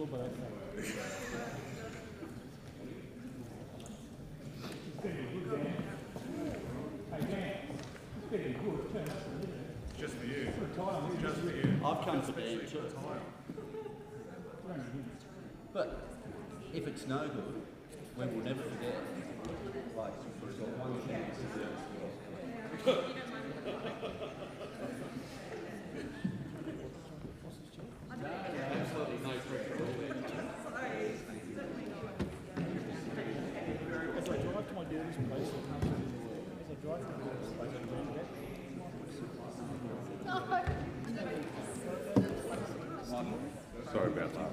controversial, but okay. It's going to be good, Dan. Hey, Dan, it's going to be good. Turn up a minute. Just for you. Just for you. I've come for Dan too. But if it's no good, we will never forget. Like, we've got one chance. Absolutely no pressure. As I drive to my daughter's place, as I drive to my daughter's place, I turn back. Sorry about that.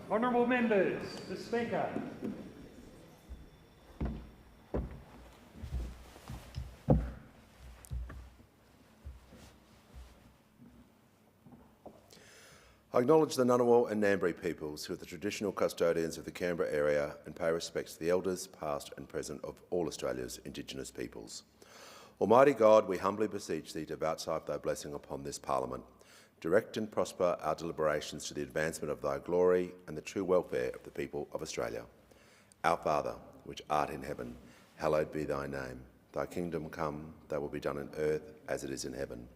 Honourable members, the Speaker. I acknowledge the Ngunnawal and Ngambri peoples who are the traditional custodians of the Canberra area and pay respects to the elders, past and present, of all Australia's Indigenous peoples. Almighty God, we humbly beseech thee to vouchsafe thy blessing upon this Parliament. Direct and prosper our deliberations to the advancement of thy glory and the true welfare of the people of Australia. Our Father, which art in heaven, hallowed be thy name. Thy kingdom come, thy will be done on earth as it is in heaven.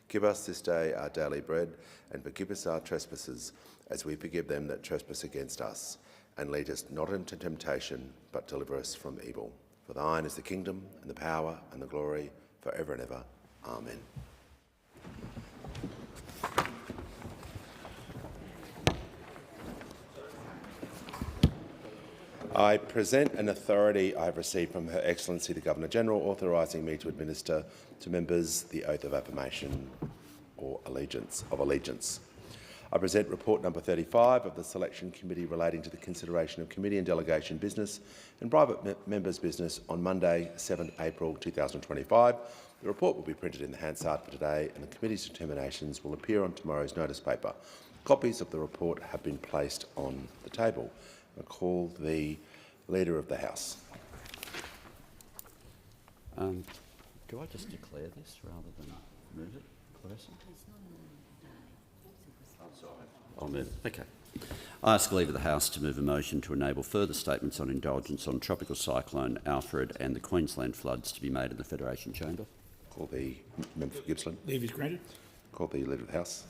Give us this day our daily bread, and forgive us our trespasses, as we forgive them that trespass against us. And lead us not into temptation, but deliver us from evil. For thine is the kingdom, and the power, and the glory, for ever and ever. Amen. I present an authority I have received from Her Excellency the Governor-General, authorising me to administer to members the oath of affirmation or allegiance. I present report number 35 of the Selection Committee relating to the consideration of committee and delegation business and private members' business on Monday, 7 April 2025. The report will be printed in the Hansard for today, and the committee's determinations will appear on tomorrow's notice paper. Copies of the report have been placed on the table. I call the Leader of the House. Do I just declare this rather than move it, Clarissa? I'll move it. Okay. I ask the Leader of the House to move a motion to enable further statements on indulgence on Tropical Cyclone Alfred and the Queensland floods to be made in the Federation Chamber. Call the member for Gippsland. Leave is granted. Call the Leader of the House.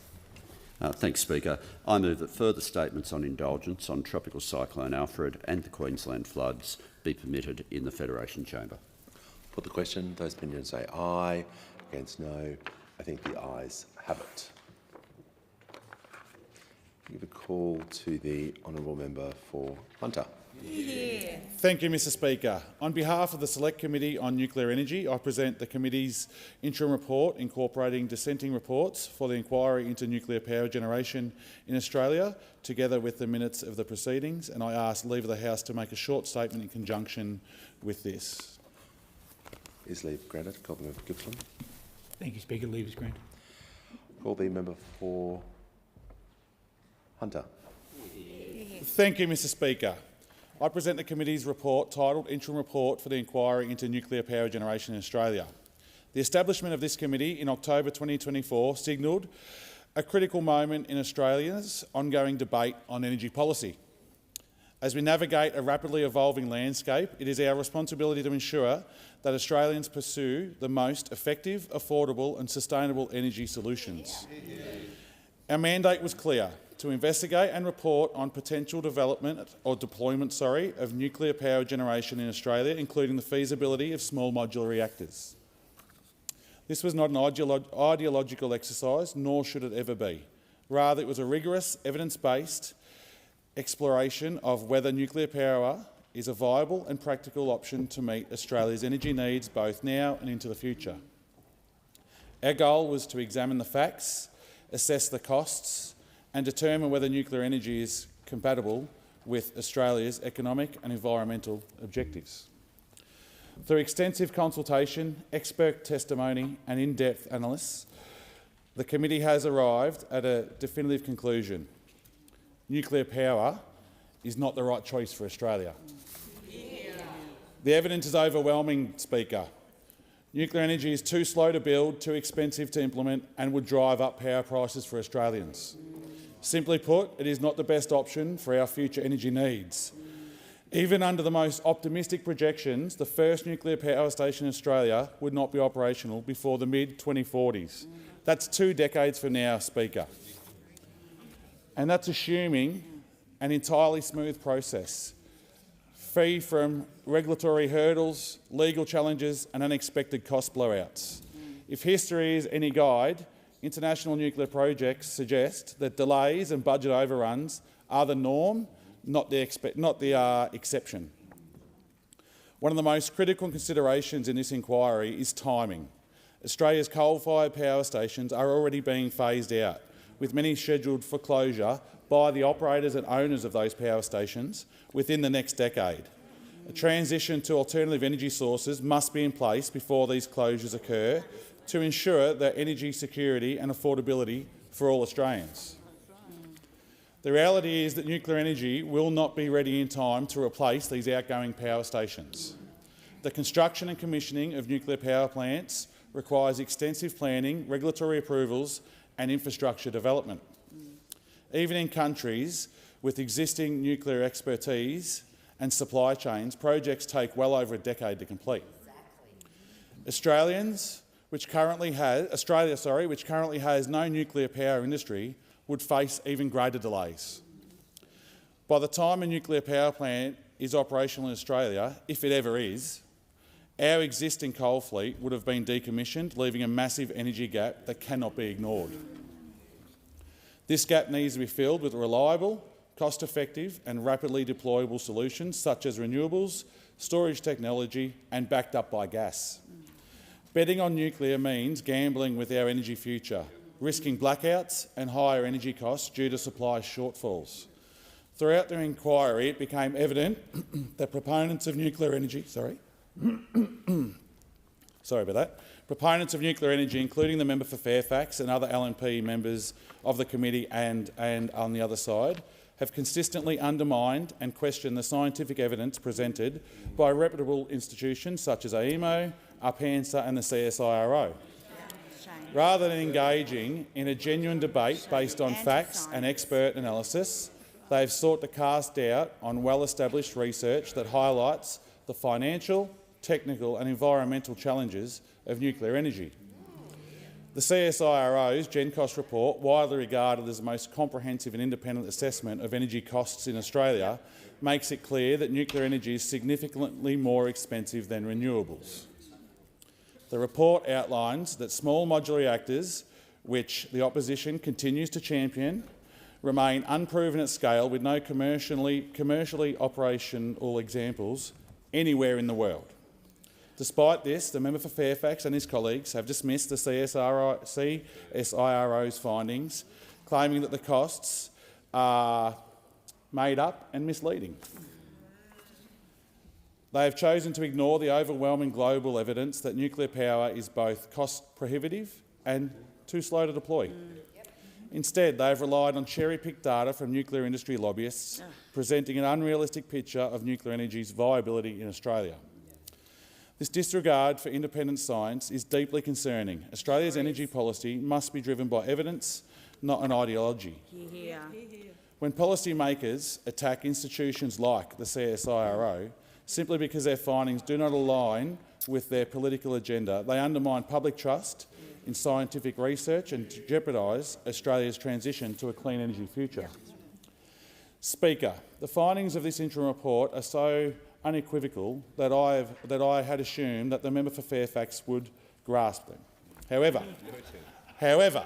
Thanks, Speaker. I move that further statements on indulgence on Tropical Cyclone Alfred and the Queensland floods be permitted in the Federation Chamber. Put the question. Those opinions say aye. Against no. I think the ayes have it. Give a call to the honourable member for Hunter. Yeah. Thank you, Mr Speaker. On behalf of the Select Committee on Nuclear Energy, I present the committee's interim report incorporating dissenting reports for the inquiry into nuclear power generation in Australia, together with the minutes of the proceedings, and I ask leave of the House to make a short statement in conjunction with this. Is leave granted? Call the member for Gippsland. Thank you, Speaker. Leave is granted. Call the member for Hunter. Thank you, Mr Speaker. I present the committee's report titled Interim Report for the Inquiry into Nuclear Power Generation in Australia. The establishment of this committee in October 2024 signalled a critical moment in Australia's ongoing debate on energy policy. As we navigate a rapidly evolving landscape, it is our responsibility to ensure that Australians pursue the most effective, affordable and sustainable energy solutions. Our mandate was clear: to investigate and report on potential development or deployment of nuclear power generation in Australia, including the feasibility of small modular reactors. This was not an ideological exercise, nor should it ever be. Rather, it was a rigorous, evidence-based exploration of whether nuclear power is a viable and practical option to meet Australia's energy needs both now and into the future. Our goal was to examine the facts, assess the costs, and determine whether nuclear energy is compatible with Australia's economic and environmental objectives. Through extensive consultation, expert testimony and in-depth analysis, the committee has arrived at a definitive conclusion. Nuclear power is not the right choice for Australia. The evidence is overwhelming, Speaker. Nuclear energy is too slow to build, too expensive to implement, and would drive up power prices for Australians. Simply put, it is not the best option for our future energy needs. Even under the most optimistic projections, the first nuclear power station in Australia would not be operational before the mid-2040s. That's 2 decades from now, Speaker. And that's assuming an entirely smooth process, free from regulatory hurdles, legal challenges and unexpected cost blowouts. If history is any guide, international nuclear projects suggest that delays and budget overruns are the norm, not the exception. One of the most critical considerations in this inquiry is timing. Australia's coal-fired power stations are already being phased out, with many scheduled for closure by the operators and owners of those power stations within the next decade. A transition to alternative energy sources must be in place before these closures occur to ensure their energy security and affordability for all Australians. The reality is that nuclear energy will not be ready in time to replace these outgoing power stations. The construction and commissioning of nuclear power plants requires extensive planning, regulatory approvals and infrastructure development. Even in countries with existing nuclear expertise and supply chains, projects take well over a decade to complete. Australia, which currently has no nuclear power industry, would face even greater delays. By the time a nuclear power plant is operational in Australia, if it ever is, our existing coal fleet would have been decommissioned, leaving a massive energy gap that cannot be ignored. This gap needs to be filled with reliable, cost-effective and rapidly deployable solutions such as renewables, storage technology and backed up by gas. Betting on nuclear means gambling with our energy future, risking blackouts and higher energy costs due to supply shortfalls. Throughout the inquiry, it became evident that proponents of nuclear energy, proponents of nuclear energy, including the member for Fairfax and other LNP members of the committee and on the other side, have consistently undermined and questioned the scientific evidence presented by reputable institutions such as AEMO, ARPANSA and the CSIRO. Rather than engaging in a genuine debate based on facts and expert analysis, they have sought to cast doubt on well-established research that highlights the financial, technical and environmental challenges of nuclear energy. The CSIRO's GenCost report, widely regarded as the most comprehensive and independent assessment of energy costs in Australia, makes it clear that nuclear energy is significantly more expensive than renewables. The report outlines that small modular reactors, which the opposition continues to champion, remain unproven at scale with no commercially operational examples anywhere in the world. Despite this, the member for Fairfax and his colleagues have dismissed the CSIRO's findings, claiming that the costs are made up and misleading. They have chosen to ignore the overwhelming global evidence that nuclear power is both cost-prohibitive and too slow to deploy. Instead, they have relied on cherry-picked data from nuclear industry lobbyists, presenting an unrealistic picture of nuclear energy's viability in Australia. This disregard for independent science is deeply concerning. Australia's energy policy must be driven by evidence, not an ideology. When policymakers attack institutions like the CSIRO, simply because their findings do not align with their political agenda, they undermine public trust in scientific research and to jeopardise Australia's transition to a clean energy future. Speaker, the findings of this interim report are so unequivocal that I had assumed that the member for Fairfax would grasp them. However,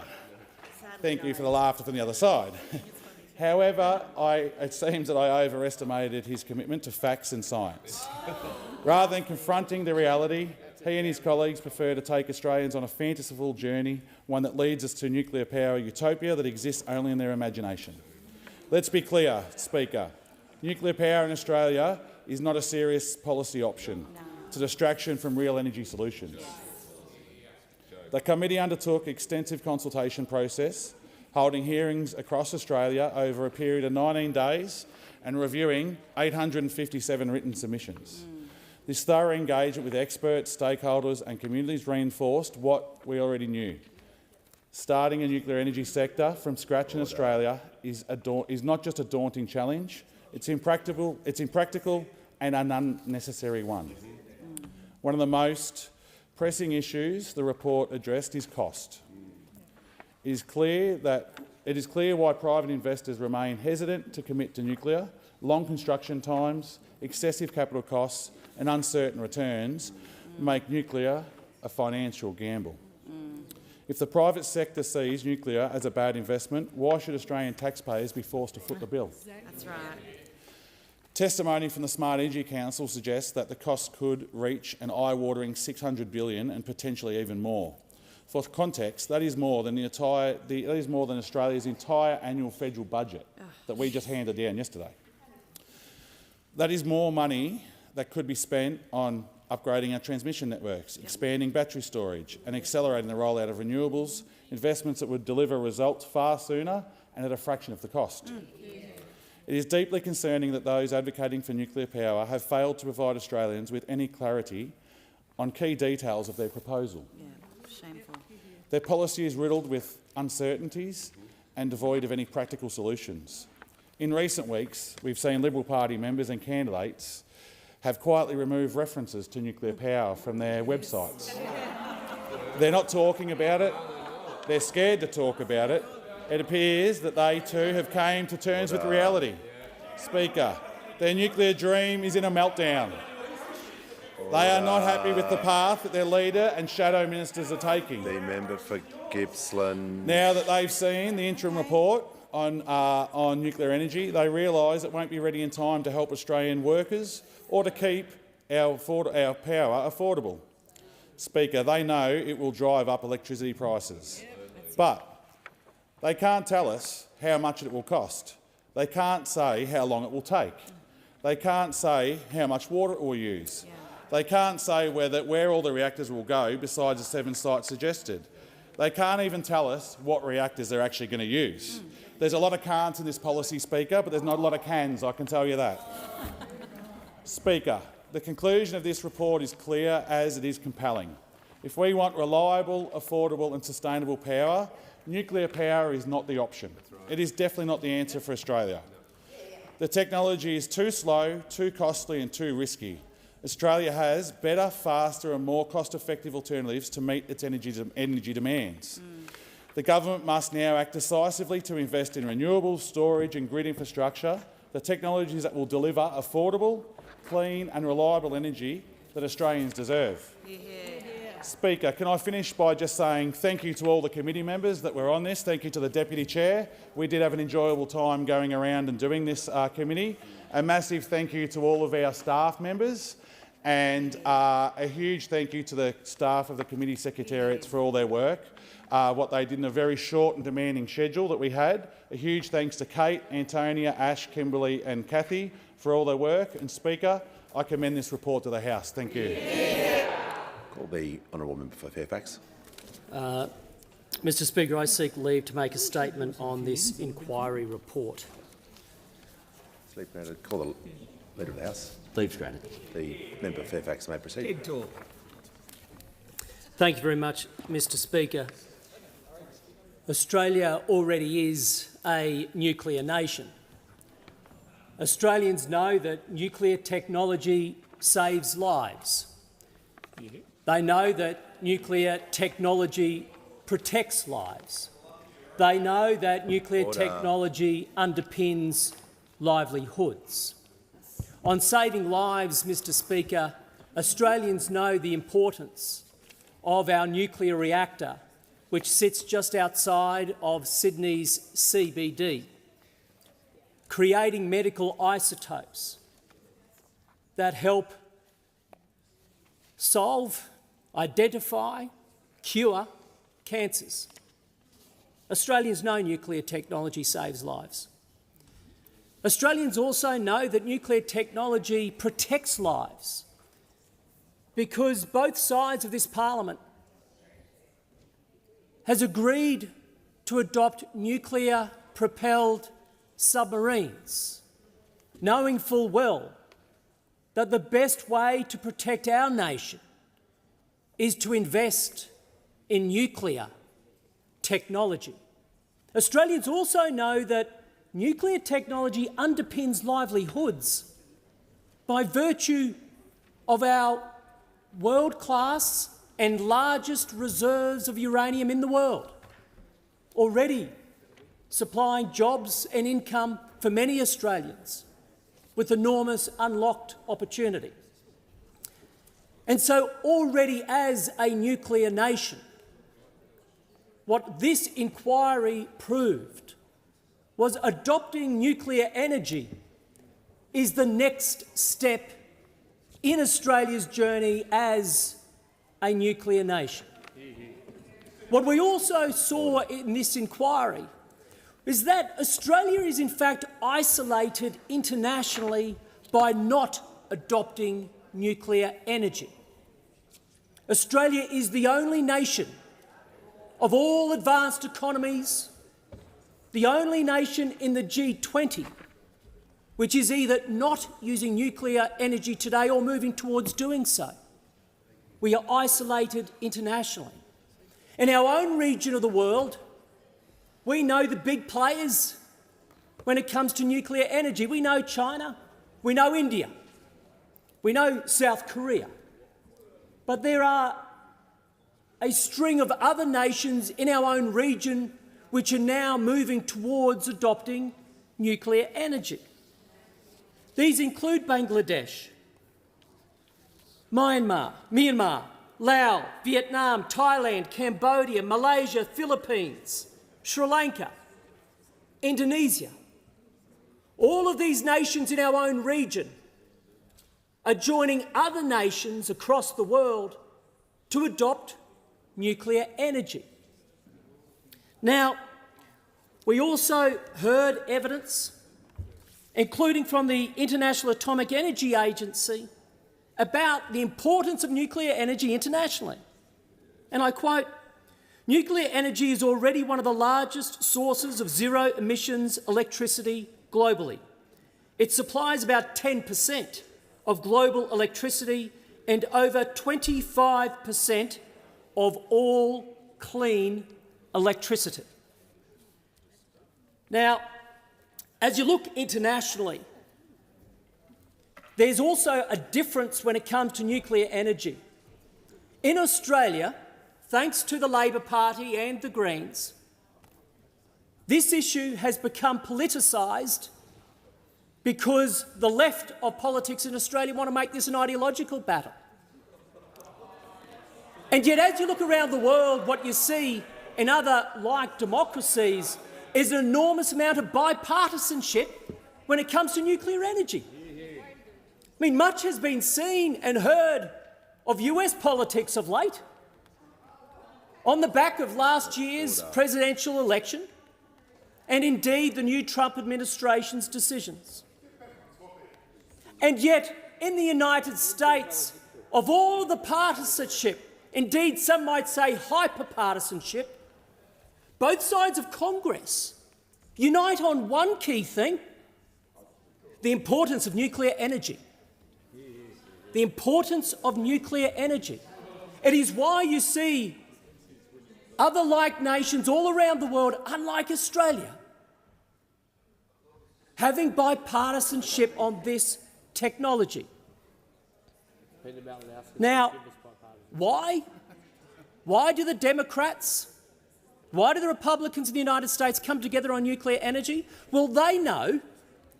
thank you for the laughter from the other side. However, it seems that I overestimated his commitment to facts and science. Rather than confronting the reality, he and his colleagues prefer to take Australians on a fanciful journey, one that leads us to nuclear power utopia that exists only in their imagination. Let's be clear, Speaker. Nuclear power in Australia is not a serious policy option. It's a distraction from real energy solutions. The committee undertook extensive consultation process, holding hearings across Australia over a period of 19 days and reviewing 857 written submissions. This thorough engagement with experts, stakeholders and communities reinforced what we already knew. Starting a nuclear energy sector from scratch in Australia is not just a daunting challenge, it's impractical and an unnecessary one. One of the most pressing issues the report addressed is cost. It is clear why private investors remain hesitant to commit to nuclear. Long construction times, excessive capital costs and uncertain returns make nuclear a financial gamble. If the private sector sees nuclear as a bad investment, why should Australian taxpayers be forced to foot the bill? That's right. Testimony from the Smart Energy Council suggests that the cost could reach an eye-watering $600 billion and potentially even more. For context, that is more than Australia's entire annual federal budget that we just handed down yesterday. That is more money that could be spent on upgrading our transmission networks, expanding battery storage and accelerating the rollout of renewables, investments that would deliver results far sooner and at a fraction of the cost. It is deeply concerning that those advocating for nuclear power have failed to provide Australians with any clarity on key details of their proposal. Yeah, shameful. Their policy is riddled with uncertainties and devoid of any practical solutions. In recent weeks, we've seen Liberal Party members and candidates have quietly removed references to nuclear power from their websites. They're not talking about it. They're scared to talk about it. It appears that they too have come to terms with reality. Speaker, their nuclear dream is in a meltdown. They are not happy with the path that their leader and shadow ministers are taking. The member for Gippsland. Now that they've seen the interim report on nuclear energy, they realise it won't be ready in time to help Australian workers or to keep our power affordable. Speaker, they know it will drive up electricity prices. But they can't tell us how much it will cost. They can't say how long it will take. They can't say how much water it will use. They can't say where all the reactors will go besides the 7 sites suggested. They can't even tell us what reactors they're actually going to use. There's a lot of can'ts in this policy, Speaker, but there's not a lot of cans, I can tell you that. Speaker, the conclusion of this report is clear as it is compelling. If we want reliable, affordable and sustainable power, nuclear power is not the option. It is definitely not the answer for Australia. The technology is too slow, too costly and too risky. Australia has better, faster and more cost-effective alternatives to meet its energy demands. The government must now act decisively to invest in renewables, storage and grid infrastructure, the technologies that will deliver affordable, clean and reliable energy that Australians deserve. Speaker, can I finish by just saying thank you to all the committee members that were on this. Thank you to the Deputy Chair. We did have an enjoyable time going around and doing this committee. A massive thank you to all of our staff members and a huge thank you to the staff of the committee secretariats for all their work, what they did in a very short and demanding schedule that we had. A huge thanks to Kate, Antonia, Ash, Kimberley and Cathy for all their work. And Speaker, I commend this report to the House. Thank you. Call the honourable member for Fairfax. Mr Speaker, I seek leave to make a statement on this inquiry report. Leave granted. Call the Leader of the House. Leave granted. The member for Fairfax may proceed. Thank you very much, Mr Speaker. Australia already is a nuclear nation. Australians know that nuclear technology saves lives. They know that nuclear technology protects lives. They know that nuclear technology underpins livelihoods. On saving lives, Mr Speaker, Australians know the importance of our nuclear reactor, which sits just outside of Sydney's CBD, creating medical isotopes that help solve, identify, cure cancers. Australians know nuclear technology saves lives. Australians also know that nuclear technology protects lives because both sides of this parliament has agreed to adopt nuclear-propelled submarines, knowing full well that the best way to protect our nation is to invest in nuclear technology. Australians also know that nuclear technology underpins livelihoods by virtue of our world-class and largest reserves of uranium in the world, already supplying jobs and income for many Australians with enormous unlocked opportunity. And so already as a nuclear nation, what this inquiry proved was adopting nuclear energy is the next step in Australia's journey as a nuclear nation. What we also saw in this inquiry is that Australia is in fact isolated internationally by not adopting nuclear energy. Australia is the only nation of all advanced economies, the only nation in the G20 which is either not using nuclear energy today or moving towards doing so. We are isolated internationally. In our own region of the world, we know the big players when it comes to nuclear energy. We know China, we know India, we know South Korea. But there are a string of other nations in our own region which are now moving towards adopting nuclear energy. These include Bangladesh, Myanmar, Laos, Vietnam, Thailand, Cambodia, Malaysia, Philippines, Sri Lanka, Indonesia. All of these nations in our own region are joining other nations across the world to adopt nuclear energy. Now, we also heard evidence, including from the International Atomic Energy Agency, about the importance of nuclear energy internationally. And I quote, "Nuclear energy is already one of the largest sources of zero-emissions electricity globally. It supplies about 10% of global electricity and over 25% of all clean electricity." Now, as you look internationally, there's also a difference when it comes to nuclear energy. In Australia, thanks to the Labor Party and the Greens, this issue has become politicised because the left of politics in Australia want to make this an ideological battle. And yet, as you look around the world, what you see in other like democracies is an enormous amount of bipartisanship when it comes to nuclear energy. I mean, much has been seen and heard of US politics of late on the back of last year's presidential election and indeed the new Trump administration's decisions. And yet, in the United States, of all the partisanship, indeed some might say hyper-partisanship, both sides of Congress unite on one key thing: the importance of nuclear energy. The importance of nuclear energy. It is why you see other like nations all around the world, unlike Australia, having bipartisanship on this technology. Now, why? Why do the Democrats Why do the Republicans in the United States come together on nuclear energy? Well, they know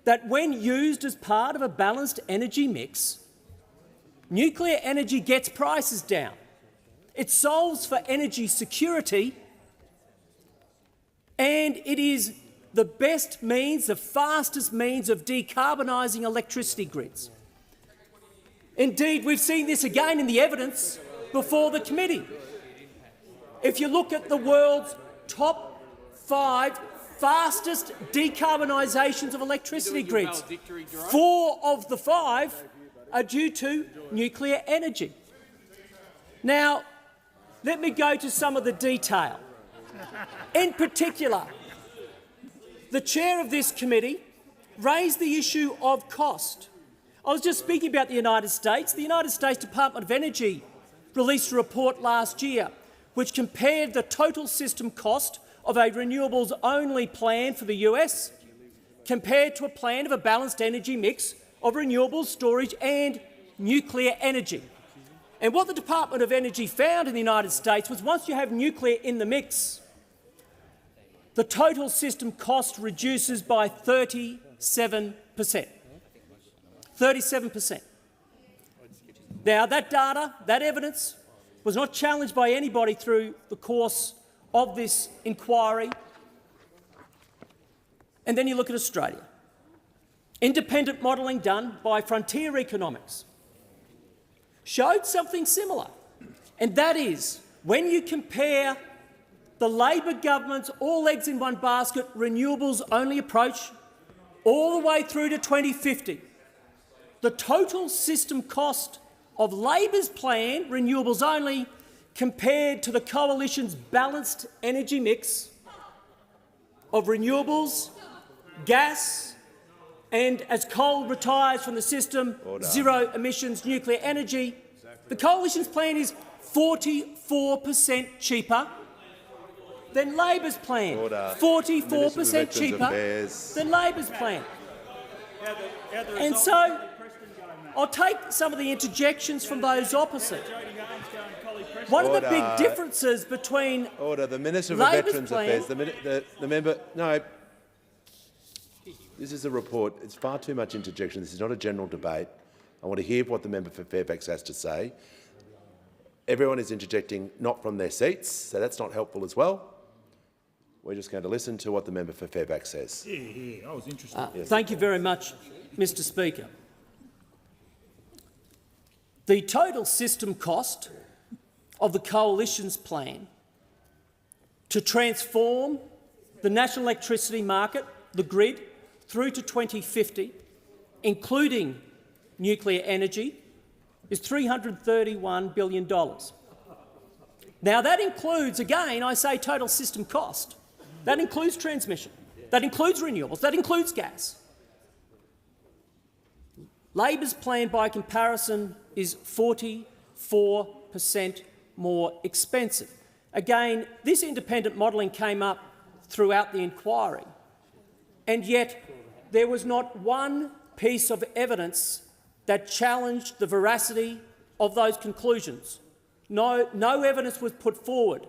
that when used as part of a balanced energy mix, nuclear energy gets prices down. It solves for energy security, and it is the best means, the fastest means of decarbonising electricity grids. Indeed, we've seen this again in the evidence before the committee. If you look at the world's top 5 fastest decarbonisations of electricity grids, 4 of the 5 are due to nuclear energy. Now, let me go to some of the detail. In particular, the chair of this committee raised the issue of cost. I was just speaking about the United States. The United States Department of Energy released a report last year which compared the total system cost of a renewables-only plan for the US compared to a plan of a balanced energy mix of renewables, storage and nuclear energy. And what the Department of Energy found in the United States was once you have nuclear in the mix, the total system cost reduces by 37%. 37%. Now, that data, that evidence, was not challenged by anybody through the course of this inquiry. And then you look at Australia. Independent modelling done by Frontier Economics showed something similar, and that is when you compare the Labor government's all eggs in one basket renewables-only approach all the way through to 2050, the total system cost of Labor's plan, renewables only, compared to the Coalition's balanced energy mix of renewables, gas and, as coal retires from the system, zero emissions nuclear energy, the Coalition's plan is 44% cheaper than Labor's plan. 44% cheaper than Labor's plan. And so I'll take some of the interjections from those opposite. One of the big differences between the Minister for Labor's Veterans plan, Affairs, the member, no, this is a report. It's far too much interjection. This is not a general debate. I want to hear what the member for Fairfax has to say. Everyone is interjecting not from their seats, so that's not helpful as well. We're just going to listen to what the member for Fairfax says. I was interested. Yes. Thank you very much, Mr Speaker. The total system cost of the Coalition's plan to transform the national electricity market, the grid, through to 2050, including nuclear energy, is $331 billion. Now, that includes, again, I say total system cost. That includes transmission. That includes renewables. That includes gas. Labor's plan, by comparison, is 44% more expensive. Again, this independent modelling came up throughout the inquiry, and yet there was not one piece of evidence that challenged the veracity of those conclusions. No evidence was put forward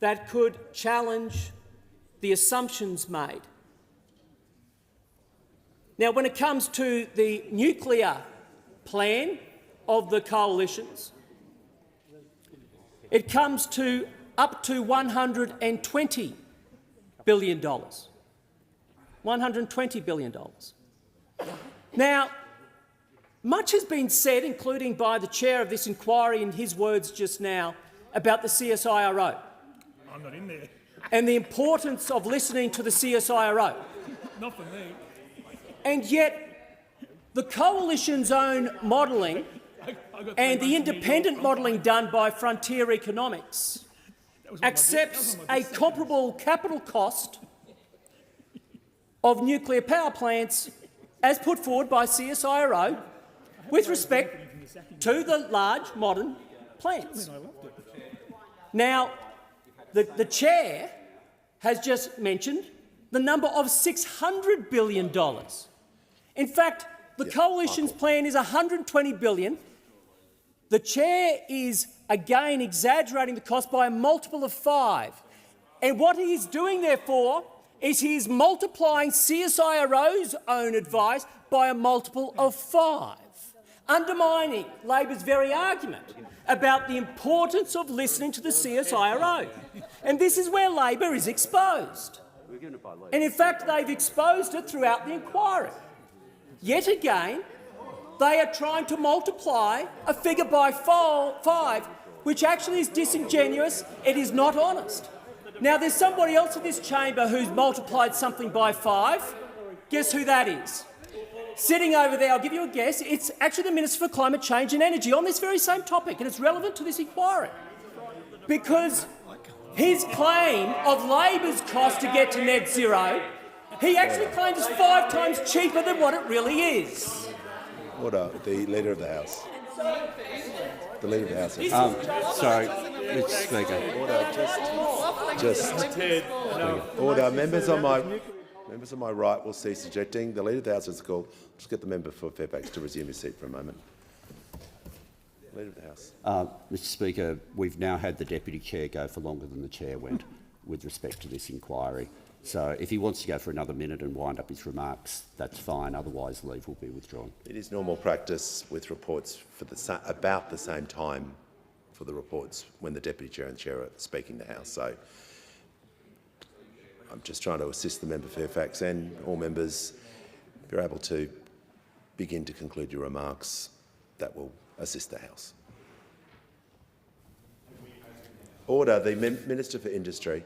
that could challenge the assumptions made. Now, when it comes to the nuclear plan of the coalitions, it comes to up to $120 billion. $120 billion. Now, much has been said, including by the chair of this inquiry in his words just now, about the CSIRO. I'm not in there. And the importance of listening to the CSIRO. Not for me. And yet, the Coalition's own modelling and the independent modelling done by Frontier Economics accepts a comparable capital cost of nuclear power plants as put forward by CSIRO with respect to the large modern plants. Now, the chair has just mentioned the number of $600 billion. In fact, the Coalition's plan is $120 billion. The chair is again exaggerating the cost by a multiple of 5. And what he is doing, therefore, is he is multiplying CSIRO's own advice by a multiple of 5, undermining Labor's very argument about the importance of listening to the CSIRO. And this is where Labor is exposed. And in fact, they've exposed it throughout the inquiry. Yet again, they are trying to multiply a figure by 5, which actually is disingenuous. It is not honest. Now, there's somebody else in this chamber who's multiplied something by 5. Guess who that is? Sitting over there, I'll give you a guess, it's actually the Minister for Climate Change and Energy on this very same topic, and it's relevant to this inquiry. Because his claim of Labor's cost to get to net zero, he actually claims is 5 times cheaper than what it really is. Order. The Leader of the House. The Leader of the House. Sorry, Mr. Speaker. Order. Members on my right will cease ejecting. The Leader of the House is called. Just get the member for Fairfax to resume his seat for a moment. Leader of the House. Mr. Speaker, we've now had the Deputy Chair go for longer than the Chair went with respect to this inquiry. So if he wants to go for another minute and wind up his remarks, that's fine. Otherwise, leave will be withdrawn. It is normal practice with reports for about the same time for the reports when the Deputy Chair and the Chair are speaking the House. So I'm just trying to assist the member Fairfax and all members. If you're able to begin to conclude your remarks, that will assist the House. Order. The Minister for Industry.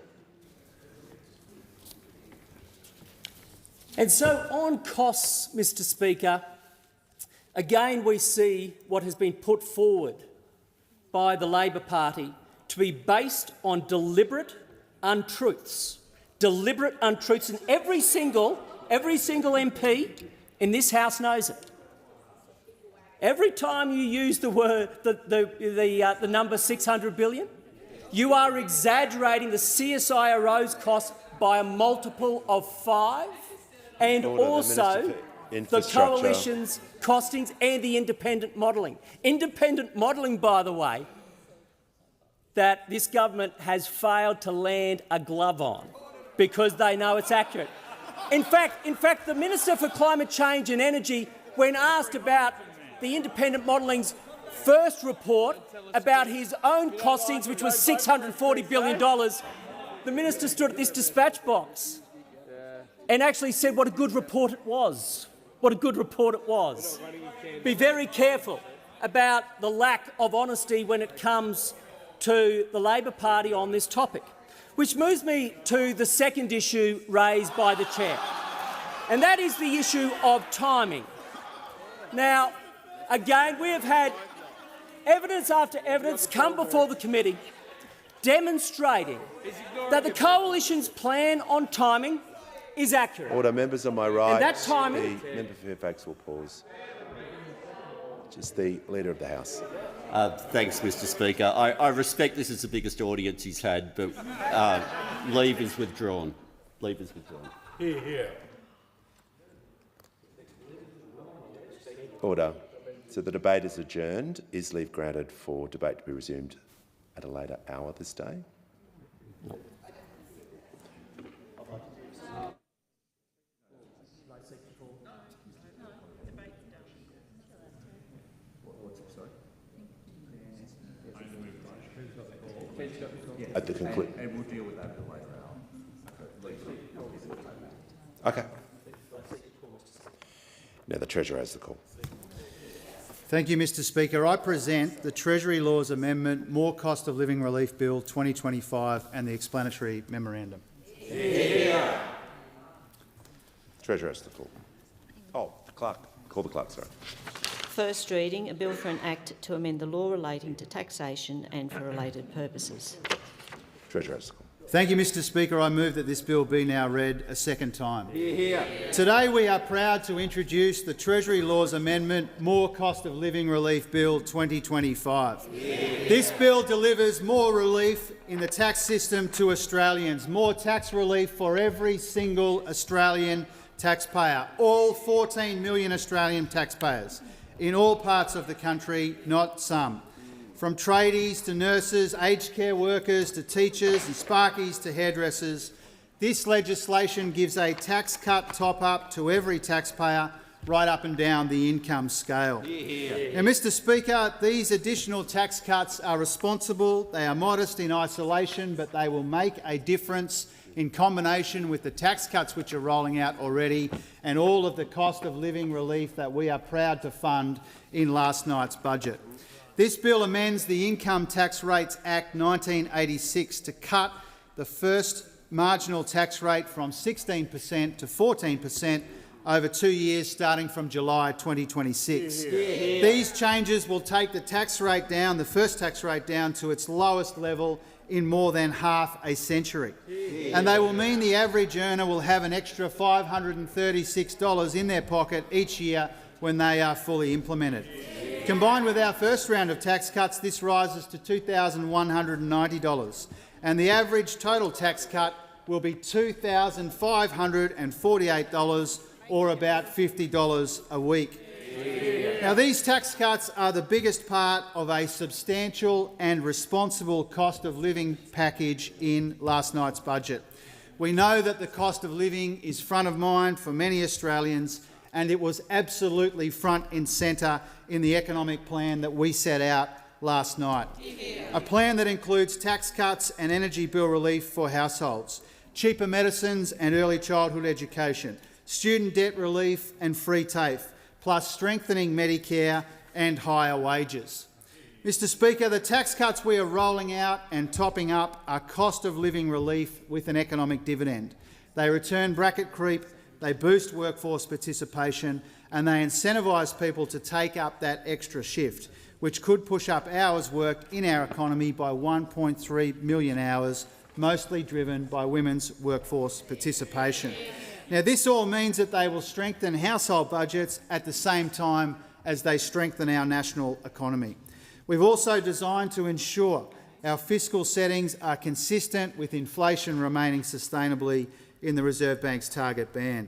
And so on costs, Mr. Speaker, again we see what has been put forward by the Labor Party to be based on deliberate untruths. Deliberate untruths, and every single MP in this House knows it. Every time you use the word, the number 600 billion, you are exaggerating the CSIRO's cost by a multiple of 5, and also the Coalition's costings and the independent modelling. Independent modelling, by the way, that this government has failed to land a glove on because they know it's accurate. In fact, the Minister for Climate Change and Energy, when asked about the independent modelling's first report about his own costings, which was $640 billion, the minister stood at this dispatch box and actually said what a good report it was. What a good report it was. Be very careful about the lack of honesty when it comes to the Labor Party on this topic. Which moves me to the second issue raised by the Chair, and that is the issue of timing. Now, again, we have had evidence after evidence come before the committee demonstrating that the Coalition's plan on timing is accurate. Order. Members on my right. And that timing, the member for Fairfax will pause. Just the Leader of the House. Thanks, Mr. Speaker. I respect this is the biggest audience he's had, but leave is withdrawn. Leave is withdrawn. Hear, hear. Order. So the debate is adjourned. Is leave granted for debate to be resumed at a later hour this day? At the conclusion. And we'll deal with that later. Okay. Now the Treasurer has the call. Thank you, Mr. Speaker. I present the Treasury Laws Amendment, More Cost of Living Relief Bill 2025 and the explanatory memorandum. Yeah. Treasurer has the call. Oh, clerk. Call the clerk, sorry. First reading, a bill for an act to amend the law relating to taxation and for related purposes. Treasurer has the call. Thank you, Mr. Speaker. I move that this bill be now read a second time. Today we are proud to introduce the Treasury Laws Amendment, More Cost of Living Relief Bill 2025. This bill delivers more relief in the tax system to Australians, more tax relief for every single Australian taxpayer, all 14 million Australian taxpayers in all parts of the country, not some. from tradies to nurses, aged care workers to teachers and sparkies to hairdressers. This legislation gives a tax cut top-up to every taxpayer right up and down the income scale. Now, Mr Speaker, these additional tax cuts are responsible, they are modest in isolation, but they will make a difference in combination with the tax cuts which are rolling out already and all of the cost of living relief that we are proud to fund in last night's budget. This bill amends the Income Tax Rates Act 1986 to cut the first marginal tax rate from 16% to 14% over 2 years starting from July 2026. These changes will take the tax rate down, the first tax rate down to its lowest level in more than half a century. And they will mean the average earner will have an extra $536 in their pocket each year when they are fully implemented. Combined with our first round of tax cuts, this rises to $2,190, and the average total tax cut will be $2,548, or about $50 a week. Now, these tax cuts are the biggest part of a substantial and responsible cost of living package in last night's budget. We know that the cost of living is front of mind for many Australians, and it was absolutely front and centre in the economic plan that we set out last night. A plan that includes tax cuts and energy bill relief for households, cheaper medicines and early childhood education, student debt relief and free TAFE, plus strengthening Medicare and higher wages. Mr Speaker, the tax cuts we are rolling out and topping up are cost of living relief with an economic dividend. They return bracket creep, they boost workforce participation, and they incentivise people to take up that extra shift, which could push up hours worked in our economy by 1.3 million hours, mostly driven by women's workforce participation. Now, this all means that they will strengthen household budgets at the same time as they strengthen our national economy. We've also designed to ensure our fiscal settings are consistent with inflation remaining sustainably in the Reserve Bank's target band.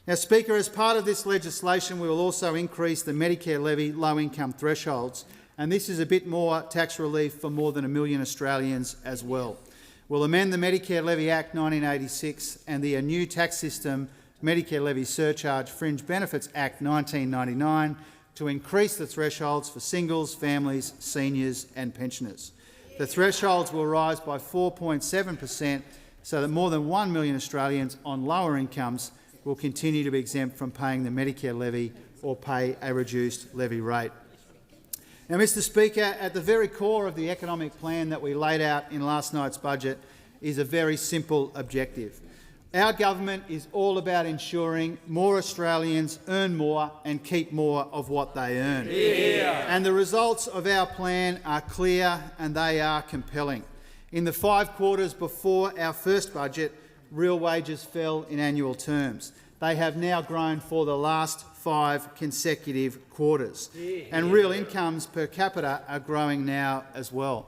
Now, Speaker, as part of this legislation, we will also increase the Medicare levy low-income thresholds, and this is a bit more tax relief for more than 1 million Australians as well. We'll amend the Medicare Levy Act 1986 and the New Tax System Medicare Levy Surcharge Fringe Benefits Act 1999 to increase the thresholds for singles, families, seniors and pensioners. The thresholds will rise by 4.7% so that more than 1 million Australians on lower incomes will continue to be exempt from paying the Medicare levy or pay a reduced levy rate. Now, Mr Speaker, at the very core of the economic plan that we laid out in last night's budget is a very simple objective. Our government is all about ensuring more Australians earn more and keep more of what they earn. And the results of our plan are clear and they are compelling. In the 5 quarters before our first budget, real wages fell in annual terms. They have now grown for the last 5 consecutive quarters, and real incomes per capita are growing now as well.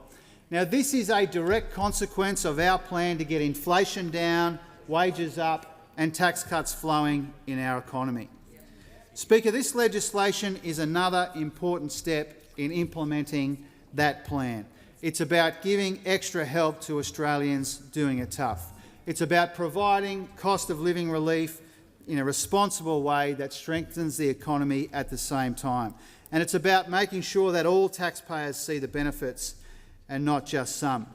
Now, this is a direct consequence of our plan to get inflation down, wages up and tax cuts flowing in our economy. Speaker, this legislation is another important step in implementing that plan. It's about giving extra help to Australians doing it tough. It's about providing cost of living relief in a responsible way that strengthens the economy at the same time. And it's about making sure that all taxpayers see the benefits and not just some.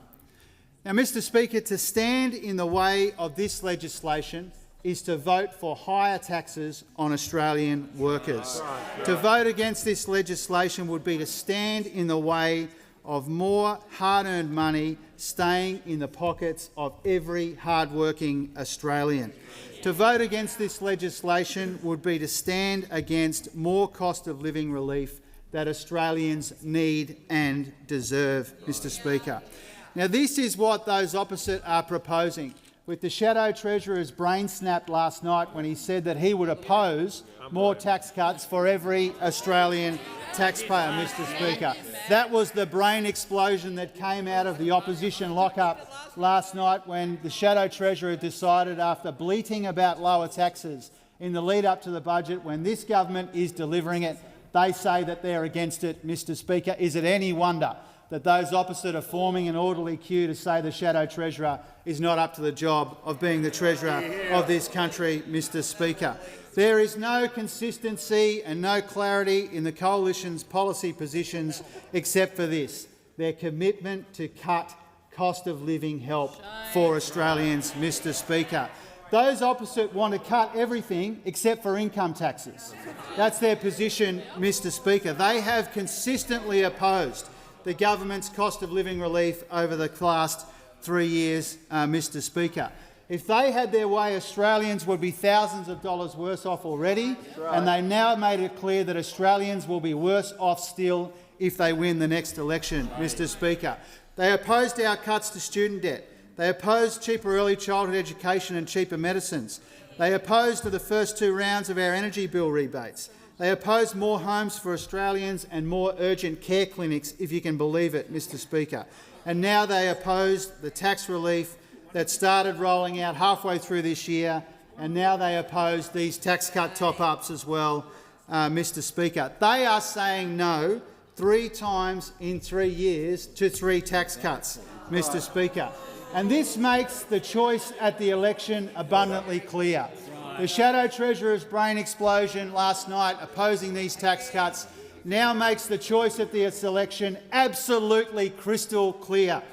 Now, Mr Speaker, to stand in the way of this legislation is to vote for higher taxes on Australian workers. To vote against this legislation would be to stand in the way of more hard-earned money staying in the pockets of every hard-working Australian. To vote against this legislation would be to stand against more cost of living relief that Australians need and deserve, Mr Speaker. Now, this is what those opposite are proposing, with the Shadow Treasurer's brain snapped last night when he said that he would oppose more tax cuts for every Australian taxpayer, Mr Speaker. That was the brain explosion that came out of the opposition lockup last night when the Shadow Treasurer decided, after bleating about lower taxes in the lead-up to the budget, when this government is delivering it, they say that they're against it, Mr Speaker. Is it any wonder that those opposite are forming an orderly queue to say the Shadow Treasurer is not up to the job of being the Treasurer of this country, Mr Speaker. There is no consistency and no clarity in the Coalition's policy positions except for this, their commitment to cut cost of living help for Australians, Mr Speaker. Those opposite want to cut everything except for income taxes. That's their position, Mr Speaker. They have consistently opposed the government's cost of living relief over the last 3 years, Mr Speaker. If they had their way, Australians would be thousands of dollars worse off already, and they now made it clear that Australians will be worse off still if they win the next election, Mr Speaker. They opposed our cuts to student debt. They opposed cheaper early childhood education and cheaper medicines. They opposed to the first 2 rounds of our energy bill rebates. They opposed more homes for Australians and more urgent care clinics, if you can believe it, Mr Speaker. And now they opposed the tax relief that started rolling out halfway through this year, and now they oppose these tax cut top-ups as well, Mr Speaker. They are saying no 3 times in 3 years to 3 tax cuts, Mr Speaker. And this makes the choice at the election abundantly clear. The Shadow Treasurer's brain explosion last night opposing these tax cuts now makes the choice at this election absolutely crystal clear.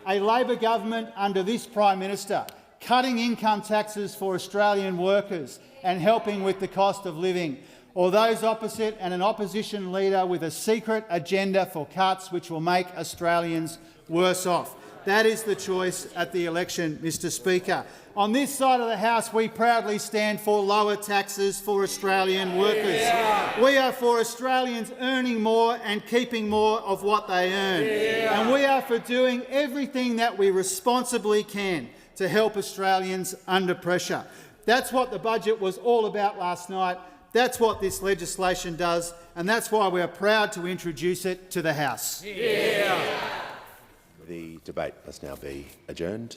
A Labor government under this Prime Minister cutting income taxes for Australian workers and helping with the cost of living, or those opposite and an opposition leader with a secret agenda for cuts which will make Australians worse off. That is the choice at the election, Mr Speaker. On this side of the House, we proudly stand for lower taxes for Australian workers. We are for Australians earning more and keeping more of what they earn. And we are for doing everything that we responsibly can to help Australians under pressure. That's what the budget was all about last night. That's what this legislation does, and that's why we are proud to introduce it to the House. The debate must now be adjourned.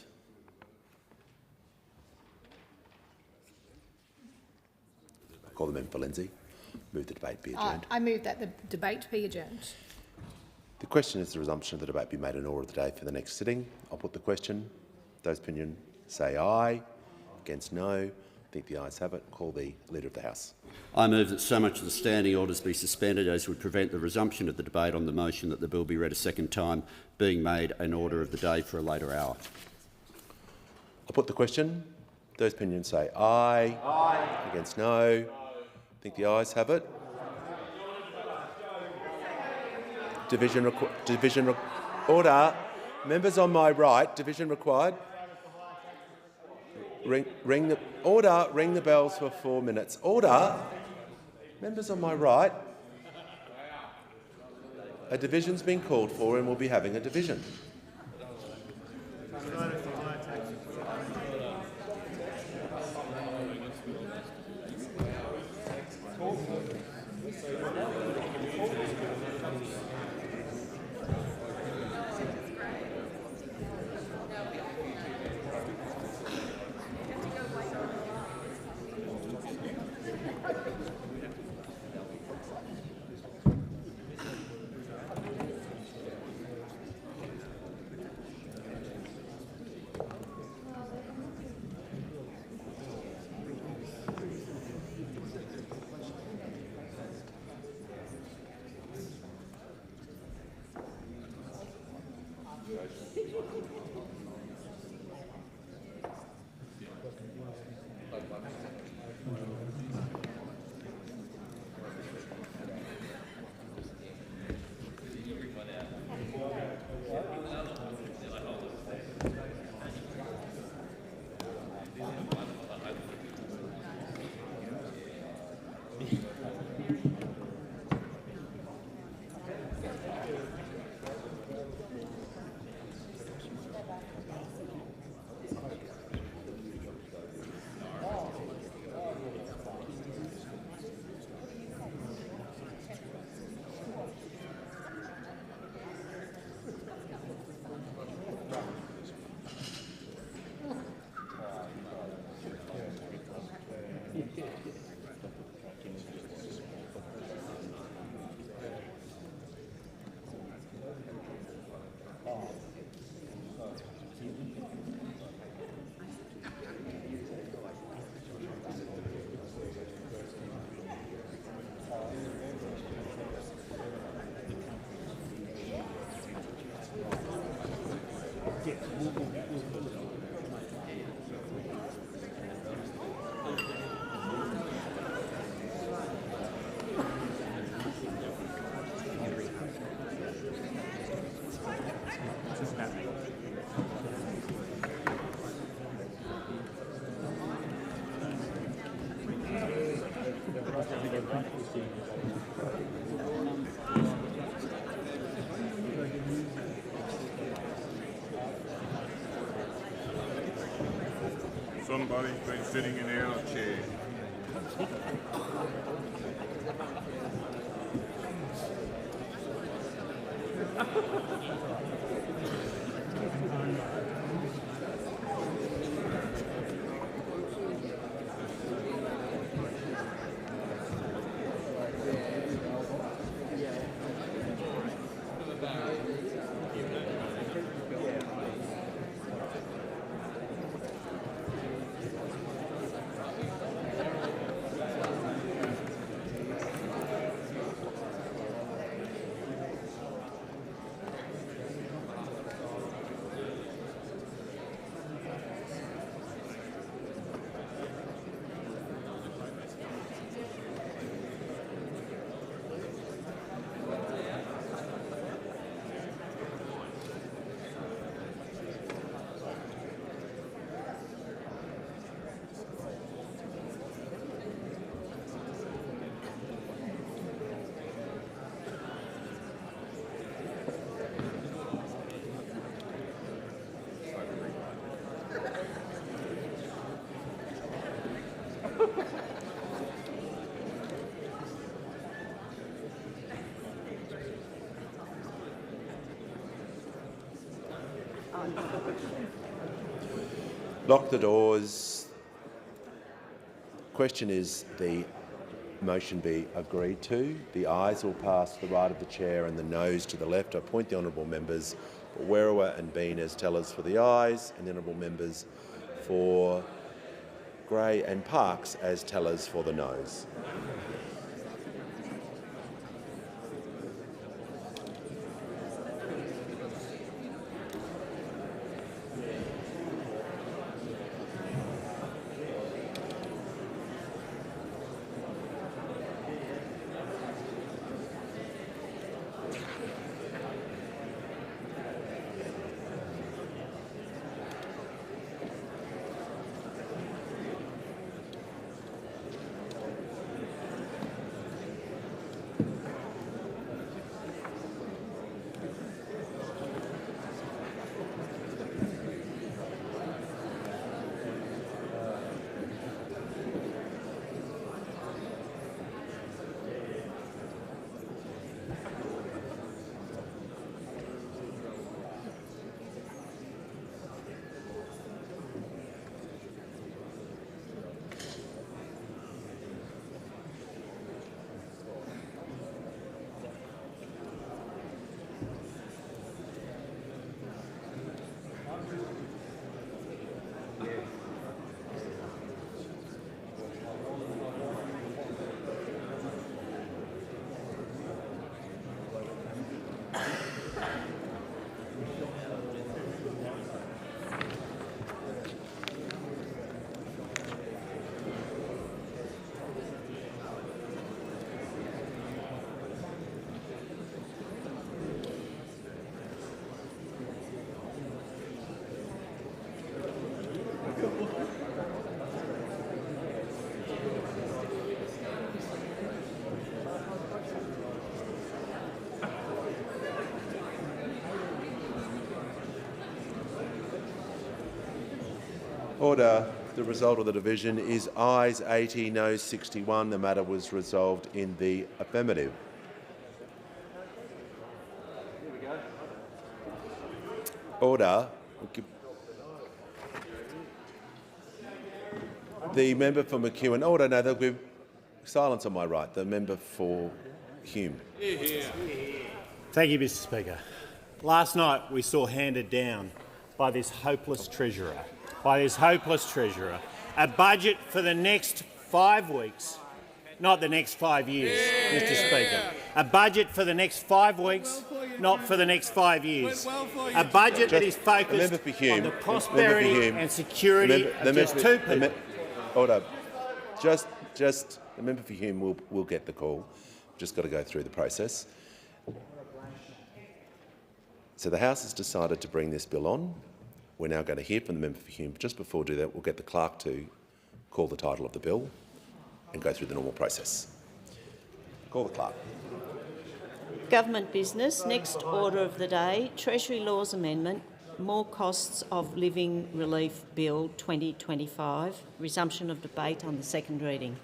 I call the member for Lindsay. Move the debate be adjourned. I move that the debate be adjourned. The question is the resumption of the debate be made an order of the day for the next sitting. I'll put the question. Those opinion say aye. Against no. I think the ayes have it. Call the Leader of the House. I move that so much of the standing orders be suspended as would prevent the resumption of the debate on the motion that the bill be read a second time, being made an order of the day for a later hour. I'll put the question. Those opinions say aye. Aye. Against no. I think the ayes have it. Order. Members on my right. Division required. Ring the bells for 4 minutes. Order. Members on my right. A division's been called for and we'll be having a division. Somebody's been sitting in our chair. Lock the doors. Question is the motion be agreed to. The ayes will pass to the right of the chair and the noes to the left. I appoint the honourable members for Werriwa and Bean as tellers for the ayes and the honourable members for Grey and Parkes as tellers for the noes. Order. The result of the division is ayes 80, noes 61. The matter was resolved in the affirmative. Order. The member for McEwen. Order. No, there'll be silence on my right. The member for Hume. Thank you, Mr. Speaker. Last night we saw handed down by this hopeless treasurer, a budget for the next 5 weeks, not the next 5 years, Mr. Speaker. A budget for the next 5 weeks, not for the next 5 years. A budget that is focused on the prosperity and security of just 2 people. Order. Just the member for Hume will get the call. Just got to go through the process. So the House has decided to bring this bill on. We're now going to hear from the member for Hume. But just before we do that, we'll get the clerk to call the title of the bill and go through the normal process. Call the clerk. Government business. Next order of the day, Treasury Laws Amendment, More Costs of Living Relief Bill 2025. Resumption of debate on the second reading.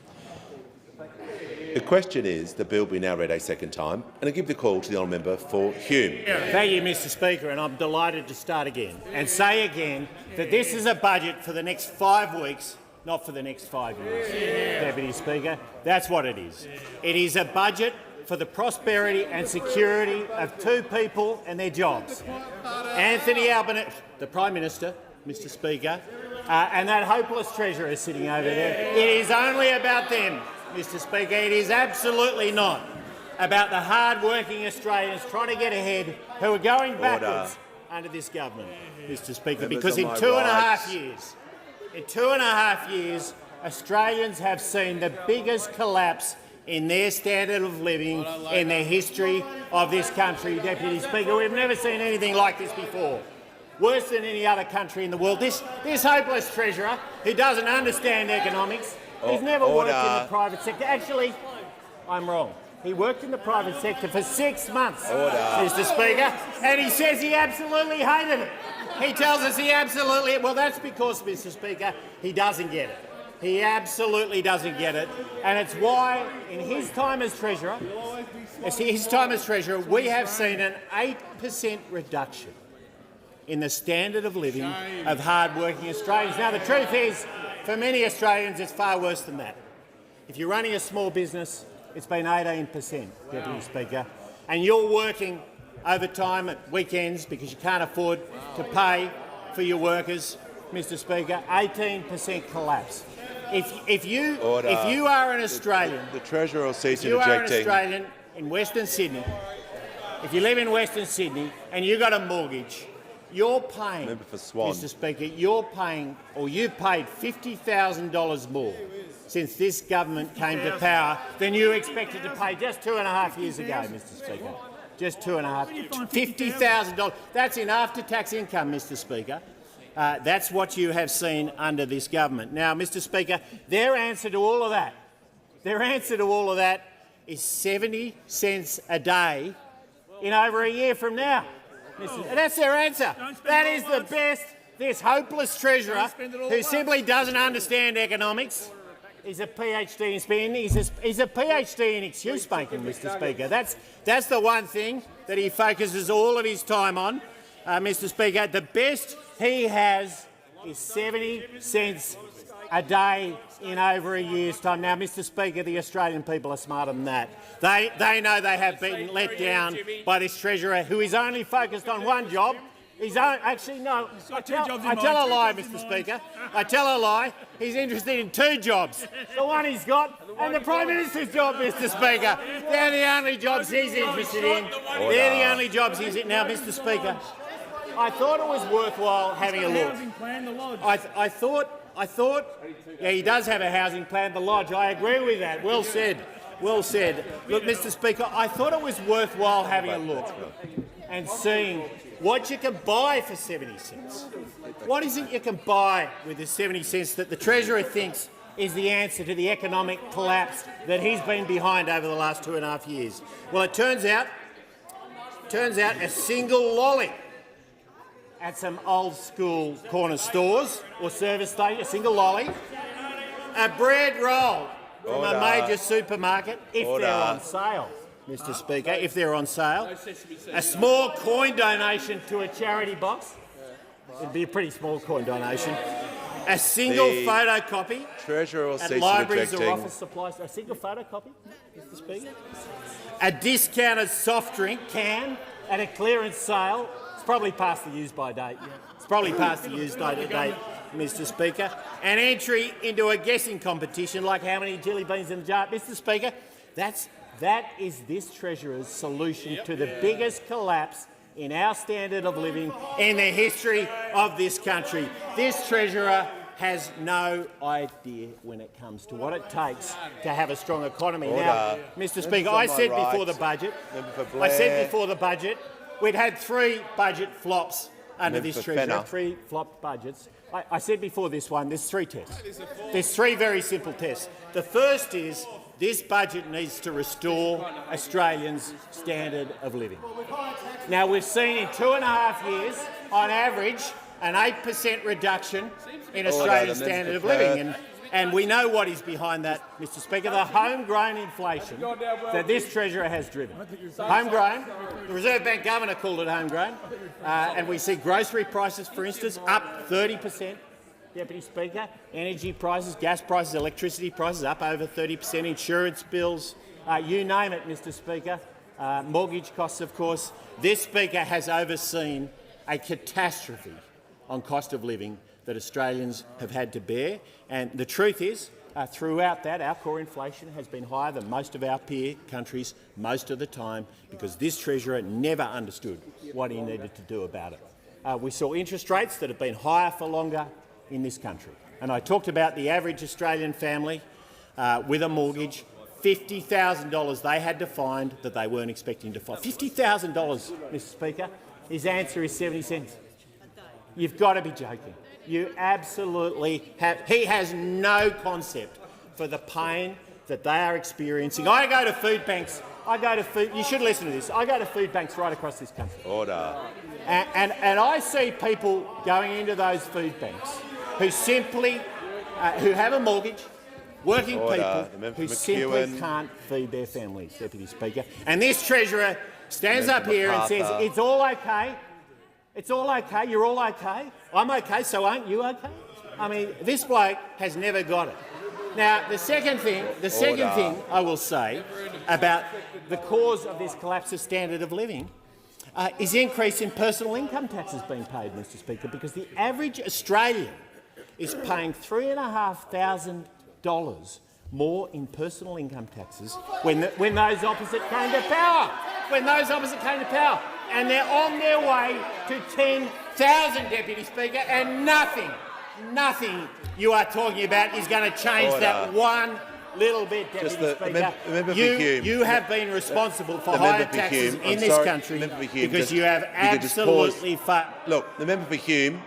The question is the bill be now read a second time, and I give the call to the honourable member for Hume. Thank you, Mr Speaker, and I'm delighted to start again and say again that this is a budget for the next 5 weeks, not for the next 5 years. Deputy Speaker, that's what it is. It is a budget for the prosperity and security of 2 people and their jobs. Anthony Albanese, the Prime Minister, Mr Speaker, and that hopeless treasurer sitting over there. It is only about them, Mr Speaker. It is absolutely not about the hard-working Australians trying to get ahead who are going backwards under this government, Mr Speaker, because in 2.5 years, Australians have seen the biggest collapse in their standard of living in the history of this country, Deputy Speaker. We've never seen anything like this before. Worse than any other country in the world. This hopeless treasurer who doesn't understand economics, he's never worked in the private sector. Actually, I'm wrong. He worked in the private sector for 6 months, Mr Speaker, and he says he absolutely hated it. He tells us he absolutely... Well, that's because, Mr Speaker, he doesn't get it. He absolutely doesn't get it, and it's why, in his time as Treasurer, we have seen an 8% reduction in the standard of living of hard-working Australians. Now, the truth is, for many Australians, it's far worse than that. If you're running a small business, it's been 18%, Deputy Speaker, and you're working overtime at weekends because you can't afford to pay for your workers, Mr Speaker, 18% collapse. If you are an Australian, the Treasurer will cease interjecting. If you are an Australian in Western Sydney, if you live in Western Sydney and you've got a mortgage, you're paying, Mr Speaker, you've paid $50,000 more since this government came to power than you expected to pay just 2.5 years ago, Mr Speaker. Just 2.5, $50,000. That's in after-tax income, Mr Speaker. That's what you have seen under this government. Now, Mr Speaker, their answer to all of that is 70 cents a day in over a year from now. That's their answer. That is the best this hopeless treasurer who simply doesn't understand economics. He's a PhD in spending. He's a PhD in excuse making, Mr Speaker. That's the one thing that he focuses all of his time on, Mr Speaker. The best he has is 70 cents a day in over a year's time. Now, Mr Speaker, the Australian people are smarter than that. They know they have been let down by this treasurer who is only focused on one job. Actually, no, I tell a lie, Mr Speaker. I tell a lie. He's interested in 2 jobs. The one he's got and the Prime Minister's job, Mr Speaker. They're the only jobs he's interested in. They're the only jobs he's in. Now, Mr Speaker, I thought it was worthwhile having a look. I thought, yeah, he does have a housing plan, the Lodge. I agree with that. Well said. Well said. Look, Mr Speaker, I thought it was worthwhile having a look and seeing what you can buy for 70 cents. What is it you can buy with the 70 cents that the Treasurer thinks is the answer to the economic collapse that he's been behind over the last 2.5 years? Well, it turns out a single lolly at some old-school corner stores or service station, a single lolly, a bread roll from a major supermarket, if they're on sale, Mr Speaker, if they're on sale, a small coin donation to a charity box, it'd be a pretty small coin donation, a single photocopy at libraries or office supplies, a single photocopy, Mr Speaker, a discounted soft drink can at a clearance sale. It's probably past the use-by date. It's probably past the use-by date, Mr Speaker. An entry into a guessing competition like how many jelly beans in the jar. Mr Speaker, that is this Treasurer's solution to the biggest collapse in our standard of living in the history of this country. This Treasurer has no idea when it comes to what it takes to have a strong economy. Now, Mr Speaker, I said before the budget we'd had 3 budget flops under Member this for Treasurer, Fenner. 3 flopped budgets. I said before this one, there's 3 tests. There's 3 very simple tests. The first is this budget needs to restore Australians' standard of living. Now, we've seen in 2.5 years, on average, an 8% reduction in Australia's standard of living. And we know what is behind that, Mr Speaker, the homegrown inflation that this Treasurer has driven. Homegrown. The Reserve Bank Governor called it homegrown. And we see grocery prices, for instance, up 30%, Deputy Speaker. Energy prices, gas prices, electricity prices up over 30%, insurance bills, you name it, Mr Speaker. Mortgage costs, of course. This Speaker has overseen a catastrophe on cost of living that Australians have had to bear. And the truth is, throughout that, our core inflation has been higher than most of our peer countries most of the time because this Treasurer never understood what he needed to do about it. We saw interest rates that have been higher for longer in this country. And I talked about the average Australian family with a mortgage, $50,000 they had to find that they weren't expecting to find. $50,000, Mr Speaker. His answer is 70 cents. You've got to be joking. You absolutely have. He has no concept for the pain that they are experiencing. I go to food banks. You should listen to this. I go to food banks right across this country. Order. And I see people going into those food banks who simply, who have a mortgage, working people who simply can't feed their families, Deputy Speaker. And this Treasurer stands up here and says, it's all okay. It's all okay. You're all okay. I'm okay, so aren't you okay? I mean, this bloke has never got it. Now, the second thing I will say about the cause of this collapse of standard of living is increase in personal income taxes being paid, Mr Speaker, because the average Australian is paying $3,500 more in personal income taxes when those opposite came to power. And they're on their way to 10,000, Deputy Speaker, and nothing you are talking about is going to change that one little bit, Deputy Speaker. You have been responsible for higher taxes in this country because you have absolutely Look, the member for Hume,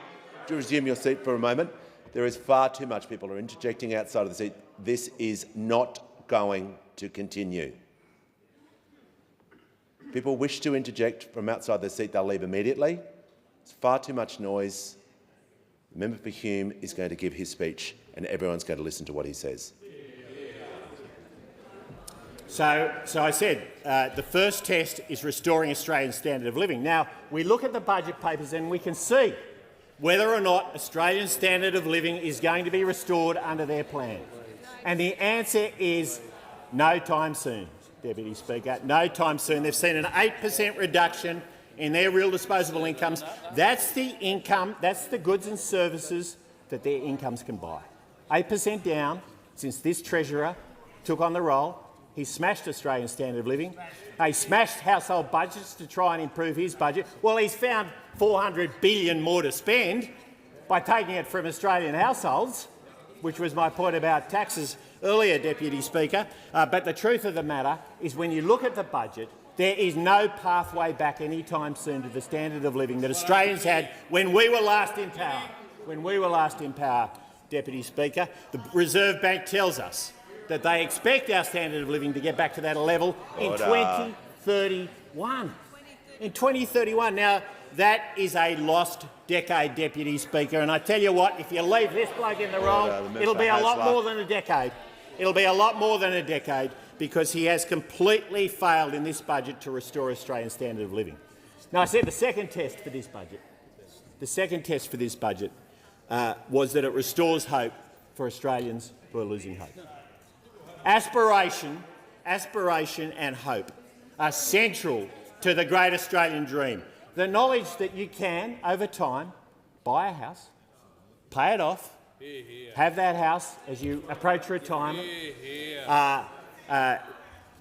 to resume your seat for a moment. There is far too much people are interjecting outside of the seat. This is not going to continue. People wish to interject from outside their seat, they'll leave immediately. It's far too much noise. The member for Hume is going to give his speech and everyone's going to listen to what he says. So I said the first test is restoring Australian standard of living. Now, we look at the budget papers and we can see whether or not Australian standard of living is going to be restored under their plan. And the answer is no time soon, Deputy Speaker, no time soon. They've seen an 8% reduction in their real disposable incomes. That's the income, that's the goods and services that their incomes can buy. 8% down since this Treasurer took on the role. He smashed Australian standard of living. He smashed household budgets to try and improve his budget. Well, he's found $400 billion more to spend by taking it from Australian households, which was my point about taxes earlier, Deputy Speaker. But the truth of the matter is when you look at the budget, there is no pathway back any time soon to the standard of living that Australians had when we were last in power. Deputy Speaker, the Reserve Bank tells us that they expect our standard of living to get back to that level in 2031. In 2031. Now, that is a lost decade, Deputy Speaker, and I tell you what, if you leave this bloke in the role, it'll be a lot more than a decade. It'll be a lot more than a decade because he has completely failed in this budget to restore Australian standard of living. Now, I said the second test for this budget, was that it restores hope for Australians who are losing hope. Aspiration and hope are central to the great Australian dream. The knowledge that you can, over time, buy a house, pay it off, have that house as you approach retirement,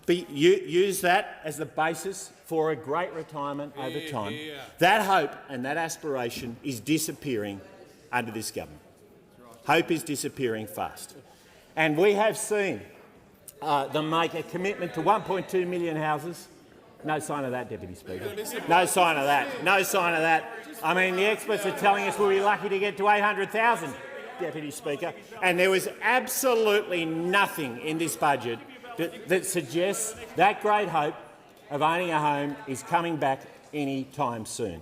use that as the basis for a great retirement over time. That hope and that aspiration is disappearing under this government. Hope is disappearing fast. And we have seen them make a commitment to 1.2 million houses No sign of that, Deputy Speaker. No sign of that. No sign of that. I mean, the experts are telling us we'll be lucky to get to 800,000, Deputy Speaker, and there was absolutely nothing in this budget that suggests that great hope of owning a home is coming back any time soon.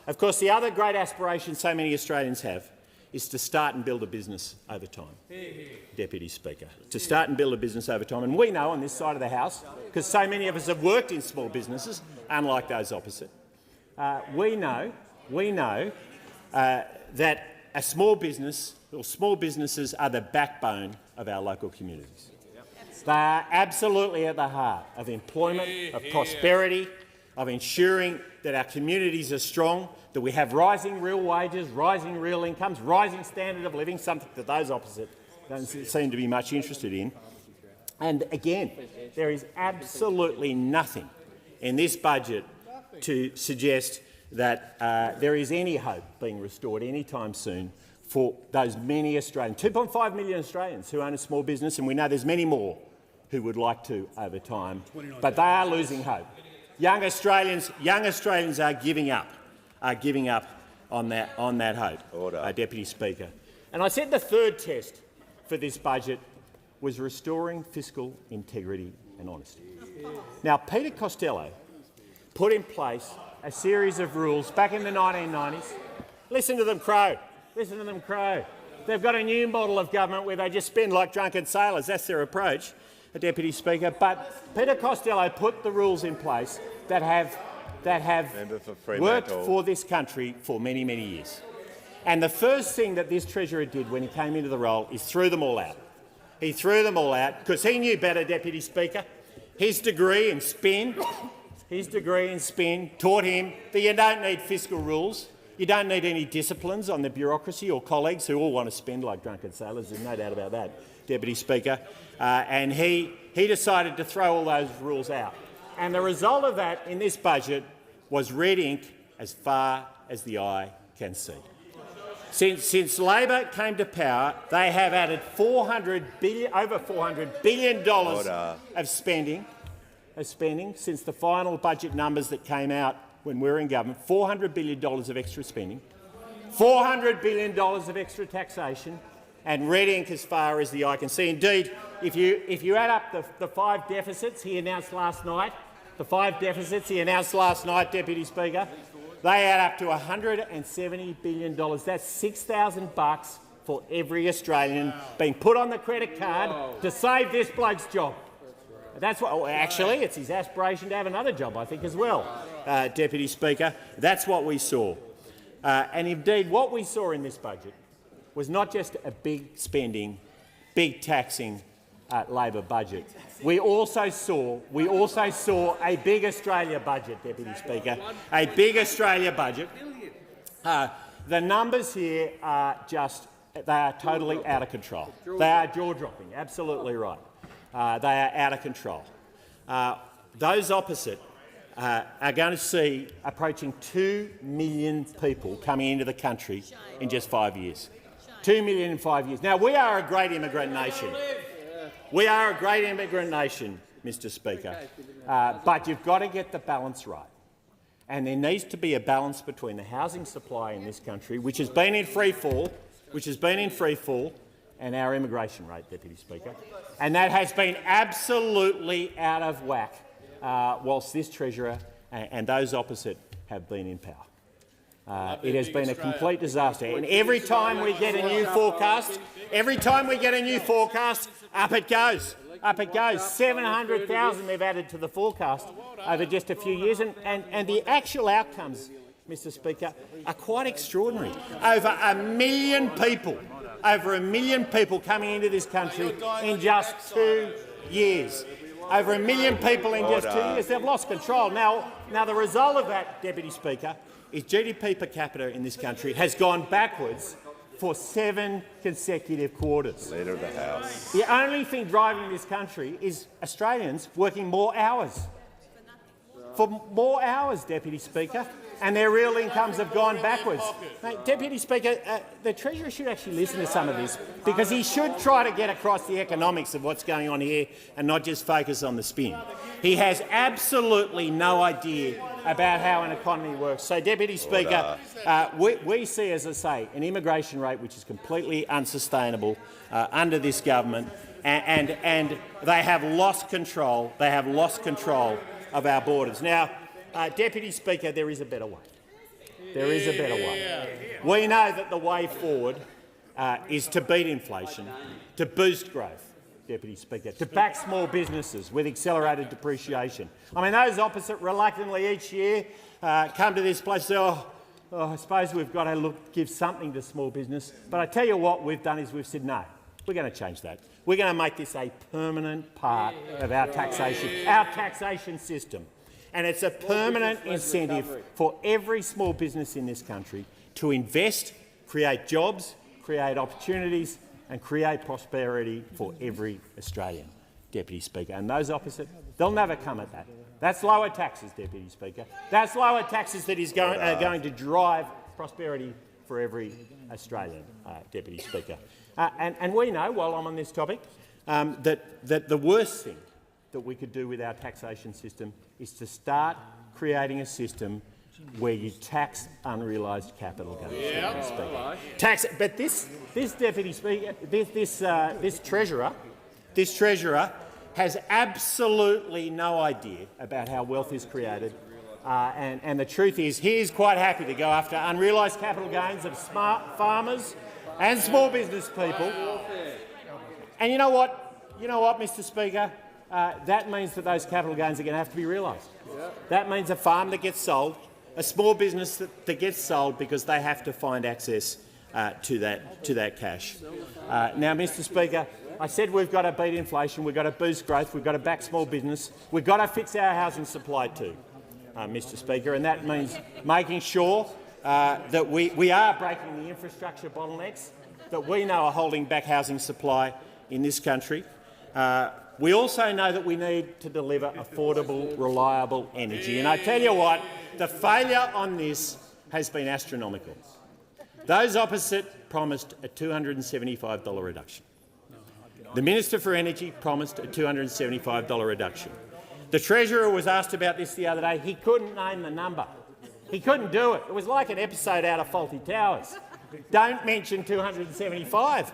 Of course, the other great aspiration so many Australians have is to start and build a business over time, Deputy Speaker, to start and build a business over time. And we know on this side of the House, because so many of us have worked in small businesses, unlike those opposite, we know that a small business or small businesses are the backbone of our local communities. They are absolutely at the heart of employment, of prosperity, of ensuring that our communities are strong, that we have rising real wages, rising real incomes, rising standard of living, something that those opposite don't seem to be much interested in. And again, there is absolutely nothing in this budget to suggest that there is any hope being restored anytime soon for those many Australians, 2.5 million Australians who own a small business, and we know there's many more who would like to over time, but they are losing hope. Young Australians are giving up on that hope, Deputy Speaker. And I said the third test for this budget was restoring fiscal integrity and honesty. Now, Peter Costello put in place a series of rules back in the 1990s. Listen to them crow. Listen to them crow. They've got a new model of government where they just spend like drunken sailors. That's their approach, Deputy Speaker. But Peter Costello put the rules in place that have worked for this country for many, many years. And the first thing that this Treasurer did when he came into the role is threw them all out. He threw them all out because he knew better, Deputy Speaker. His degree in spin taught him that you don't need fiscal rules. You don't need any disciplines on the bureaucracy or colleagues who all want to spend like drunken sailors. There's no doubt about that, Deputy Speaker. And he decided to throw all those rules out. And the result of that in this budget was red ink as far as the eye can see. Since Labor came to power, they have added over $400 billion of spending since the final budget numbers that came out when we were in government. $400 billion of extra spending, $400 billion of extra taxation, and red ink as far as the eye can see. Indeed, if you add up the five deficits he announced last night, Deputy Speaker, they add up to $170 billion. That's $6,000 for every Australian being put on the credit card to save this bloke's job. That's what. Well, actually, it's his aspiration to have another job, I think, as well, Deputy Speaker. That's what we saw. And indeed, what we saw in this budget was not just a big spending, big taxing Labor budget. We also saw a big Australia budget, Deputy Speaker, a big Australia budget. The numbers here are they are totally out of control. They are jaw-dropping, absolutely right. They are out of control. Those opposite are going to see approaching 2 million people coming into the country in just 5 years. 2 million in 5 years. Now, we are a great immigrant nation. We are a great immigrant nation, Mr Speaker, but you've got to get the balance right. And there needs to be a balance between the housing supply in this country, which has been in free fall, and our immigration rate, Deputy Speaker. And that has been absolutely out of whack whilst this Treasurer and those opposite have been in power. It has been a complete disaster. And every time we get a new forecast, up it goes. 700,000 they've added to the forecast over just a few years. And the actual outcomes, Mr Speaker, are quite extraordinary. Over 1 million people coming into this country in just 2 years. Over 1 million people in just 2 years. They've lost control. Now the result of that, Deputy Speaker, is GDP per capita in this country has gone backwards for 7 consecutive quarters. Leader of the House. The only thing driving this country is Australians working more hours. For more hours, Deputy Speaker. and their real incomes have gone backwards. Mate, Deputy Speaker, the Treasurer should actually listen to some of this, because he should try to get across the economics of what's going on here and not just focus on the spin. He has absolutely no idea about how an economy works. So, Deputy Speaker, we see, as I say, an immigration rate which is completely unsustainable under this government, and they have lost control. They have lost control of our borders. Now, Deputy Speaker, there is a better way. There is a better way. We know that the way forward is to beat inflation, to boost growth, Deputy Speaker, to back small businesses with accelerated depreciation. I mean, those opposite reluctantly each year come to this place and say, oh, I suppose we've got to give something to small business. But I tell you what we've done is we've said, no, we're going to change that. We're going to make this a permanent part of our taxation system. And it's a permanent incentive for every small business in this country to invest, create jobs, create opportunities and create prosperity for every Australian, Deputy Speaker. And those opposite, they'll never come at that. That's lower taxes, Deputy Speaker. That's lower taxes that is going to drive prosperity for every Australian, Deputy Speaker. And we know, while I'm on this topic, that the worst thing that we could do with our taxation system is to start creating a system where you tax unrealised capital gains. But this Deputy Speaker, this Treasurer has absolutely no idea about how wealth is created, and the truth is he is quite happy to go after unrealised capital gains of smart farmers and small business people. And you know what, Mr. Speaker? That means that those capital gains are going to have to be realised. That means a farm that gets sold, a small business that gets sold because they have to find access to that cash. Now, Mr. Speaker, I said we've got to beat inflation, we've got to boost growth, we've got to back small business, we've got to fix our housing supply too, Mr. Speaker, and that means making sure that we are breaking the infrastructure bottlenecks that we know are holding back housing supply in this country. We also know that we need to deliver affordable, reliable energy. And I tell you what, the failure on this has been astronomical. Those opposite promised a $275 reduction. The Minister for Energy promised a $275 reduction. The Treasurer was asked about this the other day. He couldn't name the number. He couldn't do it. It was like an episode out of Fawlty Towers. Don't mention 275.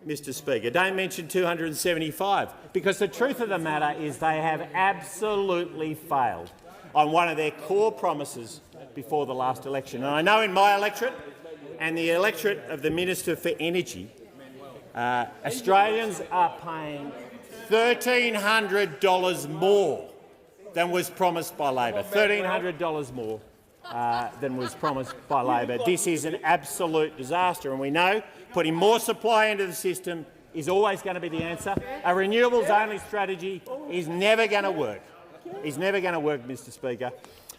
Mr. Speaker, don't mention 275, because the truth of the matter is they have absolutely failed on one of their core promises before the last election. And I know in my electorate and the electorate of the Minister for Energy, Australians are paying $1,300 more than was promised by Labor. $1,300 more than was promised by Labor. This is an absolute disaster, and we know putting more supply into the system is always going to be the answer. A renewables-only strategy is never going to work. It's never going to work, Mr. Speaker.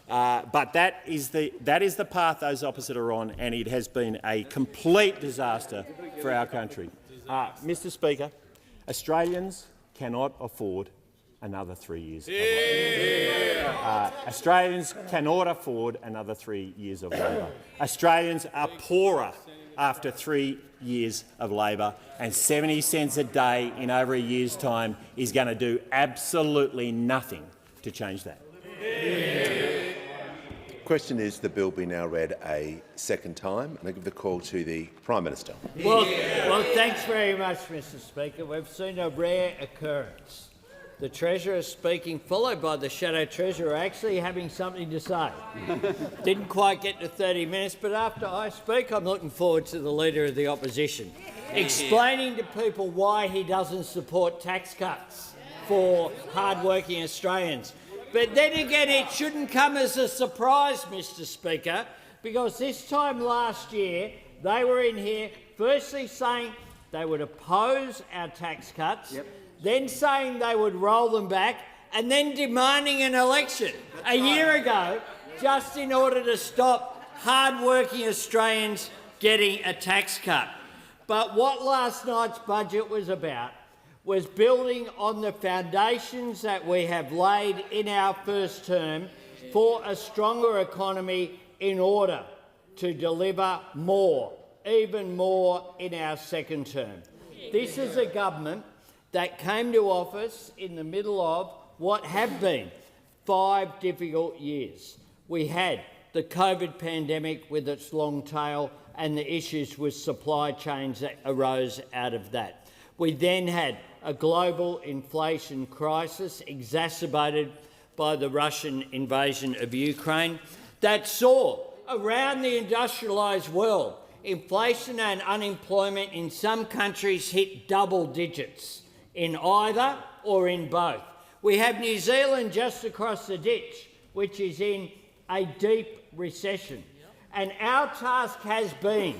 But that is the path those opposite are on, and it has been a complete disaster for our country. Mr. Speaker, Australians cannot afford another 3 years of Labor. Australians cannot afford another 3 years of Labor. Australians are poorer after 3 years of Labor, and 70 cents a day in over a year's time is going to do absolutely nothing to change that. The question is the bill be now read a second time, and I give the call to the Prime Minister. Well, thanks very much, Mr. Speaker. We've seen a rare occurrence. The Treasurer speaking, followed by the Shadow Treasurer actually having something to say. Didn't quite get to 30 minutes, but after I speak, I'm looking forward to the Leader of the Opposition explaining to people why he doesn't support tax cuts for hard-working Australians. But then again, it shouldn't come as a surprise, Mr. Speaker, because this time last year they were in here firstly saying they would oppose our tax cuts, then saying they would roll them back, and then demanding an election a year ago just in order to stop hard-working Australians getting a tax cut. But what last night's budget was about was building on the foundations that we have laid in our first term for a stronger economy in order to deliver more, even more in our second term. This is a government that came to office in the middle of what have been 5 difficult years. We had the COVID pandemic with its long tail and the issues with supply chains that arose out of that. We then had a global inflation crisis exacerbated by the Russian invasion of Ukraine that saw around the industrialised world inflation and unemployment in some countries hit double digits in either or in both. We have New Zealand just across the ditch, which is in a deep recession. And our task has been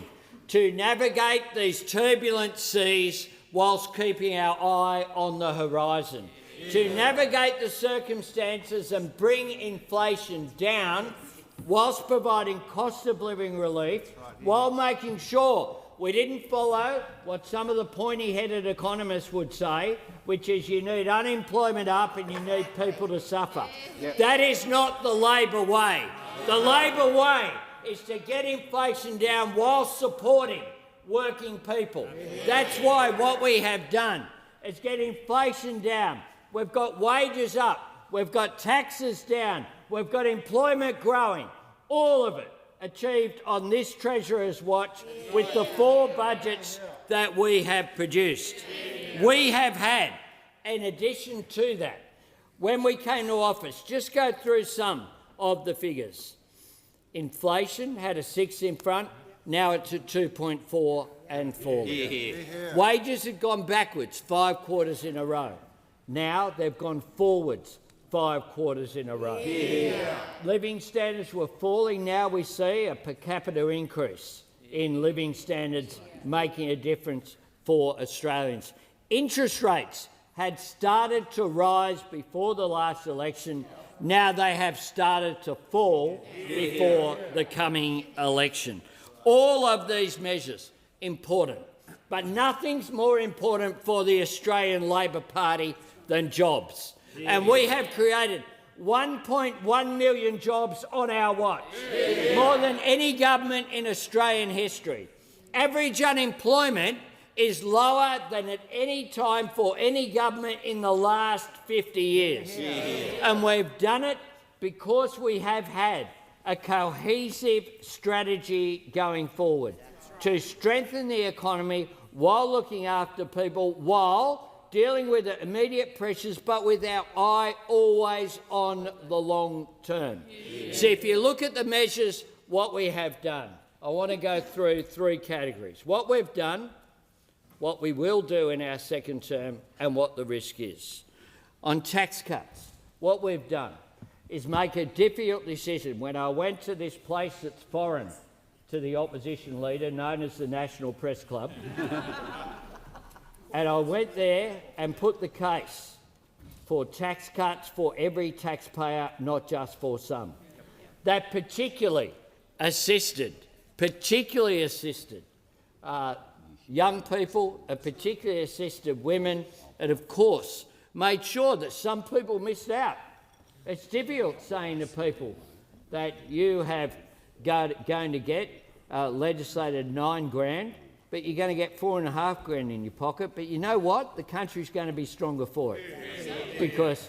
to navigate these turbulent seas whilst keeping our eye on the horizon, to navigate the circumstances and bring inflation down whilst providing cost of living relief, while making sure we didn't follow what some of the pointy-headed economists would say, which is you need unemployment up and you need people to suffer. That is not the Labor way. The Labor way is to get inflation down while supporting working people. That's why what we have done is get inflation down. We've got wages up, we've got taxes down, we've got employment growing, all of it achieved on this Treasurer's watch with the 4 budgets that we have produced. We have had, in addition to that, when we came to office, just go through some of the figures. Inflation had a 6 in front, now it's at 2.4 and falling. Wages had gone backwards 5 quarters in a row. Now they've gone forwards 5 quarters in a row. Living standards were falling. Now we see a per capita increase in living standards making a difference for Australians. Interest rates had started to rise before the last election. Now they have started to fall before the coming election. All of these measures important, but nothing's more important for the Australian Labor Party than jobs. And we have created 1.1 million jobs on our watch, more than any government in Australian history. Average unemployment is lower than at any time for any government in the last 50 years. And we've done it because we have had a cohesive strategy going forward to strengthen the economy while looking after people, while dealing with the immediate pressures, but with our eye always on the long term. So if you look at the measures, what we have done, I want to go through 3 categories. What we've done, what we will do in our second term, and what the risk is. On tax cuts, what we've done is make a difficult decision. When I went to this place that's foreign to the opposition leader, known as the National Press Club, and I went there and put the case for tax cuts for every taxpayer, not just for some. That particularly assisted young people, particularly assisted women, and of course made sure that some people missed out. It's difficult saying to people that you have going to get legislated $9 grand, but you're going to get $4.5 grand in your pocket. But you know what? The country's going to be stronger for it because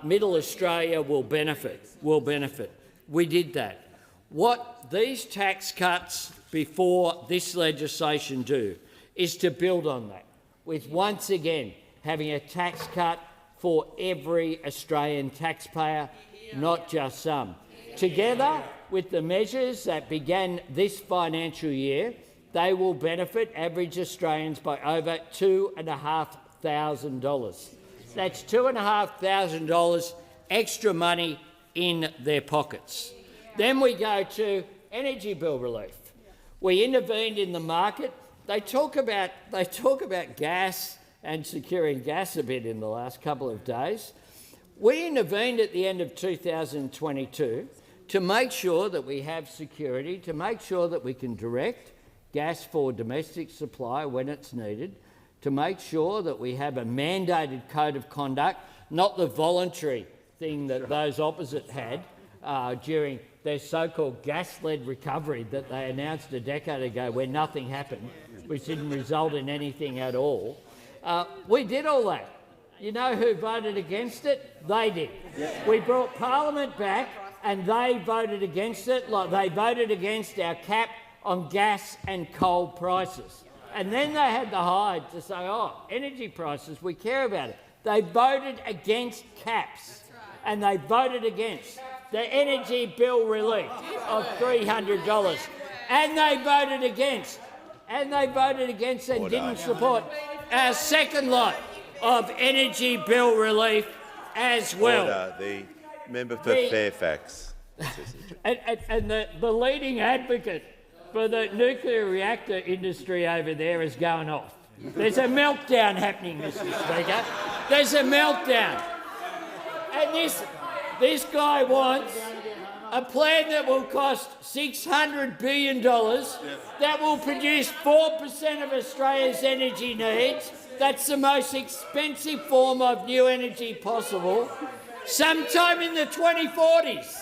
Middle Australia will benefit. We did that. What these tax cuts before this legislation do is to build on that, with once again having a tax cut for every Australian taxpayer, not just some. Together with the measures that began this financial year, they will benefit average Australians by over $2,500. That's $2,500 extra money in their pockets. Then we go to energy bill relief. We intervened in the market. They talk about gas and securing gas a bit in the last couple of days. We intervened at the end of 2022 to make sure that we have security, to make sure that we can direct gas for domestic supply when it's needed, to make sure that we have a mandated code of conduct, not the voluntary thing that those opposite had, during their so-called gas-led recovery that they announced a decade ago where nothing happened, which didn't result in anything at all. We did all that. You know who voted against it? They did. We brought Parliament back and they voted against it. Like they voted against our cap on gas and coal prices. And then they had the hide to say, oh, energy prices, we care about it. They voted against caps and they voted against the energy bill relief of $300. And they voted against, and didn't support our second lot of energy bill relief as well. Order. The member for Fairfax. And the leading advocate for the nuclear reactor industry over there is going off. There's a meltdown happening, Mr. Speaker. There's a meltdown. And this guy wants a plan that will cost $600 billion, that will produce 4% of Australia's energy needs. That's the most expensive form of new energy possible. Sometime in the 2040s.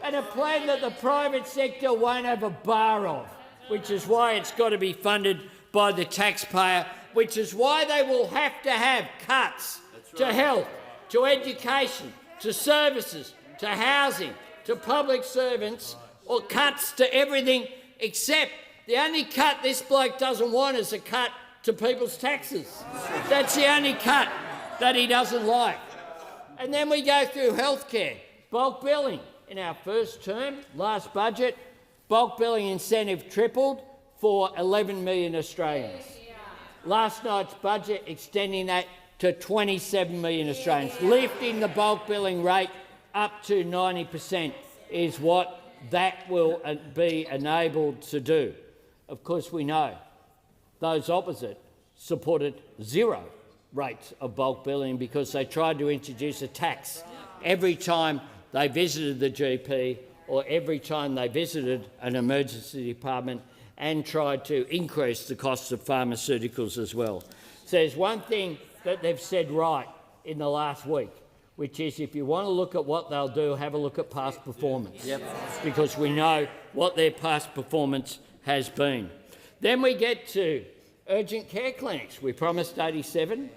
And a plan that the private sector won't have a bar of, which is why it's got to be funded by the taxpayer, which is why they will have to have cuts to health, to education, to services, to housing, to public servants, or cuts to everything except the only cut this bloke doesn't want is a cut to people's taxes. That's the only cut that he doesn't like. And then we go through healthcare, bulk billing. In our first term, last budget, bulk billing incentive tripled for 11 million Australians. Last night's budget extending that to 27 million Australians, lifting the bulk billing rate up to 90% is what that will be enabled to do. Of course, we know those opposite supported zero rates of bulk billing because they tried to introduce a tax every time they visited the GP or every time they visited an emergency department and tried to increase the costs of pharmaceuticals as well. So there's one thing that they've said right in the last week, which is if you want to look at what they'll do, have a look at past performance, because we know what their past performance has been. Then we get to urgent care clinics. We promised 87,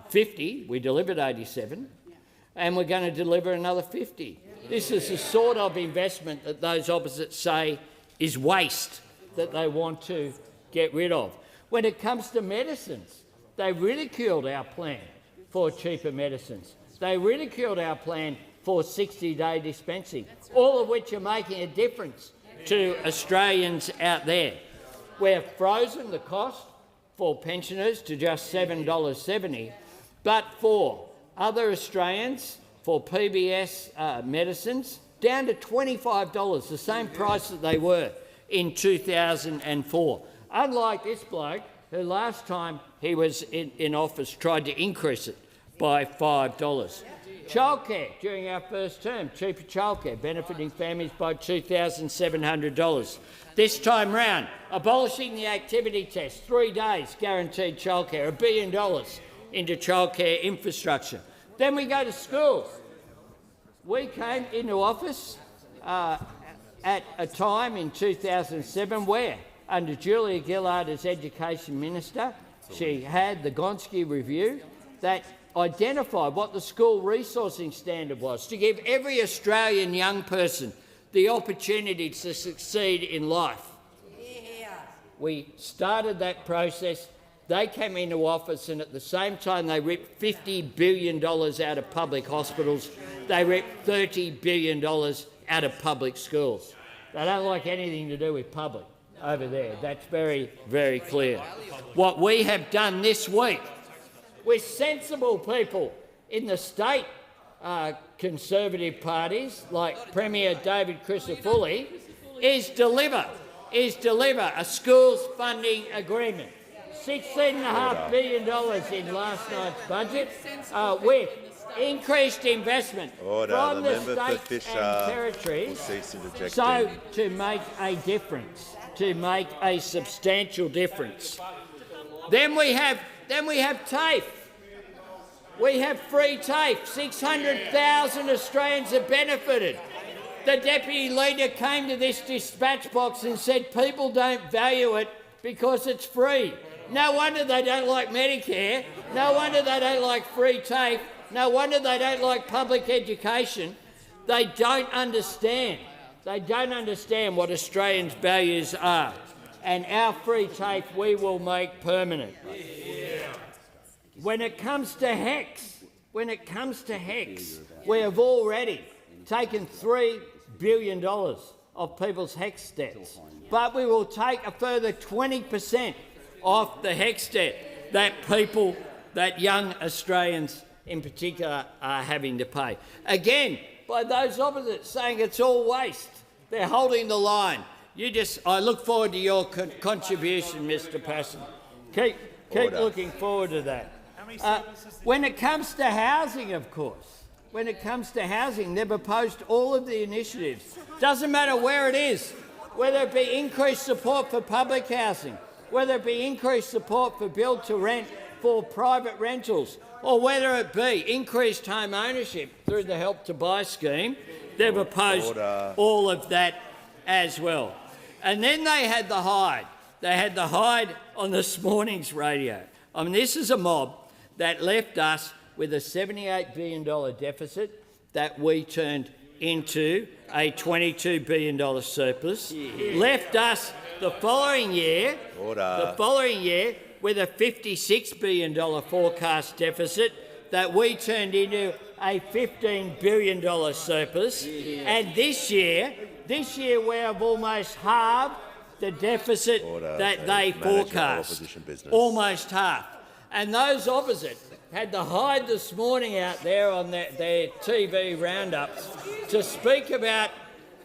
50, we delivered 87. And we're going to deliver another 50. This is the sort of investment that those opposites say is waste, that they want to get rid of. When it comes to medicines, they ridiculed our plan for cheaper medicines. They ridiculed our plan for 60-day dispensing, all of which are making a difference to Australians out there. We've frozen the cost for pensioners to just $7.70, but for other Australians, for PBS medicines, down to $25, the same price that they were in 2004. Unlike this bloke, who last time he was in office tried to increase it by $5. Childcare during our first term, cheaper childcare, benefiting families by $2,700. This time round, abolishing the activity test, 3 days guaranteed childcare, $1 billion into childcare infrastructure. Then we go to schools. We came into office at a time in 2007 where, under Julia Gillard as Education Minister, she had the Gonski Review that identified what the school resourcing standard was to give every Australian young person the opportunity to succeed in life. We started that process. They came into office and at the same time they ripped $50 billion out of public hospitals. They ripped $30 billion out of public schools. They don't like anything to do with public over there. That's very, very clear. What we have done this week with sensible people in the state Conservative parties like Premier David Crisafulli is deliver a schools funding agreement. $16.5 billion in last night's budget with increased investment from the states and territories so to make a difference, to make a substantial difference. Then we have TAFE. We have free TAFE. 600,000 Australians have benefited. The Deputy Leader came to this dispatch box and said people don't value it because it's free. No wonder they don't like Medicare. No wonder they don't like free TAFE. No wonder they don't like public education. They don't understand. They don't understand what Australians' values are. And our free TAFE we will make permanent. When it comes to HECS, we have already taken $3 billion of people's HECS debts. But we will take a further 20% off the HECS debt that young Australians in particular are having to pay. Again, by those opposites saying it's all waste. They're holding the line. I look forward to your contribution, Mr. Passon. Keep looking forward to that. When it comes to housing, of course, they've opposed all of the initiatives. Doesn't matter where it is, whether it be increased support for public housing, whether it be increased support for build-to-rent for private rentals, or whether it be increased home ownership through the Help to Buy scheme, they've opposed all of that as well. And then they had the hide. They had the hide on this morning's radio. I mean, this is a mob that left us with a $78 billion deficit that we turned into a $22 billion surplus, left us the following year with a $56 billion forecast deficit that we turned into a $15 billion surplus. And this year we have almost halved the deficit that they forecast. Almost half. And those opposite had the hide this morning out there on their TV roundups to speak about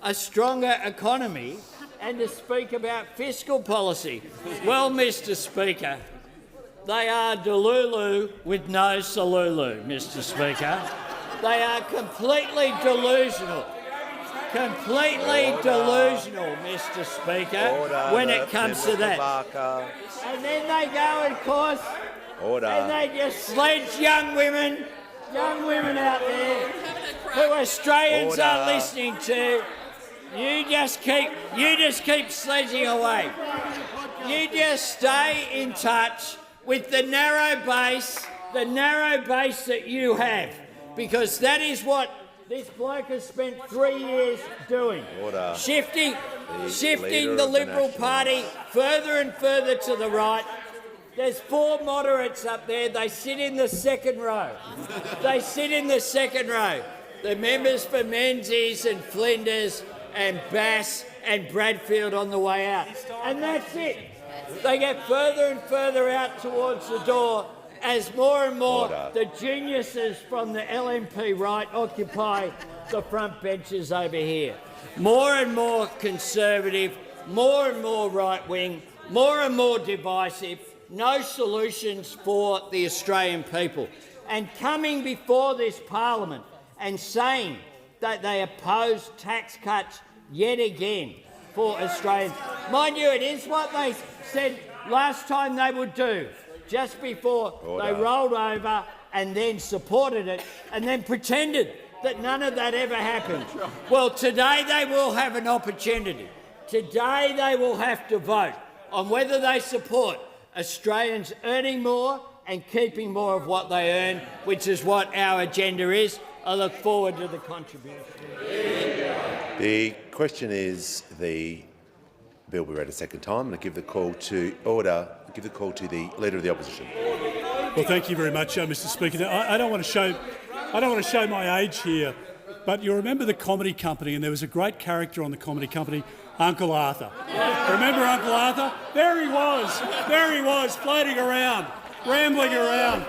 a stronger economy and to speak about fiscal policy. Well, Mr. Speaker, they are delulu with no salulu, Mr. Speaker. They are completely delusional. Completely delusional, Mr. Speaker, when it comes to that. And then they go, of course, and they just sledge young women out there who Australians are listening to. You just keep sledging away. You just stay in touch with the narrow base that you have, because that is what this bloke has spent 3 years doing, shifting the Liberal Party further and further to the right. There's 4 moderates up there. They sit in the second row. The members for Menzies and Flinders and Bass and Bradfield on the way out. And that's it. They get further and further out towards the door as more and more the geniuses from the LNP right occupy the front benches over here. More and more conservative, more and more right-wing, more and more divisive, no solutions for the Australian people. And coming before this parliament and saying that they oppose tax cuts yet again for Australians. Mind you, it is what they said last time they would do, just before they rolled over and then supported it and then pretended that none of that ever happened. Well, today they will have an opportunity. Today they will have to vote on whether they support Australians earning more and keeping more of what they earn, which is what our agenda is. I look forward to the contribution. The question is the bill be read a second time, and I give the call to order. I give the call to the Leader of the Opposition. Well, thank you very much, Mr. Speaker. I don't want to show my age here, but you remember the Comedy Company, and there was a great character on the Comedy Company, Uncle Arthur. Remember Uncle Arthur? There he was, floating around, rambling around.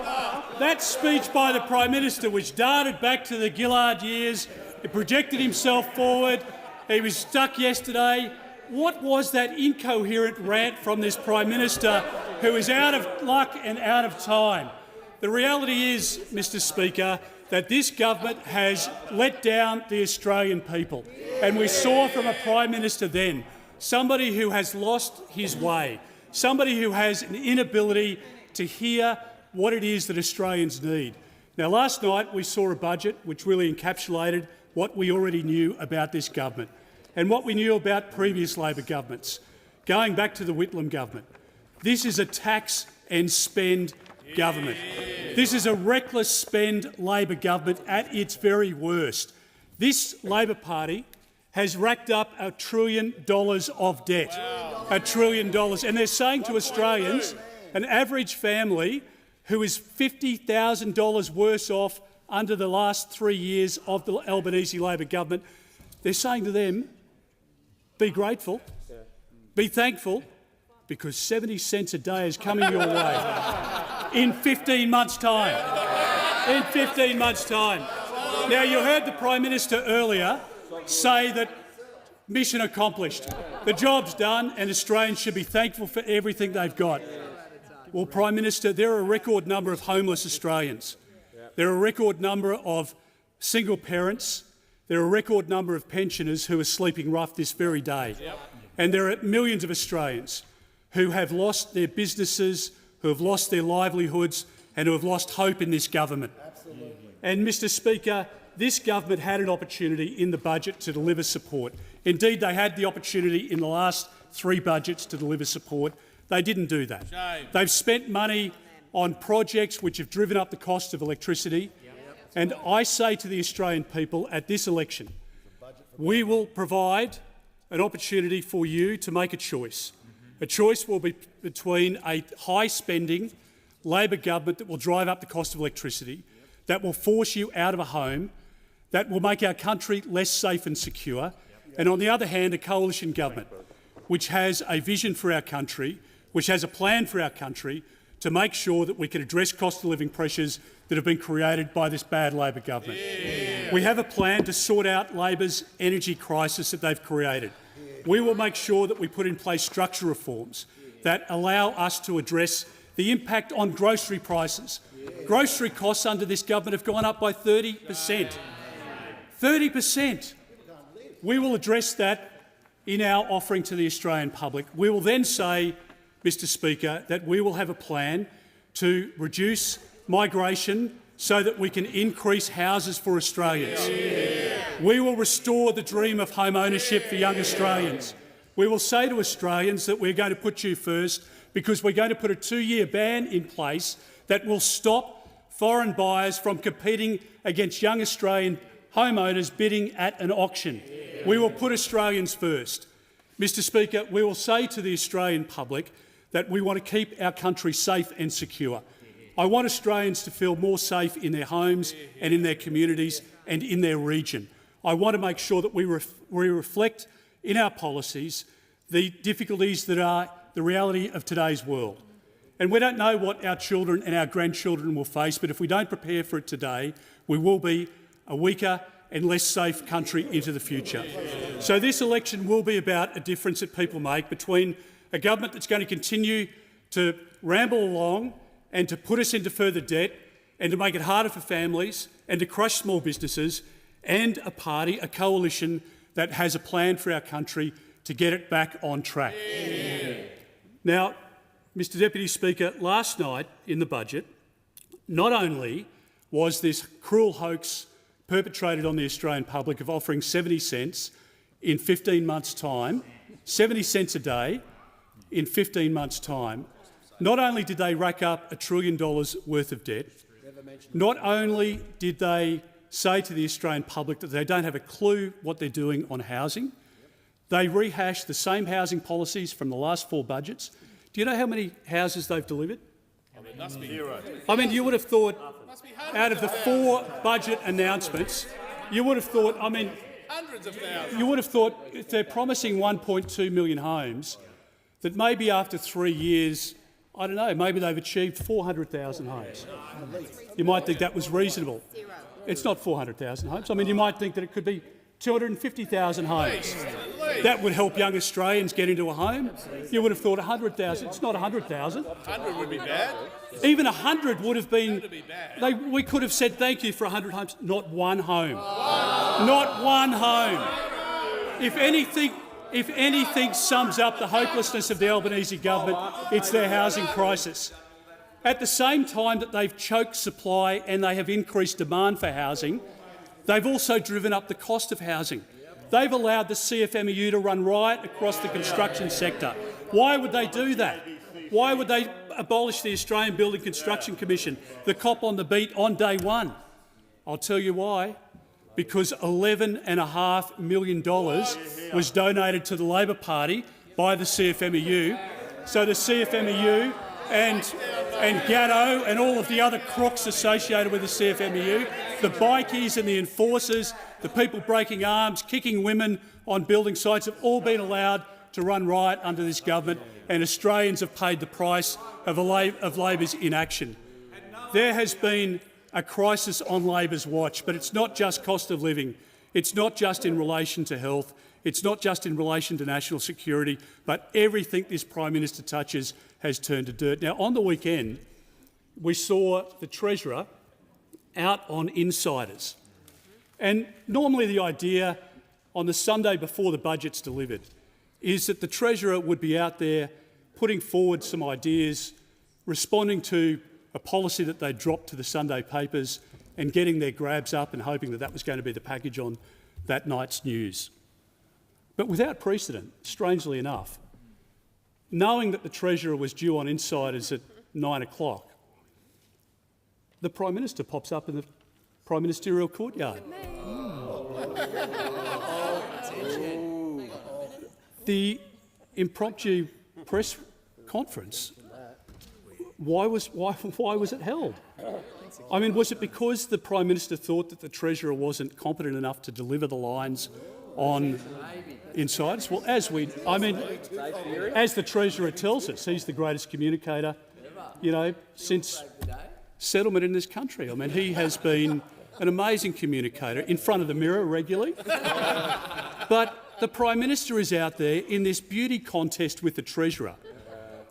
That speech by the Prime Minister, which darted back to the Gillard years, it projected himself forward. He was stuck yesterday. What was that incoherent rant from this Prime Minister who is out of luck and out of time? The reality is, Mr. Speaker, that this government has let down the Australian people. And we saw from a Prime Minister then somebody who has lost his way, somebody who has an inability to hear what it is that Australians need. Now, last night we saw a budget which really encapsulated what we already knew about this government and what we knew about previous Labor governments, going back to the Whitlam government. This is a tax and spend government. This is a reckless spend Labor government at its very worst. This Labor Party has racked up $1 trillion of debt. Wow. $1 trillion. And they're saying to Australians, an average family who is $50,000 worse off under the last 3 years of the Albanese Labor government, they're saying to them, be grateful, be thankful, because 70 cents a day is coming your way in 15 months' time. In 15 months' time. Now, you heard the Prime Minister earlier say that mission accomplished. The job's done and Australians should be thankful for everything they've got. Well, Prime Minister, there are a record number of homeless Australians. There are a record number of single parents. There are a record number of pensioners who are sleeping rough this very day. And there are millions of Australians who have lost their businesses, who have lost their livelihoods and who have lost hope in this government. And, Mr Speaker, this government had an opportunity in the budget to deliver support. Indeed, they had the opportunity in the last 3 budgets to deliver support. They didn't do that. Shame. They've spent money on projects which have driven up the cost of electricity. And I say to the Australian people at this election, we will provide an opportunity for you to make a choice. A choice will be between a high-spending Labor government that will drive up the cost of electricity, that will force you out of a home, that will make our country less safe and secure, and on the other hand, a coalition government which has a vision for our country, which has a plan for our country to make sure that we can address cost of living pressures that have been created by this bad Labor government. We have a plan to sort out Labor's energy crisis that they've created. We will make sure that we put in place structural reforms that allow us to address the impact on grocery prices. Grocery costs under this government have gone up by 30%. 30%. We will address that in our offering to the Australian public. We will then say, Mr Speaker, that we will have a plan to reduce migration so that we can increase houses for Australians. We will restore the dream of home ownership for young Australians. We will say to Australians that we're going to put you first because we're going to put a 2-year ban in place that will stop foreign buyers from competing against young Australian homeowners bidding at an auction. We will put Australians first. Mr Speaker, we will say to the Australian public that we want to keep our country safe and secure. I want Australians to feel more safe in their homes and in their communities and in their region. I want to make sure that we reflect in our policies the difficulties that are the reality of today's world. And we don't know what our children and our grandchildren will face, but if we don't prepare for it today, we will be a weaker and less safe country into the future. So this election will be about a difference that people make between a government that's going to continue to ramble along and to put us into further debt and to make it harder for families and to crush small businesses, and a party, a coalition that has a plan for our country to get it back on track. Now, Mr Deputy Speaker, last night in the budget, not only was this cruel hoax perpetrated on the Australian public of offering 70 cents in 15 months' time, 70 cents a day in 15 months' time, not only did they rack up $1 trillion worth of debt, not only did they say to the Australian public that they don't have a clue what they're doing on housing, they rehashed the same housing policies from the last 4 budgets. Do you know how many houses they've delivered? Must be 0. I mean, you would have thought, out of the 4 budget announcements, you would have thought, I mean, hundreds of thousands. You would have thought if they're promising 1.2 million homes, that maybe after 3 years, I don't know, maybe they've achieved 400,000 homes. You might think that was reasonable. It's not 400,000 homes. I mean, you might think that it could be 250,000 homes. That would help young Australians get into a home. You would have thought 100,000. It's not 100,000. 100 would be bad. Even 100 would have been. We could have said thank you for 100 homes. Not one home. Not one home. If anything sums up the hopelessness of the Albanese government, it's their housing crisis. At the same time that they've choked supply and they have increased demand for housing, they've also driven up the cost of housing. They've allowed the CFMEU to run riot across the construction sector. Why would they do that? Why would they abolish the Australian Building Construction Commission, the cop on the beat on day one? I'll tell you why. Because $11.5 million was donated to the Labor Party by the CFMEU. So the CFMEU and Gatto and all of the other crooks associated with the CFMEU, the bikies and the enforcers, the people breaking arms, kicking women on building sites have all been allowed to run riot under this government, and Australians have paid the price of Labor's inaction. There has been a crisis on Labor's watch, but it's not just cost of living. It's not just in relation to health. It's not just in relation to national security, but everything this Prime Minister touches has turned to dirt. Now, on the weekend, we saw the Treasurer out on insiders. And normally the idea on the Sunday before the budget's delivered is that the Treasurer would be out there putting forward some ideas, responding to a policy that they dropped to the Sunday papers and getting their grabs up and hoping that that was going to be the package on that night's news. But without precedent, strangely enough, knowing that the Treasurer was due on insiders at 9 o'clock, the Prime Minister pops up in the Prime Ministerial courtyard. The impromptu press conference, why was it held? I mean, was it because the Prime Minister thought that the Treasurer wasn't competent enough to deliver the lines on insiders? Well, as the Treasurer tells us, he's the greatest communicator, since settlement in this country. I mean, he has been an amazing communicator in front of the mirror regularly. But the Prime Minister is out there in this beauty contest with the Treasurer.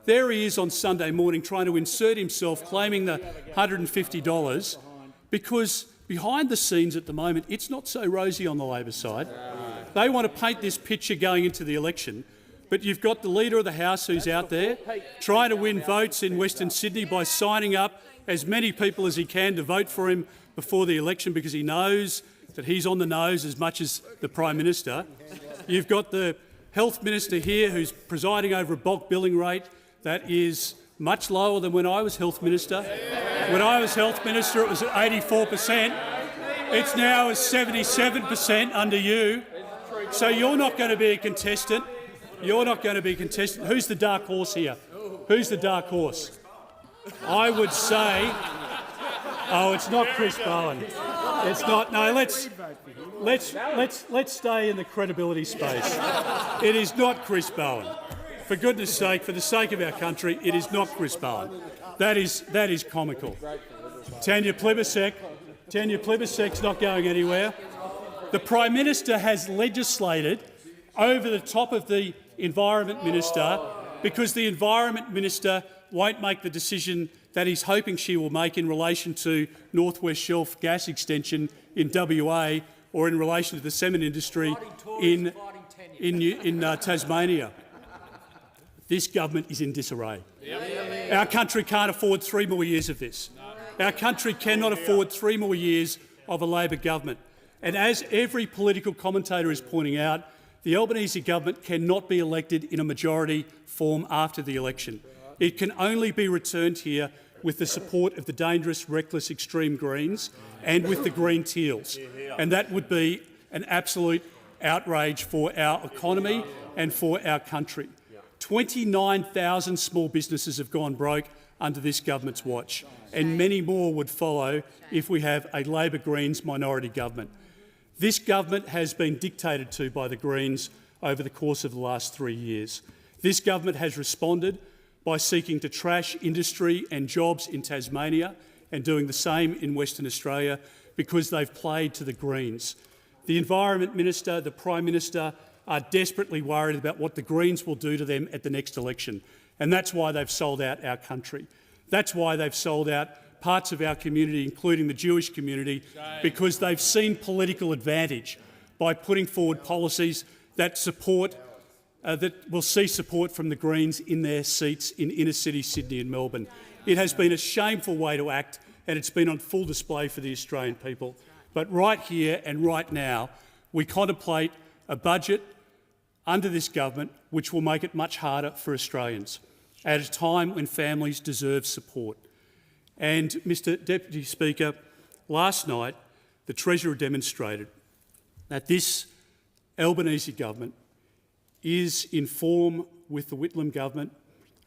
There he is on Sunday morning trying to insert himself, claiming the $150, because behind the scenes at the moment, it's not so rosy on the Labor side. They want to paint this picture going into the election, but you've got the Leader of the House who's out there trying to win votes in Western Sydney by signing up as many people as he can to vote for him before the election because he knows that he's on the nose as much as the Prime Minister. You've got the Health Minister here who's presiding over a bulk billing rate that is much lower than when I was Health Minister. When I was Health Minister, it was at 84%. It's now at 77% under you. So you're not going to be a contestant. You're not going to be a contestant. Who's the dark horse here? Who's the dark horse? I would say, oh, it's not Chris Bowen. It's not. No, let's stay in the credibility space. It is not Chris Bowen. For goodness sake, for the sake of our country, it is not Chris Bowen. That is comical. Tanya Plibersek's not going anywhere. The Prime Minister has legislated over the top of the Environment Minister because the Environment Minister won't make the decision that he's hoping she will make in relation to North West Shelf gas extension in WA or in relation to the cement industry in Tasmania. This government is in disarray. Our country can't afford 3 more years of this. Our country cannot afford 3 more years of a Labor government. And as every political commentator is pointing out, the Albanese government cannot be elected in a majority form after the election. It can only be returned here with the support of the dangerous, reckless, extreme Greens and with the Green Teals. And that would be an absolute outrage for our economy and for our country. 29,000 small businesses have gone broke under this government's watch, and many more would follow if we have a Labor-Greens minority government. This government has been dictated to by the Greens over the course of the last 3 years. This government has responded by seeking to trash industry and jobs in Tasmania and doing the same in Western Australia because they've played to the Greens. The Environment Minister, the Prime Minister are desperately worried about what the Greens will do to them at the next election, and that's why they've sold out our country. That's why they've sold out parts of our community, including the Jewish community, because they've seen political advantage by putting forward policies that support that will see support from the Greens in their seats in inner-city Sydney and Melbourne. It has been a shameful way to act, and it's been on full display for the Australian people. But right here and right now, we contemplate a budget under this government which will make it much harder for Australians at a time when families deserve support. And, Mr Deputy Speaker, last night the Treasurer demonstrated that this Albanese government is in form with the Whitlam government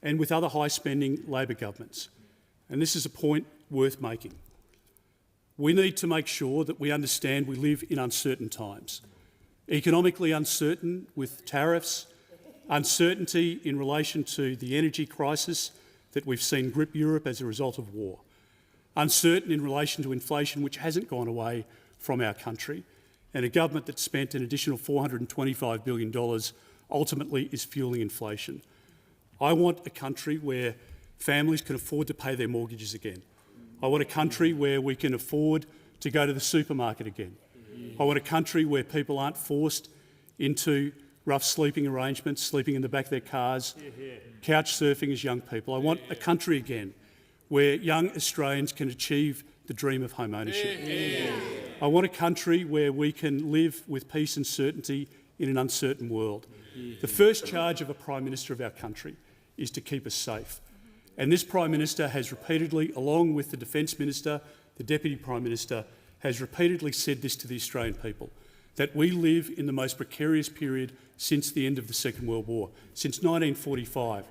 and with other high-spending Labor governments. And this is a point worth making. We need to make sure that we understand we live in uncertain times. Economically uncertain with tariffs, uncertainty in relation to the energy crisis that we've seen grip Europe as a result of war, uncertain in relation to inflation which hasn't gone away from our country, and a government that spent an additional $425 billion ultimately is fuelling inflation. I want a country where families can afford to pay their mortgages again. I want a country where we can afford to go to the supermarket again. I want a country where people aren't forced into rough sleeping arrangements, sleeping in the back of their cars, couch surfing as young people. I want a country again where young Australians can achieve the dream of home ownership. I want a country where we can live with peace and certainty in an uncertain world. The first charge of a Prime Minister of our country is to keep us safe. And this Prime Minister has repeatedly, along with the Defence Minister, the Deputy Prime Minister, has repeatedly said this to the Australian people, that we live in the most precarious period since the end of the Second World War, since 1945.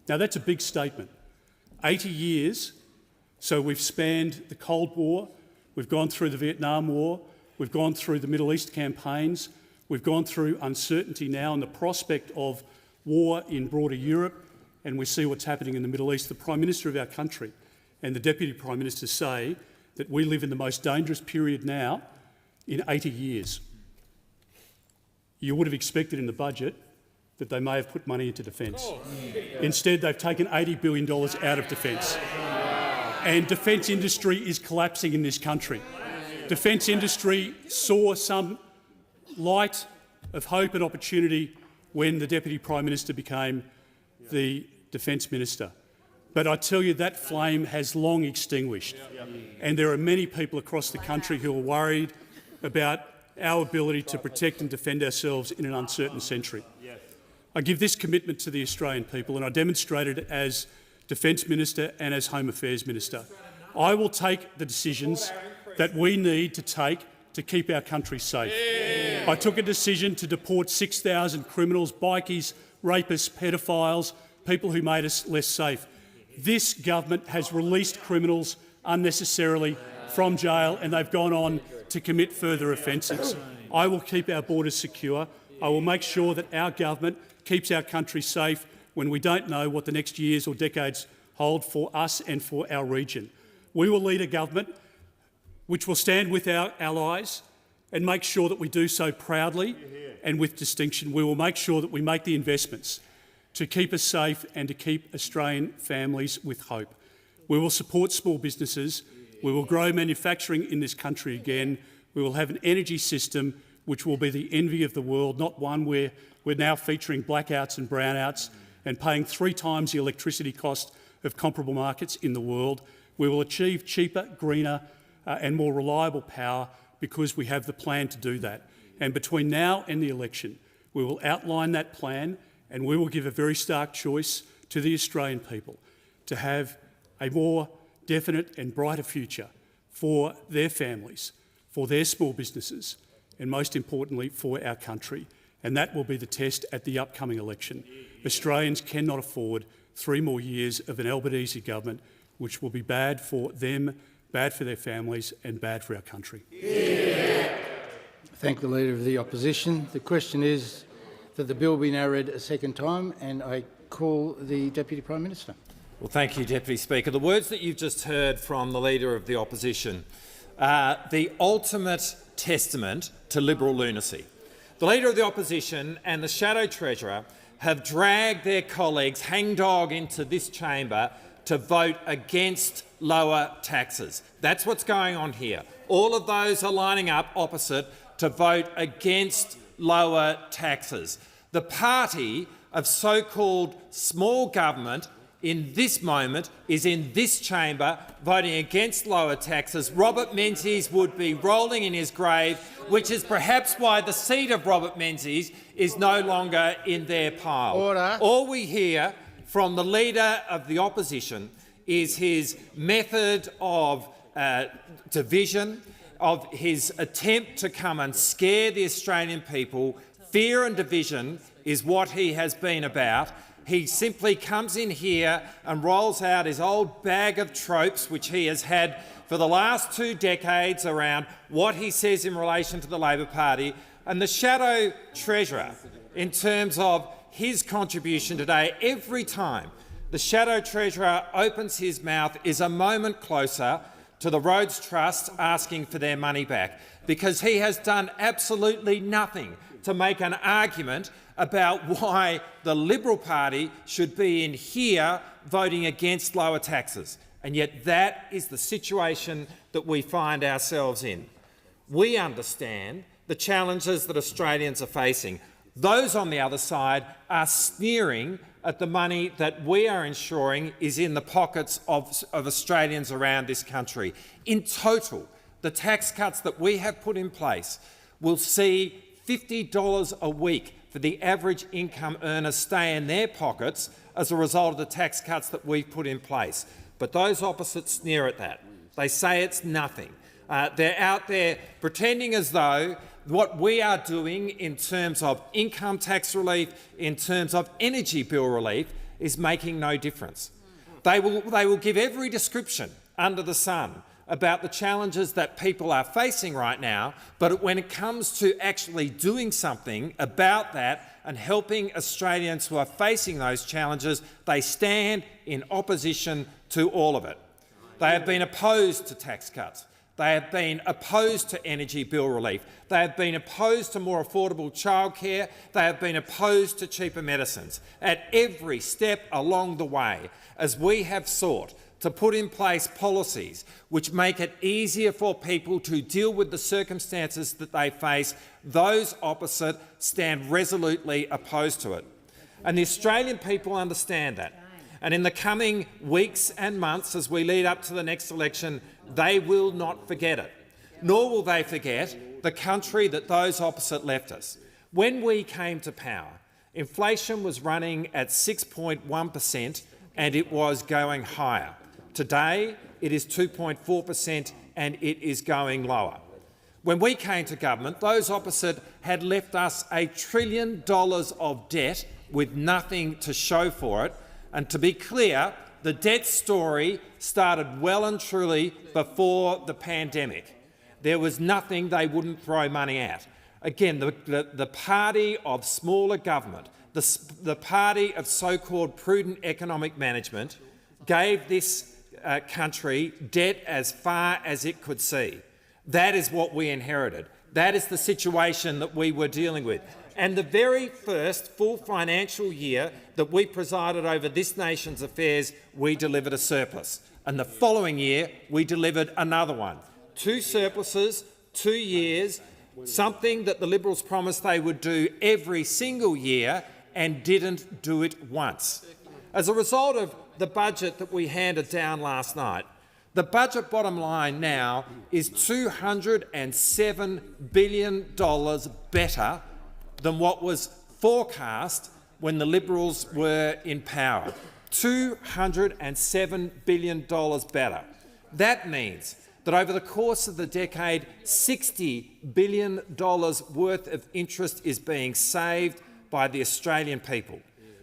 Now that's a big statement. 80 years, so we've spanned the Cold War, we've gone through the Vietnam War, we've gone through the Middle East campaigns, we've gone through uncertainty now and the prospect of war in broader Europe, and we see what's happening in the Middle East. The Prime Minister of our country and the Deputy Prime Minister say that we live in the most dangerous period now in 80 years. You would have expected in the budget that they may have put money into defence. Instead, they've taken $80 billion out of defence. And defence industry is collapsing in this country. Defence industry saw some light of hope and opportunity when the Deputy Prime Minister became the Defence Minister. But I tell you, that flame has long extinguished. And there are many people across the country who are worried about our ability to protect and defend ourselves in an uncertain century. I give this commitment to the Australian people, and I demonstrate it as Defence Minister and as Home Affairs Minister. I will take the decisions that we need to take to keep our country safe. I took a decision to deport 6,000 criminals, bikies, rapists, pedophiles, people who made us less safe. This government has released criminals unnecessarily from jail, and they've gone on to commit further offences. I will keep our borders secure. I will make sure that our government keeps our country safe when we don't know what the next years or decades hold for us and for our region. We will lead a government which will stand with our allies and make sure that we do so proudly and with distinction. We will make sure that we make the investments to keep us safe and to keep Australian families with hope. We will support small businesses. We will grow manufacturing in this country again. We will have an energy system which will be the envy of the world, not one where we're now featuring blackouts and brownouts and paying 3 times the electricity cost of comparable markets in the world. We will achieve cheaper, greener and more reliable power because we have the plan to do that. And between now and the election, we will outline that plan and we will give a very stark choice to the Australian people to have a more definite and brighter future for their families, for their small businesses, and most importantly for our country. And that will be the test at the upcoming election. Australians cannot afford 3 more years of an Albanese government which will be bad for them, bad for their families and bad for our country. Thank the Leader of the Opposition. The question is that the bill be now read a second time, and I call the Deputy Prime Minister. Well, thank you, Deputy Speaker. The words that you've just heard from the Leader of the Opposition are the ultimate testament to Liberal lunacy. The Leader of the Opposition and the Shadow Treasurer have dragged their colleagues hangdog into this chamber to vote against lower taxes. That's what's going on here. All of those are lining up opposite to vote against lower taxes. The party of so-called small government in this moment is in this chamber voting against lower taxes. Robert Menzies would be rolling in his grave, which is perhaps why the seat of Robert Menzies is no longer in their pile. Order. All we hear from the Leader of the Opposition is his method of division, of his attempt to come and scare the Australian people. Fear and division is what he has been about. He simply comes in here and rolls out his old bag of tropes, which he has had for the last 2 decades around what he says in relation to the Labor Party. And the Shadow Treasurer, in terms of his contribution today, every time the Shadow Treasurer opens his mouth is a moment closer to the Rhodes Trust asking for their money back, because he has done absolutely nothing to make an argument about why the Liberal Party should be in here voting against lower taxes. And yet that is the situation that we find ourselves in. We understand the challenges that Australians are facing. Those on the other side are sneering at the money that we are ensuring is in the pockets of Australians around this country. In total, the tax cuts that we have put in place will see $50 a week for the average income earner stay in their pockets as a result of the tax cuts that we've put in place. But those opposite sneer at that. They say it's nothing. They're out there pretending as though what we are doing in terms of income tax relief, in terms of energy bill relief, is making no difference. They will give every description under the sun about the challenges that people are facing right now, but when it comes to actually doing something about that and helping Australians who are facing those challenges, they stand in opposition to all of it. They have been opposed to tax cuts. They have been opposed to energy bill relief. They have been opposed to more affordable childcare. They have been opposed to cheaper medicines. At every step along the way, as we have sought to put in place policies which make it easier for people to deal with the circumstances that they face, those opposite stand resolutely opposed to it. And the Australian people understand that. And in the coming weeks and months, as we lead up to the next election, they will not forget it. Nor will they forget the country that those opposite left us. When we came to power, inflation was running at 6.1% and it was going higher. Today, it is 2.4% and it is going lower. When we came to government, those opposite had left us $1 trillion of debt with nothing to show for it. And to be clear, the debt story started well and truly before the pandemic. There was nothing they wouldn't throw money at. Again, the party of smaller government, the party of so-called prudent economic management, gave this country debt as far as it could see. That is what we inherited. That is the situation that we were dealing with. And the very first full financial year that we presided over this nation's affairs, we delivered a surplus. And the following year, we delivered another one. 2 surpluses, 2 years, something that the Liberals promised they would do every single year and didn't do it once. As a result of the budget that we handed down last night, the budget bottom line now is $207 billion better than what was forecast when the Liberals were in power. $207 billion better. That means that over the course of the decade, $60 billion worth of interest is being saved by the Australian people.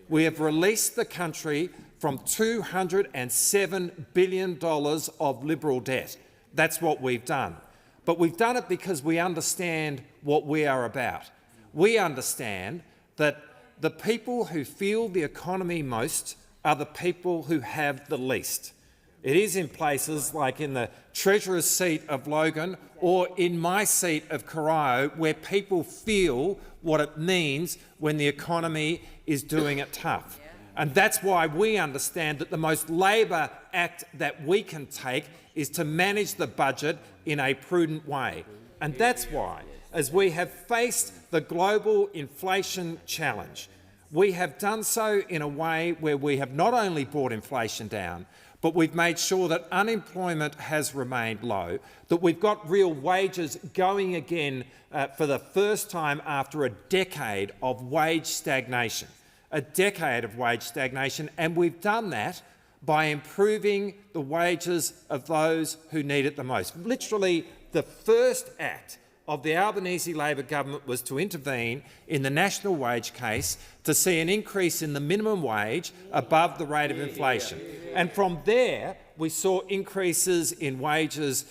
We have released the country from $207 billion of Liberal debt. That's what we've done. But we've done it because we understand what we are about. We understand that the people who feel the economy most are the people who have the least. It is in places like in the Treasurer's seat of Logan or in my seat of Corio where people feel what it means when the economy is doing it tough. And that's why we understand that the most Labor act that we can take is to manage the budget in a prudent way. And that's why, as we have faced the global inflation challenge, we have done so in a way where we have not only brought inflation down, but we've made sure that unemployment has remained low, that we've got real wages going again for the first time after a decade of wage stagnation. And we've done that by improving the wages of those who need it the most. Literally, the first act of the Albanese Labor government was to intervene in the national wage case to see an increase in the minimum wage above the rate of inflation. And from there, we saw increases in wages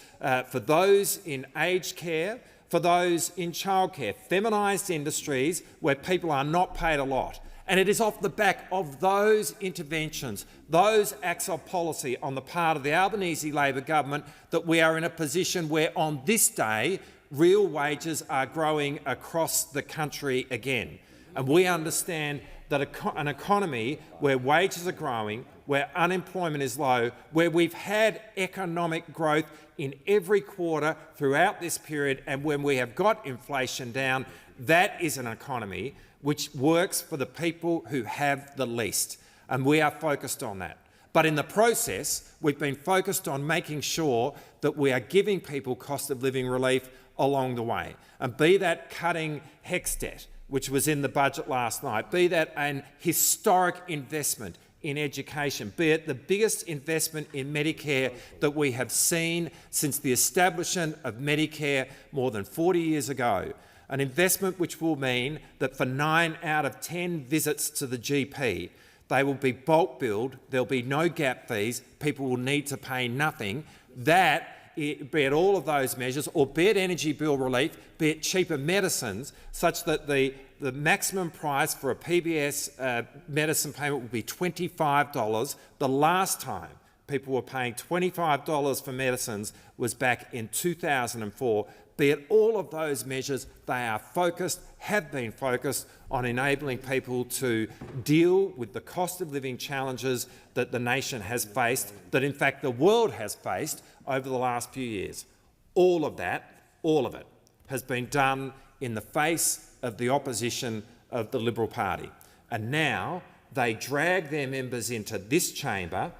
for those in aged care, for those in childcare, feminised industries where people are not paid a lot. And it is off the back of those interventions, those acts of policy on the part of the Albanese Labor government, that we are in a position where on this day real wages are growing across the country again. And we understand that an economy where wages are growing, where unemployment is low, where we've had economic growth in every quarter throughout this period, and when we have got inflation down, that is an economy which works for the people who have the least. And we are focused on that. But in the process, we've been focused on making sure that we are giving people cost of living relief along the way. And be that cutting HECS debt, which was in the budget last night, be that an historic investment in education, be it the biggest investment in Medicare that we have seen since the establishment of Medicare more than 40 years ago, an investment which will mean that for 9 out of 10 visits to the GP, they will be bulk billed, there'll be no gap fees, people will need to pay nothing. That, be it all of those measures, or be it energy bill relief, be it cheaper medicines, such that the maximum price for a PBS medicine payment will be $25. The last time people were paying $25 for medicines was back in 2004. Be it all of those measures, they are focused, have been focused on enabling people to deal with the cost of living challenges that the nation has faced, that in fact the world has faced over the last few years. All of it, has been done in the face of the opposition of the Liberal Party. And now they drag their members into this chamber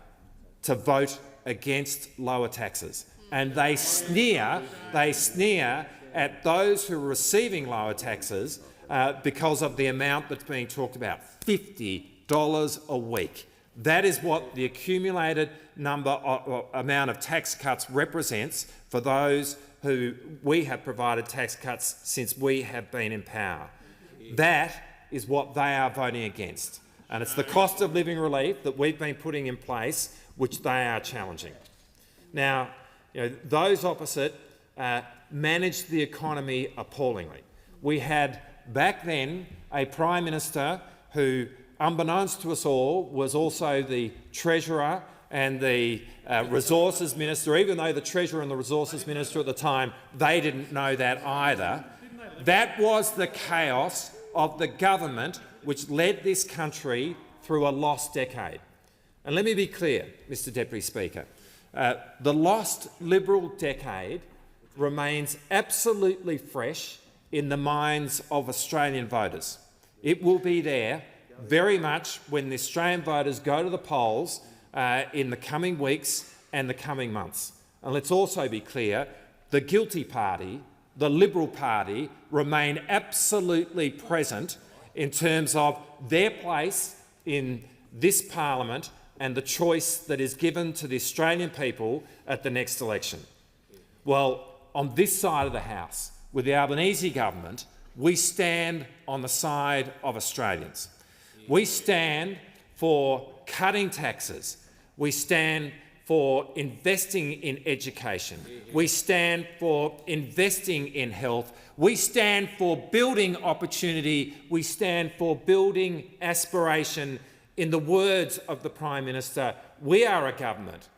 to vote against lower taxes. And they sneer at those who are receiving lower taxes because of the amount that's being talked about, $50 a week. That is what the accumulated amount of tax cuts represents for those who we have provided tax cuts since we have been in power. That is what they are voting against. And it's the cost of living relief that we've been putting in place which they are challenging. Now, those opposite managed the economy appallingly. We had back then a Prime Minister who, unbeknownst to us all, was also the Treasurer and the Resources Minister, even though the Treasurer and the Resources Minister at the time, they didn't know that either. That was the chaos of the government which led this country through a lost decade. And let me be clear, Mr Deputy Speaker, the lost Liberal decade remains absolutely fresh in the minds of Australian voters. It will be there very much when the Australian voters go to the polls in the coming weeks and the coming months. And let's also be clear, the guilty party, the Liberal Party, remain absolutely present in terms of their place in this parliament and the choice that is given to the Australian people at the next election. Well, on this side of the House, with the Albanese government, we stand on the side of Australians. We stand for cutting taxes. We stand for investing in education. We stand for investing in health. We stand for building opportunity. We stand for building aspiration. In the words of the Prime Minister, we are a government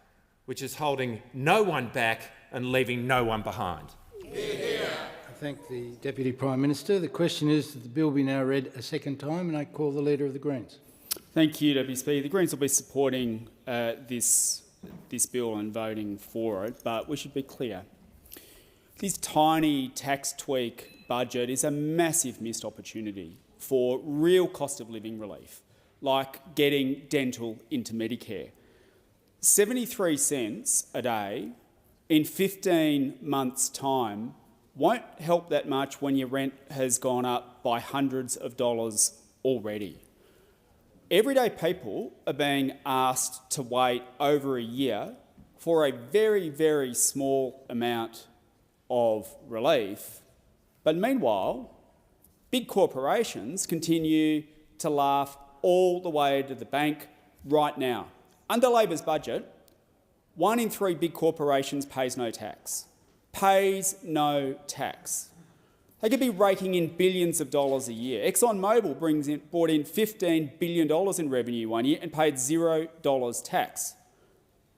which is holding no one back and leaving no one behind. I thank the Deputy Prime Minister. The question is that the bill be now read a second time, and I call the Leader of the Greens. Thank you, Deputy Speaker. The Greens will be supporting this bill and voting for it, but we should be clear. this tiny tax tweak budget is a massive missed opportunity for real cost of living relief, like getting dental into Medicare. 73 cents a day in 15 months' time won't help that much when your rent has gone up by hundreds of dollars already. Everyday people are being asked to wait over a year for a very, very small amount of relief. But meanwhile, big corporations continue to laugh all the way to the bank right now. Under Labor's budget, 1 in 3 big corporations pays no tax. Pays no tax. They could be raking in billions of dollars a year. ExxonMobil brought in $15 billion in revenue one year and paid $0 tax.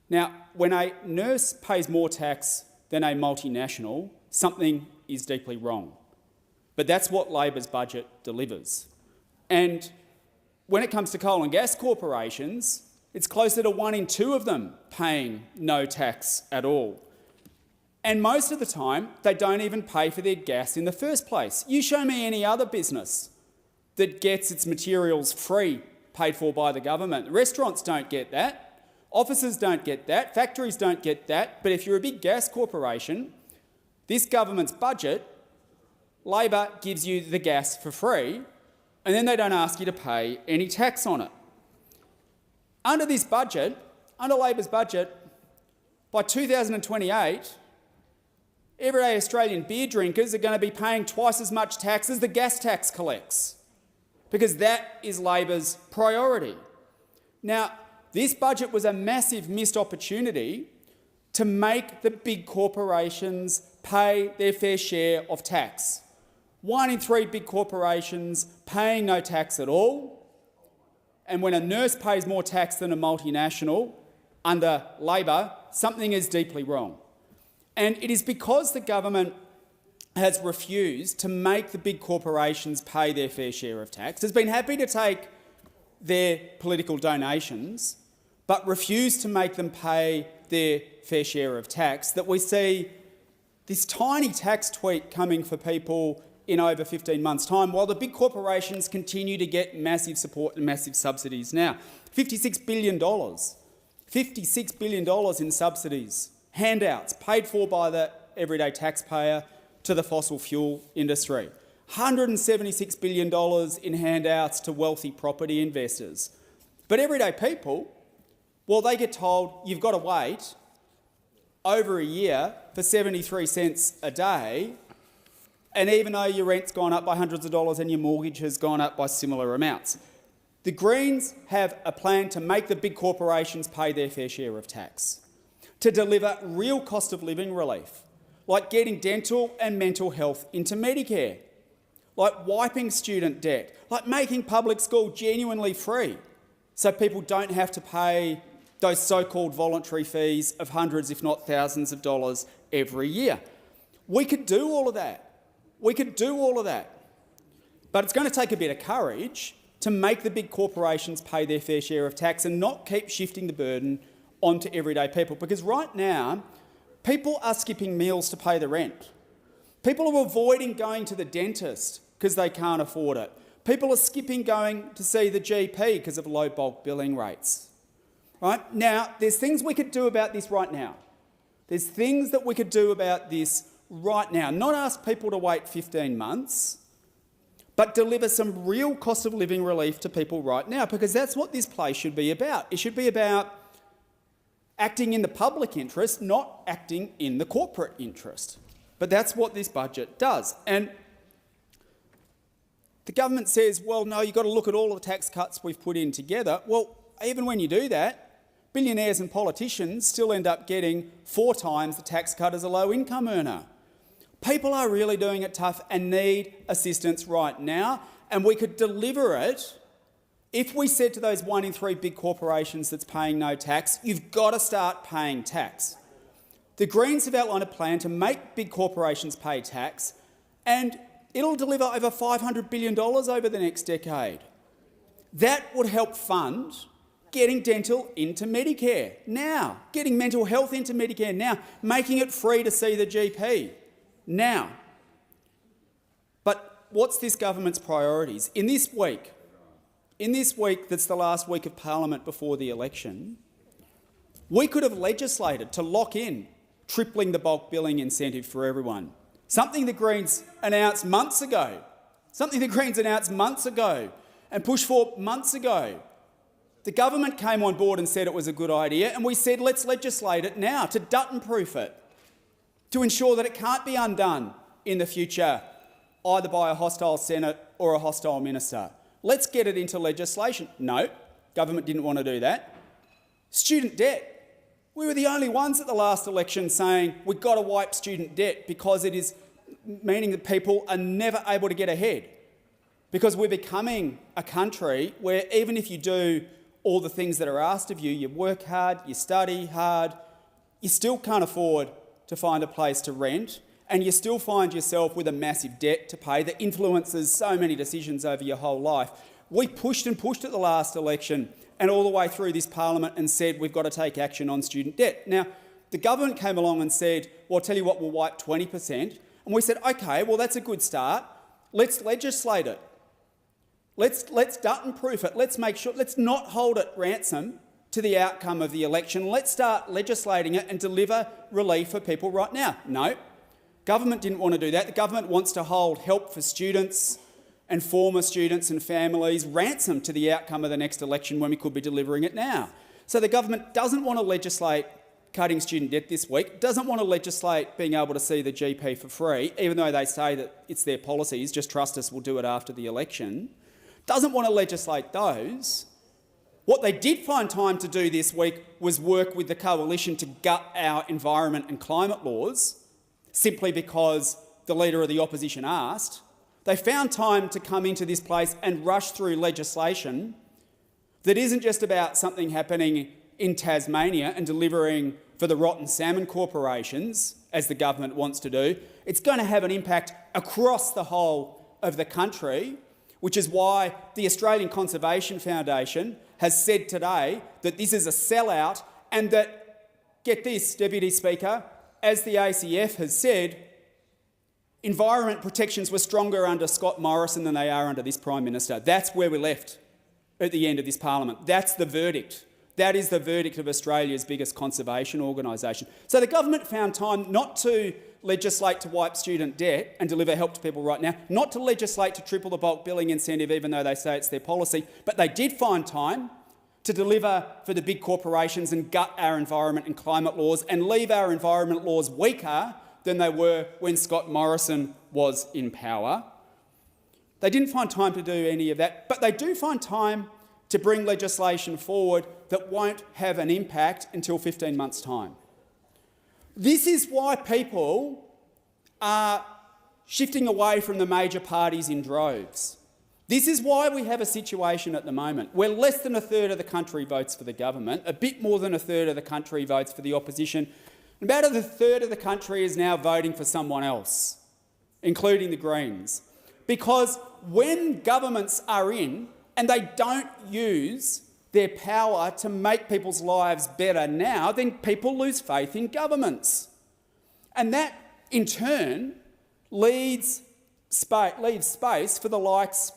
Now, when a nurse pays more tax than a multinational, something is deeply wrong. But that's what Labor's budget delivers. And when it comes to coal and gas corporations, it's closer to 1 in 2 of them paying no tax at all. And most of the time, they don't even pay for their gas in the first place. You show me any other business that gets its materials free, paid for by the government. Restaurants don't get that. Offices don't get that. Factories don't get that. But if you're a big gas corporation, this government's budget, Labor gives you the gas for free, and then they don't ask you to pay any tax on it. Under this budget, under Labor's budget, by 2028, everyday Australian beer drinkers are going to be paying twice as much tax as the gas tax collects, because that is Labor's priority. Now, this budget was a massive missed opportunity to make the big corporations pay their fair share of tax. 1 in 3 big corporations paying no tax at all. And when a nurse pays more tax than a multinational, under Labor, something is deeply wrong. And it is because the government has refused to make the big corporations pay their fair share of tax, has been happy to take their political donations, but refused to make them pay their fair share of tax, that we see this tiny tax tweak coming for people in over 15 months' time, while the big corporations continue to get massive support and massive subsidies now. $56 billion. $56 billion in subsidies, handouts paid for by the everyday taxpayer to the fossil fuel industry. $176 billion in handouts to wealthy property investors. But everyday people, well, they get told you've got to wait over a year for 73 cents a day, and even though your rent's gone up by hundreds of dollars and your mortgage has gone up by similar amounts. The Greens have a plan to make the big corporations pay their fair share of tax, to deliver real cost of living relief, like getting dental and mental health into Medicare, like wiping student debt, like making public school genuinely free so people don't have to pay those so-called voluntary fees of hundreds, if not thousands of dollars every year. We could do all of that. We could do all of that. But it's going to take a bit of courage to make the big corporations pay their fair share of tax and not keep shifting the burden onto everyday people. Because right now, people are skipping meals to pay the rent. People are avoiding going to the dentist because they can't afford it. People are skipping going to see the GP because of low bulk billing rates. Right? Now, there's things we could do about this right now. There's things that we could do about this right now. Not ask people to wait 15 months, but deliver some real cost of living relief to people right now, because that's what this place should be about. It should be about acting in the public interest, not acting in the corporate interest. But that's what this budget does. And the government says, well, no, you've got to look at all of the tax cuts we've put in together. Well, even when you do that, billionaires and politicians still end up getting 4 times the tax cut as a low-income earner. People are really doing it tough and need assistance right now, and we could deliver it if we said to those 1 in 3 big corporations that's paying no tax, you've got to start paying tax. The Greens have outlined a plan to make big corporations pay tax, and it'll deliver over $500 billion over the next decade. That would help fund getting dental into Medicare now, getting mental health into Medicare now, making it free to see the GP. now. But what's this government's priorities? In this week that's the last week of Parliament before the election, we could have legislated to lock in tripling the bulk billing incentive for everyone, something the Greens announced months ago, and pushed for months ago. The government came on board and said it was a good idea, and we said let's legislate it now to Dutton-proof it, to ensure that it can't be undone in the future either by a hostile Senate or a hostile minister. Let's get it into legislation. No, government didn't want to do that. Student debt. We were the only ones at the last election saying we've got to wipe student debt because it is meaning that people are never able to get ahead. Because we're becoming a country where even if you do all the things that are asked of you, you work hard, you study hard, you still can't afford to find a place to rent, and you still find yourself with a massive debt to pay that influences so many decisions over your whole life. We pushed and pushed at the last election and all the way through this parliament and said we've got to take action on student debt. Now, the government came along and said, well, I'll tell you what, we'll wipe 20%. And we said, OK, well, that's a good start. Let's legislate it. Let's Dutton-proof it. Let's make sure, let's not hold it ransom to the outcome of the election. Let's start legislating it and deliver relief for people right now. No, government didn't want to do that. The government wants to hold help for students and former students and families ransom to the outcome of the next election when we could be delivering it now. So the government doesn't want to legislate cutting student debt this week, doesn't want to legislate being able to see the GP for free, even though they say that it's their policies, just trust us, we'll do it after the election, doesn't want to legislate those. What they did find time to do this week was work with the coalition to gut our environment and climate laws, simply because the Leader of the Opposition asked. They found time to come into this place and rush through legislation that isn't just about something happening in Tasmania and delivering for the rotten salmon corporations, as the government wants to do. It's going to have an impact across the whole of the country, which is why the Australian Conservation Foundation has said today that this is a sellout and that, get this, Deputy Speaker, as the ACF has said, environment protections were stronger under Scott Morrison than they are under this Prime Minister. That's where we're left at the end of this parliament. That's the verdict. That is the verdict of Australia's biggest conservation organisation. So the government found time not to legislate to wipe student debt and deliver help to people right now, not to legislate to triple the bulk billing incentive even though they say it's their policy, but they did find time to deliver for the big corporations and gut our environment and climate laws and leave our environment laws weaker than they were when Scott Morrison was in power. They didn't find time to do any of that, but they do find time to bring legislation forward that won't have an impact until 15 months' time. This is why people are shifting away from the major parties in droves. This is why we have a situation at the moment where less than a third of the country votes for the government, a bit more than a third of the country votes for the opposition, and about a third of the country is now voting for someone else, including the Greens. Because when governments are in and they don't use their power to make people's lives better now, then people lose faith in governments. And that, in turn, leaves space for the likes,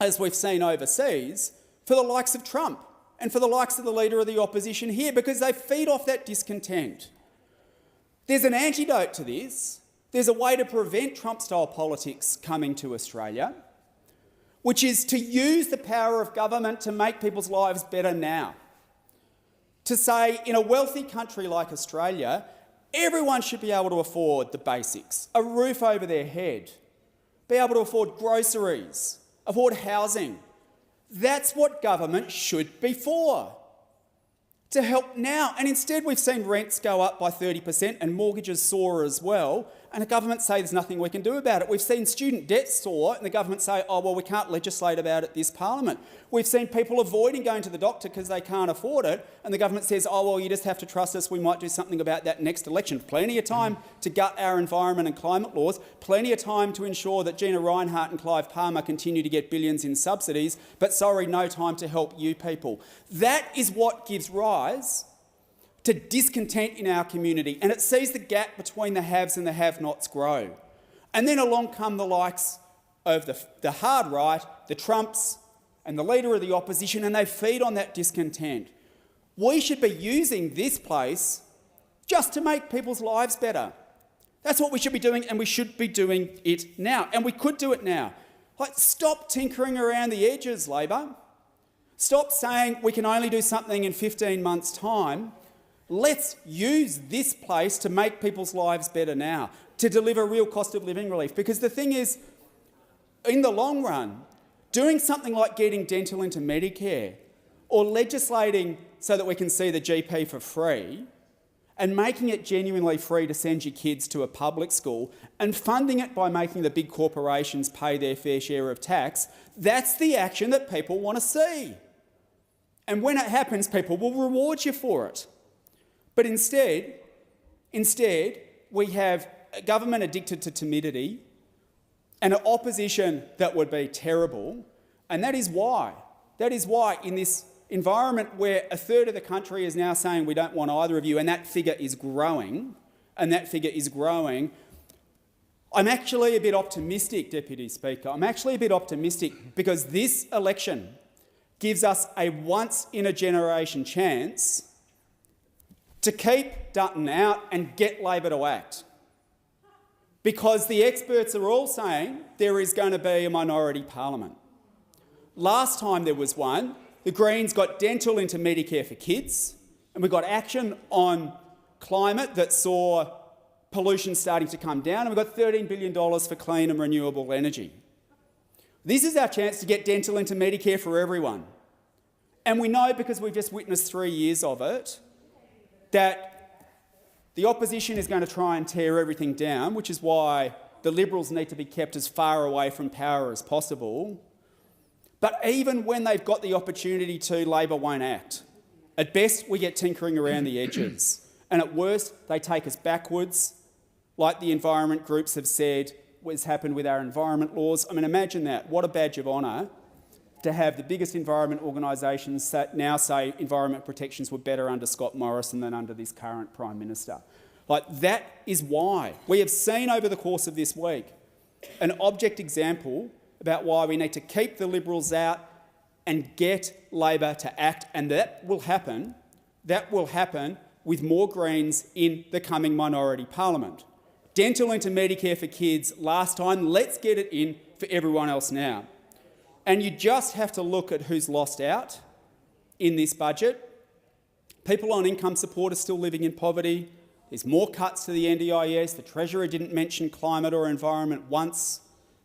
as we've seen overseas, for the likes of Trump and for the likes of the Leader of the Opposition here, because they feed off that discontent. There's an antidote to this. There's a way to prevent Trump-style politics coming to Australia, which is to use the power of government to make people's lives better now. To say, in a wealthy country like Australia, everyone should be able to afford the basics, a roof over their head, be able to afford groceries, afford housing. That's what government should be for, to help now. And instead we've seen rents go up by 30% and mortgages soar as well, and the government say there's nothing we can do about it. We've seen student debt soar and the government say, oh, well, we can't legislate about it this parliament. We've seen people avoiding going to the doctor because they can't afford it, and the government says, oh, well, you just have to trust us, we might do something about that next election. Plenty of time to gut our environment and climate laws, plenty of time to ensure that Gina Rinehart and Clive Palmer continue to get billions in subsidies, but sorry, no time to help you people. That is what gives rise to discontent in our community, and it sees the gap between the haves and the have-nots grow. And then along come the likes of the hard right, the Trumps and the Leader of the Opposition, and they feed on that discontent. We should be using this place just to make people's lives better. That's what we should be doing, and we should be doing it now. And we could do it now. Like, stop tinkering around the edges, Labor. Stop saying we can only do something in 15 months' time. Let's use this place to make people's lives better now, to deliver real cost of living relief. Because the thing is, in the long run, doing something like getting dental into Medicare or legislating so that we can see the GP for free and making it genuinely free to send your kids to a public school and funding it by making the big corporations pay their fair share of tax, that's the action that people want to see. And when it happens, people will reward you for it. But instead, we have a government addicted to timidity and an opposition that would be terrible. And that is why in this environment where a third of the country is now saying we don't want either of you, and that figure is growing, I'm actually a bit optimistic, Deputy Speaker. I'm actually a bit optimistic because this election gives us a once-in-a-generation chance to keep Dutton out and get Labor to act. Because the experts are all saying there is going to be a minority parliament. Last time there was one, the Greens got dental into Medicare for kids, and we got action on climate that saw pollution starting to come down, and we got $13 billion for clean and renewable energy. This is our chance to get dental into Medicare for everyone. And we know, because we've just witnessed 3 years of it, that the opposition is going to try and tear everything down, which is why the Liberals need to be kept as far away from power as possible. But even when they've got the opportunity to, Labor won't act. At best, we get tinkering around the edges. And at worst, they take us backwards, like the environment groups have said has happened with our environment laws. I mean, imagine that. What a badge of honour to have the biggest environment organisations that now say environment protections were better under Scott Morrison than under this current Prime Minister. Like, that is why we have seen over the course of this week an object example about why we need to keep the Liberals out and get Labor to act, and that will happen with more Greens in the coming minority parliament. Dental into Medicare for kids last time, let's get it in for everyone else now. And you just have to look at who's lost out in this budget. People on income support are still living in poverty. There's more cuts to the NDIS. The Treasurer didn't mention climate or environment once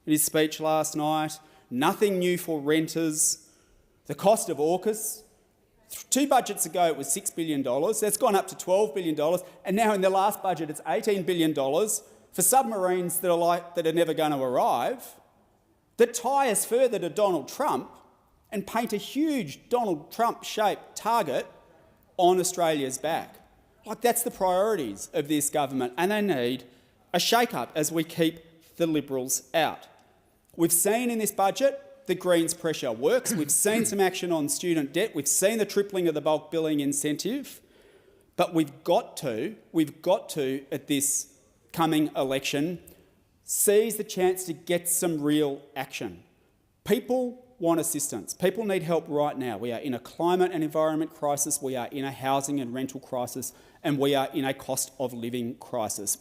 in his speech last night. Nothing new for renters. The cost of AUKUS, 2 budgets ago it was $6 billion. That's gone up to $12 billion. And now in the last budget it's $18 billion for submarines that are never going to arrive, that tie us further to Donald Trump and paint a huge Donald Trump-shaped target on Australia's back. Like, that's the priorities of this government, and they need a shake-up as we keep the Liberals out. We've seen in this budget the Greens' pressure works. We've seen some action on student debt. We've seen the tripling of the bulk billing incentive. But we've got to, at this coming election, seize the chance to get some real action. People want assistance. People need help right now. We are in a climate and environment crisis. We are in a housing and rental crisis. And we are in a cost of living crisis.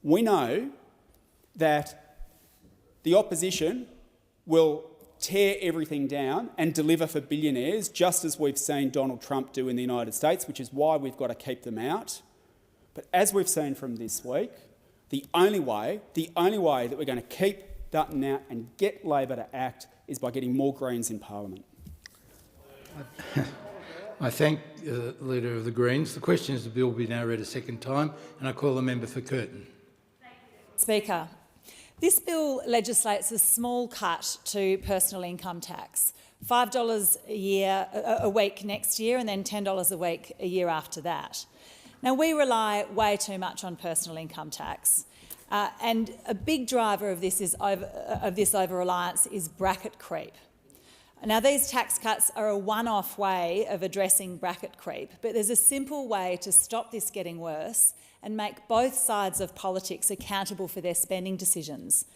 We know that the opposition will tear everything down and deliver for billionaires, just as we've seen Donald Trump do in the United States, which is why we've got to keep them out. But as we've seen from this week, the only way that we're going to keep Dutton out and get Labor to act is by getting more Greens in Parliament. I thank the Leader of the Greens. The question is the bill be now read a second time, and I call the member for Curtin. Speaker, this bill legislates a small cut to personal income tax, $5 a week next year and then $10 a week a year after that. Now, we rely way too much on personal income tax, and a big driver of this over-reliance is bracket creep. Now, these tax cuts are a one-off way of addressing bracket creep, but there's a simple way to stop this getting worse and make both sides of politics accountable for their spending decisions.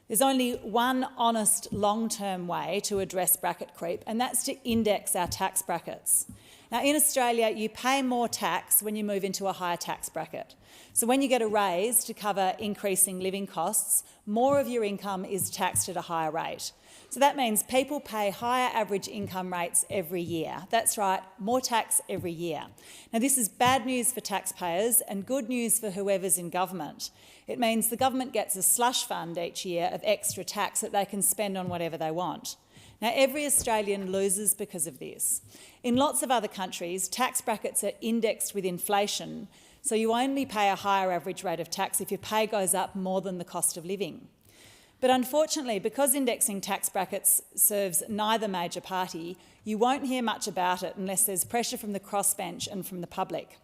There's only one honest long-term way to address bracket creep, and that's to index our tax brackets. Now, in Australia, you pay more tax when you move into a higher tax bracket. So when you get a raise to cover increasing living costs, more of your income is taxed at a higher rate. So that means people pay higher average income rates every year. That's right, more tax every year. Now, this is bad news for taxpayers and good news for whoever's in government. It means the government gets a slush fund each year of extra tax that they can spend on whatever they want. Now, every Australian loses because of this. In lots of other countries, tax brackets are indexed with inflation, so you only pay a higher average rate of tax if your pay goes up more than the cost of living. But unfortunately, because indexing tax brackets serves neither major party, you won't hear much about it unless there's pressure from the crossbench and from the public.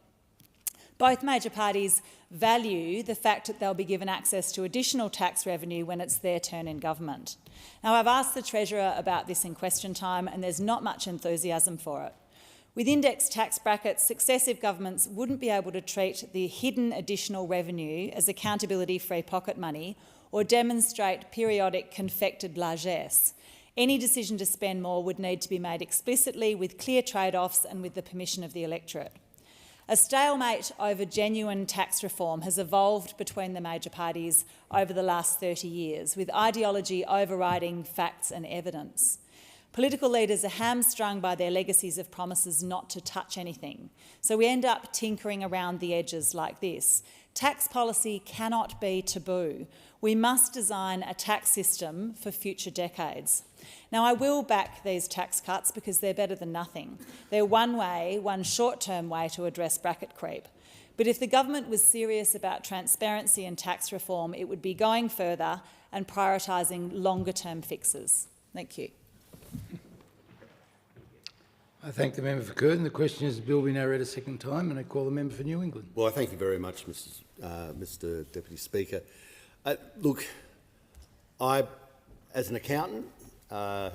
Both major parties value the fact that they'll be given access to additional tax revenue when it's their turn in government. Now, I've asked the Treasurer about this in question time, and there's not much enthusiasm for it. With indexed tax brackets, successive governments wouldn't be able to treat the hidden additional revenue as accountability-free pocket money or demonstrate periodic confected largesse. Any decision to spend more would need to be made explicitly with clear trade-offs and with the permission of the electorate. A stalemate over genuine tax reform has evolved between the major parties over the last 30 years, with ideology overriding facts and evidence. Political leaders are hamstrung by their legacies of promises not to touch anything, so we end up tinkering around the edges like this. Tax policy cannot be taboo. We must design a tax system for future decades. Now, I will back these tax cuts because they're better than nothing. They're one short-term way to address bracket creep. But if the government was serious about transparency and tax reform, it would be going further and prioritising longer-term fixes. Thank you. I thank the member for Curtin. The question is the bill be now read a second time, and I call the member for New England. Well, thank you very much, Mr Deputy Speaker. Look, I, as an accountant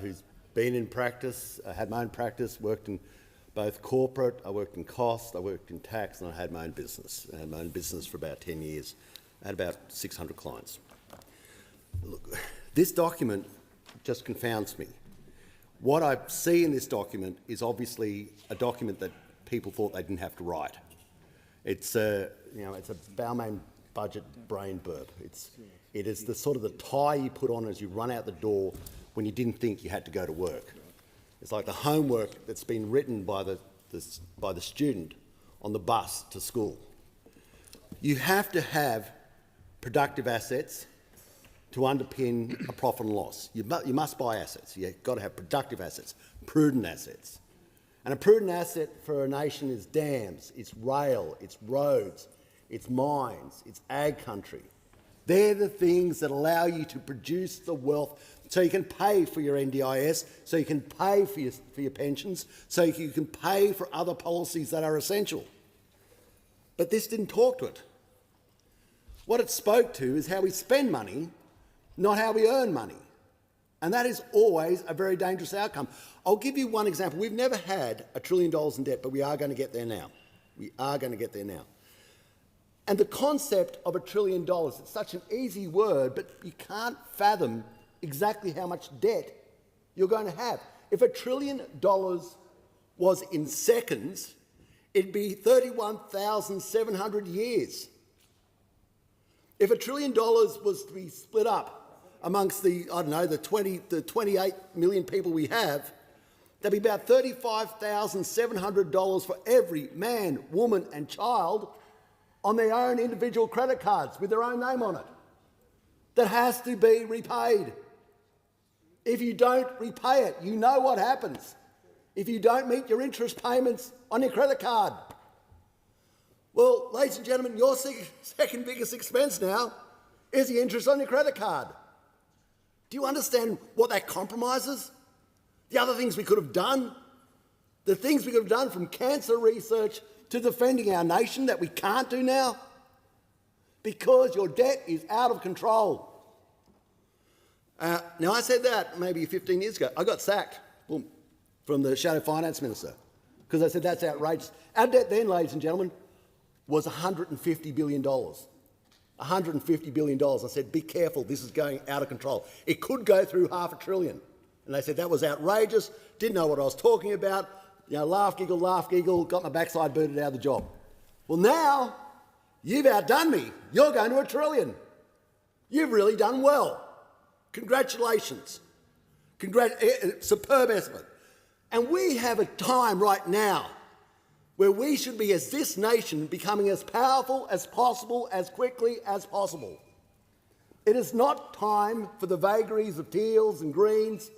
who's been in practice, had my own practice, worked in both corporate, I worked in cost, I worked in tax, and I had my own business. I had my own business for about 10 years. I had about 600 clients. Look, this document just confounds me. What I see in this document is obviously a document that people thought they didn't have to write. It's a Balmain budget brain burp. It is the sort of the tie you put on as you run out the door when you didn't think you had to go to work. It's like the homework that's been written by the student on the bus to school. You have to have productive assets to underpin a profit and loss. You must buy assets. You've got to have productive assets, prudent assets. And a prudent asset for a nation is dams, it's rail, it's roads, it's mines, it's ag country. They're the things that allow you to produce the wealth so you can pay for your NDIS, so you can pay for your pensions, so you can pay for other policies that are essential. But this didn't talk to it. What it spoke to is how we spend money, not how we earn money. And that is always a very dangerous outcome. I'll give you one example. We've never had $1 trillion in debt, but we are going to get there now. We are going to get there now. And the concept of $1 trillion, it's such an easy word, but you can't fathom exactly how much debt you're going to have. If $1 trillion was in seconds, it'd be 31,700 years. If $1 trillion was to be split up amongst the 28 million people we have, there'd be about $35,700 for every man, woman and child on their own individual credit cards with their own name on it. That has to be repaid. If you don't repay it, you know what happens. If you don't meet your interest payments on your credit card. Well, ladies and gentlemen, your second biggest expense now is the interest on your credit card. Do you understand what that compromises? The other things we could have done? The things we could have done from cancer research to defending our nation that we can't do now? Because your debt is out of control. Now, I said that maybe 15 years ago. I got sacked Boom. From the Shadow Finance Minister. Because I said, that's outrageous. Our debt then, ladies and gentlemen, was $150 billion. $150 billion. I said, be careful, this is going out of control. It could go through $500 billion. And they said that was outrageous, didn't know what I was talking about, laugh, giggle, got my backside booted out of the job. Well, now, you've outdone me. You're going to $1 trillion. You've really done well. Congratulations. Superb estimate. And we have a time right now where we should be, as this nation, becoming as powerful as possible, as quickly as possible. It is not time for the vagaries of teals and greens.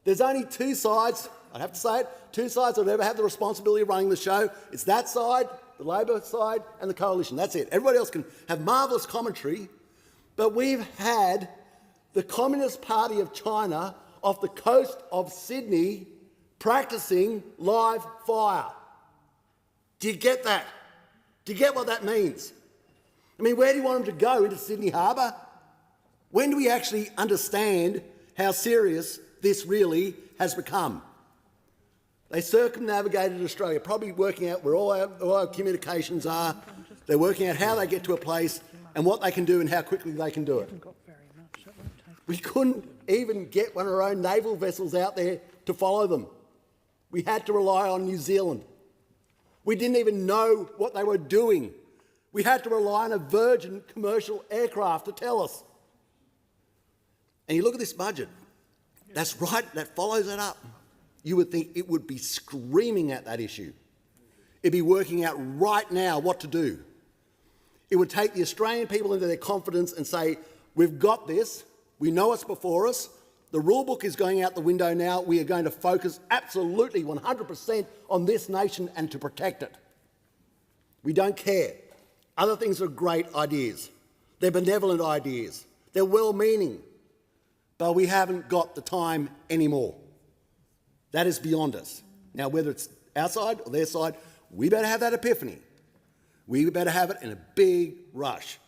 There's only two sides, I have to say it, two sides that ever have the responsibility of running the show. It's that side, the Labor side, and the Coalition. That's it. Everybody else can have marvellous commentary, but we've had the Communist Party of China off the coast of Sydney practising live fire. Do you get that? Do you get what that means? I mean, where do you want them to go? Into Sydney Harbour? When do we actually understand how serious this really has become? They circumnavigated Australia, probably working out where all our communications are. They're working out how they get to a place and what they can do and how quickly they can do it. We couldn't even get one of our own naval vessels out there to follow them. We had to rely on New Zealand. We didn't even know what they were doing. We had to rely on a Virgin commercial aircraft to tell us. And you look at this budget, that's right, that follows that up. You would think it would be screaming at that issue. It'd be working out right now what to do. It would take the Australian people into their confidence and say, we've got this, we know what's before us, the rule book is going out the window now, we are going to focus absolutely 100% on this nation and to protect it. We don't care. Other things are great ideas. They're benevolent ideas. They're well-meaning. But we haven't got the time anymore. That is beyond us. Now, whether it's our side or their side, we better have that epiphany. We better have it in a big rush.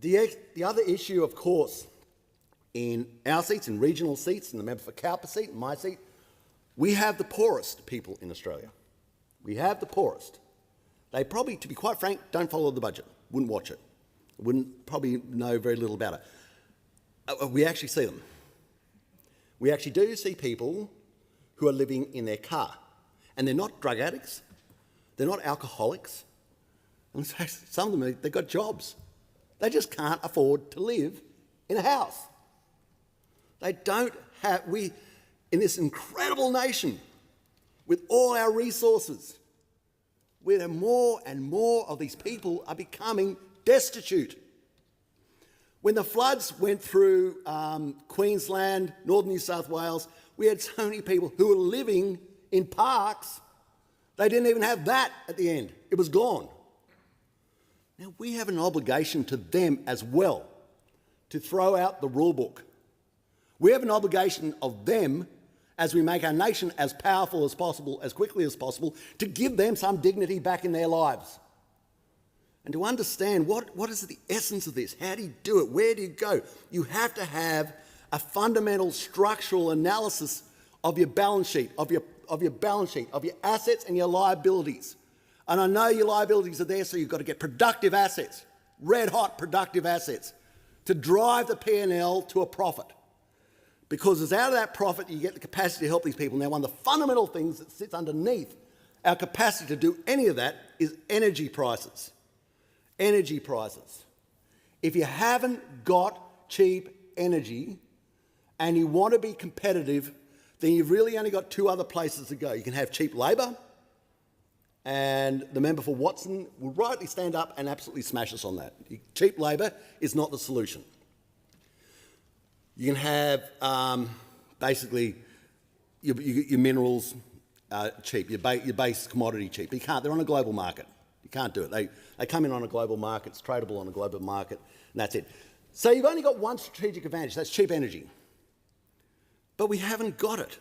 The other issue, of course, in our seats, in regional seats, in the member for Cowper seat, in my seat, we have the poorest people in Australia. We have the poorest. They probably, to be quite frank, don't follow the budget, wouldn't watch it, wouldn't probably know very little about it. We actually see them. We actually do see people who are living in their car, and they're not drug addicts, they're not alcoholics, and some of them, they've got jobs. They just can't afford to live in a house. They don't have, in this incredible nation, with all our resources, where more and more of these people are becoming destitute. When the floods went through Queensland, northern New South Wales, we had so many people who were living in parks, they didn't even have that at the end. It was gone. Now, we have an obligation to them as well to throw out the rule book. We have an obligation of them, as we make our nation as powerful as possible, as quickly as possible, to give them some dignity back in their lives. And to understand what is the essence of this? How do you do it? Where do you go? You have to have a fundamental structural analysis of your balance sheet, of your assets and your liabilities. And I know your liabilities are there, so you've got to get productive assets, red-hot productive assets, to drive the P&L to a profit. Because it's out of that profit you get the capacity to help these people. Now, one of the fundamental things that sits underneath our capacity to do any of that is energy prices. Energy prices. If you haven't got cheap energy and you want to be competitive, then you've really only got two other places to go. You can have cheap labour, and the member for Watson will rightly stand up and absolutely smash us on that. Cheap labour is not the solution. You can have basically your minerals cheap, your base commodity cheap. But you can't. They're on a global market. You can't do it. They come in on a global market. It's tradable on a global market, and that's it. So you've only got one strategic advantage. That's cheap energy. But we haven't got it.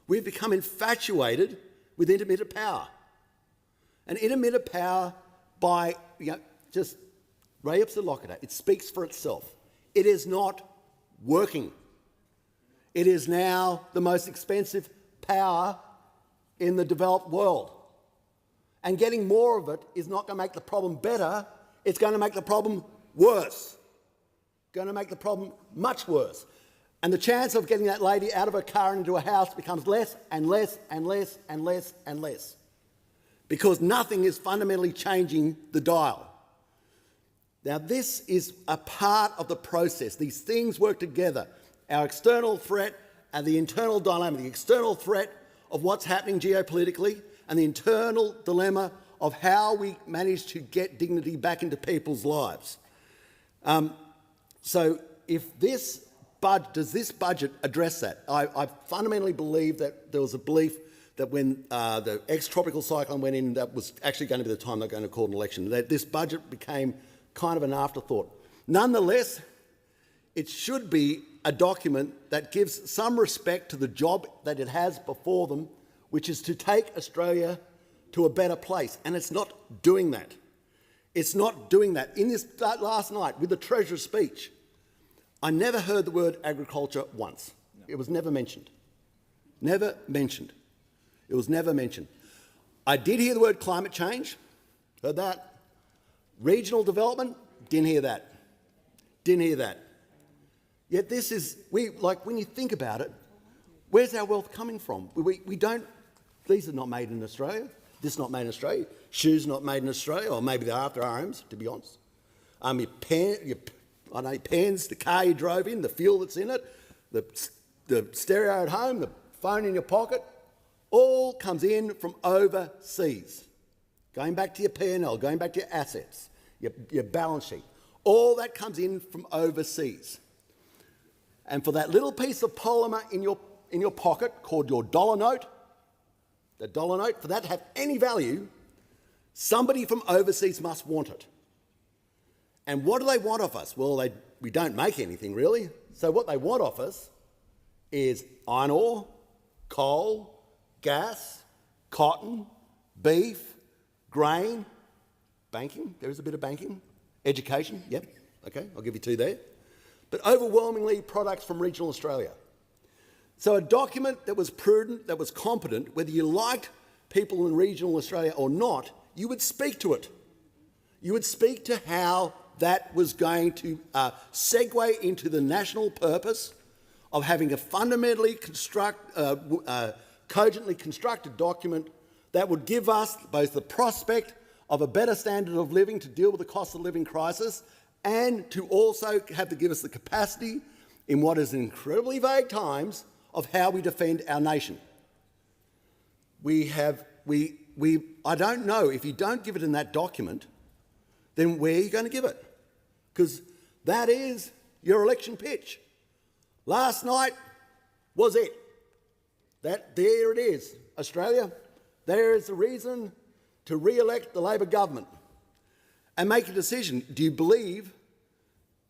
We've become infatuated with intermittent power. And intermittent power, by just Ray Ipsa Lockiter, it speaks for itself. It is not working. It is now the most expensive power in the developed world. And getting more of it is not going to make the problem better, it's going to make the problem worse. Going to make the problem much worse. And the chance of getting that lady out of her car and into a house becomes less and less and less and less and less, because nothing is fundamentally changing the dial. Now, this is a part of the process. These things work together. Our external threat and the internal dilemma, the external threat of what's happening geopolitically and the internal dilemma of how we manage to get dignity back into people's lives. So if this does this budget address that? I fundamentally believe that there was a belief that when the ex-tropical cyclone went in, that was actually going to be the time they're going to call an election, that this budget became kind of an afterthought. Nonetheless, it should be a document that gives some respect to the job that it has before them, which is to take Australia to a better place. And it's not doing that. It's not doing that. In this last night, with the Treasurer's speech, I never heard the word agriculture once. No. It was never mentioned. Never mentioned. It was never mentioned. I did hear the word climate change. Heard that. Regional development, didn't hear that. Didn't hear that. Yet this is, like when you think about it, where's our wealth coming from? We don't, these are not made in Australia. This is not made in Australia. Shoes not made in Australia, or maybe they're after our homes, to be honest. Your pens, the car you drove in, the fuel that's in it, the stereo at home, the phone in your pocket, all comes in from overseas. Going back to your P&L, going back to your assets, your balance sheet, all that comes in from overseas. And for that little piece of polymer in your pocket called your dollar note, the dollar note, for that to have any value, somebody from overseas must want it. And what do they want of us? Well, we don't make anything really. So what they want of us is iron ore, coal, gas, cotton, beef, grain, banking, there is a bit of banking, education, yep, okay, I'll give you two there. But overwhelmingly products from regional Australia. So a document that was prudent, that was competent, whether you liked people in regional Australia or not, you would speak to it. You would speak to how that was going to segue into the national purpose of having a fundamentally cogently constructed document that would give us both the prospect of a better standard of living to deal with the cost of living crisis, and to also have to give us the capacity in what is incredibly vague times of how we defend our nation. I don't know, if you don't give it in that document, then where are you going to give it? Because that is your election pitch. Last night was it. There it is, Australia. There is the reason to re-elect the Labor government and make a decision. Do you believe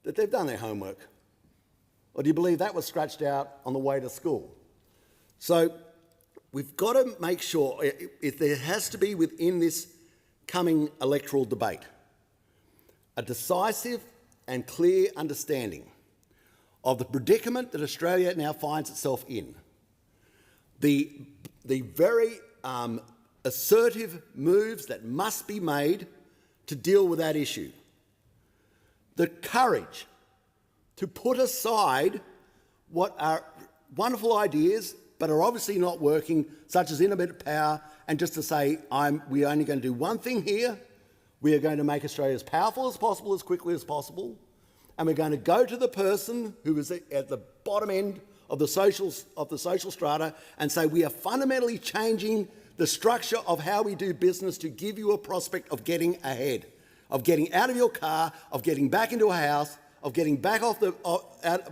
that they've done their homework? Or do you believe that was scratched out on the way to school? So we've got to make sure, if there has to be within this coming electoral debate, a decisive and clear understanding of the predicament that Australia now finds itself in. The very assertive moves that must be made to deal with that issue. The courage to put aside what are wonderful ideas but are obviously not working, such as intermittent power, and just to say, we're only going to do one thing here. We are going to make Australia as powerful as possible, as quickly as possible, and we're going to go to the person who is at the bottom end of the social strata and say, we are fundamentally changing the structure of how we do business to give you a prospect of getting ahead, of getting out of your car, of getting back into a house, of getting back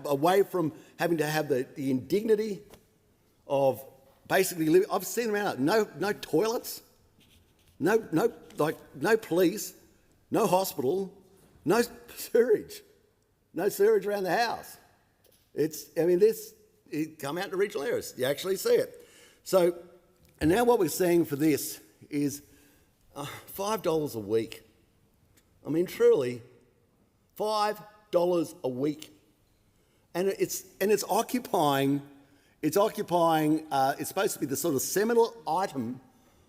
away from having to have the indignity of basically living. I've seen around no toilets, no police, no hospital, no sewage around the house. Come out to regional areas, you actually see it. So, and now what we're seeing for this is $5 a week. I mean, truly, $5 a week, and it's occupying It's occupying, it's supposed to be the sort of seminal item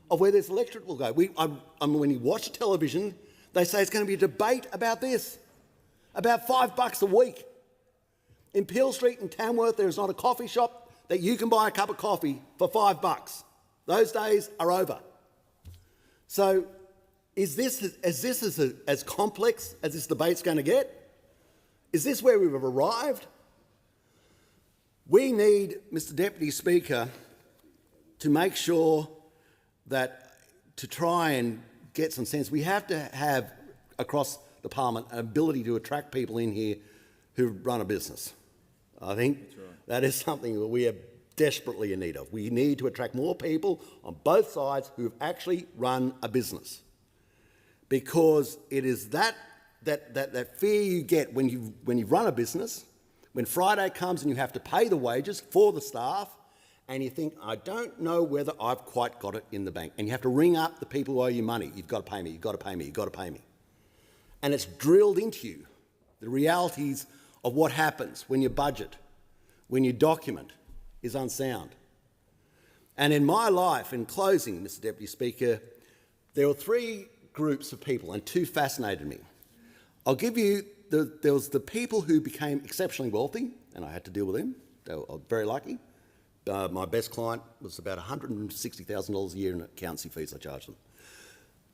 of where this electorate will go. When you watch television, they say it's going to be a debate about this, about $5 a week. In Peel Street in Tamworth, there is not a coffee shop that you can buy a cup of coffee for $5. Those days are over. So is this as complex as this debate's going to get? Is this where we've arrived? We need, Mr Deputy Speaker, to make sure that to try and get some sense, we have to have across the Parliament an ability to attract people in here who run a business. I think that is something that we are desperately in need of. We need to attract more people on both sides who have actually run a business, because it is that fear you get when you run a business, when Friday comes and you have to pay the wages for the staff, and you think, I don't know whether I've quite got it in the bank, and you have to ring up the people who owe you money. You've got to pay me. You've got to pay me. You've got to pay me, and it's drilled into you the realities of what happens when your budget, when your document is unsound. And in my life, in closing, Mr Deputy Speaker, there were three groups of people, and two fascinated me. I'll give you, there was the people who became exceptionally wealthy, and I had to deal with them. They were very lucky. My best client was about $160,000 a year in accountancy fees I charged them.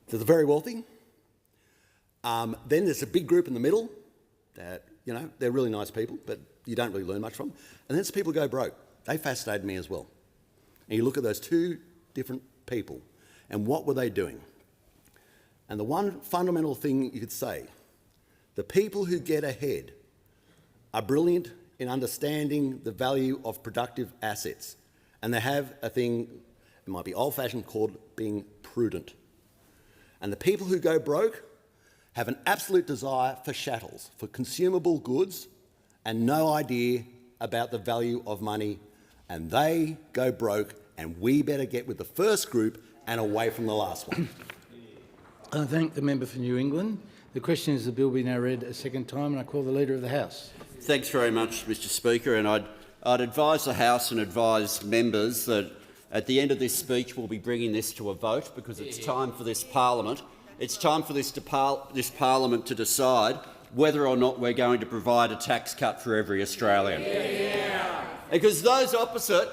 So they're very wealthy. Then there's a big group in the middle that, they're really nice people, but you don't really learn much from them. And then there's people who go broke. They fascinated me as well. And you look at those two different people, and what were they doing? And the one fundamental thing you could say, the people who get ahead are brilliant in understanding the value of productive assets. And they have a thing, it might be old-fashioned, called being prudent. And the people who go broke have an absolute desire for chattels, for consumable goods, and no idea about the value of money. And they go broke, and we better get with the first group and away from the last one. I thank the member for New England. The question is the bill be now read a second time, and I call the Leader of the House. Thanks very much, Mr Speaker, and I'd advise the House and advise members that at the end of this speech we'll be bringing this to a vote, because it's time for this Parliament. It's time for this Parliament to decide whether or not we're going to provide a tax cut for every Australian. Yeah. Because those opposite,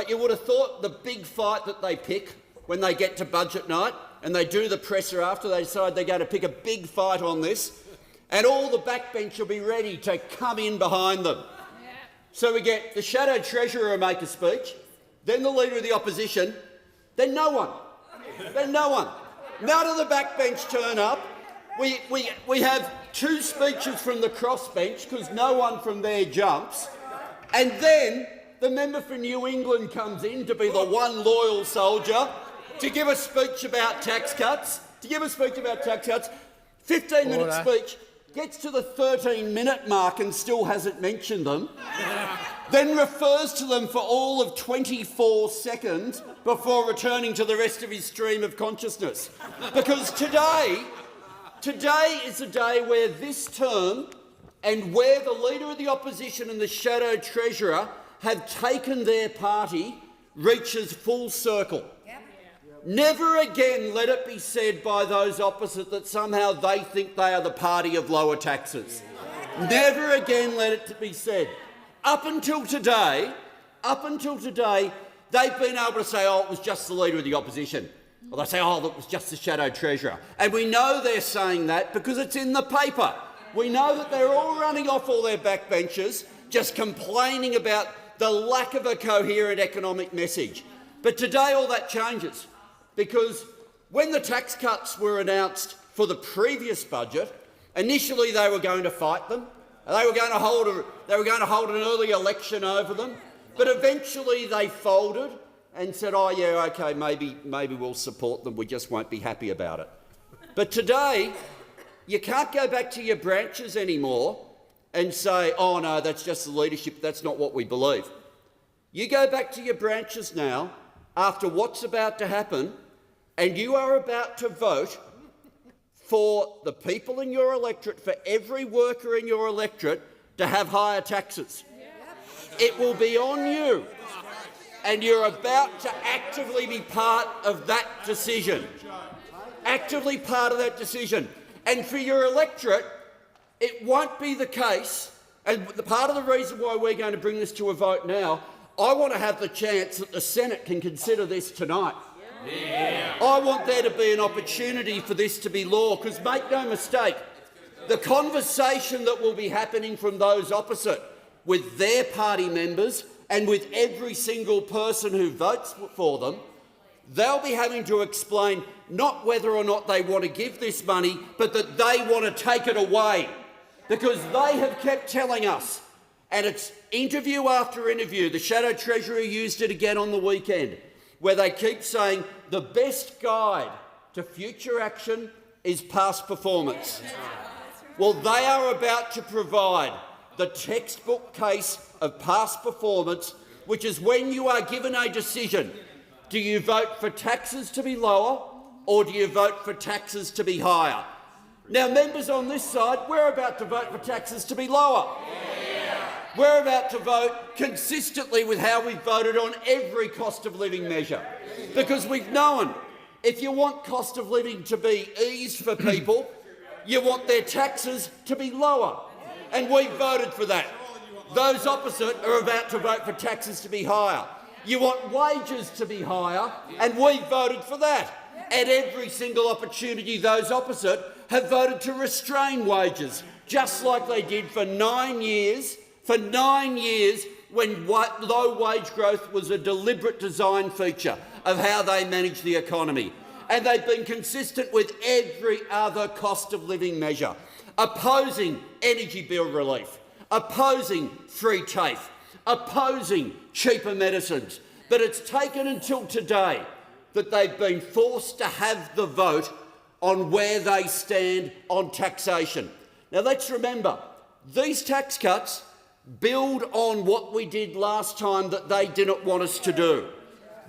you would have thought the big fight that they pick when they get to budget night and they do the presser after, they decide they're going to pick a big fight on this, and all the backbench will be ready to come in behind them. Yeah. So we get the Shadow Treasurer make a speech, then the Leader of the Opposition, then no one. Then no one. None of the backbench turn up. We have two speeches from the crossbench because no one from there jumps. And then the member for New England comes in to be the one loyal soldier to give a speech about tax cuts. 15-minute speech, gets to the 13-minute mark and still hasn't mentioned them, then refers to them for all of 24 seconds before returning to the rest of his stream of consciousness. Because today is a day where this term and where the Leader of the Opposition and the Shadow Treasurer have taken their party reaches full circle. Yep. Never again let it be said by those opposite that somehow they think they are the party of lower taxes. Never again let it be said. Up until today, they've been able to say, oh, it was just the Leader of the Opposition. Or they say, oh, that was just the Shadow Treasurer. And we know they're saying that because it's in the paper. We know that they're all running off all their backbenchers, just complaining about the lack of a coherent economic message. But today all that changes, because when the tax cuts were announced for the previous budget, initially they were going to fight them. They were going to hold an early election over them. But eventually they folded and said, oh, yeah, OK, maybe we'll support them, we just won't be happy about it. But today, you can't go back to your branches anymore and say, oh, no, that's just the leadership, that's not what we believe. You go back to your branches now, after what's about to happen, and you are about to vote for the people in your electorate, for every worker in your electorate, to have higher taxes. It will be on you. and you're about to actively be part of that decision. Actively part of that decision. And for your electorate, it won't be the case, and part of the reason why we're going to bring this to a vote now, I want to have the chance that the Senate can consider this tonight. Yeah. I want there to be an opportunity for this to be law, because make no mistake, the conversation that will be happening from those opposite with their party members and with every single person who votes for them, they'll be having to explain not whether or not they want to give this money, but that they want to take it away. Because they have kept telling us, and it's interview after interview, the Shadow Treasurer used it again on the weekend, where they keep saying the best guide to future action is past performance. Well, they are about to provide the textbook case of past performance, which is when you are given a decision. Do you vote for taxes to be lower, or do you vote for taxes to be higher? Now, members on this side, we're about to vote for taxes to be lower. Yeah. We're about to vote consistently with how we've voted on every cost of living measure, because we've known if you want cost of living to be eased for people, you want their taxes to be lower, and we've voted for that. Those opposite are about to vote for taxes to be higher. You want wages to be higher, and we've voted for that. At every single opportunity, those opposite have voted to restrain wages, just like they did for 9 years. For 9 years, when low wage growth was a deliberate design feature of how they managed the economy. And they've been consistent with every other cost of living measure, opposing energy bill relief, opposing free TAFE, opposing cheaper medicines. But it's taken until today that they've been forced to have the vote on where they stand on taxation. Now, let's remember, these tax cuts build on what we did last time that they didn't want us to do.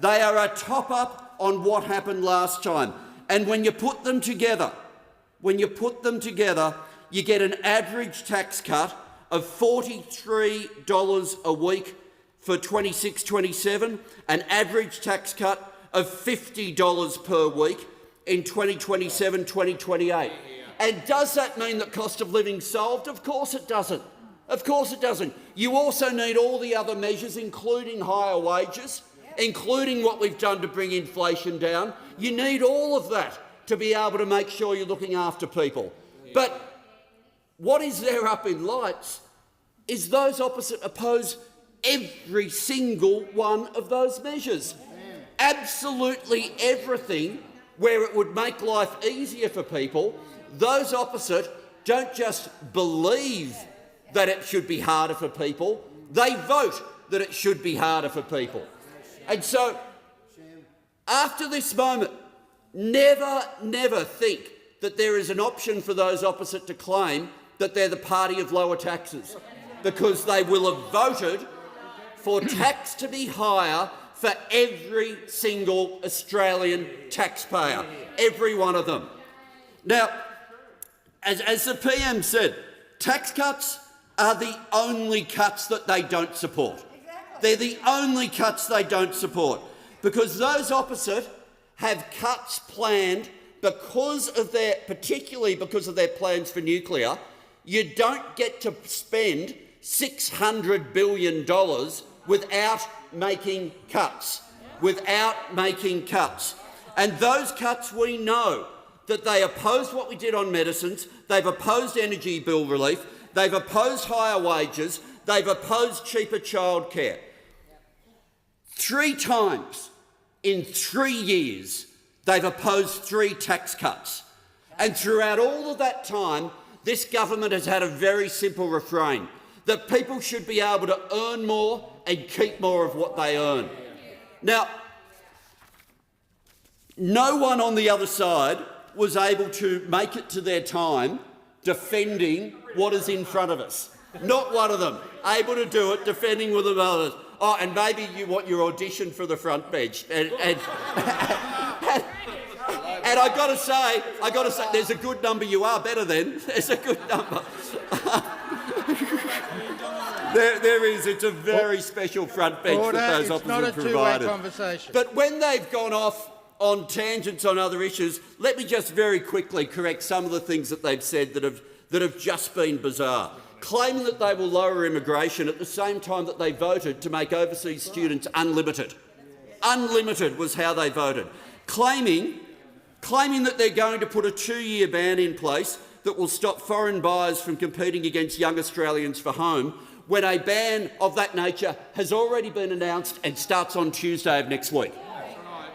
They are a top-up on what happened last time. And when you put them together, you get an average tax cut of $43 a week for 26-27, an average tax cut of $50 per week in 2027-2028. And does that mean that cost of living solved? Of course it doesn't. Of course it doesn't. You also need all the other measures, including higher wages, including what we've done to bring inflation down. You need all of that to be able to make sure you're looking after people. But what is there up in lights is those opposite oppose every single one of those measures. Absolutely everything where it would make life easier for people. Those opposite don't just believe that it should be harder for people, they vote that it should be harder for people. And so, after this moment, never think that there is an option for those opposite to claim that they're the party of lower taxes, because they will have voted for tax to be higher for every single Australian taxpayer, every one of them. Now, as the PM said, tax cuts are the only cuts that they don't support. They're the only cuts they don't support, because those opposite have cuts planned particularly because of their plans for nuclear. You don't get to spend $600 billion without making cuts, And those cuts, we know that they opposed what we did on medicines, they've opposed energy bill relief, they've opposed higher wages, they've opposed cheaper childcare. 3 times in 3 years, they've opposed 3 tax cuts. And throughout all of that time, this government has had a very simple refrain, that people should be able to earn more and keep more of what they earn. Now, no one on the other side was able to make it to their time defending what is in front of us. Not one of them able to do it, defending with the others. Oh, and maybe you want your audition for the front bench. And I got to say, there's a good number you are better than. There's a good number. There is. It's a very special front bench Order. that those It's opposition not a provided. two-way conversation. But when they've gone off on tangents on other issues, let me just very quickly correct some of the things that they've said that have just been bizarre. Claiming that they will lower immigration at the same time that they voted to make overseas students unlimited. Unlimited was how they voted. Claiming that they're going to put a 2-year ban in place that will stop foreign buyers from competing against young Australians for home, when a ban of that nature has already been announced and starts on Tuesday of next week.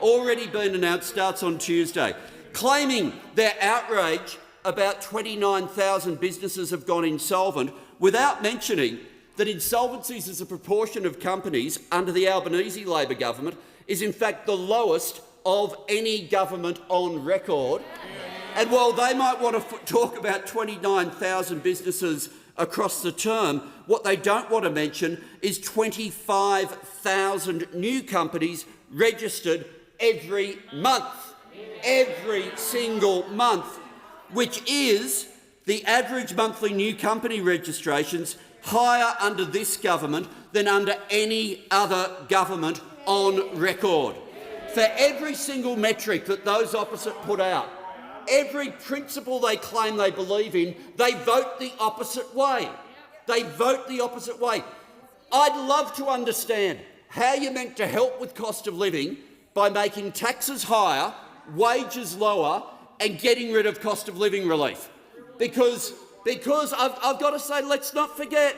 Already been announced, starts on Tuesday. Claiming their outrage about 29,000 businesses have gone insolvent, without mentioning that insolvencies as a proportion of companies under the Albanese Labor government is in fact the lowest of any government on record. And while they might want to talk about 29,000 businesses across the term, what they don't want to mention is 25,000 new companies registered every month, every single month, which is the average monthly new company registrations higher under this government than under any other government on record. For every single metric that those opposite put out, every principle they claim they believe in, they vote the opposite way. They vote the opposite way. I'd love to understand how you're meant to help with cost of living by making taxes higher, wages lower and getting rid of cost of living relief. Because I've got to say, let's not forget,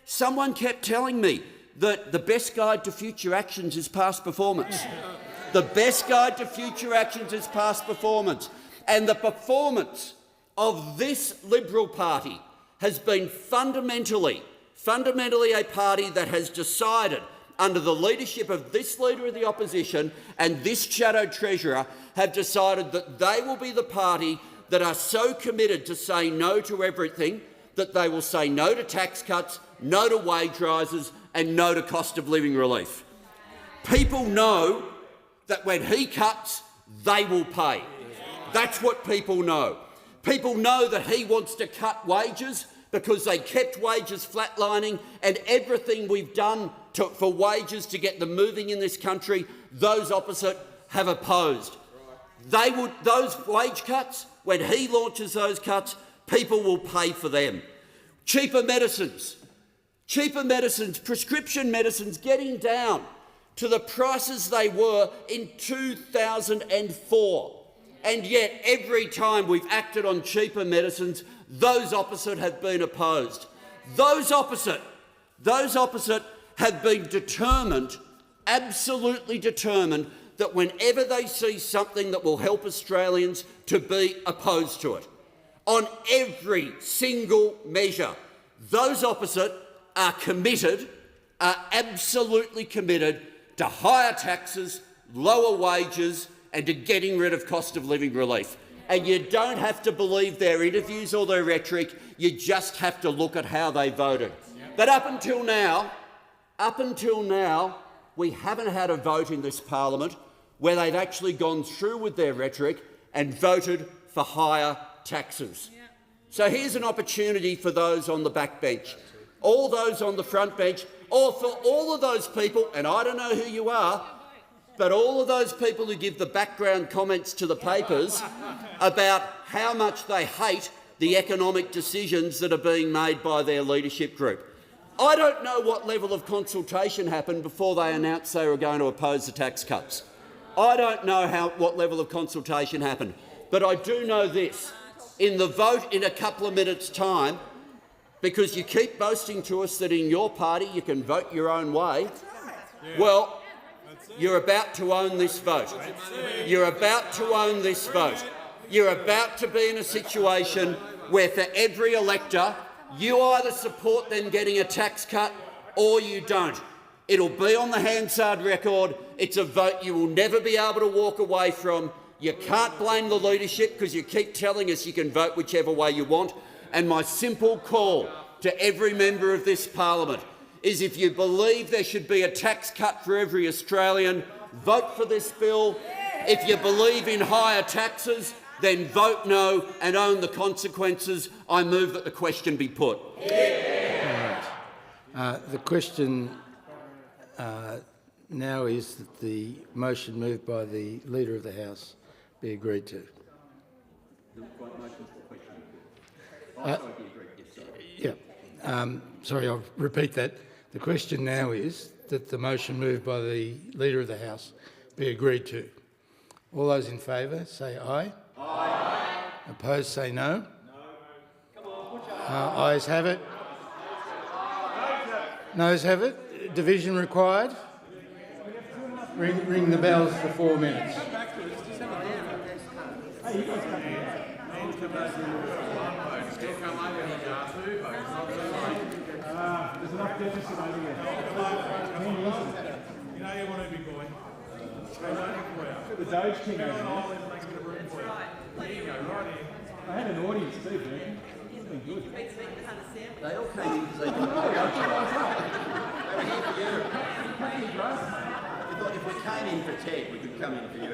someone kept telling me that the best guide to future actions is past performance. The best guide to future actions is past performance. And the performance of this Liberal Party has been fundamentally a party that has decided, under the leadership of this Leader of the Opposition and this Shadow Treasurer, have decided that they will be the party that are so committed to say no to everything that they will say no to tax cuts, no to wage rises and no to cost of living relief. People know that when he cuts, they will pay. That's what people know. People know that he wants to cut wages because they kept wages flatlining, and everything we've done for wages to get them moving in this country, those opposite have opposed. Those wage cuts, when he launches those cuts, people will pay for them. Cheaper medicines, prescription medicines getting down to the prices they were in 2004. And yet every time we've acted on cheaper medicines, those opposite have been opposed. Those opposite have been determined, absolutely determined, that whenever they see something that will help Australians, to be opposed to it. On every single measure, those opposite are absolutely committed to higher taxes, lower wages and to getting rid of cost of living relief. And you don't have to believe their interviews or their rhetoric, you just have to look at how they voted. But up until now, we haven't had a vote in this parliament where they've actually gone through with their rhetoric and voted for higher taxes. So here's an opportunity for those on the back bench, all those on the front bench, or for all of those people, and I don't know who you are, but all of those people who give the background comments to the papers about how much they hate the economic decisions that are being made by their leadership group. I don't know what level of consultation happened before they announced they were going to oppose the tax cuts. I don't know what level of consultation happened, but I do know this. In the vote in a couple of minutes' time, because you keep boasting to us that in your party you can vote your own way, well, you're about to own this vote. You're about to own this vote. You're about to be in a situation where for every elector, you either support them getting a tax cut or you don't. It'll be on the Hansard record. It's a vote you will never be able to walk away from. You can't blame the leadership because you keep telling us you can vote whichever way you want. And my simple call to every member of this parliament is, if you believe there should be a tax cut for every Australian, vote for this bill. If you believe in higher taxes, then vote no and own the consequences. I move that the question be put. Right. The question now is that the motion moved by the Leader of the House be agreed to. Sorry, I'll repeat that. The question now is that the motion moved by the Leader of the House be agreed to. All those in favour say aye. Aye. Opposed say no. No. Ayes have it. Noes have it. Division required. Ring the bells for 4 minutes. There's enough deficit over there. You know you want to be going. The Doge King over there. There you go, right here. I had an audience too, man. It's been good. They all came in because they didn't know. If we came in for Ted, we could come in for you.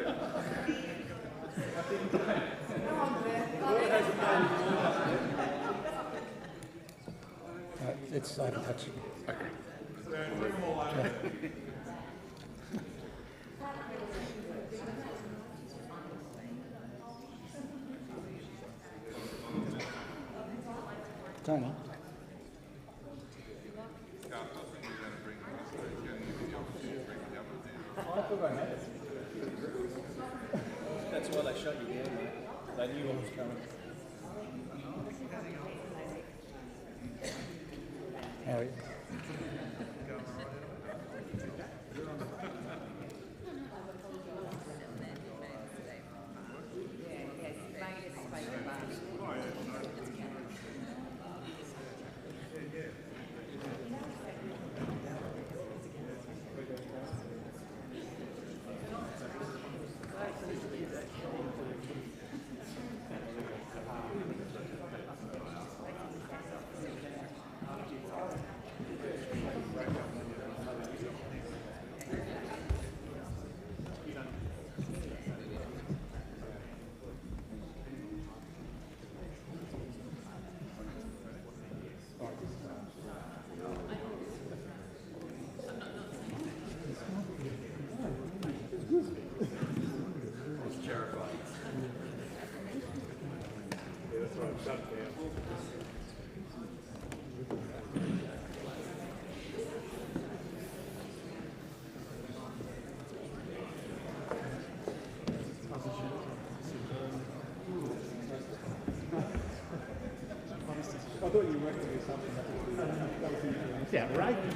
It's untouchable. Okay. Tony. That's why they shut you down, mate. They knew what was coming. Harry. I thought you worked with something that was outrageous.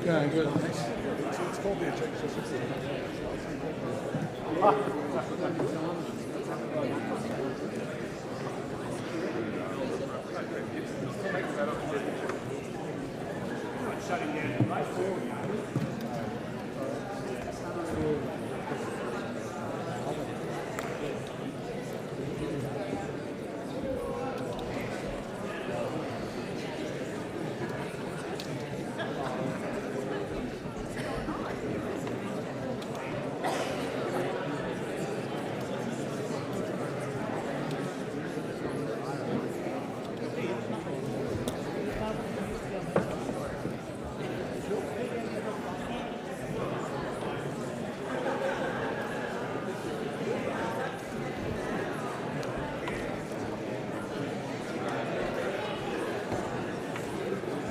Going good. It's called the Adjournment. Shutting down right forward.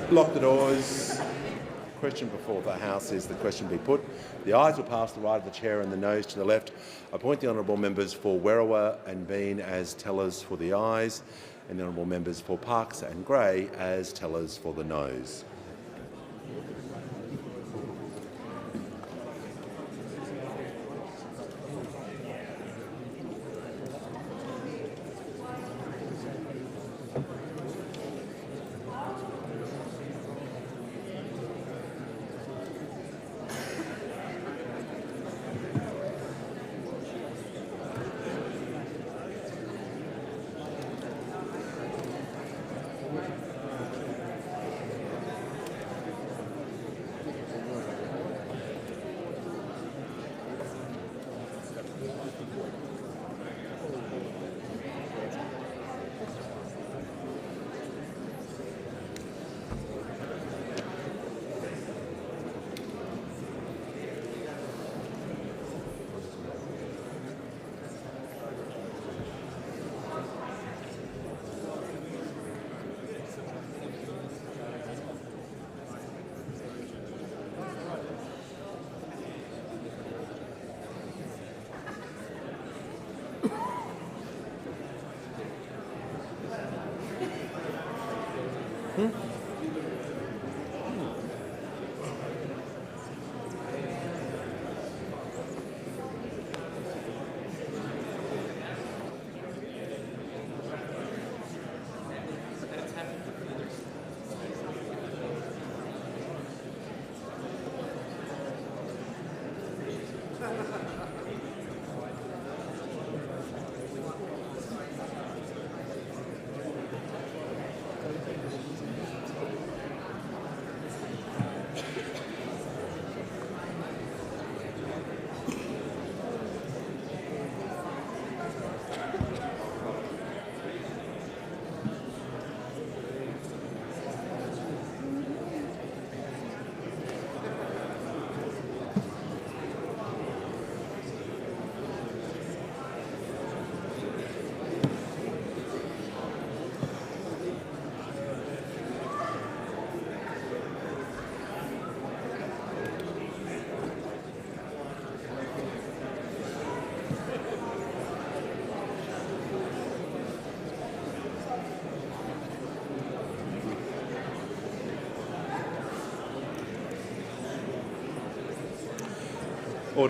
Lock the doors. Question before the House is the question be put. The ayes will pass to the right of the chair and the noes to the left. Appoint the honourable members for Werriwa and Bean as tellers for the ayes and the honourable members for Parkes and Grey as tellers for the noes. Order.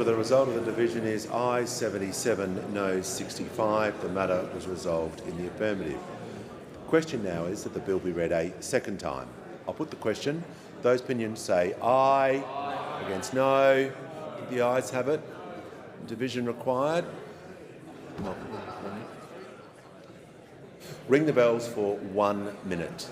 The result of the division is ayes 77, noes 65. The matter was resolved in the affirmative. The question now is that the bill be read a second time. I'll put the question. Those opinions say aye. Aye. Against no. The ayes have it. Division required. Ring the bells for 1 minute.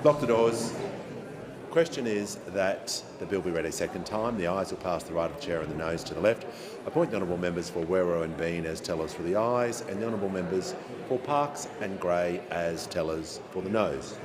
Lock the doors. Question is that the bill be read a second time. The ayes will pass the right of the chair and the noes to the left. Appoint the honourable members for Werro and Bean as tellers for the ayes, and the honourable members for Parkes and Gray as tellers for the noes.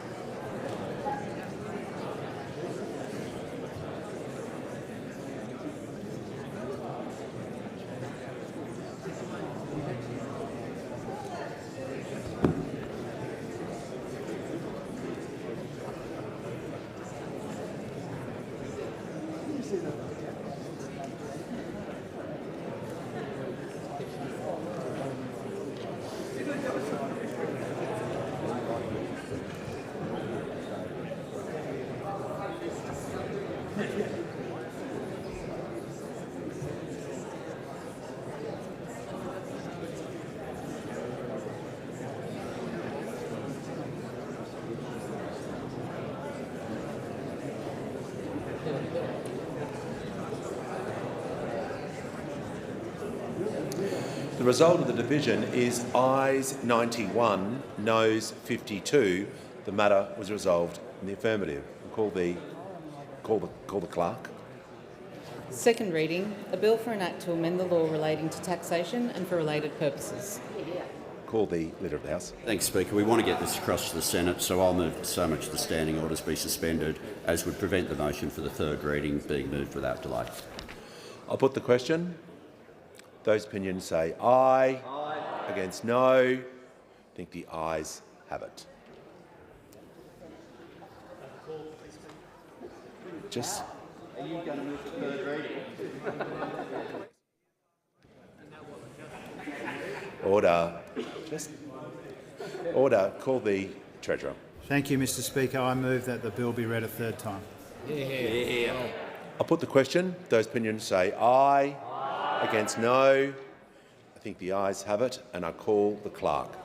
The result of the division is ayes 91, noes 52. The matter was resolved in the affirmative. Call the clerk. Second reading, a bill for an act to amend the law relating to taxation and for related purposes. call the Leader of the House. Thanks, Speaker. We want to get this across to the Senate, so I'll move so much the standing orders be suspended as would prevent the motion for the third reading being moved without delay. I'll put the question. Those opinions say aye. Aye. Against no. I think the ayes have it. Just. Are you going to move the third reading? Order. Just order. Call the Treasurer. Thank you, Mr Speaker. I move that the bill be read a third time. I'll put the question. Those opinions say aye. Aye. Against no. I think the ayes have it, and I call the Clerk.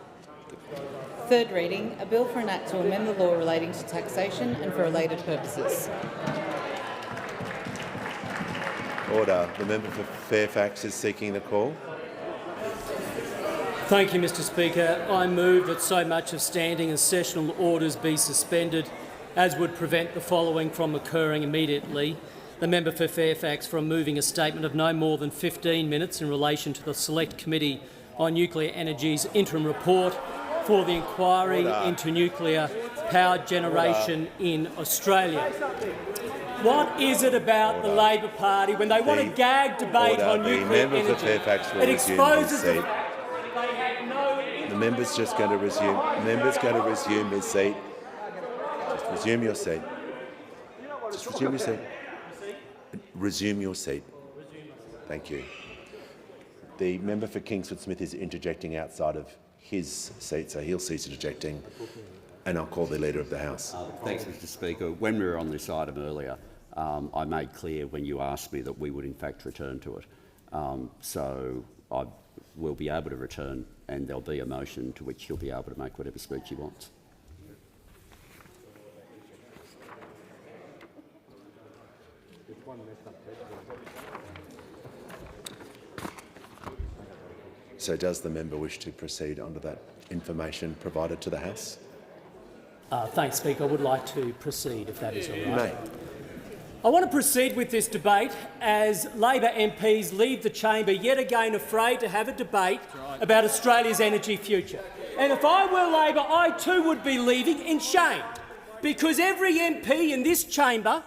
Third reading, a bill for an act to amend the law relating to taxation and for related purposes. Order. The member for Fairfax is seeking the call. Thank you, Mr Speaker. I move that so much of standing and sessional orders be suspended as would prevent the following from occurring immediately. The member for Fairfax from moving a statement of no more than 15 minutes in relation to the Select Committee on Nuclear Energy's interim report for the inquiry into nuclear power generation in Australia. What is it about the Labor Party when they want a gag debate on nuclear energy? It exposes the The member's just going to resume. The member's going to resume his seat. Just resume your seat. Just resume your seat. Resume your seat. Thank you. The member for Kingsford Smith is interjecting outside of his seat, so he'll cease interjecting, and I'll call the Leader of the House. Thanks, Mr Speaker. When we were on this item earlier, I made clear when you asked me that we would in fact return to it. So I will be able to return, and there'll be a motion to which he'll be able to make whatever speech he wants. So does the member wish to proceed under that information provided to the House? Thanks, Speaker. I would like to proceed, if that is all right. You may. I want to proceed with this debate as Labor MPs leave the chamber yet again afraid to have a debate about Australia's energy future. And if I were Labor, I too would be leaving in shame, because every MP in this chamber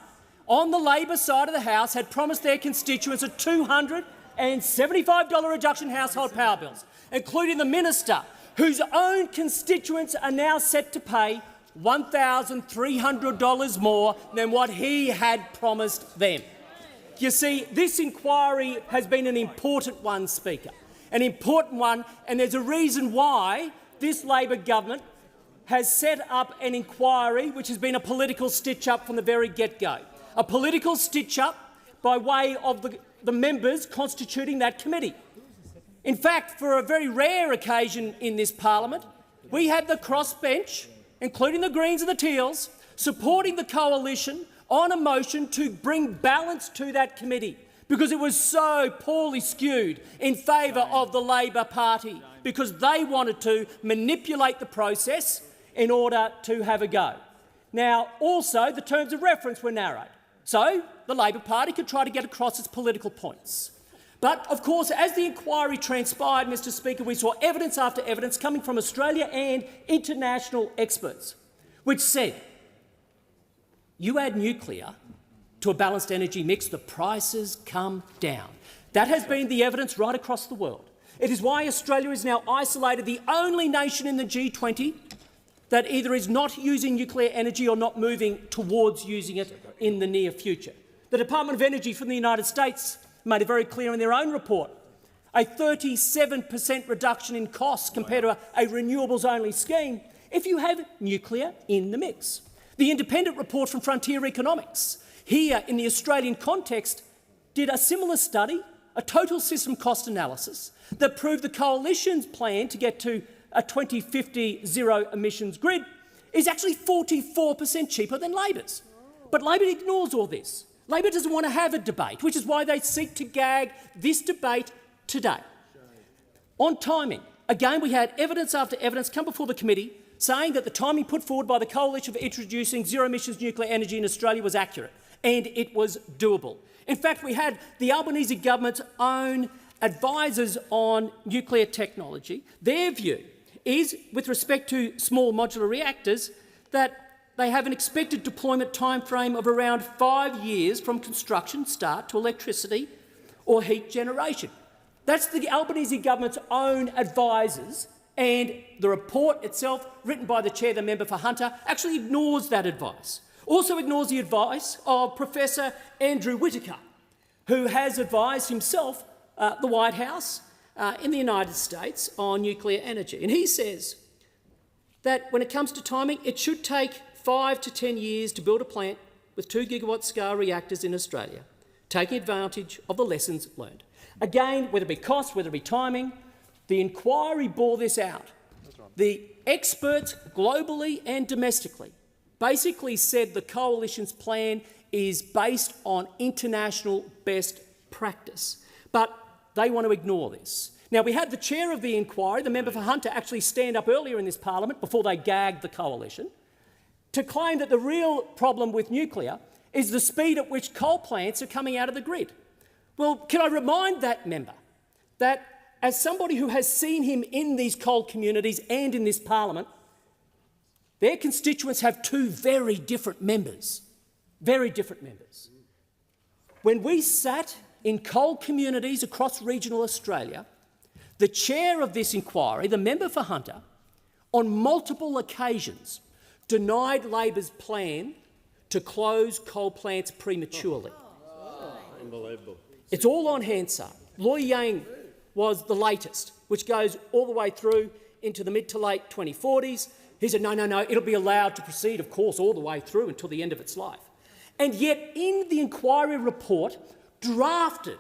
on the Labor side of the House had promised their constituents a $275 reduction in household power bills, including the minister, whose own constituents are now set to pay $1,300 more than what he had promised them. You see, this inquiry has been an important one, Speaker, an important one, and there's a reason why this Labor government has set up an inquiry which has been a political stitch-up from the very get-go, a political stitch-up by way of the members constituting that committee. In fact, for a very rare occasion in this parliament, we had the crossbench, including the Greens and the Teals, supporting the coalition on a motion to bring balance to that committee because it was so poorly skewed in favour of the Labor Party, because they wanted to manipulate the process in order to have a go. Now, also, the terms of reference were narrowed, so the Labor Party could try to get across its political points. But, of course, as the inquiry transpired, Mr Speaker, we saw evidence after evidence coming from Australia and international experts, which said, you add nuclear to a balanced energy mix, the prices come down. That has been the evidence right across the world. It is why Australia is now isolated, the only nation in the G20 that either is not using nuclear energy or not moving towards using it in the near future. The Department of Energy from the United States made it very clear in their own report, a 37% reduction in costs compared to a renewables-only scheme if you have nuclear in the mix. The independent report from Frontier Economics, here in the Australian context, did a similar study, a total system cost analysis, that proved the Coalition's plan to get to a 2050 zero-emissions grid is actually 44% cheaper than Labor's. But Labor ignores all this. Labor doesn't want to have a debate, which is why they seek to gag this debate today. On timing, again, we had evidence after evidence come before the committee saying that the timing put forward by the Coalition for introducing zero-emissions nuclear energy in Australia was accurate, and it was doable. In fact, we had the Albanese government's own advisors on nuclear technology. Their view is, with respect to small modular reactors, that they have an expected deployment timeframe of around 5 years from construction start to electricity or heat generation. That's the Albanese government's own advisers, and the report itself, written by the chair, the member for Hunter, actually ignores that advice. Also ignores the advice of Professor Andrew Whitaker, who has advised himself the White House in the United States on nuclear energy. And he says that when it comes to timing, it should take 5 to 10 years to build a plant with 2 gigawatt scale reactors in Australia, taking advantage of the lessons learned. Again, whether it be cost, whether it be timing, the inquiry bore this out. The experts globally and domestically basically said the coalition's plan is based on international best practice, but they want to ignore this. Now, we had the chair of the inquiry, the member for Hunter, actually stand up earlier in this parliament before they gagged the coalition to claim that the real problem with nuclear is the speed at which coal plants are coming out of the grid. Well, can I remind that member that, as somebody who has seen him in these coal communities and in this parliament, their constituents have two very different members. Very different members. When we sat in coal communities across regional Australia, the chair of this inquiry, the member for Hunter, on multiple occasions denied Labor's plan to close coal plants prematurely. Unbelievable. It's all on Hansard. Loy Yang was the latest, which goes all the way through into the mid to late 2040s. He said, no, it'll be allowed to proceed, of course, all the way through until the end of its life. And yet, in the inquiry report drafted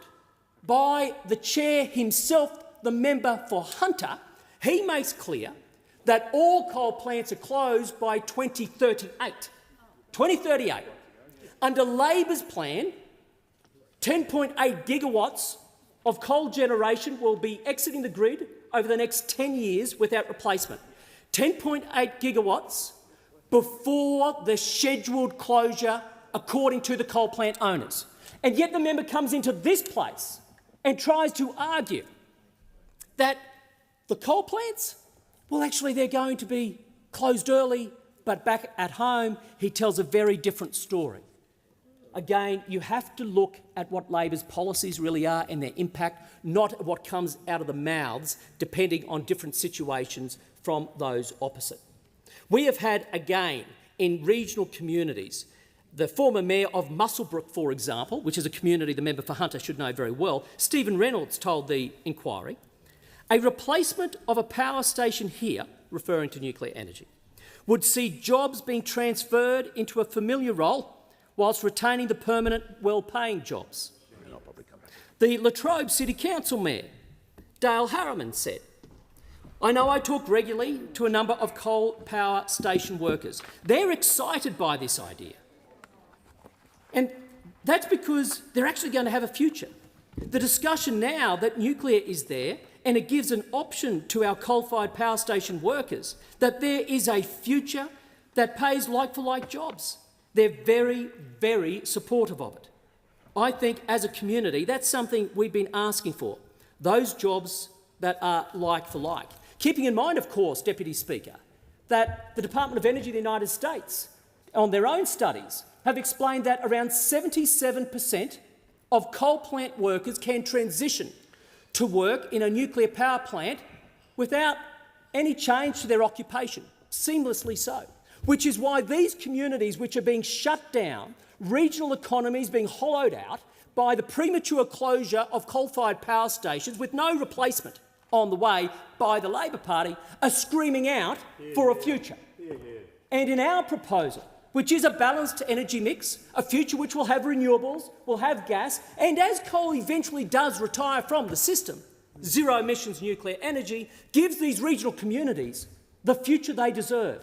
by the chair himself, the member for Hunter, he makes clear that all coal plants are closed by 2038. 2038. Under Labor's plan, 10.8 gigawatts of coal generation will be exiting the grid over the next 10 years without replacement. 10.8 gigawatts before the scheduled closure according to the coal plant owners. And yet the member comes into this place and tries to argue that the coal plants, well, actually they're going to be closed early, but back at home he tells a very different story. Again, you have to look at what Labor's policies really are and their impact, not what comes out of the mouths, depending on different situations from those opposite. We have had, again, in regional communities, the former mayor of Muswellbrook, for example, which is a community the member for Hunter should know very well, Stephen Reynolds told the inquiry, a replacement of a power station here, referring to nuclear energy, would see jobs being transferred into a familiar role whilst retaining the permanent, well-paying jobs. The Latrobe City Council Mayor, Dale Harriman, said, I know I talk regularly to a number of coal power station workers. They're excited by this idea. And that's because they're actually going to have a future. The discussion now that nuclear is there and it gives an option to our coal-fired power station workers that there is a future that pays like-for-like jobs. They're very, very supportive of it. I think as a community that's something we've been asking for, those jobs that are like for like. Keeping in mind, of course, Deputy Speaker, that the Department of Energy of the United States, on their own studies, have explained that around 77% of coal plant workers can transition to work in a nuclear power plant without any change to their occupation, seamlessly so. Which is why these communities which are being shut down, regional economies being hollowed out by the premature closure of coal-fired power stations with no replacement on the way by the Labor Party, are screaming out for a future. And in our proposal, which is a balanced energy mix, a future which will have renewables, will have gas, and as coal eventually does retire from the system, zero-emissions nuclear energy gives these regional communities the future they deserve.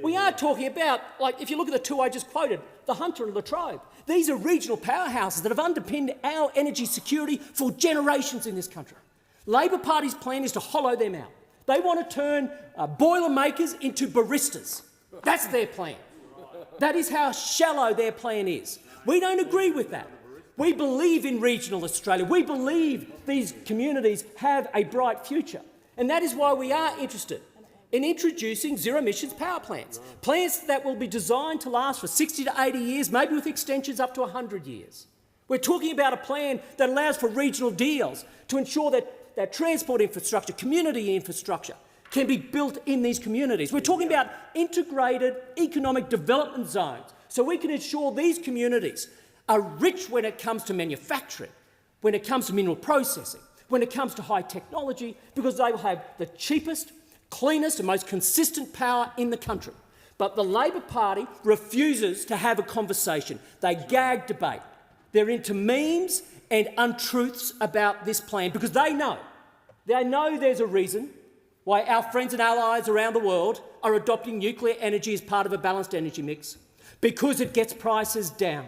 We are talking about, like, if you look at the two I just quoted, the Hunter and Latrobe, these are regional powerhouses that have underpinned our energy security for generations in this country. Labor Party's plan is to hollow them out. They want to turn Boilermakers into baristas. That's their plan. That is how shallow their plan is. We don't agree with that. We believe in regional Australia. We believe these communities have a bright future. And that is why we are interested in introducing zero-emissions power plants, plants that will be designed to last for 60 to 80 years, maybe with extensions up to 100 years. We're talking about a plan that allows for regional deals to ensure that transport infrastructure, community infrastructure, can be built in these communities. We're talking about integrated economic development zones, so we can ensure these communities are rich when it comes to manufacturing, when it comes to mineral processing, when it comes to high technology, because they will have the cheapest, cleanest and most consistent power in the country. But the Labor Party refuses to have a conversation. They gag debate. They're into memes and untruths about this plan because they know there's a reason why our friends and allies around the world are adopting nuclear energy as part of a balanced energy mix, because it gets prices down,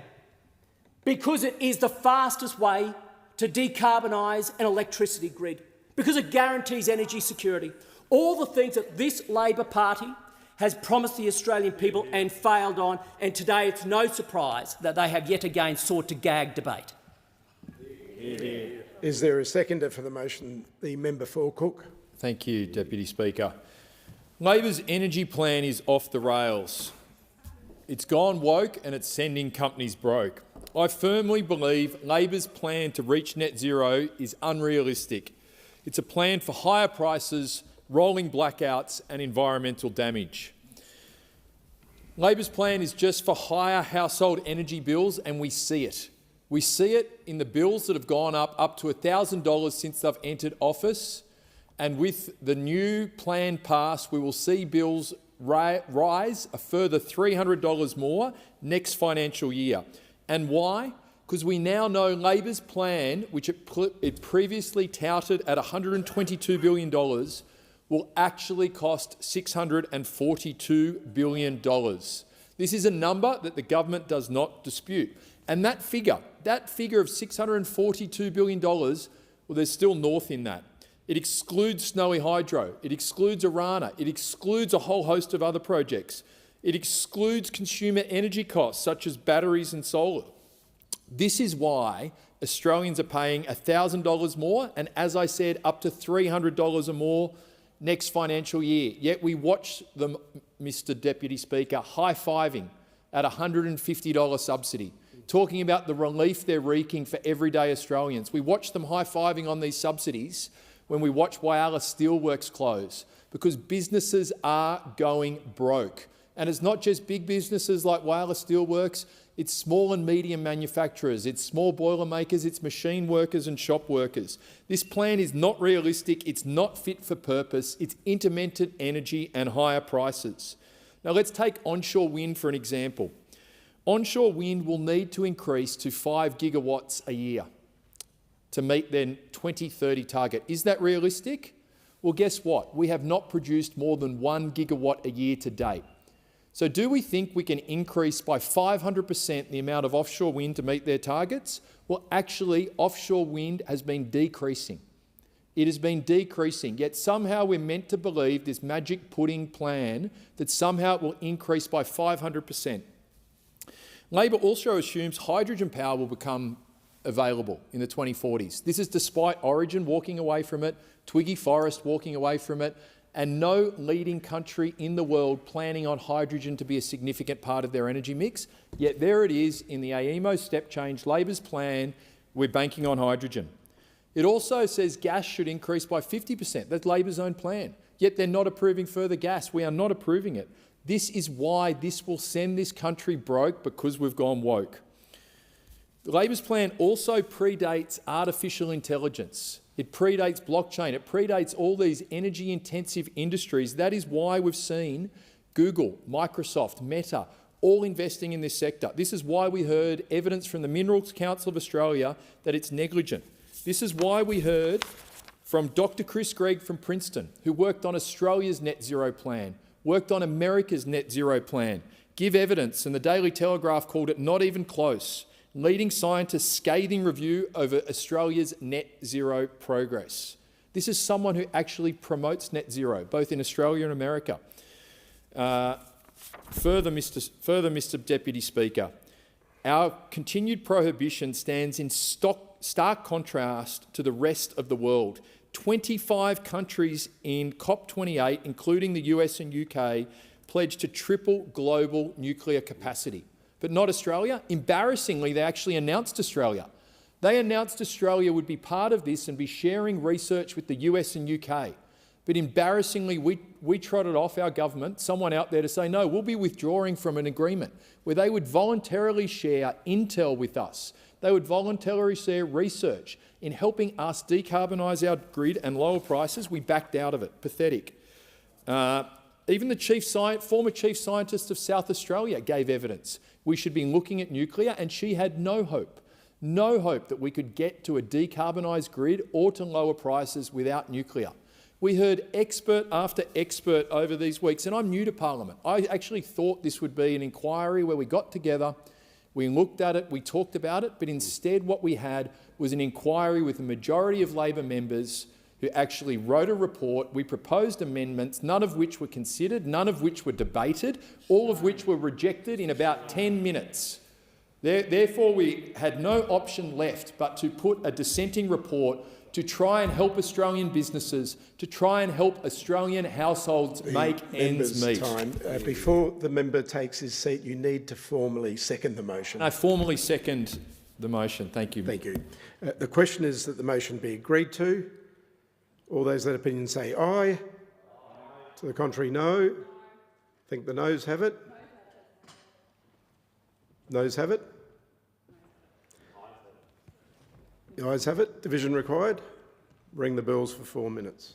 because it is the fastest way to decarbonise an electricity grid, because it guarantees energy security. All the things that this Labor Party has promised the Australian people and failed on, and today it's no surprise that they have yet again sought to gag debate. Is there a seconder for the motion? The member for Cook. Thank you, Deputy Speaker. Labor's energy plan is off the rails. It's gone woke and it's sending companies broke. I firmly believe Labor's plan to reach net zero is unrealistic. It's a plan for higher prices, rolling blackouts and environmental damage. Labor's plan is just for higher household energy bills, and we see it. We see it in the bills that have gone up to $1,000 since they've entered office, and with the new plan passed, we will see bills rise a further $300 more next financial year. And why? Because we now know Labor's plan, which it previously touted at $122 billion, will actually cost $642 billion. This is a number that the government does not dispute. And that figure of $642 billion, well, there's still north in that. It excludes Snowy Hydro, it excludes Arana, it excludes a whole host of other projects. It excludes consumer energy costs such as batteries and solar. This is why Australians are paying $1,000 more and, as I said, up to $300 or more next financial year. Yet we watch them, Mr Deputy Speaker, high-fiving at $150 subsidy, talking about the relief they're wreaking for everyday Australians. We watch them high-fiving on these subsidies when we watch Whyalla Steelworks close, because businesses are going broke. And it's not just big businesses like Whyalla Steelworks, it's small and medium manufacturers, it's small boiler makers, it's machine workers and shop workers. This plan is not realistic, it's not fit for purpose, it's intermittent energy and higher prices. Now let's take onshore wind for an example. Onshore wind will need to increase to 5 gigawatts a year to meet their 2030 target. Is that realistic? Well, guess what? We have not produced more than 1 gigawatt a year to date. So do we think we can increase by 500% the amount of offshore wind to meet their targets? Well, actually, offshore wind has been decreasing. It has been decreasing, yet somehow we're meant to believe this magic pudding plan that somehow it will increase by 500%. Labor also assumes hydrogen power will become available in the 2040s. This is despite Origin walking away from it, Twiggy Forrest walking away from it, and no leading country in the world planning on hydrogen to be a significant part of their energy mix. Yet there it is in the AEMO step change, Labor's plan, we're banking on hydrogen. It also says gas should increase by 50%. That's Labor's own plan. Yet they're not approving further gas. We are not approving it. This is why this will send this country broke, because we've gone woke. Labor's plan also predates artificial intelligence. It predates blockchain. It predates all these energy-intensive industries. That is why we've seen Google, Microsoft, Meta, all investing in this sector. This is why we heard evidence from the Minerals Council of Australia that it's negligent. This is why we heard from Dr. Chris Gregg from Princeton, who worked on Australia's net zero plan, worked on America's net zero plan, give evidence, and the Daily Telegraph called it not even close. Leading scientists' scathing review over Australia's net zero progress. This is someone who actually promotes net zero, both in Australia and America. Further, Mr Deputy Speaker, our continued prohibition stands in stark contrast to the rest of the world. 25 countries in COP28, including the US and UK, pledged to triple global nuclear capacity. But not Australia. Embarrassingly, they actually announced Australia. They announced Australia would be part of this and be sharing research with the US and UK. But embarrassingly, we trotted off our government, someone out there, to say, no, we'll be withdrawing from an agreement where they would voluntarily share intel with us. They would voluntarily share research in helping us decarbonise our grid and lower prices. We backed out of it. Pathetic. Even the former chief scientist of South Australia gave evidence we should be looking at nuclear, and she had no hope that we could get to a decarbonised grid or to lower prices without nuclear. We heard expert after expert over these weeks, and I'm new to Parliament. I actually thought this would be an inquiry where we got together, we looked at it, we talked about it, but instead what we had was an inquiry with a majority of Labor members who actually wrote a report. We proposed amendments, none of which were considered, none of which were debated, all of which were rejected in about 10 minutes. Therefore, we had no option left but to put a dissenting report to try and help Australian businesses, to try and help Australian households make ends meet. Before the member takes his seat, you need to formally second the motion. I formally second the motion. Thank you. Thank you. The question is that the motion be agreed to. All those that opinion say aye. To the contrary, no. I think the noes have it. Noes have it. The ayes have it. Division required. Bring the bills for 4 minutes.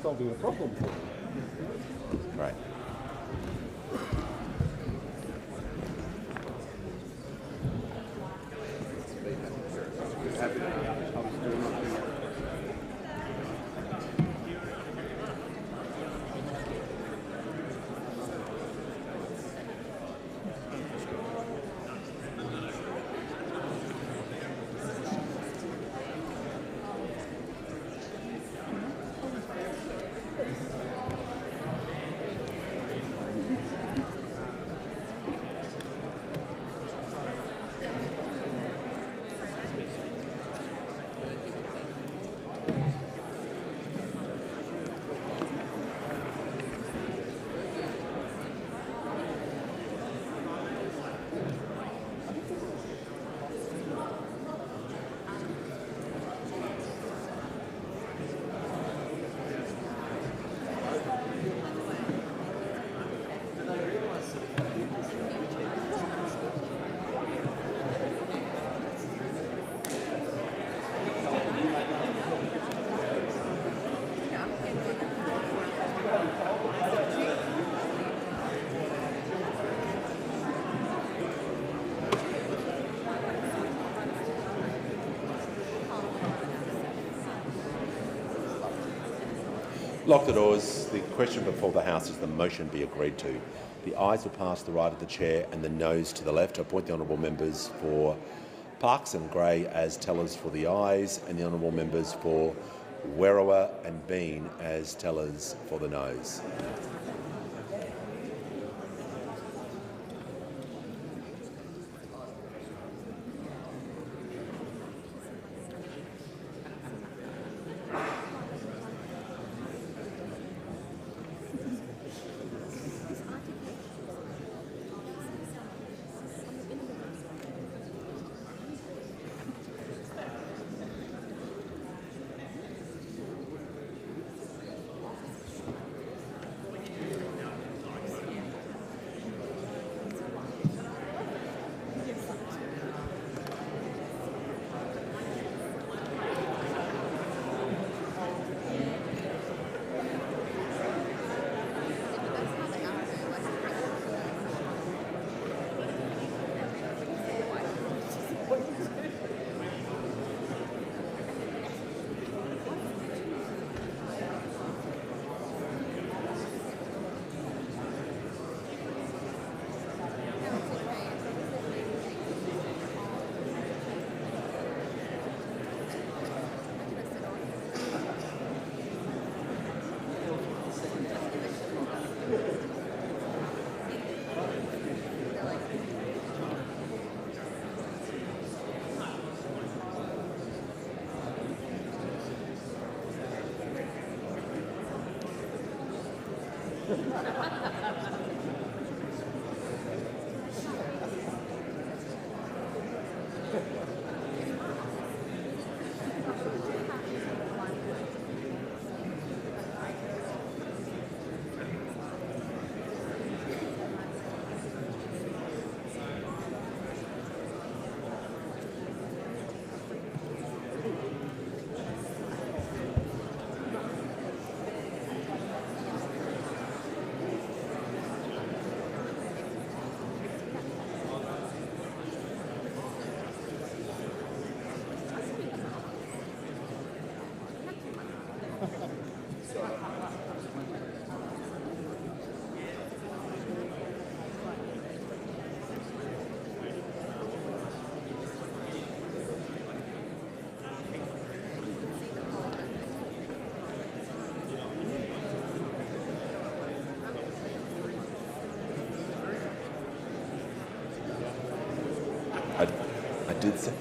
Solving a problem for them. Right. Lock the doors. The question before the House is the motion be agreed to. The ayes will pass to the right of the chair and the noes to the left. I appoint the honourable members for Parkes and Gray as tellers for the ayes and the honourable members for Werriwa and Bean as tellers for the noes. I did say.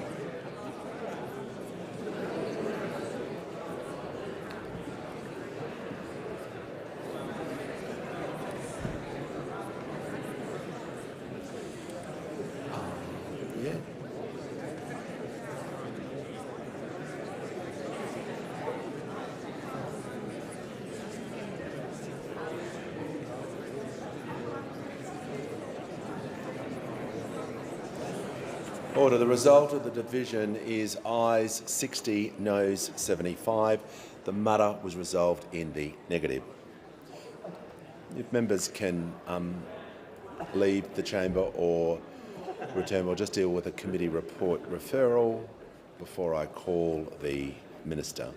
Yeah. Order. The result of the division is ayes 60, noes 75. The matter was resolved in the negative. If members can leave the chamber or return, we'll just deal with a committee report referral before I call the minister.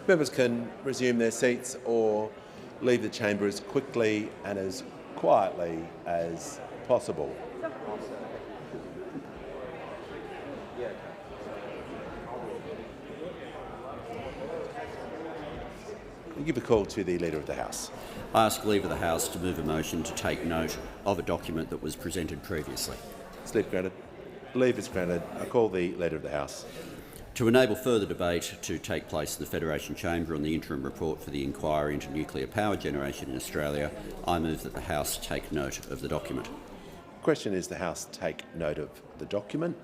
Members can resume their seats or leave the chamber as quickly and as quietly as possible. I'll give a call to the Leader of the House. I ask leave of the House to move a motion to take note of a document that was presented previously. Leave granted. Leave is granted. I call the Leader of the House. To enable further debate to take place in the Federation Chamber on the interim report for the inquiry into nuclear power generation in Australia, I move that the House take note of the document. The question is the House take note of the document.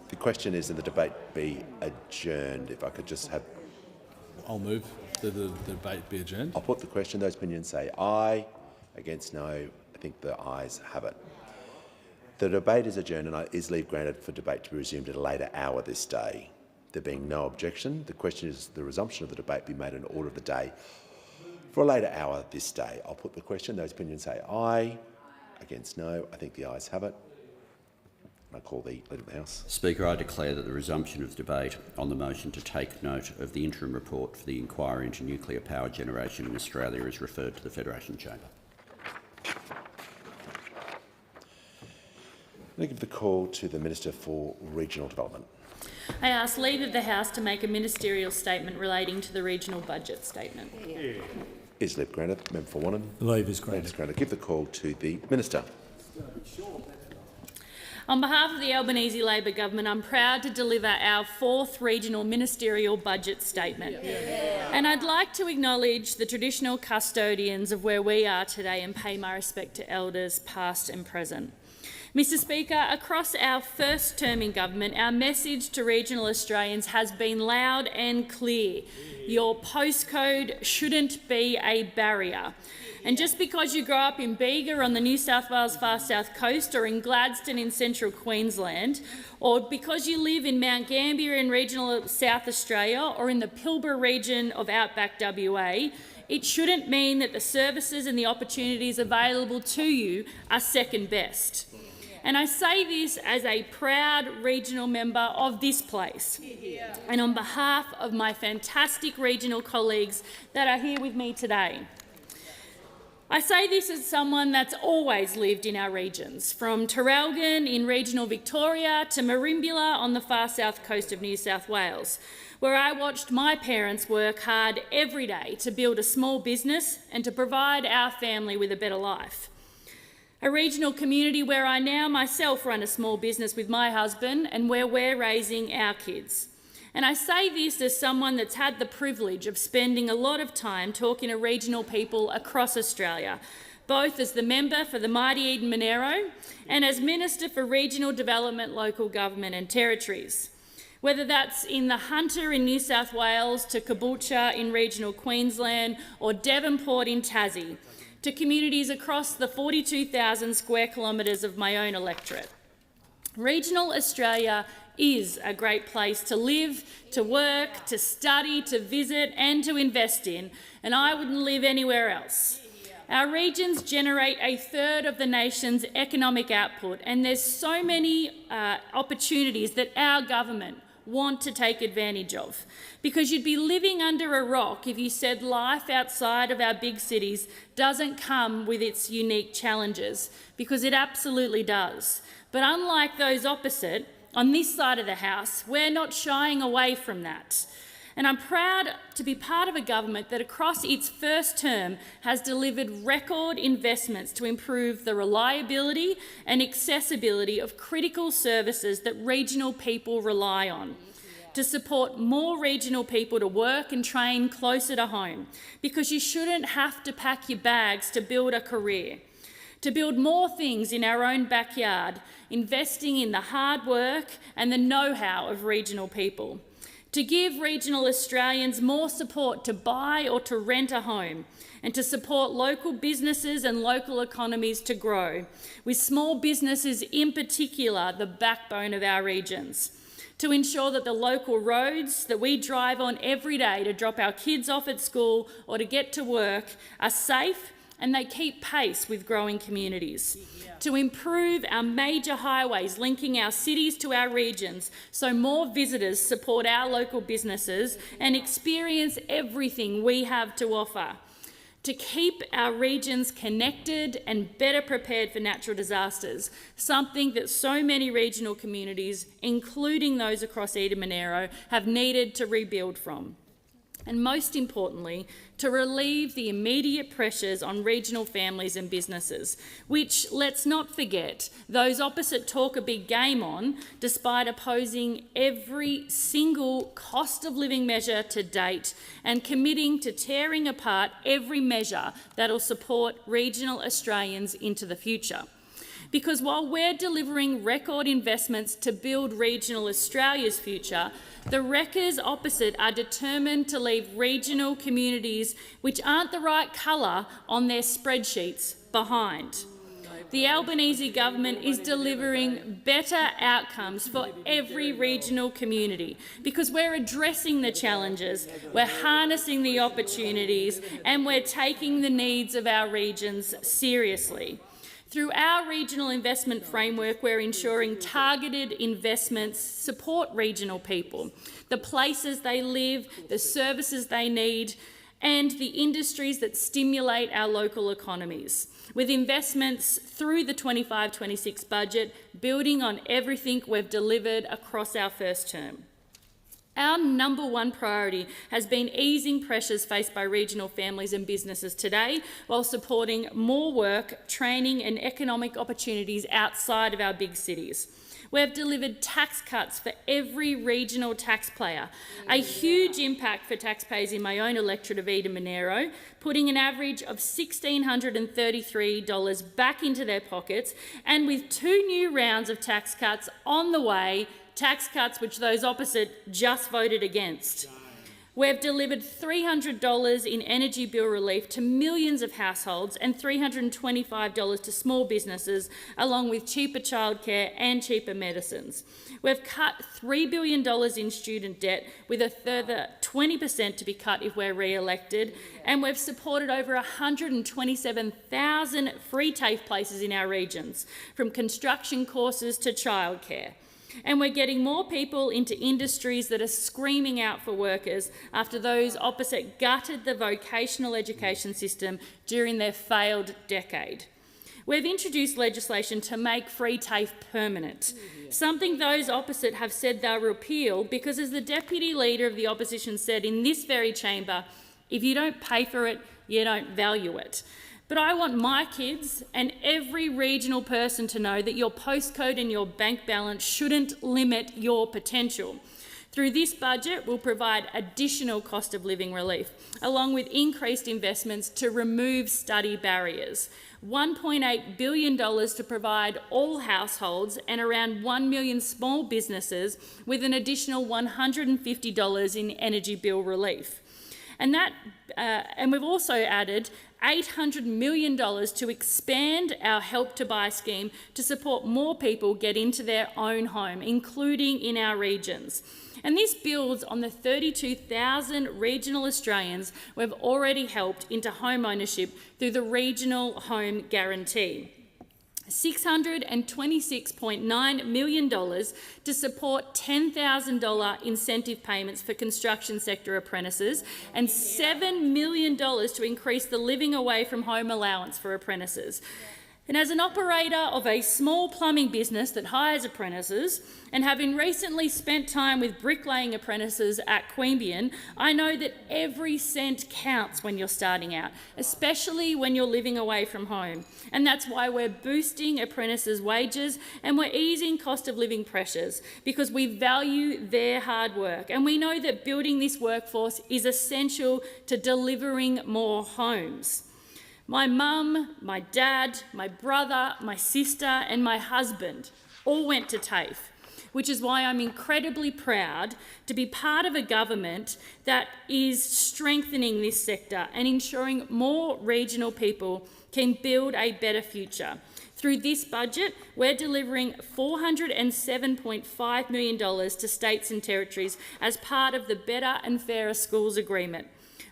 The question is that the debate be adjourned. If I could just have... I'll move that the debate be adjourned. I'll put the question. Those opinions say aye. Against no. I think the ayes have it. The debate is adjourned and is leave granted for debate to be resumed at a later hour this day. There being no objection, the question is the resumption of the debate be made in order of the day for a later hour this day. I'll put the question. Those opinions say aye. Against no. I think the ayes have it. I call the Leader of the House. Speaker, I declare that the resumption of debate on the motion to take note of the interim report for the inquiry into nuclear power generation in Australia is referred to the Federation Chamber. I give the call to the Minister for Regional Development. I ask leave of the House to make a ministerial statement relating to the regional budget statement. Is leave granted? Member for Wannon. Leave is granted. Leave is granted. Give the call to the Minister. On behalf of the Albanese Labor Government, I'm proud to deliver our 4th regional ministerial budget statement. And I'd like to acknowledge the traditional custodians of where we are today and pay my respect to elders past and present. Mr Speaker, across our first term in government, our message to regional Australians has been loud and clear. Your postcode shouldn't be a barrier. And just because you grow up in Bega on the New South Wales far south coast or in Gladstone in central Queensland, or because you live in Mount Gambier in regional South Australia or in the Pilbara region of outback WA, it shouldn't mean that the services and the opportunities available to you are second best. And I say this as a proud regional member of this place and on behalf of my fantastic regional colleagues that are here with me today. I say this as someone that's always lived in our regions, from Traralgon in regional Victoria to Merimbula on the far south coast of New South Wales, where I watched my parents work hard every day to build a small business and to provide our family with a better life. A regional community where I now myself run a small business with my husband and where we're raising our kids. And I say this as someone that's had the privilege of spending a lot of time talking to regional people across Australia, both as the member for the mighty Eden-Monaro and as Minister for Regional Development, Local Government and Territories. Whether that's in the Hunter in New South Wales to Caboolture in regional Queensland or Devonport in Tassie, to communities across the 42,000 square kilometres of my own electorate. Regional Australia is a great place to live, to work, to study, to visit and to invest in, and I wouldn't live anywhere else. Our regions generate a third of the nation's economic output, and there's so many opportunities that our government want to take advantage of, because you'd be living under a rock if you said life outside of our big cities doesn't come with its unique challenges, because it absolutely does. But unlike those opposite, on this side of the House, we're not shying away from that. And I'm proud to be part of a government that across its first term has delivered record investments to improve the reliability and accessibility of critical services that regional people rely on, to support more regional people to work and train closer to home, because you shouldn't have to pack your bags to build a career, to build more things in our own backyard, investing in the hard work and the know-how of regional people, to give regional Australians more support to buy or to rent a home, and to support local businesses and local economies to grow, with small businesses in particular the backbone of our regions, to ensure that the local roads that we drive on every day to drop our kids off at school or to get to work are safe and they keep pace with growing communities, to improve our major highways linking our cities to our regions so more visitors support our local businesses and experience everything we have to offer, to keep our regions connected and better prepared for natural disasters, something that so many regional communities, including those across Eden-Monaro, have needed to rebuild from. And most importantly, to relieve the immediate pressures on regional families and businesses, which, let's not forget, those opposite talk a big game on, despite opposing every single cost of living measure to date and committing to tearing apart every measure that'll support regional Australians into the future. Because while we're delivering record investments to build regional Australia's future, the wreckers opposite are determined to leave regional communities which aren't the right colour on their spreadsheets behind. The Albanese government is delivering better outcomes for every regional community because we're addressing the challenges, we're harnessing the opportunities and we're taking the needs of our regions seriously. Through our regional investment framework, we're ensuring targeted investments support regional people, the places they live, the services they need, and the industries that stimulate our local economies, with investments through the 25-26 budget building on everything we've delivered across our first term. Our number one priority has been easing pressures faced by regional families and businesses today, while supporting more work, training and economic opportunities outside of our big cities. We've delivered tax cuts for every regional taxpayer, a huge impact for taxpayers in my own electorate of Eden Monero, putting an average of $1,633 back into their pockets, and with 2 new rounds of tax cuts on the way, tax cuts which those opposite just voted against. We've delivered $300 in energy bill relief to millions of households and $325 to small businesses, along with cheaper childcare and cheaper medicines. We've cut $3 billion in student debt, with a further 20% to be cut if we're re-elected, and we've supported over 127,000 free TAFE places in our regions, from construction courses to childcare. And we're getting more people into industries that are screaming out for workers after those opposite gutted the vocational education system during their failed decade. We've introduced legislation to make free TAFE permanent, something those opposite have said they'll repeal because, as the Deputy Leader of the Opposition said in this very chamber, if you don't pay for it, you don't value it. But I want my kids and every regional person to know that your postcode and your bank balance shouldn't limit your potential. Through this budget, we'll provide additional cost of living relief, along with increased investments to remove study barriers, $1.8 billion to provide all households and around 1 million small businesses with an additional $150 in energy bill relief. And we've also added $800 million to expand our Help to Buy scheme to support more people get into their own home, including in our regions. And this builds on the 32,000 regional Australians we've already helped into home ownership through the Regional Home Guarantee. $626.9 million to support $10,000 incentive payments for construction sector apprentices, and $7 million to increase the living away from home allowance for apprentices. And as an operator of a small plumbing business that hires apprentices, and having recently spent time with bricklaying apprentices at Queanbeyan, I know that every cent counts when you're starting out, especially when you're living away from home. And that's why we're boosting apprentices' wages and we're easing cost of living pressures, because we value their hard work. And we know that building this workforce is essential to delivering more homes. My mum, my dad, my brother, my sister and my husband all went to TAFE, which is why I'm incredibly proud to be part of a government that is strengthening this sector and ensuring more regional people can build a better future. Through this budget, we're delivering $407.5 million to states and territories as part of the Better and Fairer Schools Agreement.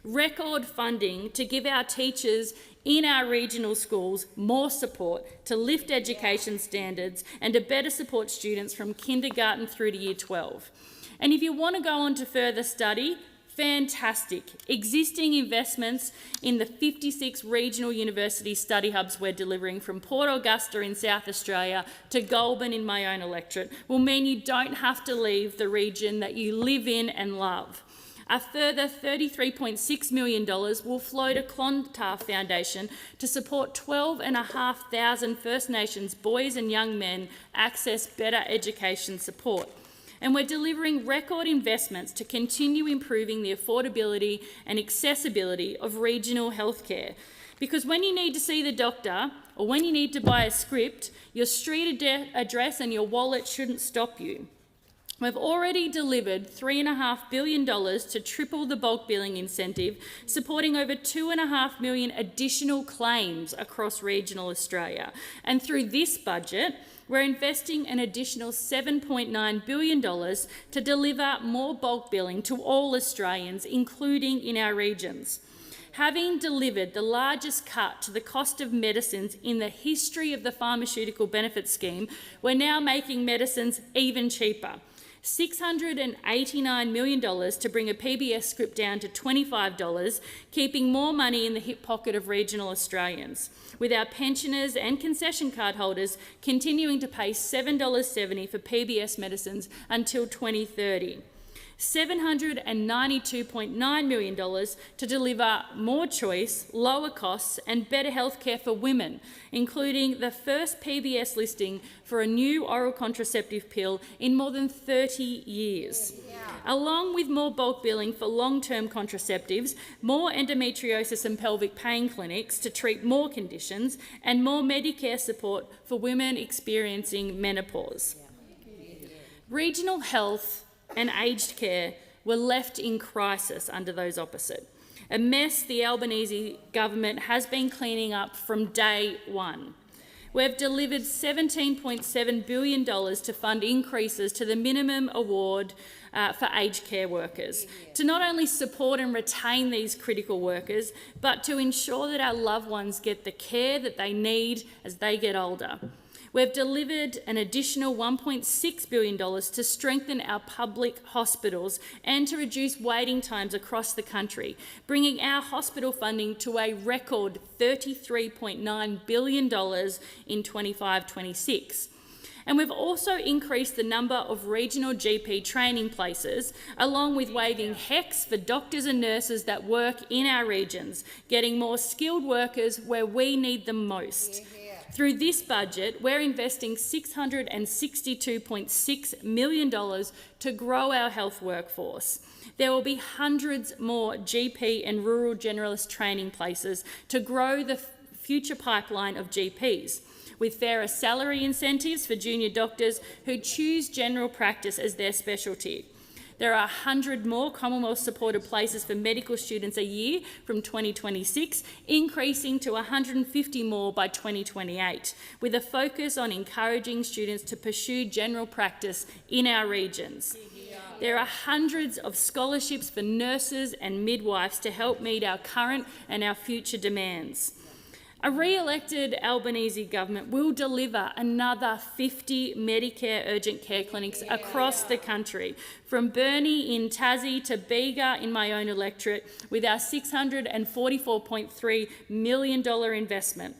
Record funding to give our teachers in our regional schools more support to lift education standards and to better support students from kindergarten through to year 12. And if you want to go on to further study, fantastic. Existing investments in the 56 regional university study hubs we're delivering from Port Augusta in South Australia to Goulburn in my own electorate will mean you don't have to leave the region that you live in and love. A further $33.6 million will flow to Clontarf Foundation to support 12,500 First Nations boys and young men access better education support. And we're delivering record investments to continue improving the affordability and accessibility of regional healthcare. Because when you need to see the doctor or when you need to buy a script, your street address and your wallet shouldn't stop you. We've already delivered $3.5 billion to triple the bulk billing incentive, supporting over 2.5 million additional claims across regional Australia. And through this budget, we're investing an additional $7.9 billion to deliver more bulk billing to all Australians, including in our regions. Having delivered the largest cut to the cost of medicines in the history of the pharmaceutical benefit scheme, we're now making medicines even cheaper. $689 million to bring a PBS script down to $25, keeping more money in the hip pocket of regional Australians, with our pensioners and concession card holders continuing to pay $7.70 for PBS medicines until 2030. $792.9 million to deliver more choice, lower costs and better healthcare for women, including the first PBS listing for a new oral contraceptive pill in more than 30 years. Along with more bulk billing for long-term contraceptives, more endometriosis and pelvic pain clinics to treat more conditions, and more Medicare support for women experiencing menopause. Regional health and aged care were left in crisis under those opposite, a mess the Albanese government has been cleaning up from day one. We've delivered $17.7 billion to fund increases to the minimum award for aged care workers, to not only support and retain these critical workers, but to ensure that our loved ones get the care that they need as they get older. We've delivered an additional $1.6 billion to strengthen our public hospitals and to reduce waiting times across the country, bringing our hospital funding to a record $33.9 billion in 25-26. And we've also increased the number of regional GP training places, along with waiving HECS for doctors and nurses that work in our regions, getting more skilled workers where we need them most. Through this budget, we're investing $662.6 million to grow our health workforce. There will be hundreds more GP and rural generalist training places to grow the future pipeline of GPs, with fairer salary incentives for junior doctors who choose general practice as their specialty. There are 100 more Commonwealth-supported places for medical students a year from 2026, increasing to 150 more by 2028, with a focus on encouraging students to pursue general practice in our regions. There are hundreds of scholarships for nurses and midwives to help meet our current and our future demands. A re-elected Albanese government will deliver another 50 Medicare urgent care clinics across the country, from Burnie in Tassie to Bega in my own electorate, with our $644.3 million investment.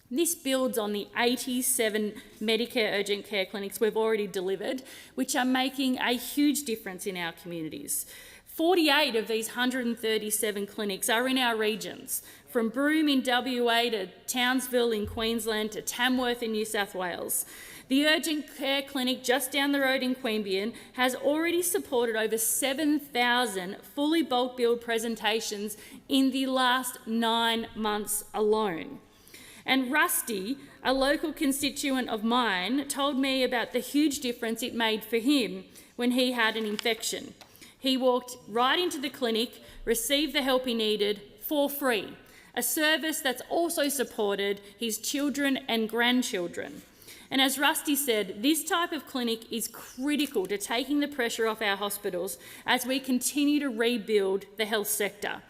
This builds on the 87 Medicare urgent care clinics we've already delivered, which are making a huge difference in our communities. 48 of these 137 clinics are in our regions, from Broome in WA to Townsville in Queensland to Tamworth in New South Wales. The urgent care clinic just down the road in Queanbeyan has already supported over 7,000 fully bulk billed presentations in the last 9 months alone. And Rusty, a local constituent of mine, told me about the huge difference it made for him when he had an infection. He walked right into the clinic, received the help he needed for free, a service that's also supported his children and grandchildren. And as Rusty said, this type of clinic is critical to taking the pressure off our hospitals as we continue to rebuild the health sector.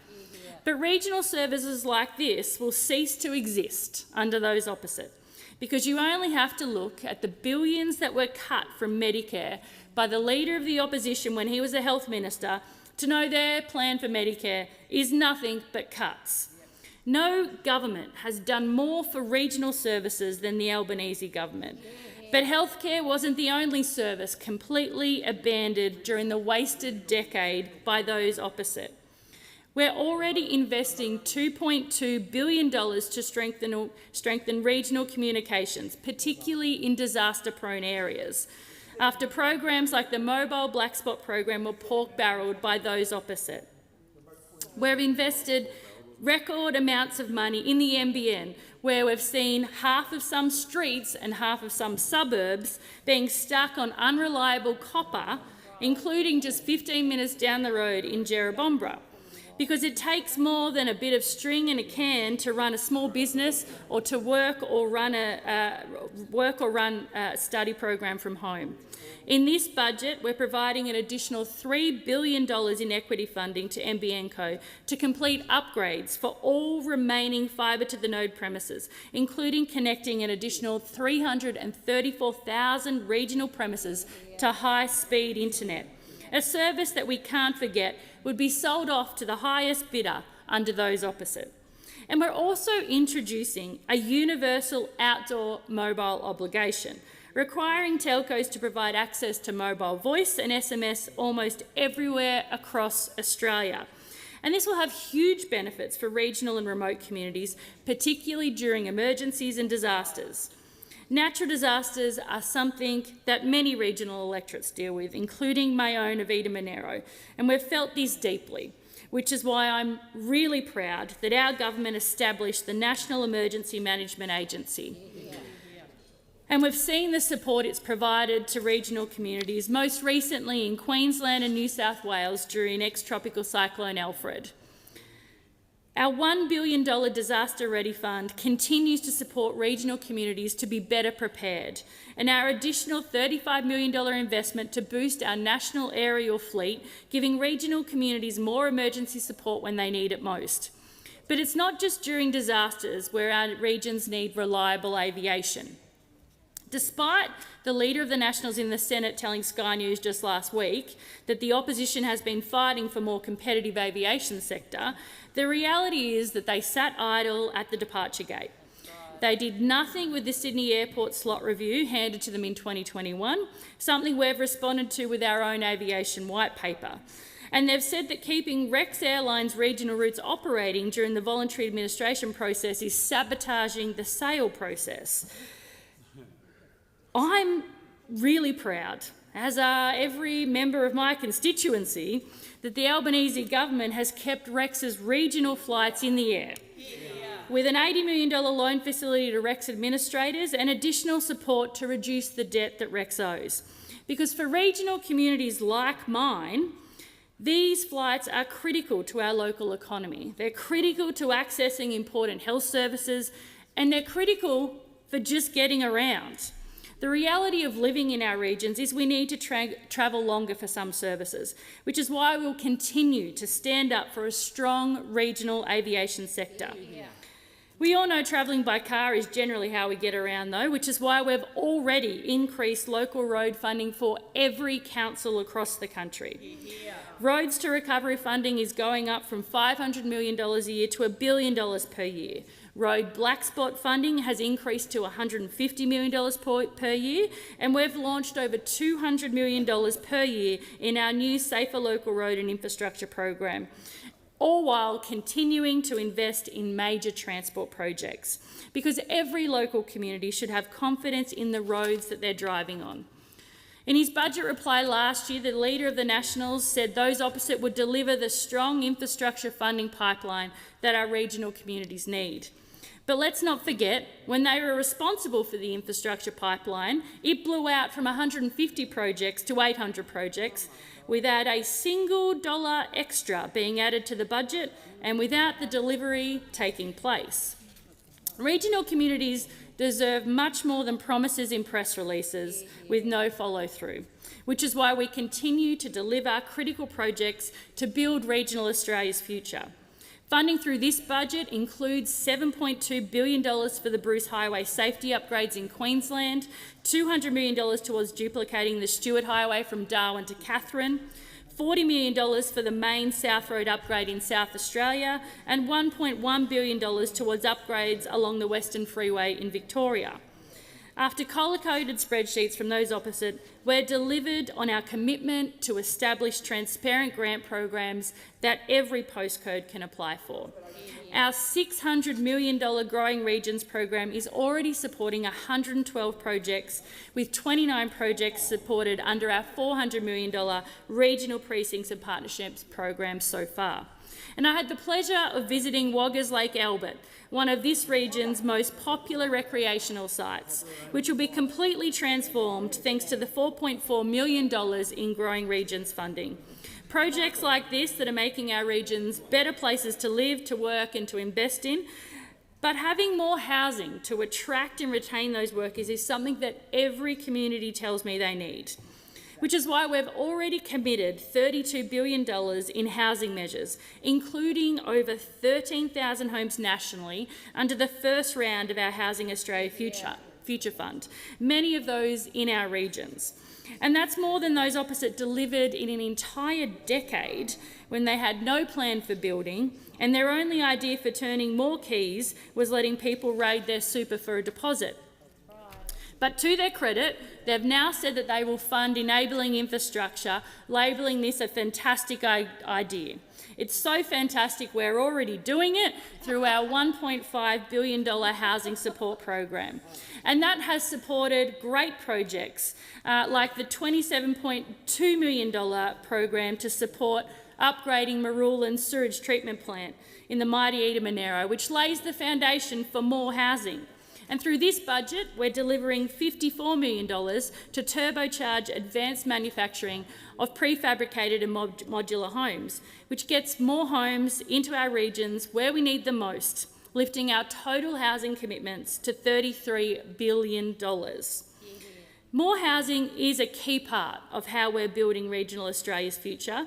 But regional services like this will cease to exist under those opposite, because you only have to look at the billions that were cut from Medicare by the Leader of the Opposition when he was a health minister to know their plan for Medicare is nothing but cuts. No government has done more for regional services than the Albanese government. But healthcare wasn't the only service completely abandoned during the wasted decade by those opposite. We're already investing $2.2 billion to strengthen regional communications, particularly in disaster-prone areas, after programs like the Mobile Black Spot program were pork-barrelled by those opposite. We've invested record amounts of money in the NBN, where we've seen half of some streets and half of some suburbs being stuck on unreliable copper, including just 15 minutes down the road in Jerrabombra. because it takes more than a bit of string and a can to run a small business or to work or run a study program from home. In this budget, we're providing an additional $3 billion in equity funding to NBN Co to complete upgrades for all remaining fibre-to-the-node premises, including connecting an additional 334,000 regional premises to high-speed internet, a service that we can't forget would be sold off to the highest bidder under those opposite. And we're also introducing a universal outdoor mobile obligation, requiring telcos to provide access to mobile voice and SMS almost everywhere across Australia. And this will have huge benefits for regional and remote communities, particularly during emergencies and disasters. Natural disasters are something that many regional electorates deal with, including my own of Eden Monero, and we've felt this deeply, which is why I'm really proud that our government established the National Emergency Management Agency. And we've seen the support it's provided to regional communities, most recently in Queensland and New South Wales during ex-tropical cyclone Alfred. Our $1 billion Disaster Ready Fund continues to support regional communities to be better prepared, and our additional $35 million investment to boost our national aerial fleet, giving regional communities more emergency support when they need it most. But it's not just during disasters where our regions need reliable aviation. Despite the Leader of the Nationals in the Senate telling Sky News just last week that the opposition has been fighting for more competitive aviation sector, the reality is that they sat idle at the departure gate. They did nothing with the Sydney Airport slot review handed to them in 2021, something we've responded to with our own aviation white paper. And they've said that keeping Rex Airlines regional routes operating during the voluntary administration process is sabotaging the sale process. I'm really proud, as are every member of my constituency, that the Albanese government has kept Rex's regional flights in the air, with an $80 million loan facility to Rex administrators and additional support to reduce the debt that Rex owes. Because for regional communities like mine, these flights are critical to our local economy. They're critical to accessing important health services, and they're critical for just getting around. The reality of living in our regions is we need to travel longer for some services, which is why we'll continue to stand up for a strong regional aviation sector. We all know travelling by car is generally how we get around though, which is why we've already increased local road funding for every council across the country. Roads to Recovery funding is going up from $500 million a year to $1 billion per year. Road black spot funding has increased to $150 million per year, and we've launched over $200 million per year in our new Safer Local Road and Infrastructure program, all while continuing to invest in major transport projects, because every local community should have confidence in the roads that they're driving on. In his budget reply last year, the Leader of the Nationals said those opposite would deliver the strong infrastructure funding pipeline that our regional communities need. But let's not forget, when they were responsible for the infrastructure pipeline, it blew out from 150 projects to 800 projects, without a single dollar extra being added to the budget and without the delivery taking place. Regional communities deserve much more than promises in press releases with no follow-through, which is why we continue to deliver critical projects to build regional Australia's future. Funding through this budget includes $7.2 billion for the Bruce Highway safety upgrades in Queensland, $200 million towards duplicating the Stewart Highway from Darwin to Katherine, $40 million for the main South Road upgrade in South Australia, and $1.1 billion towards upgrades along the Western Freeway in Victoria. After colour-coded spreadsheets from those opposite, we're delivered on our commitment to establish transparent grant programs that every postcode can apply for. Our $600 million Growing Regions program is already supporting 112 projects, with 29 projects supported under our $400 million Regional Precincts and Partnerships program so far. And I had the pleasure of visiting Waggers Lake Albert, one of this region's most popular recreational sites, which will be completely transformed thanks to the $4.4 million in Growing Regions funding. Projects like this that are making our regions better places to live, to work and to invest in. But having more housing to attract and retain those workers is something that every community tells me they need, which is why we've already committed $32 billion in housing measures, including over 13,000 homes nationally under the first round of our Housing Australia Future Fund, many of those in our regions. And that's more than those opposite delivered in an entire decade when they had no plan for building and their only idea for turning more keys was letting people raid their super for a deposit. But to their credit, they've now said that they will fund enabling infrastructure, labelling this a fantastic idea. It's so fantastic we're already doing it through our $1.5 billion housing support program. And that has supported great projects like the $27.2 million program to support upgrading Marulan's sewage treatment plant in the mighty Eda Monero, which lays the foundation for more housing. And through this budget, we're delivering $54 million to turbocharge advanced manufacturing of prefabricated and modular homes, which gets more homes into our regions where we need them most, lifting our total housing commitments to $33 billion. More housing is a key part of how we're building regional Australia's future,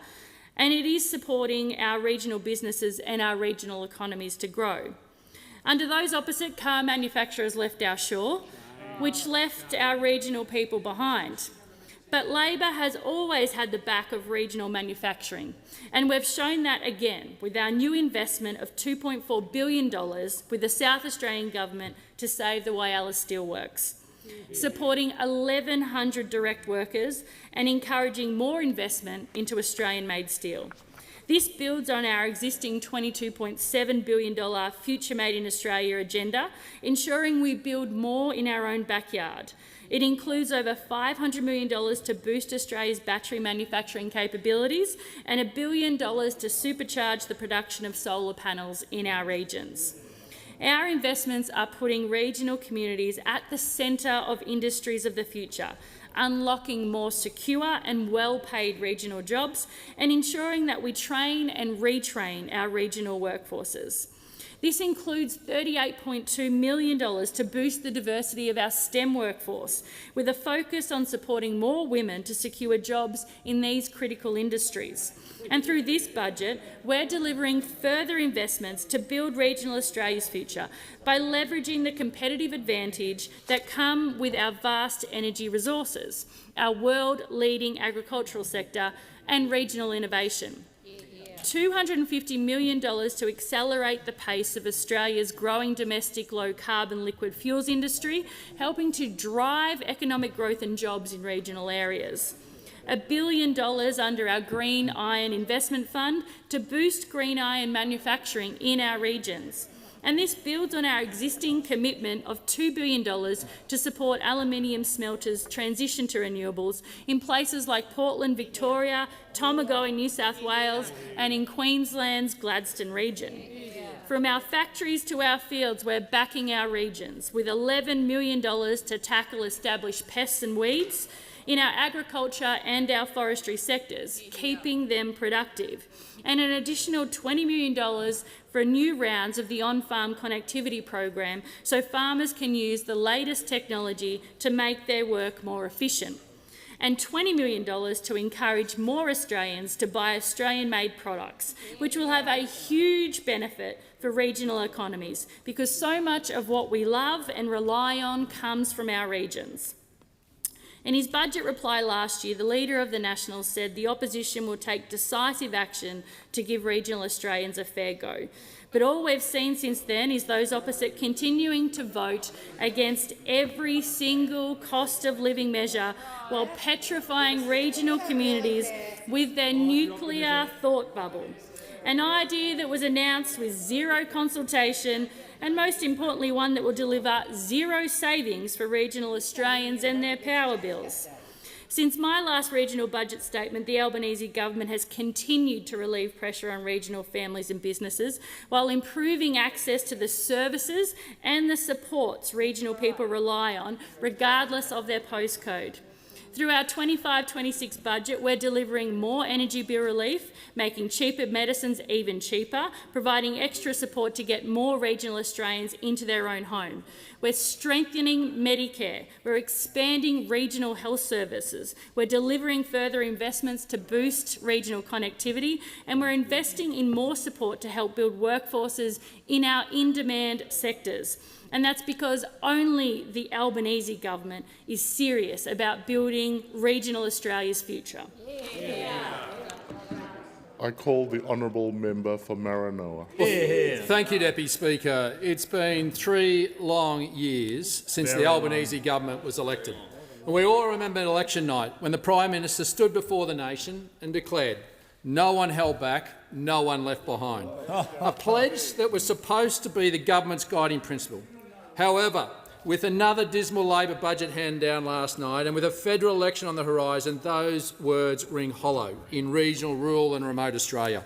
and it is supporting our regional businesses and our regional economies to grow. Under those opposite, car manufacturers left our shore, which left our regional people behind. But Labor has always had the back of regional manufacturing, and we've shown that again with our new investment of $2.4 billion with the South Australian Government to save the Whyalla Steelworks, supporting 1,100 direct workers and encouraging more investment into Australian-made steel. This builds on our existing $22.7 billion Future Made in Australia agenda, ensuring we build more in our own backyard. It includes over $500 million to boost Australia's battery manufacturing capabilities and $1 billion to supercharge the production of solar panels in our regions. Our investments are putting regional communities at the centre of industries of the future, unlocking more secure and well-paid regional jobs and ensuring that we train and retrain our regional workforces. This includes $38.2 million to boost the diversity of our STEM workforce, with a focus on supporting more women to secure jobs in these critical industries. And through this budget, we're delivering further investments to build regional Australia's future by leveraging the competitive advantage that come with our vast energy resources, our world-leading agricultural sector and regional innovation. $250 million to accelerate the pace of Australia's growing domestic low-carbon liquid fuels industry, helping to drive economic growth and jobs in regional areas. $1 billion under our Green Iron Investment Fund to boost green iron manufacturing in our regions. And this builds on our existing commitment of $2 billion to support aluminium smelters' transition to renewables in places like Portland, Victoria, Tomago in New South Wales and in Queensland's Gladstone region. From our factories to our fields, we're backing our regions with $11 million to tackle established pests and weeds in our agriculture and our forestry sectors, keeping them productive, and an additional $20 million for new rounds of the on-farm connectivity program so farmers can use the latest technology to make their work more efficient, and $20 million to encourage more Australians to buy Australian-made products, which will have a huge benefit for regional economies because so much of what we love and rely on comes from our regions. In his budget reply last year, the Leader of the Nationals said the opposition will take decisive action to give regional Australians a fair go. But all we've seen since then is those opposite continuing to vote against every single cost of living measure while petrifying regional communities with their nuclear thought bubble. An idea that was announced with zero consultation and, most importantly, one that will deliver zero savings for regional Australians and their power bills. Since my last regional budget statement, the Albanese government has continued to relieve pressure on regional families and businesses while improving access to the services and the supports regional people rely on, regardless of their postcode. Through our 25-26 budget, we're delivering more energy bill relief, making cheaper medicines even cheaper, providing extra support to get more regional Australians into their own home. We're strengthening Medicare, we're expanding regional health services, we're delivering further investments to boost regional connectivity, and we're investing in more support to help build workforces in our in-demand sectors. And that's because only the Albanese government is serious about building regional Australia's future. I call the honourable member for Maranoa. Thank you, Deputy Speaker. It's been 3 long years since the Albanese government was elected. And we all remember election night when the Prime Minister stood before the nation and declared, "No one held back, no one left behind." A pledge that was supposed to be the government's guiding principle. However, with another dismal Labor budget hand down last night and with a federal election on the horizon, those words ring hollow in regional, rural and remote Australia.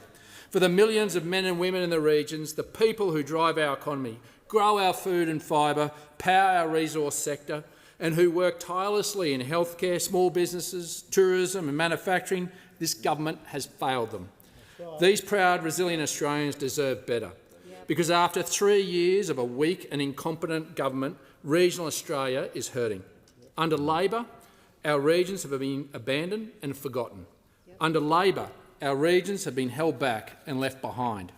For the millions of men and women in the regions, the people who drive our economy, grow our food and fibre, power our resource sector, and who work tirelessly in healthcare, small businesses, tourism and manufacturing, this government has failed them. These proud, resilient Australians deserve better. Because after 3 years of a weak and incompetent government, regional Australia is hurting. Under Labor, our regions have been abandoned and forgotten. Under Labor, our regions have been held back and left behind.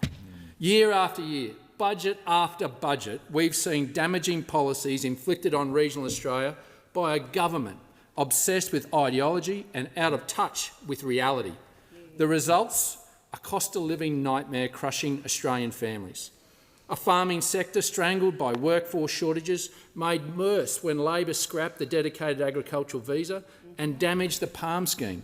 Year after year, budget after budget, we've seen damaging policies inflicted on regional Australia by a government obsessed with ideology and out of touch with reality. The results? A cost-of-living nightmare crushing Australian families. A farming sector strangled by workforce shortages, made worse when Labor scrapped the dedicated agricultural visa and damaged the PALM scheme.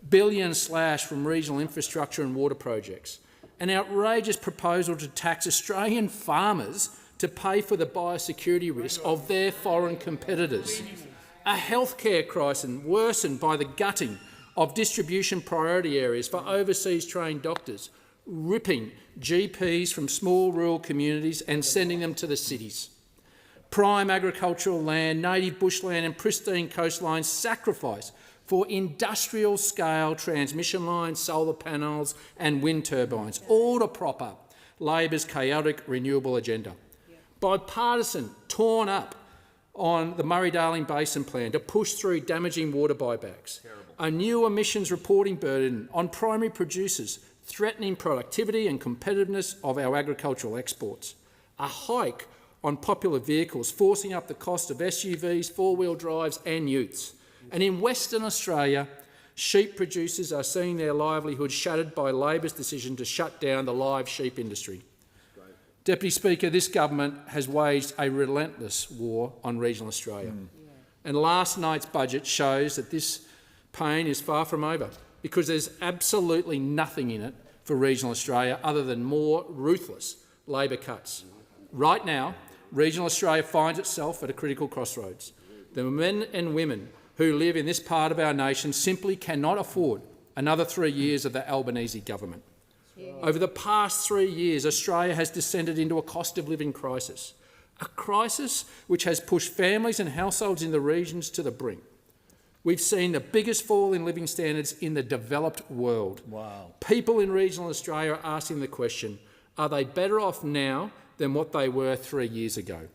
Billions slashed from regional infrastructure and water projects. An outrageous proposal to tax Australian farmers to pay for the biosecurity risk of their foreign competitors. A healthcare crisis worsened by the gutting of distribution priority areas for overseas trained doctors, ripping GPs from small rural communities and sending them to the cities. Prime agricultural land, native bushland and pristine coastlines sacrificed for industrial-scale transmission lines, solar panels and wind turbines, all to prop up Labor's chaotic renewable agenda. Bipartisan, torn up on the Murray-Darling Basin Plan to push through damaging water buybacks. A new emissions reporting burden on primary producers, threatening productivity and competitiveness of our agricultural exports. A hike on popular vehicles, forcing up the cost of SUVs, four-wheel drives and utes. And in Western Australia, sheep producers are seeing their livelihoods shattered by Labor's decision to shut down the live sheep industry. Deputy Speaker, this government has waged a relentless war on regional Australia. And last night's budget shows that this pain is far from over, because there's absolutely nothing in it for regional Australia other than more ruthless Labor cuts. Right now, regional Australia finds itself at a critical crossroads. The men and women who live in this part of our nation simply cannot afford another 3 years of the Albanese government. Over the past 3 years, Australia has descended into a cost of living crisis, a crisis which has pushed families and households in the regions to the brink. We've seen the biggest fall in living standards in the developed world. Wow. People in regional Australia are asking the question, are they better off now than what they were 3 years ago?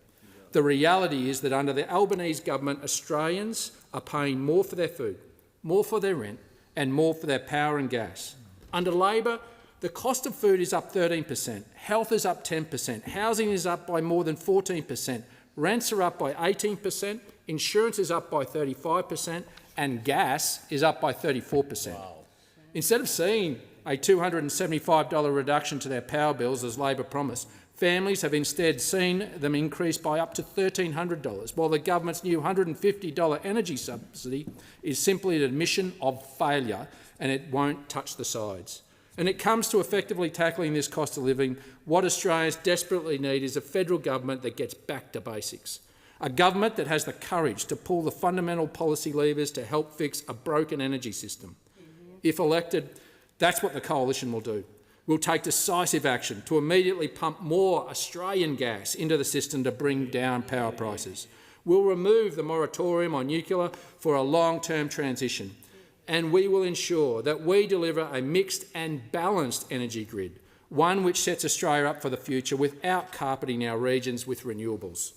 The reality is that under the Albanese government, Australians are paying more for their food, more for their rent and more for their power and gas. Under Labor, the cost of food is up 13%, health is up 10%, housing is up by more than 14%, rents are up by 18%, insurance is up by 35% and gas is up by 34%. Wow. Instead of seeing a $275 reduction to their power bills as Labor promised, families have instead seen them increase by up to $1,300, while the government's new $150 energy subsidy is simply an admission of failure and it won't touch the sides. And it comes to effectively tackling this cost of living, what Australians desperately need is a federal government that gets back to basics. A government that has the courage to pull the fundamental policy levers to help fix a broken energy system. If elected, that's what the coalition will do. We'll take decisive action to immediately pump more Australian gas into the system to bring down power prices. We'll remove the moratorium on nuclear for a long-term transition, and we will ensure that we deliver a mixed and balanced energy grid, one which sets Australia up for the future without carpeting our regions with renewables.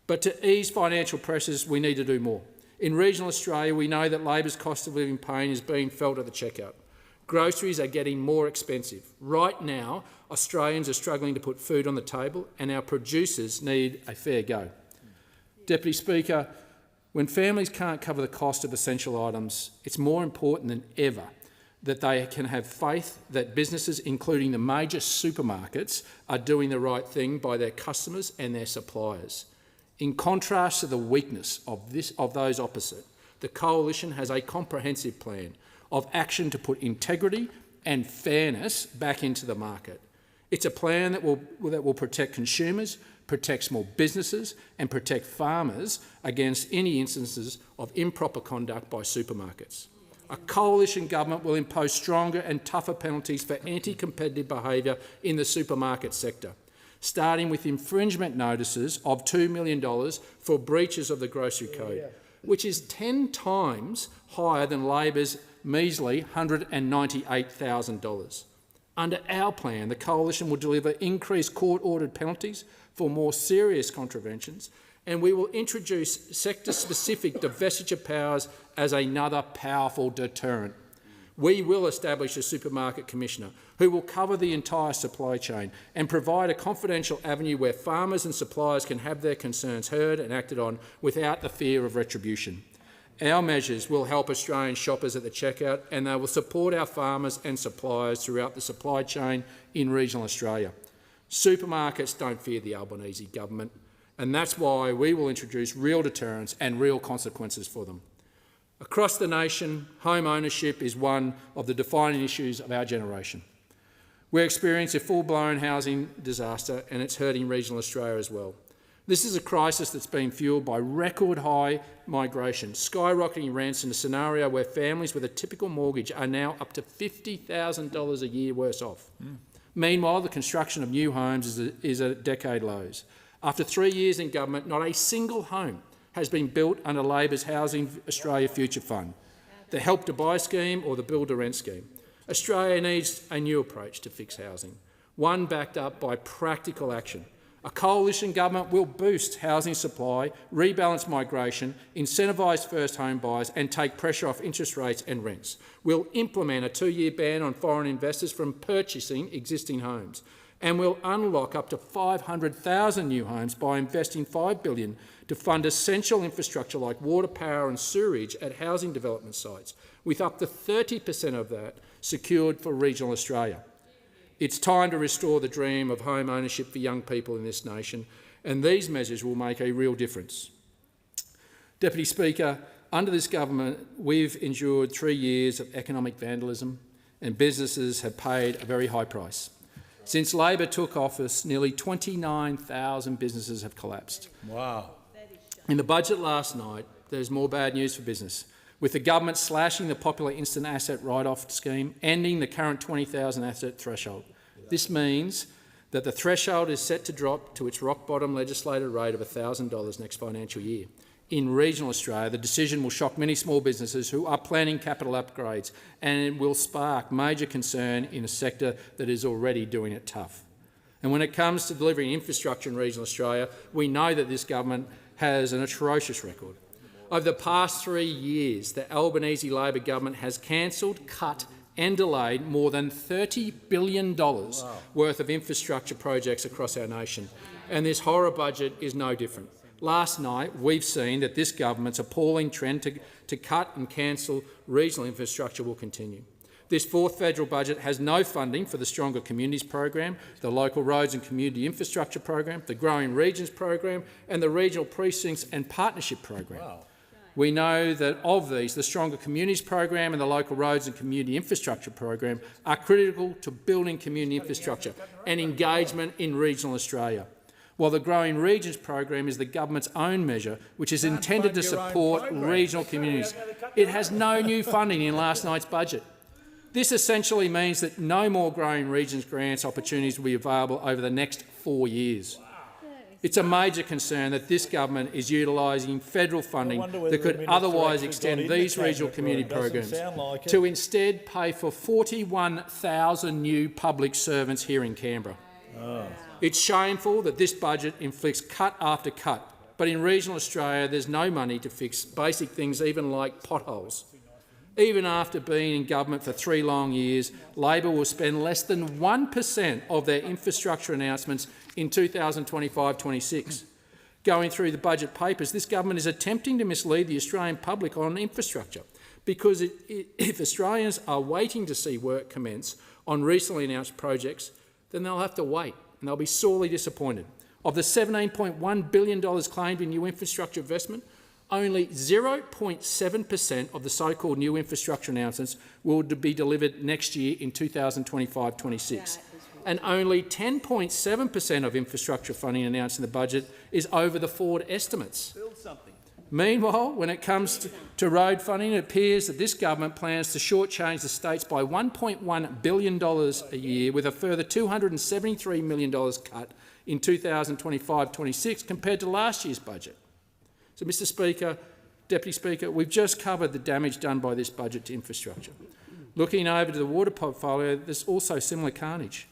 But to ease financial pressures, we need to do more. In regional Australia, we know that Labor's cost of living pain is being felt at the checkout. Groceries are getting more expensive. Right now, Australians are struggling to put food on the table, and our producers need a fair go. Deputy Speaker, when families can't cover the cost of essential items, it's more important than ever that they can have faith that businesses, including the major supermarkets, are doing the right thing by their customers and their suppliers. In contrast to the weakness of those opposite, the Coalition has a comprehensive plan of action to put integrity and fairness back into the market. It's a plan that will protect consumers, protect small businesses and protect farmers against any instances of improper conduct by supermarkets. A coalition government will impose stronger and tougher penalties for anti-competitive behaviour in the supermarket sector, starting with infringement notices of $2 million for breaches of the Grocery Code, which is 10 times higher than Labor's measly $198,000. Under our plan, the Coalition will deliver increased court-ordered penalties for more serious contraventions, and we will introduce sector-specific divestiture powers as another powerful deterrent. We will establish a supermarket commissioner who will cover the entire supply chain and provide a confidential avenue where farmers and suppliers can have their concerns heard and acted on without the fear of retribution. Our measures will help Australian shoppers at the checkout, and they will support our farmers and suppliers throughout the supply chain in regional Australia. Supermarkets don't fear the Albanese government, and that's why we will introduce real deterrents and real consequences for them. Across the nation, home ownership is one of the defining issues of our generation. We're experiencing a full-blown housing disaster, and it's hurting regional Australia as well. This is a crisis that's been fuelled by record-high migration, skyrocketing rents in a scenario where families with a typical mortgage are now up to $50,000 a year worse off. Meanwhile, the construction of new homes is at decade lows. After 3 years in government, not a single home has been built under Labor's Housing Australia Future Fund, the Help to Buy scheme or the Build to Rent scheme. Australia needs a new approach to fix housing, one backed up by practical action. A coalition government will boost housing supply, rebalance migration, incentivise first home buyers and take pressure off interest rates and rents. We'll implement a 2-year ban on foreign investors from purchasing existing homes, and we'll unlock up to 500,000 new homes by investing $5 billion to fund essential infrastructure like water, power and sewerage at housing development sites, with up to 30% of that secured for regional Australia. It's time to restore the dream of home ownership for young people in this nation, and these measures will make a real difference. Deputy Speaker, under this government, we've endured 3 years of economic vandalism, and businesses have paid a very high price. Since Labor took office, nearly 29,000 businesses have collapsed. Wow. In the budget last night, there's more bad news for business, with the government slashing the popular instant asset write-off scheme, ending the current 20,000 asset threshold. This means that the threshold is set to drop to its rock-bottom legislated rate of $1,000 next financial year. In regional Australia, the decision will shock many small businesses who are planning capital upgrades, and it will spark major concern in a sector that is already doing it tough. And when it comes to delivering infrastructure in regional Australia, we know that this government has an atrocious record. Over the past 3 years, the Albanese Labor government has cancelled, cut and delayed more than $30 billion worth of infrastructure projects across our nation, and this horror budget is no different. Last night, we've seen that this government's appalling trend to cut and cancel regional infrastructure will continue. This fourth federal budget has no funding for the Stronger Communities program, the Local Roads and Community Infrastructure program, the Growing Regions program and the Regional Precincts and Partnership program. Wow. We know that of these, the Stronger Communities program and the Local Roads and Community Infrastructure program are critical to building community infrastructure and engagement in regional Australia, while the Growing Regions program is the government's own measure, which is intended to support regional communities. It has no new funding in last night's budget. This essentially means that no more Growing Regions grants opportunities will be available over the next 4 years. It's a major concern that this government is utilising federal funding that could otherwise extend these regional community programs to instead pay for 41,000 new public servants here in Canberra. It's shameful that this budget inflicts cut after cut, but in regional Australia there's no money to fix basic things even like potholes. Even after being in government for 3 long years, Labor will spend less than 1% of their infrastructure announcements in 2025-26. Going through the budget papers, this government is attempting to mislead the Australian public on infrastructure, because if Australians are waiting to see work commence on recently announced projects, then they'll have to wait and they'll be sorely disappointed. Of the $17.1 billion claimed in new infrastructure investment, only 0.7% of the so-called new infrastructure announcements will be delivered next year in 2025-26. And only 10.7% of infrastructure funding announced in the budget is over the forward estimates. Meanwhile, when it comes to road funding, it appears that this government plans to shortchange the states by $1.1 billion a year, with a further $273 million cut in 2025-26 compared to last year's budget. So, Mr Speaker, Deputy Speaker, we've just covered the damage done by this budget to infrastructure. Looking over to the water portfolio, there's also similar carnage.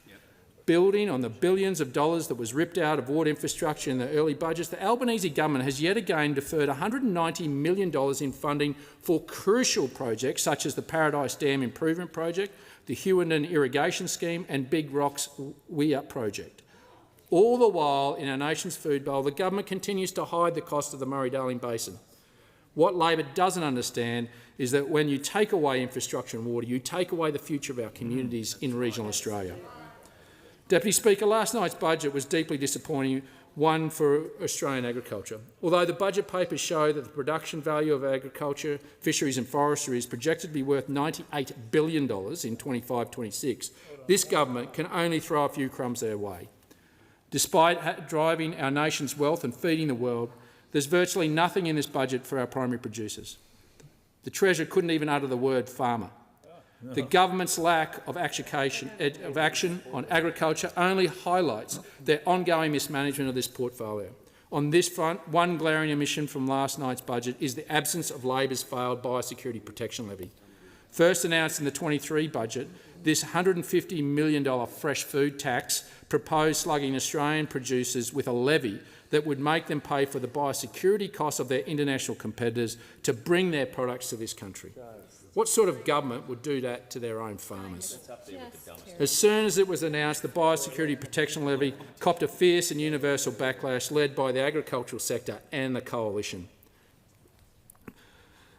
Building on the billions of dollars that was ripped out of water infrastructure in the early budgets, the Albanese government has yet again deferred $190 million in funding for crucial projects such as the Paradise Dam Improvement Project, the Hewenden Irrigation Scheme and Big Rocks Weir Project. All the while, in our nation's food bowl, the government continues to hide the cost of the Murray-Darling Basin. What Labor doesn't understand is that when you take away infrastructure and water, you take away the future of our communities in regional Australia. Deputy Speaker, last night's budget was deeply disappointing, one for Australian agriculture. Although the budget papers show that the production value of agriculture, fisheries and forestry is projected to be worth $98 billion in 25-26, this government can only throw a few crumbs their way. Despite driving our nation's wealth and feeding the world, there's virtually nothing in this budget for our primary producers. The Treasurer couldn't even utter the word farmer. The government's lack of action on agriculture only highlights their ongoing mismanagement of this portfolio. On this front, one glaring omission from last night's budget is the absence of Labor's failed biosecurity protection levy. First announced in the 23 budget, this $150 million fresh food tax proposed slugging Australian producers with a levy that would make them pay for the biosecurity costs of their international competitors to bring their products to this country. What sort of government would do that to their own farmers? As soon as it was announced, the biosecurity protection levy copped a fierce and universal backlash led by the agricultural sector and the coalition.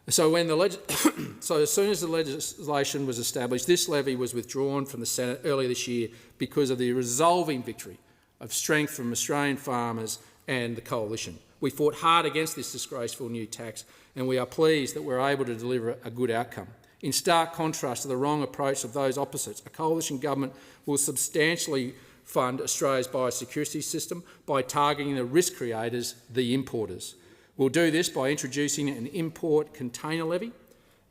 So as soon as the legislation was established, this levy was withdrawn from the Senate earlier this year because of the resolving victory of strength from Australian farmers and the coalition. We fought hard against this disgraceful new tax, and we are pleased that we're able to deliver a good outcome. In stark contrast to the wrong approach of those opposites, a coalition government will substantially fund Australia's biosecurity system by targeting the risk creators, the importers. We'll do this by introducing an import container levy,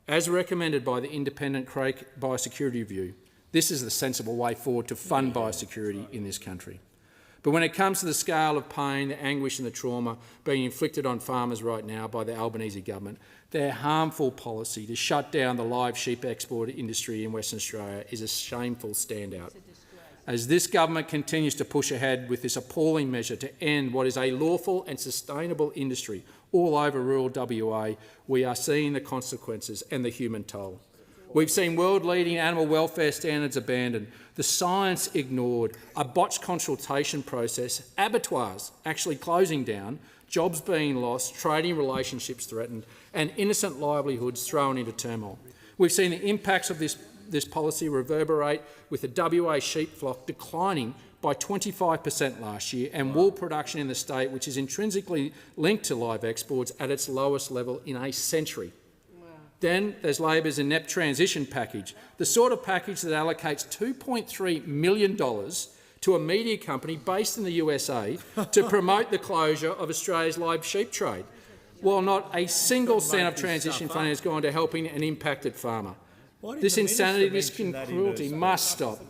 as recommended by the independent Craik Biosecurity Review. This is the sensible way forward to fund biosecurity in this country. But when it comes to the scale of pain, the anguish and the trauma being inflicted on farmers right now by the Albanese government, their harmful policy to shut down the live sheep export industry in Western Australia is a shameful standout. As this government continues to push ahead with this appalling measure to end what is a lawful and sustainable industry all over rural WA, we are seeing the consequences and the human toll. We've seen world-leading animal welfare standards abandoned, the science ignored, a botched consultation process, abattoirs actually closing down, jobs being lost, trading relationships threatened, and innocent livelihoods thrown into turmoil. We've seen the impacts of this policy reverberate, with the WA sheep flock declining by 25% last year and wool production in the state, which is intrinsically linked to live exports, at its lowest level in a century. Then there's Labor's inept transition package, the sort of package that allocates $2.3 million to a media company based in the USA to promote the closure of Australia's live sheep trade, while not a single cent of transition funding has gone to helping an impacted farmer. This insanity, this cruelty must stop.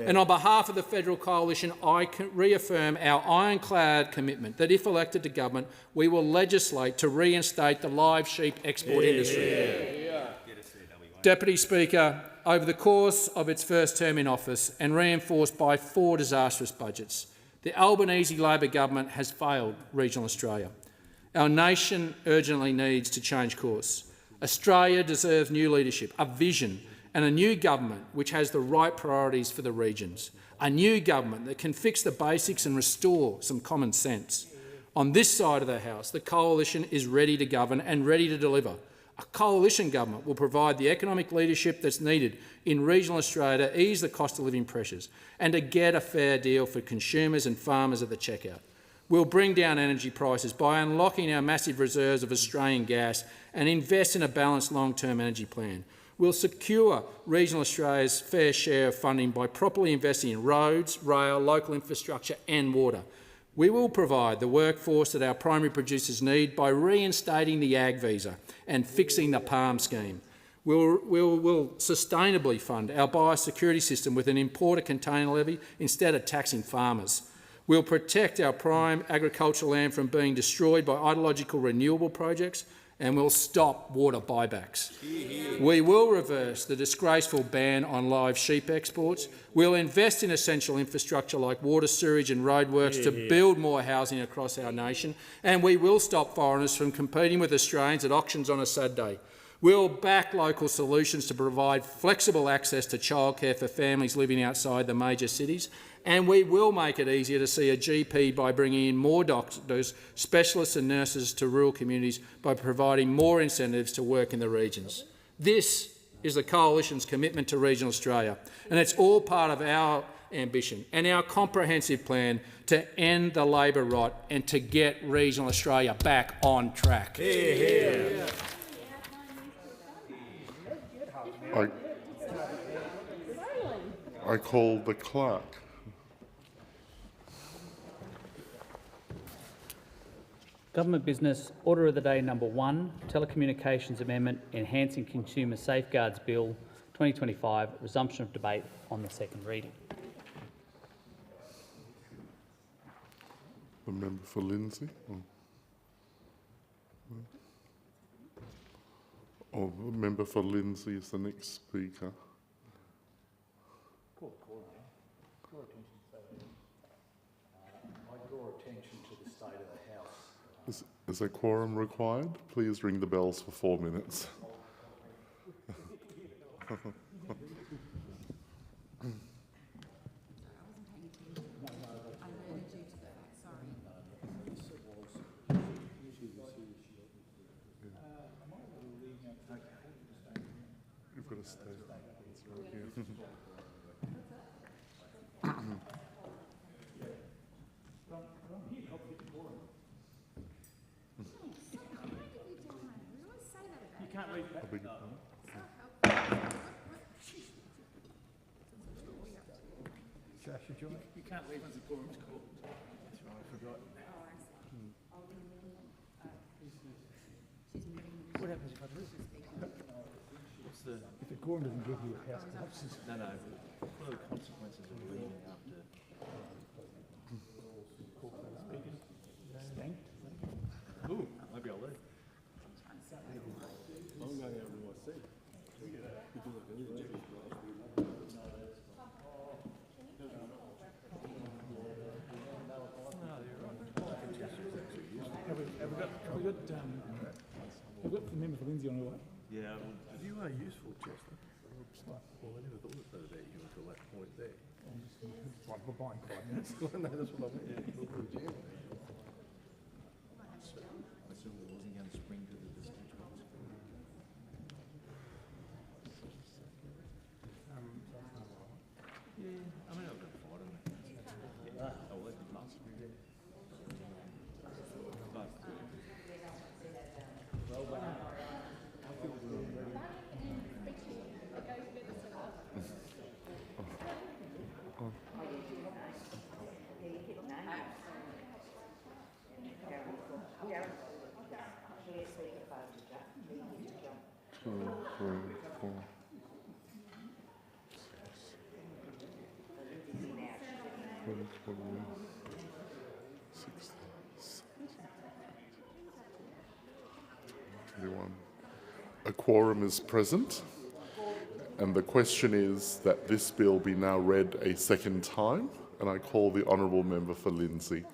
And on behalf of the federal coalition, I can reaffirm our ironclad commitment that if elected to government, we will legislate to reinstate the live sheep export industry. Deputy Speaker, over the course of its first term in office and reinforced by 4 disastrous budgets, the Albanese Labor government has failed regional Australia. Our nation urgently needs to change course. Australia deserves new leadership, a vision and a new government which has the right priorities for the regions, a new government that can fix the basics and restore some common sense. On this side of the House, the coalition is ready to govern and ready to deliver. A coalition government will provide the economic leadership that's needed in regional Australia to ease the cost of living pressures and to get a fair deal for consumers and farmers at the checkout. We'll bring down energy prices by unlocking our massive reserves of Australian gas and invest in a balanced long-term energy plan. We'll secure regional Australia's fair share of funding by properly investing in roads, rail, local infrastructure and water. We will provide the workforce that our primary producers need by reinstating the ag visa and fixing the palm scheme. We'll sustainably fund our biosecurity system with an importer container levy instead of taxing farmers. We'll protect our prime agricultural land from being destroyed by ideological renewable projects, and we'll stop water buybacks. We will reverse the disgraceful ban on live sheep exports. We'll invest in essential infrastructure like water, sewage and roadworks to build more housing across our nation, and we will stop foreigners from competing with Australians at auctions on a Saturday. We'll back local solutions to provide flexible access to childcare for families living outside the major cities, and we will make it easier to see a GP by bringing in more doctors, specialists and nurses to rural communities by providing more incentives to work in the regions. This is the Coalition's commitment to regional Australia, and it's all part of our ambition and our comprehensive plan to end the Labor rot and to get regional Australia back on track. I call the clerk. Government business, order of the day number 1, Telecommunications Amendment Enhancing Consumer Safeguards Bill 2025, resumption of debate on the second reading. The member for Lindsay. Or the member for Lindsay is the next speaker. I draw attention to the state of the House. Is a quorum required? Please ring the bells for 4 minutes. You've got to stay. That's right, yeah. You can't read that. You can't leave once the quorum is called. That's right, I forgot. What happens if I lose? If the quorum doesn't give you a house collapses. No. What are the consequences of leaving after? Stank? Ooh, maybe I'll leave. I'm going over to my seat. Have we got the member for Lindsay on the way? Yeah, you are useful, Chester. Well, I never thought about you until that point there. Right, we're buying 5 minutes. No, that's what I meant. Yeah, look at the jam. I assumed it wasn't going to spring to the distance. Yeah, I mean, I've got to fight on it. I'll let the pass. A quorum is present, and the question is that this bill be now read a second time, and I call the honourable member for Lindsay.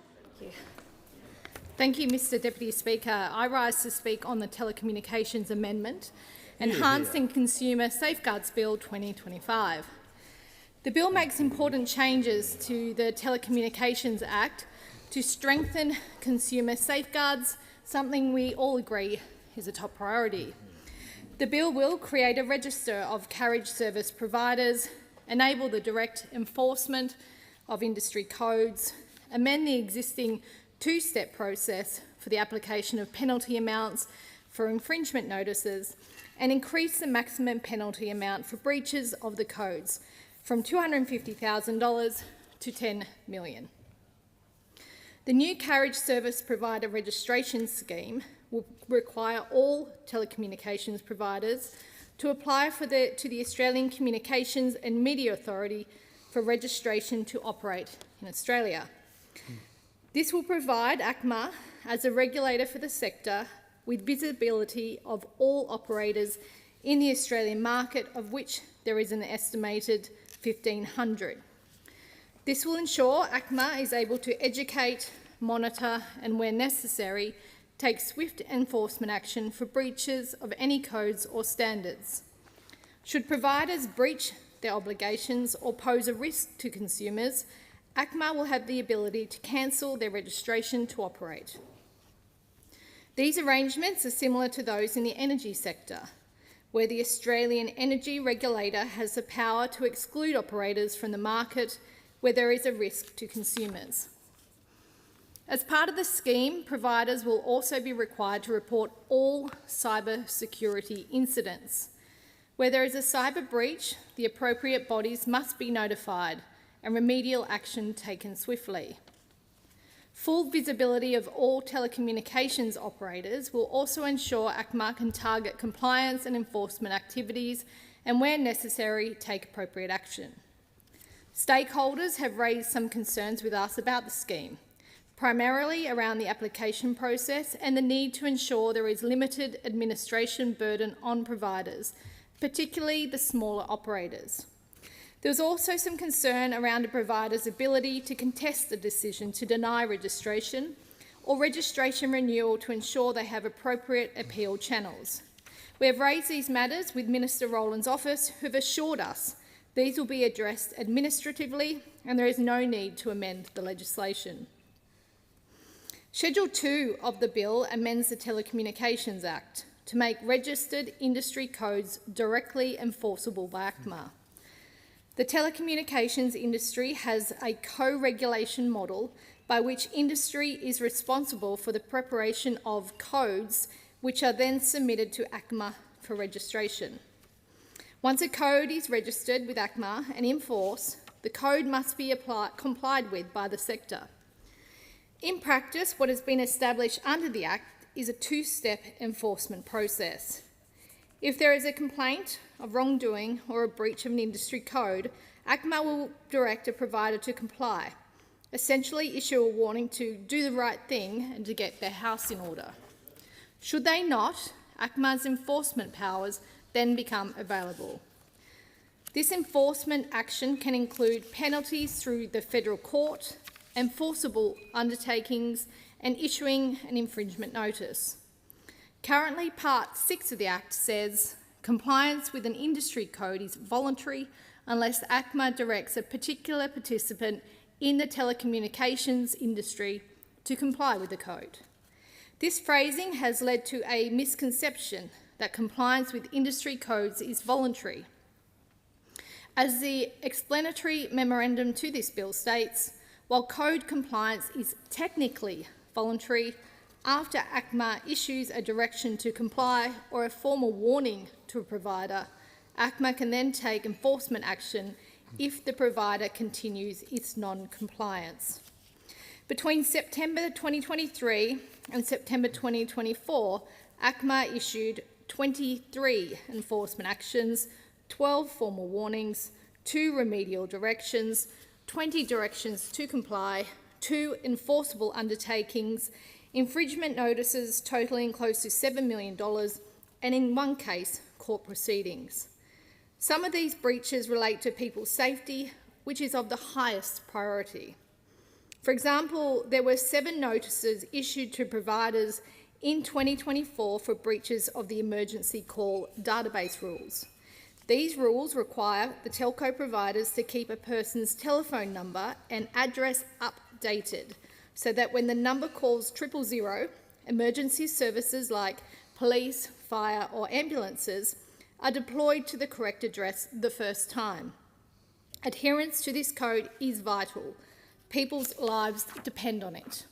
Thank you, Mr Deputy Speaker. I rise to speak on the Telecommunications Amendment, Enhancing Consumer Safeguards Bill 2025. The bill makes important changes to the Telecommunications Act to strengthen consumer safeguards, something we all agree is a top priority. The bill will create a register of carriage service providers, enable the direct enforcement of industry codes, amend the existing two-step process for the application of penalty amounts for infringement notices, and increase the maximum penalty amount for breaches of the codes from $250,000 to $10 million. The new carriage service provider registration scheme will require all telecommunications providers to apply to the Australian Communications and Media Authority for registration to operate in Australia. This will provide ACMA, as a regulator for the sector, with visibility of all operators in the Australian market, of which there is an estimated 1,500. This will ensure ACMA is able to educate, monitor and, where necessary, take swift enforcement action for breaches of any codes or standards. Should providers breach their obligations or pose a risk to consumers, ACMA will have the ability to cancel their registration to operate. These arrangements are similar to those in the energy sector, where the Australian Energy Regulator has the power to exclude operators from the market where there is a risk to consumers. As part of the scheme, providers will also be required to report all cyber security incidents. Where there is a cyber breach, the appropriate bodies must be notified and remedial action taken swiftly. Full visibility of all telecommunications operators will also ensure ACMA can target compliance and enforcement activities and, where necessary, take appropriate action. Stakeholders have raised some concerns with us about the scheme, primarily around the application process and the need to ensure there is limited administration burden on providers, particularly the smaller operators. There was also some concern around a provider's ability to contest the decision to deny registration or registration renewal to ensure they have appropriate appeal channels. We have raised these matters with Minister Rowland's office, who have assured us these will be addressed administratively and there is no need to amend the legislation. Schedule 2 of the bill amends the Telecommunications Act to make registered industry codes directly enforceable by ACMA. The telecommunications industry has a co-regulation model by which industry is responsible for the preparation of codes which are then submitted to ACMA for registration. Once a code is registered with ACMA and in force, the code must be complied with by the sector. In practice, what has been established under the Act is a two-step enforcement process. If there is a complaint of wrongdoing or a breach of an industry code, ACMA will direct a provider to comply, essentially issue a warning to do the right thing and to get their house in order. Should they not, ACMA's enforcement powers then become available. This enforcement action can include penalties through the federal court, enforceable undertakings and issuing an infringement notice. Currently, Part 6 of the Act says compliance with an industry code is voluntary unless ACMA directs a particular participant in the telecommunications industry to comply with the code. This phrasing has led to a misconception that compliance with industry codes is voluntary. As the explanatory memorandum to this bill states, while code compliance is technically voluntary, after ACMA issues a direction to comply or a formal warning to a provider, ACMA can then take enforcement action if the provider continues its non-compliance. Between September 2023 and September 2024, ACMA issued 23 enforcement actions, 12 formal warnings, 2 remedial directions, 20 directions to comply, 2 enforceable undertakings, infringement notices totalling close to $7 million, and in one case, court proceedings. Some of these breaches relate to people's safety, which is of the highest priority. For example, there were 7 notices issued to providers in 2024 for breaches of the emergency call database rules. These rules require the telco providers to keep a person's telephone number and address updated so that when the number calls 000, emergency services like police, fire or ambulances are deployed to the correct address the first time. Adherence to this code is vital. People's lives depend on it.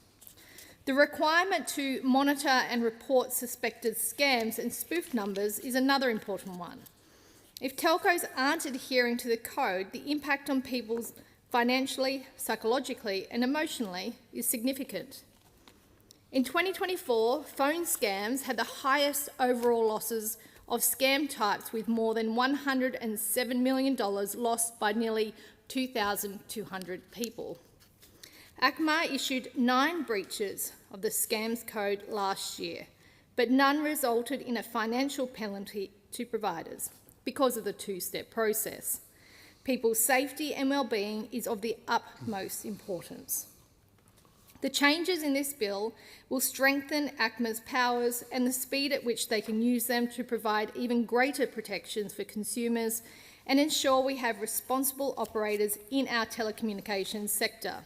The requirement to monitor and report suspected scams and spoof numbers is another important one. If telcos aren't adhering to the code, the impact on people's financially, psychologically and emotionally is significant. In 2024, phone scams had the highest overall losses of scam types, with more than $107 million lost by nearly 2,200 people. ACMA issued 9 breaches of the scams code last year, but none resulted in a financial penalty to providers because of the 2-step process. People's safety and well-being is of the utmost importance. The changes in this bill will strengthen ACMA's powers and the speed at which they can use them to provide even greater protections for consumers and ensure we have responsible operators in our telecommunications sector.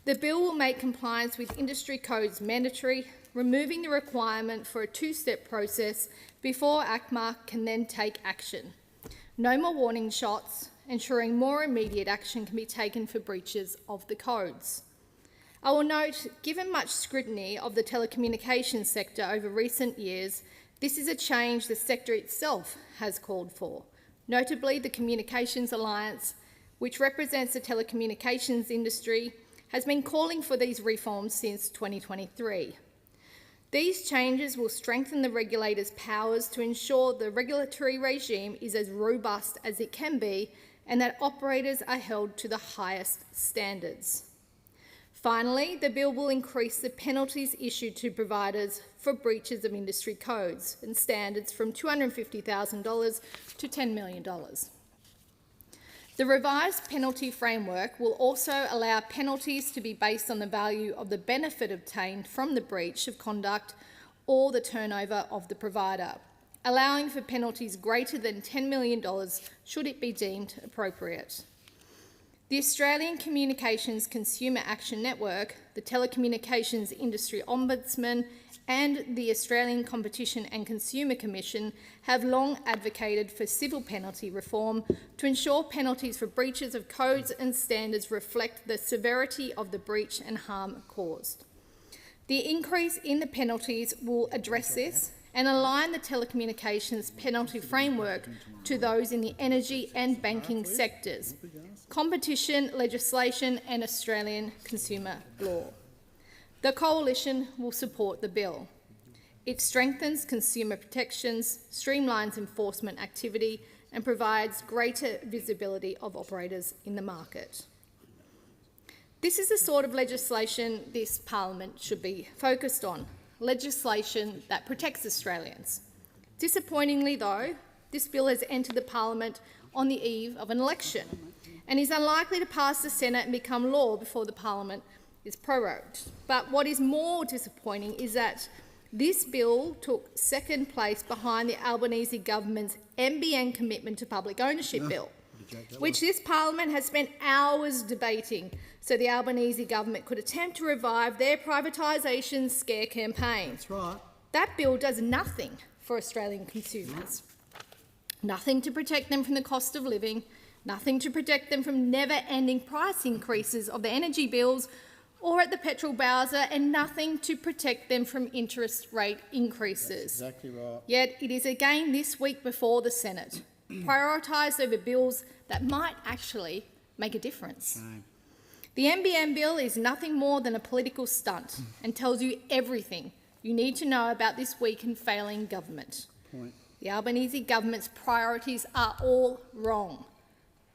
The bill will make compliance with industry codes mandatory, removing the requirement for a 2-step process before ACMA can then take action. No more warning shots, ensuring more immediate action can be taken for breaches of the codes. I will note, given much scrutiny of the telecommunications sector over recent years, this is a change the sector itself has called for. Notably, the Communications Alliance, which represents the telecommunications industry, has been calling for these reforms since 2023. These changes will strengthen the regulator's powers to ensure the regulatory regime is as robust as it can be and that operators are held to the highest standards. Finally, the bill will increase the penalties issued to providers for breaches of industry codes and standards from $250,000 to $10 million. The revised penalty framework will also allow penalties to be based on the value of the benefit obtained from the breach of conduct or the turnover of the provider, allowing for penalties greater than $10 million should it be deemed appropriate. The Australian Communications Consumer Action Network, the Telecommunications Industry Ombudsman and the Australian Competition and Consumer Commission have long advocated for civil penalty reform to ensure penalties for breaches of codes and standards reflect the severity of the breach and harm caused. The increase in the penalties will address this and align the telecommunications penalty framework to those in the energy and banking sectors, competition legislation and Australian consumer law. The Coalition will support the bill. It strengthens consumer protections, streamlines enforcement activity and provides greater visibility of operators in the market. This is the sort of legislation this Parliament should be focused on, legislation that protects Australians. Disappointingly, though, this bill has entered the Parliament on the eve of an election and is unlikely to pass the Senate and become law before the Parliament is prorogued. But what is more disappointing is that this bill took second place behind the Albanese government's NBN commitment to public ownership bill, which this Parliament has spent hours debating so the Albanese government could attempt to revive their privatisation scare campaign. That's right. That bill does nothing for Australian consumers. Nothing to protect them from the cost of living, nothing to protect them from never-ending price increases of their energy bills or at the petrol bowser, and nothing to protect them from interest rate increases. That's exactly right. Yet it is again this week before the Senate, prioritised over bills that might actually make a difference. Shame. The NBN bill is nothing more than a political stunt and tells you everything you need to know about this weak and failing government. Point. The Albanese government's priorities are all wrong.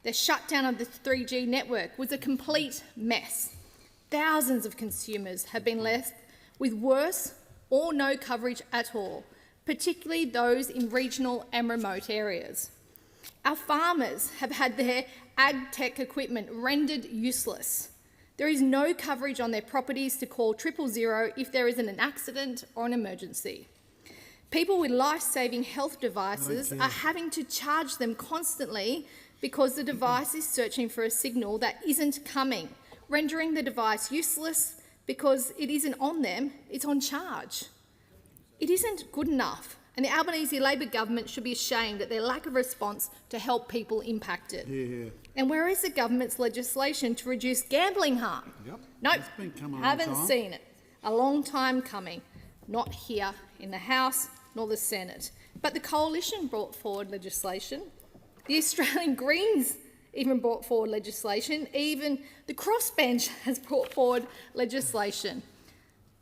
The shutdown of the 3G network was a complete mess. thousands of consumers have been left with worse or no coverage at all, particularly those in regional and remote areas. Our farmers have had their ag tech equipment rendered useless. There is no coverage on their properties to call 000 if there is an accident or an emergency. People with life-saving health devices are having to charge them constantly because the device is searching for a signal that isn't coming, rendering the device useless because it isn't on them, it's on charge. It isn't good enough, and the Albanese Labor government should be ashamed at their lack of response to help people impacted. And where is the government's legislation to reduce gambling harm? Nope, haven't seen it. A long time coming. Not here in the House nor the Senate. But the Coalition brought forward legislation. The Australian Greens even brought forward legislation. Even the Crossbench has brought forward legislation.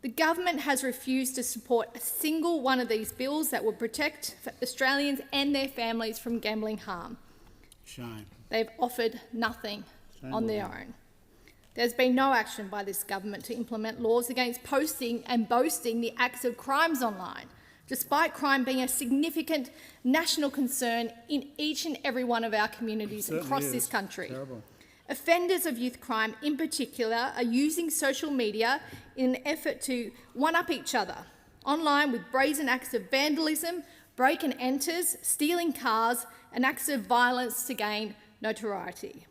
The government has refused to support a single one of these bills that would protect Australians and their families from gambling harm. Shame. They've offered nothing on their own. There's been no action by this government to implement laws against posting and boasting the acts of crimes online, despite crime being a significant national concern in each and every one of our communities across this country. Terrible. Offenders of youth crime in particular are using social media in an effort to one-up each other online with brazen acts of vandalism, break and enters, stealing cars and acts of violence to gain notoriety.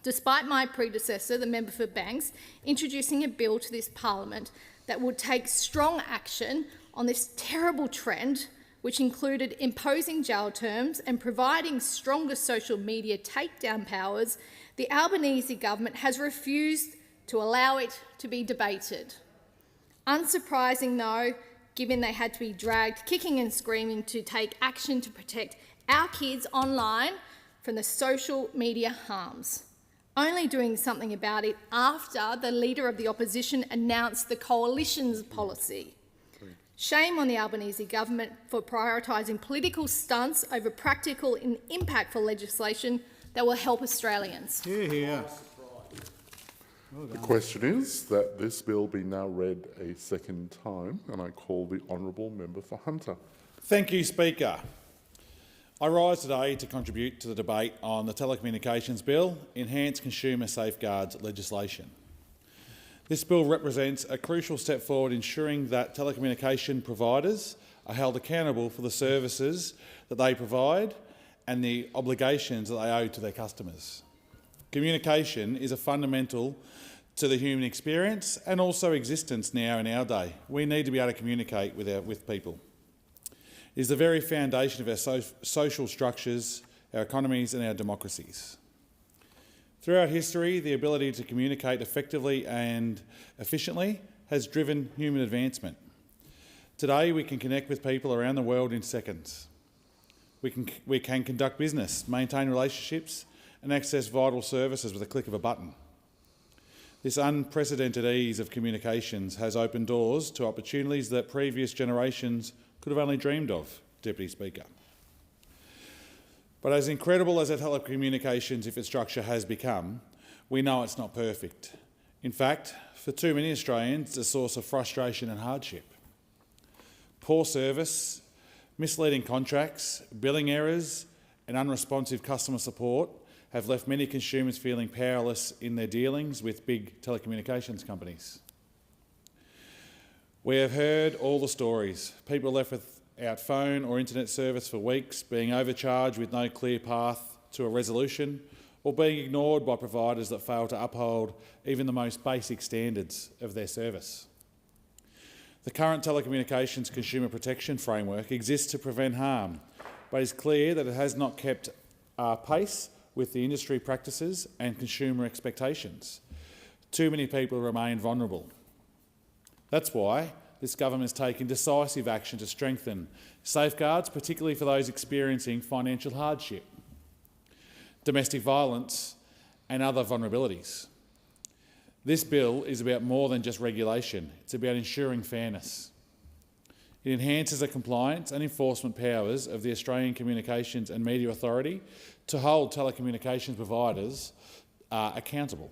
Despite my predecessor, the member for Banks, introducing a bill to this parliament that would take strong action on this terrible trend, which included imposing jail terms and providing stronger social media takedown powers, the Albanese government has refused to allow it to be debated. Unsurprising though, given they had to be dragged kicking and screaming to take action to protect our kids online from the social media harms, only doing something about it after the Leader of the Opposition announced the Coalition's policy. Shame on the Albanese government for prioritising political stunts over practical and impactful legislation that will help Australians. Well the question is that this bill be now read a second time, and I call the honourable member for Hunter. Thank you, Speaker. I rise today to contribute to the debate on the Telecommunications Bill, Enhanced Consumer Safeguards legislation. This bill represents a crucial step forward ensuring that telecommunication providers are held accountable for the services that they provide and the obligations that they owe to their customers. Communication is a fundamental to the human experience and also existence now in our day. We need to be able to communicate with people. It is the very foundation of our social structures, our economies and our democracies. Throughout history, the ability to communicate effectively and efficiently has driven human advancement. Today, we can connect with people around the world in seconds. We can conduct business, maintain relationships and access vital services with a click of a button. This unprecedented ease of communications has opened doors to opportunities that previous generations could have only dreamed of, Deputy Speaker. But as incredible as our telecommunications infrastructure has become, we know it's not perfect. In fact, for too many Australians, it's a source of frustration and hardship. Poor service, misleading contracts, billing errors and unresponsive customer support have left many consumers feeling powerless in their dealings with big telecommunications companies. We have heard all the stories. People left without phone or internet service for weeks, being overcharged with no clear path to a resolution, or being ignored by providers that fail to uphold even the most basic standards of their service. The current telecommunications consumer protection framework exists to prevent harm, but it's clear that it has not kept pace with the industry practices and consumer expectations. Too many people remain vulnerable. That's why this government is taking decisive action to strengthen safeguards, particularly for those experiencing financial hardship, domestic violence and other vulnerabilities. This bill is about more than just regulation. It's about ensuring fairness. It enhances the compliance and enforcement powers of the Australian Communications and Media Authority to hold telecommunications providers accountable.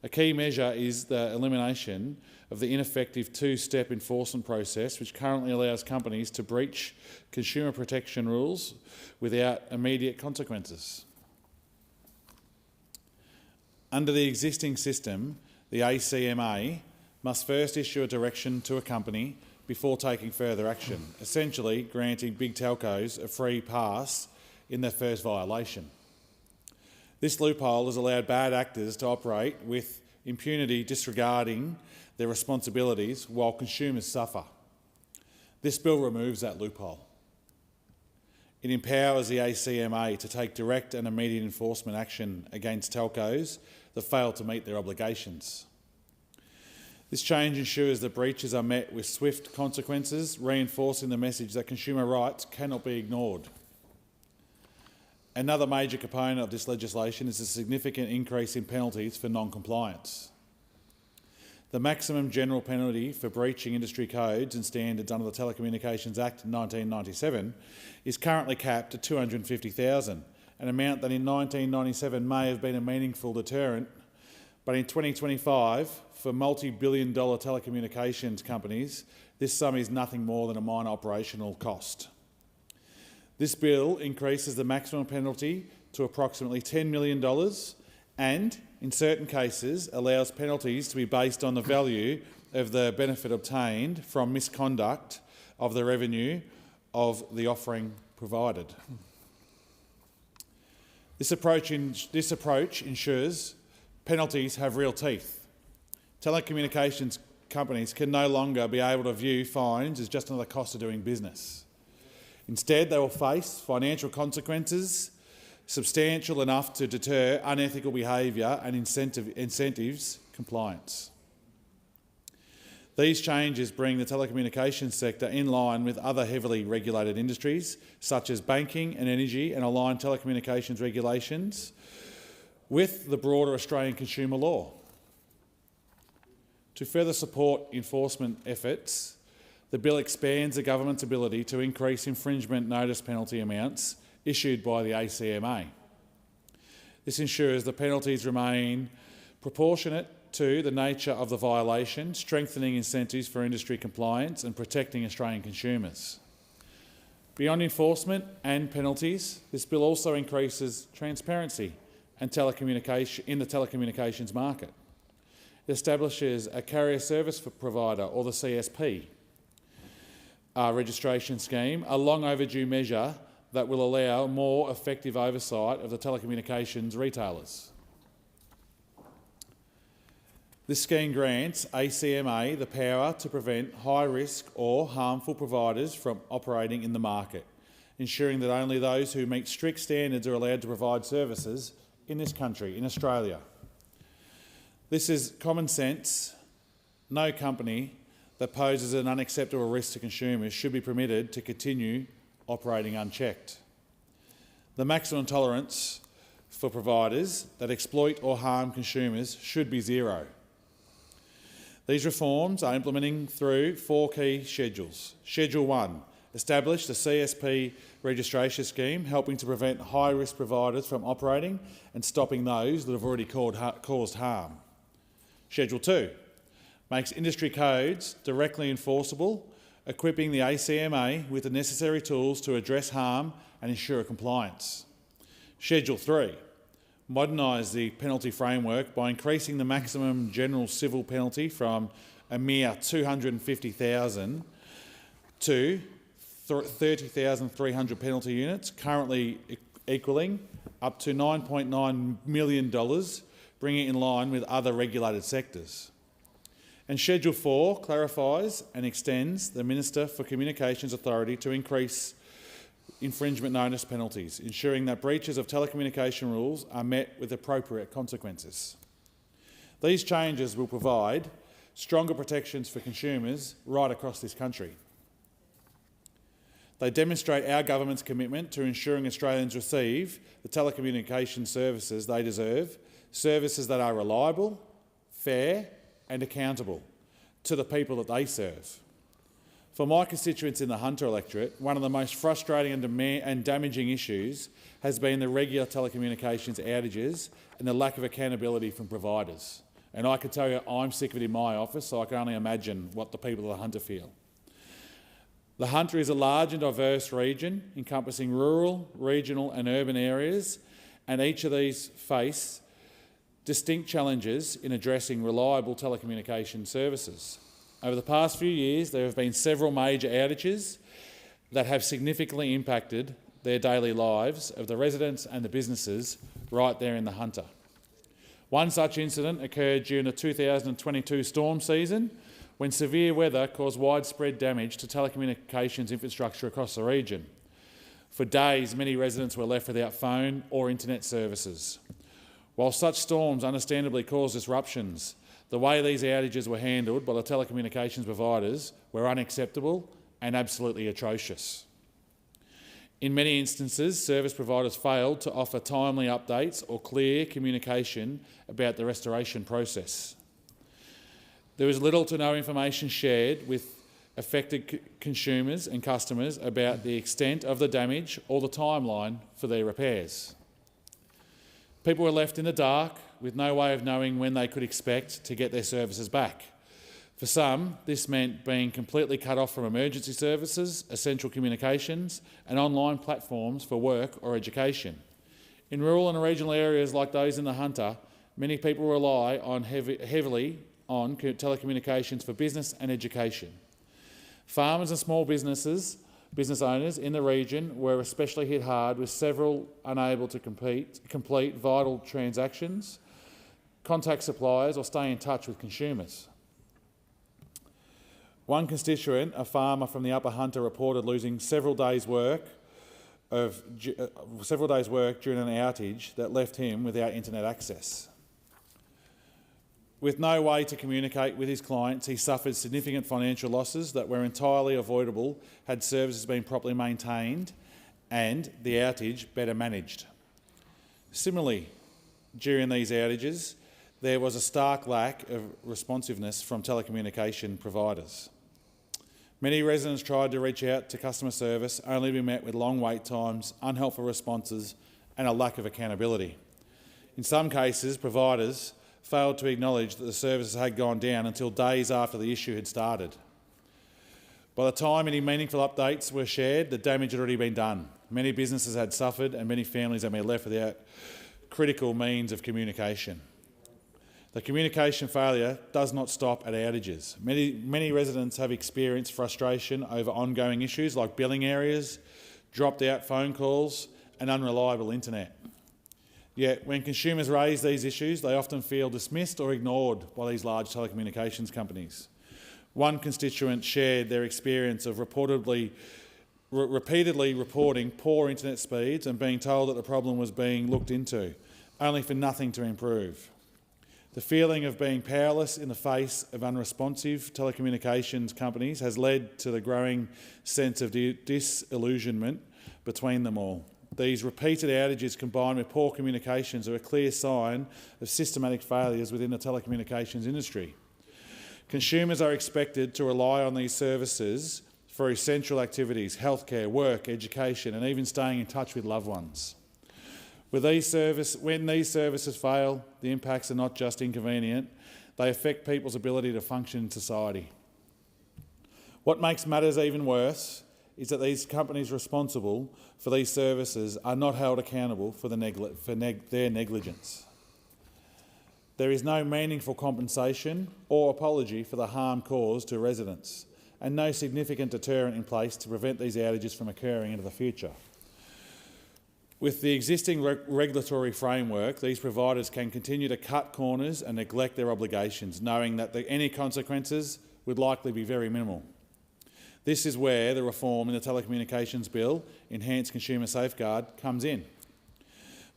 A key measure is the elimination of the ineffective two-step enforcement process, which currently allows companies to breach consumer protection rules without immediate consequences. Under the existing system, the ACMA must first issue a direction to a company before taking further action, essentially granting big telcos a free pass in their first violation. This loophole has allowed bad actors to operate with impunity, disregarding their responsibilities while consumers suffer. This bill removes that loophole. It empowers the ACMA to take direct and immediate enforcement action against telcos that fail to meet their obligations. This change ensures that breaches are met with swift consequences, reinforcing the message that consumer rights cannot be ignored. Another major component of this legislation is a significant increase in penalties for non-compliance. The maximum general penalty for breaching industry codes and standards under the Telecommunications Act 1997 is currently capped at $250,000, an amount that in 1997 may have been a meaningful deterrent, but in 2025, for multi-billion-dollar telecommunications companies, this sum is nothing more than a minor operational cost. This bill increases the maximum penalty to approximately $10 million and, in certain cases, allows penalties to be based on the value of the benefit obtained from misconduct of the revenue of the offering provided. This approach ensures penalties have real teeth. Telecommunications companies can no longer be able to view fines as just another cost of doing business. Instead, they will face financial consequences substantial enough to deter unethical behaviour and incentives compliance. These changes bring the telecommunications sector in line with other heavily regulated industries, such as banking and energy, and align telecommunications regulations with the broader Australian consumer law. To further support enforcement efforts, the bill expands the government's ability to increase infringement notice penalty amounts issued by the ACMA. This ensures the penalties remain proportionate to the nature of the violation, strengthening incentives for industry compliance and protecting Australian consumers. Beyond enforcement and penalties, this bill also increases transparency and in the telecommunications market. It establishes a carrier service provider, or the CSP, registration scheme, a long overdue measure that will allow more effective oversight of the telecommunications retailers. This scheme grants ACMA the power to prevent high-risk or harmful providers from operating in the market, ensuring that only those who meet strict standards are allowed to provide services in this country, in Australia. This is common sense. No company that poses an unacceptable risk to consumers should be permitted to continue operating unchecked. The maximum tolerance for providers that exploit or harm consumers should be zero. These reforms are implementing through 4 key schedules. Schedule 1, establish the CSP registration scheme, helping to prevent high-risk providers from operating and stopping those that have already caused harm. Schedule 2, makes industry codes directly enforceable, equipping the ACMA with the necessary tools to address harm and ensure compliance. Schedule 3, modernise the penalty framework by increasing the maximum general civil penalty from a mere $250,000 to 30,300 penalty units, currently equaling up to $9.9 million, bringing it in line with other regulated sectors. And Schedule 4 clarifies and extends the Minister for Communications authority to increase infringement notice penalties, ensuring that breaches of telecommunication rules are met with appropriate consequences. These changes will provide stronger protections for consumers right across this country. They demonstrate our government's commitment to ensuring Australians receive the telecommunication services they deserve, services that are reliable, fair and accountable to the people that they serve. For my constituents in the Hunter electorate, one of the most frustrating and damaging issues has been the regular telecommunications outages and the lack of accountability from providers. And I can tell you I'm sick of it in my office, so I can only imagine what the people of the Hunter feel. The Hunter is a large and diverse region encompassing rural, regional and urban areas, and each of these face distinct challenges in addressing reliable telecommunication services. Over the past few years, there have been several major outages that have significantly impacted their daily lives of the residents and the businesses right there in the Hunter. One such incident occurred during the 2022 storm season, when severe weather caused widespread damage to telecommunications infrastructure across the region. For days, many residents were left without phone or internet services. While such storms understandably cause disruptions, the way these outages were handled by the telecommunications providers were unacceptable and absolutely atrocious. In many instances, service providers failed to offer timely updates or clear communication about the restoration process. There was little to no information shared with affected consumers and customers about the extent of the damage or the timeline for their repairs. People were left in the dark with no way of knowing when they could expect to get their services back. For some, this meant being completely cut off from emergency services, essential communications and online platforms for work or education. In rural and regional areas like those in the Hunter, many people rely on heavily on telecommunications for business and education. Farmers and small business owners in the region were especially hit hard, with several unable to complete vital transactions, contact suppliers or stay in touch with consumers. One constituent, a farmer from the Upper Hunter, reported losing several days' work during an outage that left him without internet access. With no way to communicate with his clients, he suffered significant financial losses that were entirely avoidable had services been properly maintained and the outage better managed. Similarly, during these outages, there was a stark lack of responsiveness from telecommunication providers. Many residents tried to reach out to customer service, only to be met with long wait times, unhelpful responses and a lack of accountability. In some cases, providers failed to acknowledge that the services had gone down until days after the issue had started. By the time any meaningful updates were shared, the damage had already been done. Many businesses had suffered and many families had been left without critical means of communication. The communication failure does not stop at outages. Many residents have experienced frustration over ongoing issues like billing areas, dropped-out phone calls and unreliable internet. Yet, when consumers raise these issues, they often feel dismissed or ignored by these large telecommunications companies. One constituent shared their experience of repeatedly reporting poor internet speeds and being told that the problem was being looked into, only for nothing to improve. The feeling of being powerless in the face of unresponsive telecommunications companies has led to the growing sense of disillusionment between them all. These repeated outages combined with poor communications are a clear sign of systematic failures within the telecommunications industry. Consumers are expected to rely on these services for essential activities, healthcare, work, education and even staying in touch with loved ones. When these services fail, the impacts are not just inconvenient, they affect people's ability to function in society. What makes matters even worse is that these companies responsible for these services are not held accountable for their negligence. There is no meaningful compensation or apology for the harm caused to residents, and no significant deterrent in place to prevent these outages from occurring into the future. With the existing regulatory framework, these providers can continue to cut corners and neglect their obligations, knowing that any consequences would likely be very minimal. This is where the reform in the Telecommunications Bill, Enhanced Consumer Safeguard, comes in.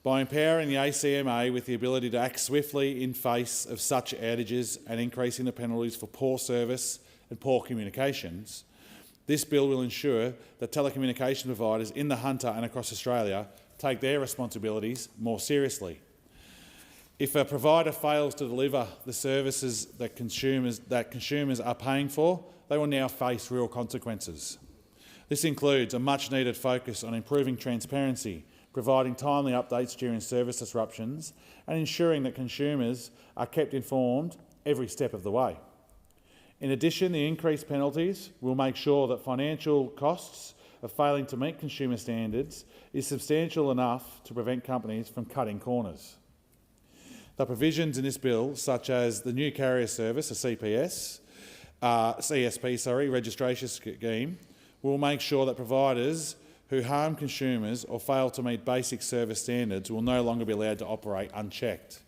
By empowering the ACMA with the ability to act swiftly in face of such outages and increasing the penalties for poor service and poor communications, this bill will ensure that telecommunication providers in the Hunter and across Australia take their responsibilities more seriously. If a provider fails to deliver the services that consumers are paying for, they will now face real consequences. This includes a much-needed focus on improving transparency, providing timely updates during service disruptions and ensuring that consumers are kept informed every step of the way. In addition, the increased penalties will make sure that financial costs of failing to meet consumer standards is substantial enough to prevent companies from cutting corners. The provisions in this bill, such as the new carrier service, a CSP registration scheme, will make sure that providers who harm consumers or fail to meet basic service standards will no longer be allowed to operate unchecked.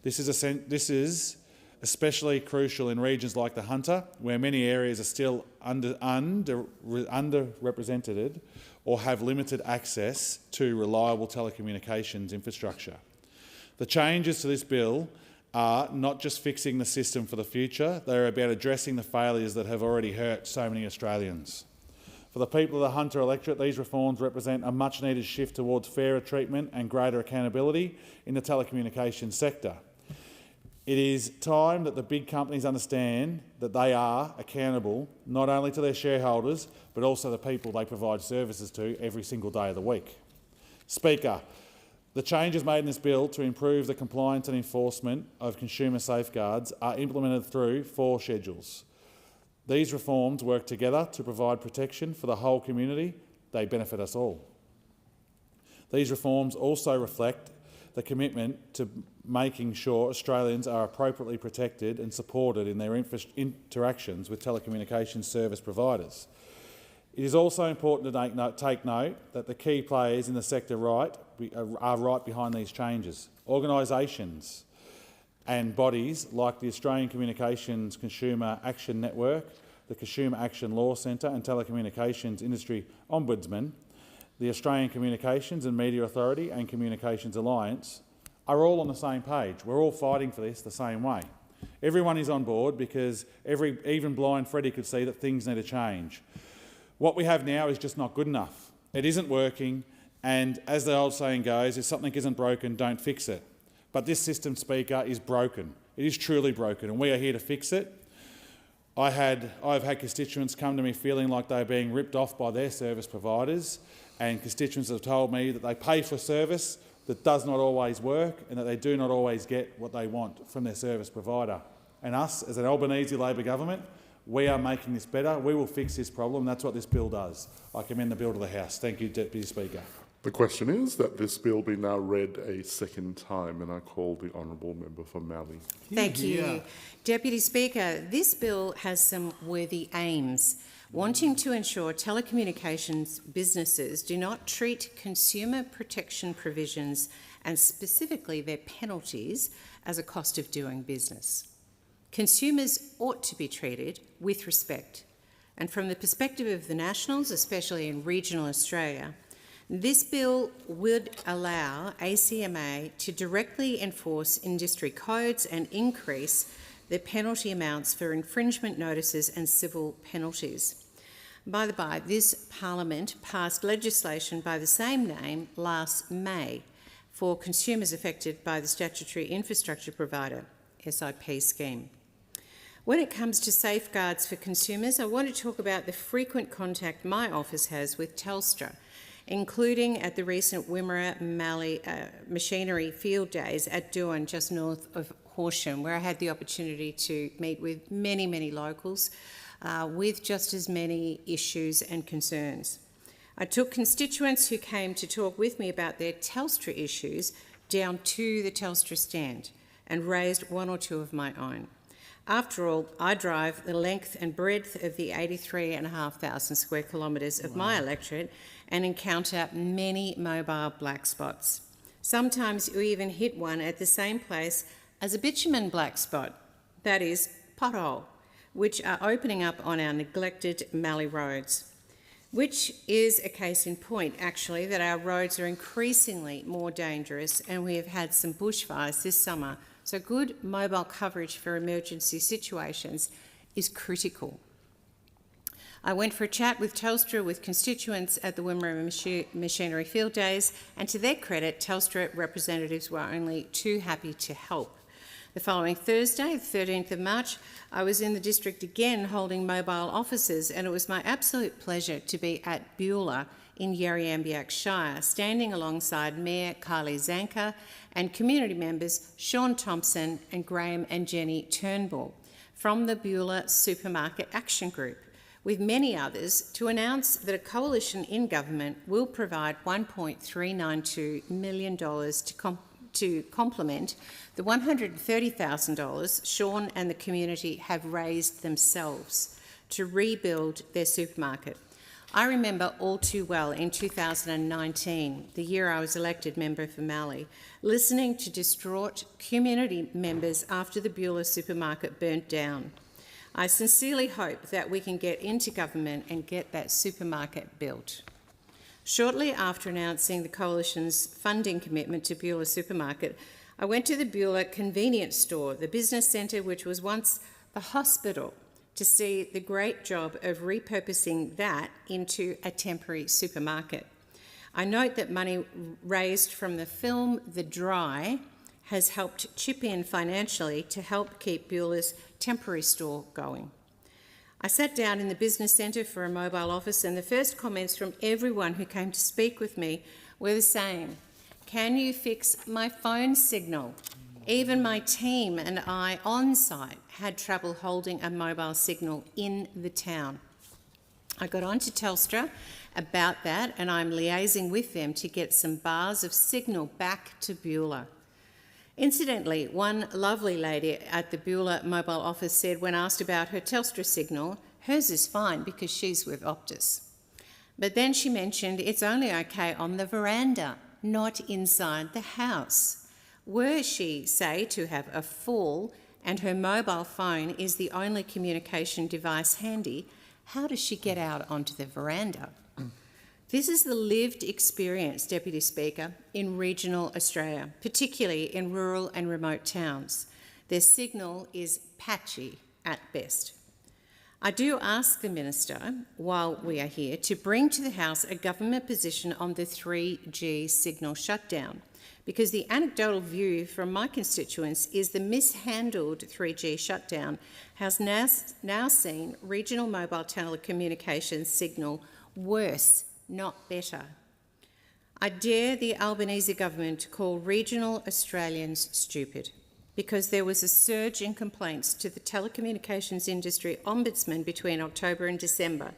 This is especially crucial in regions like the Hunter, where many areas are still underrepresented or have limited access to reliable telecommunications infrastructure. The changes to this bill are not just fixing the system for the future, they are about addressing the failures that have already hurt so many Australians. For the people of the Hunter electorate, these reforms represent a much-needed shift towards fairer treatment and greater accountability in the telecommunications sector. It is time that the big companies understand that they are accountable not only to their shareholders but also the people they provide services to every single day of the week. Speaker, the changes made in this bill to improve the compliance and enforcement of consumer safeguards are implemented through 4 schedules. These reforms work together to provide protection for the whole community. They benefit us all. These reforms also reflect the commitment to making sure Australians are appropriately protected and supported in their interactions with telecommunications service providers. It is also important to take note that the key players in the sector are right behind these changes. Organisations and bodies like the Australian Communications Consumer Action Network, the Consumer Action Law Centre and Telecommunications Industry Ombudsman, the Australian Communications and Media Authority and Communications Alliance are all on the same page. We're all fighting for this the same way. Everyone is on board because even blind Freddie could see that things need to change. What we have now is just not good enough. It isn't working, and as the old saying goes, if something isn't broken, don't fix it. But this system, Speaker, is broken. It is truly broken, and we are here to fix it. I've had constituents come to me feeling like they're being ripped off by their service providers, and constituents have told me that they pay for service that does not always work and that they do not always get what they want from their service provider. And us, as an Albanese Labor government, we are making this better. We will fix this problem. That's what this bill does. I commend the bill to the House. Thank you, Deputy Speaker. The question is that this bill be now read a second time, and I call the honourable member for Mallee. Thank you. Deputy Speaker, this bill has some worthy aims, wanting to ensure telecommunications businesses do not treat consumer protection provisions and specifically their penalties as a cost of doing business. Consumers ought to be treated with respect, and from the perspective of the Nationals, especially in regional Australia, this bill would allow ACMA to directly enforce industry codes and increase the penalty amounts for infringement notices and civil penalties. By the by, this Parliament passed legislation by the same name last May for consumers affected by the Statutory Infrastructure Provider (SIP) scheme. When it comes to safeguards for consumers, I want to talk about the frequent contact my office has with Telstra, including at the recent Wimmera Machinery Field Days at Doon, just north of Horsham, where I had the opportunity to meet with many, many locals with just as many issues and concerns. I took constituents who came to talk with me about their Telstra issues down to the Telstra stand and raised one or two of my own. After all, I drive the length and breadth of the 83,500 square kilometres of my electorate and encounter many mobile black spots. Sometimes you even hit one at the same place as a bitumen black spot, that is, pothole, which are opening up on our neglected Mallee roads, which is a case in point, actually, that our roads are increasingly more dangerous and we have had some bushfires this summer. So good mobile coverage for emergency situations is critical. I went for a chat with Telstra with constituents at the Wimmera Machinery Field Days, and to their credit, Telstra representatives were only too happy to help. The following Thursday, the 13th of March, I was in the district again holding mobile offices, and it was my absolute pleasure to be at Beulah in Yarriambiack Shire, standing alongside Mayor Kylie Zanker and community members Sean Thompson and Graham and Jenny Turnbull from the Beulah Supermarket Action Group, with many others, to announce that a coalition in government will provide $1.392 million to complement the $130,000 Sean and the community have raised themselves to rebuild their supermarket. I remember all too well in 2019, the year I was elected member for Mallee, listening to distraught community members after the Beulah supermarket burnt down. I sincerely hope that we can get into government and get that supermarket built. Shortly after announcing the Coalition's funding commitment to Beulah Supermarket, I went to the Beulah Convenience Store, the business centre which was once the hospital, to see the great job of repurposing that into a temporary supermarket. I note that money raised from the film The Dry has helped chip in financially to help keep Beulah's temporary store going. I sat down in the business centre for a mobile office, and the first comments from everyone who came to speak with me were the same. Can you fix my phone signal? Even my team and I on site had trouble holding a mobile signal in the town. I got on to Telstra about that, and I'm liaising with them to get some bars of signal back to Beulah. Incidentally, one lovely lady at the Beulah mobile office said when asked about her Telstra signal, hers is fine because she's with Optus. But then she mentioned it's only okay on the veranda, not inside the house. Were she, say, to have a fall and her mobile phone is the only communication device handy, how does she get out onto the veranda? This is the lived experience, Deputy Speaker, in regional Australia, particularly in rural and remote towns. Their signal is patchy at best. I do ask the Minister, while we are here, to bring to the House a government position on the 3G signal shutdown, because the anecdotal view from my constituents is the mishandled 3G shutdown has now seen regional mobile telecommunications signal worse, not better. I dare the Albanese government to call regional Australians stupid, because there was a surge in complaints to the telecommunications industry ombudsman between October and December,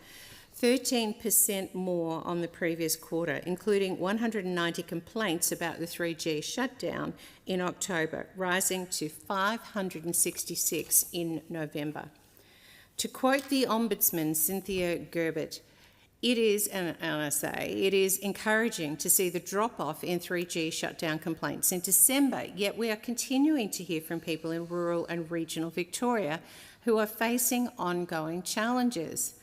13% more on the previous quarter, including 190 complaints about the 3G shutdown in October, rising to 566 in November. To quote the Ombudsman, Cynthia Gerbert, it is encouraging to see the drop-off in 3G shutdown complaints in December, yet we are continuing to hear from people in rural and regional Victoria who are facing ongoing challenges.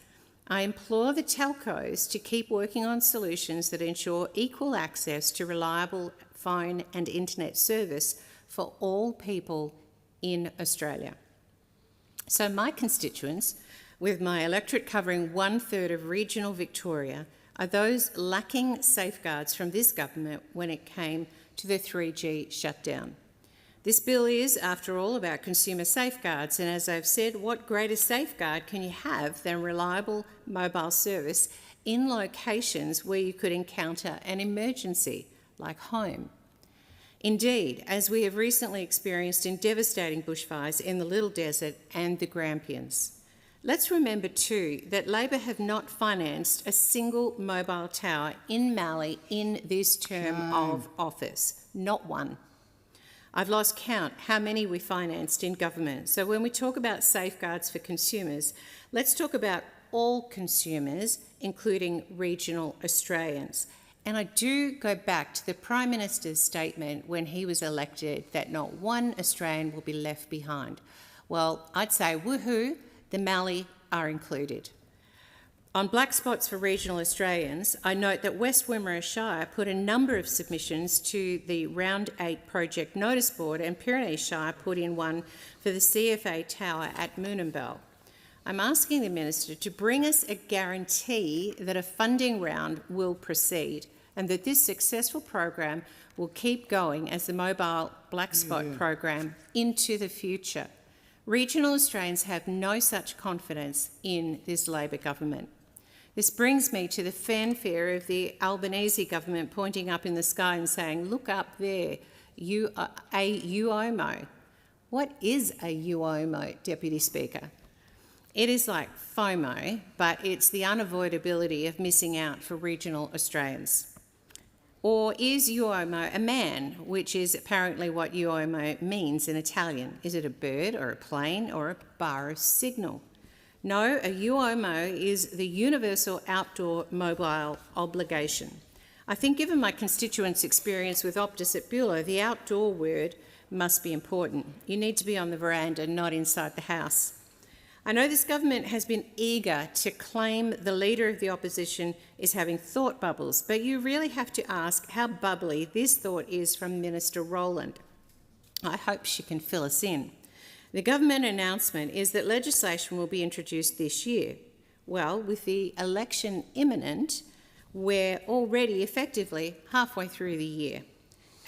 I implore the telcos to keep working on solutions that ensure equal access to reliable phone and internet service for all people in Australia. So my constituents, with my electorate covering 1/3 of regional Victoria, are those lacking safeguards from this government when it came to the 3G shutdown. This bill is, after all, about consumer safeguards, and as I've said, what greater safeguard can you have than reliable mobile service in locations where you could encounter an emergency, like home? Indeed, as we have recently experienced in devastating bushfires in the Little Desert and the Grampians. Let's remember too that Labor have not financed a single mobile tower in Mallee in this term of office, not one. I've lost count how many we financed in government. So when we talk about safeguards for consumers, let's talk about all consumers, including regional Australians. And I do go back to the Prime Minister's statement when he was elected that not one Australian will be left behind. Well, I'd say woohoo, the Mallee are included. On black spots for regional Australians, I note that West Wimmera Shire put a number of submissions to the Round 8 project notice board, and Pyrenees Shire put in one for the CFA tower at Moonambell. I'm asking the Minister to bring us a guarantee that a funding round will proceed and that this successful program will keep going as the mobile black spot program into the future. Regional Australians have no such confidence in this Labor government. This brings me to the fanfare of the Albanese government pointing up in the sky and saying, look up there, a UOMO. What is a UOMO, Deputy Speaker? It is like FOMO, but it's the unavoidability of missing out for regional Australians. Or is UOMO a man, which is apparently what UOMO means in Italian? Is it a bird or a plane or a bar of signal? No, a UOMO is the Universal Outdoor Mobile Obligation. I think given my constituents' experience with Optus at Beulah, the outdoor word must be important. You need to be on the veranda, not inside the house. I know this government has been eager to claim the Leader of the Opposition is having thought bubbles, but you really have to ask how bubbly this thought is from Minister Rowland. I hope she can fill us in. The government announcement is that legislation will be introduced this year. Well, with the election imminent, we're already effectively halfway through the year.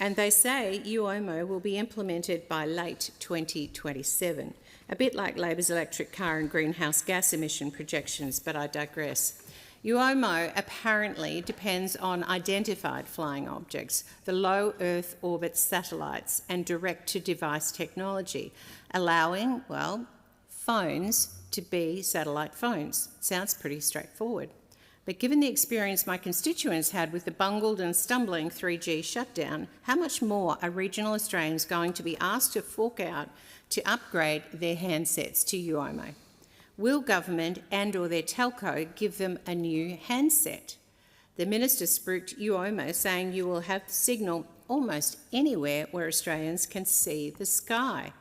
And they say UOMO will be implemented by late 2027, a bit like Labor's electric car and greenhouse gas emission projections, but I digress. UOMO apparently depends on identified flying objects, the low Earth orbit satellites, and direct-to-device technology, allowing, well, phones to be satellite phones. Sounds pretty straightforward. But given the experience my constituents had with the bungled and stumbling 3G shutdown, how much more are regional Australians going to be asked to fork out to upgrade their handsets to UOMO? Will government and or their telco give them a new handset? The minister spooked UOMO, saying you will have signal almost anywhere where Australians can see the sky.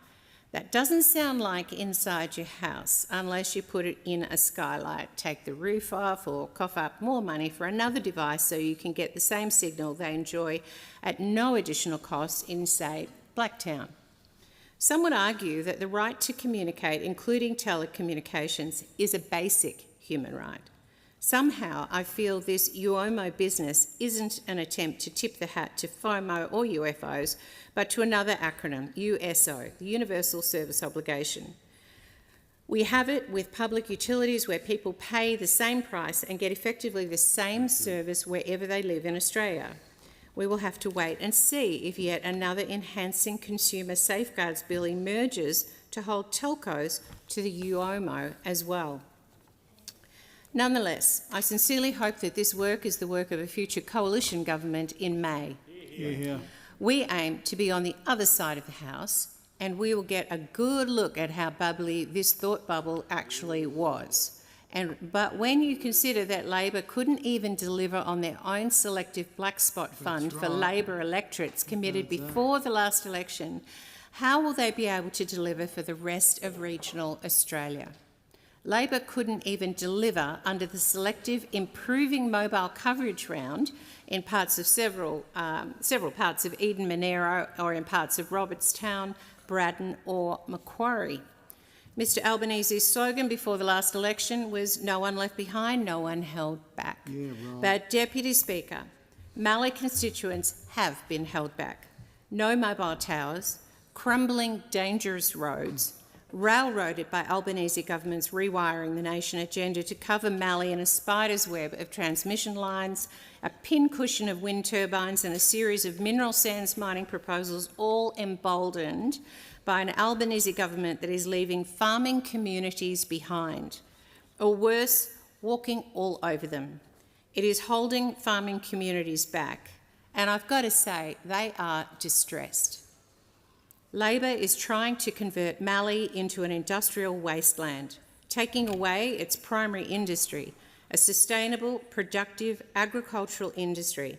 That doesn't sound like inside your house unless you put it in a skylight, take the roof off or cough up more money for another device so you can get the same signal they enjoy at no additional cost in, say, Blacktown. Some would argue that the right to communicate, including telecommunications, is a basic human right. Somehow I feel this UOMO business isn't an attempt to tip the hat to FOMO or UFOs, but to another acronym, USO, the Universal Service Obligation. We have it with public utilities where people pay the same price and get effectively the same service wherever they live in Australia. We will have to wait and see if yet another enhancing consumer safeguards bill emerges to hold telcos to the UOMO as well. Nonetheless, I sincerely hope that this work is the work of a future coalition government in May. We aim to be on the other side of the House, and we will get a good look at how bubbly this thought bubble actually was. But when you consider that Labor couldn't even deliver on their own selective black spot fund for Labor electorates committed before the last election, how will they be able to deliver for the rest of regional Australia? Labor couldn't even deliver under the selective improving mobile coverage round in parts of several parts of Eden Monero or in parts of Robertstown, Braddon or Macquarie. Mr Albanese's slogan before the last election was "No one left behind, no one held back." But, Deputy Speaker, Mallee constituents have been held back. No mobile towers, crumbling dangerous roads, railroaded by Albanese government's rewiring the nation agenda to cover Mallee in a spider's web of transmission lines, a pincushion of wind turbines and a series of mineral sands mining proposals, all emboldened by an Albanese government that is leaving farming communities behind, or worse, walking all over them. It is holding farming communities back, and I've got to say, they are distressed. Labor is trying to convert Mallee into an industrial wasteland, taking away its primary industry, a sustainable, productive agricultural industry.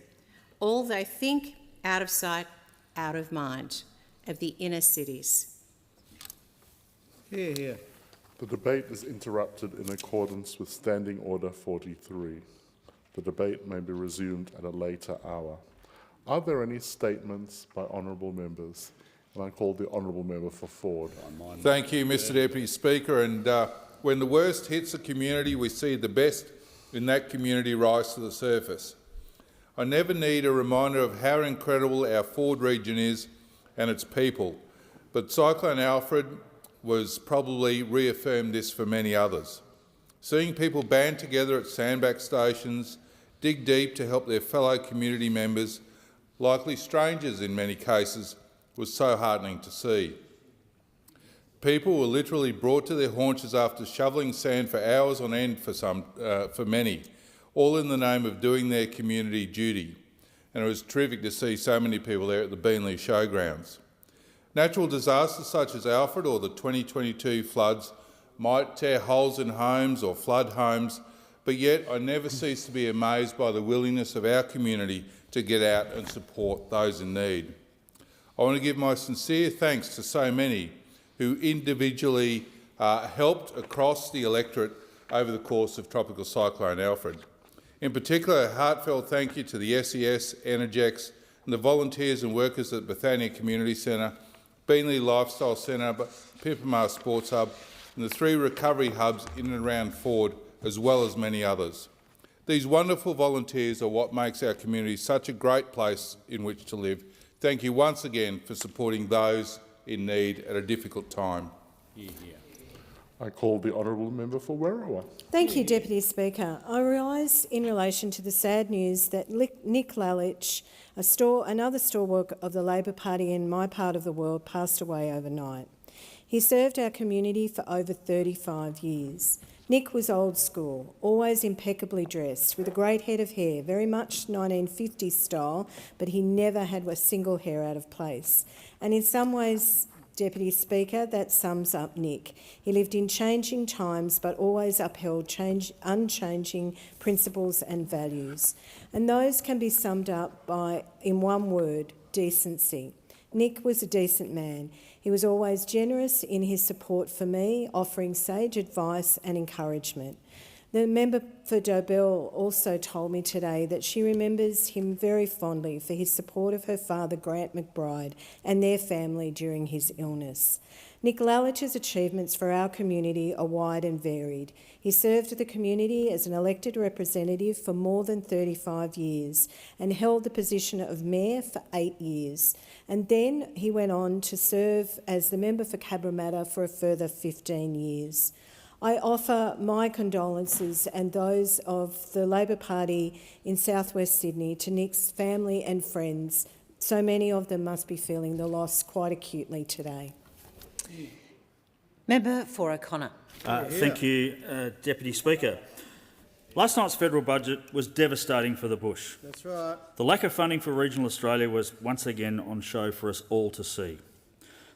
All they think, out of sight, out of mind, of the inner cities. The debate is interrupted in accordance with Standing Order 43. The debate may be resumed at a later hour. Are there any statements by honourable members? And I call the honourable member for Ford. Thank you, Mr Deputy Speaker. And when the worst hits a community, we see the best in that community rise to the surface. I never need a reminder of how incredible our Ford region is and its people, but Cyclone Alfred was probably reaffirmed this for many others. Seeing people band together at sandbag stations, dig deep to help their fellow community members, likely strangers in many cases, was so heartening to see. People were literally brought to their haunches after shovelling sand for hours on end for many, all in the name of doing their community duty. And it was terrific to see so many people there at the Beenleigh Showgrounds. Natural disasters such as Alfred or the 2022 floods might tear holes in homes or flood homes, but yet I never cease to be amazed by the willingness of our community to get out and support those in need. I want to give my sincere thanks to so many who individually helped across the electorate over the course of Tropical Cyclone Alfred. In particular, a heartfelt thank you to the SES, Energex and the volunteers and workers at Bethania Community Centre, Beenleigh Lifestyle Centre, Pimpamar Sports Hub and the 3 recovery hubs in and around Ford, as well as many others. These wonderful volunteers are what makes our community such a great place in which to live. Thank you once again for supporting those in need at a difficult time. I call the honourable member for Werriwa. Thank you, Deputy Speaker. I rise in relation to the sad news that Nick Lalich, another stalwart of the Labor Party in my part of the world, passed away overnight. He served our community for over 35 years. Nick was old school, always impeccably dressed, with a great head of hair, very much 1950s style, but he never had a single hair out of place. And in some ways, Deputy Speaker, that sums up Nick. He lived in changing times but always upheld unchanging principles and values. And those can be summed up in one word, decency. Nick was a decent man. He was always generous in his support for me, offering sage advice and encouragement. The member for Dobell also told me today that she remembers him very fondly for his support of her father, Grant McBride, and their family during his illness. Nick Lalich's achievements for our community are wide and varied. He served the community as an elected representative for more than 35 years and held the position of mayor for 8 years. And then he went on to serve as the member for Cabramatta for a further 15 years. I offer my condolences and those of the Labor Party in South West Sydney to Nick's family and friends. So many of them must be feeling the loss quite acutely today. Member for O'Connor. Thank you, Deputy Speaker. Last night's federal budget was devastating for the bush. That's right. The lack of funding for regional Australia was once again on show for us all to see.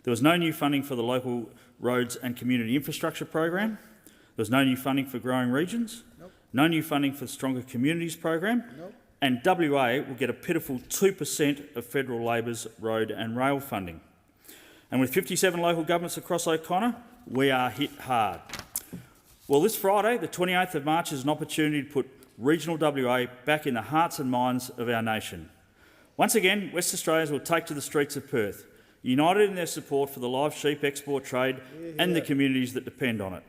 There was no new funding for the local roads and community infrastructure program. There was no new funding for growing regions, no new funding for the Stronger Communities program, and WA will get a pitiful 2% of federal Labor's road and rail funding. And with 57 local governments across O'Connor, we are hit hard. Well, this Friday, the 28th of March, is an opportunity to put regional WA back in the hearts and minds of our nation. Once again, West Australians will take to the streets of Perth, united in their support for the live sheep export trade and the communities that depend on it.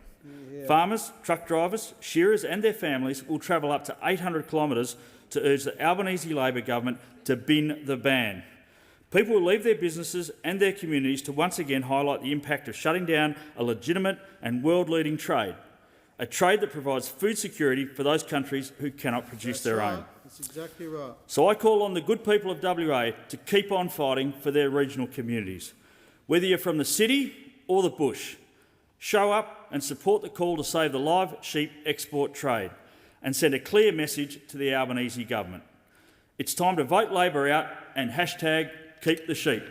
Farmers, truck drivers, shearers and their families will travel up to 800 kilometres to urge the Albanese Labor government to bin the ban. People will leave their businesses and their communities to once again highlight the impact of shutting down a legitimate and world-leading trade, a trade that provides food security for those countries who cannot produce their own. That's exactly right. So I call on the good people of WA to keep on fighting for their regional communities. Whether you're from the city or the bush, show up and support the call to save the live sheep export trade and send a clear message to the Albanese government. It's time to vote Labor out and hashtag keep the sheep.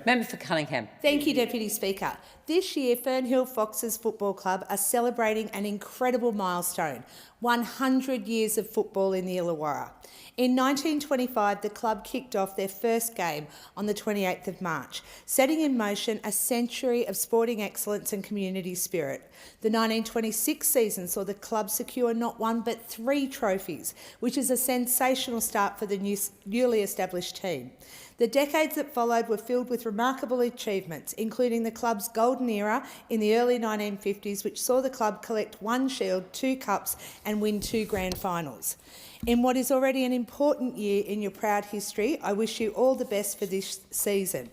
Member for Cunningham. Thank you, Deputy Speaker. This year, Fernhill Foxes Football Club are celebrating an incredible milestone, 100 years of football in the Illawarra. In 1925, the club kicked off their first game on the 28th of March, setting in motion a century of sporting excellence and community spirit. The 1926 season saw the club secure not one but 3 trophies, which is a sensational start for the newly established team. The decades that followed were filled with remarkable achievements, including the club's golden era in the early 1950s, which saw the club collect 1 shield, 2 cups and win 2 grand finals. In what is already an important year in your proud history, I wish you all the best for this season.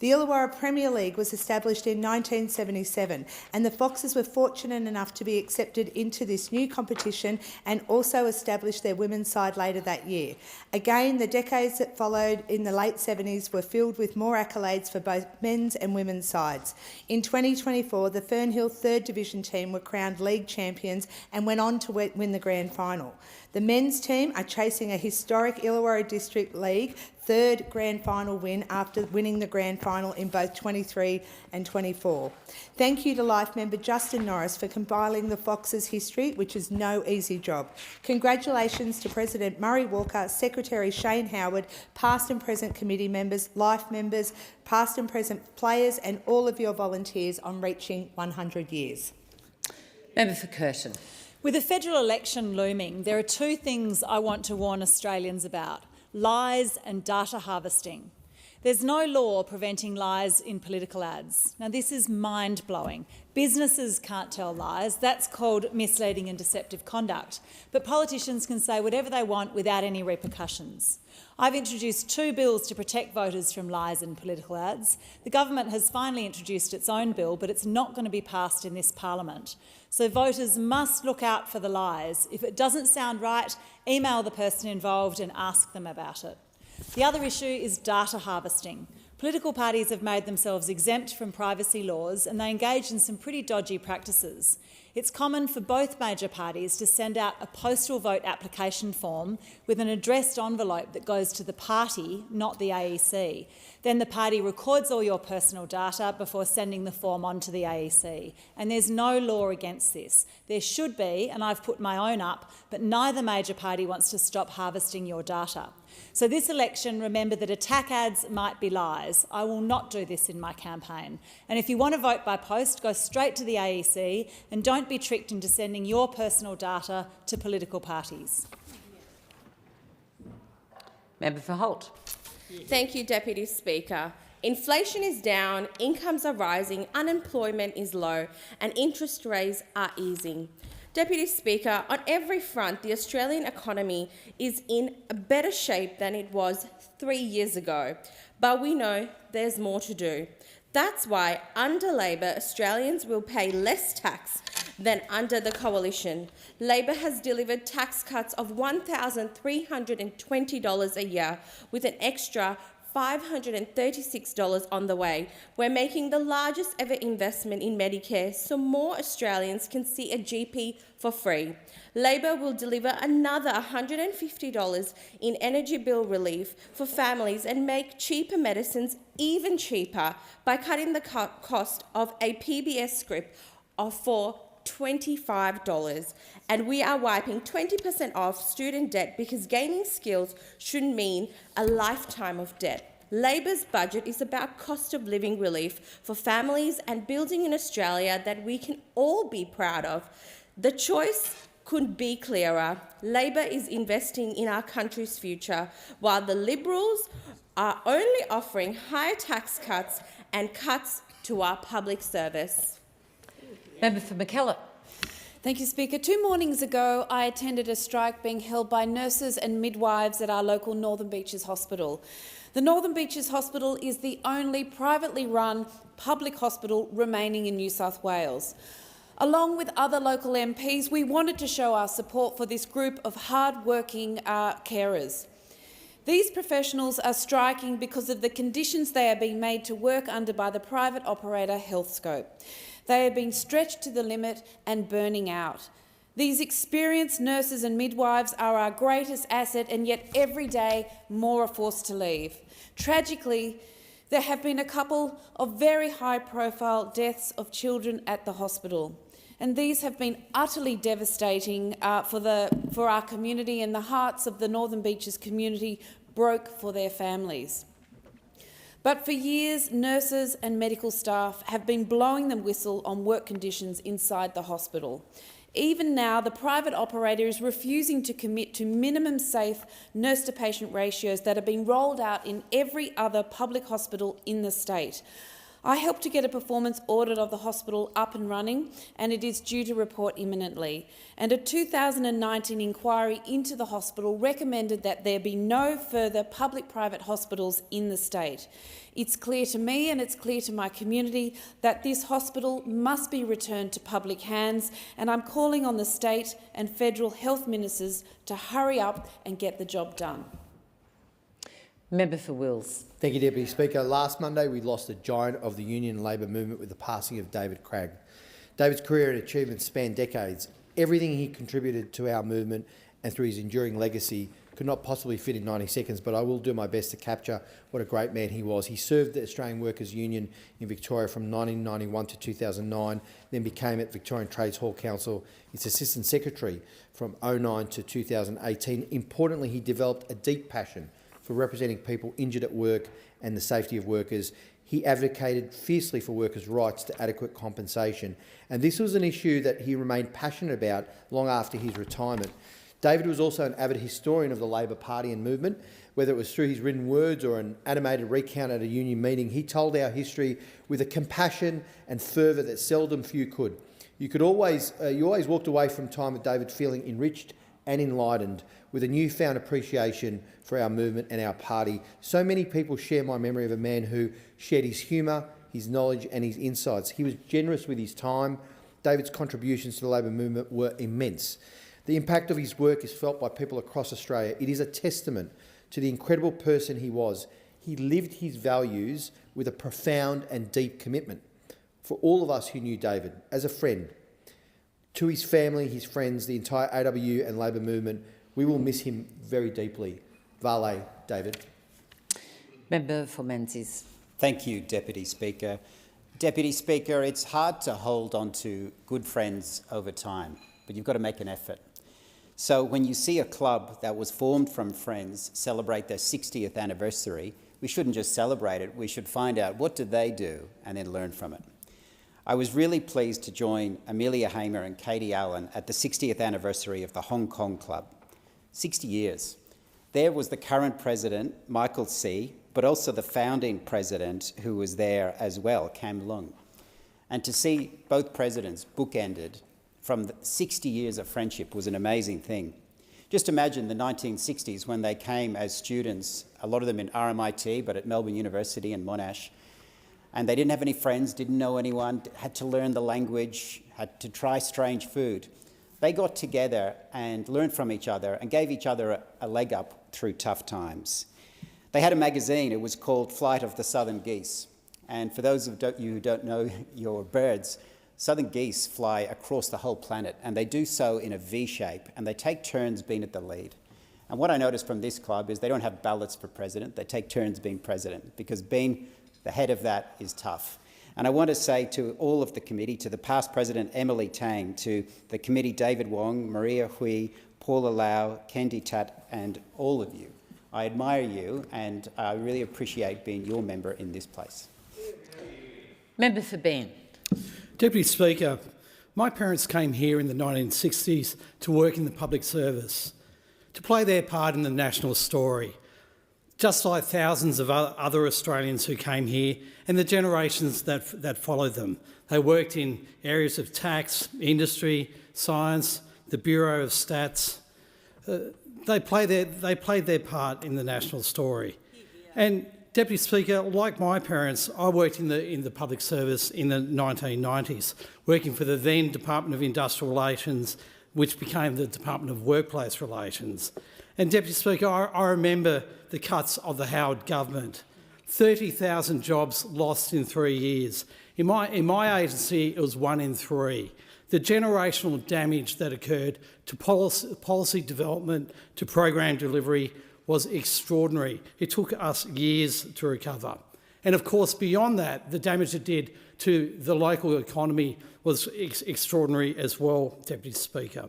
The Illawarra Premier League was established in 1977, and the Foxes were fortunate enough to be accepted into this new competition and also established their women's side later that year. Again, the decades that followed in the late 70s were filled with more accolades for both men's and women's sides. In 2024, the Fernhill 3rd Division team were crowned league champions and went on to win the grand final. The men's team are chasing a historic Illawarra District League 3rd grand final win after winning the grand final in both 23 and 24. Thank you to Life member Justin Norris for compiling the Foxes' history, which is no easy job. Congratulations to President Murray Walker, Secretary Shane Howard, past and present committee members, Life members, past and present players and all of your volunteers on reaching 100 years. Member for Curtin. With the federal election looming, there are two things I want to warn Australians about: lies and data harvesting. There's no law preventing lies in political ads. Now, this is mind-blowing. Businesses can't tell lies. That's called misleading and deceptive conduct. But politicians can say whatever they want without any repercussions. I've introduced 2 bills to protect voters from lies in political ads. The government has finally introduced its own bill, but it's not going to be passed in this parliament. So voters must look out for the lies. If it doesn't sound right, email the person involved and ask them about it. The other issue is data harvesting. Political parties have made themselves exempt from privacy laws and they engage in some pretty dodgy practices. It's common for both major parties to send out a postal vote application form with an addressed envelope that goes to the party, not the AEC. Then the party records all your personal data before sending the form on to the AEC. And there's no law against this. There should be, and I've put my own up, but neither major party wants to stop harvesting your data. So this election, remember that attack ads might be lies. I will not do this in my campaign. And if you want to vote by post, go straight to the AEC and don't be tricked into sending your personal data to political parties. Member for Holt. Thank you, Deputy Speaker. Inflation is down, incomes are rising, unemployment is low, and interest rates are easing. Deputy Speaker, on every front, the Australian economy is in a better shape than it was 3 years ago, but we know there's more to do. That's why, under Labor, Australians will pay less tax than under the Coalition. Labor has delivered tax cuts of $1,320 a year, with an extra $536 on the way. We're making the largest ever investment in Medicare so more Australians can see a GP for free. Labor will deliver another $150 in energy bill relief for families and make cheaper medicines even cheaper by cutting the cost of a PBS script for $25. And we are wiping 20% off student debt because gaining skills shouldn't mean a lifetime of debt. Labor's budget is about cost of living relief for families and building an Australia that we can all be proud of. The choice couldn't be clearer. Labor is investing in our country's future, while the Liberals are only offering higher tax cuts and cuts to our public service. Member for McKellar. Thank you, Speaker. 2 mornings ago, I attended a strike being held by nurses and midwives at our local Northern Beaches Hospital. The Northern Beaches Hospital is the only privately run public hospital remaining in New South Wales. Along with other local MPs, we wanted to show our support for this group of hard-working carers. These professionals are striking because of the conditions they are being made to work under by the private operator Healthscope. They are being stretched to the limit and burning out. These experienced nurses and midwives are our greatest asset, and yet every day more are forced to leave. Tragically, there have been a couple of very high-profile deaths of children at the hospital, and these have been utterly devastating for our community, and the hearts of the Northern Beaches community broke for their families. But for years, nurses and medical staff have been blowing the whistle on work conditions inside the hospital. Even now, the private operator is refusing to commit to minimum safe nurse-to-patient ratios that have been rolled out in every other public hospital in the state. I helped to get a performance audit of the hospital up and running, and it is due to report imminently. And a 2019 inquiry into the hospital recommended that there be no further public-private hospitals in the state. It's clear to me and it's clear to my community that this hospital must be returned to public hands, and I'm calling on the state and federal health ministers to hurry up and get the job done. Member for Wills. Thank you, Deputy Speaker. Last Monday we lost a giant of the union and labour movement with the passing of David Cragg. David's career and achievements spanned decades. Everything he contributed to our movement and through his enduring legacy could not possibly fit in 90 seconds, but I will do my best to capture what a great man he was. He served the Australian Workers' Union in Victoria from 1991 to 2009, then became at Victorian Trades Hall Council its Assistant Secretary from 2009 to 2018. Importantly, he developed a deep passion for representing people injured at work and the safety of workers. He advocated fiercely for workers' rights to adequate compensation, and this was an issue that he remained passionate about long after his retirement. David was also an avid historian of the Labor Party and movement. Whether it was through his written words or an animated recount at a union meeting, he told our history with a compassion and fervour that seldom few could. You always walked away from time with David feeling enriched and enlightened, with a newfound appreciation for our movement and our party. So many people share my memory of a man who shared his humour, his knowledge and his insights. He was generous with his time. David's contributions to the Labor movement were immense. The impact of his work is felt by people across Australia. It is a testament to the incredible person he was. He lived his values with a profound and deep commitment. For all of us who knew David, as a friend, to his family, his friends, the entire AW and Labor movement, we will miss him very deeply. Vale, David. Member for Menzies. Thank you, Deputy Speaker. Deputy Speaker, it's hard to hold on to good friends over time, but you've got to make an effort. So when you see a club that was formed from friends celebrate their 60th anniversary, we shouldn't just celebrate it, we should find out what did they do and then learn from it. I was really pleased to join Amelia Hamer and Katie Allen at the 60th anniversary of the Hong Kong Club. 60 years. There was the current president, Michael C., but also the founding president who was there as well, Cam Lung. And to see both presidents bookended from the 60 years of friendship was an amazing thing. Just imagine the 1960s when they came as students, a lot of them in RMIT, but at Melbourne University and Monash, and they didn't have any friends, didn't know anyone, had to learn the language, had to try strange food. They got together and learned from each other and gave each other a leg up through tough times. They had a magazine, it was called Flight of the Southern Geese. And for those of you who don't know your birds, southern geese fly across the whole planet, and they do so in a V shape, and they take turns being at the lead. And what I noticed from this club is they don't have ballots for president, they take turns being president, because being the head of that is tough. And I want to say to all of the committee, to the past president Emily Tang, to the committee David Wong, Maria Hui, Paula Lau, Kendi Tat, and all of you, I admire you and I really appreciate being your member in this place. Member for Ben. Deputy Speaker, my parents came here in the 1960s to work in the public service, to play their part in the national story, just like thousands of other Australians who came here and the generations that followed them. They worked in areas of tax, industry, science, the Bureau of Stats. They played their part in the national story. And Deputy Speaker, like my parents, I worked in the public service in the 1990s, working for the then Department of Industrial Relations, which became the Department of Workplace Relations. And Deputy Speaker, I remember the cuts of the Howard government. 30,000 jobs lost in 3 years. In my agency, it was 1 in 3. The generational damage that occurred to policy development, to program delivery, was extraordinary. It took us years to recover. And of course, beyond that, the damage it did to the local economy was extraordinary as well, Deputy Speaker.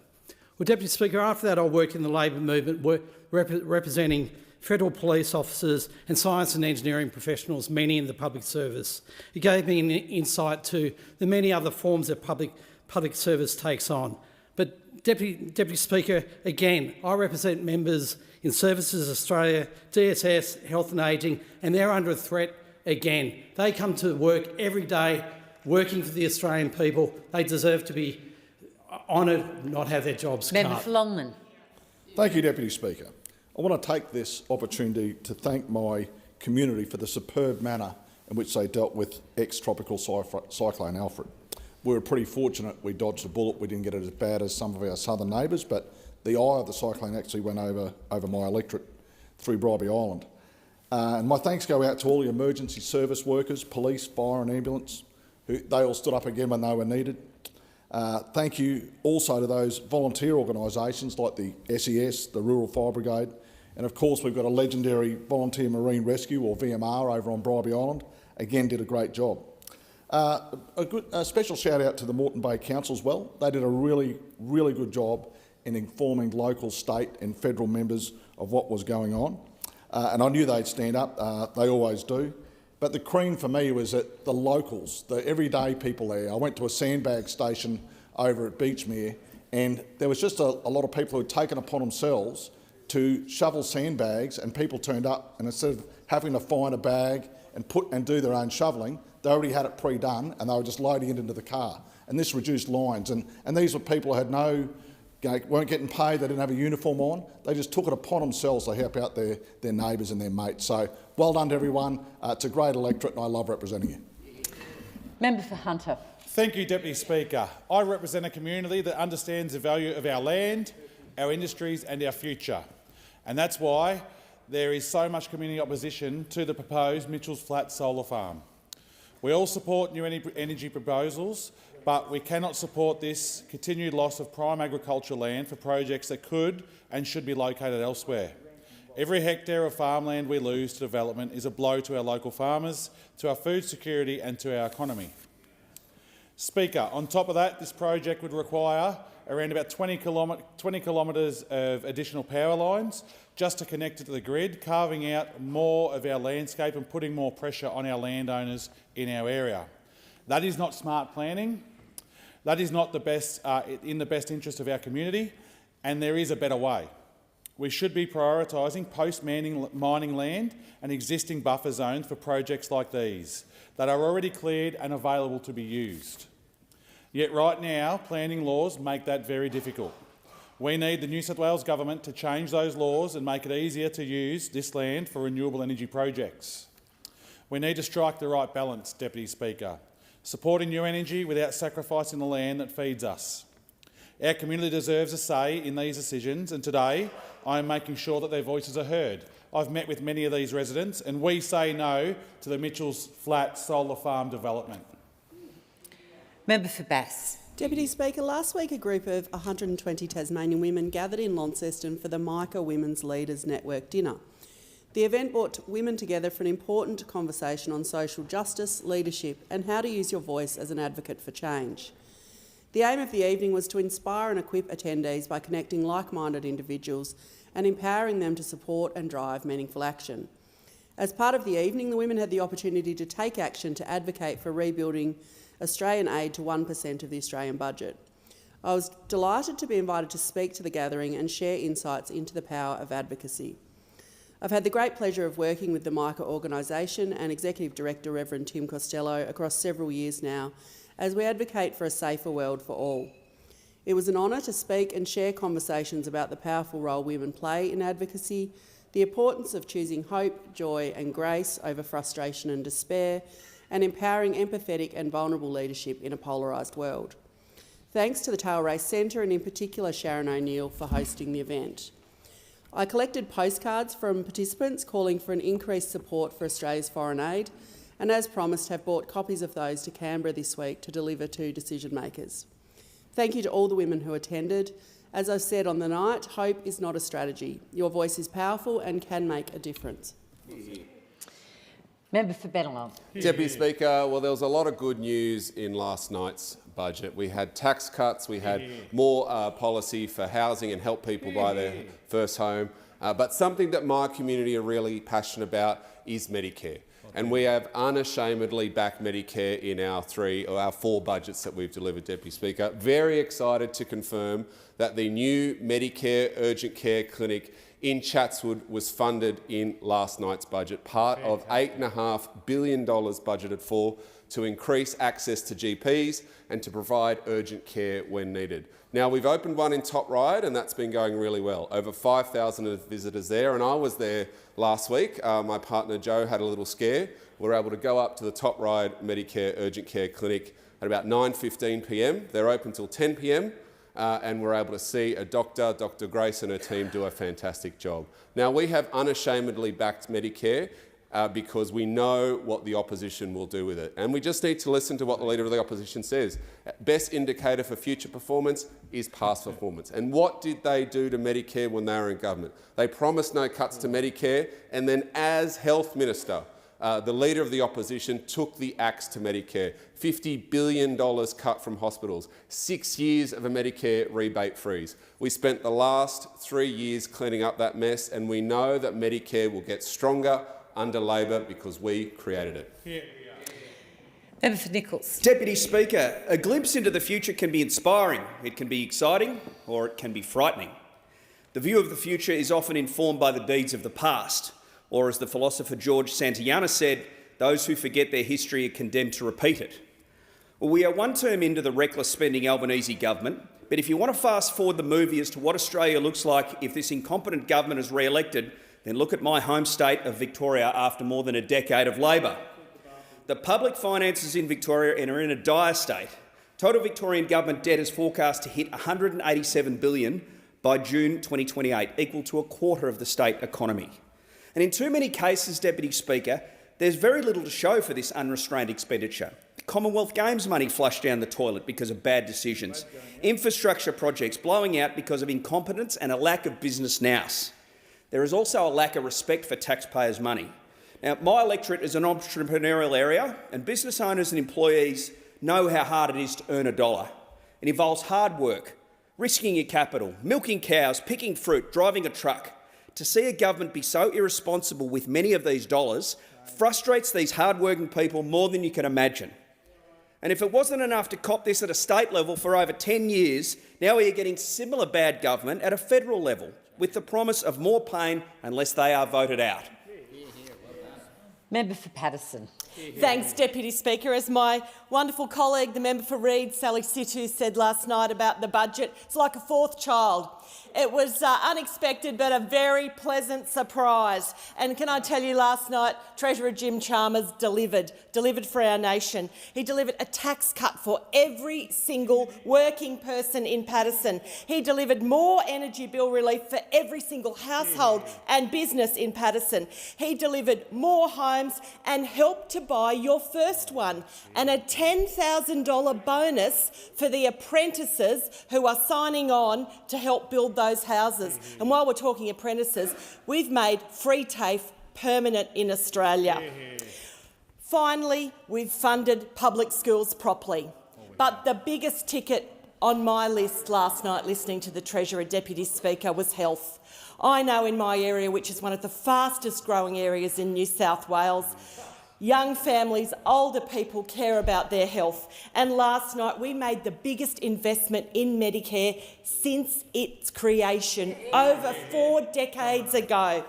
Well, Deputy Speaker, after that I worked in the Labor movement representing federal police officers and science and engineering professionals, many in the public service. It gave me an insight to the many other forms that public service takes on. But Deputy Speaker, again, I represent members in Services Australia, DSS, Health and Ageing, and they're under a threat again. They come to work every day, working for the Australian people. They deserve to be honoured, not have their jobs cut. Member for Longman. Thank you, Deputy Speaker. I want to take this opportunity to thank my community for the superb manner in which they dealt with ex-tropical cyclone Alfred. We were pretty fortunate we dodged a bullet. We didn't get it as bad as some of our southern neighbours, but the eye of the cyclone actually went over my electorate through Bribie Island. And my thanks go out to all the emergency service workers, police, fire and ambulance, they all stood up again when they were needed. Thank you also to those volunteer organisations like the SES, the Rural Fire Brigade, and of course we've got a legendary Volunteer Marine Rescue, or VMR, over on Bribie Island. Again, did a great job. A special shout out to the Moreton Bay Council as well. They did a really good job in informing local, state and federal members of what was going on. And I knew they'd stand up, they always do. But the cream for me was that the locals, the everyday people there. I went to a sandbag station over at Beachmere, and there was just a lot of people who had taken upon themselves to shovel sandbags, and people turned up, and instead of having to find a bag and do their own shovelling, they already had it pre-done and they were just loading it into the car. And this reduced lines. And these were people who had weren't getting paid, they didn't have a uniform on. They just took it upon themselves to help out their neighbours and their mates. So well done to everyone. It's a great electorate and I love representing you. Member for Hunter. Thank you, Deputy Speaker. I represent a community that understands the value of our land, our industries and our future. And that's why there is so much community opposition to the proposed Mitchell's Flat solar farm. We all support new energy proposals, but we cannot support this continued loss of prime agricultural land for projects that could and should be located elsewhere. Every hectare of farmland we lose to development is a blow to our local farmers, to our food security and to our economy. Speaker, on top of that, this project would require around about 20 kilometres of additional power lines just to connect it to the grid, carving out more of our landscape and putting more pressure on our landowners in our area. That is not smart planning. That is not in the best interest of our community, and there is a better way. We should be prioritising post-mining land and existing buffer zones for projects like these that are already cleared and available to be used. Yet right now, planning laws make that very difficult. We need the New South Wales Government to change those laws and make it easier to use this land for renewable energy projects. We need to strike the right balance, Deputy Speaker, supporting new energy without sacrificing the land that feeds us. Our community deserves a say in these decisions, and today I am making sure that their voices are heard. I've met with many of these residents, and we say no to the Mitchell's Flat solar farm development. Member for Bass. Deputy Speaker, last week a group of 120 Tasmanian women gathered in Launceston for the Micah Women's Leaders Network dinner. The event brought women together for an important conversation on social justice, leadership and how to use your voice as an advocate for change. The aim of the evening was to inspire and equip attendees by connecting like-minded individuals and empowering them to support and drive meaningful action. As part of the evening, the women had the opportunity to take action to advocate for rebuilding Australian aid to 1% of the Australian budget. I was delighted to be invited to speak to the gathering and share insights into the power of advocacy. I've had the great pleasure of working with the Micah organisation and Executive Director Reverend Tim Costello across several years now as we advocate for a safer world for all. It was an honour to speak and share conversations about the powerful role women play in advocacy, the importance of choosing hope, joy and grace over frustration and despair, and empowering empathetic and vulnerable leadership in a polarised world. Thanks to the Tail Race Centre and in particular Sharon O'Neill for hosting the event. I collected postcards from participants calling for an increased support for Australia's foreign aid and, as promised, have brought copies of those to Canberra this week to deliver to decision makers. Thank you to all the women who attended. As I've said on the night, hope is not a strategy. Your voice is powerful and can make a difference. Member for Bennelong. Deputy Speaker, well, there was a lot of good news in last night's budget. We had tax cuts, we had more policy for housing and help people buy their first home. But something that my community are really passionate about is Medicare. And we have unashamedly backed Medicare in our four budgets that we've delivered, Deputy Speaker. Very excited to confirm that the new Medicare urgent care clinic in Chatswood was funded in last night's budget, part of $8.5 billion budgeted for to increase access to GPs and to provide urgent care when needed. Now, we've opened one in Top Ryde and that's been going really well. Over 5,000 visitors there, and I was there last week. My partner Joe had a little scare. We were able to go up to the Top Ryde Medicare Urgent Care Clinic at about 9:15 p.m. They're open till 10 p.m. And we're able to see a doctor, Dr. Grace and her team do a fantastic job. Now, we have unashamedly backed Medicare because we know what the opposition will do with it. And we just need to listen to what the Leader of the Opposition says. Best indicator for future performance is past performance. And what did they do to Medicare when they were in government? They promised no cuts to Medicare, and then as Health Minister, the Leader of the Opposition took the axe to Medicare. $50 billion cut from hospitals, 6 years of a Medicare rebate freeze. We spent the last 3 years cleaning up that mess, and we know that Medicare will get stronger under Labor because we created it. Member for Nichols. Deputy Speaker, a glimpse into the future can be inspiring, it can be exciting, or it can be frightening. The view of the future is often informed by the deeds of the past, or as the philosopher George Santayana said, those who forget their history are condemned to repeat it. Well, we are one term into the reckless spending Albanese government, but if you want to fast forward the movie as to what Australia looks like if this incompetent government is re-elected, then look at my home state of Victoria after more than a decade of Labor. The public finances in Victoria are in a dire state. Total Victorian government debt is forecast to hit $187 billion by June 2028, equal to a quarter of the state economy. And in too many cases, Deputy Speaker, there's very little to show for this unrestrained expenditure. Commonwealth Games money flushed down the toilet because of bad decisions. Infrastructure projects blowing out because of incompetence and a lack of business nous. There is also a lack of respect for taxpayers' money. Now, my electorate is an entrepreneurial area, and business owners and employees know how hard it is to earn a dollar. It involves hard work, risking your capital, milking cows, picking fruit, driving a truck. To see a government be so irresponsible with many of these dollars frustrates these hard-working people more than you can imagine. And if it wasn't enough to cop this at a state level for over 10 years, now we are getting similar bad government at a federal level, with the promise of more pain unless they are voted out. Member for Paterson. Thanks, Deputy Speaker. As my wonderful colleague, the member for Reid, Sally Situ, said last night about the budget, it's like a fourth child. It was unexpected but a very pleasant surprise. And can I tell you, last night, Treasurer Jim Chalmers delivered for our nation. He delivered a tax cut for every single working person in Paterson. He delivered more energy bill relief for every single household and business in Paterson. He delivered more homes and helped to buy your first one, and a $10,000 bonus for the apprentices who are signing on to help build those houses. And while we're talking apprentices, we've made free TAFE permanent in Australia. Finally, we've funded public schools properly. But the biggest ticket on my list last night, listening to the Treasurer, Deputy Speaker, was health. I know in my area, which is one of the fastest growing areas in New South Wales, young families, older people care about their health. And last night we made the biggest investment in Medicare since its creation over 4 decades ago.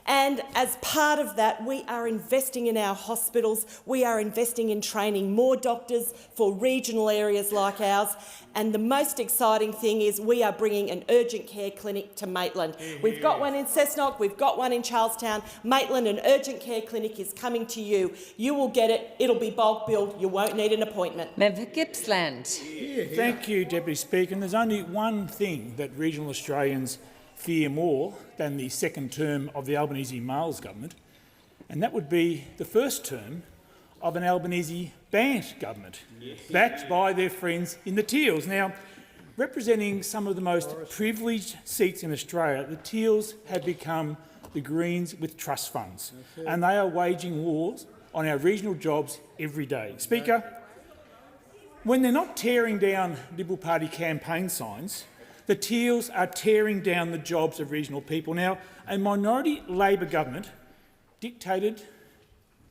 And as part of that, we are investing in our hospitals, we are investing in training more doctors for regional areas like ours, and the most exciting thing is we are bringing an urgent care clinic to Maitland. We've got one in Cessnock, we've got one in Charlestown. Maitland, an urgent care clinic is coming to you. You will get it, it'll be bulk billed, you won't need an appointment. Member for Gippsland. Thank you, Deputy Speaker. And there's only one thing that regional Australians fear more than the second term of the Albanese Males government, and that would be the first term of an Albanese Bant government, backed by their friends in the Teals. Now, representing some of the most privileged seats in Australia, the Teals have become the Greens with trust funds, and they are waging wars on our regional jobs every day. Speaker, when they're not tearing down Liberal Party campaign signs, the Teals are tearing down the jobs of regional people. Now, a minority Labor government, dictated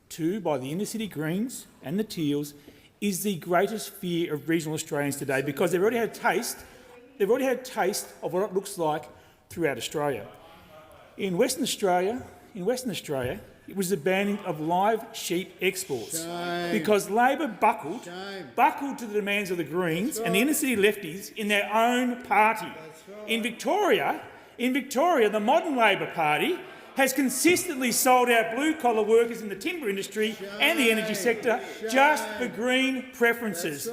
to by the inner-city Greens and the Teals, is the greatest fear of regional Australians today because they've already had a taste of what it looks like throughout Australia. in Western Australia, it was the banning of live sheep exports because Labor buckled to the demands of the Greens and the inner-city lefties in their own party. In Victoria, the modern Labor Party has consistently sold out blue-collar workers in the timber industry and the energy sector just for green preferences.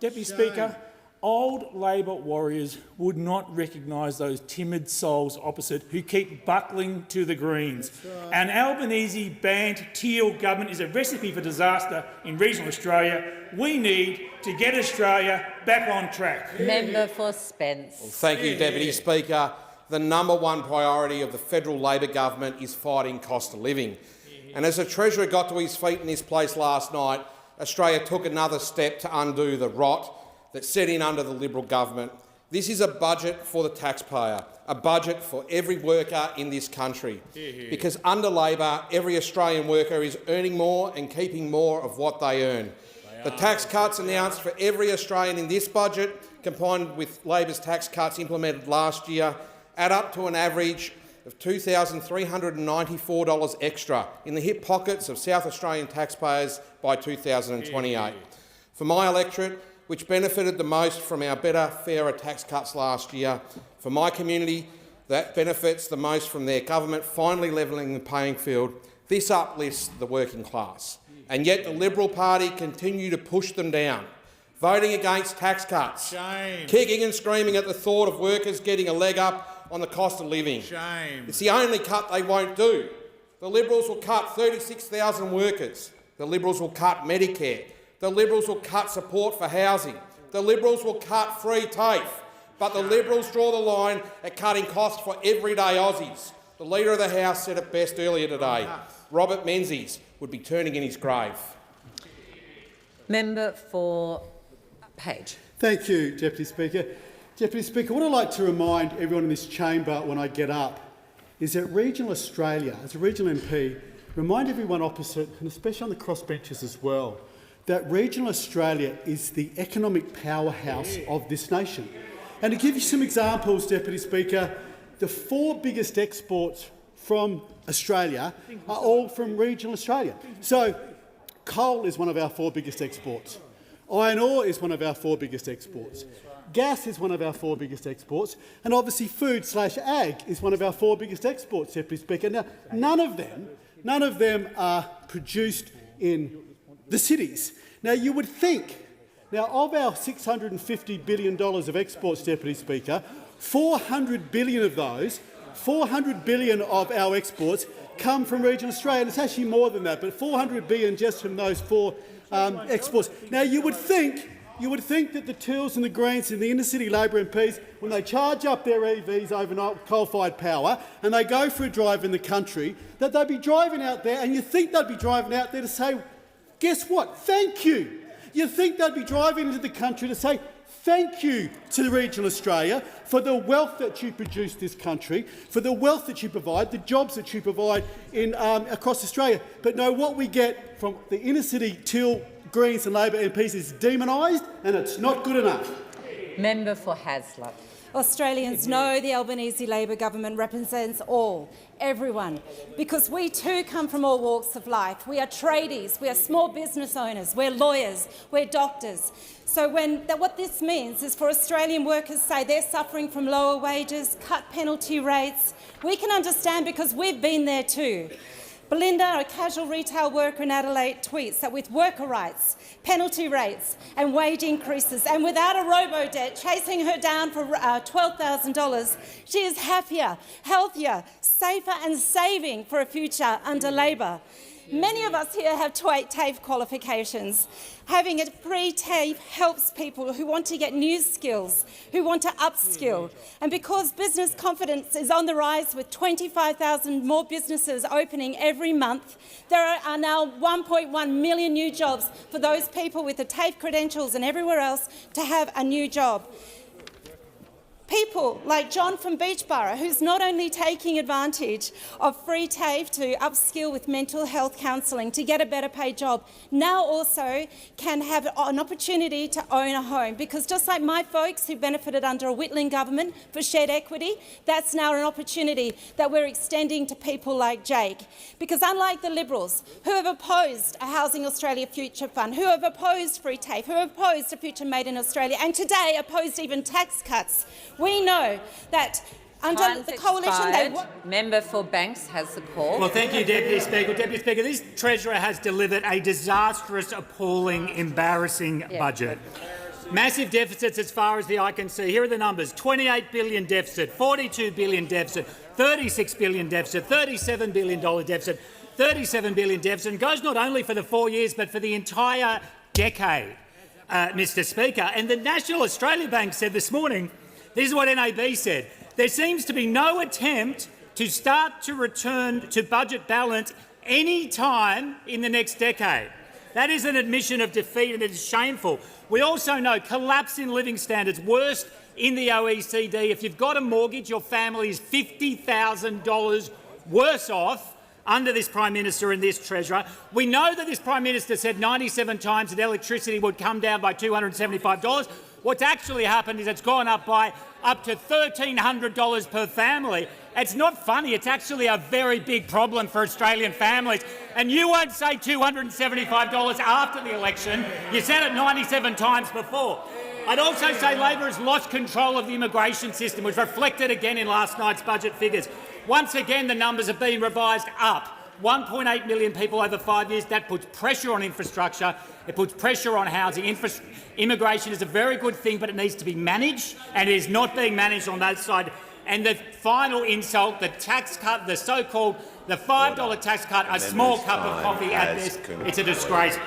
Deputy Speaker, old Labor warriors would not recognise those timid souls opposite who keep buckling to the Greens. An Albanese-banned Teal government is a recipe for disaster in regional Australia. We need to get Australia back on track. Member for Spence. Well, thank you, Deputy Speaker. The number one priority of the federal Labor government is fighting cost of living. And as the Treasurer got to his feet in this place last night, Australia took another step to undo the rot that set in under the Liberal government. This is a budget for the taxpayer, a budget for every worker in this country. Because under Labor, every Australian worker is earning more and keeping more of what they earn. The tax cuts announced for every Australian in this budget, combined with Labor's tax cuts implemented last year, add up to an average of $2,394 extra in the hip pockets of South Australian taxpayers by 2028. For my electorate, which benefited the most from our better, fairer tax cuts last year, for my community that benefits the most from their government finally levelling the playing field, this uplifts the working class. And yet the Liberal Party continue to push them down, voting against tax cuts, kicking and screaming at the thought of workers getting a leg up on the cost of living. It's the only cut they won't do. The Liberals will cut 36,000 workers. The Liberals will cut Medicare. The Liberals will cut support for housing. The Liberals will cut free TAFE. But the Liberals draw the line at cutting costs for everyday Aussies. The Leader of the House said it best earlier today. Robert Menzies would be turning in his grave. Member for Page. Thank you, Deputy Speaker. Deputy Speaker, what I'd like to remind everyone in this chamber when I get up is that regional Australia, as a regional MP, remind everyone opposite, and especially on the crossbenches as well, that regional Australia is the economic powerhouse of this nation. And to give you some examples, Deputy Speaker, the 4 biggest exports from Australia are all from regional Australia. So coal is one of our 4 biggest exports. Iron ore is one of our 4 biggest exports. Gas is one of our 4 biggest exports, and obviously food/ag is one of our 4 biggest exports, Deputy Speaker. Now, none of them are produced in the cities. Now, you would think, of our $650 billion of exports, Deputy Speaker, 400 billion of those, 400 billion of our exports come from regional Australia. And it's actually more than that, but 400 billion just from those 4 exports. Now, you would think that the Teals and the Greens and the inner-city Labor MPs, when they charge up their EVs overnight with coal-fired power and they go for a drive in the country, that they'd be driving out there, and you think they'd be driving out there to say, guess what? Thank you. You think they'd be driving into the country to say, thank you to regional Australia for the wealth that you produce this country, for the wealth that you provide, the jobs that you provide in, across Australia. But no, what we get from the inner-city Teal, Greens and Labor MPs is demonised, and it's not good enough. Member for Haslutt. Australians know the Albanese Labor government represents all, everyone, because we too come from all walks of life. We are tradies, we are small business owners, we're lawyers, we're doctors. So what this means is for Australian workers say they're suffering from lower wages, cut penalty rates. We can understand because we've been there too. Belinda, a casual retail worker in Adelaide, tweets that with worker rights, penalty rates and wage increases, and without a robo-debt chasing her down for $12,000, she is happier, healthier, safer and saving for a future under Labor. Many of us here have TAFE qualifications. Having a free TAFE helps people who want to get new skills, who want to upskill. And because business confidence is on the rise with 25,000 more businesses opening every month, there are now 1.1 million new jobs for those people with the TAFE credentials and everywhere else to have a new job. People like John from Beachborough, who's not only taking advantage of free TAFE to upskill with mental health counselling to get a better paid job, now also can have an opportunity to own a home. Because just like my folks who benefited under a Whitlam government for shared equity, that's now an opportunity that we're extending to people like Jake. Because unlike the Liberals, who have opposed a Housing Australia Future Fund, who have opposed free TAFE, who have opposed a future made in Australia, and today opposed even tax cuts, we know that under the coalition they... Member for Banks has the call. Well, thank you, Deputy Speaker. Deputy Speaker, this Treasurer has delivered a disastrous, appalling, embarrassing budget. Massive deficits as far as the eye can see. Here are the numbers: 28 billion deficit, 42 billion deficit, 36 billion deficit, $37 billion deficit, 37 billion deficit, and goes not only for the 4 years but for the entire decade, Mr Speaker. And the National Australia Bank said this morning, this is what NAB said, there seems to be no attempt to start to return to budget balance any time in the next decade. That is an admission of defeat, and it is shameful. We also know collapse in living standards, worst in the OECD. If you've got a mortgage, your family is $50,000 worse off under this Prime Minister and this Treasurer. We know that this Prime Minister said 97 times that electricity would come down by $275. What's actually happened is it's gone up by up to $1,300 per family. It's not funny. It's actually a very big problem for Australian families. And you won't say $275 after the election. You said it 97 times before. I'd also say Labor has lost control of the immigration system, which reflected again in last night's budget figures. Once again, the numbers have been revised up. 1.8 million people over 5 years. That puts pressure on infrastructure. It puts pressure on housing. Immigration is a very good thing, but it needs to be managed, and it is not being managed on that side. And the final insult, the tax cut, the so-called the $5 tax cut, a small cup of coffee at best. It's a disgrace.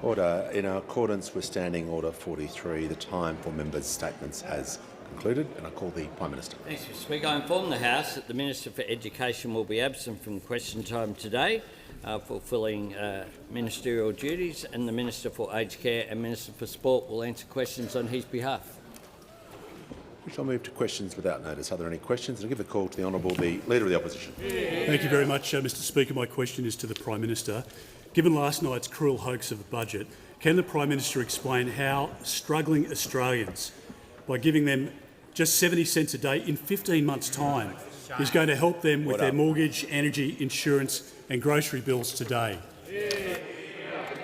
Order. In accordance with Standing Order 43, the time for members' statements has concluded, and I call the Prime Minister. Thanks, Mr Speaker. I inform the House that the Minister for Education will be absent from question time today, fulfilling ministerial duties, and the Minister for Aged Care and Minister for Sport will answer questions on his behalf. We shall move to questions without notice. Are there any questions? I'll give the call to the Honourable Leader of the Opposition. Thank you very much, Mr Speaker. My question is to the Prime Minister. Given last night's cruel hoax of the budget, can the Prime Minister explain how struggling Australians, by giving them just 70 cents a day in 15 months' time, is going to help them with their mortgage, energy, insurance and grocery bills today?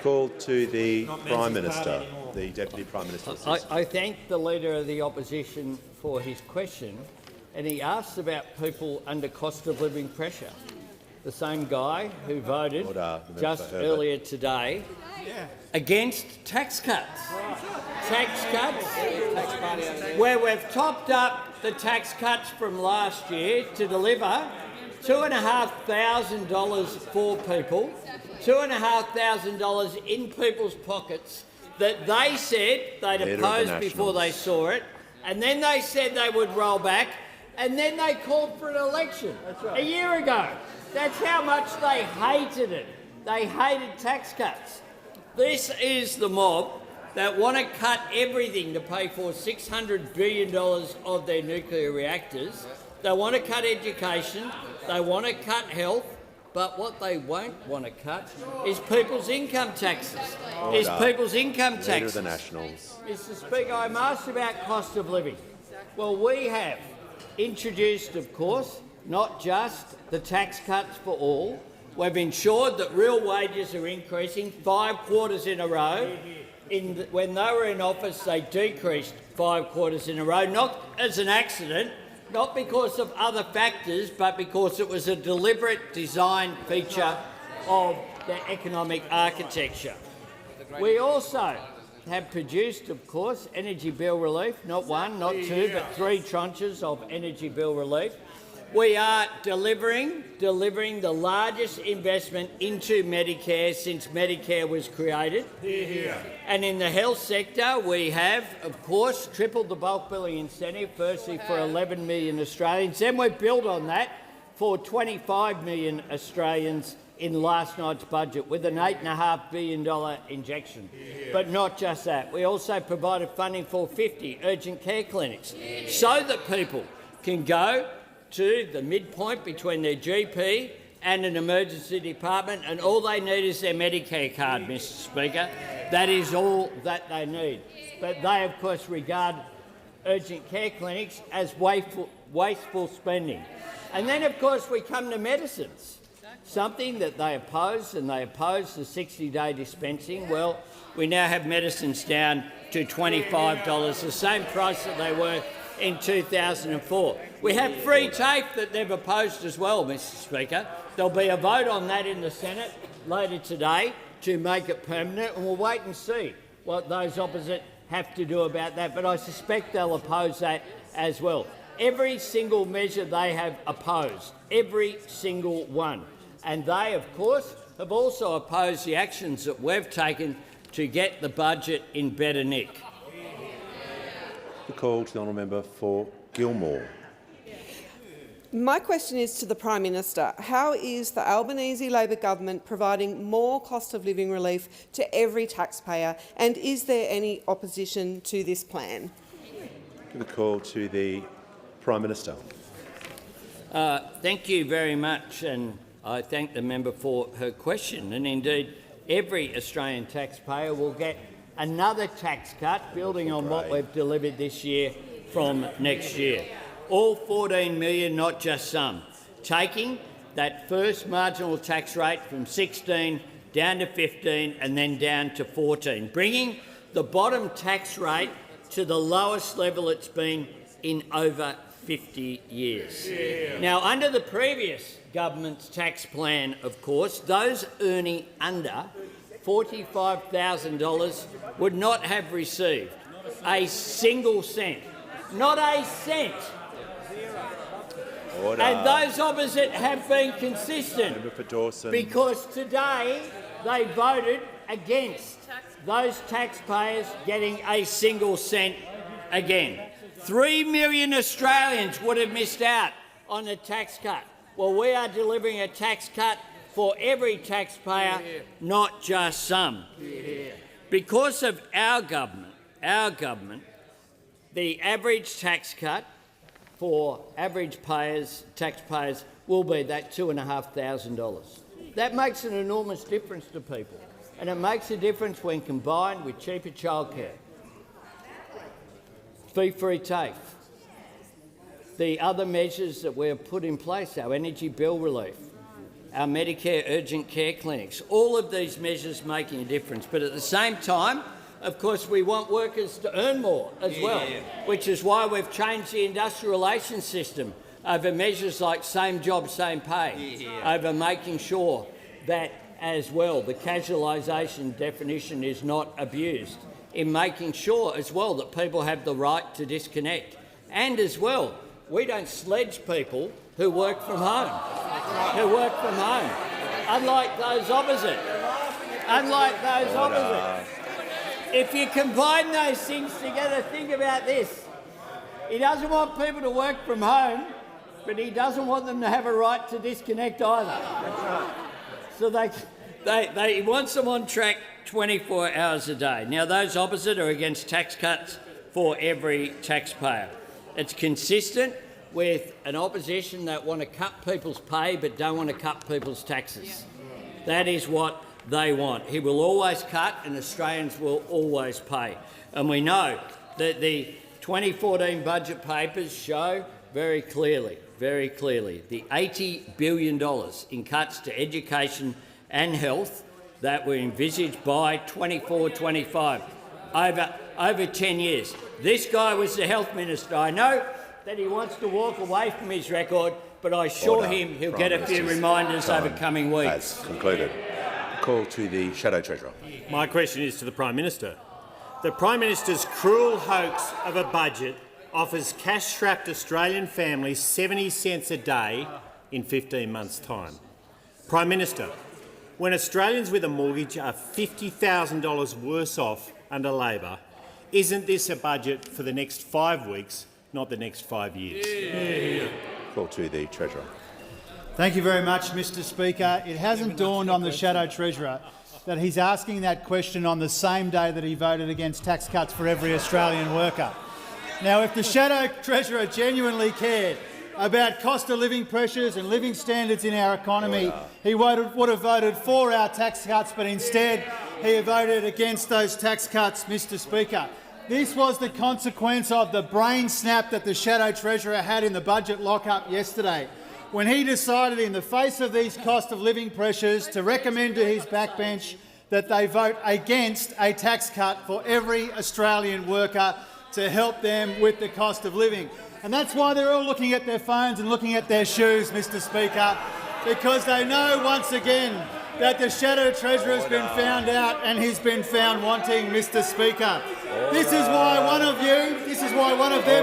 Call to the Prime Minister, the Deputy Prime Minister. I thank the Leader of the Opposition for his question, and he asks about people under cost of living pressure. The same guy who voted just earlier today against tax cuts. Tax cuts, where we've topped up the tax cuts from last year to deliver $2,500 for people, $2,500 in people's pockets that they said they'd oppose before they saw it, and then they said they would roll back, and then they called for an election a year ago. That's how much they hated it. They hated tax cuts. This is the mob that want to cut everything to pay for $600 billion of their nuclear reactors. They want to cut education. They want to cut health. But what they won't want to cut is people's income taxes. People's income taxes. Leader of the Nationals. Mr Speaker, I'm asked about cost of living. Well, we have introduced, of course, not just the tax cuts for all. We've ensured that real wages are increasing 5 quarters in a row. When they were in office, they decreased 5 quarters in a row, not as an accident, not because of other factors, but because it was a deliberate design feature of the economic architecture. We also have produced, of course, energy bill relief, not one, not two, but 3 tranches of energy bill relief. We are delivering the largest investment into Medicare since Medicare was created. And in the health sector, we have, of course, tripled the bulk billing incentive, firstly for 11 million Australians. Then we've built on that for 25 million Australians in last night's budget with an $8.5 billion injection. But not just that. We also provided funding for 50 urgent care clinics so that people can go to the midpoint between their GP and an emergency department, and all they need is their Medicare card, Mr Speaker. That is all that they need. But they, of course, regard urgent care clinics as wasteful spending. And then, of course, we come to medicines, something that they oppose, and they oppose the 60-day dispensing. Well, we now have medicines down to $25, the same price that they were in 2004. We have free TAFE that they've opposed as well, Mr Speaker. There'll be a vote on that in the Senate later today to make it permanent, and we'll wait and see what those opposite have to do about that. But I suspect they'll oppose that as well. Every single measure they have opposed, every single one. And they, of course, have also opposed the actions that we've taken to get the budget in better nick. The call to the honourable member for Gilmore. My question is to the Prime Minister. How is the Albanese Labor government providing more cost of living relief to every taxpayer, and is there any opposition to this plan? Give the call to the Prime Minister. Thank you very much, and I thank the member for her question. And indeed, every Australian taxpayer will get another tax cut, building on what we've delivered this year from next year. All 14 million, not just some. Taking that first marginal tax rate from 16 down to 15 and then down to 14, bringing the bottom tax rate to the lowest level it's been in over 50 years. Now, under the previous government's tax plan, of course, those earning under $45,000 would not have received a single cent. Not a cent. Order. And those opposite have been consistent, because today they voted against those taxpayers getting a single cent again. 3 million Australians would have missed out on a tax cut. Well, we are delivering a tax cut for every taxpayer, not just some. Because of our government, the average tax cut for average taxpayers will be that $2,500. That makes an enormous difference to people, and it makes a difference when combined with cheaper childcare, fee-free TAFE, the other measures that we have put in place, our energy bill relief, our Medicare urgent care clinics, all of these measures making a difference. But at the same time, of course, we want workers to earn more as well, which is why we've changed the industrial relations system over measures like same job, same pay, over making sure that as well the casualisation definition is not abused, in making sure as well that people have the right to disconnect, and as well we don't sledge people who work from home, unlike those opposite. If you combine those things together, think about this. He doesn't want people to work from home, but he doesn't want them to have a right to disconnect either. So he wants them on track 24 hours a day. Now, those opposite are against tax cuts for every taxpayer. It's consistent with an opposition that want to cut people's pay but don't want to cut people's taxes. That is what they want. He will always cut and Australians will always pay. And we know that the 2014 budget papers show very clearly, the $80 billion in cuts to education and health that were envisaged by 24-25 over 10 years. This guy was the health minister. I know that he wants to walk away from his record, but I assure him he'll get a few reminders over coming weeks. Has concluded. Call to the Shadow Treasurer. My question is to the Prime Minister. The Prime Minister's cruel hoax of a budget offers cash-strapped Australian families 70 cents a day in 15 months' time. Prime Minister, when Australians with a mortgage are $50,000 worse off under Labor, isn't this a budget for the next 5 weeks, not the next 5 years? Call to the Treasurer. Thank you very much, Mr Speaker. It hasn't dawned on the Shadow Treasurer that he's asking that question on the same day that he voted against tax cuts for every Australian worker. Now, if the Shadow Treasurer genuinely cared about cost of living pressures and living standards in our economy, he would have voted for our tax cuts, but instead he voted against those tax cuts, Mr Speaker. This was the consequence of the brain snap that the Shadow Treasurer had in the budget lockup yesterday, when he decided in the face of these cost of living pressures to recommend to his backbench that they vote against a tax cut for every Australian worker to help them with the cost of living. And that's why they're all looking at their phones and looking at their shoes, Mr Speaker, because they know once again that the Shadow Treasurer has been found out and he's been found wanting, Mr Speaker. This is why one of them,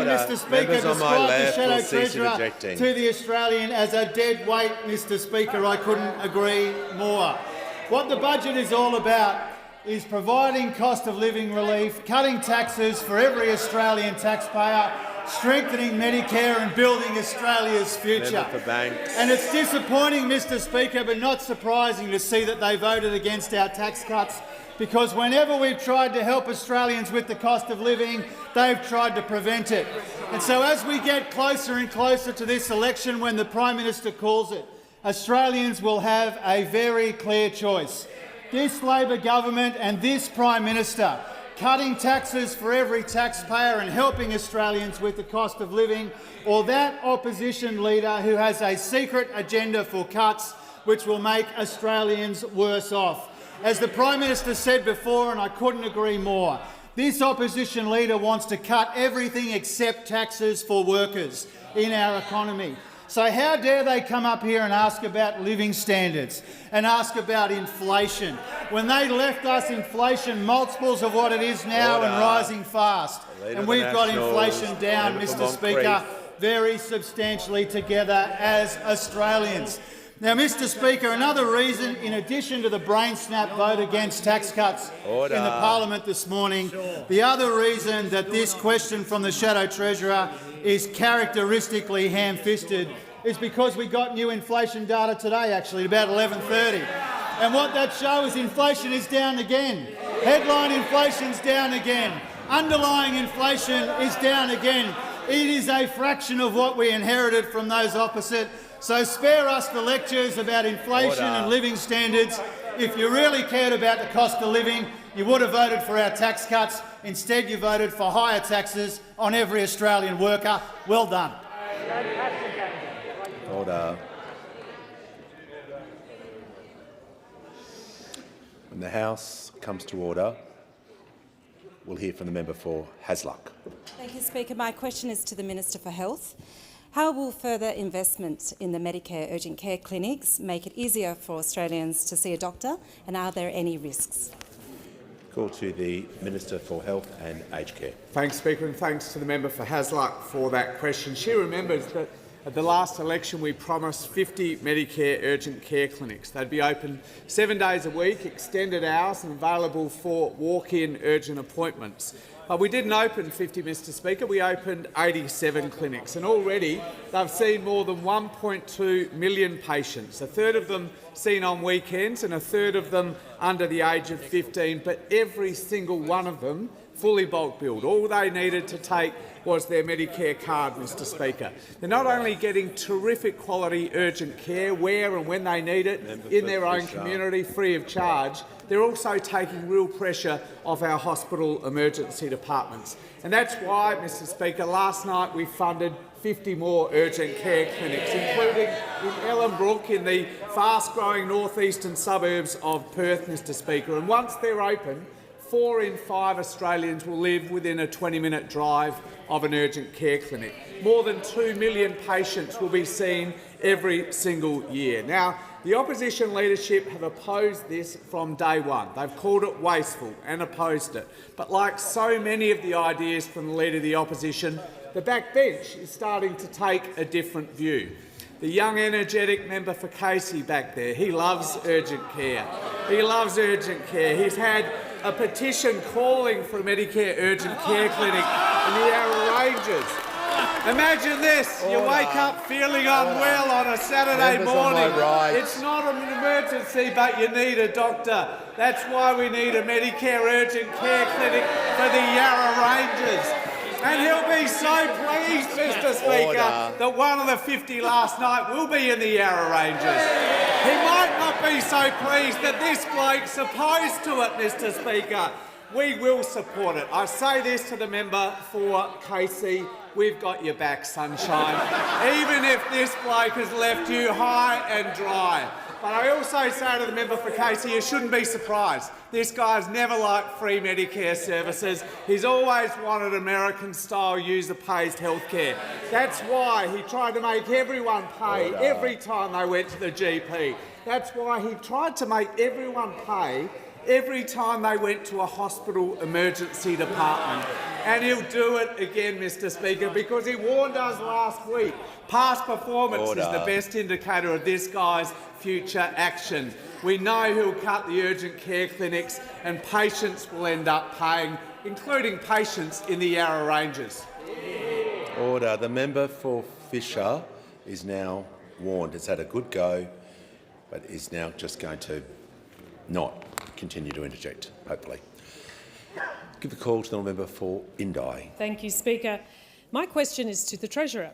Mr Speaker, described the Shadow Treasurer to the Australian as a dead weight, Mr Speaker. I couldn't agree more. What the budget is all about is providing cost of living relief, cutting taxes for every Australian taxpayer, strengthening Medicare and building Australia's future. And it's disappointing, Mr Speaker, but not surprising to see that they voted against our tax cuts, because whenever we've tried to help Australians with the cost of living, they've tried to prevent it. And so as we get closer and closer to this election, when the Prime Minister calls it, Australians will have a very clear choice. This Labor government and this Prime Minister cutting taxes for every taxpayer and helping Australians with the cost of living, or that opposition leader who has a secret agenda for cuts which will make Australians worse off. As the Prime Minister said before, and I couldn't agree more, this opposition leader wants to cut everything except taxes for workers in our economy. So how dare they come up here and ask about living standards and ask about inflation, when they left us inflation multiples of what it is now and rising fast. And we've got inflation down, Mr Speaker, very substantially together as Australians. Now, Mr Speaker, another reason, in addition to the brain snap vote against tax cuts in the Parliament this morning, the other reason that this question from the Shadow Treasurer is characteristically ham-fisted is because we got new inflation data today, actually, at about 11:30. And what that shows, inflation is down again. Headline inflation's down again. Underlying inflation is down again. It is a fraction of what we inherited from those opposite. So spare us the lectures about inflation and living standards. If you really cared about the cost of living, you would have voted for our tax cuts. Instead, you voted for higher taxes on every Australian worker. Well done. Order. When the House comes to order, we'll hear from the member for Hasluck. Thank you, Speaker. My question is to the Minister for Health. How will further investment in the Medicare urgent care clinics make it easier for Australians to see a doctor, and are there any risks? Call to the Minister for Health and Aged Care. Thanks, Speaker, and thanks to the member for Hasluck for that question. She remembers that at the last election we promised 50 Medicare urgent care clinics. They'd be open 7 days a week, extended hours and available for walk-in urgent appointments. We didn't open 50, Mr Speaker. We opened 87 clinics, and already they've seen more than 1.2 million patients, a third of them seen on weekends and a third of them under the age of 15, but every single one of them fully bulk billed. All they needed to take was their Medicare card, Mr Speaker. They're not only getting terrific quality urgent care where and when they need it in their own community free of charge, they're also taking real pressure off our hospital emergency departments. And that's why, Mr Speaker, last night we funded 50 more urgent care clinics, including in Ellenbrook in the fast-growing northeastern suburbs of Perth, Mr Speaker. And once they're open, 4 in 5 Australians will live within a 20-minute drive of an urgent care clinic. More than 2 million patients will be seen every single year. Now, the opposition leadership have opposed this from day one. They've called it wasteful and opposed it. But like so many of the ideas from the Leader of the Opposition, the backbench is starting to take a different view. The young, energetic member for Casey back there, he loves urgent care. He loves urgent care. He's had a petition calling for a Medicare urgent care clinic in the Yarra Ranges. Imagine this, you wake up feeling unwell on a Saturday Members on morning. my right. It's not an emergency, but you need a doctor. That's why we need a Medicare urgent care clinic for the Yarra Rangers. And he'll be so pleased, Mr Speaker, that one of the 50 last night will be in the Yarra Rangers. He might not be so pleased that this bloke's opposed to it, Mr Speaker. We will support it. I say this to the member for Casey. We've got your back, sunshine, even if this bloke has left you high and dry. But I also say to the member for Casey, you shouldn't be surprised. This guy's never liked free Medicare services. He's always wanted American-style user-pays healthcare. That's why he tried to make everyone pay every time they went to the GP. That's why he tried to make everyone pay every time they went to a hospital emergency department. And he'll do it again, Mr Speaker, because he warned us last week. Past performance is the best indicator of this guy's future action. We know he'll cut the urgent care clinics and patients will end up paying, including patients in the Yarra Ranges. Order. The member for Fisher is now warned. It's had a good go, but is now just going to not continue to interject, hopefully. Give a call to the member for Indi. Thank you, Speaker. My question is to the Treasurer.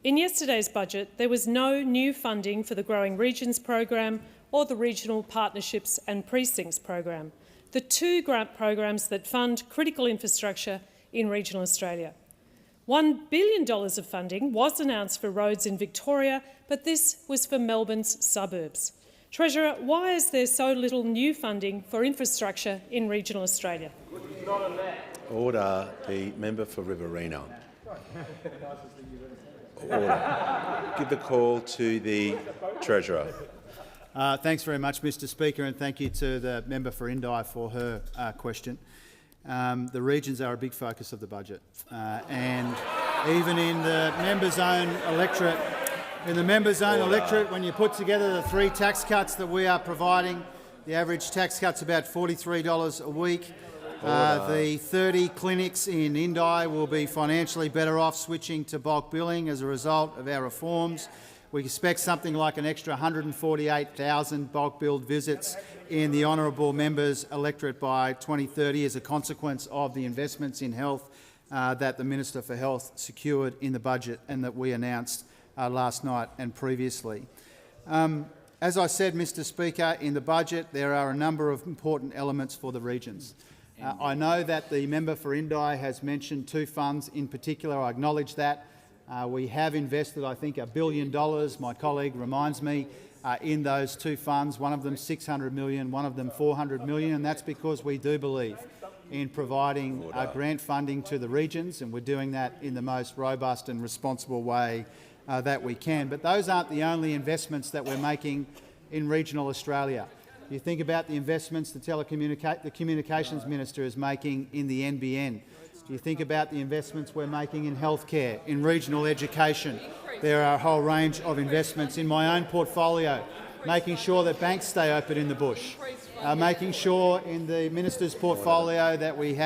In yesterday's budget, there was no new funding for the Growing Regions program or the Regional Partnerships and Precincts program, the two grant programs that fund critical infrastructure in regional Australia. $1 billion of funding was announced for roads in Victoria, but this was for Melbourne's suburbs. Treasurer, why is there so little new funding for infrastructure in regional Australia? Order. The member for Riverina. Order. Give the call to the Treasurer. Thanks very much, Mr Speaker, and thank you to the member for Indi for her question. The regions are a big focus of the budget, and even in the member's own electorate, when you put together the 3 tax cuts that we are providing, the average tax cut's about $43 a week. The 30 clinics in Indi will be financially better off switching to bulk billing as a result of our reforms. We expect something like an extra 148,000 bulk billed visits in the honourable member's electorate by 2030 as a consequence of the investments in health that the Minister for Health secured in the budget and that we announced last night and previously. As I said, Mr Speaker, in the budget there are a number of important elements for the regions. I know that the member for Indi has mentioned 2 funds in particular. I acknowledge that. We have invested, I think, $1 billion, my colleague reminds me, in those 2 funds, one of them $600 million, one of them $400 million, and that's because we do believe in providing grant funding to the regions, and we're doing that in the most robust and responsible way that we can. But those aren't the only investments that we're making in regional Australia. You think about the investments the Communications Minister is making in the NBN. You think about the investments we're making in healthcare, in regional education. There are a whole range of investments in my own portfolio, making sure that banks stay open in the bush, making sure in the Minister's portfolio that you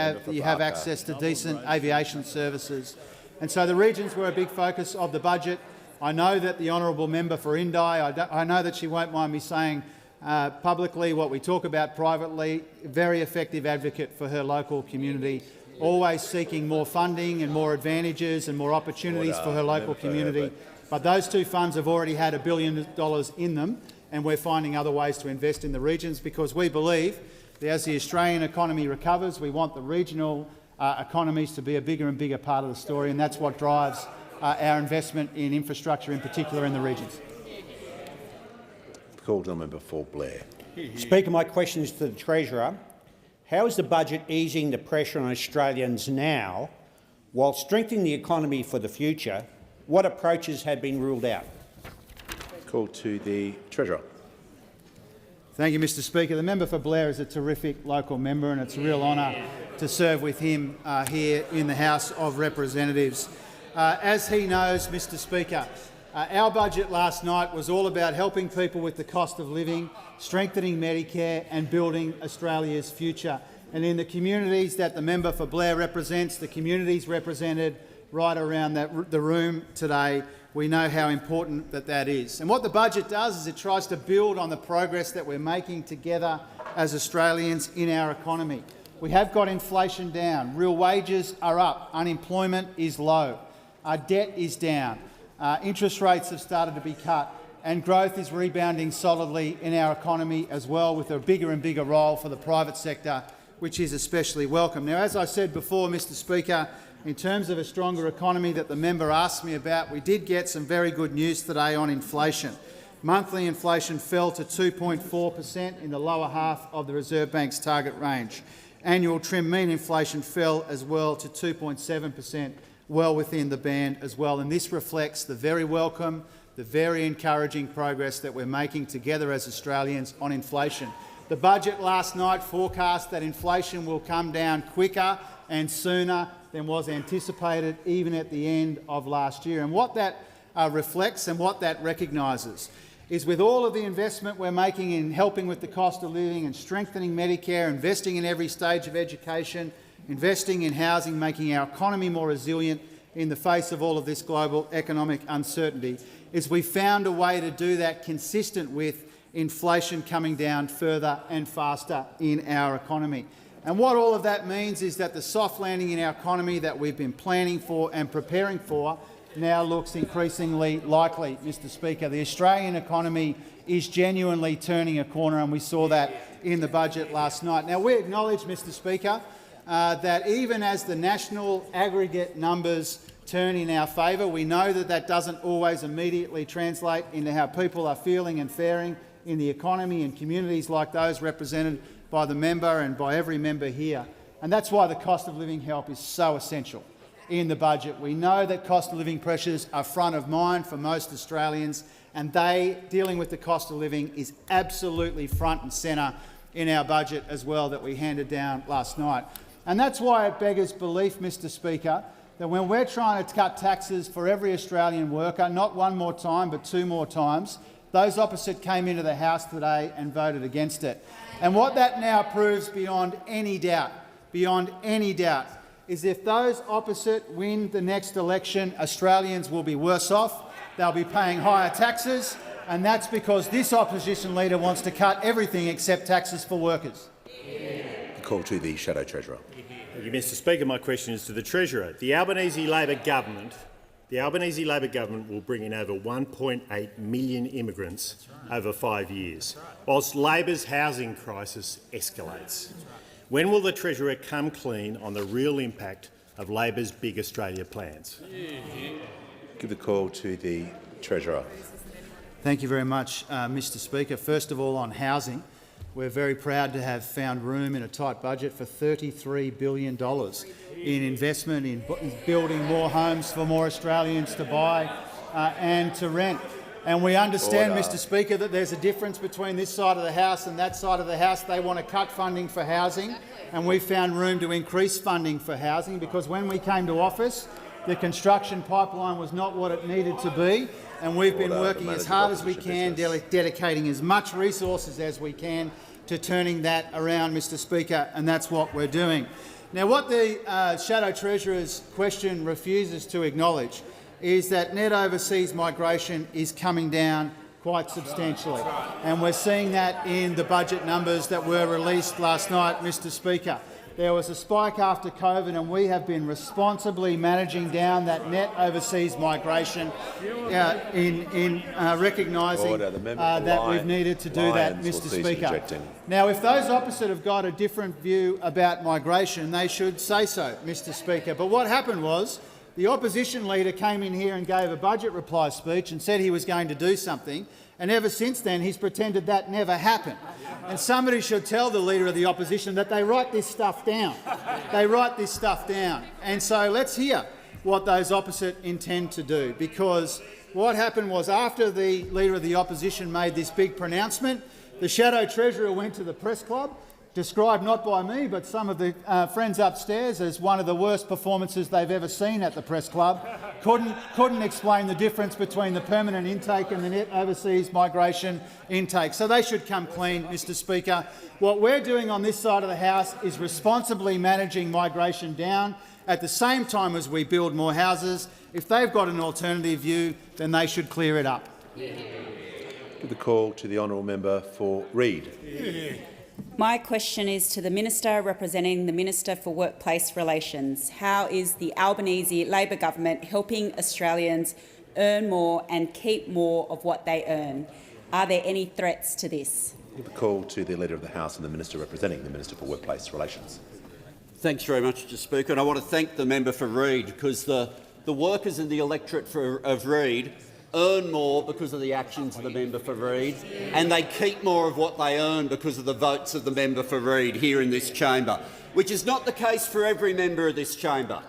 have access to decent aviation services. And so the regions were a big focus of the budget. I know that the honourable member for Indi, I know that she won't mind me saying publicly what we talk about privately, very effective advocate for her local community, always seeking more funding and more advantages and more opportunities for her local community. But those 2 funds have already had $1 billion in them, and we're finding other ways to invest in the regions because we believe that as the Australian economy recovers, we want the regional economies to be a bigger and bigger part of the story, and that's what drives our investment in infrastructure, in particular in the regions. Call to the member for Blair. Speaker, my question is to the Treasurer. How is the budget easing the pressure on Australians now while strengthening the economy for the future? What approaches have been ruled out? Call to the Treasurer. Thank you, Mr Speaker. The member for Blair is a terrific local member, and it's a real honour to serve with him here in the House of Representatives. As he knows, Mr Speaker, our budget last night was all about helping people with the cost of living, strengthening Medicare and building Australia's future. And in the communities that the member for Blair represents, the communities represented right around the room today, we know how important that is. And what the budget does is it tries to build on the progress that we're making together as Australians in our economy. We have got inflation down, real wages are up, unemployment is low, our debt is down, interest rates have started to be cut, and growth is rebounding solidly in our economy as well, with a bigger and bigger role for the private sector, which is especially welcome. Now, as I said before, Mr Speaker, in terms of a stronger economy that the member asked me about, we did get some very good news today on inflation. Monthly inflation fell to 2.4% in the lower half of the Reserve Bank's target range. Annual trim mean inflation fell as well to 2.7%, well within the band as well. And this reflects the very welcome, the very encouraging progress that we're making together as Australians on inflation. The budget last night forecast that inflation will come down quicker and sooner than was anticipated even at the end of last year. And what that reflects and what that recognises is, with all of the investment we're making in helping with the cost of living and strengthening Medicare, investing in every stage of education, investing in housing, making our economy more resilient in the face of all of this global economic uncertainty, is we found a way to do that consistent with inflation coming down further and faster in our economy. And what all of that means is that the soft landing in our economy that we've been planning for and preparing for now looks increasingly likely, Mr Speaker. The Australian economy is genuinely turning a corner, and we saw that in the budget last night. Now, we acknowledge, Mr Speaker, that even as the national aggregate numbers turn in our favour, we know that that doesn't always immediately translate into how people are feeling and faring in the economy and communities like those represented by the member and by every member here. And that's why the cost of living help is so essential in the budget. We know that cost of living pressures are front of mind for most Australians, and dealing with the cost of living is absolutely front and centre in our budget as well that we handed down last night. And that's why it beggars belief, Mr Speaker, that when we're trying to cut taxes for every Australian worker, not one more time but two more times, those opposite came into the House today and voted against it. And what that now proves beyond any doubt, is if those opposite win the next election, Australians will be worse off, they'll be paying higher taxes, and that's because this opposition leader wants to cut everything except taxes for workers. The call to the Shadow Treasurer. Thank you, Mr Speaker. My question is to the Treasurer. The Albanese Labor government will bring in over 1.8 million immigrants over 5 years, whilst Labor's housing crisis escalates. When will the Treasurer come clean on the real impact of Labor's Big Australia plans? Give the call to the Treasurer. Thank you very much, Mr Speaker. First of all, on housing, we're very proud to have found room in a tight budget for $33 billion in investment in building more homes for more Australians to buy and to rent. And we understand, Mr Speaker, that there's a difference between this side of the House and that side of the House. They want to cut funding for housing, and we found room to increase funding for housing, because when we came to office, the construction pipeline was not what it needed to be, and we've been working as hard as we can, dedicating as much resources as we can to turning that around, Mr Speaker, and that's what we're doing. Now, what the Shadow Treasurer's question refuses to acknowledge is that net overseas migration is coming down quite substantially, and we're seeing that in the budget numbers that were released last night, Mr Speaker. There was a spike after COVID, and we have been responsibly managing down that net overseas migration in recognising that we've needed to do that, Mr Speaker. Now, if those opposite have got a different view about migration, they should say so, Mr Speaker. But what happened was, the opposition leader came in here and gave a budget reply speech and said he was going to do something, and ever since then he's pretended that never happened. And somebody should tell the Leader of the Opposition that they write this stuff down. They write this stuff down. And so let's hear what those opposite intend to do, because what happened was, after the Leader of the Opposition made this big pronouncement, the Shadow Treasurer went to the press club, described not by me but some of the friends upstairs as one of the worst performances they've ever seen at the press club. Couldn't explain the difference between the permanent intake and the net overseas migration intake. So they should come clean, Mr Speaker. What we're doing on this side of the House is responsibly managing migration down at the same time as we build more houses. If they've got an alternative view, then they should clear it up. Give the call to the honourable member for Reid. My question is to the Minister representing the Minister for Workplace Relations. How is the Albanese Labor government helping Australians earn more and keep more of what they earn? Are there any threats to this? Give the call to the Leader of the House and the Minister representing the Minister for Workplace Relations. Thanks very much, Mr Speaker. And I want to thank the member for Reid, because the workers in the electorate of Reid earn more because of the actions of the member for Reid, and they keep more of what they earn because of the votes of the member for Reid here in this chamber, which is not the case for every member of this chamber,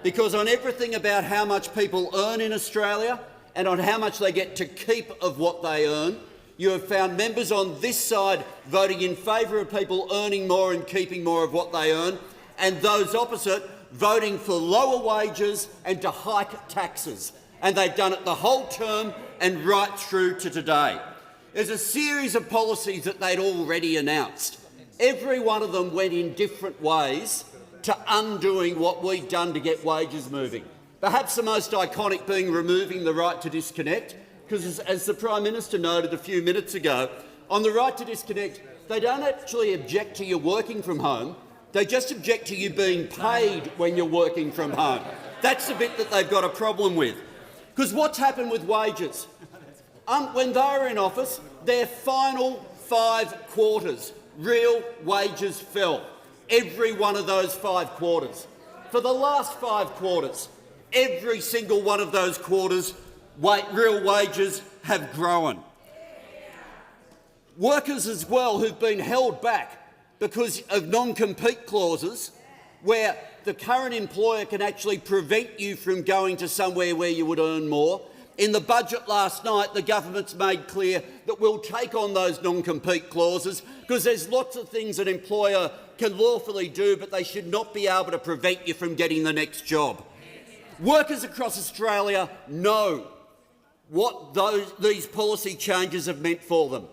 because on everything about how much people earn in Australia and on how much they get to keep of what they earn, you have found members on this side voting in favour of people earning more and keeping more of what they earn, and those opposite voting for lower wages and to hike taxes. And they've done it the whole term and right through to today. There's a series of policies that they'd already announced. Every one of them went in different ways to undoing what we'd done to get wages moving. Perhaps the most iconic being removing the right to disconnect, because as the Prime Minister noted a few minutes ago, on the right to disconnect, they don't actually object to you working from home, they just object to you being paid when you're working from home. That's the bit that they've got a problem with. Because what's happened with wages? When they were in office, their final 5 quarters, real wages fell. Every one of those 5 quarters. For the last 5 quarters, every single one of those quarters, real wages have grown. Workers as well who've been held back because of non-compete clauses, where the current employer can actually prevent you from going to somewhere where you would earn more. In the budget last night, the government's made clear that we'll take on those non-compete clauses, because there's lots of things an employer can lawfully do, but they should not be able to prevent you from getting the next job. Workers across Australia know what these policy changes have meant for them.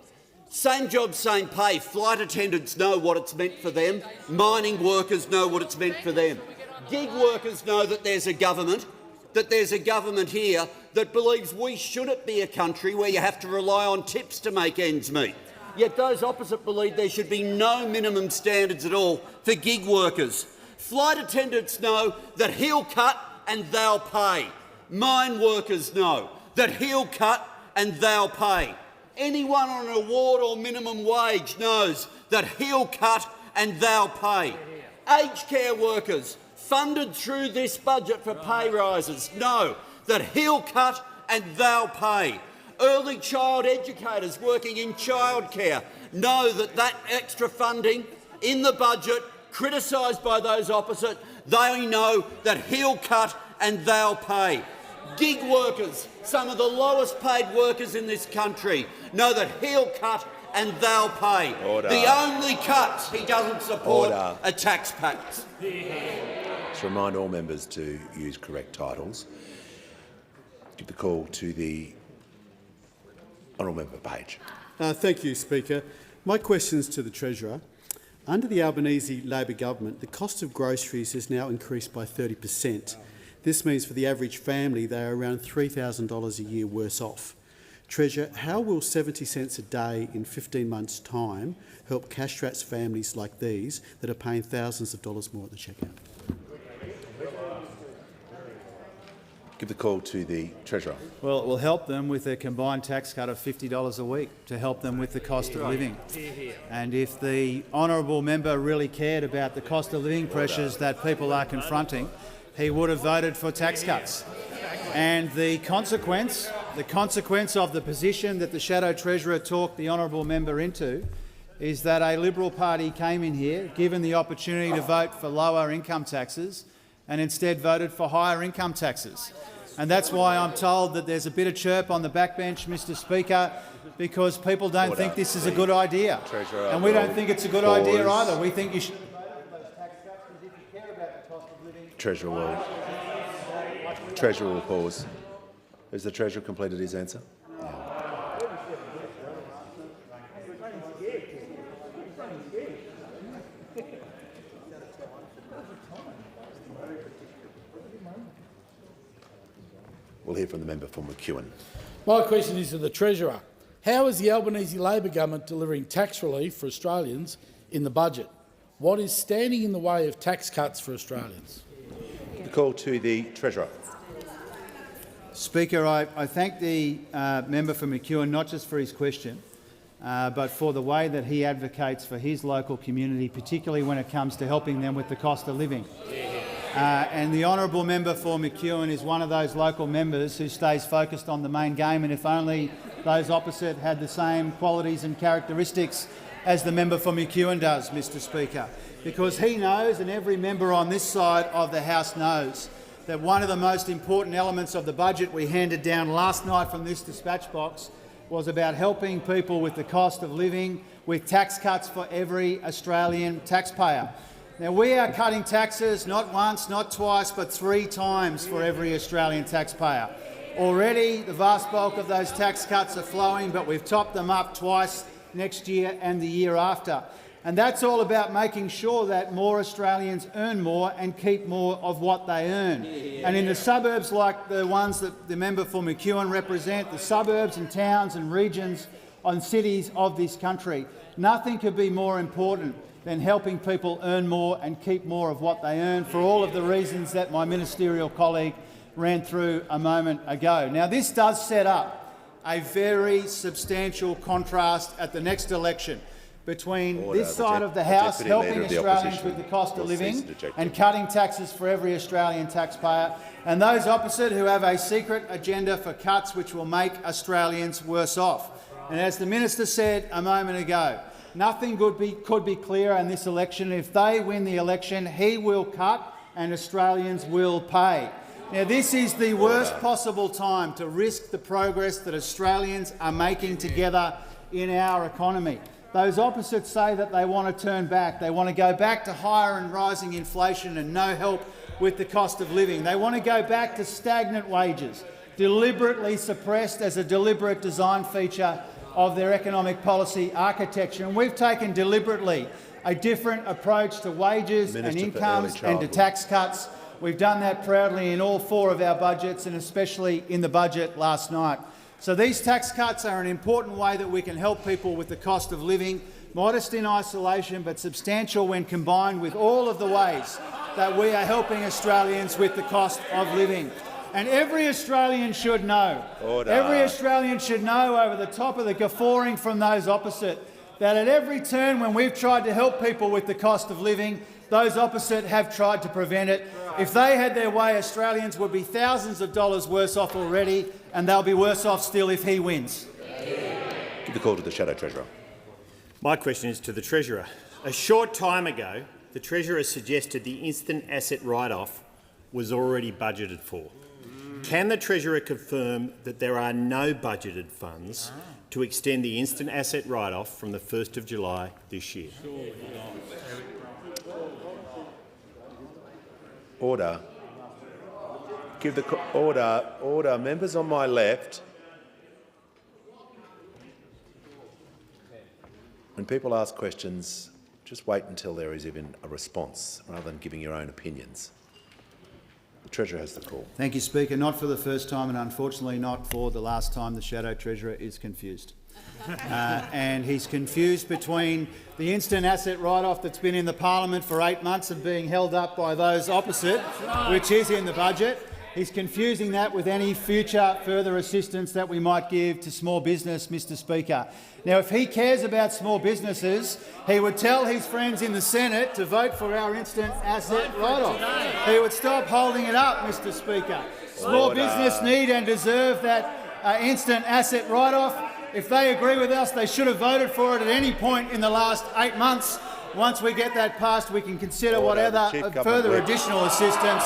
Same job, same pay. Flight attendants know what it's meant for them. Mining workers know what it's meant for them. Gig workers know that there's a government here that believes we shouldn't be a country where you have to rely on tips to make ends meet. Yet those opposite believe there should be no minimum standards at all for gig workers. Flight attendants know that he'll cut and they'll pay. Mine workers know that he'll cut and they'll pay. Anyone on an award or minimum wage knows that he'll cut and they'll pay. Aged care workers, funded through this budget for pay rises, know that he'll cut and they'll pay. Early child educators working in childcare know that that extra funding in the budget, criticised by those opposite, they know that he'll cut and they'll pay. Gig workers, some of the lowest paid workers in this country, know that he'll cut and they'll pay. Order. The only cuts he doesn't support are tax cuts. To remind all members to use correct titles. Give the call to the honourable member Page. Thank you, Speaker. My question is to the Treasurer. Under the Albanese Labor government, the cost of groceries has now increased by 30%. This means for the average family they are around $3,000 a year worse off. Treasurer, how will 70 cents a day in 15 months' time help cash-strapped families like these that are paying thousands of dollars more at the checkout? Give the call to the Treasurer. Well, it will help them with a combined tax cut of $50 a week to help them with the cost of living. And if the honourable member really cared about the cost of living pressures that people are confronting, he would have voted for tax cuts. And the consequence of the position that the Shadow Treasurer talked the honourable member into is that a Liberal Party came in here, given the opportunity to vote for lower income taxes, and instead voted for higher income taxes. And that's why I'm told that there's a bit of chirp on the backbench, Mr Speaker, because people don't think this is a good idea. Treasurer, and we don't think it's a good idea either. We think you should... Treasurer will pause. Has the Treasurer completed his answer? We'll hear from the member for McEwen. My question is to the Treasurer. How is the Albanese Labor government delivering tax relief for Australians in the budget? What is standing in the way of tax cuts for Australians? The call to the Treasurer. Speaker, I thank the member for McEwen not just for his question, but for the way that he advocates for his local community, particularly when it comes to helping them with the cost of living. And the honourable member for McEwen is one of those local members who stays focused on the main game, and if only those opposite had the same qualities and characteristics as the member for McEwen does, Mr Speaker, because he knows, and every member on this side of the House knows, that one of the most important elements of the budget we handed down last night from this dispatch box was about helping people with the cost of living, with tax cuts for every Australian taxpayer. Now, we are cutting taxes not once, not twice, but 3 times for every Australian taxpayer. Already, the vast bulk of those tax cuts are flowing, but we've topped them up twice next year and the year after. And that's all about making sure that more Australians earn more and keep more of what they earn. And in the suburbs like the ones that the member for McEwen represent, the suburbs and towns and regions and cities of this country, nothing could be more important than helping people earn more and keep more of what they earn, for all of the reasons that my ministerial colleague ran through a moment ago. Now, this does set up a very substantial contrast at the next election between this side of the House helping Australians with the cost of living and cutting taxes for every Australian taxpayer, and those opposite who have a secret agenda for cuts which will make Australians worse off. And as the minister said a moment ago, nothing could be clearer in this election. If they win the election, he will cut and Australians will pay. Now, this is the worst possible time to risk the progress that Australians are making together in our economy. Those opposites say that they want to turn back. They want to go back to higher and rising inflation and no help with the cost of living. They want to go back to stagnant wages, deliberately suppressed as a deliberate design feature of their economic policy architecture. And we've taken deliberately a different approach to wages and incomes and to tax cuts. We've done that proudly in all 4 of our budgets, and especially in the budget last night. So these tax cuts are an important way that we can help people with the cost of living, modest in isolation but substantial when combined with all of the ways that we are helping Australians with the cost of living. And every Australian should know, every Australian should know over the top of the guffawing from those opposite, that at every turn when we've tried to help people with the cost of living, those opposite have tried to prevent it. If they had their way, Australians would be thousands of dollars worse off already, and they'll be worse off still if he wins. Give the call to the Shadow Treasurer. My question is to the Treasurer. A short time ago, the Treasurer suggested the instant asset write-off was already budgeted for. Can the Treasurer confirm that there are no budgeted funds to extend the instant asset write-off from the 1st of July this year? Order. Give the order. Members on my left. When people ask questions, just wait until there is even a response, rather than giving your own opinions. The Treasurer has the call. Thank you, Speaker. Not for the first time, and unfortunately not for the last time, the Shadow Treasurer is confused. And he's confused between the instant asset write-off that's been in the parliament for 8 months and being held up by those opposite, which is in the budget. He's confusing that with any future further assistance that we might give to small business, Mr Speaker. Now, if he cares about small businesses, he would tell his friends in the Senate to vote for our instant asset write-off. He would stop holding it up, Mr Speaker. Small business need and deserve that instant asset write-off. If they agree with us, they should have voted for it at any point in the last 8 months. Once we get that passed, we can consider whatever further additional assistance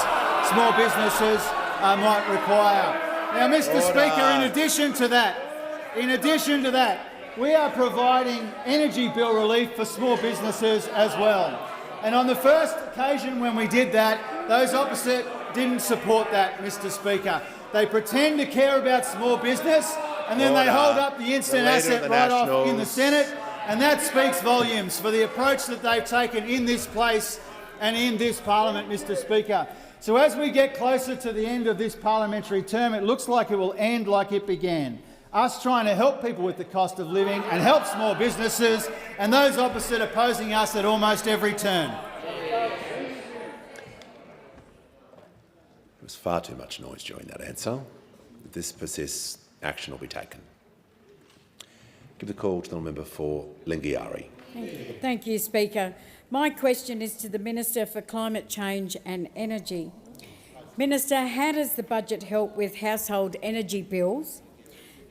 small businesses might require. Now, Mr Speaker, in addition to that, we are providing energy bill relief for small businesses as well. And on the first occasion when we did that, those opposite didn't support that, Mr Speaker. They pretend to care about small business, and then they hold up the instant asset write-off in the Senate, and that speaks volumes for the approach that they've taken in this place and in this parliament, Mr Speaker. So as we get closer to the end of this parliamentary term, it looks like it will end like it began. Us trying to help people with the cost of living and help small businesses, and those opposite opposing us at almost every turn. There was far too much noise during that answer. If this persists, action will be taken. Give the call to the member for Lingiari. Thank you, Speaker. My question is to the Minister for Climate Change and Energy. Minister, how does the budget help with household energy bills?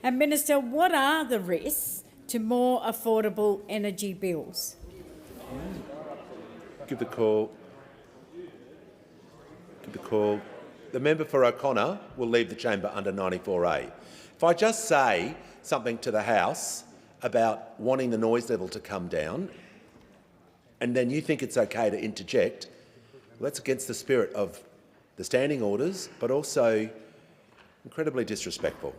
And Minister, what are the risks to more affordable energy bills? Give the call. The member for O'Connor will leave the chamber under 94A. If I just say something to the House about wanting the noise level to come down, and then you think it's okay to interject, well, that's against the spirit of the standing orders, but also incredibly disrespectful.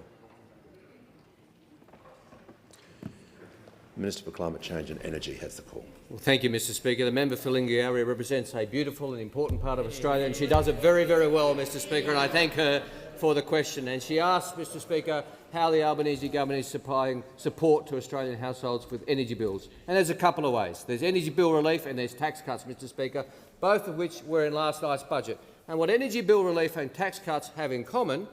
The Minister for Climate Change and Energy has the call. Well, thank you, Mr Speaker. The member for Lingiari represents a beautiful and important part of Australia, and she does it very, very well, Mr Speaker, and I thank her for the question. And she asked, Mr Speaker, how the Albanese government is supplying support to Australian households with energy bills. And there's a couple of ways. There's energy bill relief and there's tax cuts, Mr Speaker, both of which were in last night's budget. And what energy bill relief and tax cuts have in common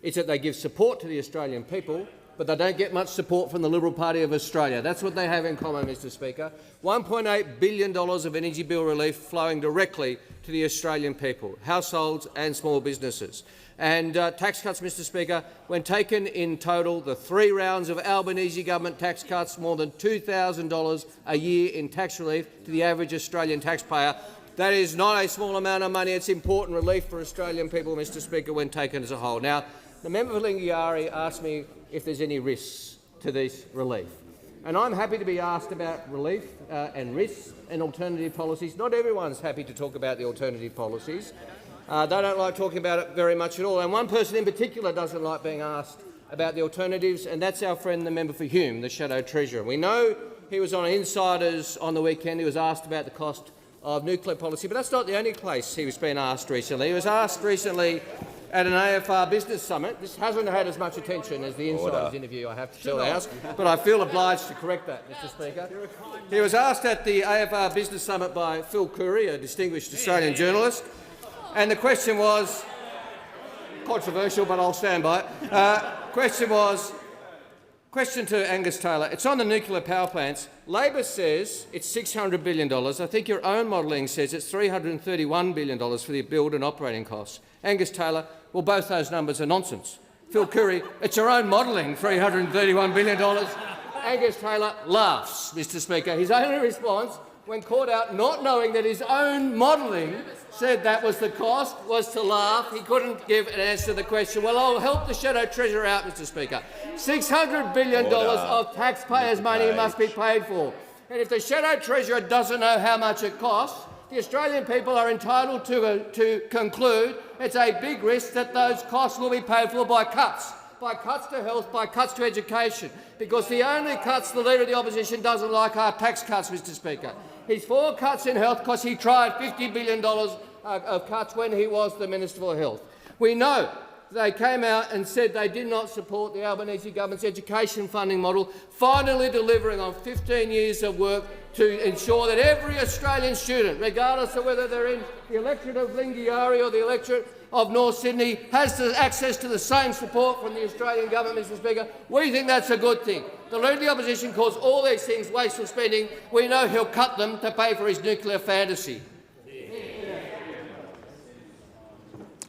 is that they give support to the Australian people, but they don't get much support from the Liberal Party of Australia. That's what they have in common, Mr Speaker. $1.8 billion of energy bill relief flowing directly to the Australian people, households and small businesses. And tax cuts, Mr Speaker, when taken in total, the 3 rounds of Albanese government tax cuts, more than $2,000 a year in tax relief to the average Australian taxpayer. That is not a small amount of money. It's important relief for Australian people, Mr Speaker, when taken as a whole. Now, the member for Lingiari asked me if there's any risks to this relief. And I'm happy to be asked about relief and risks and alternative policies. Not everyone's happy to talk about the alternative policies. They don't like talking about it very much at all. And one person in particular doesn't like being asked about the alternatives, and that's our friend, the member for Hume, the Shadow Treasurer. We know he was on Insiders on the weekend. He was asked about the cost of nuclear policy, but that's not the only place he was being asked recently. He was asked recently at an AFR Business Summit. This hasn't had as much attention as the Insiders interview, I have to tell the House, but I feel obliged to correct that, Mr Speaker. He was asked at the AFR Business Summit by Phil Curry, a distinguished Australian journalist, and the question was controversial, but I'll stand by it. Question to Angus Taylor. It's on the nuclear power plants. Labor says it's $600 billion. I think your own modelling says it's $331 billion for the build and operating costs. Angus Taylor, well, both those numbers are nonsense. Phil Curry, it's your own modelling, $331 billion. Angus Taylor laughs, Mr Speaker. His only response, when caught out not knowing that his own modelling said that was the cost, was to laugh. He couldn't give an answer to the question. Well, I'll help the Shadow Treasurer out, Mr Speaker. $600 billion of taxpayers' money must be paid for. And if the Shadow Treasurer doesn't know how much it costs, the Australian people are entitled to conclude it's a big risk that those costs will be paid for by cuts to health, by cuts to education, because the only cuts the Leader of the Opposition doesn't like are tax cuts, Mr Speaker. He's for cuts in health because he tried $50 billion of cuts when he was the Minister for Health. We know they came out and said they did not support the Albanese government's education funding model, finally delivering on 15 years of work to ensure that every Australian student, regardless of whether they're in the electorate of Lingiari or the electorate of North Sydney, has access to the same support from the Australian government, Mr Speaker. We think that's a good thing. The Leader of the Opposition calls all these things wasteful spending. We know he'll cut them to pay for his nuclear fantasy.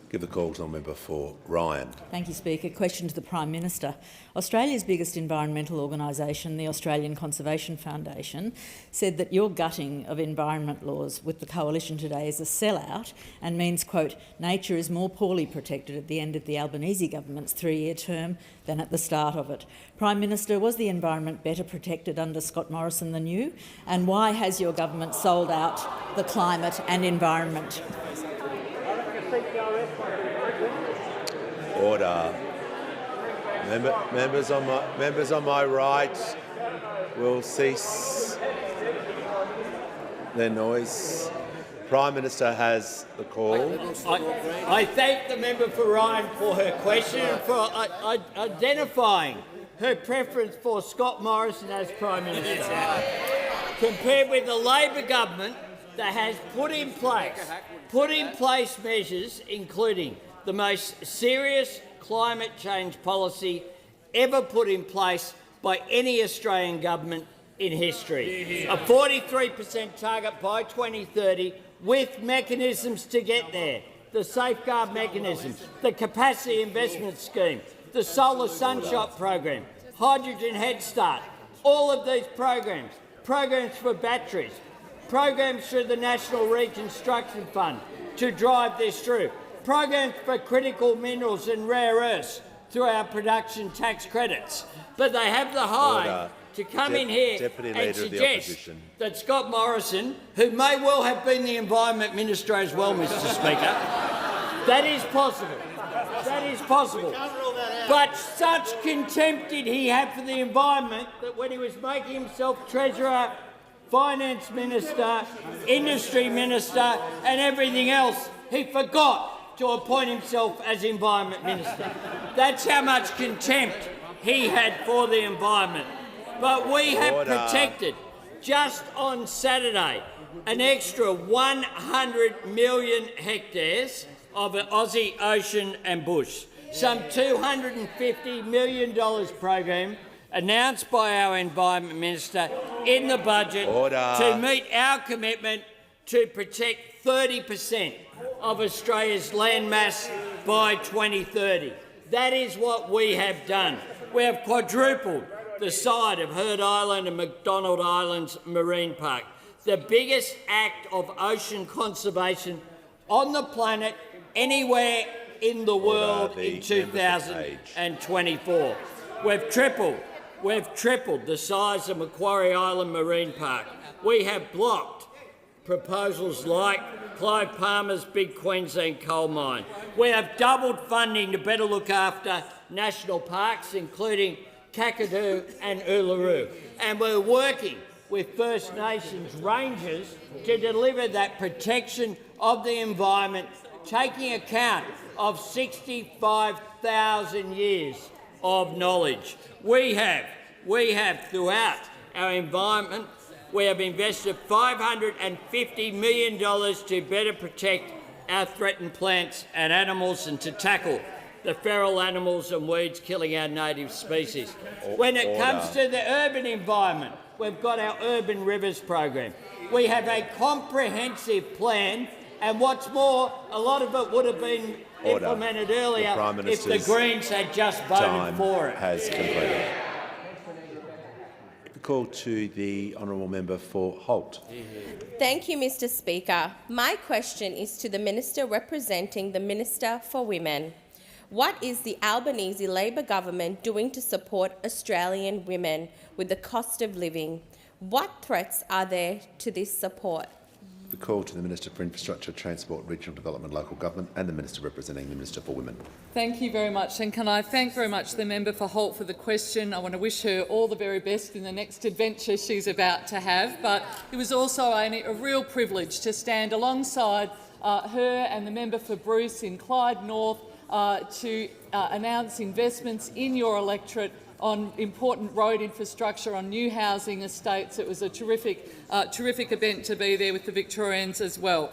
Give the call to the member for Ryan. Thank you, Speaker. Question to the Prime Minister. Australia's biggest environmental organisation, the Australian Conservation Foundation, said that your gutting of environment laws with the Coalition today is a sellout and means, quote, nature is more poorly protected at the end of the Albanese government's 3-year term than at the start of it. Prime Minister, was the environment better protected under Scott Morrison than you? And why has your government sold out the climate and environment? Order. Members on my right will cease their noise. Prime Minister has the call. I thank the member for Ryan for her question and for identifying her preference for Scott Morrison as Prime Minister, compared with the Labor government that has put in place measures including the most serious climate change policy ever put in place by any Australian government in history. A 43% target by 2030 with mechanisms to get there. The safeguard mechanism, the capacity investment scheme, the solar sunshot program, hydrogen head start, all of these programs for batteries, programs through the National Reconstruction Fund to drive this through, programs for critical minerals and rare earths through our production tax credits. But they have the hide to come in here and suggest that Scott Morrison, who may well have been the Environment Minister as well, Mr Speaker, that is possible. That is possible. But such contempt did he have for the environment that when he was making himself Treasurer, Finance Minister, Industry Minister and everything else, he forgot to appoint himself as Environment Minister. That's how much contempt he had for the environment. But we have protected, just on Saturday, an extra 100 million hectares of Aussie ocean and bush. Some $250 million program announced by our Environment Minister in the budget to meet our commitment to protect 30% of Australia's land mass by 2030. That is what we have done. We have quadrupled the size of Heard Island and McDonald Islands Marine Park, the biggest act of ocean conservation on the planet anywhere in the world in 2024. We've tripled the size of Macquarie Island Marine Park. We have blocked proposals like Clive Palmer's Big Queensland coal mine. We have doubled funding to better look after national parks, including Kakadu and Uluru. And we're working with First Nations rangers to deliver that protection of the environment, taking account of 65,000 years of knowledge. We have throughout our environment, we have invested $550 million to better protect our threatened plants and animals and to tackle the feral animals and weeds killing our native species. When it comes to the urban environment, we've got our Urban Rivers program. We have a comprehensive plan, and what's more, a lot of it would have been implemented earlier if the Greens had just voted for it. Has concluded. The call to the honourable member for Holt. Thank you, Mr Speaker. My question is to the Minister representing the Minister for Women. What is the Albanese Labor government doing to support Australian women with the cost of living? What threats are there to this support? The call to the Minister for Infrastructure, Transport, Regional Development, Local Government and the Minister representing the Minister for Women. Thank you very much, and can I thank very much the member for Holt for the question. I want to wish her all the very best in the next adventure she's about to have, but it was also a real privilege to stand alongside her and the member for Bruce in Clyde North to announce investments in your electorate on important road infrastructure, on new housing estates. It was a terrific event to be there with the Victorians as well.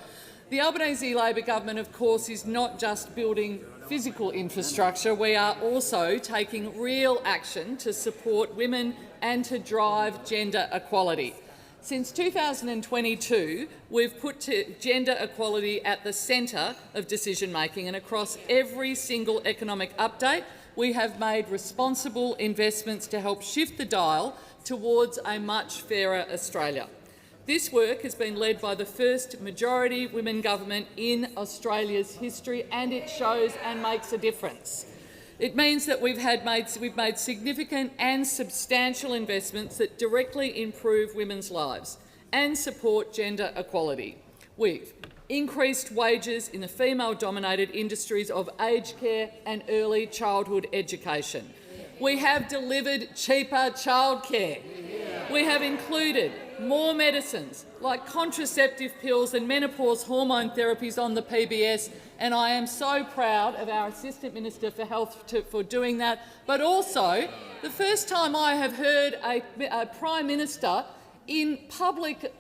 The Albanese Labor government, of course, is not just building physical infrastructure. We are also taking real action to support women and to drive gender equality. Since 2022, we've put gender equality at the centre of decision-making, and across every single economic update, we have made responsible investments to help shift the dial towards a much fairer Australia. This work has been led by the first majority women government in Australia's history, and it shows and makes a difference. It means that we've made significant and substantial investments that directly improve women's lives and support gender equality. We've increased wages in the female-dominated industries of aged care and early childhood education. We have delivered cheaper childcare. We have included more medicines like contraceptive pills and menopause hormone therapies on the PBS, and I am so proud of our Assistant Minister for Health for doing that. But also, the first time I have heard a Prime Minister in public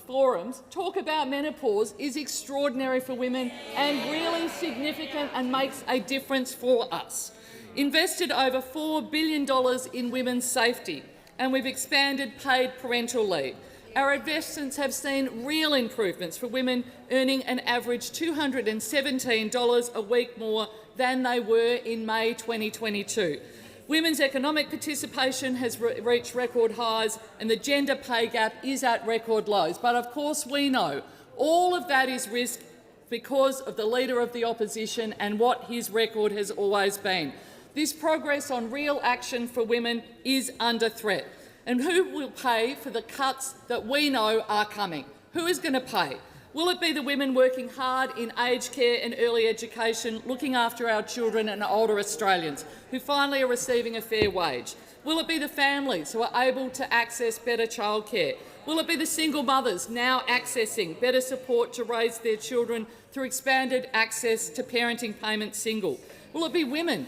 forums talk about menopause is extraordinary for women and really significant and makes a difference for us. Invested over $4 billion in women's safety, and we've expanded paid parental leave. Our investments have seen real improvements for women earning an average $217 a week more than they were in May 2022. Women's economic participation has reached record highs and the gender pay gap is at record lows. But of course we know all of that is risked because of the Leader of the Opposition and what his record has always been. This progress on real action for women is under threat. And who will pay for the cuts that we know are coming? Who is going to pay? Will it be the women working hard in aged care and early education, looking after our children and older Australians, who finally are receiving a fair wage? Will it be the families who are able to access better childcare? Will it be the single mothers now accessing better support to raise their children through expanded access to parenting payment single? Will it be women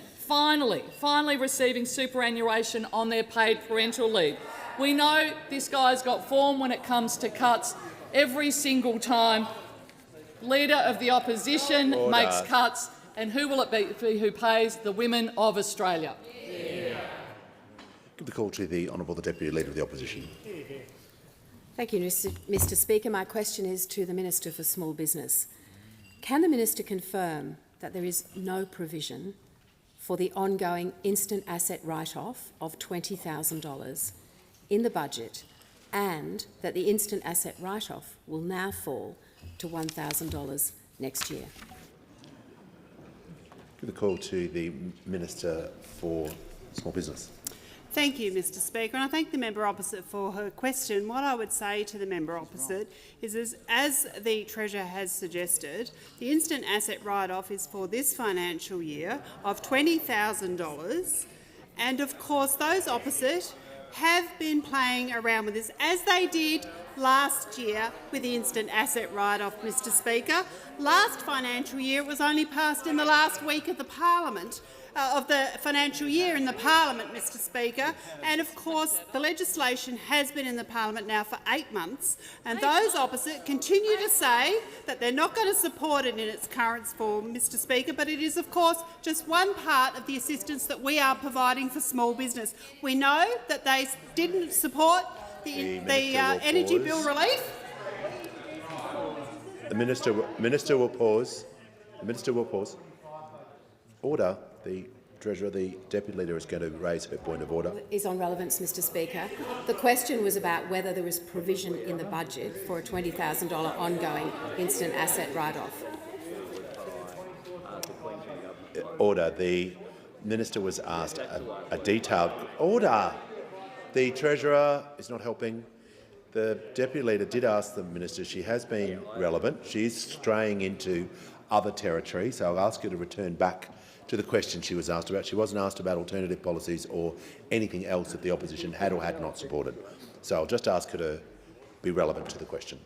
finally receiving superannuation on their paid parental leave? We know this guy's got form when it comes to cuts. Every single time Leader of the Opposition makes cuts, and who will it be who pays? The women of Australia. Give the call to the Honourable the Deputy Leader of the Opposition. Thank you, Mr Speaker. My question is to the Minister for Small Business. Can the Minister confirm that there is no provision for the ongoing instant asset write-off of $20,000 in the budget, and that the instant asset write-off will now fall to $1,000 next year? Give the call to the Minister for Small Business. Thank you, Mr Speaker, and I thank the member opposite for her question. What I would say to the member opposite is, as the Treasurer has suggested, the instant asset write-off is for this financial year of $20,000, and of course those opposite have been playing around with this, as they did last year with the instant asset write-off, Mr Speaker. Last financial year it was only passed in the last week of the Parliament, of the financial year in the Parliament, Mr Speaker, and of course the legislation has been in the Parliament now for 8 months, and those opposite continue to say that they're not going to support it in its current form, Mr Speaker, but it is of course just one part of the assistance that we are providing for small business. We know that they didn't support the energy bill relief. The Minister will pause. The Minister will pause. Order. The Treasurer, the Deputy Leader, is going to raise her point of order. Is on relevance, Mr Speaker. The question was about whether there was provision in the budget for a $20,000 ongoing instant asset write-off. Order. The Minister was asked a detailed order. The Treasurer is not helping. The Deputy Leader did ask the Minister. She has been relevant. She is straying into other territory, so I'll ask her to return back to the question she was asked about. She wasn't asked about alternative policies or anything else that the opposition had or had not supported. So I'll just ask her to be relevant to the question.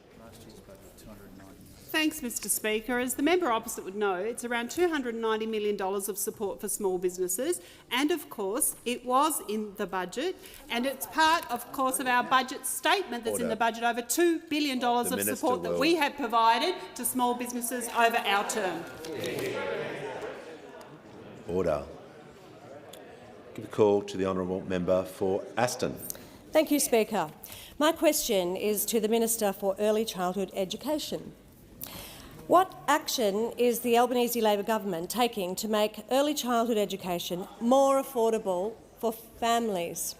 Thanks, Mr Speaker. As the member opposite would know, it's around $290 million of support for small businesses, and of course it was in the budget, and it's part, of course, of our budget statement that's in the budget, over $2 billion of support that we have provided to small businesses over our term. Order. Give a call to the honourable member for Aston. Thank you, Speaker. My question is to the Minister for Early Childhood Education. What action is the Albanese Labor government taking to make early childhood education more affordable for families?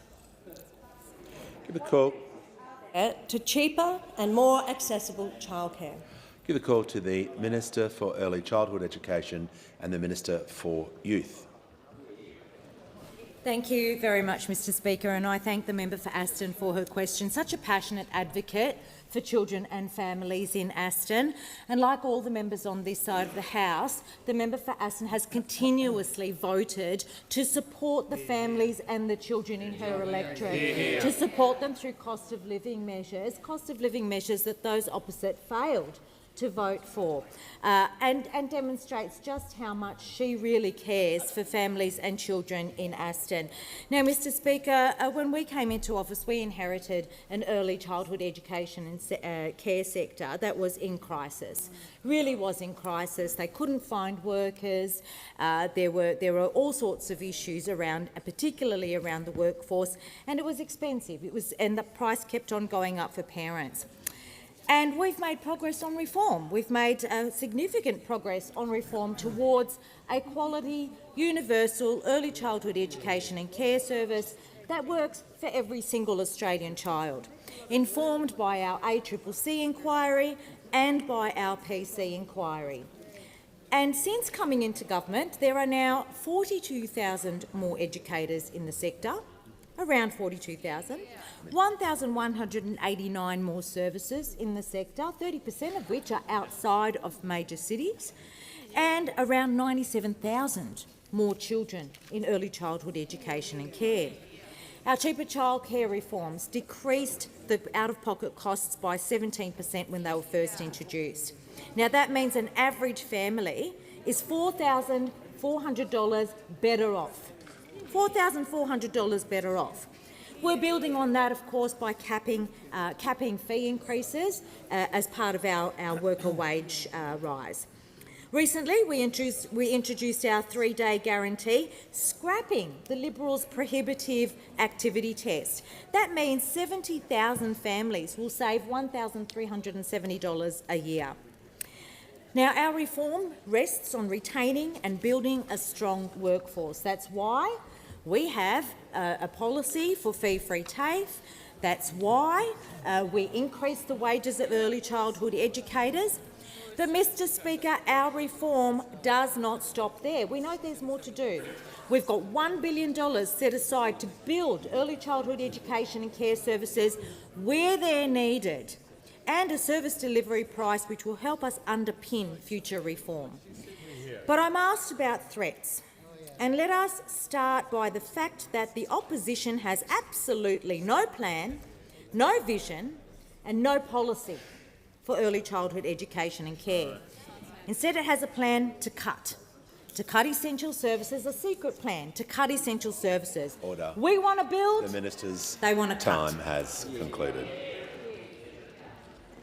Give a call. To cheaper and more accessible childcare. Give a call to the Minister for Early Childhood Education and the Minister for Youth. Thank you very much, Mr Speaker, and I thank the member for Aston for her question. Such a passionate advocate for children and families in Aston. And like all the members on this side of the House, the member for Aston has continuously voted to support the families and the children in her electorate, to support them through cost of living measures that those opposite failed to vote for, and demonstrates just how much she really cares for families and children in Aston. Now, Mr Speaker, when we came into office, we inherited an early childhood education and care sector that was in crisis, really was in crisis. They couldn't find workers. There were all sorts of issues around, particularly around the workforce, and it was expensive. And the price kept on going up for parents. And we've made progress on reform. We've made significant progress on reform towards a quality, universal early childhood education and care service that works for every single Australian child, informed by our ACCC inquiry and by our PC inquiry. And since coming into government, there are now 42,000 more educators in the sector, around 42,000, 1,189 more services in the sector, 30% of which are outside of major cities, and around 97,000 more children in early childhood education and care. Our cheaper childcare reforms decreased the out-of-pocket costs by 17% when they were first introduced. Now, that means an average family is $4,400 better off. $4,400 better off. We're building on that, of course, by capping fee increases as part of our worker wage rise. Recently, we introduced our 3-day guarantee, scrapping the Liberals' prohibitive activity test. That means 70,000 families will save $1,370 a year. Now, our reform rests on retaining and building a strong workforce. That's why we have a policy for fee-free TAFE. That's why we increased the wages of early childhood educators. But, Mr Speaker, our reform does not stop there. We know there's more to do. We've got $1 billion set aside to build early childhood education and care services where they're needed, and a service delivery price which will help us underpin future reform. But I'm asked about threats. And let us start by the fact that the opposition has absolutely no plan, no vision and no policy for early childhood education and care. Instead, it has a plan to cut essential services, a secret plan to cut essential services. Order. We want to build, the minister's they want to cut. time has concluded.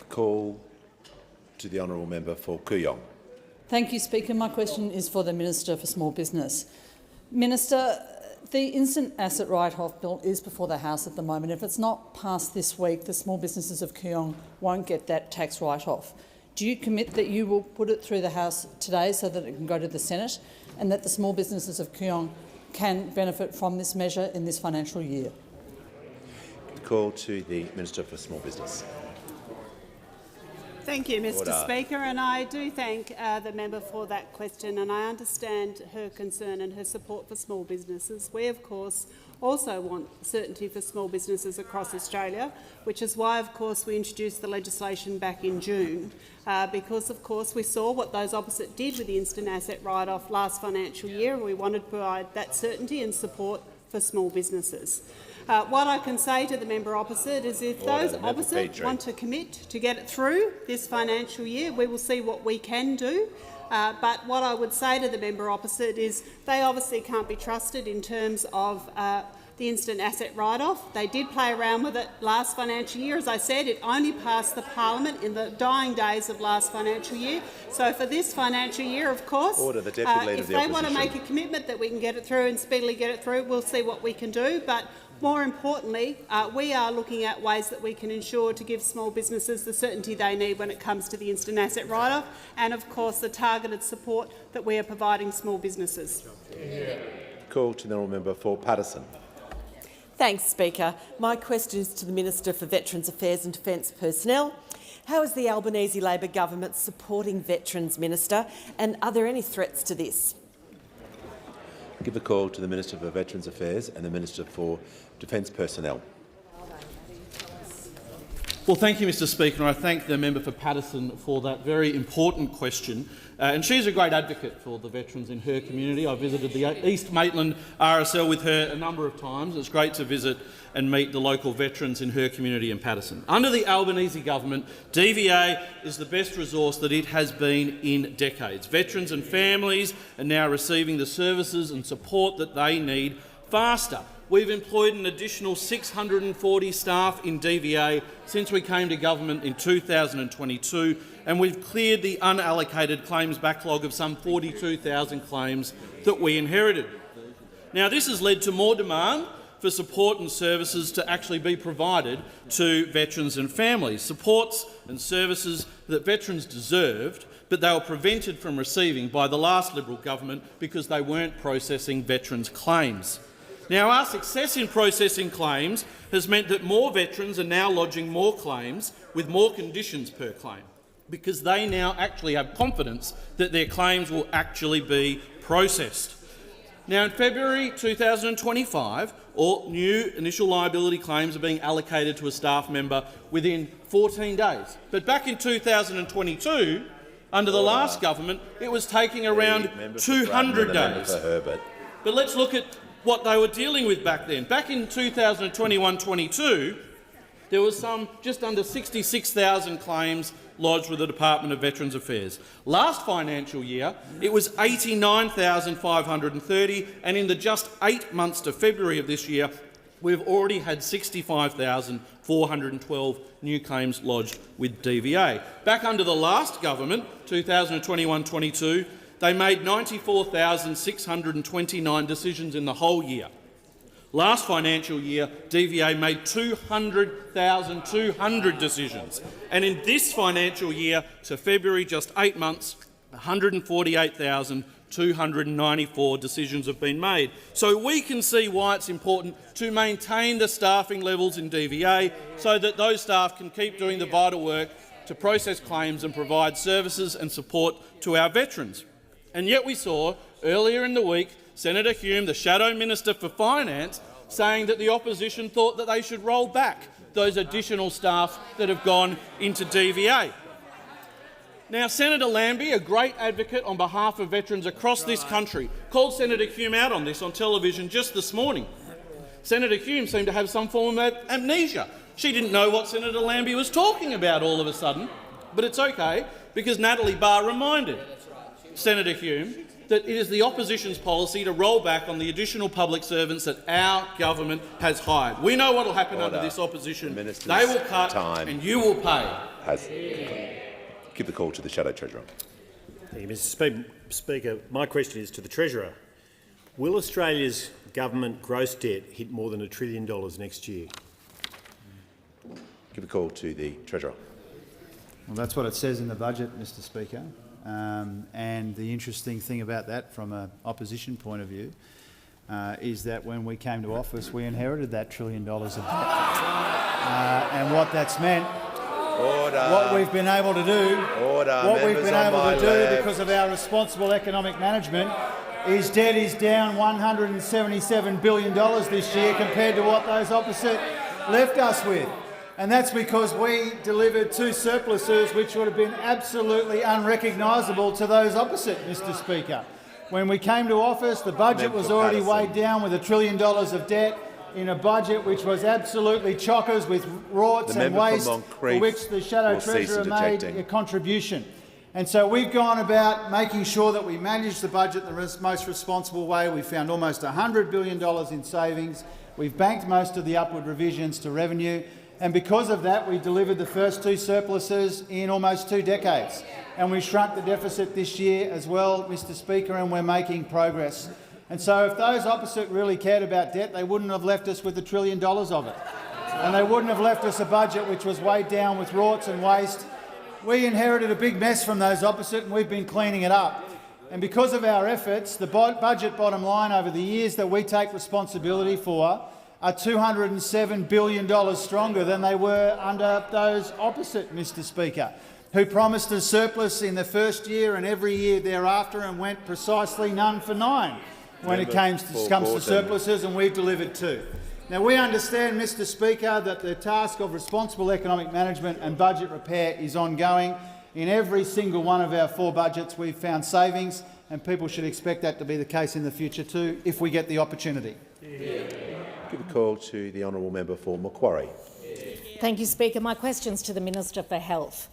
Call to the honourable member for Kooyong. Thank you, Speaker. My question is for the Minister for Small Business. Minister, the Instant Asset Write-Off Bill is before the House at the moment. If it's not passed this week, the small businesses of Kooyong won't get that tax write-off. Do you commit that you will put it through the House today so that it can go to the Senate and that the small businesses of Kooyong can benefit from this measure in this financial year? Call to the Minister for Small Business. Thank you, Mr Order. Speaker, and I do thank the member for that question, and I understand her concern and her support for small businesses. We, of course, also want certainty for small businesses across Australia, which is why, of course, we introduced the legislation back in June, because, of course, we saw what those opposite did with the instant asset write-off last financial year, and we wanted to provide that certainty and support for small businesses. What I can say to the member opposite is if those opposite want to commit to get it through this financial year, we will see what we can do. But what I would say to the member opposite is they obviously can't be trusted in terms of the instant asset write-off. They did play around with it last financial year. As I said, it only passed the Parliament in the dying days of last financial year. So for this financial year, of course, if they want to make a commitment that we can get it through and speedily get it through, we'll see what we can do. But more importantly, we are looking at ways that we can ensure to give small businesses the certainty they need when it comes to the instant asset write-off and, of course, the targeted support that we are providing small businesses. Call to the honourable member for Patterson. Thanks, Speaker. My question is to the Minister for Veterans Affairs and Defence Personnel. How is the Albanese Labor government supporting veterans, Minister, and are there any threats to this? Give the call to the Minister for Veterans Affairs and the Minister for Defence Personnel. Well, thank you, Mr Speaker, and I thank the member for Paterson for that very important question. And she's a great advocate for the veterans in her community. I visited the East Maitland RSL with her a number of times. It's great to visit and meet the local veterans in her community in Paterson. Under the Albanese government, DVA is the best resource that it has been in decades. Veterans and families are now receiving the services and support that they need faster. We've employed an additional 640 staff in DVA since we came to government in 2022, and we've cleared the unallocated claims backlog of some 42,000 claims that we inherited. Now, this has led to more demand for support and services to actually be provided to veterans and families, supports and services that veterans deserved, but they were prevented from receiving by the last Liberal government because they weren't processing veterans' claims. Now, our success in processing claims has meant that more veterans are now lodging more claims with more conditions per claim, because they now actually have confidence that their claims will actually be processed. Now, in February 2025, all new initial liability claims are being allocated to a staff member within 14 days. But back in 2022, under the last government, it was taking around 200 days. But let's look at what they were dealing with back then. Back in 2021-22, there was just under 66,000 claims lodged with the Department of Veterans Affairs. Last financial year, it was 89,530, and in the just 8 months to February of this year, we've already had 65,412 new claims lodged with DVA. Back under the last government, 2021-22, they made 94,629 decisions in the whole year. Last financial year, DVA made 200,200 decisions. And in this financial year, to February, just 8 months, 148,294 decisions have been made. So we can see why it's important to maintain the staffing levels in DVA so that those staff can keep doing the vital work to process claims and provide services and support to our veterans. And yet we saw earlier in the week Senator Hume, the Shadow Minister for Finance, saying that the opposition thought that they should roll back those additional staff that have gone into DVA. Now, Senator Lambie, a great advocate on behalf of veterans across this country, called Senator Hume out on this on television just this morning. Senator Hume seemed to have some form of amnesia. She didn't know what Senator Lambie was talking about all of a sudden, but it's okay, because Natalie Barr reminded Senator Hume that it is the opposition's policy to roll back on the additional public servants that our government has hired. We know what will happen under this opposition. They will cut and you will pay. Give the call to the Shadow Treasurer. Thank you, Mr Speaker. My question is to the Treasurer. Will Australia's government gross debt hit more than $1 trillion next year? Give the call to the Treasurer. Well, that's what it says in the budget, Mr Speaker. And the interesting thing about that from an opposition point of view is that when we came to office, we inherited that $1 trillion of debt. And what that's meant, what we've been able to do, because of our responsible economic management, is debt is down $177 billion this year compared to what those opposite left us with. And that's because we delivered two surpluses which would have been absolutely unrecognisable to those opposite, Mr Speaker. When we came to office, the budget was already weighed down with $1 trillion of debt in a budget which was absolutely chockers with rorts and waste, for which the Shadow Treasurer made a contribution. And so we've gone about making sure that we manage the budget in the most responsible way. We found almost $100 billion in savings. We've banked most of the upward revisions to revenue. And because of that, we delivered the first two surpluses in almost 2 decades. And we shrunk the deficit this year as well, Mr Speaker, and we're making progress. And so if those opposite really cared about debt, they wouldn't have left us with $1 trillion of it. And they wouldn't have left us a budget which was weighed down with rorts and waste. We inherited a big mess from those opposite, and we've been cleaning it up. And because of our efforts, the budget bottom line over the years that we take responsibility for are $207 billion stronger than they were under those opposite, Mr Speaker, who promised a surplus in the first year and every year thereafter and went precisely none for 9 when it comes to surpluses, and we've delivered 2. Now, we understand, Mr Speaker, that the task of responsible economic management and budget repair is ongoing. In every single one of our 4 budgets we've found savings, and people should expect that to be the case in the future too, if we get the opportunity. Give a call to the honourable member for Macquarie. Thank you, Speaker. My question's to the Minister for Health.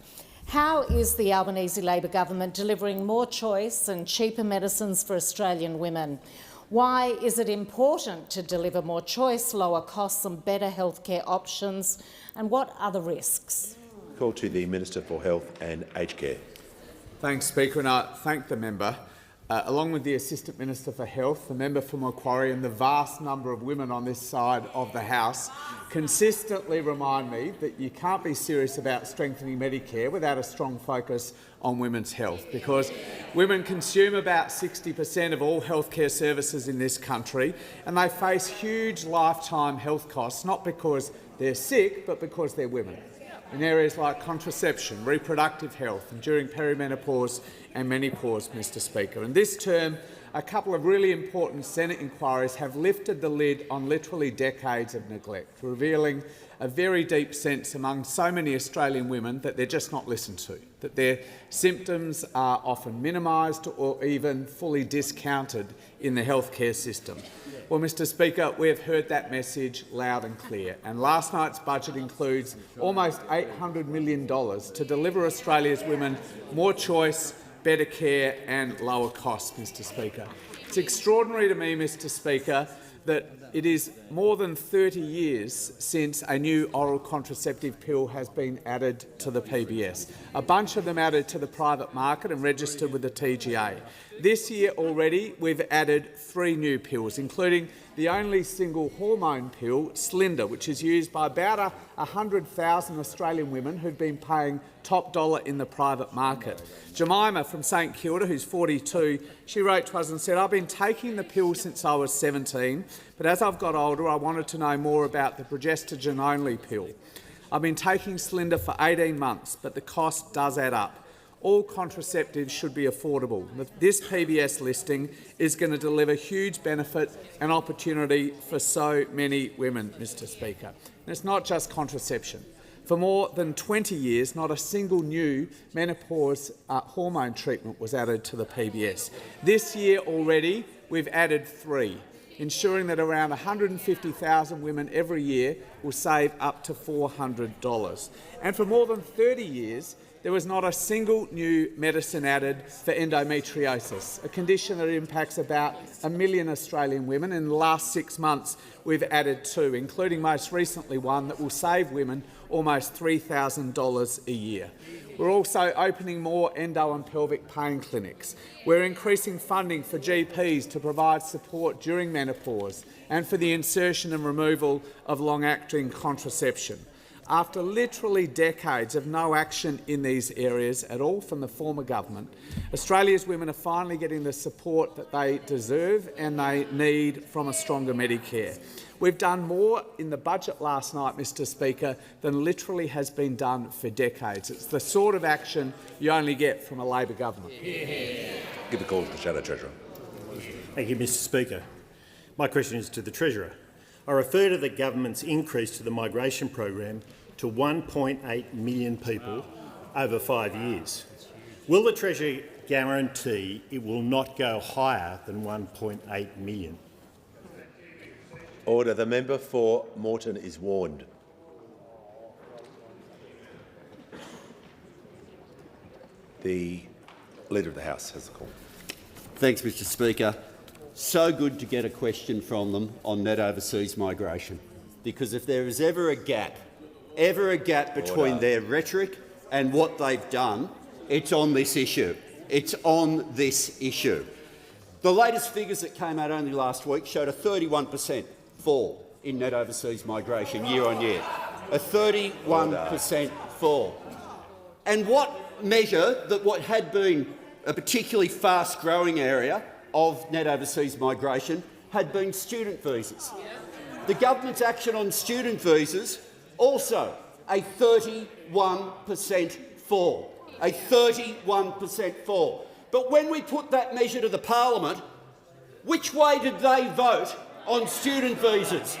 How is the Albanese Labor government delivering more choice and cheaper medicines for Australian women? Why is it important to deliver more choice, lower costs and better healthcare options? And what are the risks? Call to the Minister for Health and Aged Care. Thanks, Speaker, and I thank the member. Along with the Assistant Minister for Health, the member for Macquarie and the vast number of women on this side of the House consistently remind me that you can't be serious about strengthening Medicare without a strong focus on women's health, because women consume about 60% of all healthcare services in this country, and they face huge lifetime health costs, not because they're sick, but because they're women, in areas like contraception, reproductive health, and during perimenopause and menopause, Mr Speaker. And this term, a couple of really important Senate inquiries have lifted the lid on literally decades of neglect, revealing a very deep sense among so many Australian women that they're just not listened to, that their symptoms are often minimised or even fully discounted in the healthcare system. Well, Mr Speaker, we have heard that message loud and clear, and last night's budget includes almost $800 million to deliver Australia's women more choice, better care and lower costs, Mr Speaker. It's extraordinary to me, Mr Speaker, that it is more than 30 years since a new oral contraceptive pill has been added to the PBS, a bunch of them added to the private market and registered with the TGA. This year already we've added 3 new pills, including the only single hormone pill, Slinder, which is used by about 100,000 Australian women who've been paying top dollar in the private market. Jemima from St Kilda, who's 42, she wrote to us and said, "I've been taking the pill since I was 17, but as I've got older, I wanted to know more about the progestogen-only pill. I've been taking Slinder for 18 months, but the cost does add up. All contraceptives should be affordable. This PBS listing is going to deliver huge benefit and opportunity for so many women, Mr Speaker. And it's not just contraception. For more than 20 years, not a single new menopause hormone treatment was added to the PBS. This year already, we've added 3, ensuring that around 150,000 women every year will save up to $400. And for more than 30 years, there was not a single new medicine added for endometriosis, a condition that impacts about 1 million Australian women. In the last 6 months, we've added 2, including most recently one that will save women almost $3,000 a year. We're also opening more endo and pelvic pain clinics. We're increasing funding for GPs to provide support during menopause and for the insertion and removal of long-acting contraception. After literally decades of no action in these areas at all from the former government, Australia's women are finally getting the support that they deserve and they need from a stronger Medicare. We've done more in the budget last night, Mr Speaker, than literally has been done for decades. It's the sort of action you only get from a Labor government. Give a call to the Shadow Treasurer. Thank you, Mr Speaker. My question is to the Treasurer. I refer to the government's increase to the migration program to 1.8 million people over 5 years. Will the Treasury guarantee it will not go higher than 1.8 million? Order. The member for Moreton is warned. The Leader of the House has the call. Thanks, Mr Speaker. So good to get a question from them on net overseas migration, because if there is ever a gap between their rhetoric and what they've done, it's on this issue. It's on this issue. The latest figures that came out only last week showed a 31% fall in net overseas migration year on year. A 31% fall. And what measure that what had been a particularly fast-growing area of net overseas migration had been student visas. The government's action on student visas also a 31% fall. A 31% fall. But when we put that measure to the Parliament, which way did they vote on student visas?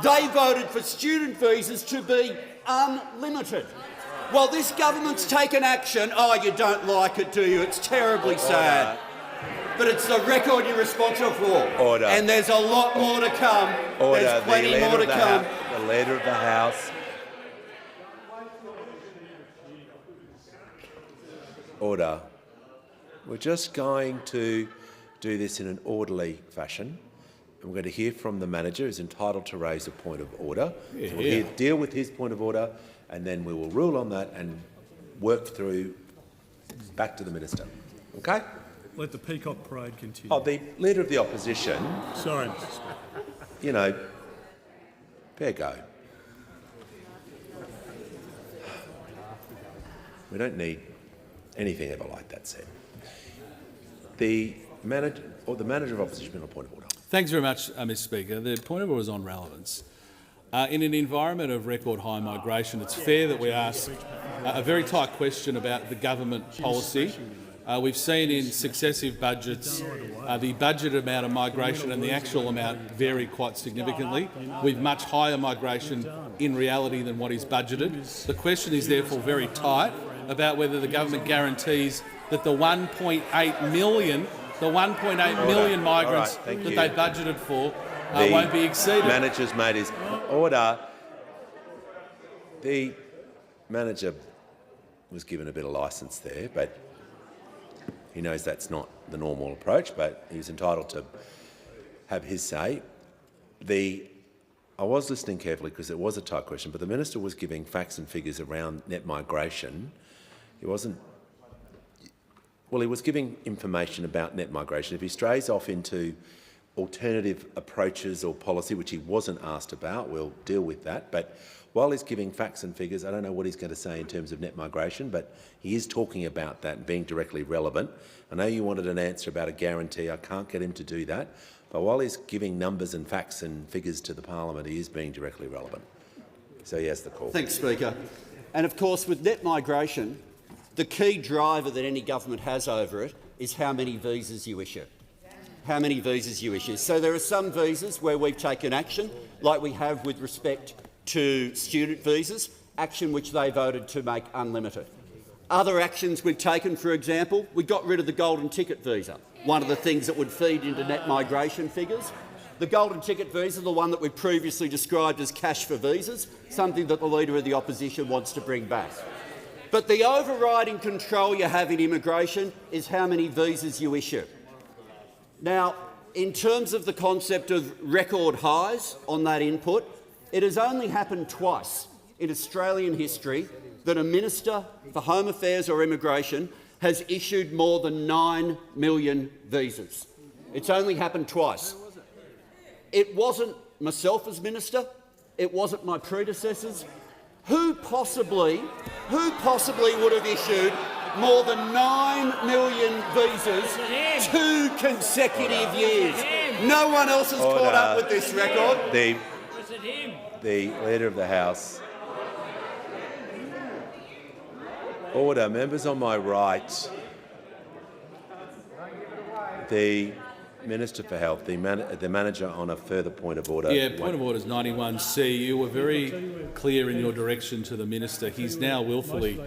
They voted for student visas to be unlimited. Well, this government's taken action. Oh, you don't like it, do you? It's terribly sad. But it's the record you're responsible for. Order. And there's a lot more to come. Order. There's plenty more to come. The Leader of the House. Order. We're just going to do this in an orderly fashion. We're going to hear from the manager, who's entitled to raise a point of order. Yeah. So we'll deal with his point of order, and then we will rule on that and work through back to the minister. Okay? Let the peacock parade continue. Oh, the Leader of the Opposition. Sorry, Mr. Speaker. You know, fair go. We don't need anything ever like that said. The manager of Opposition on a point of order. Thanks very much, Mr. Speaker. The point of order is on relevance. In an environment of record high migration, it's fair that we ask a very tight question about the government policy. We've seen in successive budgets the budget amount of migration and the actual amount vary quite significantly, with much higher migration in reality than what is budgeted. The question is therefore very tight about whether the government guarantees that the 1.8 million migrants that they budgeted for won't be exceeded. The manager's made his order. The manager was given a bit of licence there, but he knows that's not the normal approach, but he's entitled to have his say. I was listening carefully because it was a tight question, but the minister was giving facts and figures around net migration. He wasn't. Well, he was giving information about net migration. If he strays off into alternative approaches or policy, which he wasn't asked about, we'll deal with that. But while he's giving facts and figures, I don't know what he's going to say in terms of net migration, but he is talking about that and being directly relevant. I know you wanted an answer about a guarantee. I can't get him to do that. But while he's giving numbers and facts and figures to the parliament, he is being directly relevant. So he has the call. Thanks, Speaker. And of course, with net migration, the key driver that any government has over it is how many visas you issue. How many visas you issue. So there are some visas where we've taken action, like we have with respect to student visas, action which they voted to make unlimited. Other actions we've taken, for example, we got rid of the golden ticket visa, one of the things that would feed into net migration figures. The golden ticket visa, the one that we previously described as cash for visas, something that the Leader of the Opposition wants to bring back. But the overriding control you have in immigration is how many visas you issue. Now, in terms of the concept of record highs on that input, it has only happened twice in Australian history that a Minister for Home Affairs or Immigration has issued more than 9 million visas. It's only happened twice. It wasn't myself as Minister, it wasn't my predecessors. Who possibly would have issued more than 9 million visas 2 consecutive years? No one else has caught up with this record. The Leader of the House. Order. Members on my right. The Minister for Health, the manager on a further point of order. Yeah, point of order is 91C. You were very clear in your direction to the minister. He's now willfully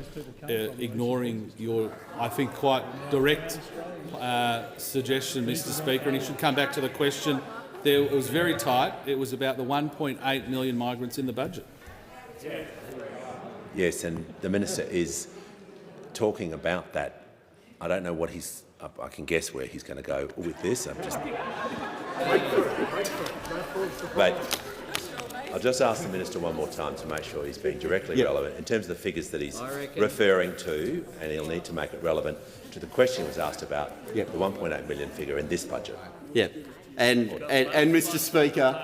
ignoring your, I think, quite direct suggestion, Mr. Speaker, and he should come back to the question. It was very tight. It was about the 1.8 million migrants in the budget. Yes, and the minister is talking about that. I don't know what he's. I can guess where he's going to go with this. But I'll just ask the minister one more time to make sure he's being directly relevant in terms of the figures that he's referring to, and he'll need to make it relevant to the question he was asked about the 1.8 million figure in this budget. Yeah, and Mr. Speaker,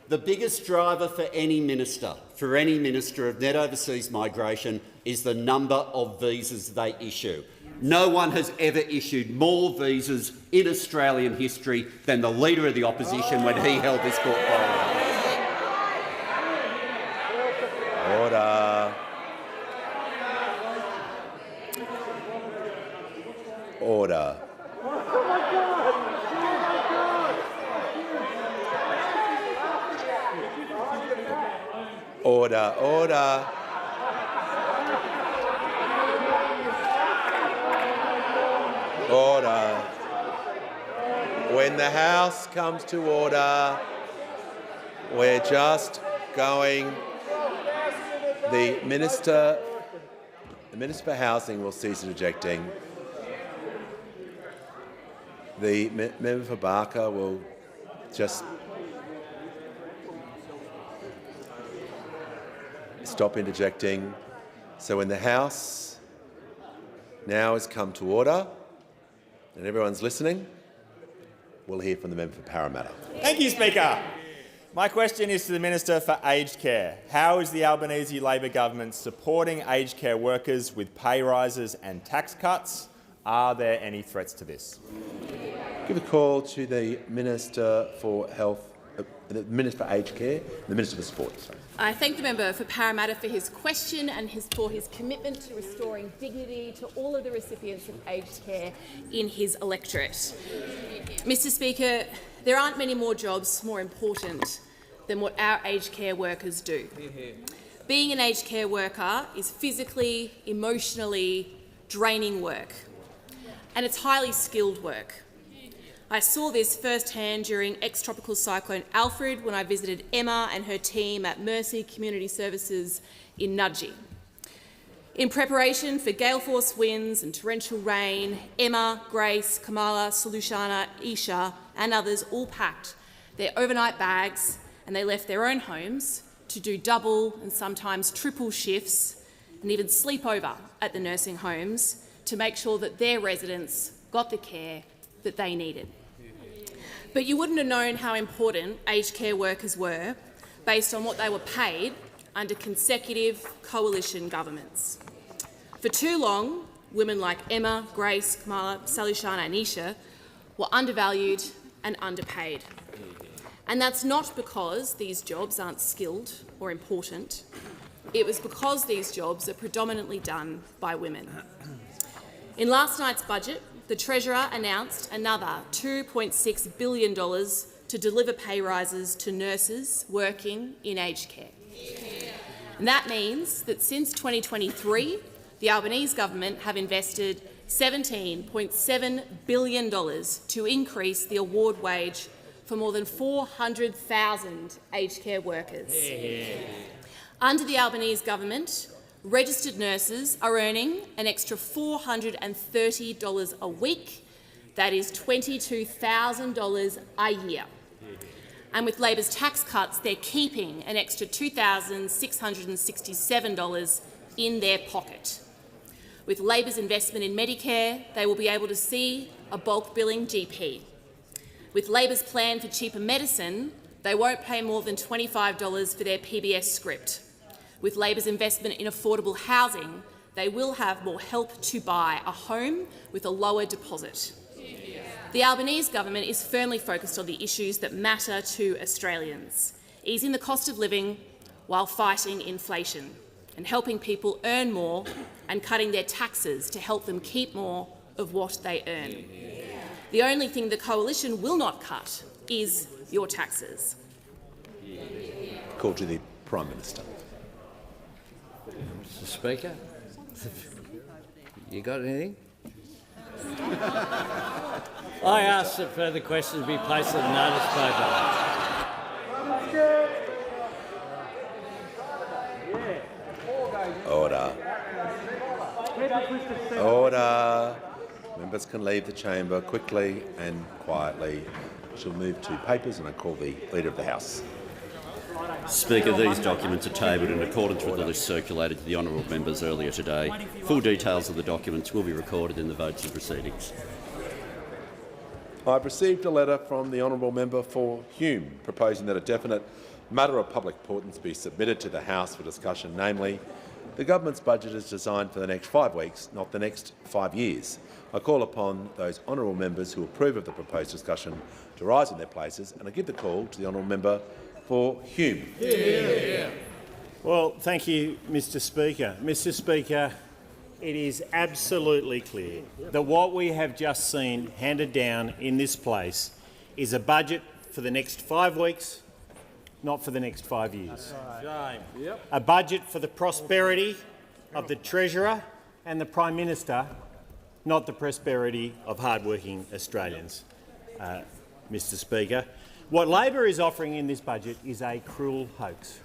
the biggest driver for any minister of net overseas migration is the number of visas they issue. No one has ever issued more visas in Australian history than the Leader of the Opposition when he held this portfolio. Order. Order. Order, order. Order. When the House comes to order, we're just going. The Minister for Housing will cease interjecting. The member for Barker will just stop interjecting. So when the House now has come to order and everyone's listening, we'll hear from the member for Parramatta. Thank you, Speaker. My question is to the Minister for Aged Care. How is the Albanese Labor government supporting aged care workers with pay rises and tax cuts? Are there any threats to this? Give a call to the Minister for Health, the Minister for Aged Care, the Minister for Sport. Sorry. I thank the member for Parramatta for his question and for his commitment to restoring dignity to all of the recipients of aged care in his electorate. Mr Speaker, there aren't many more jobs more important than what our aged care workers do. Being an aged care worker is physically, emotionally draining work, and it's highly skilled work. I saw this firsthand during ex-tropical cyclone Alfred when I visited Emma and her team at Mercy Community Services in Nudgee. In preparation for gale force winds and torrential rain, Emma, Grace, Kamala, Solushana, Isha and others all packed their overnight bags and they left their own homes to do double and sometimes triple shifts and even sleep over at the nursing homes to make sure that their residents got the care that they needed. But you wouldn't have known how important aged care workers were based on what they were paid under consecutive coalition governments. For too long, women like Emma, Grace, Kamala, Solushana and Isha were undervalued and underpaid. And that's not because these jobs aren't skilled or important. It was because these jobs are predominantly done by women. In last night's budget, the Treasurer announced another $2.6 billion to deliver pay rises to nurses working in aged care. And that means that since 2023, the Albanese government have invested $17.7 billion to increase the award wage for more than 400,000 aged care workers. Under the Albanese government, registered nurses are earning an extra $430 a week. That is $22,000 a year. And with Labor's tax cuts, they're keeping an extra $2,667 in their pocket. With Labor's investment in Medicare, they will be able to see a bulk billing GP. With Labor's plan for cheaper medicine, they won't pay more than $25 for their PBS script. With Labor's investment in affordable housing, they will have more help to buy a home with a lower deposit. The Albanese government is firmly focused on the issues that matter to Australians, easing the cost of living while fighting inflation and helping people earn more and cutting their taxes to help them keep more of what they earn. The only thing the Coalition will not cut is your taxes. Call to the Prime Minister. Mr Speaker, you got anything? I ask that further questions be placed on the notice paper. Order. Order. Members can leave the chamber quickly and quietly. She'll move to papers and I call the Leader of the House. Speaker, these documents are tabled in accordance with the list circulated to the honourable members earlier today. Full details of the documents will be recorded in the votes and proceedings. I've received a letter from the honourable member for Hume proposing that a definite matter of public importance be submitted to the House for discussion, namely, the government's budget is designed for the next 5 weeks, not the next 5 years. I call upon those honourable members who approve of the proposed discussion to rise in their places, and I give the call to the honourable member for Hume. Well, thank you, Mr Speaker. Mr Speaker, it is absolutely clear that what we have just seen handed down in this place is a budget for the next 5 weeks, not for the next 5 years. A budget for the prosperity of the Treasurer and the Prime Minister, not the prosperity of hard-working Australians, Mr Speaker. What Labor is offering in this budget is a cruel hoax.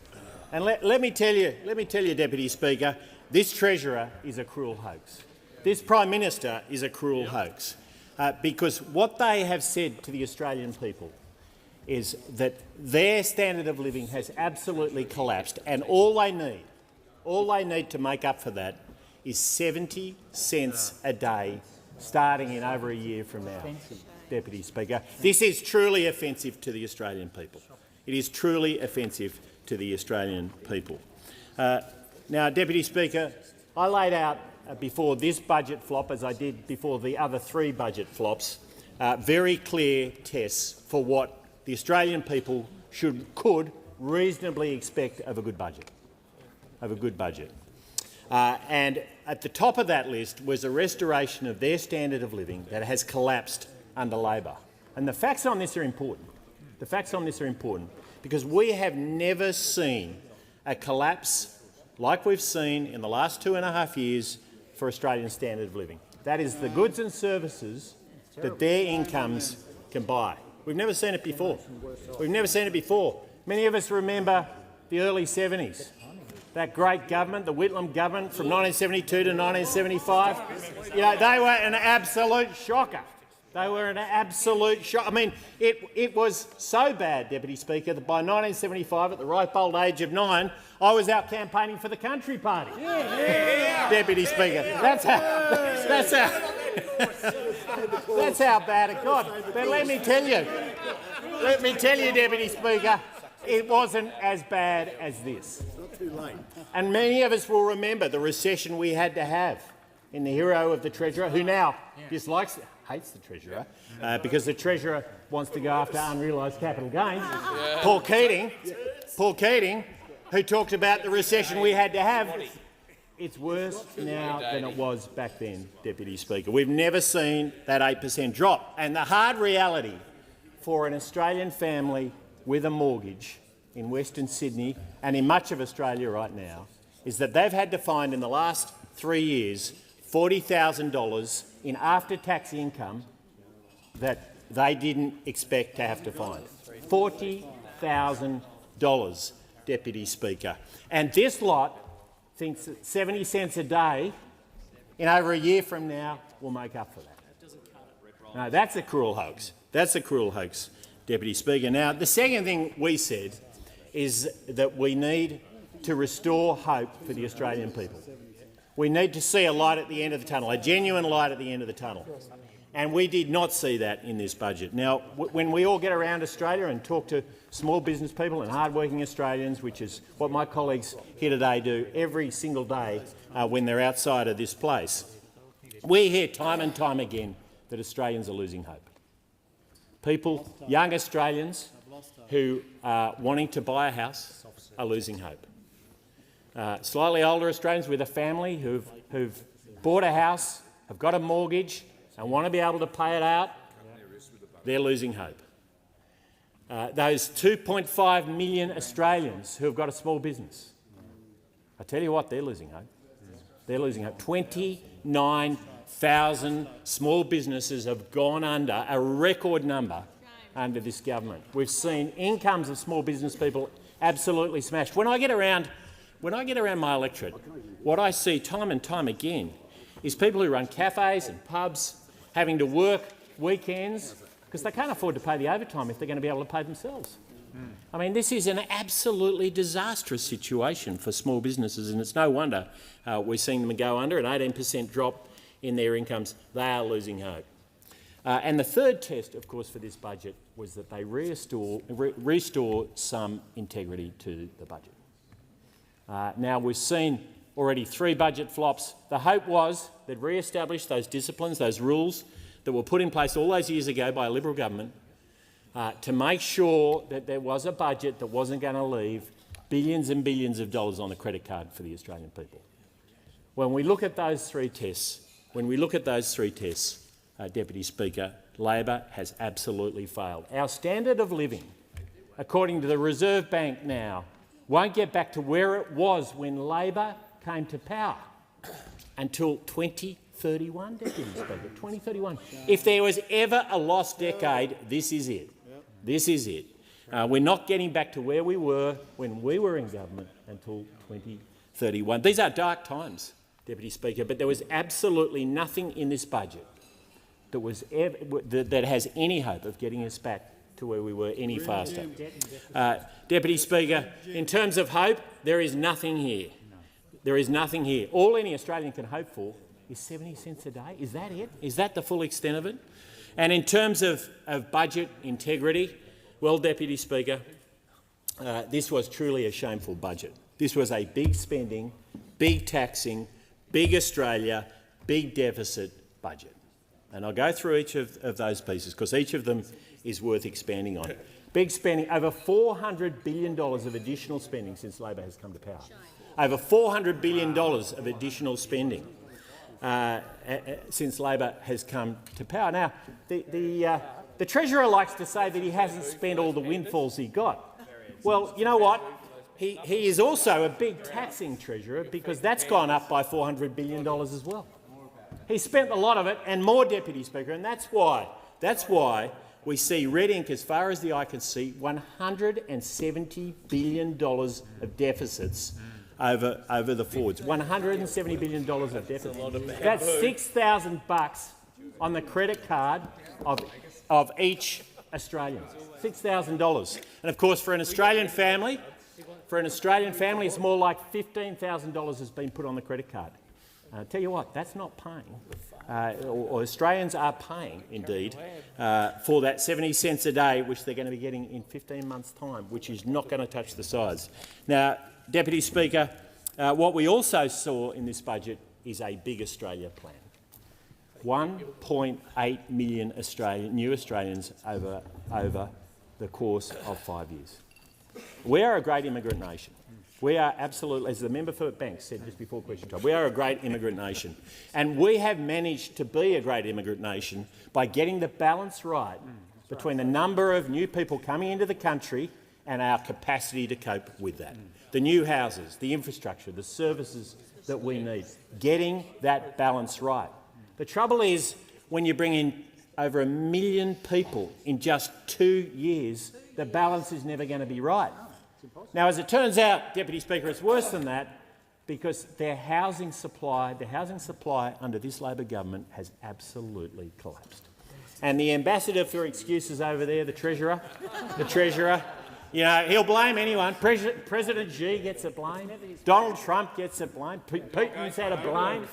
And let me tell you, Deputy Speaker, this Treasurer is a cruel hoax. This Prime Minister is a cruel hoax, because what they have said to the Australian people is that their standard of living has absolutely collapsed, and all they need to make up for that is 70 cents a day starting in over a year from now. Deputy Speaker, this is truly offensive to the Australian people. It is truly offensive to the Australian people. Now, Deputy Speaker, I laid out before this budget flop, as I did before the other 3 budget flops, very clear tests for what the Australian people could reasonably expect of a good budget. And at the top of that list was a restoration of their standard of living that has collapsed under Labor. And the facts on this are important. The facts on this are important because we have never seen a collapse like we've seen in the last 2.5 years for Australian standard of living. That is the goods and services that their incomes can buy. We've never seen it before. We've never seen it before. Many of us remember the early 70s. That great government, the Whitlam government from 1972 to 1975, you know, they were an absolute shocker. They were an absolute shock. I mean, it was so bad, Deputy Speaker, that by 1975, at the ripe old age of 9, I was out campaigning for the Country Party. Deputy Speaker, that's how bad it got. But let me tell you, Deputy Speaker, it wasn't as bad as this. Not too late. And many of us will remember the recession we had to have in the hero of the Treasurer, who now hates the Treasurer, because the Treasurer wants to go after unrealised capital gains. Paul Keating, who talked about the recession we had to have. It's worse now than it was back then, Deputy Speaker. We've never seen that 8% drop. And the hard reality for an Australian family with a mortgage in Western Sydney and in much of Australia right now is that they've had to find in the last 3 years $40,000 in after-tax income that they didn't expect to have to find. $40,000, Deputy Speaker. And this lot thinks that 70 cents a day in over a year from now will make up for that. No, that's a cruel hoax. That's a cruel hoax, Deputy Speaker. Now, the second thing we said is that we need to restore hope for the Australian people. We need to see a light at the end of the tunnel, a genuine light at the end of the tunnel. And we did not see that in this budget. Now, when we all get around Australia and talk to small business people and hard-working Australians, which is what my colleagues here today do every single day when they're outside of this place, we hear time and time again that Australians are losing hope. People, young Australians who are wanting to buy a house are losing hope. Slightly older Australians with a family who've bought a house, have got a mortgage and want to be able to pay it out, they're losing hope. Those 2.5 million Australians who have got a small business, I tell you what, they're losing hope. They're losing hope. 29,000 small businesses have gone under, a record number, under this government. We've seen incomes of small business people absolutely smashed. When I get around my electorate, what I see time and time again is people who run cafes and pubs having to work weekends because they can't afford to pay the overtime if they're going to be able to pay themselves. I mean, this is an absolutely disastrous situation for small businesses, and it's no wonder we're seeing them go under an 18% drop in their incomes. They are losing hope. And the third test, of course, for this budget was that they restore some integrity to the budget. Now, we've seen already 3 budget flops. The hope was they'd re-establish those disciplines, those rules that were put in place all those years ago by a Liberal government to make sure that there was a budget that wasn't going to leave billions and billions of dollars on the credit card for the Australian people. When we look at those 3 tests, Deputy Speaker, Labor has absolutely failed. Our standard of living according to the Reserve Bank now, won't get back to where it was when Labor came to power until 2031, Deputy Speaker, 2031. If there was ever a lost decade, this is it. This is it. We're not getting back to where we were when we were in government until 2031. These are dark times, Deputy Speaker, but there was absolutely nothing in this budget that was that has any hope of getting us back to where we were any faster. Deputy Speaker, in terms of hope, there is nothing here. There is nothing here. All any Australian can hope for is 70 cents a day. Is that it? Is that the full extent of it? And in terms of budget integrity, well, Deputy Speaker, this was truly a shameful budget. This was a big spending, big taxing, big Australia, big deficit budget. And I'll go through each of those pieces because each of them is worth expanding on. Big spending, over $400 billion of additional spending since Labor has come to power. Over $400 billion of additional spending since Labor has come to power. Now, the Treasurer likes to say that he hasn't spent all the windfalls he got. Well, you know what? He is also a big taxing Treasurer because that's gone up by $400 billion as well. He spent a lot of it and more, Deputy Speaker, and that's why we see red ink as far as the eye can see, $170 billion of deficits over the forwards. $170 billion of deficits. That's $6,000 on the credit card of each Australian. $6,000. And of course, for an Australian family, it's more like $15,000 has been put on the credit card. Tell you what, that's not paying, or Australians are paying, indeed, for that 70 cents a day, which they're going to be getting in 15 months' time, which is not going to touch the sides. Now, Deputy Speaker, what we also saw in this budget is a big Australia plan. 1.8 million new Australians over the course of 5 years. We are a great immigrant nation. We are absolutely, as the member for Banks said just before question time, we are a great immigrant nation. And we have managed to be a great immigrant nation by getting the balance right between the number of new people coming into the country and our capacity to cope with that. The new houses, the infrastructure, the services that we need, getting that balance right. The trouble is, when you bring in over 1 million people in just 2 years, the balance is never going to be right. Now, as it turns out, Deputy Speaker, it's worse than that because the housing supply under this Labor government has absolutely collapsed. And the ambassador for excuses over there, the Treasurer, you know, he'll blame anyone. President Xi gets a blame. Donald Trump gets a blame. Putin's had a blame.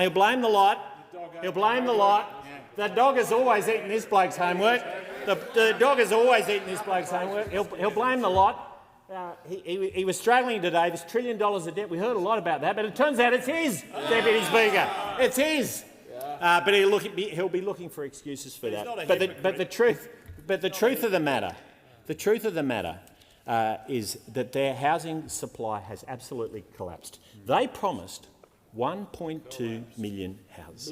He'll blame the lot. The dog has always eaten this bloke's homework. The dog has always eaten this bloke's homework. He'll blame the lot. He was struggling today. This $1 trillion of debt. We heard a lot about that, but it turns out it's his, Deputy Speaker. It's his. But he'll be looking for excuses for that. But the truth of the matter is that their housing supply has absolutely collapsed. They promised 1.2 million houses.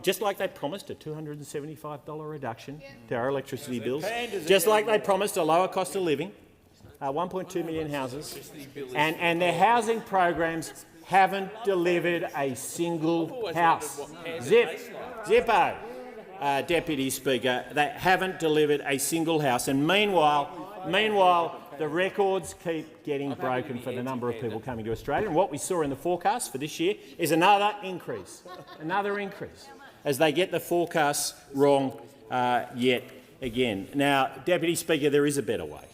Just like they promised a $275 reduction to our electricity bills, just like they promised a lower cost of living, 1.2 million houses, and their housing programs haven't delivered a single house. Zippo, Deputy Speaker, they haven't delivered a single house. And meanwhile, the records keep getting broken for the number of people coming to Australia. And what we saw in the forecast for this year is another increase, as they get the forecasts wrong yet again. Now, Deputy Speaker, there is a better way.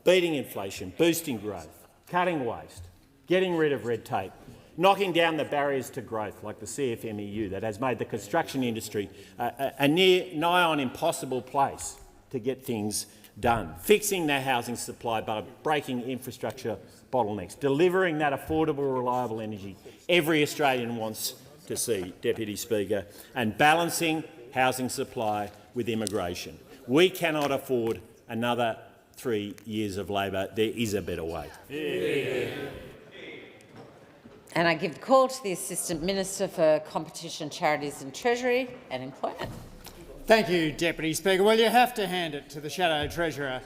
Beating inflation, boosting growth, cutting waste, getting rid of red tape, knocking down the barriers to growth like the CFMEU that has made the construction industry a nigh on impossible place to get things done, fixing their housing supply by breaking infrastructure bottlenecks, delivering that affordable, reliable energy every Australian wants to see, Deputy Speaker, and balancing housing supply with immigration. We cannot afford another 3 years of Labor. There is a better way. Yeah. And I give the call to the Assistant Minister for Competition, Charities and Treasury and Employment. Thank you, Deputy Speaker. Well, you have to hand it to the Shadow Treasurer.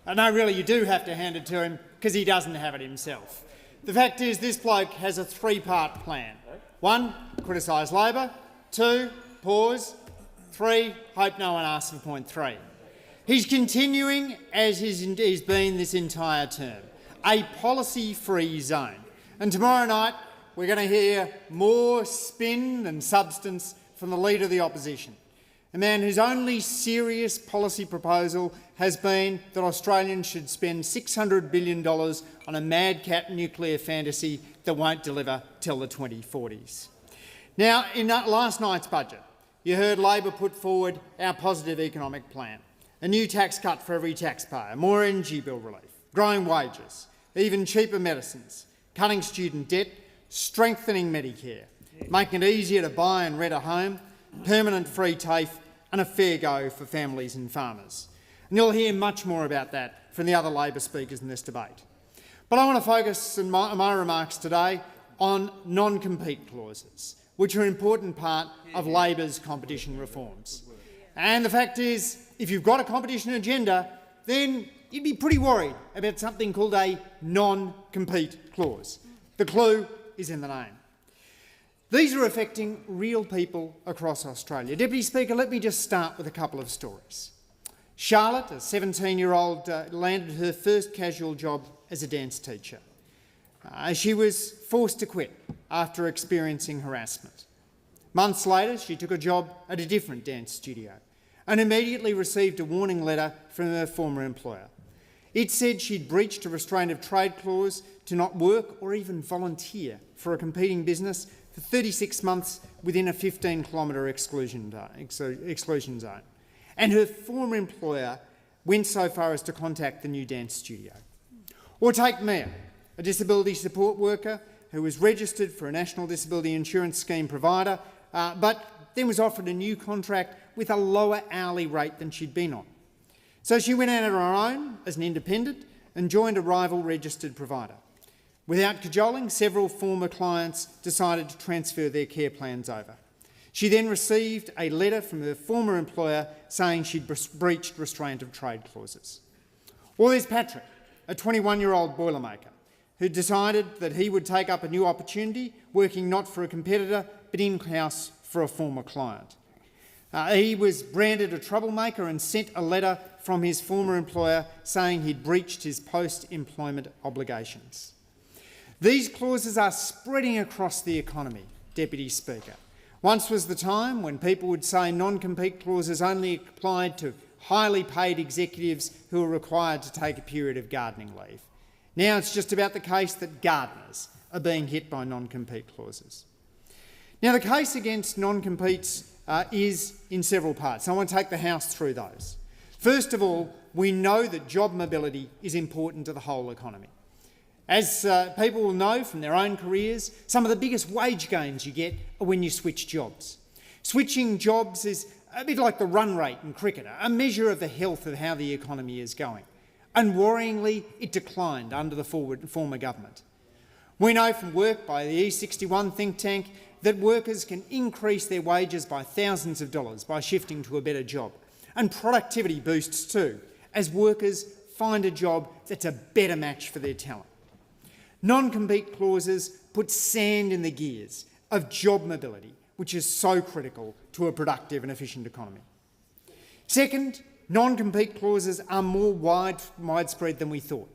No, really, you do have to hand it to him because he doesn't have it himself. The fact is this bloke has a three-part plan. 1, criticise Labor. 2, pause. 3, hope no one asks for point 3. He's continuing as he's been this entire term, a policy-free zone. And tomorrow night we're going to hear more spin than substance from the Leader of the Opposition, a man whose only serious policy proposal has been that Australians should spend $600 billion on a madcap nuclear fantasy that won't deliver till the 2040s. Now, in last night's budget, you heard Labor put forward our positive economic plan. A new tax cut for every taxpayer, more energy bill relief, growing wages, even cheaper medicines, cutting student debt, strengthening Medicare, making it easier to buy and rent a home, permanent free TAFE and a fair go for families and farmers. And you'll hear much more about that from the other Labor speakers in this debate. But I want to focus in my remarks today on non-compete clauses, which are an important part of Labor's competition reforms. And the fact is, if you've got a competition agenda, then you'd be pretty worried about something called a non-compete clause. The clue is in the name. These are affecting real people across Australia. Deputy Speaker, let me just start with a couple of stories. Charlotte, a 17-year-old, landed her first casual job as a dance teacher. She was forced to quit after experiencing harassment. Months later, she took a job at a different dance studio and immediately received a warning letter from her former employer. It said she'd breached a restraint of trade clause to not work or even volunteer for a competing business for 36 months within a 15-kilometre exclusion zone. And her former employer went so far as to contact the new dance studio. Or take Mia, a disability support worker who was registered for a National Disability Insurance Scheme provider, but then was offered a new contract with a lower hourly rate than she'd been on. So she went out on her own as an independent and joined a rival registered provider. Without cajoling, several former clients decided to transfer their care plans over. She then received a letter from her former employer saying she'd breached restraint of trade clauses. Or there's Patrick, a 21-year-old boilermaker, who decided that he would take up a new opportunity, working not for a competitor but in-house for a former client. He was branded a troublemaker and sent a letter from his former employer saying he'd breached his post-employment obligations. These clauses are spreading across the economy, Deputy Speaker. Once was the time when people would say non-compete clauses only applied to highly paid executives who are required to take a period of gardening leave. Now it's just about the case that gardeners are being hit by non-compete clauses. Now the case against non-competes is in several parts. I want to take the House through those. First of all, we know that job mobility is important to the whole economy. As people will know from their own careers, some of the biggest wage gains you get are when you switch jobs. Switching jobs is a bit like the run rate in cricket, a measure of the health of how the economy is going. And worryingly, it declined under the former government. We know from work by the E61 think tank that workers can increase their wages by thousands of dollars by shifting to a better job. And productivity boosts too, as workers find a job that's a better match for their talent. Non-compete clauses put sand in the gears of job mobility, which is so critical to a productive and efficient economy. Second, non-compete clauses are more widespread than we thought.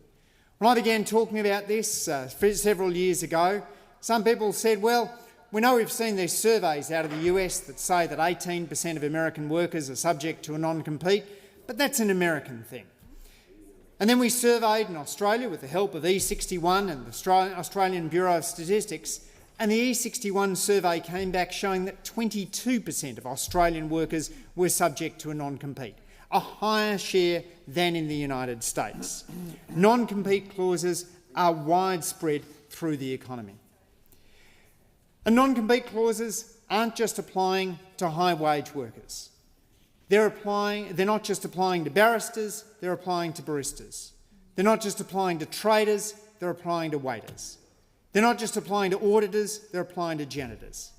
When I began talking about this several years ago, some people said, well, we know we've seen these surveys out of the US that say that 18% of American workers are subject to a non-compete, but that's an American thing. And then we surveyed in Australia with the help of E61 and the Australian Bureau of Statistics, and the E61 survey came back showing that 22% of Australian workers were subject to a non-compete, a higher share than in the United States. Non-compete clauses are widespread through the economy. And non-compete clauses aren't just applying to high-wage workers. They're not just applying to barristers, they're applying to baristas. They're not just applying to traders, they're applying to waiters. They're not just applying to auditors, they're applying to janitors.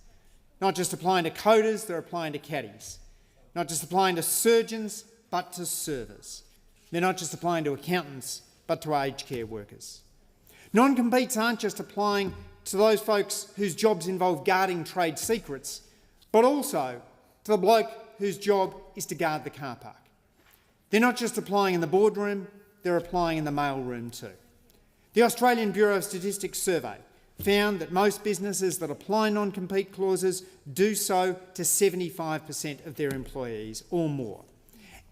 Not just applying to coders, they're applying to caddies. not just applying to surgeons but to servers. They're not just applying to accountants but to aged care workers. Non-competes aren't just applying to those folks whose jobs involve guarding trade secrets, but also to the bloke whose job is to guard the car park. They're not just applying in the boardroom, they're applying in the mailroom too. The Australian Bureau of Statistics survey found that most businesses that apply non-compete clauses do so to 75% of their employees or more.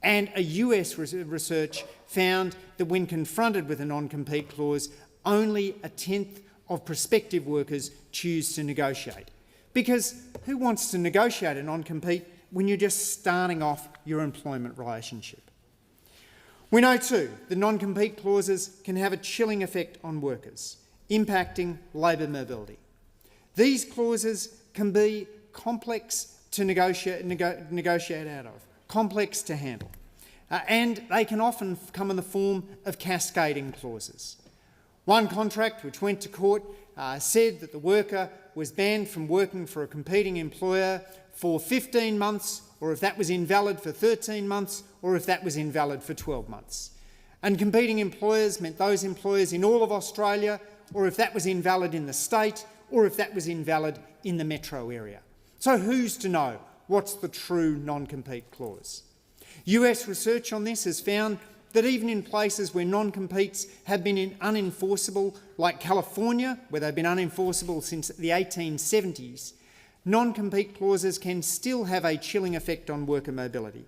And a US research found that when confronted with a non-compete clause, only a tenth of prospective workers choose to negotiate. Because who wants to negotiate a non-compete when you're just starting off your employment relationship? We know too that non-compete clauses can have a chilling effect on workers, impacting labour mobility. These clauses can be complex to negotiate out of, complex to handle, and they can often come in the form of cascading clauses. One contract which went to court said that the worker was banned from working for a competing employer for 15 months, or if that was invalid for 13 months, or if that was invalid for 12 months. And competing employers meant those employers in all of Australia, or if that was invalid in the state, or if that was invalid in the metro area. So who's to know what's the true non-compete clause? US research on this has found that even in places where non-competes have been unenforceable, like California, where they've been unenforceable since the 1870s, non-compete clauses can still have a chilling effect on worker mobility.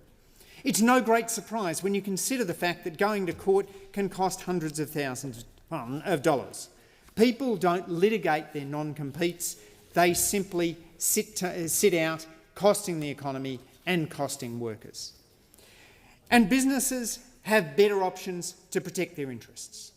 It's no great surprise when you consider the fact that going to court can cost hundreds of thousands of dollars. People don't litigate their non-competes, they simply sit out, costing the economy and costing workers. And businesses have better options to protect their interests.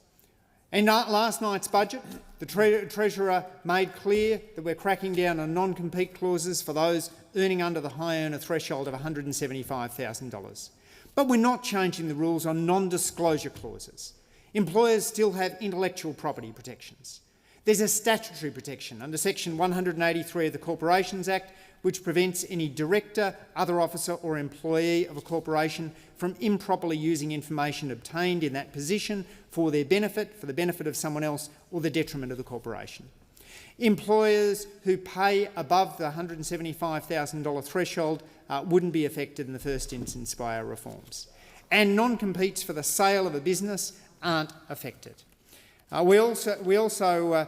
In last night's budget, the Treasurer made clear that we're cracking down on non-compete clauses for those earning under the high earner threshold of $175,000. But we're not changing the rules on non-disclosure clauses. Employers still have intellectual property protections. There's a statutory protection under Section 183 of the Corporations Act, which prevents any director, other officer or employee of a corporation from improperly using information obtained in that position for their benefit, for the benefit of someone else, or the detriment of the corporation. Employers who pay above the $175,000 threshold wouldn't be affected in the first instance by our reforms. And non-competes for the sale of a business aren't affected. We also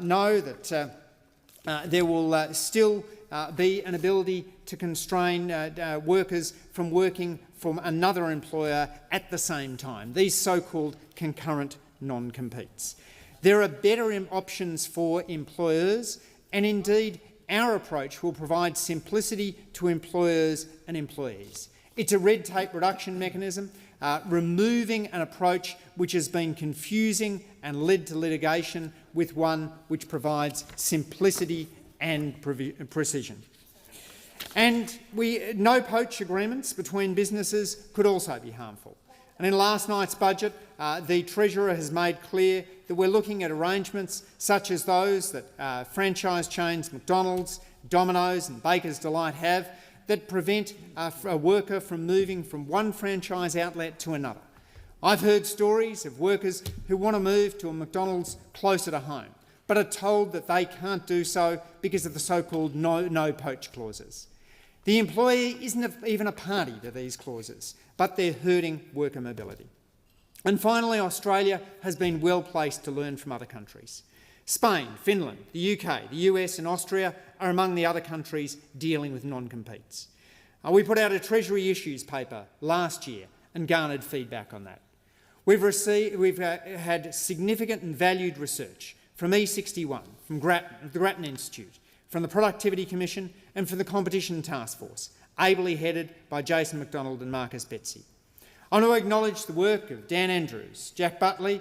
know that there will still be an ability to constrain workers from working from another employer at the same time, these so-called concurrent non-competes. There are better options for employers, and indeed our approach will provide simplicity to employers and employees. It's a red tape reduction mechanism, removing an approach which has been confusing and led to litigation with one which provides simplicity and precision. And no-poach agreements between businesses could also be harmful. And in last night's budget, the Treasurer has made clear that we're looking at arrangements such as those that franchise chains McDonald's, Domino's and Baker's Delight have that prevent a worker from moving from one franchise outlet to another. I've heard stories of workers who want to move to a McDonald's closer to home, but are told that they can't do so because of the so-called no-poach clauses. The employee isn't even a party to these clauses, but they're hurting worker mobility. And finally, Australia has been well placed to learn from other countries. Spain, Finland, the UK, the US and Austria are among the other countries dealing with non-competes. We put out a Treasury issues paper last year and garnered feedback on that. We've had significant and valued research from E61, from the Grattan Institute, from the Productivity Commission and from the Competition Task Force, ably headed by Jason McDonald and Marcus Betsy. I want to acknowledge the work of Dan Andrews, Jack Butley,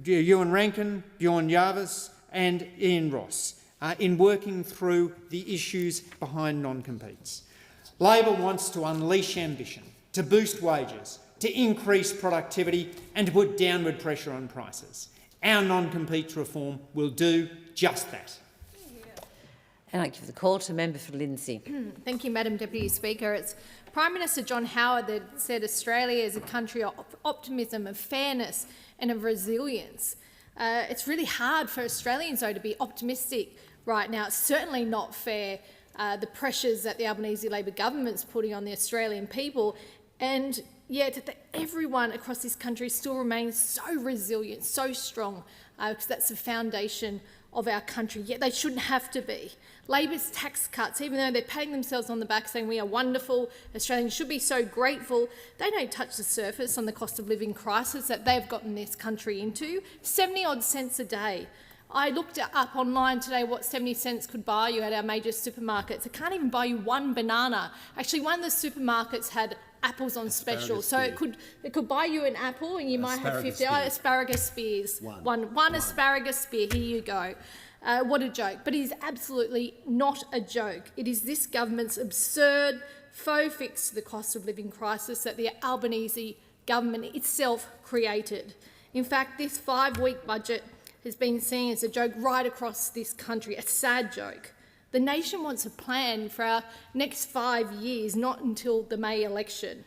Ewan Rankin, Bjorn Jarvis and Ian Ross in working through the issues behind non-competes. Labor wants to unleash ambition, to boost wages, to increase productivity and to put downward pressure on prices. Our non-compete reform will do just that. And I give the call to member for Lindsay. Thank you, Madam Deputy Speaker. It's Prime Minister John Howard that said Australia is a country of optimism, of fairness and of resilience. It's really hard for Australians, though, to be optimistic right now. It's certainly not fair, the pressures that the Albanese Labor government's putting on the Australian people, and yet everyone across this country still remains so resilient, so strong, because that's the foundation of our country, yet they shouldn't have to be. Labor's tax cuts, even though they're patting themselves on the back saying we are wonderful, Australians should be so grateful, they don't touch the surface on the cost of living crisis that they've gotten this country into. 70-odd cents a day. I looked up online today what 70 cents could buy you at our major supermarkets. It can't even buy you one banana. Actually, one of the supermarkets had apples on special, so it could buy you an apple and you might have 50 asparagus spears. One asparagus spear. Here you go. What a joke! But it is absolutely not a joke. It is this government's absurd faux fix to the cost of living crisis that the Albanese government itself created. In fact, this 5-week budget has been seen as a joke right across this country, a sad joke. The nation wants a plan for our next 5 years, not until the May election.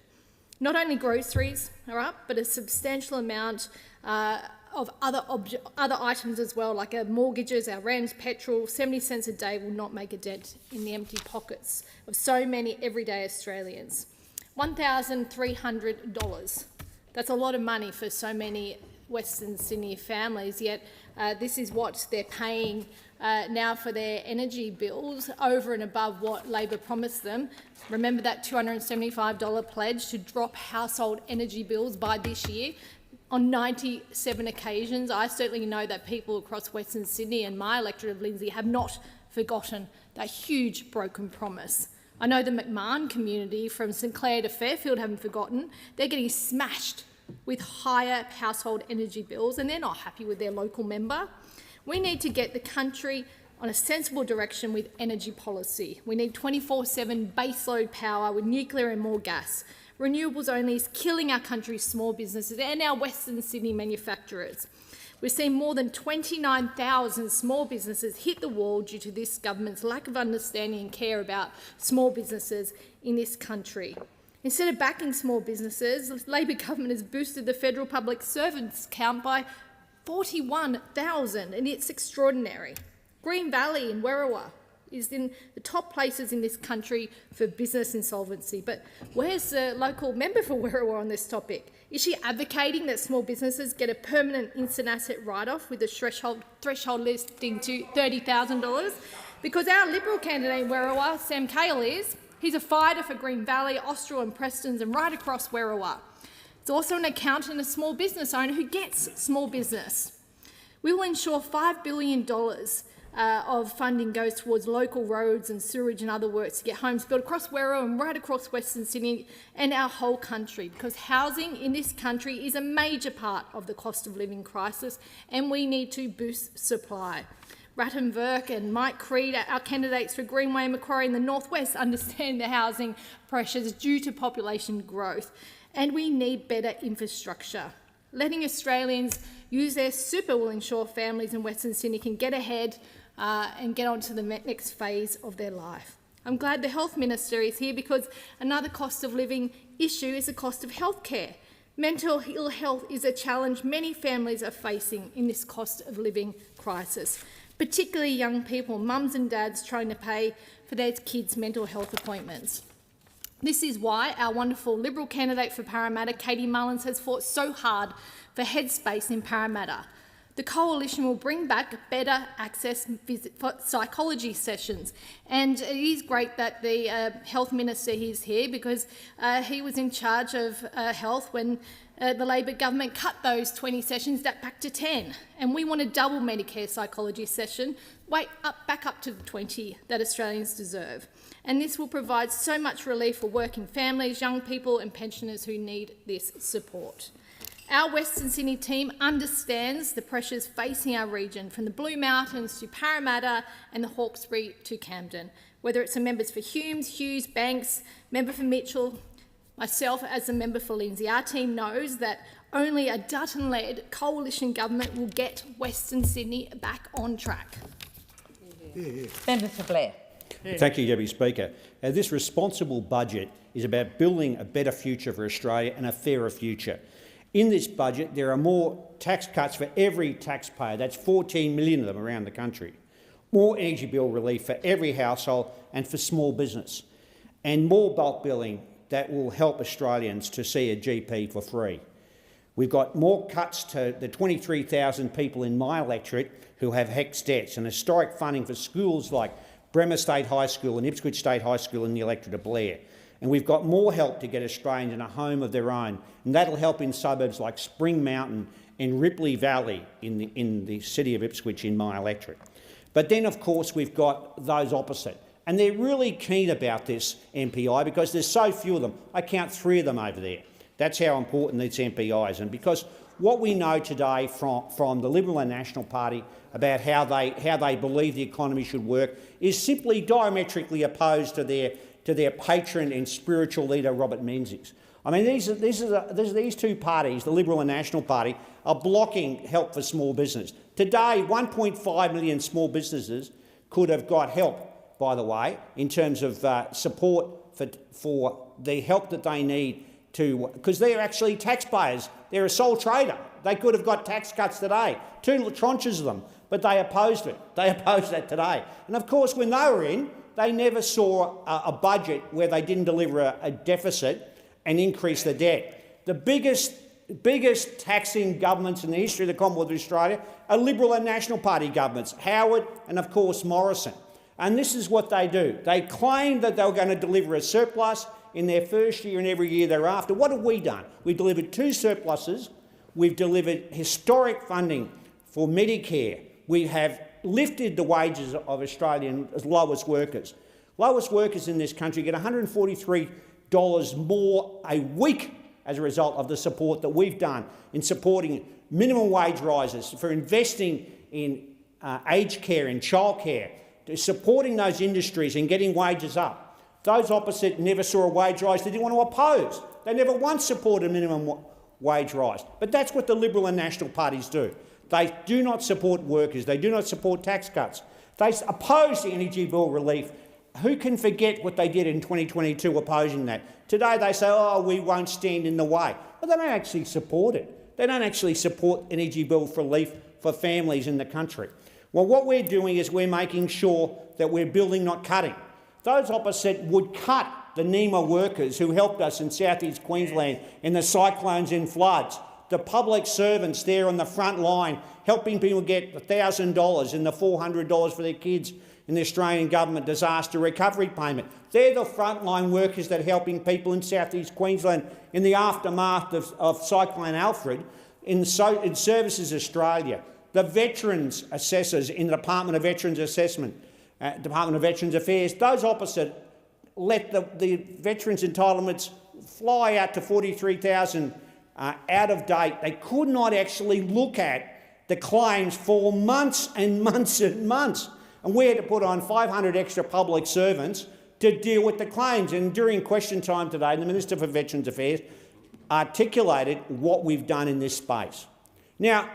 Not only groceries are up, but a substantial amount of other items as well, like our mortgages, our rent, petrol. 70 cents a day will not make a dent in the empty pockets of so many everyday Australians. $1,300. That's a lot of money for so many Western Sydney families, yet this is what they're paying now for their energy bills, over and above what Labor promised them. Remember that $275 pledge to drop household energy bills by this year on 97 occasions. I certainly know that people across Western Sydney and my electorate of Lindsay have not forgotten that huge broken promise. I know the McMahon community from St Clair to Fairfield haven't forgotten. They're getting smashed with higher household energy bills, and they're not happy with their local member. We need to get the country on a sensible direction with energy policy. We need 24/7 baseload power with nuclear and more gas. Renewables only is killing our country's small businesses and our Western Sydney manufacturers. We've seen more than 29,000 small businesses hit the wall due to this government's lack of understanding and care about small businesses in this country. Instead of backing small businesses, the Labor government has boosted the federal public servants count by 41,000, and it's extraordinary. Green Valley in Werriwa is in the top places in this country for business insolvency. But where's the local member for Werriwa on this topic? Is she advocating that small businesses get a permanent instant asset write-off with a threshold listing to $30,000? Because our Liberal candidate in Werriwa, Sam Cale, he's a fighter for Green Valley, Austral and Prestons and right across Werriwa. He's also an accountant and a small business owner who gets small business. We will ensure $5 billion of funding goes towards local roads and sewerage and other works to get homes built across Werriwa and right across Western Sydney and our whole country, because housing in this country is a major part of the cost of living crisis and we need to boost supply. Ratton Verk and Mike Creed, our candidates for Greenway and Macquarie in the northwest, understand the housing pressures due to population growth, and we need better infrastructure. Letting Australians use their super will ensure families in Western Sydney can get ahead and get on to the next phase of their life. I'm glad the Health Minister is here because another cost of living issue is the cost of healthcare. Mental ill health is a challenge many families are facing in this cost of living crisis, particularly young people, mums and dads trying to pay for their kids' mental health appointments. This is why our wonderful Liberal candidate for Parramatta, Katie Mullins, has fought so hard for Headspace in Parramatta. The coalition will bring back better access for psychology sessions. And it is great that the Health Minister is here because he was in charge of health when the Labor government cut those 20 sessions back to 10. And we want to double Medicare psychology session, back up to the 20 that Australians deserve. And this will provide so much relief for working families, young people and pensioners who need this support. Our Western Sydney team understands the pressures facing our region, from the Blue Mountains to Parramatta and the Hawkesbury to Camden. Whether it's the members for Humes, Hughes, Banks, member for Mitchell, myself as a member for Lindsay, our team knows that only a Dutton-led coalition government will get Western Sydney back on track. Member for Blair. Thank you, Deputy Speaker. This responsible budget is about building a better future for Australia and a fairer future. In this budget, there are more tax cuts for every taxpayer. That's 14 million of them around the country. More energy bill relief for every household and for small business. And more bulk billing that will help Australians to see a GP for free. We've got more cuts to the 23,000 people in my electorate who have HECS debts and historic funding for schools like Bremer State High School and Ipswich State High School in the electorate of Blair. And we've got more help to get Australians in a home of their own, and that'll help in suburbs like Spring Mountain and Ripley Valley in the city of Ipswich in my electorate. But then, of course, we've got those opposite. And they're really keen about this MPI because there's so few of them. I count 3 of them over there. That's how important this MPI is. And because what we know today from the Liberal and National Party about how they believe the economy should work is simply diametrically opposed to their patron and spiritual leader, Robert Menzies. I mean, these two parties, the Liberal and National Party, are blocking help for small business. Today, 1.5 million small businesses could have got help, by the way, in terms of support for the help that they need to, because they're actually taxpayers. They're a sole trader. They could have got tax cuts today, 2 tranches of them, but they opposed it. They opposed that today. And of course, when they were in, they never saw a budget where they didn't deliver a deficit and increase the debt. The biggest taxing governments in the history of the Commonwealth of Australia are Liberal and National Party governments, Howard and, of course, Morrison. And this is what they do. They claim that they were going to deliver a surplus in their first year and every year thereafter. What have we done? We've delivered 2 surpluses. We've delivered historic funding for Medicare. We have lifted the wages of Australians' lowest workers. Lowest workers in this country get $143 more a week as a result of the support that we've done in supporting minimum wage rises, for investing in aged care and childcare, supporting those industries and getting wages up. Those opposite never saw a wage rise. They didn't want to oppose. They never once supported a minimum wage rise. But that's what the Liberal and National parties do. They do not support workers. They do not support tax cuts. They oppose the energy bill relief. Who can forget what they did in 2022 opposing that? Today they say, oh, we won't stand in the way. But they don't actually support it. They don't actually support energy bill relief for families in the country. Well, what we're doing is we're making sure that we're building, not cutting. Those opposite would cut the NEMA workers who helped us in South East Queensland in the cyclones and floods, the public servants there on the front line helping people get $1,000 and the $400 for their kids in the Australian government disaster recovery payment. They're the frontline workers that are helping people in South East Queensland in the aftermath of Cyclone Alfred in Services Australia. The veterans assessors in the Department of Veterans Assessment, Department of Veterans Affairs, those opposite let the veterans' entitlements fly out to 43,000 out of date. They could not actually look at the claims for months and months and months. And we had to put on 500 extra public servants to deal with the claims. And during question time today, the Minister for Veterans Affairs articulated what we've done in this space. Now,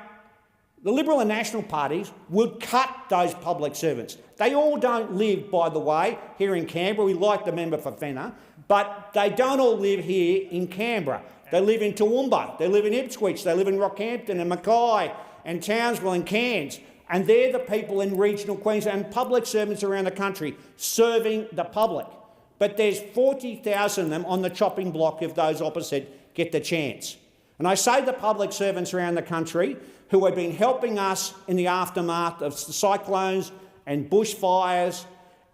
the Liberal and National parties would cut those public servants. They all don't live, by the way, here in Canberra. We like the member for Fenner, but they don't all live here in Canberra. They live in Toowoomba, they live in Ipswich, they live in Rockhampton and Mackay and Townsville and Cairns. And they're the people in regional Queensland and public servants around the country serving the public. But there's 40,000 of them on the chopping block if those opposite get the chance. And I say the public servants around the country who have been helping us in the aftermath of cyclones and bushfires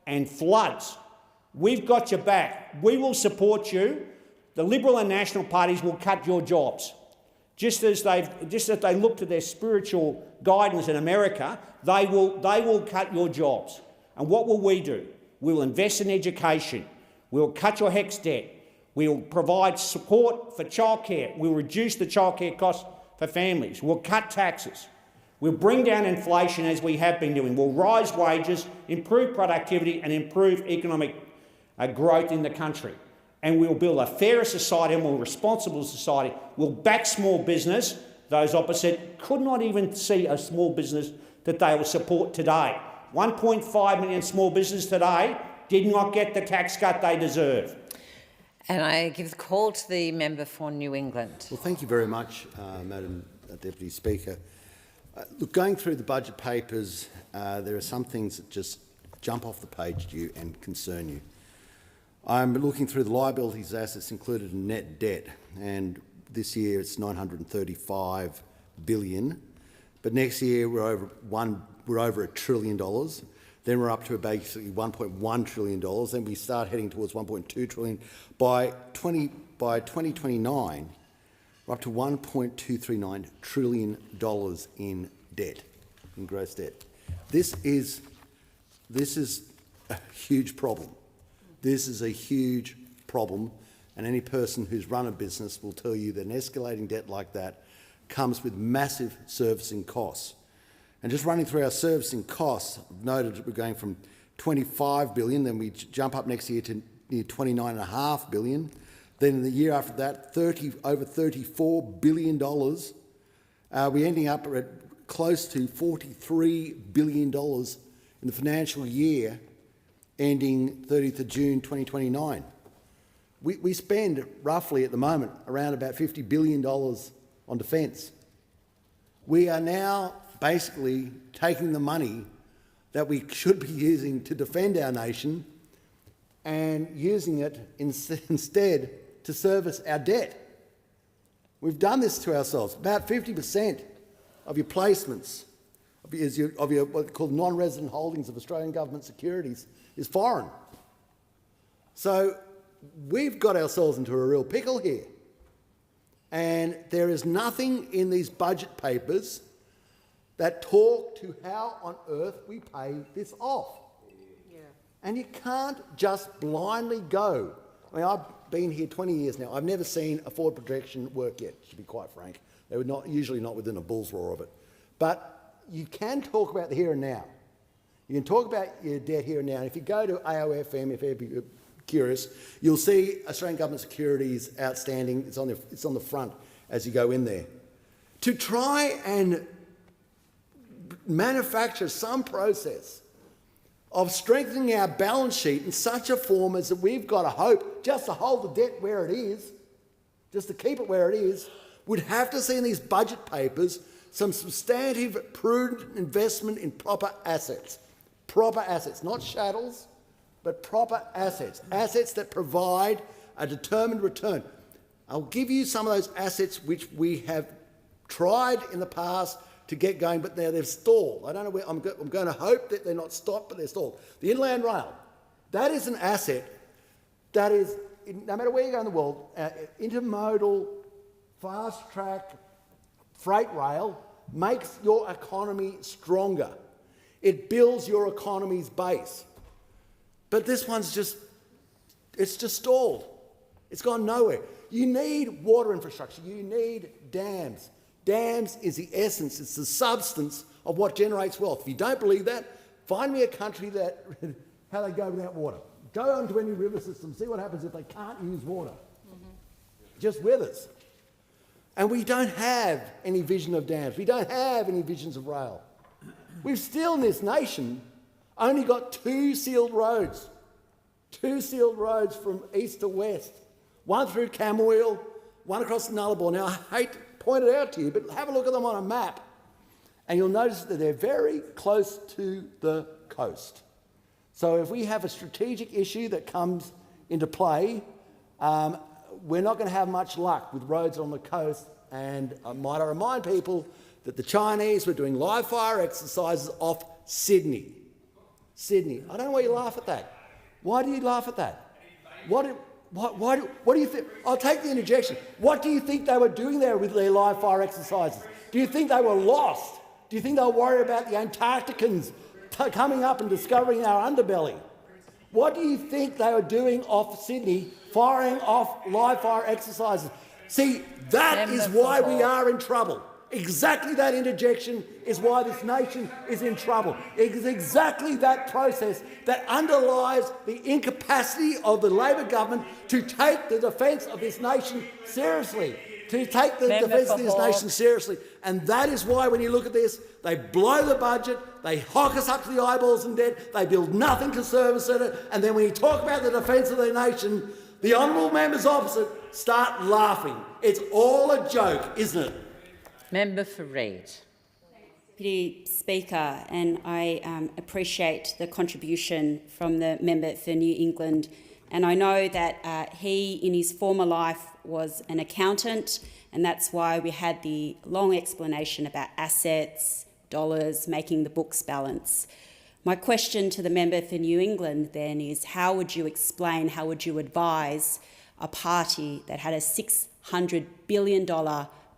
and floods, we've got your back. We will support you. The Liberal and National parties will cut your jobs. Just as they look to their spiritual guidance in America, they will cut your jobs. And what will we do? We will invest in education. We will cut your HECS debt. We will provide support for childcare. We'll reduce the childcare costs for families. We'll cut taxes. We'll bring down inflation as we have been doing. We'll rise wages, improve productivity and improve economic growth in the country. And we'll build a fairer society, a more responsible society. We'll back small business. Those opposite could not even see a small business that they will support today. 1.5 million small businesses today did not get the tax cut they deserve. And I give the call to the member for New England. Well, thank you very much, Madam Deputy Speaker. Look, going through the budget papers, there are some things that just jump off the page to you and concern you. I'm looking through the liabilities assets included in net debt, and this year it's $935 billion, but next year we're over $1 trillion. Then we're up to basically $1.1 trillion. Then we start heading towards $1.2 trillion. By 2029, we're up to $1.239 trillion in debt, in gross debt. This is a huge problem. This is a huge problem, and any person who's run a business will tell you that an escalating debt like that comes with massive servicing costs. And just running through our servicing costs, I've noted that we're going from $25 billion, then we jump up next year to near $29.5 billion. Then the year after that, over $34 billion. We're ending up at close to $43 billion in the financial year ending 30th of June 2029. We spend roughly at the moment around about $50 billion on defence. We are now basically taking the money that we should be using to defend our nation and using it instead to service our debt. We've done this to ourselves. About 50% of your placements, of your what are called non-resident holdings of Australian government securities is foreign. So we've got ourselves into a real pickle here. And there is nothing in these budget papers that talk to how on earth we pay this off. Yeah. And you can't just blindly go. I mean, I've been here 20 years now. I've never seen a forward projection work yet, to be quite frank. They were usually not within a bull's roar of it. But you can talk about the here and now. You can talk about your debt here and now. And if you go to AOFM, if you're curious, you'll see Australian government securities outstanding. It's on the front as you go in there. To try and manufacture some process of strengthening our balance sheet in such a form as that we've got to hope just to hold the debt where it is, just to keep it where it is, would have to see in these budget papers some substantive, prudent investment in proper assets. Proper assets, not chattels, but proper assets. Assets that provide a determined return. I'll give you some of those assets which we have tried in the past to get going, but now they've stalled. I don't know where, I'm going to hope that they're not stopped, but they're stalled. The Inland Rail, that is an asset that is, no matter where you go in the world, intermodal, fast-track freight rail makes your economy stronger. It builds your economy's base. But this one's just stalled. It's gone nowhere. You need water infrastructure. You need dams. Dams is the essence, it's the substance of what generates wealth. If you don't believe that, find me a country that how they go without water. Go onto any river system, see what happens if they can't use water. Just withers. And we don't have any vision of dams. We don't have any visions of rail. We've still in this nation only got two sealed roads from east to west. One through Camberwell, one across the Nullarbor. Now, I hate to point it out to you, but have a look at them on a map, and you'll notice that they're very close to the coast. So if we have a strategic issue that comes into play, we're not going to have much luck with roads on the coast. And might I remind people that the Chinese were doing live fire exercises off Sydney. Sydney. I don't know why you laugh at that. Why do you laugh at that? What do you think? I'll take the interjection. What do you think they were doing there with their live fire exercises? Do you think they were lost? Do you think they were worried about the Antarcticans coming up and discovering our underbelly? What do you think they were doing off Sydney, firing off live fire exercises? See, that is why we are in trouble. Exactly that interjection is why this nation is in trouble. It is exactly that process that underlies the incapacity of the Labor government to take the defence of this nation seriously. to take the Member defence for of this Hawke. nation seriously. And that is why, when you look at this, they blow the budget, they hock us up to the eyeballs in debt, they build nothing to service it, and then when you talk about the defence of the nation, the honourable members opposite start laughing. It's all a joke, isn't it? Member for Reid. Deputy Speaker, and I appreciate the contribution from the member for New England. And I know that he, in his former life, was an accountant, and that's why we had the long explanation about assets, dollars, making the books balance. My question to the member for New England then is, how would you explain, how would you advise a party that had a $600 billion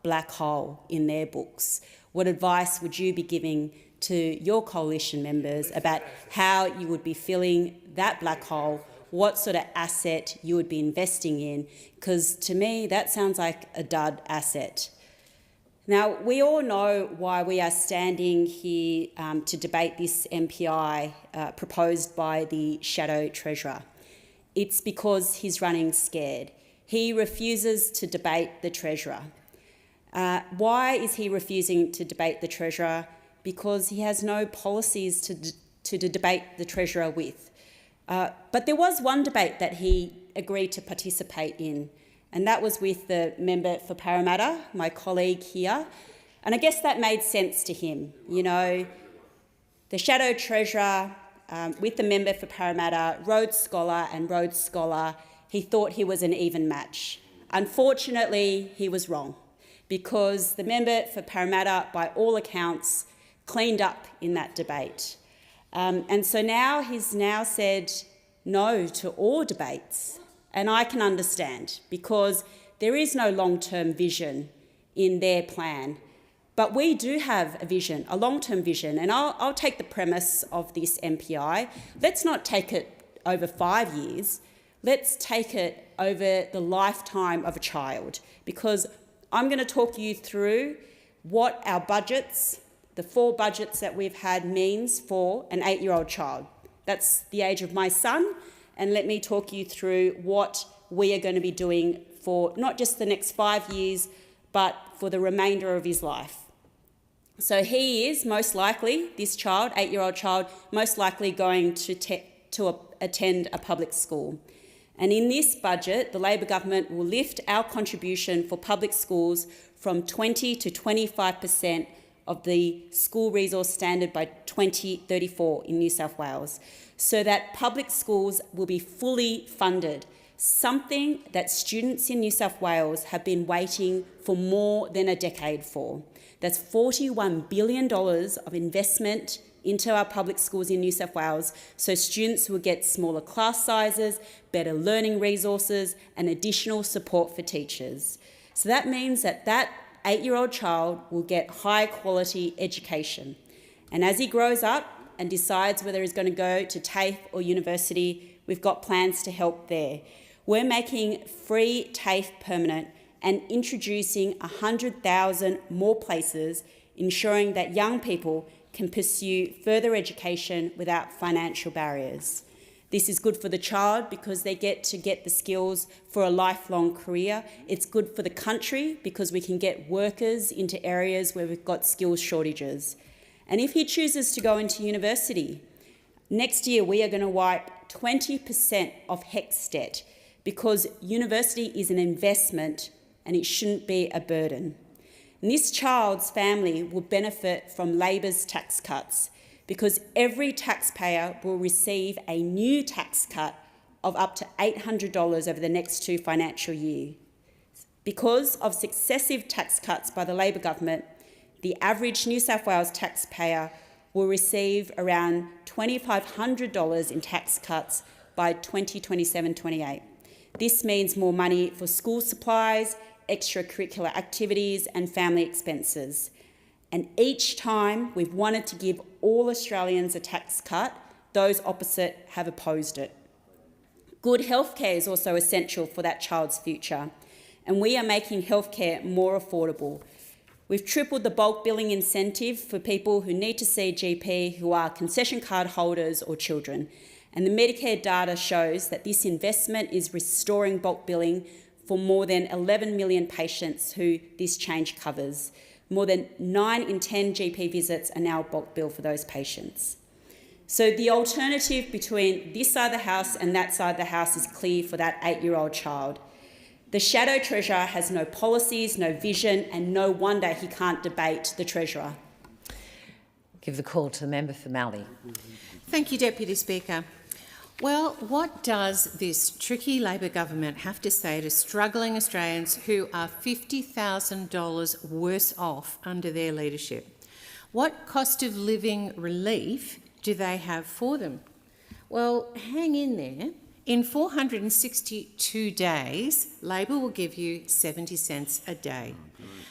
black hole in their books? What advice would you be giving to your coalition members about how you would be filling that black hole, what sort of asset you would be investing in? Because to me, that sounds like a dud asset. Now, we all know why we are standing here to debate this MPI proposed by the Shadow Treasurer. It's because he's running scared. He refuses to debate the Treasurer. Why is he refusing to debate the Treasurer? Because he has no policies to debate the Treasurer with. But there was one debate that he agreed to participate in, and that was with the member for Parramatta, my colleague here. And I guess that made sense to him. You know, the Shadow Treasurer with the member for Parramatta, Rhodes Scholar, he thought he was an even match. Unfortunately, he was wrong, because the member for Parramatta, by all accounts, cleaned up in that debate. And so now he's said no to all debates. And I can understand, because there is no long-term vision in their plan. But we do have a vision, a long-term vision. And I'll take the premise of this MPI. Let's not take it over 5 years. Let's take it over the lifetime of a child, because I'm going to talk you through what our budgets, the 4 budgets that we've had, means for an 8-year-old child. That's the age of my son, and let me talk you through what we are going to be doing for not just the next 5 years, but for the remainder of his life. So he is most likely, this child, 8-year-old child, most likely going to attend a public school. And in this budget, the Labor government will lift our contribution for public schools from 20 to 25% of the school resource standard by 2034 in New South Wales, so that public schools will be fully funded, something that students in New South Wales have been waiting for more than a decade for. That's $41 billion of investment into our public schools in New South Wales, so students will get smaller class sizes, better learning resources, and additional support for teachers. So that means that 8-year-old child will get high-quality education. And as he grows up and decides whether he's going to go to TAFE or university, we've got plans to help there. We're making free TAFE permanent and introducing 100,000 more places, ensuring that young people can pursue further education without financial barriers. This is good for the child because they get the skills for a lifelong career. It's good for the country because we can get workers into areas where we've got skills shortages. And if he chooses to go into university, next year we are going to wipe 20% of HECS debt, because university is an investment and it shouldn't be a burden. And this child's family will benefit from Labor's tax cuts, because every taxpayer will receive a new tax cut of up to $800 over the next 2 financial years. Because of successive tax cuts by the Labor government, the average New South Wales taxpayer will receive around $2,500 in tax cuts by 2027-28. This means more money for school supplies, extracurricular activities and family expenses. And each time we've wanted to give all Australians a tax cut, those opposite have opposed it. Good healthcare is also essential for that child's future, and we are making healthcare more affordable. We've tripled the bulk billing incentive for people who need to see a GP who are concession card holders or children. And the Medicare data shows that this investment is restoring bulk billing for more than 11 million patients who this change covers. More than 9 in 10 GP visits are now bulk billed for those patients. So the alternative between this side of the House and that side of the House is clear for that 8-year-old child. The Shadow Treasurer has no policies, no vision, and no wonder he can't debate the Treasurer. Give the call to the member for Mallee. Thank you, Deputy Speaker. Well, what does this tricky Labor government have to say to struggling Australians who are $50,000 worse off under their leadership? What cost of living relief do they have for them? Well, hang in there. In 462 days, Labor will give you 70 cents a day.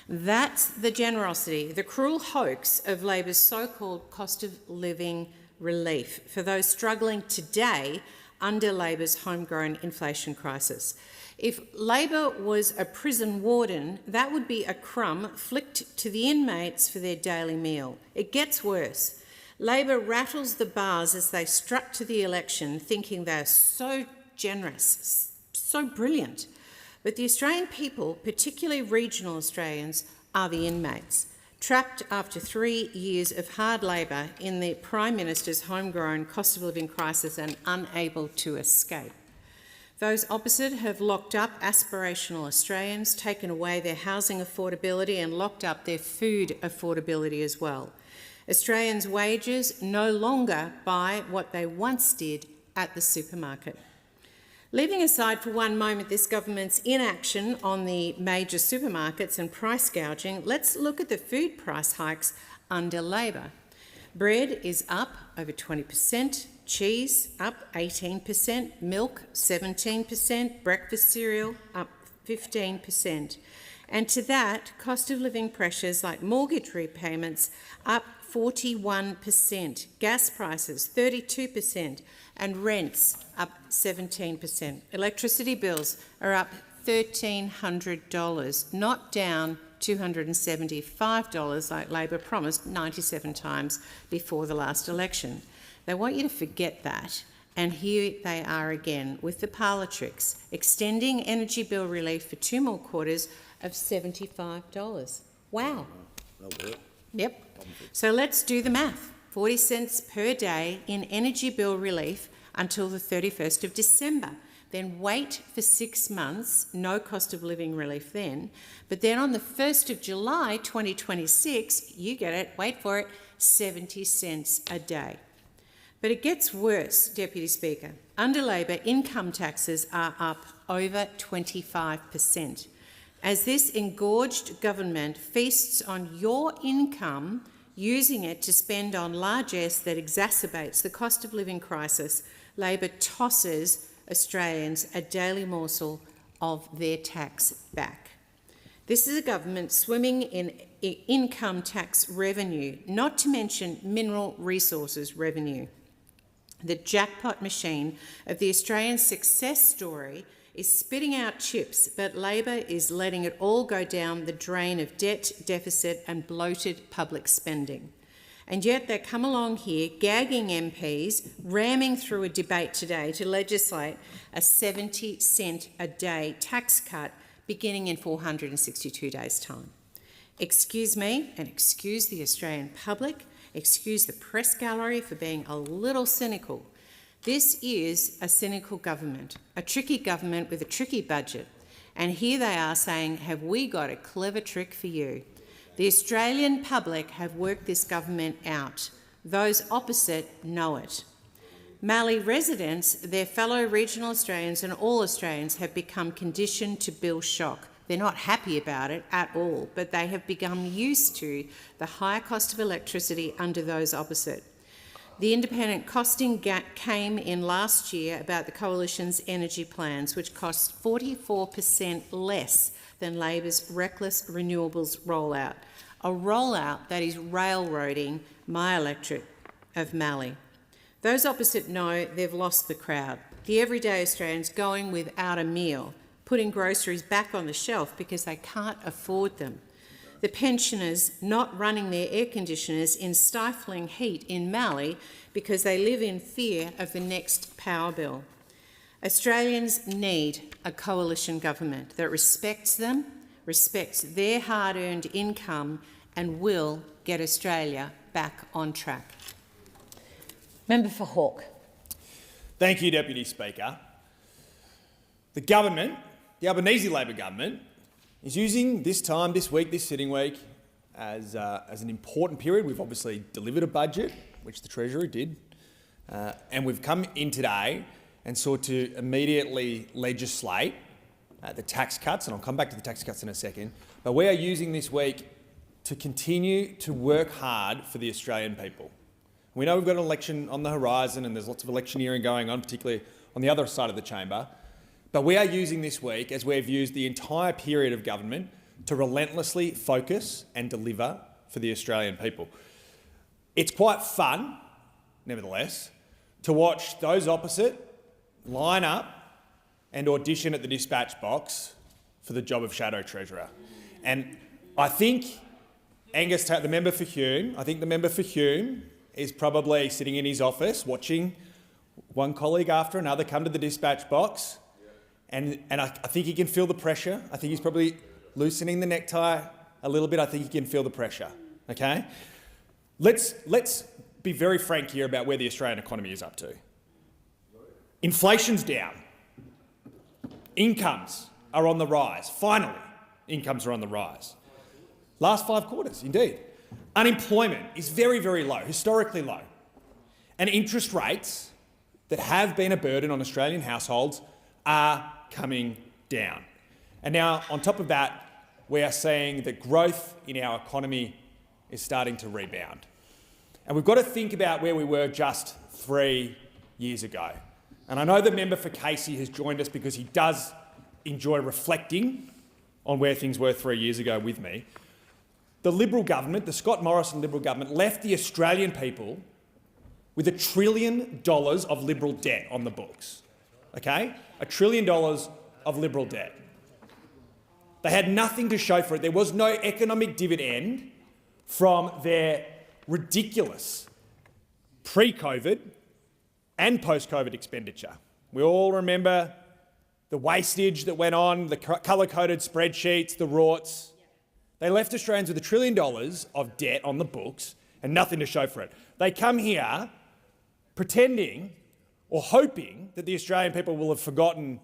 That's the generosity, the cruel hoax of Labor's so-called cost of living relief for those struggling today under Labor's homegrown inflation crisis. If Labor was a prison warden, that would be a crumb flicked to the inmates for their daily meal. It gets worse. Labor rattles the bars as they strut to the election thinking they're so generous, so brilliant. But the Australian people, particularly regional Australians, are the inmates, trapped after 3 years of hard labour in the Prime Minister's homegrown cost of living crisis and unable to escape. Those opposite have locked up aspirational Australians, taken away their housing affordability and locked up their food affordability as well. Australians' wages no longer buy what they once did at the supermarket. Leaving aside for one moment this government's inaction on the major supermarkets and price gouging, let's look at the food price hikes under Labor. Bread is up over 20%, cheese up 18%, milk 17%, breakfast cereal up 15%. And to that, cost of living pressures like mortgage repayments up 41%, gas prices 32%, and rents up 17%. Electricity bills are up $1,300, not down $275 like Labor promised 97 times before the last election. They want you to forget that. And here they are again with the parlour tricks, extending energy bill relief for 2 more quarters of $75. Wow. Yep. So let's do the math. 40 cents per day in energy bill relief until the 31st of December. Then wait for 6 months, no cost of living relief then. But then on the 1st of July 2026, you get it, wait for it, 70 cents a day. But it gets worse, Deputy Speaker. Under Labor, income taxes are up over 25%. As this engorged government feasts on your income, using it to spend on largesse that exacerbates the cost of living crisis, Labor tosses Australians a daily morsel of their tax back. This is a government swimming in income tax revenue, not to mention mineral resources revenue. The jackpot machine of the Australian success story is spitting out chips, but Labor is letting it all go down the drain of debt, deficit and bloated public spending. And yet they come along here, gagging MPs, ramming through a debate today to legislate a 70 cent a day tax cut beginning in 462 days' time. Excuse me and excuse the Australian public, excuse the press gallery for being a little cynical. This is a cynical government, a tricky government with a tricky budget. And here they are saying, have we got a clever trick for you? The Australian public have worked this government out. Those opposite know it. Mallee residents, their fellow regional Australians and all Australians have become conditioned to bill shock. They're not happy about it at all, but they have become used to the higher cost of electricity under those opposite. The independent costing gap came in last year about the Coalition's energy plans, which cost 44% less than Labor's reckless renewables rollout, a rollout that is railroading my electorate of Mallee. Those opposite know they've lost the crowd. The everyday Australians going without a meal, putting groceries back on the shelf because they can't afford them. The pensioners not running their air conditioners in stifling heat in Mallee because they live in fear of the next power bill. Australians need a coalition government that respects them, respects their hard-earned income and will get Australia back on track. Member for Hawke. Thank you, Deputy Speaker. The government, the Albanese Labor government, is using this time, this week, this sitting week, as an important period. We've obviously delivered a budget, which the Treasury did, and we've come in today and sought to immediately legislate the tax cuts, and I'll come back to the tax cuts in a second, but we are using this week to continue to work hard for the Australian people. We know we've got an election on the horizon and there's lots of electioneering going on, particularly on the other side of the chamber, but we are using this week, as we've used the entire period of government, to relentlessly focus and deliver for the Australian people. It's quite fun, nevertheless, to watch those opposite line up and audition at the dispatch box for the job of Shadow Treasurer. And I think the member for Hume is probably sitting in his office watching one colleague after another come to the dispatch box, and I think he can feel the pressure. I think he's probably loosening the necktie a little bit. I think he can feel the pressure, okay? Let's be very frank here about where the Australian economy is up to. Inflation's down. Incomes are on the rise. Finally, incomes are on the rise. Last 5 quarters, indeed. Unemployment is very, very low, historically low. And interest rates that have been a burden on Australian households are coming down. And now, on top of that, we are seeing that growth in our economy is starting to rebound. And we've got to think about where we were just 3 years ago. And I know the member for Casey has joined us because he does enjoy reflecting on where things were 3 years ago with me. The Liberal government, the Scott Morrison Liberal government, left the Australian people with $1 trillion of Liberal debt on the books. Okay? $1 trillion of Liberal debt. They had nothing to show for it. There was no economic dividend from their ridiculous pre-COVID and post-COVID expenditure. We all remember the wastage that went on, the colour-coded spreadsheets, the rorts. They left Australians with $1 trillion of debt on the books and nothing to show for it. They come here pretending or hoping that the Australian people will have forgotten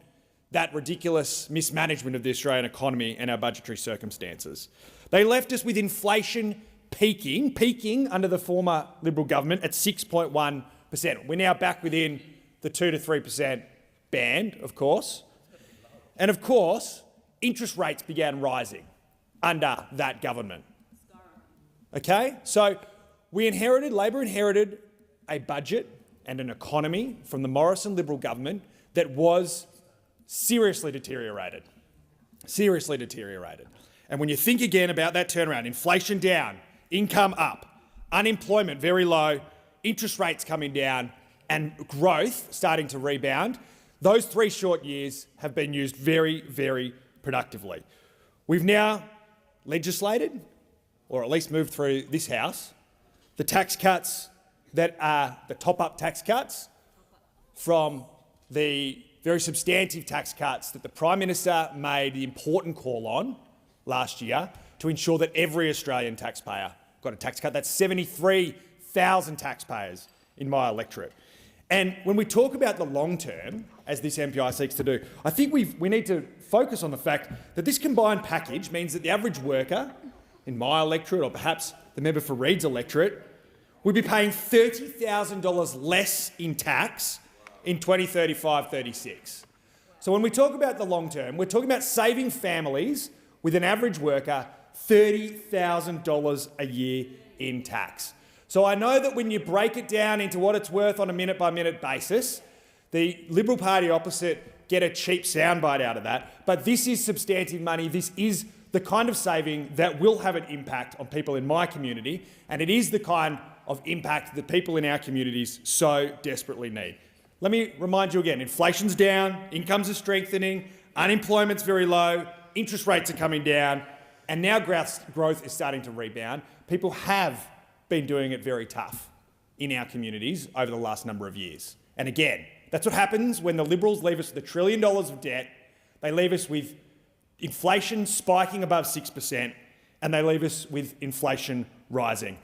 that ridiculous mismanagement of the Australian economy and our budgetary circumstances. They left us with inflation peaking under the former Liberal government at 6.1%. We're now back within the 2 to 3% band, of course. And of course, interest rates began rising under that government. Okay? So Labor inherited a budget and an economy from the Morrison Liberal government that was seriously deteriorated. Seriously deteriorated. And when you think again about that turnaround, inflation down, income up, unemployment very low, interest rates coming down, and growth starting to rebound, those 3 short years have been used very, very productively. We've now legislated, or at least moved through this House, the tax cuts that are the top-up tax cuts from the very substantive tax cuts that the Prime Minister made the important call on last year to ensure that every Australian taxpayer got a tax cut. That's 73,000 taxpayers in my electorate. And when we talk about the long term, as this MPI seeks to do, I think we need to focus on the fact that this combined package means that the average worker in my electorate, or perhaps the member for Reed's electorate, would be paying $30,000 less in tax in 2035-36. So when we talk about the long term, we're talking about saving families with an average worker $30,000 a year in tax. So I know that when you break it down into what it's worth on a minute-by-minute basis, the Liberal Party opposite get a cheap soundbite out of that, but this is substantive money. This is the kind of saving that will have an impact on people in my community, and it is the kind of impact that people in our communities so desperately need. Let me remind you again, inflation's down, incomes are strengthening, unemployment's very low, interest rates are coming down, and now growth is starting to rebound. People have been doing it very tough in our communities over the last number of years. And again, That's what happens when the Liberals leave us with $1 trillion of debt. They leave us with inflation spiking above 6%, and they leave us with inflation rising.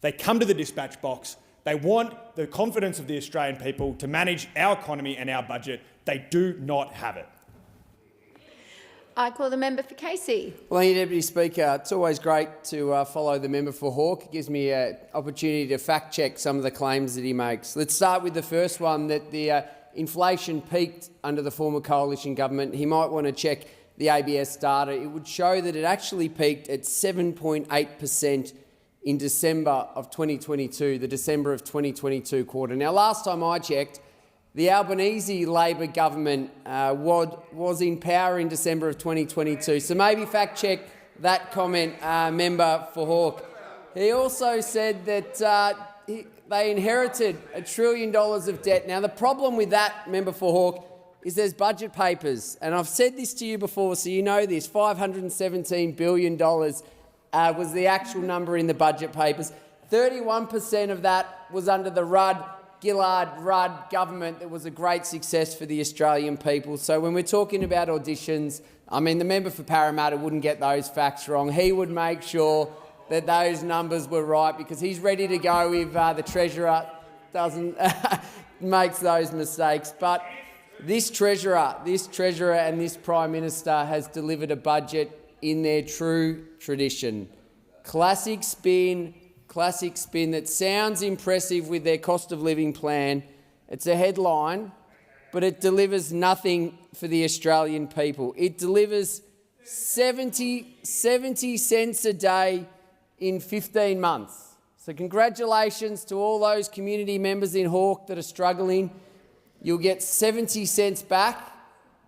They come to the dispatch box. They want the confidence of the Australian people to manage our economy and our budget. They do not have it. I call the member for Casey. Well, thank you, Deputy Speaker. It's always great to follow the member for Hawke. It gives me an opportunity to fact-check some of the claims that he makes. Let's start with the first one, that the inflation peaked under the former coalition government. He might want to check the ABS data. It would show that it actually peaked at 7.8% in December of 2022, the December of 2022 quarter. Now, last time I checked, the Albanese Labor government was in power in December of 2022, so maybe fact-check that comment, member for Hawke. He also said that they inherited $1 trillion of debt. Now, the problem with that, member for Hawke, is there's budget papers, and I've said this to you before, so you know this. $517 billion was the actual number in the budget papers. 31% of that was under the Gillard-Rudd government. That was a great success for the Australian people. So when we're talking about auditions, I mean, the member for Parramatta wouldn't get those facts wrong. He would make sure that those numbers were right, because he's ready to go if the Treasurer doesn't makes those mistakes. But this Treasurer and this Prime Minister has delivered a budget in their true tradition. Classic spin that sounds impressive with their cost of living plan. It's a headline, but it delivers nothing for the Australian people. It delivers 70 cents a day in 15 months. So congratulations to all those community members in Hawke that are struggling. You'll get 70 cents back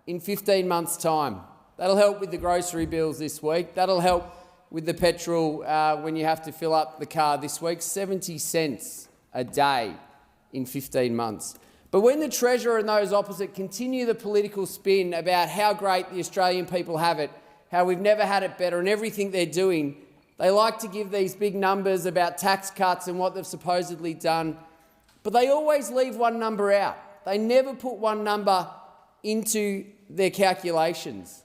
in 15 months' time. That'll help with the grocery bills this week. That'll help with the petrol when you have to fill up the car this week. 70 cents a day in 15 months. But when the Treasurer and those opposite continue the political spin about how great the Australian people have it, how we've never had it better and everything they're doing, they like to give these big numbers about tax cuts and what they've supposedly done, but they always leave one number out. They never put one number into their calculations.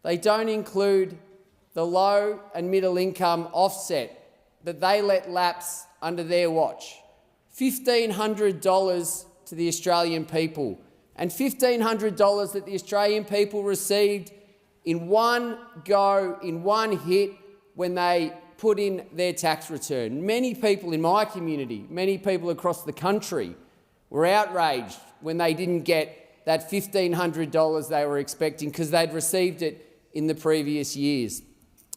They don't include the low and middle income offset that they let lapse under their watch. $1,500 to the Australian people, and $1,500 that the Australian people received in one go, in one hit, when they put in their tax return. Many people in my community, many people across the country were outraged when they didn't get that $1,500 they were expecting, because they'd received it in the previous years.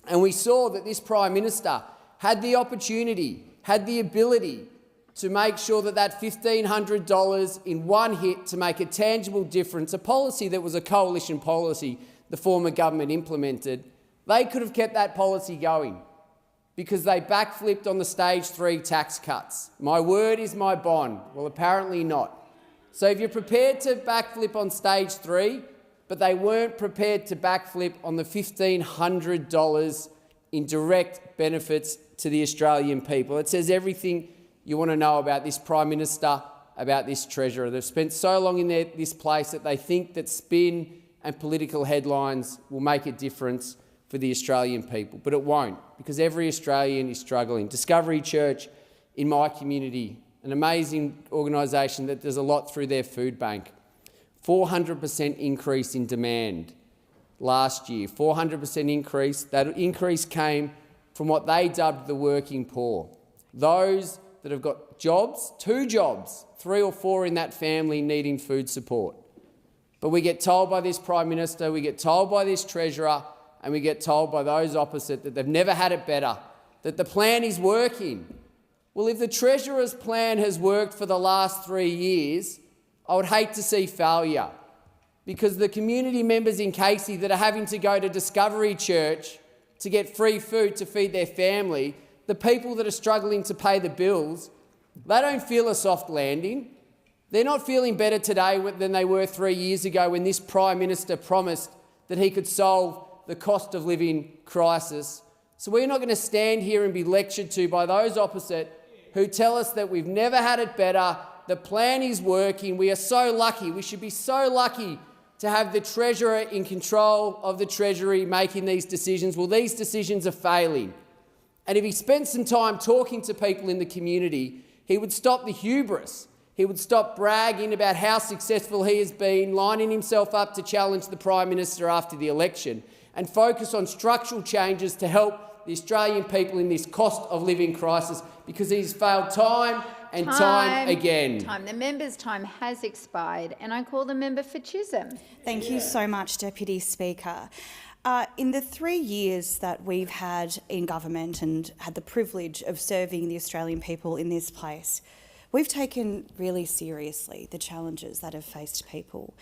And we saw that this Prime Minister had the opportunity, had the ability to make sure that that $1,500 in one hit to make a tangible difference, a policy that was a coalition policy the former government implemented. They could have kept that policy going, because they backflipped on the stage 3 tax cuts. My word is my bond. Well, apparently not. So if you're prepared to backflip on stage 3, but they weren't prepared to backflip on the $1,500 in direct benefits to the Australian people. It says everything you want to know about this Prime Minister, about this Treasurer. They've spent so long in this place that they think that spin and political headlines will make a difference for the Australian people, but it won't, because every Australian is struggling. Discovery Church in my community, an amazing organisation that does a lot through their food bank, 400% increase in demand last year, 400% increase. That increase came from what they dubbed the working poor, those that have got jobs, 2 jobs, 3 or 4 in that family needing food support. But we get told by this Prime Minister, we get told by this Treasurer, and we get told by those opposite that they've never had it better, that the plan is working. Well, if the Treasurer's plan has worked for the last 3 years, I would hate to see failure, because the community members in Casey that are having to go to Discovery Church to get free food to feed their family, the people that are struggling to pay the bills, they don't feel a soft landing. They're not feeling better today than they were 3 years ago, when this Prime Minister promised that he could solve the cost of living crisis. So we're not going to stand here and be lectured to by those opposite who tell us that we've never had it better, The plan is working. We are so lucky. We should be so lucky to have the Treasurer in control of the Treasury making these decisions. Well, these decisions are failing. And if he spent some time talking to people in the community, he would stop the hubris. He would stop bragging about how successful he has been, lining himself up to challenge the Prime Minister after the election, and focus on structural changes to help the Australian people in this cost of living crisis, because he's failed time and time again. The member's time has expired, and I call the member for Chisholm. Thank you so much, Deputy Speaker. In the 3 years that we've had in government and had the privilege of serving the Australian people in this place, we've taken really seriously the challenges that have faced people.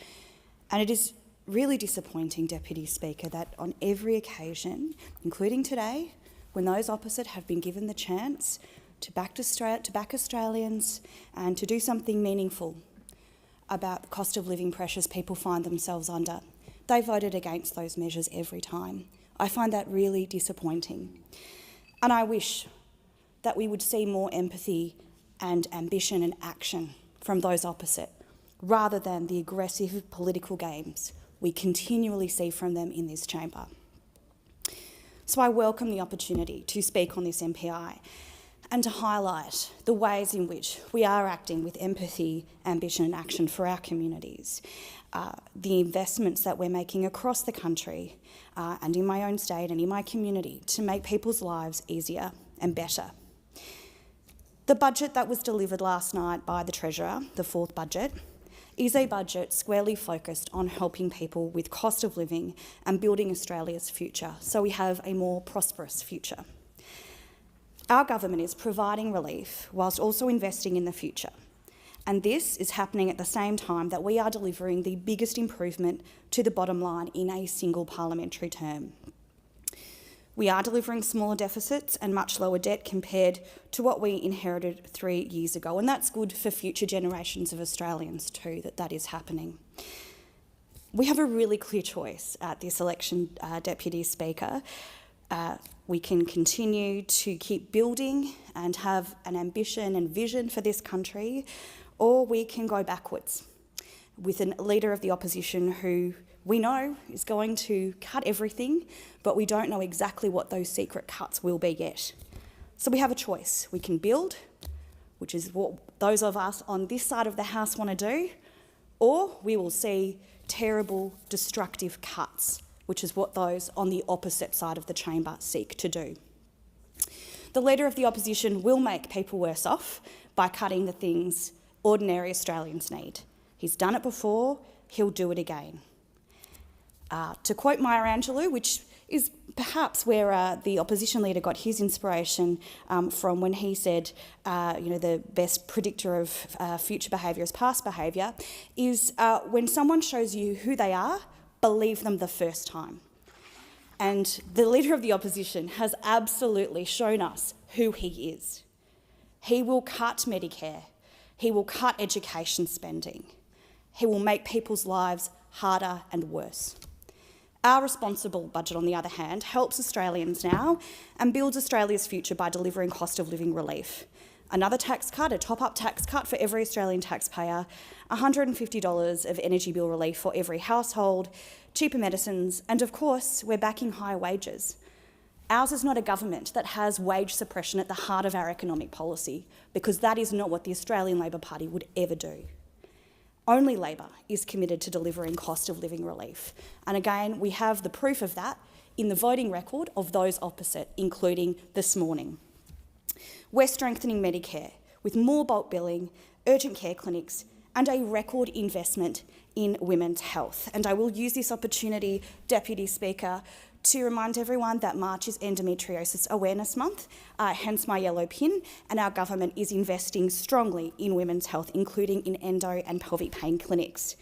And it is really disappointing, Deputy Speaker, that on every occasion, including today, when those opposite have been given the chance to back Australians and to do something meaningful about the cost of living pressures people find themselves under, they voted against those measures every time. I find that really disappointing. And I wish that we would see more empathy and ambition and action from those opposite, rather than the aggressive political games we continually see from them in this chamber. So I welcome the opportunity to speak on this MPI and to highlight the ways in which we are acting with empathy, ambition and action for our communities, the investments that we're making across the country and in my own state and in my community to make people's lives easier and better. The budget that was delivered last night by the Treasurer, the fourth budget, is a budget squarely focused on helping people with cost of living and building Australia's future so we have a more prosperous future. Our government is providing relief whilst also investing in the future, and this is happening at the same time that we are delivering the biggest improvement to the bottom line in a single parliamentary term. We are delivering smaller deficits and much lower debt compared to what we inherited 3 years ago, and that's good for future generations of Australians too, that is happening. We have a really clear choice at this election, Deputy Speaker. We can continue to keep building and have an ambition and vision for this country, or we can go backwards with a leader of the opposition who we know is going to cut everything, but we don't know exactly what those secret cuts will be yet. So we have a choice. We can build, which is what those of us on this side of the House want to do, or we will see terrible, destructive cuts, which is what those on the opposite side of the chamber seek to do. The Leader of the Opposition will make people worse off by cutting the things ordinary Australians need. He's done it before, he'll do it again. To quote Maya Angelou, which is perhaps where the opposition leader got his inspiration from when he said, the best predictor of future behaviour is past behaviour, is when someone shows you who they are, believe them the first time. And the Leader of the Opposition has absolutely shown us who he is. He will cut Medicare. He will cut education spending. He will make people's lives harder and worse. Our responsible budget, on the other hand, helps Australians now and builds Australia's future by delivering cost of living relief. Another tax cut, a top-up tax cut for every Australian taxpayer, $150 of energy bill relief for every household, cheaper medicines, and of course, we're backing higher wages. Ours is not a government that has wage suppression at the heart of our economic policy, because that is not what the Australian Labor Party would ever do. Only Labor is committed to delivering cost of living relief. And again, we have the proof of that in the voting record of those opposite, including this morning. We're strengthening Medicare with more bulk billing, urgent care clinics, and a record investment in women's health. And I will use this opportunity, Deputy Speaker, to remind everyone that March is Endometriosis Awareness Month, hence my yellow pin, and our government is investing strongly in women's health, including in endo and pelvic pain clinics.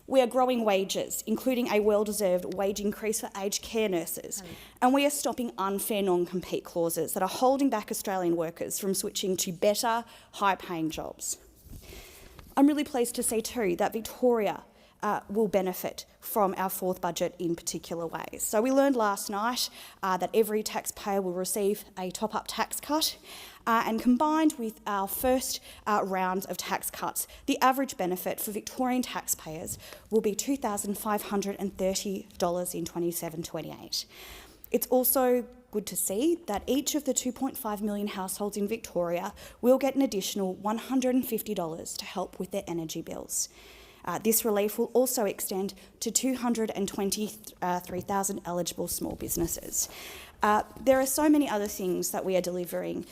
We are growing wages, including a well-deserved wage increase for aged care nurses, and we are stopping unfair non-compete clauses that are holding back Australian workers from switching to better, high-paying jobs. I'm really pleased to see too that Victoria will benefit from our fourth budget in particular ways. So we learned last night that every taxpayer will receive a top-up tax cut, And combined with our first round of tax cuts, the average benefit for Victorian taxpayers will be $2,530 in 27-28. It's also good to see that each of the 2.5 million households in Victoria will get an additional $150 to help with their energy bills. This relief will also extend to 223,000 eligible small businesses. There are so many other things that we are delivering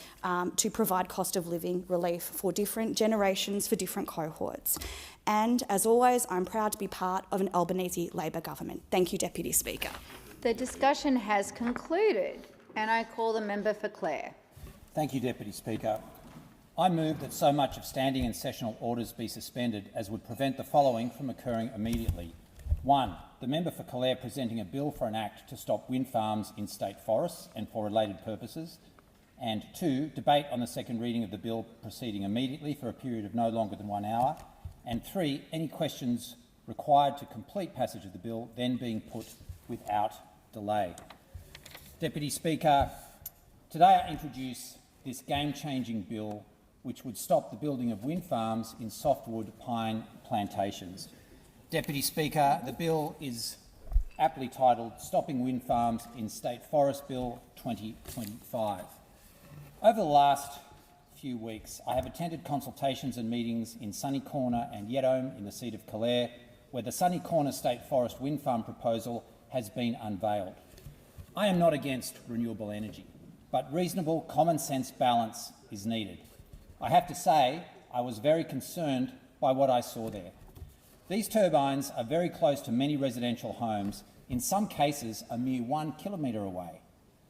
to provide cost of living relief for different generations, for different cohorts. And as always, I'm proud to be part of an Albanese Labor government. Thank you, Deputy Speaker. The discussion has concluded, and I call the member for Clare. Thank you, Deputy Speaker. I move that so much of standing and sessional orders be suspended as would prevent the following from occurring immediately. 1. The member for Calare presenting a bill for an act to stop wind farms in state forests and for related purposes. And 2. Debate on the second reading of the bill proceeding immediately for a period of no longer than 1 hour. And 3. Any questions required to complete passage of the bill then being put without delay. Deputy Speaker, today I introduce this game-changing bill which would stop the building of wind farms in softwood pine plantations. Deputy Speaker, the bill is aptly titled Stopping Wind Farms in State Forest Bill 2025. Over the last few weeks, I have attended consultations and meetings in Sunny Corner and Yedome in the seat of Calare, where the Sunny Corner State Forest wind farm proposal has been unveiled. I am not against renewable energy, but reasonable common sense balance is needed. I have to say I was very concerned by what I saw there. These turbines are very close to many residential homes, in some cases a mere 1 kilometre away.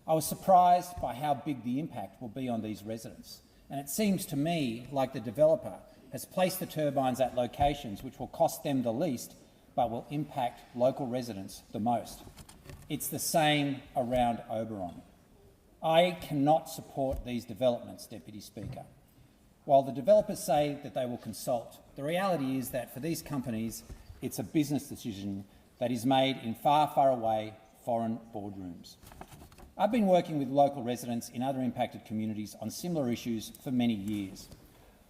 I was surprised by how big the impact will be on these residents, and it seems to me like the developer has placed the turbines at locations which will cost them the least but will impact local residents the most. It's the same around Oberon. I cannot support these developments, Deputy Speaker. While the developers say that they will consult, the reality is that for these companies, it's a business decision that is made in far, far away foreign boardrooms. I've been working with local residents in other impacted communities on similar issues for many years.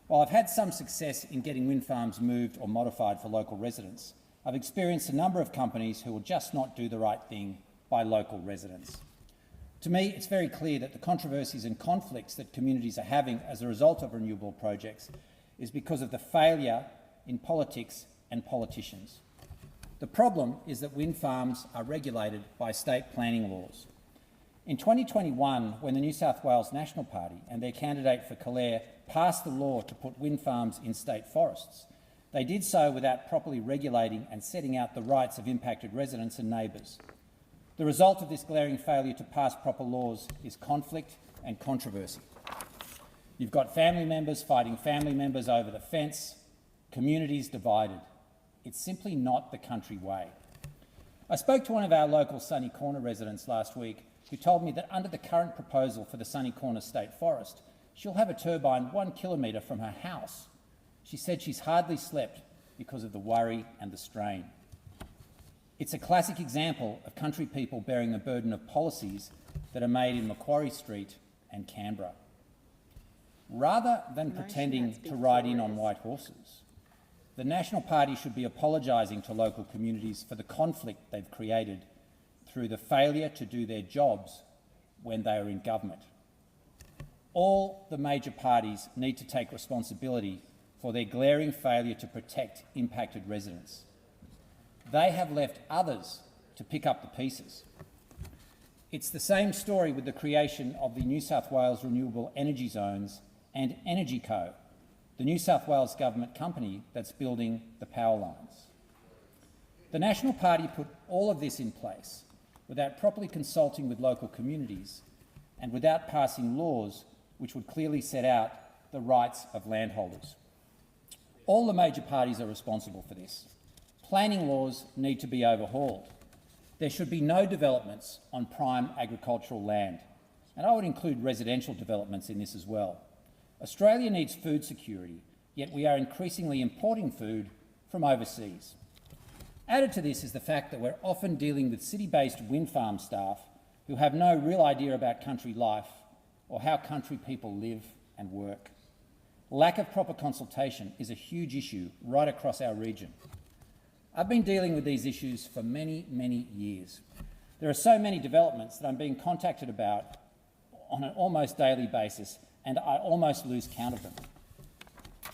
While I've had some success in getting wind farms moved or modified for local residents, I've experienced a number of companies who will just not do the right thing by local residents. To me, it's very clear that the controversies and conflicts that communities are having as a result of renewable projects is because of the failure in politics and politicians. The problem is that wind farms are regulated by state planning laws. In 2021, when the New South Wales National Party and their candidate for Calare passed the law to put wind farms in state forests, they did so without properly regulating and setting out the rights of impacted residents and neighbours. The result of this glaring failure to pass proper laws is conflict and controversy. You've got family members fighting family members over the fence, communities divided. It's simply not the country way. I spoke to one of our local Sunny Corner residents last week who told me that under the current proposal for the Sunny Corner State Forest, she'll have a turbine 1 kilometre from her house. She said she's hardly slept because of the worry and the strain. It's a classic example of country people bearing the burden of policies that are made in Macquarie Street and Canberra. Rather than pretending to ride in on white horses, the National Party should be apologising to local communities for the conflict they've created through the failure to do their jobs when they are in government. All the major parties need to take responsibility for their glaring failure to protect impacted residents. They have left others to pick up the pieces. It's the same story with the creation of the New South Wales Renewable Energy Zones and EnergyCo, the New South Wales government company that's building the power lines. The National Party put all of this in place without properly consulting with local communities and without passing laws which would clearly set out the rights of landholders. All the major parties are responsible for this. Planning laws need to be overhauled. There should be no developments on prime agricultural land, and I would include residential developments in this as well. Australia needs food security, yet we are increasingly importing food from overseas. Added to this is the fact that we're often dealing with city-based wind farm staff who have no real idea about country life or how country people live and work. Lack of proper consultation is a huge issue right across our region. I've been dealing with these issues for many, many years. There are so many developments that I'm being contacted about on an almost daily basis, and I almost lose count of them.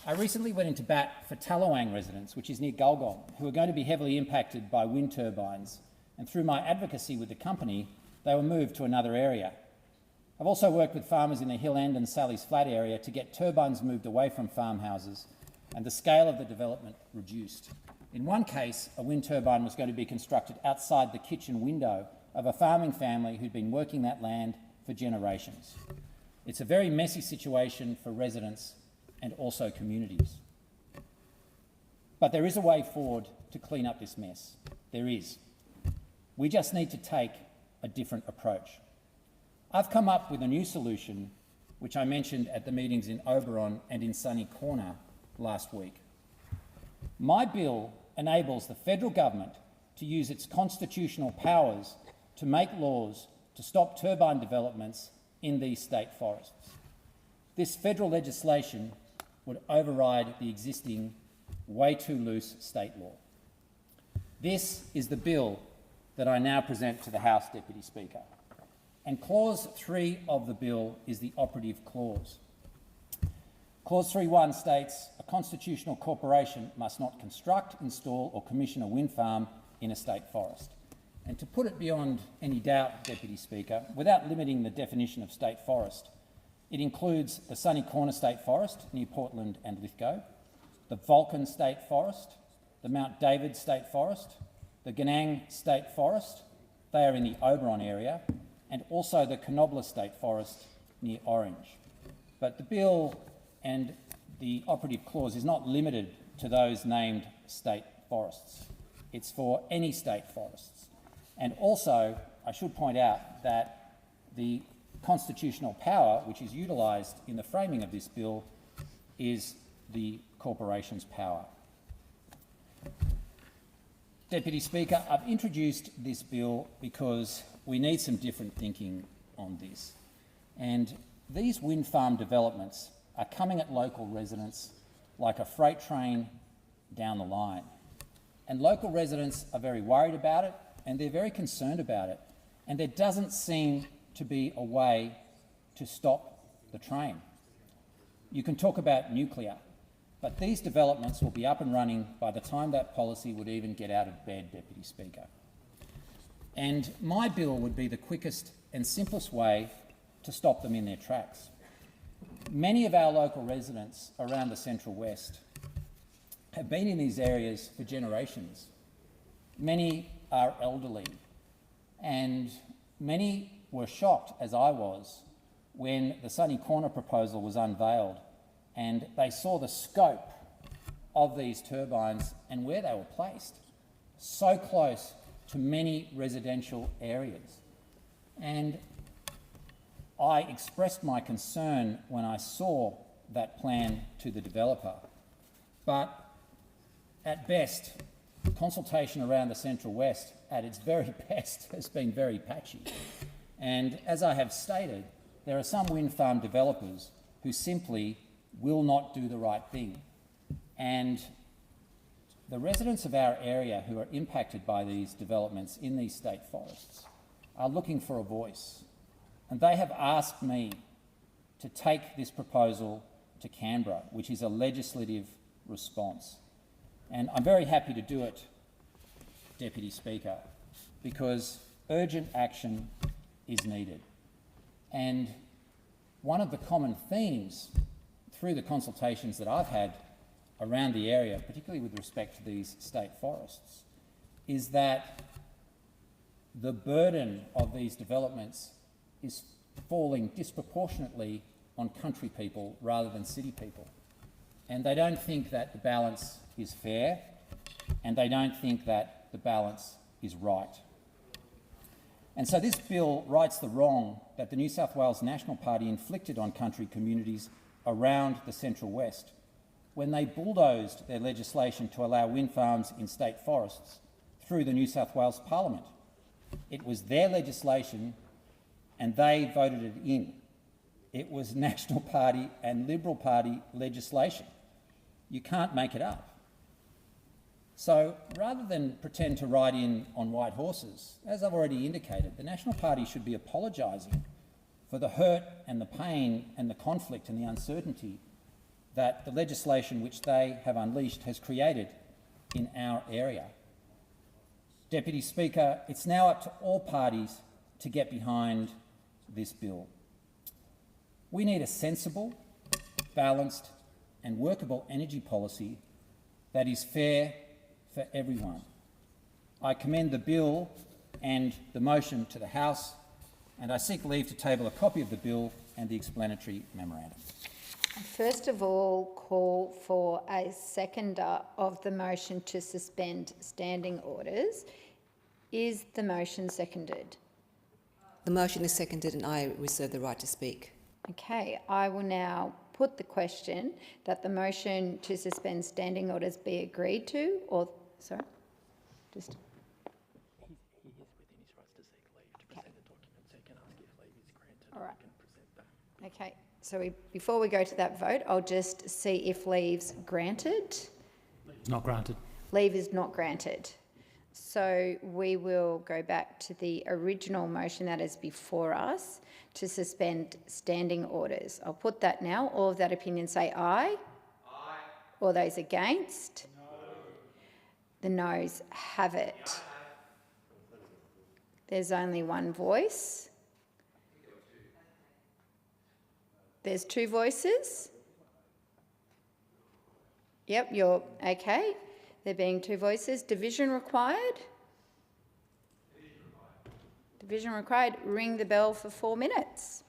I recently went into bat for Tallawang residents, which is near Gulgong, who are going to be heavily impacted by wind turbines, and through my advocacy with the company, they were moved to another area. I've also worked with farmers in the Hill End and Sally's Flat area to get turbines moved away from farmhouses and the scale of the development reduced. In one case, a wind turbine was going to be constructed outside the kitchen window of a farming family who'd been working that land for generations. It's a very messy situation for residents and also communities. But there is a way forward to clean up this mess. There is. We just need to take a different approach. I've come up with a new solution, which I mentioned at the meetings in Oberon and in Sunny Corner last week. My bill enables the federal government to use its constitutional powers to make laws to stop turbine developments in these state forests. This federal legislation would override the existing way too loose state law. This is the bill that I now present to the House, Deputy Speaker. And Clause 3 of the bill is the operative clause. Clause 3.1 states, a constitutional corporation must not construct, install or commission a wind farm in a state forest. And to put it beyond any doubt, Deputy Speaker, without limiting the definition of state forest, it includes the Sunny Corner State Forest near Portland and Lithgow, the Vulcan State Forest, the Mount David State Forest, the Ganang State Forest, they are in the Oberon area, and also the Canobbla State Forest near Orange. But the bill and the operative clause is not limited to those named state forests. It's for any state forests. And also, I should point out that the constitutional power which is utilised in the framing of this bill is the corporation's power. Deputy Speaker, I've introduced this bill because we need some different thinking on this. And these wind farm developments are coming at local residents like a freight train down the line. And local residents are very worried about it and they're very concerned about it. And there doesn't seem to be a way to stop the train. You can talk about nuclear, but these developments will be up and running by the time that policy would even get out of bed, Deputy Speaker. And my bill would be the quickest and simplest way to stop them in their tracks. Many of our local residents around the Central West have been in these areas for generations. Many are elderly, and many were shocked, as I was, when the Sunny Corner proposal was unveiled and they saw the scope of these turbines and where they were placed, so close to many residential areas. And I expressed my concern when I saw that plan to the developer. But at best, consultation around the Central West at its very best has been very patchy. And as I have stated, there are some wind farm developers who simply will not do the right thing. And the residents of our area who are impacted by these developments in these state forests are looking for a voice. And they have asked me to take this proposal to Canberra, which is a legislative response. And I'm very happy to do it, Deputy Speaker, because urgent action is needed. And one of the common themes through the consultations that I've had around the area, particularly with respect to these state forests, is that the burden of these developments is falling disproportionately on country people rather than city people. And they don't think that the balance is fair, and they don't think that the balance is right. And so this bill rights the wrong that the New South Wales National Party inflicted on country communities around the Central West when they bulldozed their legislation to allow wind farms in state forests through the New South Wales Parliament. It was their legislation and they voted it in. It was National Party and Liberal Party legislation. You can't make it up. So rather than pretend to ride in on white horses, as I've already indicated, the National Party should be apologising for the hurt and the pain and the conflict and the uncertainty that the legislation which they have unleashed has created in our area. Deputy Speaker, it's now up to all parties to get behind this bill. We need a sensible, balanced and workable energy policy that is fair for everyone. I commend the bill and the motion to the House, and I seek leave to table a copy of the bill and the explanatory memorandum. First of all, call for a seconder of the motion to suspend standing orders. Is the motion seconded? The motion is seconded and I reserve the right to speak. Okay, I will now put the question that the motion to suspend standing orders be agreed to, or, sorry, just... He is within his rights to seek leave to present the documents. He can ask if leave is granted. All right. He can present that. Okay, so before we go to that vote, I'll just see if leave's granted. Not granted. Leave is not granted. So we will go back to the original motion that is before us to suspend standing orders. I'll put that now. All of that opinion say aye. Aye. All those against? No. The noes have it. There's only one voice. There's two voices. Yep, you're okay. There being two voices. Division required? Division required. Ring the bell for 4 minutes.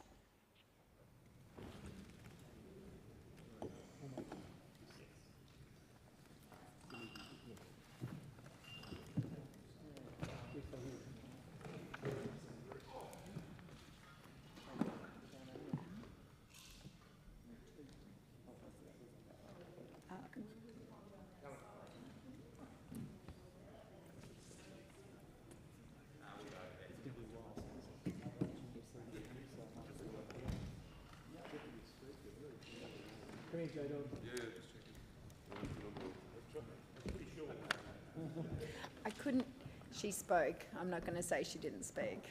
I couldn't, she spoke. I'm not going to say she didn't speak.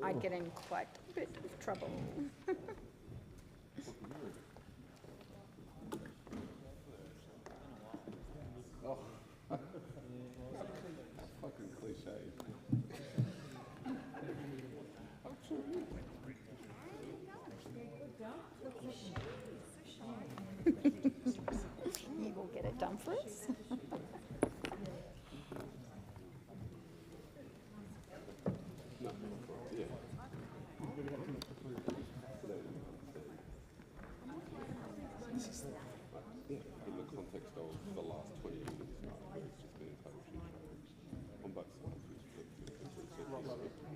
I'd get in quite a bit of trouble. Fucking cliche. You will get it done for us. In the context of the last 20 years, it's just been a total shit show on both sides. What skills the last 20 years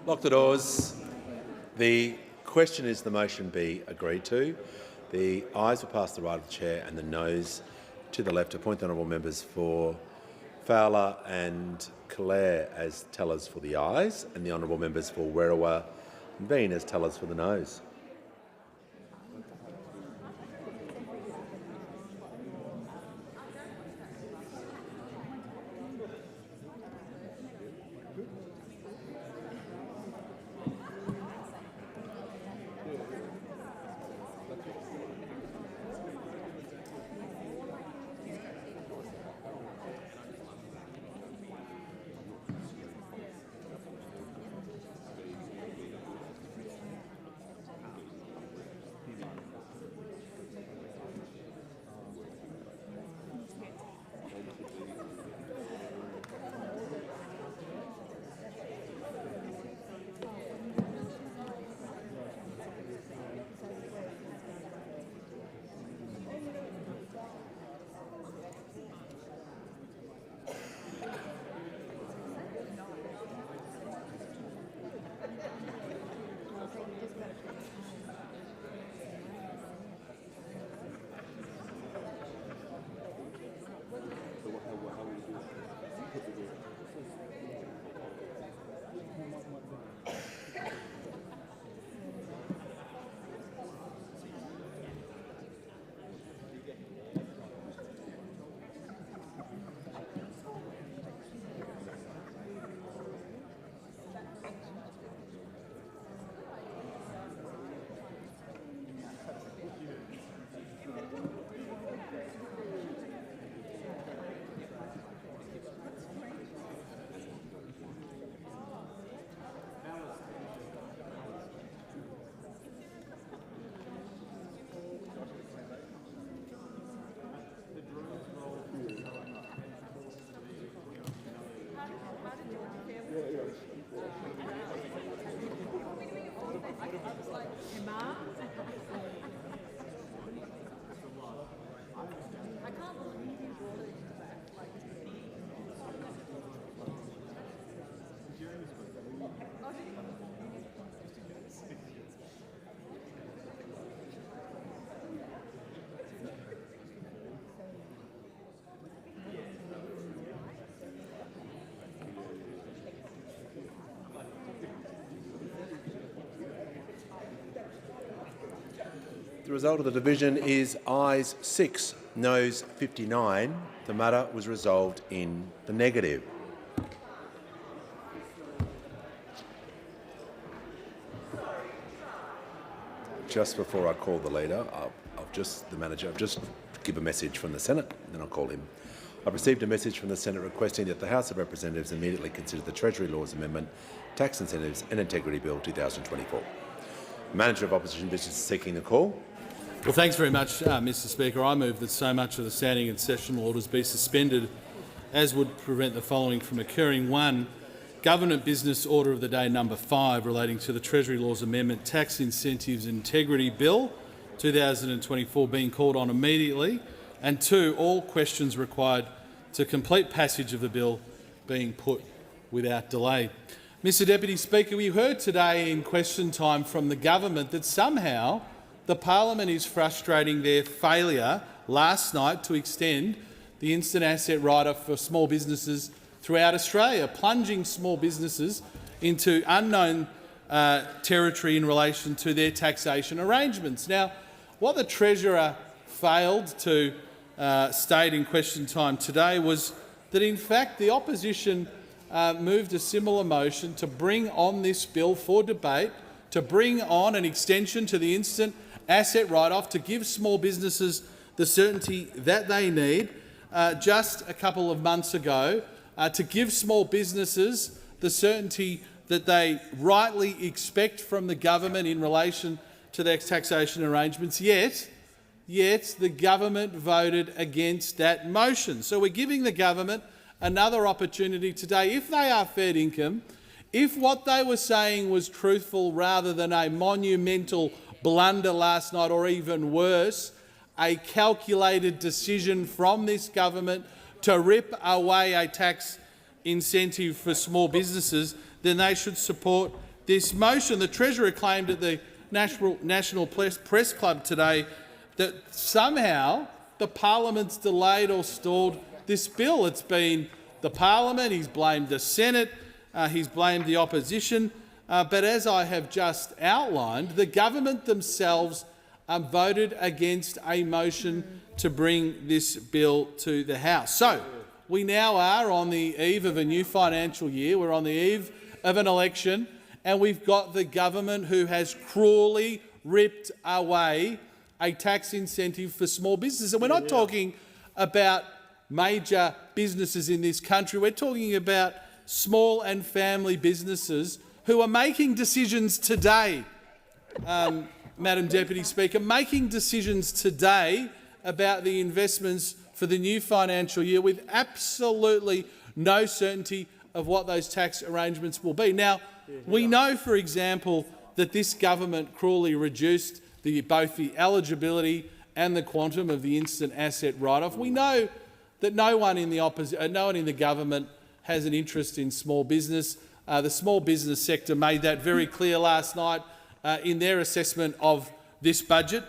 Lock the doors. The question is the motion be agreed to. The ayes will pass to the right of the chair and the noes to the left. Appoint the honourable members for Fowler and Clare as tellers for the ayes and the honourable members for Werriwa and Bean as tellers for the noes. The result of the division is ayes 6, noes 59. The matter was resolved in the negative. Just before I call the leader, I'll just give a message from the Senate, and then I'll call him. I've received a message from the Senate requesting that the House of Representatives immediately consider the Treasury Laws Amendment, Tax Incentives and Integrity Bill 2024. The Manager of Opposition Business is seeking the call. Well, thanks very much, Mr Speaker. I move that so much of the standing and sessional orders be suspended as would prevent the following from occurring. 1. Government Business Order of the Day number 5 relating to the Treasury Laws Amendment, Tax Incentives and Integrity Bill 2024 being called on immediately. And 2. All questions required to complete passage of the bill being put without delay. Mr Deputy Speaker, we heard today in question time from the government that somehow the Parliament is frustrating their failure last night to extend the instant asset write-off for small businesses throughout Australia, plunging small businesses into unknown territory in relation to their taxation arrangements. Now, what the Treasurer failed to state in question time today was that, in fact, the opposition moved a similar motion to bring on this bill for debate, to bring on an extension to the instant asset write-off, to give small businesses the certainty that they need just a couple of months ago, to give small businesses the certainty that they rightly expect from the government in relation to their taxation arrangements, yet the government voted against that motion. So we're giving the government another opportunity today. If they are fair income, if what they were saying was truthful rather than a monumental blunder last night, or even worse, a calculated decision from this government to rip away a tax incentive for small businesses, then they should support this motion. The Treasurer claimed at the National Press Club today that somehow the Parliament's delayed or stalled this bill. It's been the Parliament, he's blamed the Senate, he's blamed the opposition, but as I have just outlined, the government themselves voted against a motion to bring this bill to the House. So we now are on the eve of a new financial year, we're on the eve of an election, and we've got the government who has cruelly ripped away a tax incentive for small businesses. And we're not talking about major businesses in this country, we're talking about small and family businesses who are making decisions today, Madam Deputy Speaker, making decisions today about the investments for the new financial year with absolutely no certainty of what those tax arrangements will be. Now, we know, for example, that this government cruelly reduced both the eligibility and the quantum of the instant asset write-off. We know that no one in the government has an interest in small business. The small business sector made that very clear last night in their assessment of this budget.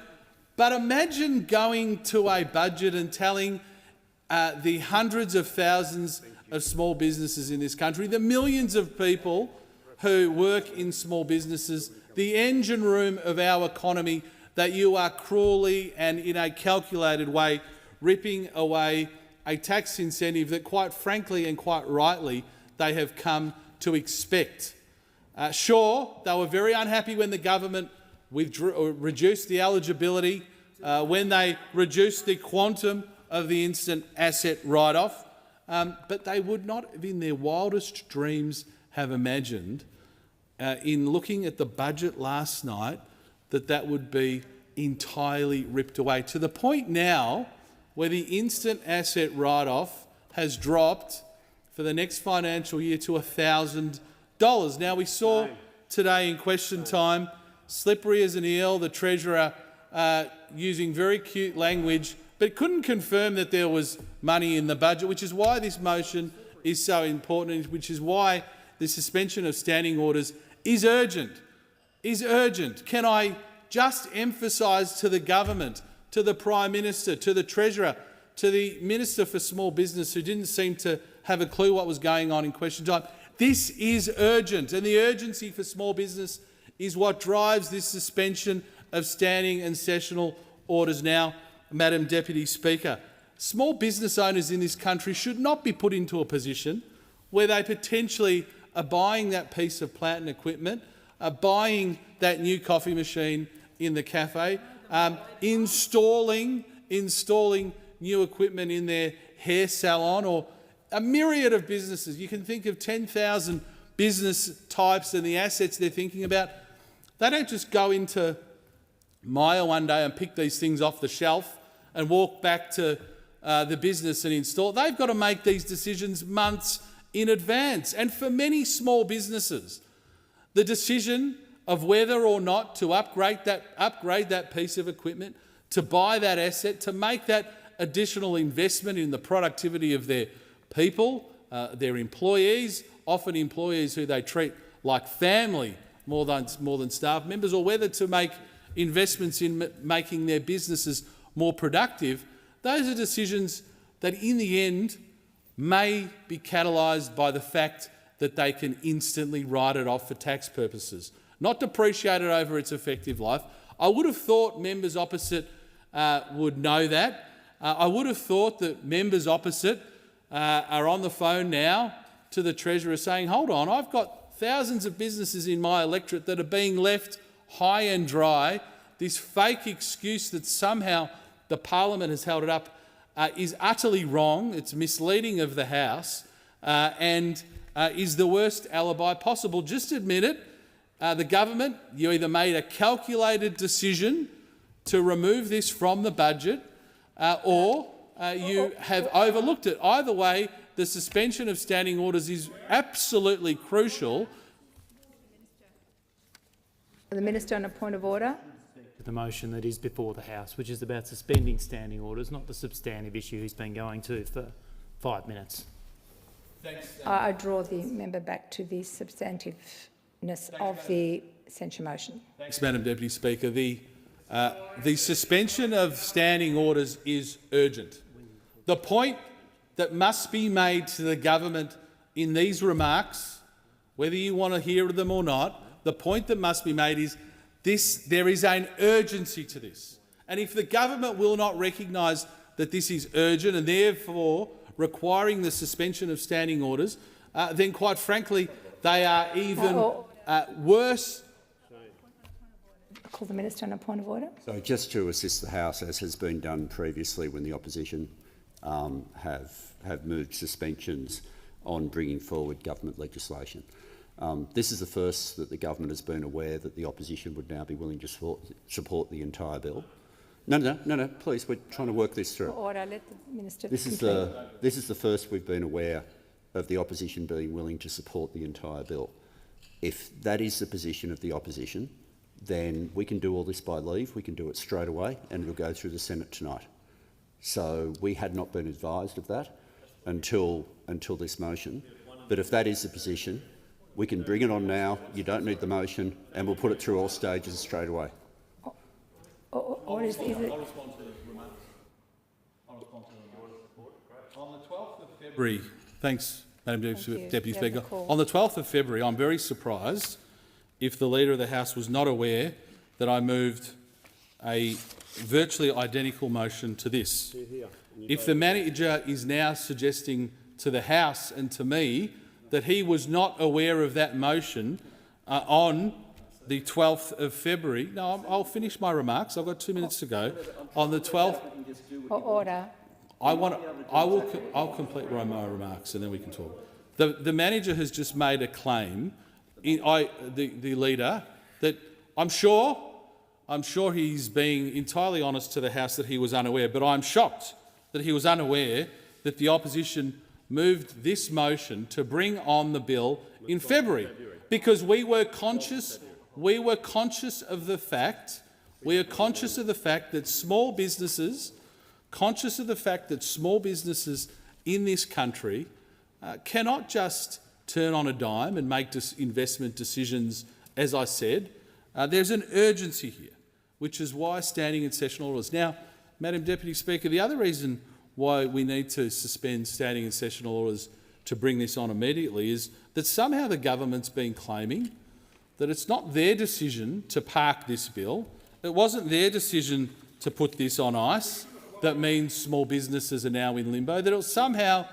But imagine going to a budget and telling the hundreds of thousands of small businesses in this country, the millions of people who work in small businesses, the engine room of our economy, that you are cruelly and in a calculated way ripping away a tax incentive that, quite frankly and quite rightly, they have come to expect. Sure, they were very unhappy when the government reduced the eligibility, when they reduced the quantum of the instant asset write-off, but they would not, in their wildest dreams, have imagined, in looking at the budget last night, that would be entirely ripped away, to the point now where the instant asset write-off has dropped for the next financial year to $1,000. Now, we saw today in question time, slippery as an eel, the Treasurer using very cute language, but couldn't confirm that there was money in the budget, which is why this motion is so important, which is why the suspension of standing orders is urgent. Can I just emphasise to the government, to the Prime Minister, to the Treasurer, to the Minister for Small Business, who didn't seem to have a clue what was going on in question time, this is urgent, and the urgency for small business is what drives this suspension of standing and sessional orders now, Madam Deputy Speaker. Small business owners in this country should not be put into a position where they potentially are buying that piece of plant and equipment, are buying that new coffee machine in the cafe, installing new equipment in their hair salon, or a myriad of businesses. You can think of 10,000 business types and the assets they're thinking about. They don't just go into Myer one day and pick these things off the shelf and walk back to the business and install. They've got to make these decisions months in advance. And for many small businesses, the decision of whether or not to upgrade that piece of equipment, to buy that asset, to make that additional investment in the productivity of their people, their employees, often employees who they treat like family more than staff members, or whether to make investments in making their businesses more productive, those are decisions that in the end may be catalysed by the fact that they can instantly write it off for tax purposes, not depreciate it over its effective life. I would have thought members opposite would know that. I would have thought that members opposite are on the phone now to the Treasurer saying, hold on, I've got thousands of businesses in my electorate that are being left high and dry. This fake excuse that somehow the Parliament has held it up is utterly wrong. It's misleading of the House and is the worst alibi possible. Just admit it. The government, you either made a calculated decision to remove this from the budget or you have overlooked it. Either way, the suspension of standing orders is absolutely crucial. The Minister on a point of order. The motion that is before the House, which is about suspending standing orders, not the substantive issue he's been going to for 5 minutes. I draw the member back to the substantive of the censure motion. Thanks, Madam Deputy Speaker. The suspension of standing orders is urgent. The point that must be made to the government in these remarks, whether you want to hear them or not, the point that must be made is there is an urgency to this. And if the government will not recognise that this is urgent and therefore requiring the suspension of standing orders, then quite frankly they are even worse. Call the Minister on a point of order. So just to assist the House, as has been done previously when the opposition have moved suspensions on bringing forward government legislation. This is the first that the government has been aware that the opposition would now be willing to support the entire bill. No, please, we're trying to work this through. Order, let the Minister This is the first we've been aware of the opposition being willing to support the entire bill. If that is the position of the opposition, then we can do all this by leave, we can do it straight away, and it'll go through the Senate tonight. So we had not been advised of that until this motion. But if that is the position, we can bring it on now, you don't need the motion, and we'll put it through all stages straight away. Or is it? I'll respond to the remarks. On the 12th of February, thanks, Madam Deputy Speaker. On the 12th of February, I'm very surprised if the Leader of the House was not aware that I moved a virtually identical motion to this. If the manager is now suggesting to the House and to me that he was not aware of that motion on the 12th of February. No, I'll finish my remarks. I've got 2 minutes to go. On the 12th... Order. I'll complete my remarks and then we can talk. The manager has just made a claim, the leader, that I'm sure he's being entirely honest to the House that he was unaware, but I'm shocked that he was unaware that the opposition moved this motion to bring on the bill in February, because we were conscious of the fact that small businesses in this country cannot just turn on a dime and make investment decisions, as I said. There's an urgency here, which is why standing and sessional orders. Now, Madam Deputy Speaker, the other reason why we need to suspend standing and sessional orders to bring this on immediately is that somehow the government's been claiming that it's not their decision to park this bill. It wasn't their decision to put this on ice. That means small businesses are now in limbo. That it was somehow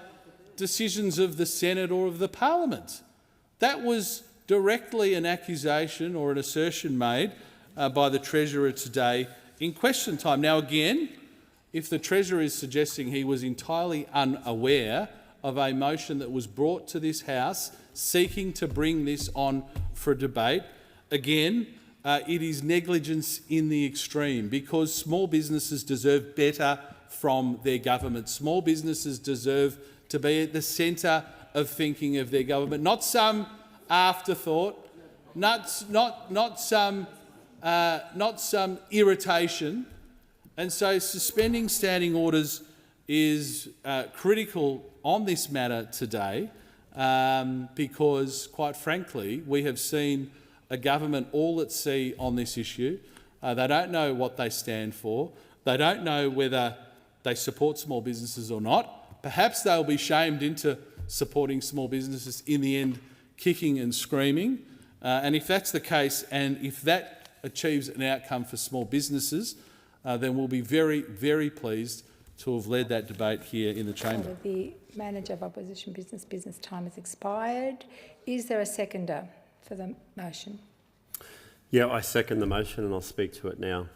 decisions of the Senate or of the Parliament. That was directly an accusation or an assertion made by the Treasurer today in question time. Now again, if the Treasurer is suggesting he was entirely unaware of a motion that was brought to this House seeking to bring this on for debate, again, it is negligence in the extreme, because small businesses deserve better from their government. Small businesses deserve to be at the centre of thinking of their government, not some afterthought, not some irritation. And so suspending standing orders is critical on this matter today, because, quite frankly, we have seen a government all at sea on this issue. They don't know what they stand for. They don't know whether they support small businesses or not. Perhaps they'll be shamed into supporting small businesses in the end, kicking and screaming. And if that's the case, and if that achieves an outcome for small businesses, then we'll be very, very pleased to have led that debate here in the chamber. The Manager of Opposition Business time has expired. Is there a seconder for the motion? Yeah, I second the motion and I'll speak to it now.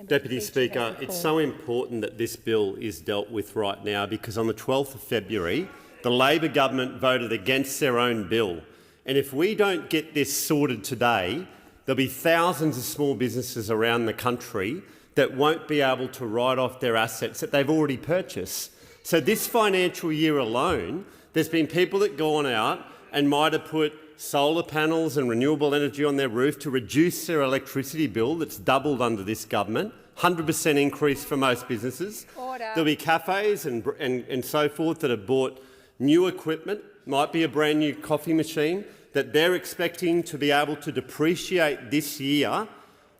Deputy Speaker, it's so important that this bill is dealt with right now, because on the 12th of February, the Labor government voted against their own bill. And if we don't get this sorted today, there'll be thousands of small businesses around the country that won't be able to write off their assets that they've already purchased. So this financial year alone, there's been people that gone out and might have put solar panels and renewable energy on their roof to reduce their electricity bill that's doubled under this government, 100% increase for most businesses. Order. There'll be cafes and so forth that have bought new equipment, might be a brand new coffee machine, that they're expecting to be able to depreciate this year,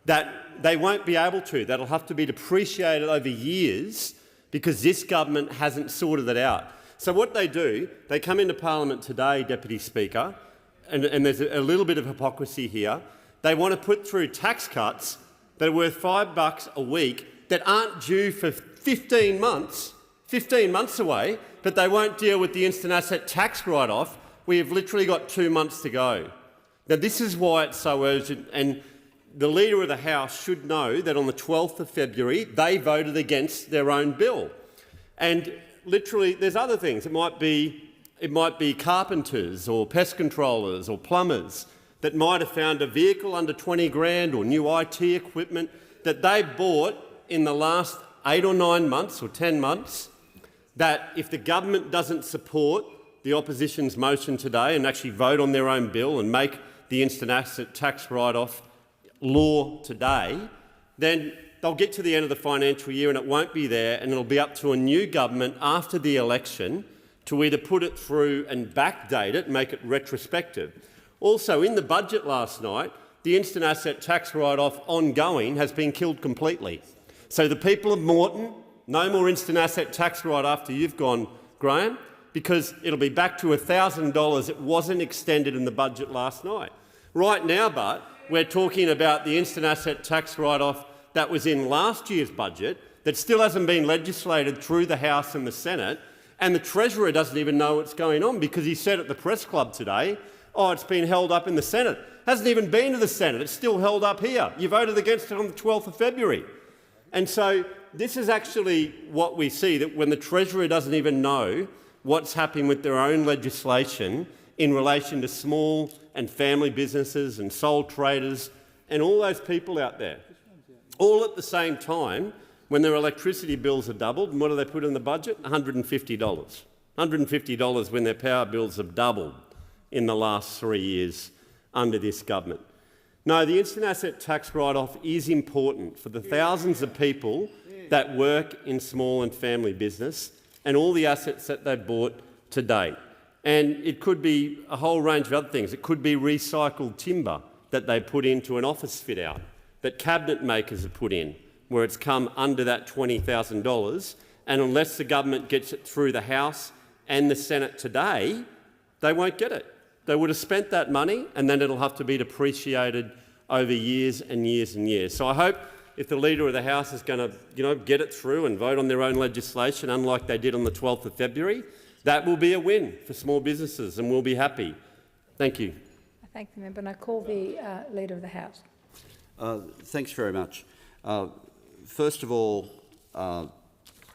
that they won't be able to. That'll have to be depreciated over years because this government hasn't sorted it out. So what they do, they come into Parliament today, Deputy Speaker, and there's a little bit of hypocrisy here. They want to put through tax cuts that are worth $5 a week that aren't due for 15 months away, but they won't deal with the instant asset tax write-off. We have literally got 2 months to go. Now, this is why it's so urgent, and the Leader of the House should know that on the 12th of February they voted against their own bill. And literally, there's other things. It might be carpenters or pest controllers or plumbers that might have found a vehicle under 20 grand or new IT equipment that they bought in the last 8 or 9 months or 10 months, that if the government doesn't support the opposition's motion today and actually vote on their own bill and make the instant asset tax write-off law today, then they'll get to the end of the financial year and it won't be there, and it'll be up to a new government after the election to either put it through and backdate it, make it retrospective. Also, in the budget last night, the instant asset tax write-off ongoing has been killed completely. So the people of Moreton, no more instant asset tax write after you've gone, Graham, because it'll be back to $1,000. It wasn't extended in the budget last night. Right now, but we're talking about the instant asset tax write-off that was in last year's budget that still hasn't been legislated through the House and the Senate, and the Treasurer doesn't even know what's going on because he said at the press club today, oh, it's been held up in the Senate. Hasn't even been to the Senate. It's still held up here. You voted against it on the 12th of February. And so this is actually what we see, that when the Treasurer doesn't even know what's happening with their own legislation in relation to small and family businesses and sole traders and all those people out there, all at the same time when their electricity bills are doubled. And what do they put in the budget? $150. $150 when their power bills have doubled in the last 3 years under this government. No, the instant asset tax write-off is important for the thousands of people that work in small and family business and all the assets that they've bought to date. And it could be a whole range of other things. It could be recycled timber that they put into an office fit-out that cabinet makers have put in, where it's come under that $20,000. And unless the government gets it through the House and the Senate today, they won't get it. They would have spent that money and then it'll have to be depreciated over years and years and years. So I hope if the Leader of the House is going to get it through and vote on their own legislation, unlike they did on the 12th of February, that will be a win for small businesses and we'll be happy. Thank you. I thank the member and I call the Leader of the House. Thanks very much. First of all,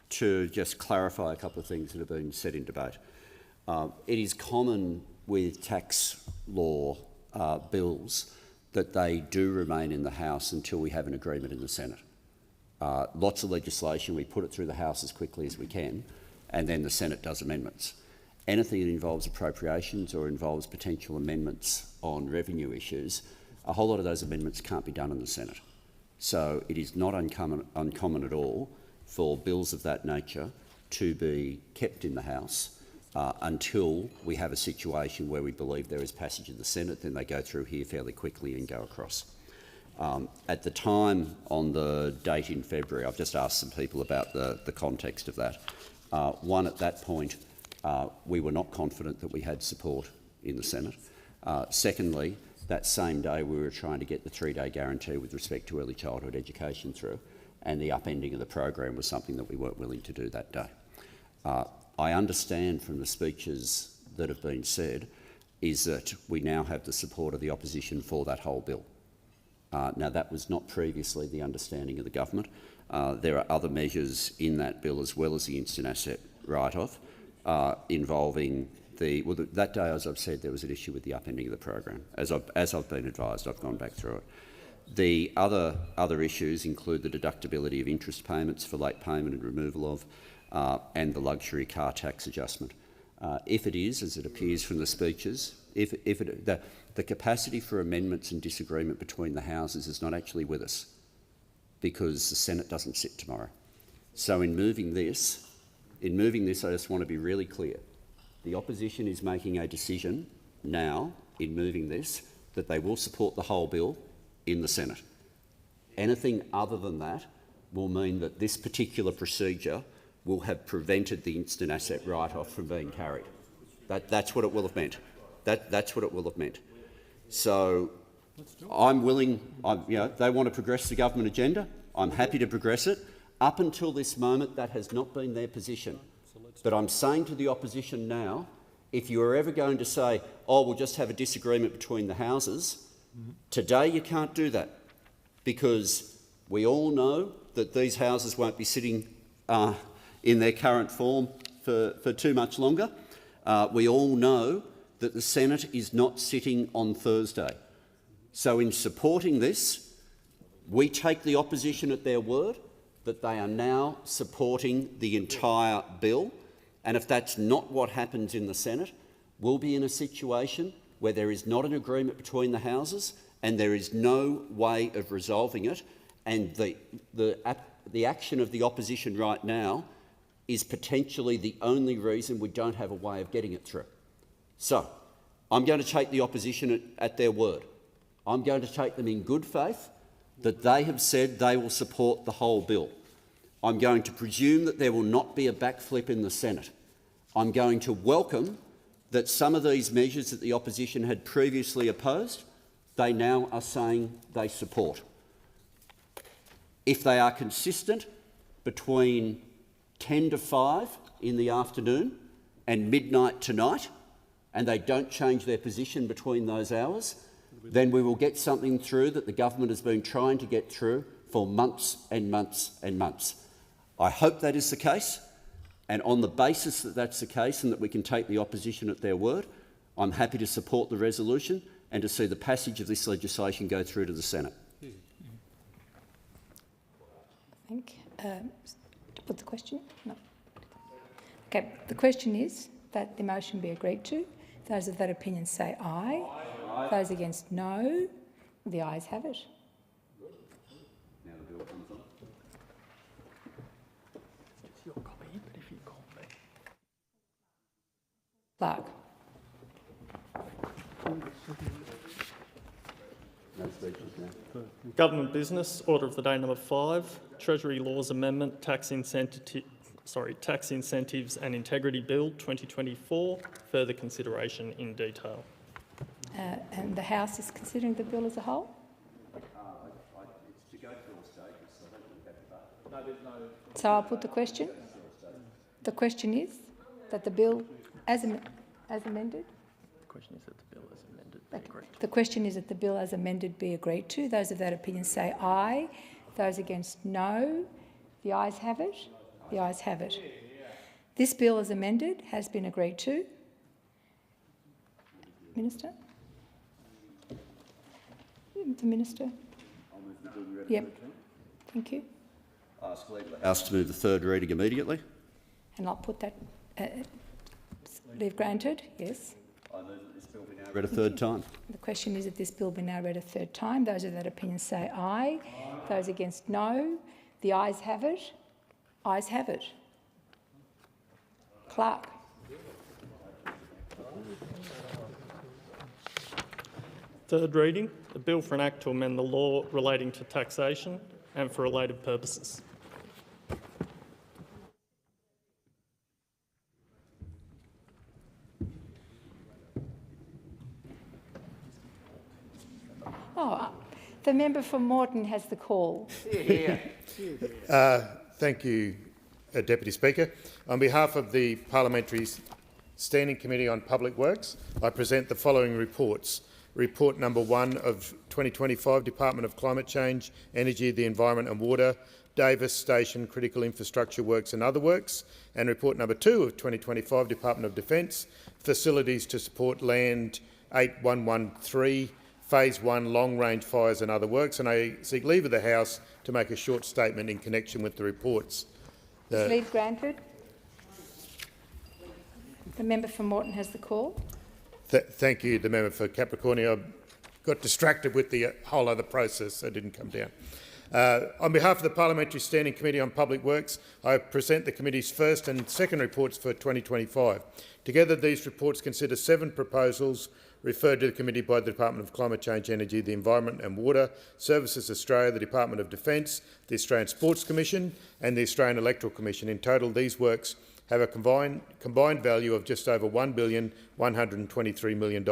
to just clarify a couple of things that have been said in debate. It is common with tax law bills that they do remain in the House until we have an agreement in the Senate. Lots of legislation, we put it through the House as quickly as we can, and then the Senate does amendments. Anything that involves appropriations or involves potential amendments on revenue issues, a whole lot of those amendments can't be done in the Senate. So it is not uncommon at all for bills of that nature to be kept in the House until we have a situation where we believe there is passage in the Senate. Then they go through here fairly quickly and go across. At the time, on the date in February, I've just asked some people about the context of that. One, at that point, we were not confident that we had support in the Senate. Secondly, that same day we were trying to get the 3-day guarantee with respect to early childhood education through, and the upending of the program was something that we weren't willing to do that day. I understand from the speeches that have been said is that we now have the support of the opposition for that whole bill. Now, that was not previously the understanding of the government. There are other measures in that bill, as well as the instant asset write-off, involving that day, as I've said, there was an issue with the upending of the program. As I've been advised, I've gone back through it. The other issues include the deductibility of interest payments for late payment and removal of, and the luxury car tax adjustment. If it is, as it appears from the speeches, the capacity for amendments and disagreement between the houses is not actually with us, because the Senate doesn't sit tomorrow. So in moving this, I just want to be really clear. The opposition is making a decision now in moving this that they will support the whole bill in the Senate. Anything other than that will mean that this particular procedure will have prevented the instant asset write-off from being carried. That's what it will have meant. That's what it will have meant. So I'm willing, they want to progress the government agenda. I'm happy to progress it. Up until this moment, that has not been their position. But I'm saying to the opposition now, if you are ever going to say, oh, we'll just have a disagreement between the houses, today you can't do that, because we all know that these houses won't be sitting in their current form for too much longer. We all know that the Senate is not sitting on Thursday. So in supporting this, we take the opposition at their word that they are now supporting the entire bill. And if that's not what happens in the Senate, we'll be in a situation where there is not an agreement between the houses and there is no way of resolving it. And the action of the opposition right now is potentially the only reason we don't have a way of getting it through. So I'm going to take the opposition at their word. I'm going to take them in good faith that they have said they will support the whole bill. I'm going to presume that there will not be a backflip in the Senate. I'm going to welcome that some of these measures that the opposition had previously opposed, they now are saying they support. If they are consistent between 10 to 5 in the afternoon and midnight tonight, and they don't change their position between those hours, then we will get something through that the government has been trying to get through for months and months and months. I hope that is the case, and on the basis that that's the case and that we can take the opposition at their word, I'm happy to support the resolution and to see the passage of this legislation go through to the Senate. To put the question? No. Okay, the question is that the motion be agreed to. Those of that opinion say aye. Aye. Those against no. The ayes have it. Now the bill comes on. It's your copy, but if you call me. Clark. No speeches now. Government business, order of the day number 5, Treasury Laws Amendment, Tax Incentives and Integrity Bill 2024, further consideration in detail. And the House is considering the bill as a whole? It's to go through all stages, so I don't think we have to vote. No, there's no... So I'll put the question. The question is that the bill as amended... The question is that the bill as amended be agreed to. The question is that the bill as amended be agreed to. Those of that opinion say aye. Those against no. The ayes have it. The ayes have it. This bill as amended has been agreed to. Minister? The Minister? Yep. Thank you. Ask the House to move the third reading immediately. And I'll put that... leave granted, yes. I move that this bill be now read a third time. The question is that this bill be now read a third time. Those of that opinion say aye. Those against no. The ayes have it. Ayes have it. Clark. Third reading, a bill for an act to amend the law relating to taxation and for related purposes. Oh, the member for Moreton has the call. Thank you, Deputy Speaker. On behalf of the Parliamentary Standing Committee on Public Works, I present the following reports. Report number 1 of 2025, Department of Climate Change, Energy, the Environment and Water, Davis Station, Critical Infrastructure Works and Other Works, and report number 2 of 2025, Department of Defence, Facilities to Support Land 8113, Phase 1, Long Range Fires and Other Works, and I seek leave of the House to make a short statement in connection with the reports. Leave granted. The member for Moreton has the call. Thank you, the member for Capricornia. I got distracted with the whole other process, so I didn't come down. On behalf of the Parliamentary Standing Committee on Public Works, I present the committee's first and second reports for 2025. Together, these reports consider 7 proposals referred to the committee by the Department of Climate Change, Energy, the Environment and Water, Services Australia, the Department of Defence, the Australian Sports Commission and the Australian Electoral Commission. In total, these works have a combined value of just over $1,123 million.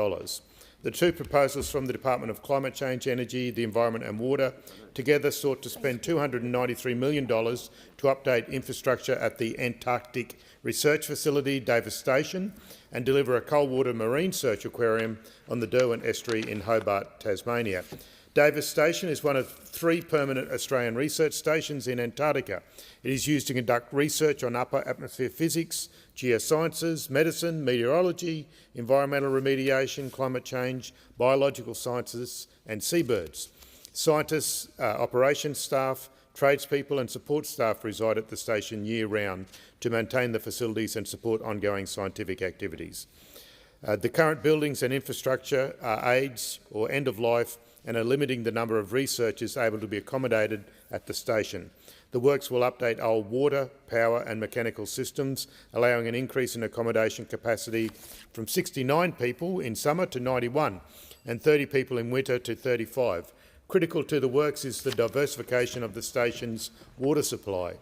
The 2 proposals from the Department of Climate Change, Energy, the Environment and Water together sought to spend $293 million to update infrastructure at the Antarctic Research Facility, Davis Station, and deliver a cold-water marine search aquarium on the Derwent Estuary in Hobart, Tasmania. Davis Station is one of 3 permanent Australian research stations in Antarctica. It is used to conduct research on upper atmosphere physics, geosciences, medicine, meteorology, environmental remediation, climate change, biological sciences and seabirds. Scientists, operations staff, tradespeople and support staff reside at the station year-round to maintain the facilities and support ongoing scientific activities. The current buildings and infrastructure are aged or end of life and are limiting the number of researchers able to be accommodated at the station. The works will update old water, power and mechanical systems, allowing an increase in accommodation capacity from 69 people in summer to 91 and 30 people in winter to 35. Critical to the works is the diversification of the station's water supply.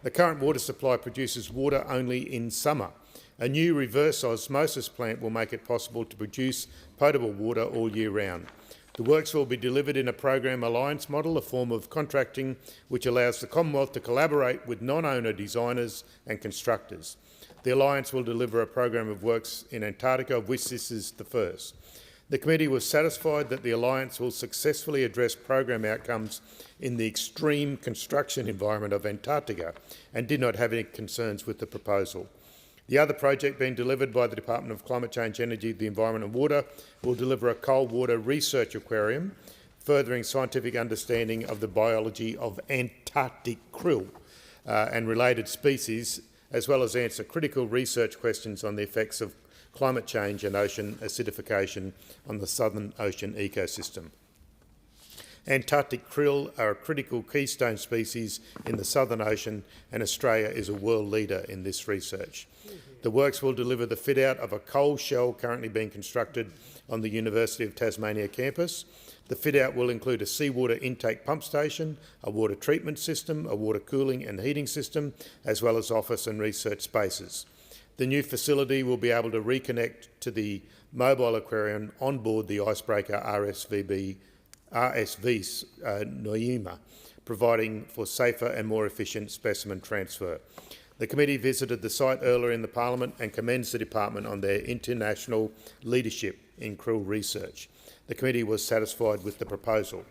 The current water supply produces water only in summer. A new reverse osmosis plant will make it possible to produce potable water all year round. The works will be delivered in a program alliance model, a form of contracting which allows the Commonwealth to collaborate with non-owner designers and constructors. The alliance will deliver a program of works in Antarctica, of which this is the first. The committee was satisfied that the alliance will successfully address program outcomes in the extreme construction environment of Antarctica and did not have any concerns with the proposal. The other project being delivered by the Department of Climate Change, Energy, the Environment and Water will deliver a cold water research aquarium, furthering scientific understanding of the biology of Antarctic krill and related species, as well as answer critical research questions on the effects of climate change and ocean acidification on the Southern Ocean ecosystem. Antarctic krill are a critical keystone species in the Southern Ocean, and Australia is a world leader in this research. The works will deliver the fit-out of a coal shell currently being constructed on the University of Tasmania campus. The fit-out will include a seawater intake pump station, a water treatment system, a water cooling and heating system, as well as office and research spaces. The new facility will be able to reconnect to the mobile aquarium on board the icebreaker RSV Noema, providing for safer and more efficient specimen transfer. The committee visited the site earlier in the Parliament and commends the department on their international leadership in krill research. The committee was satisfied with the proposal.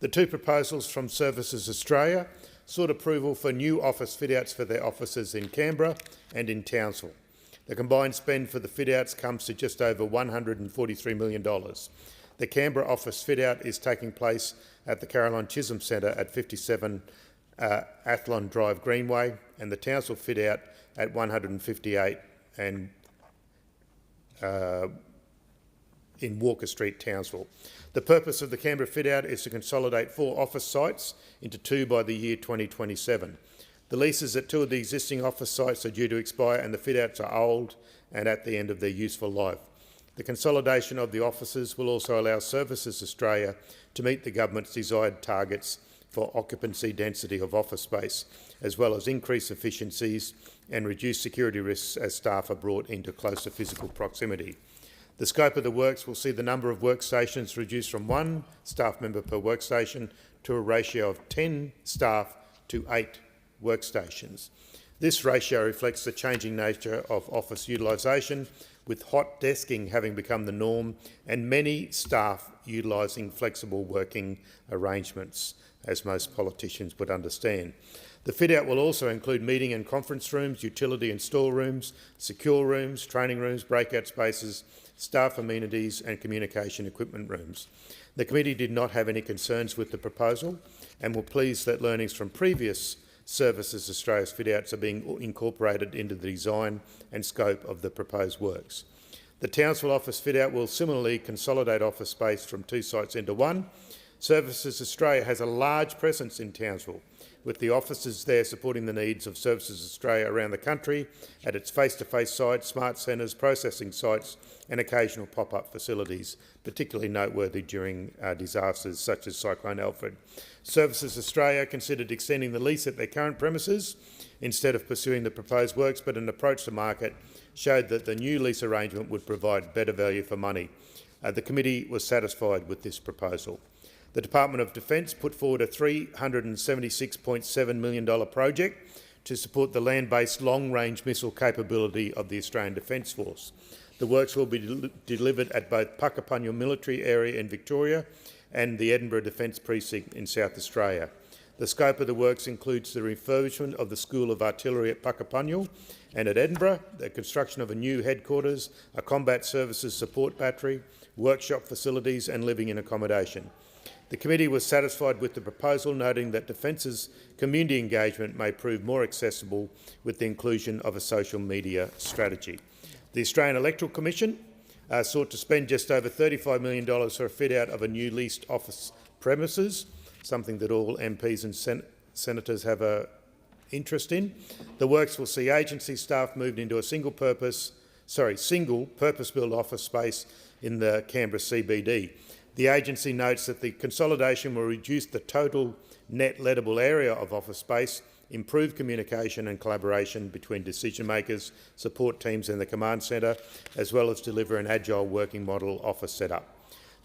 The 2 proposals from Services Australia sought approval for new office fit-outs for their offices in Canberra and in Townsville. The combined spend for the fit-outs comes to just over $143 million. The Canberra office fit-out is taking place at the Caroline Chisholm Centre at 57 Athlon Drive Greenway, and the Townsville fit-out at 158 and in Walker Street, Townsville. The purpose of the Canberra fit-out is to consolidate 4 office sites into 2 by the year 2027. The leases at 2 of the existing office sites are due to expire and the fit-outs are old and at the end of their useful life. The consolidation of the offices will also allow Services Australia to meet the government's desired targets for occupancy density of office space, as well as increase efficiencies and reduce security risks as staff are brought into closer physical proximity. The scope of the works will see the number of workstations reduced from 1 staff member per workstation to a ratio of 10 staff to 8 workstations. This ratio reflects the changing nature of office utilisation, with hot desking having become the norm and many staff utilising flexible working arrangements, as most politicians would understand. The fit-out will also include meeting and conference rooms, utility and store rooms, secure rooms, training rooms, breakout spaces, staff amenities and communication equipment rooms. The committee did not have any concerns with the proposal and were pleased that learnings from previous Services Australia's fit-outs are being incorporated into the design and scope of the proposed works. The Townsville office fit-out will similarly consolidate office space from 2 sites into 1. Services Australia has a large presence in Townsville, with the offices there supporting the needs of Services Australia around the country at its face-to-face sites, smart centres, processing sites and occasional pop-up facilities, particularly noteworthy during disasters such as Cyclone Alfred. Services Australia considered extending the lease at their current premises instead of pursuing the proposed works, but an approach to market showed that the new lease arrangement would provide better value for money. The committee was satisfied with this proposal. The Department of Defence put forward a $376.7 million project to support the land-based long-range missile capability of the Australian Defence Force. The works will be delivered at both Puckapunyal Military Area in Victoria and the Edinburgh Defence Precinct in South Australia. The scope of the works includes the refurbishment of the School of Artillery at Puckapunyal and at Edinburgh, the construction of a new headquarters, a combat services support battery, workshop facilities and living in accommodation. The committee was satisfied with the proposal, noting that Defence's community engagement may prove more accessible with the inclusion of a social media strategy. The Australian Electoral Commission sought to spend just over $35 million for a fit-out of a new leased office premises, something that all MPs and senators have an interest in. The works will see agency staff moved into a single purpose-built office space in the Canberra CBD. The agency notes that the consolidation will reduce the total net lettable area of office space, improve communication and collaboration between decision-makers, support teams and the command centre, as well as deliver an agile working model office setup.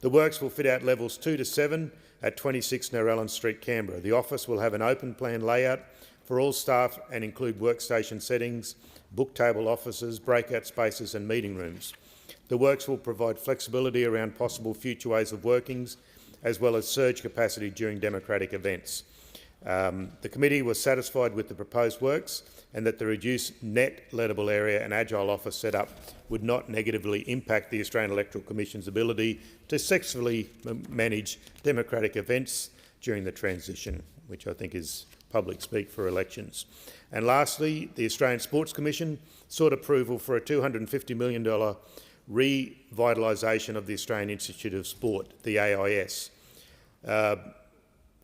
The works will fit out levels 2 to 7 at 26 Narellan Street, Canberra. The office will have an open plan layout for all staff and include workstation settings, book table offices, breakout spaces and meeting rooms. The works will provide flexibility around possible future ways of workings, as well as surge capacity during democratic events. The committee was satisfied with the proposed works and that the reduced net lettable area and agile office setup would not negatively impact the Australian Electoral Commission's ability to successfully manage democratic events during the transition, which I think is public speak for elections. And lastly, the Australian Sports Commission sought approval for a $250 million revitalisation of the Australian Institute of Sport, the AIS.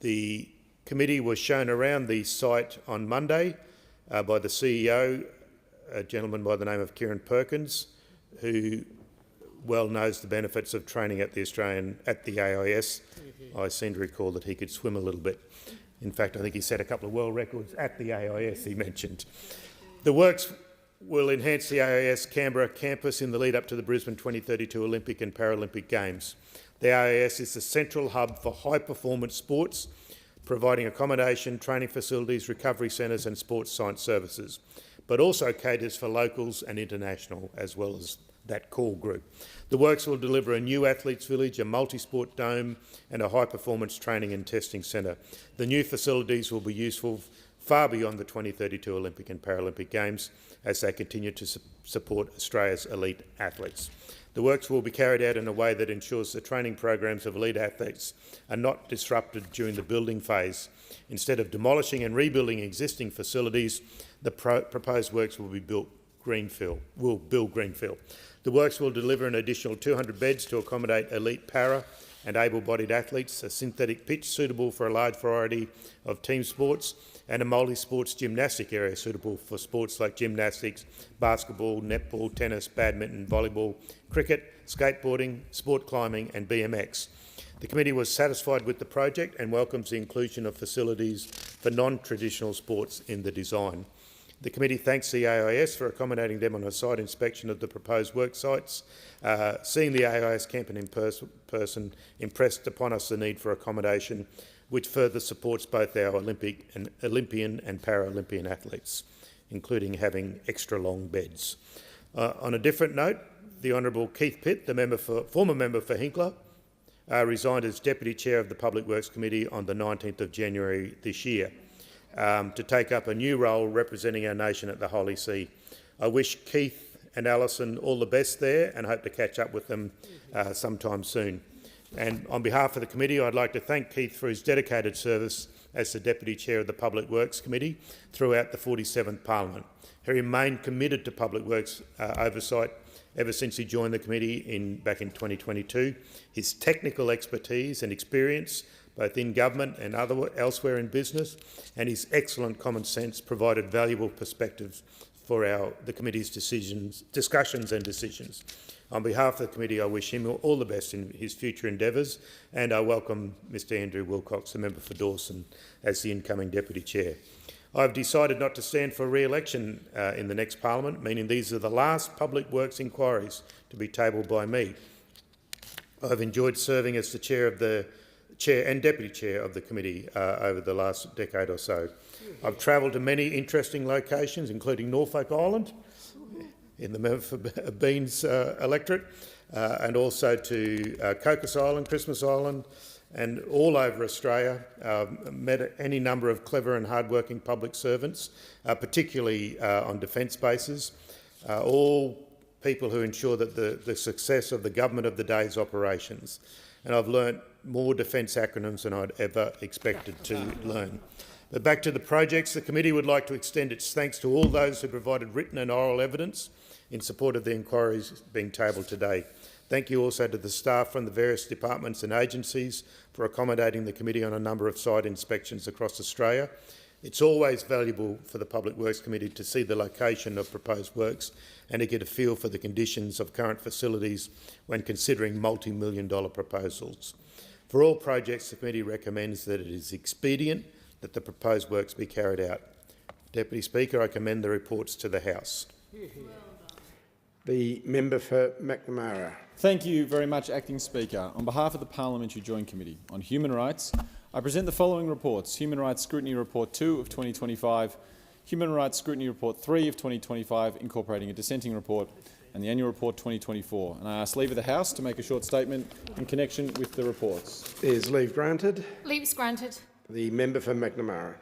The committee was shown around the site on Monday by the CEO, a gentleman by the name of Kieran Perkins, who well knows the benefits of training at the AIS. I seem to recall that he could swim a little bit. In fact, I think he set a couple of world records at the AIS, he mentioned. The works will enhance the AIS Canberra campus in the lead-up to the Brisbane 2032 Olympic and Paralympic Games. The AIS is the central hub for high-performance sports, providing accommodation, training facilities, recovery centres and sports science services, but also caters for locals and international, as well as that core group. The works will deliver a new athletes village, a multi-sport dome and a high-performance training and testing centre. The new facilities will be useful far beyond the 2032 Olympic and Paralympic Games as they continue to support Australia's elite athletes. The works will be carried out in a way that ensures the training programs of elite athletes are not disrupted during the building phase. Instead of demolishing and rebuilding existing facilities, the proposed works will build greenfield. The works will deliver an additional 200 beds to accommodate elite para and able-bodied athletes, a synthetic pitch suitable for a large variety of team sports, and a multi-sports gymnastic area suitable for sports like gymnastics, basketball, netball, tennis, badminton, volleyball, cricket, skateboarding, sport climbing and BMX. The committee was satisfied with the project and welcomes the inclusion of facilities for non-traditional sports in the design. The committee thanks the AIS for accommodating them on a site inspection of the proposed work sites. Seeing the AIS camp in person impressed upon us the need for accommodation, which further supports both our Olympian and Paralympian athletes, including having extra long beds. On a different note, the Honourable Keith Pitt, the former member for Hinkler, resigned as Deputy Chair of the Public Works Committee on the 19th of January this year to take up a new role representing our nation at the Holy See. I wish Keith and Alison all the best there and hope to catch up with them sometime soon. And on behalf of the committee, I'd like to thank Keith for his dedicated service as the Deputy Chair of the Public Works Committee throughout the 47th Parliament. He remained committed to Public Works oversight ever since he joined the committee back in 2022. His technical expertise and experience both in government and elsewhere in business, and his excellent common sense provided valuable perspectives for the committee's discussions and decisions. On behalf of the committee, I wish him all the best in his future endeavours, and I welcome Mr Andrew Wilcox, the member for Dawson, as the incoming Deputy Chair. I've decided not to stand for re-election in the next Parliament, meaning these are the last public works inquiries to be tabled by me. I've enjoyed serving as the Chair and Deputy Chair of the committee over the last decade or so. I've travelled to many interesting locations, including Norfolk Island, in the member for Beans electorate, and also to Cocos Island, Christmas Island, and all over Australia. Met any number of clever and hard-working public servants, particularly on defence bases, all people who ensure that the success of the government of the day's operations. And I've learnt more defence acronyms than I'd ever expected to learn. But back to the projects, the committee would like to extend its thanks to all those who provided written and oral evidence in support of the inquiries being tabled today. Thank you also to the staff from the various departments and agencies for accommodating the committee on a number of site inspections across Australia. It's always valuable for the Public Works Committee to see the location of proposed works and to get a feel for the conditions of current facilities when considering multi-million-dollar proposals. For all projects, the committee recommends that it is expedient that the proposed works be carried out. Deputy Speaker, I commend the reports to the House. The member for McNamara. Thank you very much, Acting Speaker. On behalf of the Parliamentary Joint Committee on Human Rights, I present the following reports: Human Rights Scrutiny Report 2 of 2025, Human Rights Scrutiny Report 3 of 2025, incorporating a dissenting report, and the Annual Report 2024. And I ask leave of the House to make a short statement in connection with the reports. Is leave granted? Leave is granted. The member for McNamara.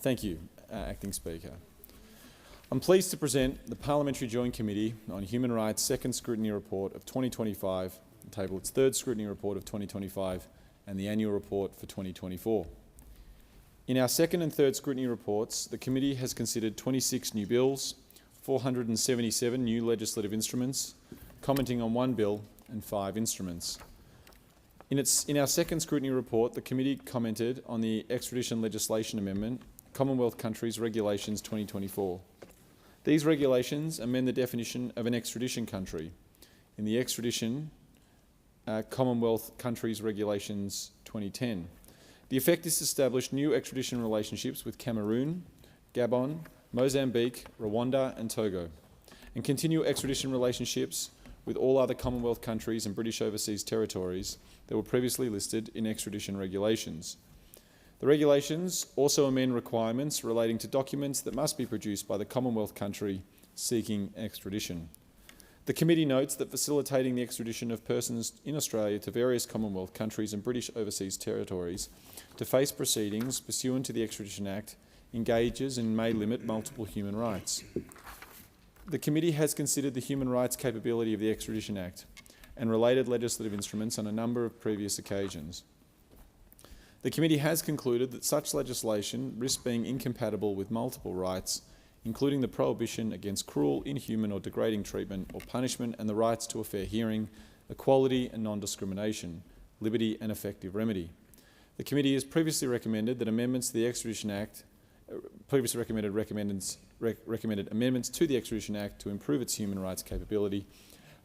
Thank you, Acting Speaker. I'm pleased to present the Parliamentary Joint Committee on Human Rights Second Scrutiny Report of 2025, table its Third Scrutiny Report of 2025 and the Annual Report for 2024. In our second and third scrutiny reports, the committee has considered 26 new bills, 477 new legislative instruments, commenting on 1 bill and 5 instruments. In our second scrutiny report, the committee commented on the Extradition Legislation Amendment, Commonwealth Countries Regulations 2024. These regulations amend the definition of an extradition country in the Extradition Commonwealth Countries Regulations 2010. The effect is to establish new extradition relationships with Cameroon, Gabon, Mozambique, Rwanda and Togo, and continue extradition relationships with all other Commonwealth countries and British overseas territories that were previously listed in extradition regulations. The regulations also amend requirements relating to documents that must be produced by the Commonwealth country seeking extradition. The committee notes that facilitating the extradition of persons in Australia to various Commonwealth countries and British overseas territories to face proceedings pursuant to the Extradition Act engages and may limit multiple human rights. The committee has considered the human rights capability of the Extradition Act and related legislative instruments on a number of previous occasions. The committee has concluded that such legislation risks being incompatible with multiple rights, including the prohibition against cruel, inhuman or degrading treatment or punishment and the rights to a fair hearing, equality and non-discrimination, liberty and effective remedy. The committee has previously recommended that amendments to the Extradition Act recommended amendments to the Extradition Act to improve its human rights capability.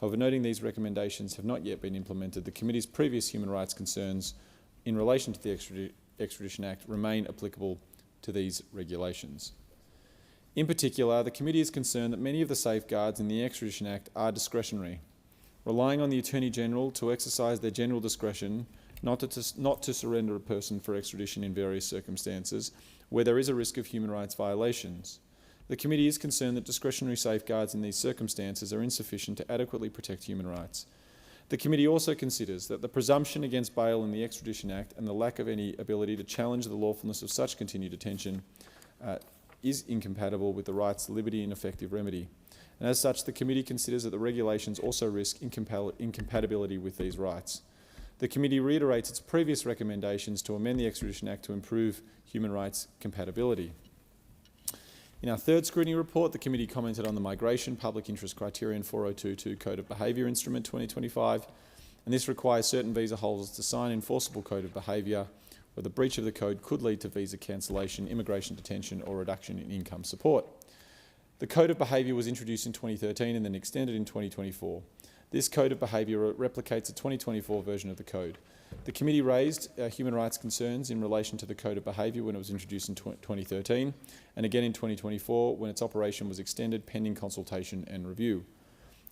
However, noting these recommendations have not yet been implemented, the committee's previous human rights concerns in relation to the Extradition Act remain applicable to these regulations. In particular, the committee is concerned that many of the safeguards in the Extradition Act are discretionary, relying on the Attorney-General to exercise their general discretion not to surrender a person for extradition in various circumstances where there is a risk of human rights violations. The committee is concerned that discretionary safeguards in these circumstances are insufficient to adequately protect human rights. The committee also considers that the presumption against bail in the Extradition Act and the lack of any ability to challenge the lawfulness of such continued detention is incompatible with the rights to liberty and effective remedy. And as such, the committee considers that the regulations also risk incompatibility with these rights. The committee reiterates its previous recommendations to amend the Extradition Act to improve human rights compatibility. In our third scrutiny report, the committee commented on the Migration Public Interest Criterion 4022 Code of Behaviour Instrument 2025, and this requires certain visa holders to sign an enforceable code of behaviour where the breach of the code could lead to visa cancellation, immigration detention or reduction in income support. The Code of Behaviour was introduced in 2013 and then extended in 2024. This Code of Behaviour replicates a 2024 version of the Code. The committee raised human rights concerns in relation to the Code of Behaviour when it was introduced in 2013 and again in 2024 when its operation was extended pending consultation and review.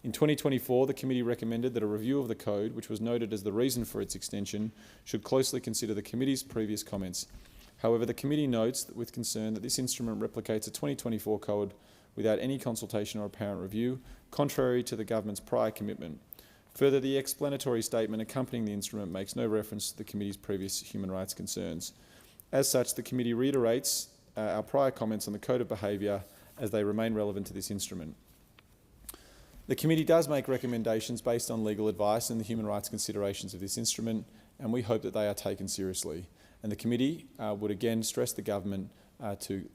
In 2024, the committee recommended that a review of the Code, which was noted as the reason for its extension, should closely consider the committee's previous comments. However, the committee notes that with concern that this instrument replicates a 2024 Code without any consultation or apparent review, contrary to the government's prior commitment. Further, the explanatory statement accompanying the instrument makes no reference to the committee's previous human rights concerns. As such, the committee reiterates our prior comments on the Code of Behaviour as they remain relevant to this instrument. The committee does make recommendations based on legal advice and the human rights considerations of this instrument, and we hope that they are taken seriously. And the committee would again stress the government to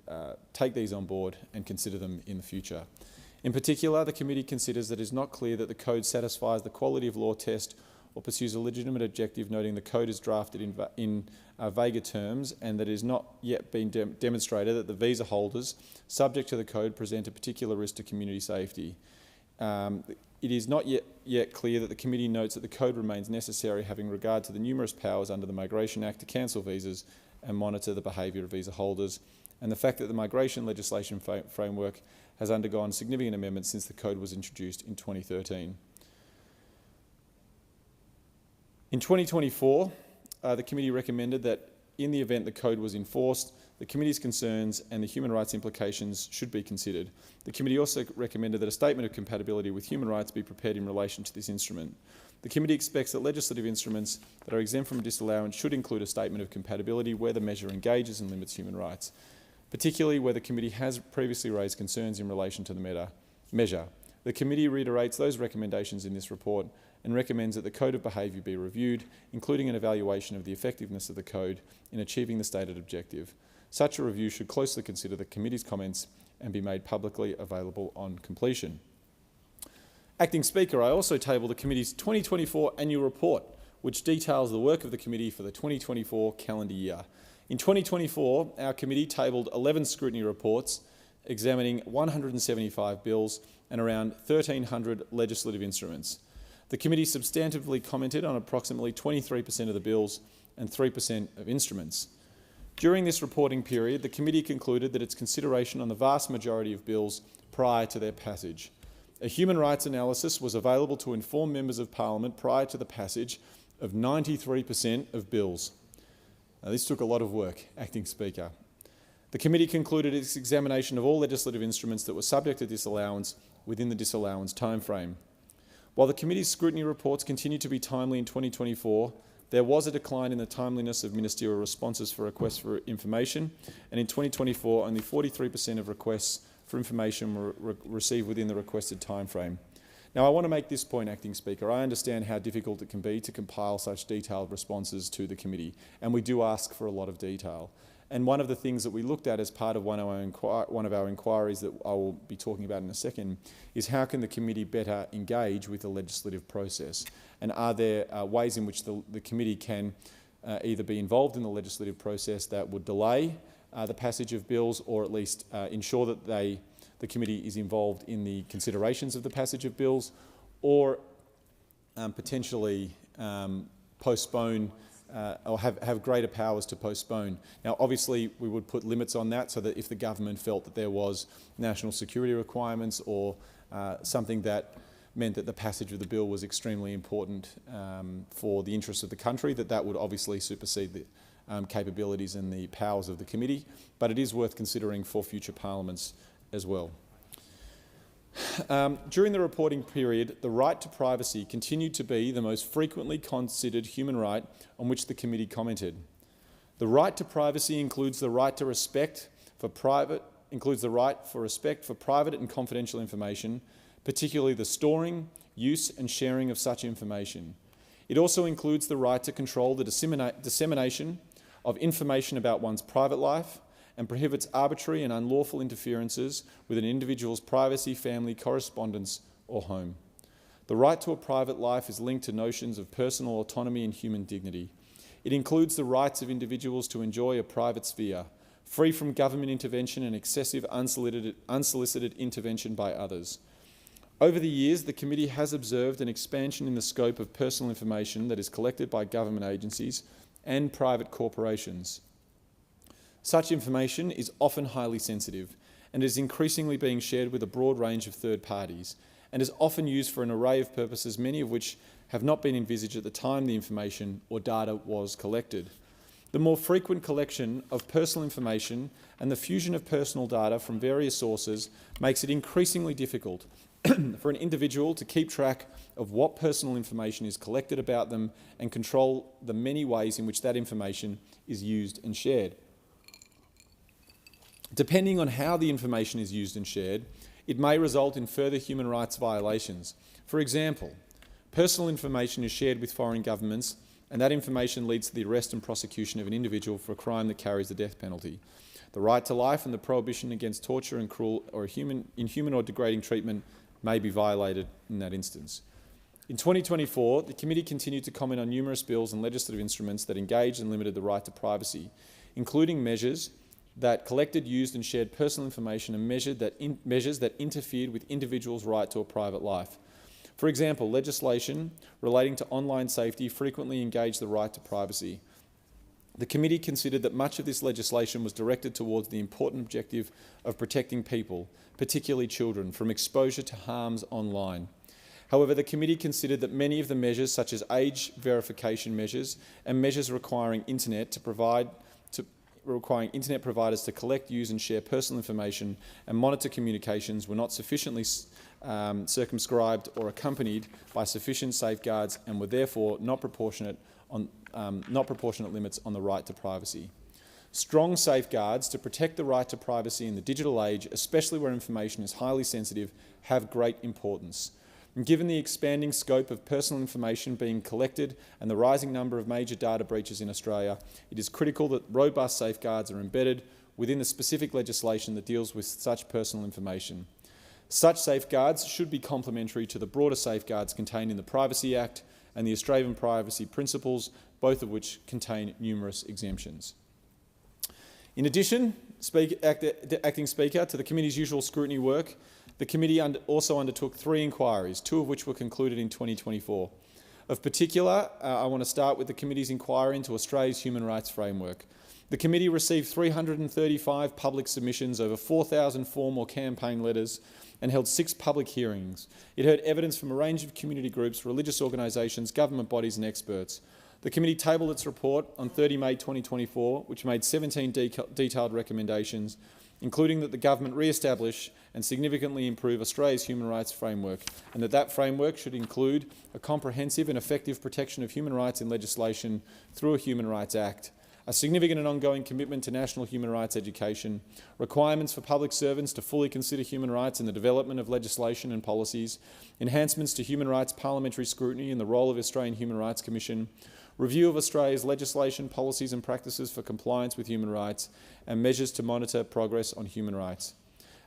take these on board and consider them in the future. In particular, the committee considers that it is not clear that the Code satisfies the quality of law test or pursues a legitimate objective, noting the Code is drafted in vaguer terms and that it has not yet been demonstrated that the visa holders subject to the Code present a particular risk to community safety. It is not yet clear that the committee notes that the Code remains necessary having regard to the numerous powers under the Migration Act to cancel visas and monitor the behaviour of visa holders, and the fact that the migration legislation framework has undergone significant amendments since the Code was introduced in 2013. In 2024, the committee recommended that in the event the Code was enforced, the committee's concerns and the human rights implications should be considered. The committee also recommended that a statement of compatibility with human rights be prepared in relation to this instrument. The committee expects that legislative instruments that are exempt from disallowance should include a statement of compatibility where the measure engages and limits human rights, particularly where the committee has previously raised concerns in relation to the measure. The committee reiterates those recommendations in this report and recommends that the Code of Behaviour be reviewed, including an evaluation of the effectiveness of the Code in achieving the stated objective. Such a review should closely consider the committee's comments and be made publicly available on completion. Acting Speaker, I also table the committee's 2024 annual report, which details the work of the committee for the 2024 calendar year. In 2024, our committee tabled 11 scrutiny reports examining 175 bills and around 1,300 legislative instruments. The committee substantively commented on approximately 23% of the bills and 3% of instruments. During this reporting period, the committee concluded that its consideration on the vast majority of bills prior to their passage. A human rights analysis was available to inform members of Parliament prior to the passage of 93% of bills. Now, this took a lot of work, Acting Speaker. The committee concluded its examination of all legislative instruments that were subject to disallowance within the disallowance timeframe. While the committee's scrutiny reports continued to be timely in 2024, there was a decline in the timeliness of ministerial responses for requests for information, and in 2024 only 43% of requests for information were received within the requested timeframe. Now, I want to make this point, Acting Speaker. I understand how difficult it can be to compile such detailed responses to the committee, and we do ask for a lot of detail. And one of the things that we looked at as part of one of our inquiries that I will be talking about in a second is how can the committee better engage with the legislative process, and are there ways in which the committee can either be involved in the legislative process that would delay the passage of bills, or at least ensure that the committee is involved in the considerations of the passage of bills, or potentially postpone or have greater powers to postpone. Now, obviously, we would put limits on that so that if the government felt that there was national security requirements or something that meant that the passage of the bill was extremely important for the interests of the country, that would obviously supersede the capabilities and the powers of the committee. But it is worth considering for future parliaments as well. During the reporting period, the right to privacy continued to be the most frequently considered human right on which the committee commented. The right to privacy includes the right to respect for private and confidential information, particularly the storing, use and sharing of such information. It also includes the right to control the dissemination of information about one's private life, and prohibits arbitrary and unlawful interferences with an individual's privacy, family, correspondence or home. The right to a private life is linked to notions of personal autonomy and human dignity. It includes the rights of individuals to enjoy a private sphere, free from government intervention and excessive unsolicited intervention by others. Over the years, the committee has observed an expansion in the scope of personal information that is collected by government agencies and private corporations. Such information is often highly sensitive and is increasingly being shared with a broad range of third parties and is often used for an array of purposes, many of which have not been envisaged at the time the information or data was collected. The more frequent collection of personal information and the fusion of personal data from various sources makes it increasingly difficult for an individual to keep track of what personal information is collected about them and control the many ways in which that information is used and shared. Depending on how the information is used and shared, it may result in further human rights violations. For example, personal information is shared with foreign governments, and that information leads to the arrest and prosecution of an individual for a crime that carries the death penalty. The right to life and the prohibition against torture and cruel or inhuman or degrading treatment may be violated in that instance. In 2024, the committee continued to comment on numerous bills and legislative instruments that engaged and limited the right to privacy, including measures that collected, used and shared personal information and measures that interfered with individuals' right to a private life. For example, legislation relating to online safety frequently engaged the right to privacy. The committee considered that much of this legislation was directed towards the important objective of protecting people, particularly children, from exposure to harms online. However, the committee considered that many of the measures, such as age verification measures and measures requiring internet providers to collect, use and share personal information and monitor communications, were not sufficiently circumscribed or accompanied by sufficient safeguards and were therefore not proportionate limits on the right to privacy. Strong safeguards to protect the right to privacy in the digital age, especially where information is highly sensitive, have great importance. And given the expanding scope of personal information being collected and the rising number of major data breaches in Australia, it is critical that robust safeguards are embedded within the specific legislation that deals with such personal information. Such safeguards should be complementary to the broader safeguards contained in the Privacy Act and the Australian Privacy Principles, both of which contain numerous exemptions. In addition, Acting Speaker, to the committee's usual scrutiny work, the committee also undertook 3 inquiries, 2 of which were concluded in 2024. Of particular, I want to start with the committee's inquiry into Australia's human rights framework. The committee received 335 public submissions, over 4,000 form or campaign letters, and held 6 public hearings. It heard evidence from a range of community groups, religious organisations, government bodies and experts. The committee tabled its report on 30 May 2024, which made 17 detailed recommendations, including that the government re-establish and significantly improve Australia's human rights framework, and that framework should include a comprehensive and effective protection of human rights in legislation through a Human Rights Act, a significant and ongoing commitment to national human rights education, requirements for public servants to fully consider human rights in the development of legislation and policies, enhancements to human rights parliamentary scrutiny and the role of the Australian Human Rights Commission, review of Australia's legislation, policies and practices for compliance with human rights, and measures to monitor progress on human rights.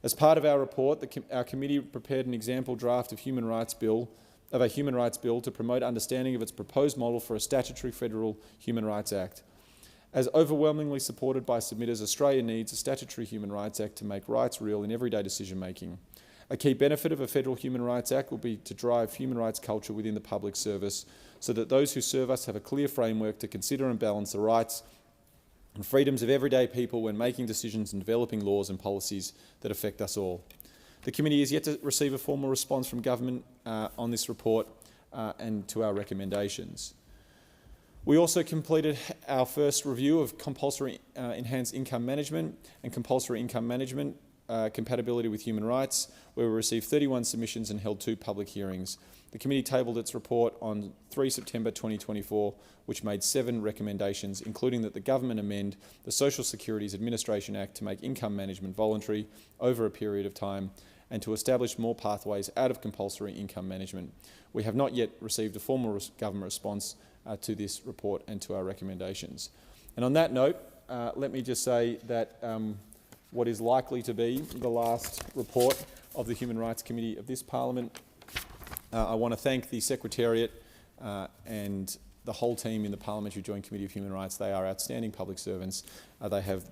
As part of our report, our committee prepared an example draft of a human rights bill to promote understanding of its proposed model for a statutory federal Human Rights Act. As overwhelmingly supported by submitters, Australia needs a statutory Human Rights Act to make rights real in everyday decision-making. A key benefit of a federal Human Rights Act will be to drive human rights culture within the public service so that those who serve us have a clear framework to consider and balance the rights and freedoms of everyday people when making decisions and developing laws and policies that affect us all. The committee is yet to receive a formal response from government on this report and to our recommendations. We also completed our first review of compulsory enhanced income management and compulsory income management compatibility with human rights, where we received 31 submissions and held 2 public hearings. The committee tabled its report on 3 September 2024, which made 7 recommendations, including that the government amend the Social Securities Administration Act to make income management voluntary over a period of time and to establish more pathways out of compulsory income management. We have not yet received a formal government response to this report and to our recommendations. And on that note, let me just say that what is likely to be the last report of the Human Rights Committee of this Parliament, I want to thank the Secretariat and the whole team in the Parliamentary Joint Committee of Human Rights. They are outstanding public servants. They have,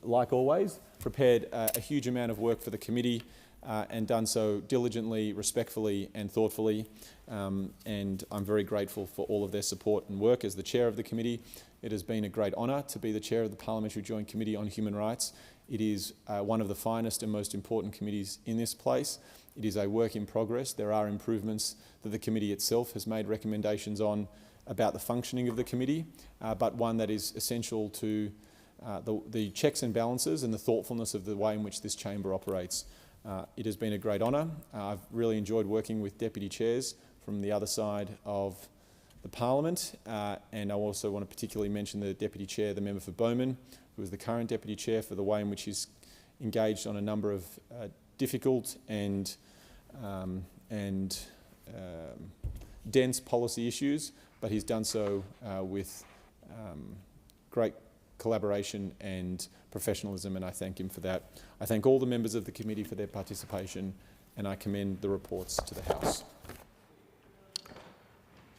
like always, prepared a huge amount of work for the committee and done so diligently, respectfully and thoughtfully. And I'm very grateful for all of their support and work as the chair of the committee. It has been a great honour to be the chair of the Parliamentary Joint Committee on Human Rights. It is one of the finest and most important committees in this place. It is a work in progress. There are improvements that the committee itself has made recommendations on about the functioning of the committee, but one that is essential to the checks and balances and the thoughtfulness of the way in which this chamber operates. It has been a great honour. I've really enjoyed working with deputy chairs from the other side of the Parliament, and I also want to particularly mention the deputy chair, the member for Bowman, who is the current deputy chair, for the way in which he's engaged on a number of difficult and dense policy issues, but he's done so with great collaboration and professionalism, and I thank him for that. I thank all the members of the committee for their participation, and I commend the reports to the House.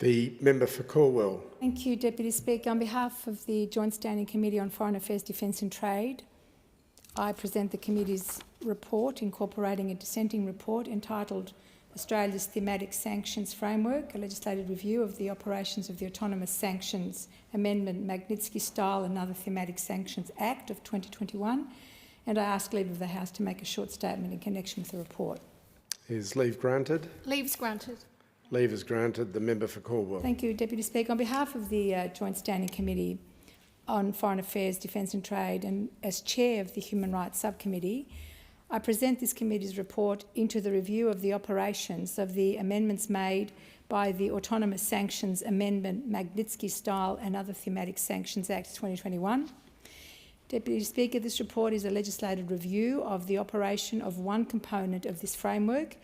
The member for Cornwall. Thank you, Deputy Speaker. On behalf of the Joint Standing Committee on Foreign Affairs, Defence and Trade, I present the committee's report incorporating a dissenting report entitled Australia's Thematic Sanctions Framework, a legislative review of the operations of the Autonomous Sanctions Amendment Magnitsky-Style and Other Thematic Sanctions Act of 2021, and I ask leave of the House to make a short statement in connection with the report. Is leave granted? Leave's granted. Leave is granted. The member for Cornwall. Thank you, Deputy Speaker. On behalf of the Joint Standing Committee on Foreign Affairs, Defence and Trade, and as Chair of the Human Rights Subcommittee, I present this committee's report into the review of the operations of the amendments made by the Autonomous Sanctions Amendment Magnitsky-Style and Other Thematic Sanctions Act 2021. Deputy Speaker, this report is a legislative review of the operation of one component of this framework,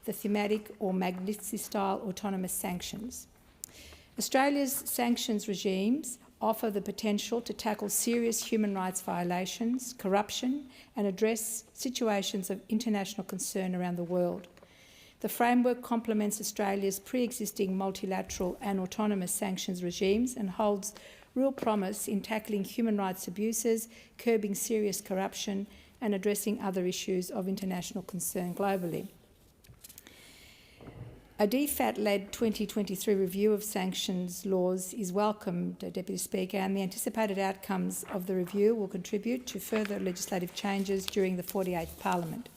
the thematic or Magnitsky-Style autonomous sanctions. Australia's sanctions regimes offer the potential to tackle serious human rights violations, corruption, and address situations of international concern around the world. The framework complements Australia's pre-existing multilateral and autonomous sanctions regimes and holds real promise in tackling human rights abuses, curbing serious corruption, and addressing other issues of international concern globally. A DFAT-led 2023 review of sanctions laws is welcomed, Deputy Speaker, and the anticipated outcomes of the review will contribute to further legislative changes during the 48th Parliament.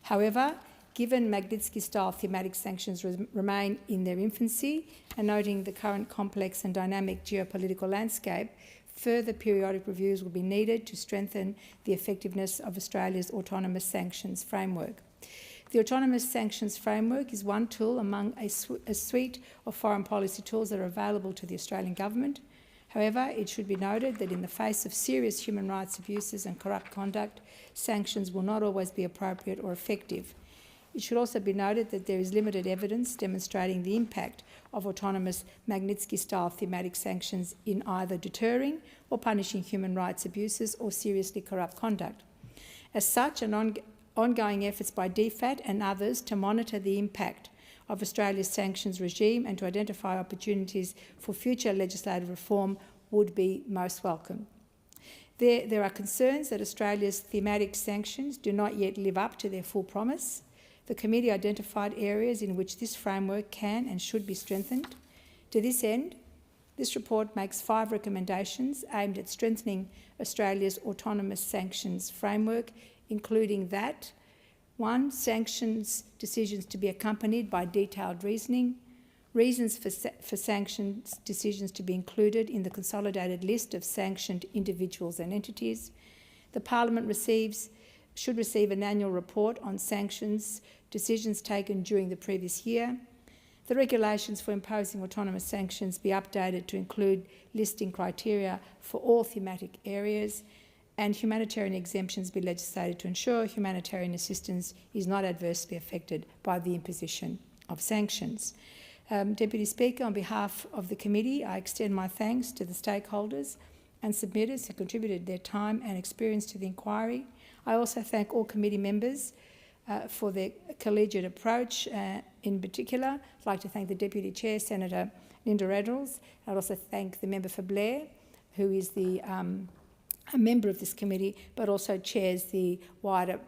However, given Magnitsky-style thematic sanctions remain in their infancy, and noting the current complex and dynamic geopolitical landscape, further periodic reviews will be needed to strengthen the effectiveness of Australia's autonomous sanctions framework. The Autonomous Sanctions Framework is one tool among a suite of foreign policy tools that are available to the Australian Government. However, it should be noted that in the face of serious human rights abuses and corrupt conduct, sanctions will not always be appropriate or effective. It should also be noted that there is limited evidence demonstrating the impact of autonomous Magnitsky-style thematic sanctions in either deterring or punishing human rights abuses or seriously corrupt conduct. As such, ongoing efforts by DFAT and others to monitor the impact of Australia's sanctions regime and to identify opportunities for future legislative reform would be most welcome. There are concerns that Australia's thematic sanctions do not yet live up to their full promise. The committee identified areas in which this framework can and should be strengthened. To this end, this report makes 5 recommendations aimed at strengthening Australia's autonomous sanctions framework, including that 1. Sanctions decisions to be accompanied by detailed reasoning, reasons for sanctions decisions to be included in the consolidated list of sanctioned individuals and entities. The Parliament should receive an annual report on sanctions decisions taken during the previous year. The regulations for imposing autonomous sanctions be updated to include listing criteria for all thematic areas, and humanitarian exemptions be legislated to ensure humanitarian assistance is not adversely affected by the imposition of sanctions. Deputy Speaker, on behalf of the committee, I extend my thanks to the stakeholders and submitters who contributed their time and experience to the inquiry. I also thank all committee members for their collegiate approach. In particular, I'd like to thank the Deputy Chair, Senator Linda Reynolds. I'd also thank the member for Blair, who is a member of this committee, but also chairs the wider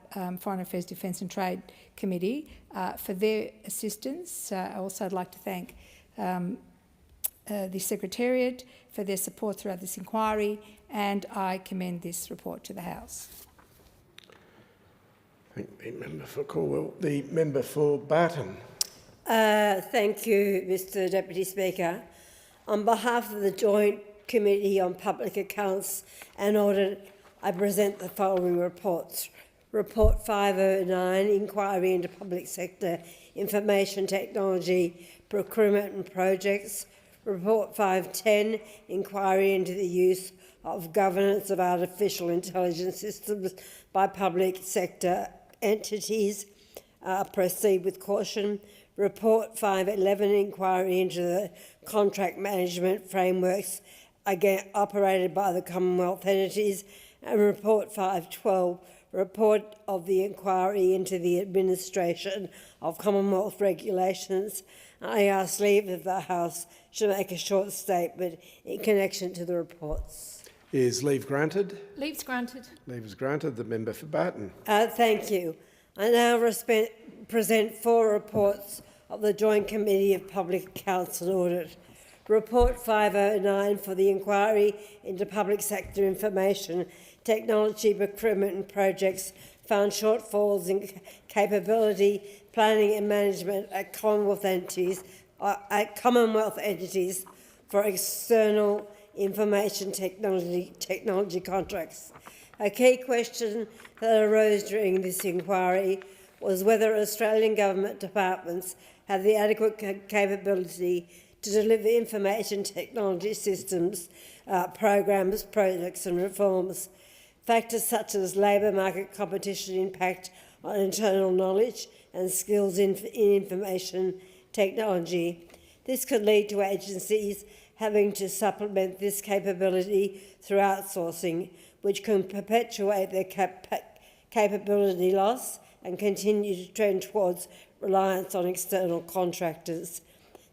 Foreign Affairs, Defence and Trade Committee for their assistance. I'd like to thank the Secretariat for their support throughout this inquiry, and I commend this report to the House. Thank the member for Cornwall. The member for Barton. Thank you, Mr Deputy Speaker. On behalf of the Joint Committee on Public Accounts and Audit, I present the following reports. Report 509, Inquiry into Public Sector Information Technology, Procurement and Projects. Report 510, Inquiry into the Use of Governance of Artificial Intelligence Systems by Public Sector Entities. Proceed with caution. Report 511, Inquiry into the Contract Management Frameworks again operated by the Commonwealth entities, and Report 512, Report of the Inquiry into the Administration of Commonwealth Regulations. I ask leave of the House to make a short statement in connection to the reports. Is leave granted? Leave's granted. Leave is granted. The member for Barton. Thank you. I now present 4 reports of the Joint Committee of Public Accounts and Audit. Report 509 for the Inquiry into Public Sector Information Technology, Procurement and Projects found shortfalls in capability, planning and management at Commonwealth entities for external information technology contracts. A key question that arose during this inquiry was whether Australian government departments have the adequate capability to deliver information technology systems, programs, projects and reforms. Factors such as labour market competition impact on internal knowledge and skills in information technology. This could lead to agencies having to supplement this capability through outsourcing, which can perpetuate their capability loss and continue to trend towards reliance on external contractors.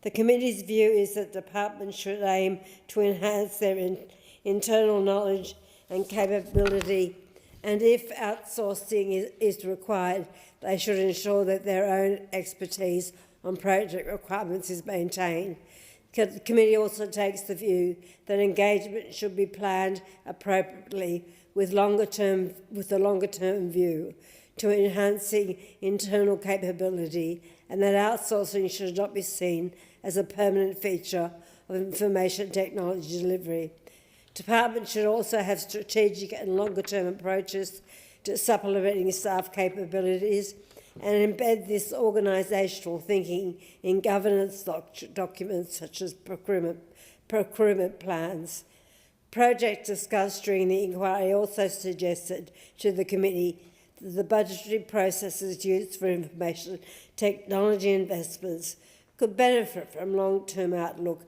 The committee's view is that departments should aim to enhance their internal knowledge and capability, and if outsourcing is required, they should ensure that their own expertise on project requirements is maintained. The committee also takes the view that engagement should be planned appropriately with a longer-term view to enhancing internal capability, and that outsourcing should not be seen as a permanent feature of information technology delivery. Departments should also have strategic and longer-term approaches to supplementing staff capabilities and embed this organisational thinking in governance documents such as procurement plans. Project discussed during the inquiry also suggested to the committee that the budgetary processes used for information technology investments could benefit from long-term outlook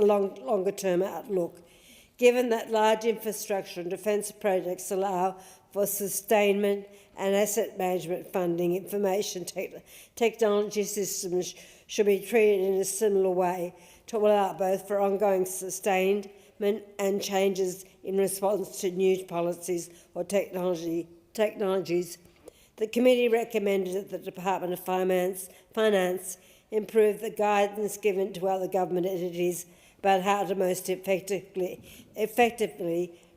longer-term outlook, given that large infrastructure and defence projects allow for sustainment and asset management funding. Information technology systems should be treated in a similar way to allow both for ongoing sustainment and changes in response to new policies or technologies. The committee recommended that the Department of Finance improve the guidance given to other government entities about how to most effectively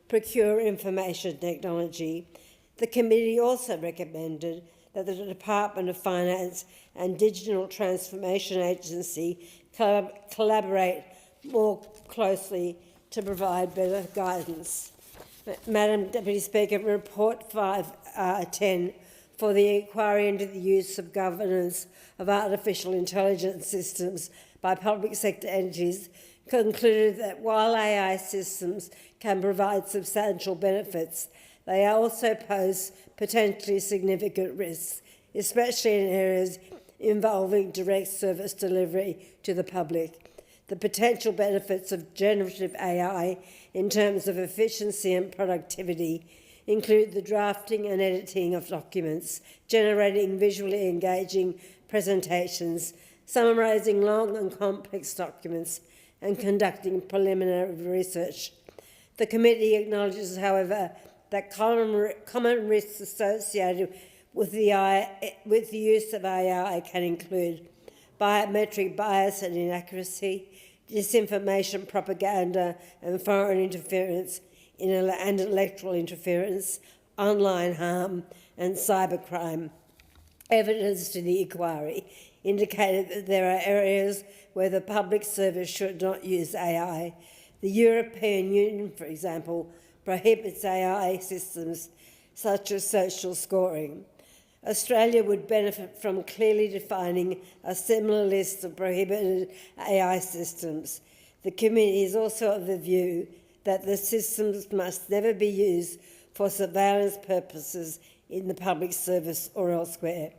procure information technology. The committee also recommended that the Department of Finance and Digital Transformation Agency collaborate more closely to provide better guidance. Madam Deputy Speaker, Report 510 for the inquiry into the use of governance of artificial intelligence systems by public sector entities concluded that while AI systems can provide substantial benefits, they also pose potentially significant risks, especially in areas involving direct service delivery to the public. The potential benefits of generative AI in terms of efficiency and productivity include the drafting and editing of documents, generating visually engaging presentations, summarising long and complex documents, and conducting preliminary research. The committee acknowledges, however, that common risks associated with the use of AI can include biometric bias and inaccuracy, disinformation, propaganda and foreign interference and electoral interference, online harm and cybercrime. Evidence to the inquiry indicated that there are areas where the public service should not use AI. The European Union, for example, prohibits AI systems such as social scoring. Australia would benefit from clearly defining a similar list of prohibited AI systems. The committee is also of the view that the systems must never be used for surveillance purposes in the public service or elsewhere.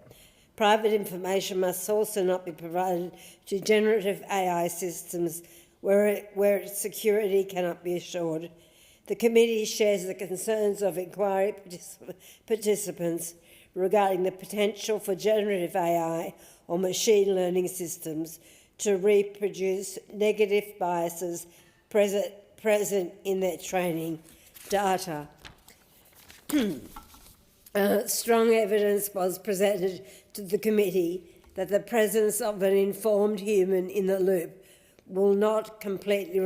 Private information must also not be provided to generative AI systems where security cannot be assured. The committee shares the concerns of inquiry participants regarding the potential for generative AI or machine learning systems to reproduce negative biases present in their training data. Strong evidence was presented to the committee that the presence of an informed human in the loop while not completely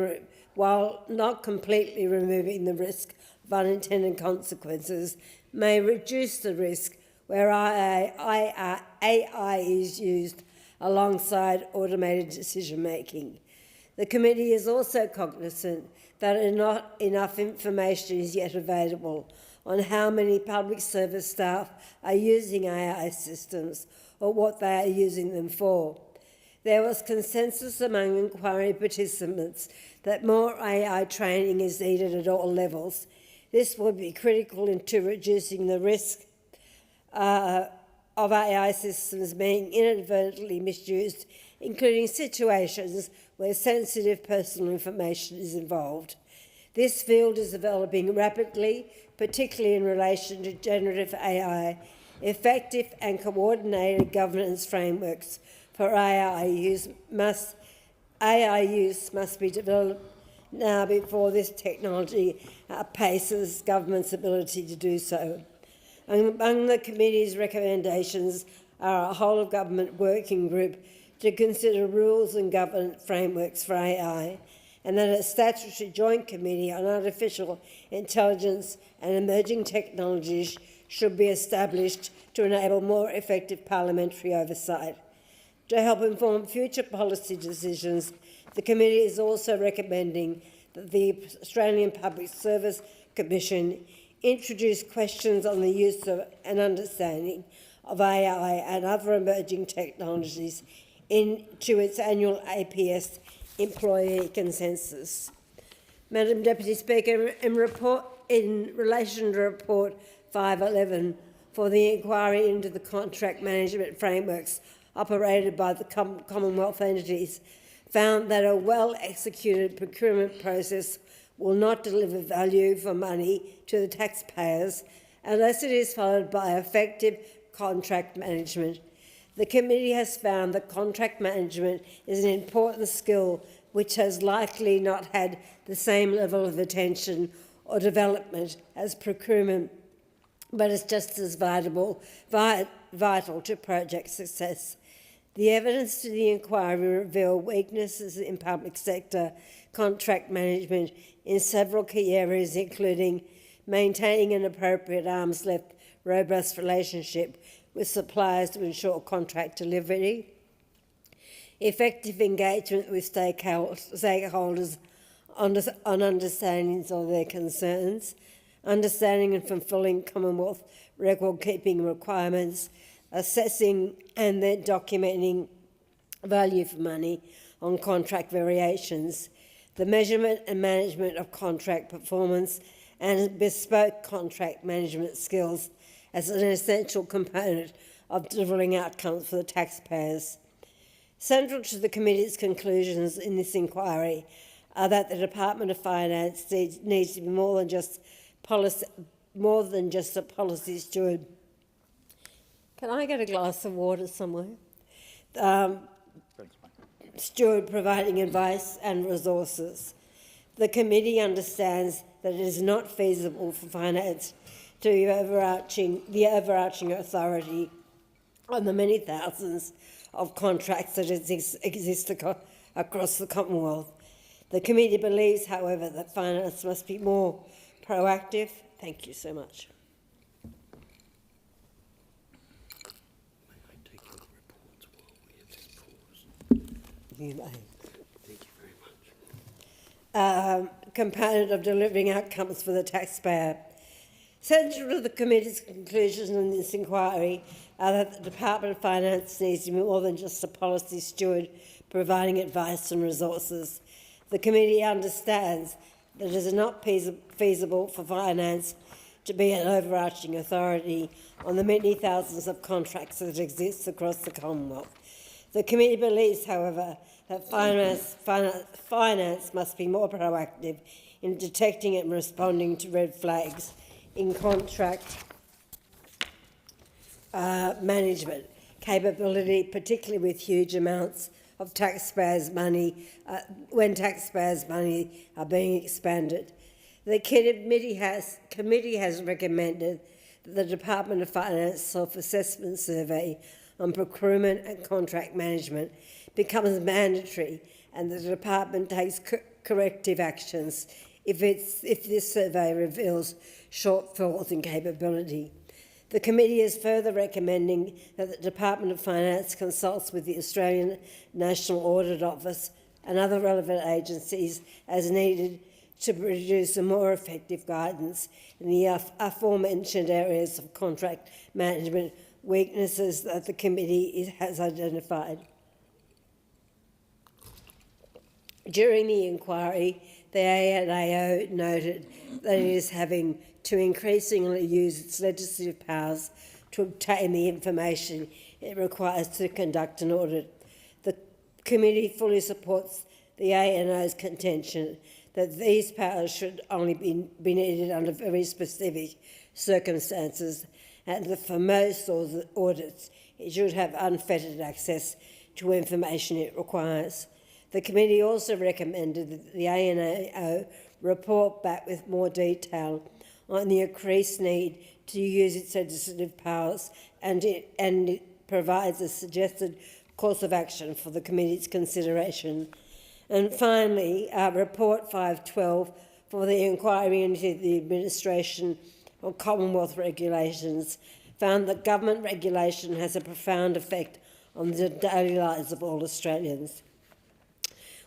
removing the risk of unintended consequences may reduce the risk where AI is used alongside automated decision-making. The committee is also cognizant that not enough information is yet available on how many public service staff are using AI systems or what they are using them for. There was consensus among inquiry participants that more AI training is needed at all levels. This will be critical into reducing the risk of AI systems being inadvertently misused, including situations where sensitive personal information is involved. This field is developing rapidly, particularly in relation to generative AI. Effective and coordinated governance frameworks for AI use must be developed now before this technology paces government's ability to do so. Among the committee's recommendations are a whole-of-government working group to consider rules and governance frameworks for AI, and that a statutory joint committee on artificial intelligence and emerging technologies should be established to enable more effective parliamentary oversight. To help inform future policy decisions, the committee is also recommending that the Australian Public Service Commission introduce questions on the use of and understanding of AI and other emerging technologies into its annual APS employee consensus. Madam Deputy Speaker, in relation to Report 511 for the inquiry into the contract management frameworks operated by the Commonwealth entities, found that a well-executed procurement process will not deliver value for money to the taxpayers unless it is followed by effective contract management. The committee has found that contract management is an important skill which has likely not had the same level of attention or development as procurement, but is just as vital to project success. The evidence to the inquiry revealed weaknesses in public sector contract management in several key areas, including maintaining an appropriate arm's-length, robust relationship with suppliers to ensure contract delivery, effective engagement with stakeholders on understandings of their concerns, understanding and fulfilling Commonwealth record-keeping requirements, assessing and then documenting value for money on contract variations, the measurement and management of contract performance and bespoke contract management skills as an essential component of delivering outcomes for the taxpayers. Central to the committee's conclusions in this inquiry are that the Department of Finance needs to be more than just a policy steward. Can I get a glass of water somewhere? steward providing advice and resources. The committee understands that it is not feasible for finance to be the overarching authority on the many thousands of contracts that exist across the Commonwealth. The committee believes, however, that finance must be more proactive. Thank you so much. You may. Thank you very much. Component of delivering outcomes for the taxpayer. Central to the committee's conclusions in this inquiry are that the Department of Finance needs to be more than just a policy steward providing advice and resources. The committee understands that it is not feasible for finance to be an overarching authority on the many thousands of contracts that exist across the Commonwealth. The committee believes, however, that finance must be more proactive in detecting and responding to red flags in contract management capability, particularly with huge amounts of taxpayers' money, when taxpayers' money are being expended. The committee has recommended that the Department of Finance self-assessment survey on procurement and contract management becomes mandatory and the department takes corrective actions if this survey reveals shortfalls in capability. The committee is further recommending that the Department of Finance consults with the Australian National Audit Office and other relevant agencies as needed to produce a more effective guidance in the aforementioned areas of contract management weaknesses that the committee has identified. During the inquiry, the ANAO noted that it is having to increasingly use its legislative powers to obtain the information it requires to conduct an audit. The committee fully supports the ANAO's contention that these powers should only be needed under very specific circumstances and that for most audits it should have unfettered access to information it requires. The committee also recommended that the ANAO report back with more detail on the increased need to use its legislative powers, and it provides a suggested course of action for the committee's consideration. And finally, Report 512 for the inquiry into the administration of Commonwealth regulations found that government regulation has a profound effect on the daily lives of all Australians.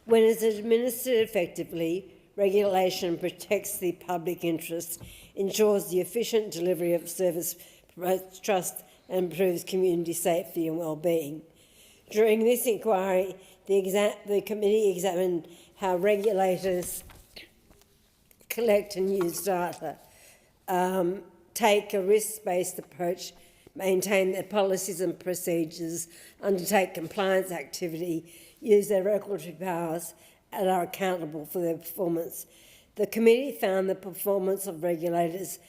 When it's administered effectively, regulation protects the public interest, ensures the efficient delivery of service, promotes trust and improves community safety and well-being. During this inquiry, the committee examined how regulators collect and use data, take a risk-based approach, maintain their policies and procedures, undertake compliance activity, use their regulatory powers, and are accountable for their performance. The committee found the performance of regulators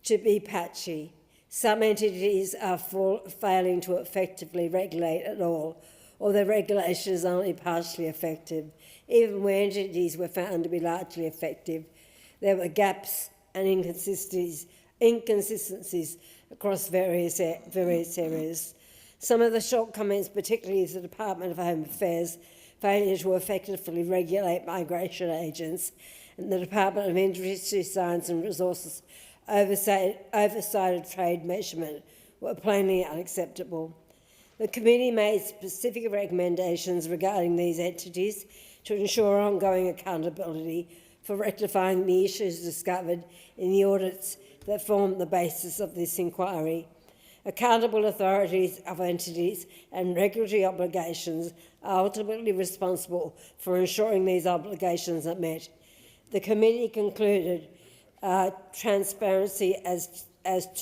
to be patchy. Some entities are failing to effectively regulate at all, or their regulation is only partially effective. Even where entities were found to be largely effective, there were gaps and inconsistencies across various areas. Some of the shortcomings, particularly is the Department of Home Affairs failure to effectively regulate migration agents, and the Department of Industry, Science and Resources oversight of trade measurement were plainly unacceptable. The committee made specific recommendations regarding these entities to ensure ongoing accountability for rectifying the issues discovered in the audits that formed the basis of this inquiry. Accountable authorities of entities and regulatory obligations are ultimately responsible for ensuring these obligations are met. The committee concluded transparency as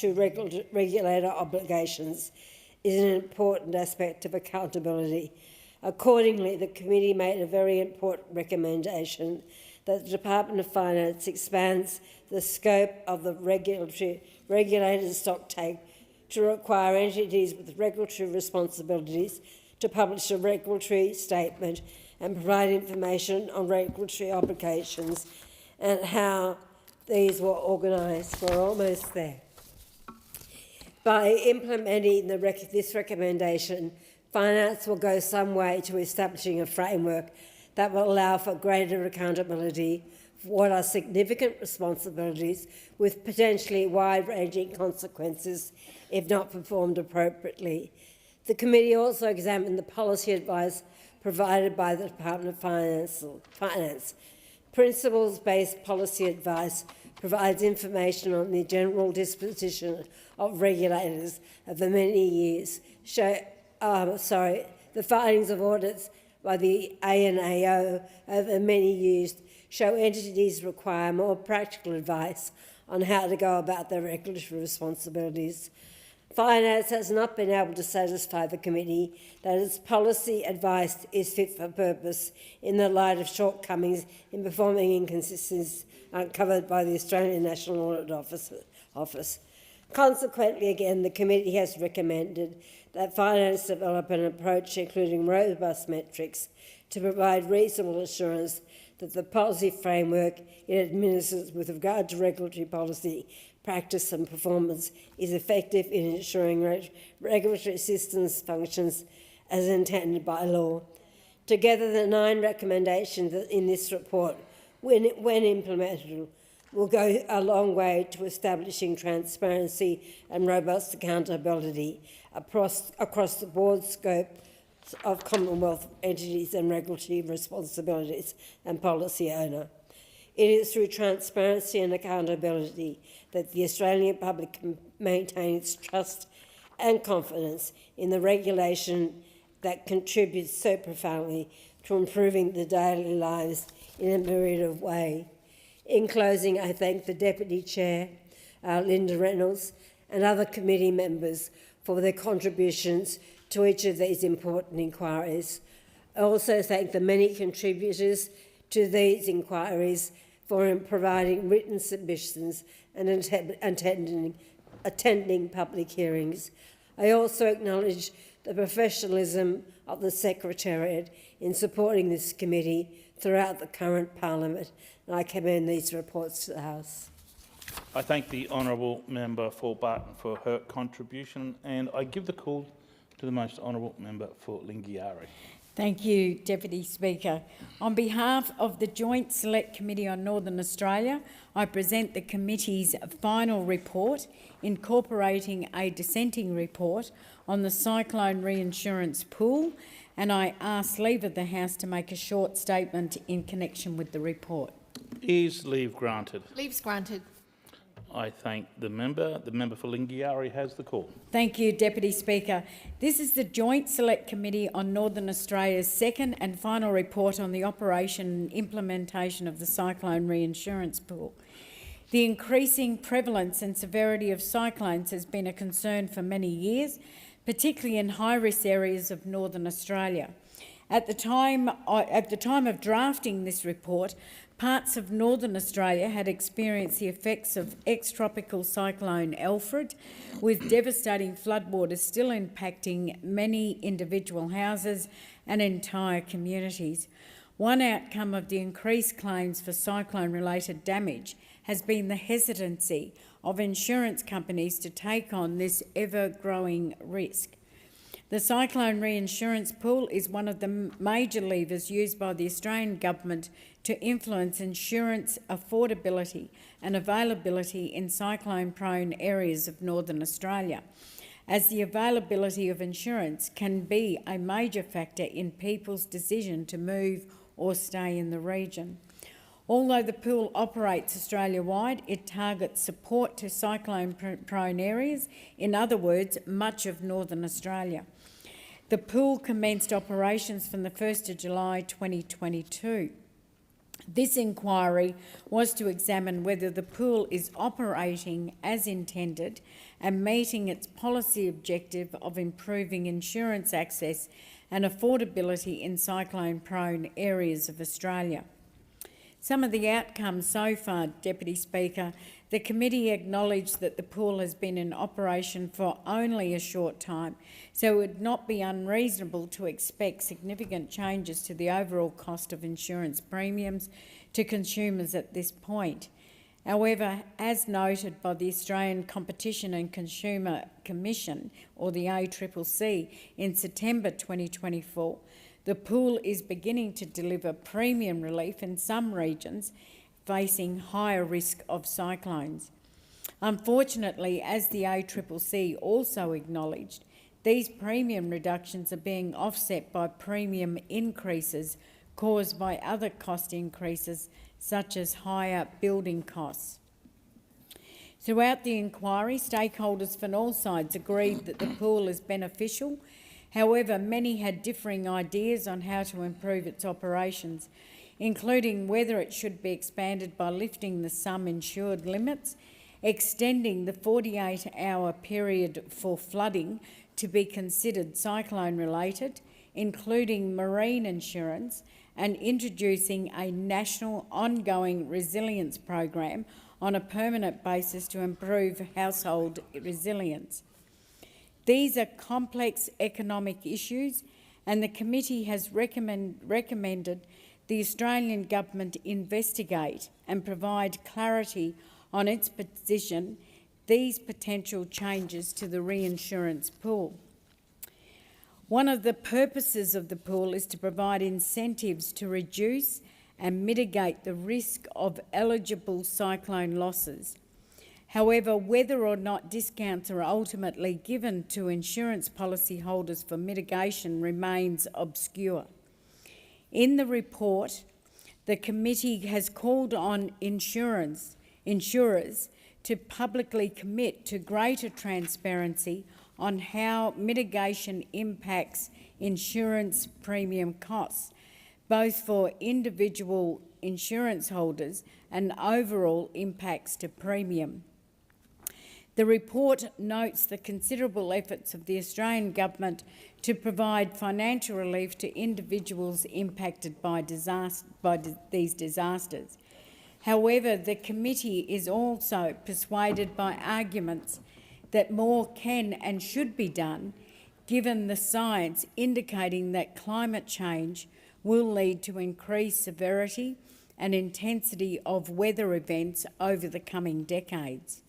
to regulator obligations is an important aspect of accountability. Accordingly, the committee made a very important recommendation that the Department of Finance expands the scope of the regulator's stocktake to require entities with regulatory responsibilities to publish a regulatory statement and provide information on regulatory obligations and how these were organised. We're almost there. By implementing this recommendation, Finance will go some way to establishing a framework that will allow for greater accountability for what are significant responsibilities with potentially wide-ranging consequences if not performed appropriately. The committee also examined the policy advice provided by the Department of Finance. Principles-based policy advice provides information on the general disposition of regulators over many years. The findings of audits by the ANAO over many years show entities require more practical advice on how to go about their regulatory responsibilities. Finance has not been able to satisfy the committee that its policy advice is fit for purpose in the light of shortcomings in performing inconsistencies uncovered by the Australian National Audit Office. Consequently, again, the committee has recommended that Finance develop an approach including robust metrics to provide reasonable assurance that the policy framework it administers with regard to regulatory policy, practice and performance is effective in ensuring regulatory systems functions as intended by law. Together, the 9 recommendations in this report, when implemented, will go a long way to establishing transparency and robust accountability across the broad scope of Commonwealth entities and regulatory responsibilities and policy owner. It is through transparency and accountability that the Australian public can maintain its trust and confidence in the regulation that contributes so profoundly to improving the daily lives in a myriad of ways. In closing, I thank the Deputy Chair, Linda Reynolds, and other committee members for their contributions to each of these important inquiries. I also thank the many contributors to these inquiries for providing written submissions and attending public hearings. I also acknowledge the professionalism of the Secretariat in supporting this committee throughout the current Parliament, and I commend these reports to the House. I thank the honourable member for Barton for her contribution, and I give the call to the most honourable member for Lingiari. Thank you, Deputy Speaker. On behalf of the Joint Select Committee on Northern Australia, I present the committee's final report incorporating a dissenting report on the cyclone reinsurance pool, and I ask leave of the House to make a short statement in connection with the report. Is leave granted? Leave's granted. I thank the member. The member for Lingiari has the call. Thank you, Deputy Speaker. This is the Joint Select Committee on Northern Australia's second and final report on the operation and implementation of the cyclone reinsurance pool. The increasing prevalence and severity of cyclones has been a concern for many years, particularly in high-risk areas of Northern Australia. At the time of drafting this report, parts of Northern Australia had experienced the effects of ex-tropical cyclone Alfred, with devastating floodwaters still impacting many individual houses and entire communities. One outcome of the increased claims for cyclone-related damage has been the hesitancy of insurance companies to take on this ever-growing risk. The cyclone reinsurance pool is one of the major levers used by the Australian Government to influence insurance affordability and availability in cyclone-prone areas of Northern Australia, as the availability of insurance can be a major factor in people's decision to move or stay in the region. Although the pool operates Australia-wide, it targets support to cyclone-prone areas, in other words, much of Northern Australia. The pool commenced operations from the 1st of July 2022. This inquiry was to examine whether the pool is operating as intended and meeting its policy objective of improving insurance access and affordability in cyclone-prone areas of Australia. Some of the outcomes so far, Deputy Speaker, the committee acknowledged that the pool has been in operation for only a short time, so it would not be unreasonable to expect significant changes to the overall cost of insurance premiums to consumers at this point. However, as noted by the Australian Competition and Consumer Commission, or the ACCC, in September 2024, the pool is beginning to deliver premium relief in some regions facing higher risk of cyclones. Unfortunately, as the ACCC also acknowledged, these premium reductions are being offset by premium increases caused by other cost increases, such as higher building costs. Throughout the inquiry, stakeholders from all sides agreed that the pool is beneficial. However, many had differing ideas on how to improve its operations, including whether it should be expanded by lifting the sum insured limits, extending the 48-hour period for flooding to be considered cyclone-related, including marine insurance, and introducing a national ongoing resilience program on a permanent basis to improve household resilience. These are complex economic issues, and the committee has recommended the Australian government investigate and provide clarity on its position these potential changes to the reinsurance pool. One of the purposes of the pool is to provide incentives to reduce and mitigate the risk of eligible cyclone losses. However, whether or not discounts are ultimately given to insurance policyholders for mitigation remains obscure. In the report, the committee has called on insurers to publicly commit to greater transparency on how mitigation impacts insurance premium costs, both for individual insurance holders and overall impacts to premium. The report notes the considerable efforts of the Australian government to provide financial relief to individuals impacted by these disasters. However, the committee is also persuaded by arguments that more can and should be done, given the science indicating that climate change will lead to increased severity and intensity of weather events over the coming decades.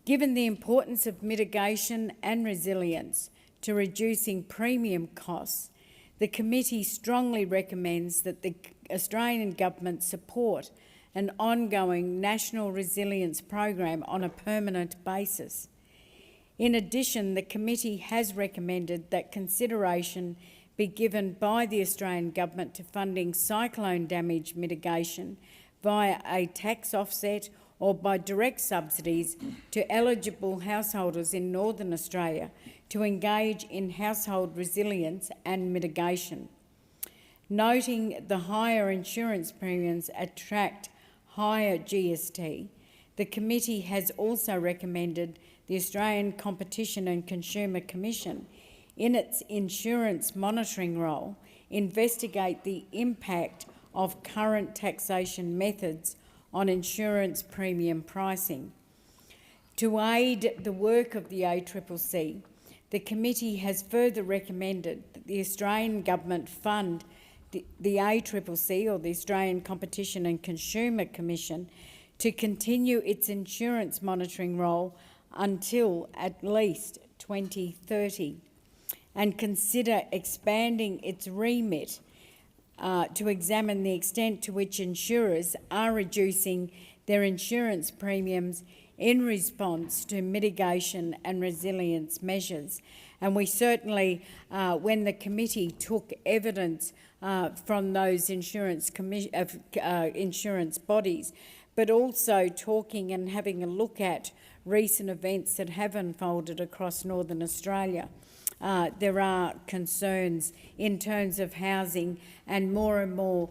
Given the importance of mitigation and resilience to reducing premium costs, the committee strongly recommends that the Australian government support an ongoing national resilience program on a permanent basis. In addition, the committee has recommended that consideration be given by the Australian government to funding cyclone damage mitigation via a tax offset or by direct subsidies to eligible householders in Northern Australia to engage in household resilience and mitigation. Noting the higher insurance premiums attract higher GST, the committee has also recommended the Australian Competition and Consumer Commission, in its insurance monitoring role, investigate the impact of current taxation methods on insurance premium pricing. To aid the work of the ACCC, the committee has further recommended that the Australian government fund the ACCC, or the Australian Competition and Consumer Commission, to continue its insurance monitoring role until at least 2030, and consider expanding its remit to examine the extent to which insurers are reducing their insurance premiums in response to mitigation and resilience measures. And we certainly, when the committee took evidence from those insurance bodies, but also talking and having a look at recent events that have unfolded across Northern Australia, there are concerns in terms of housing and more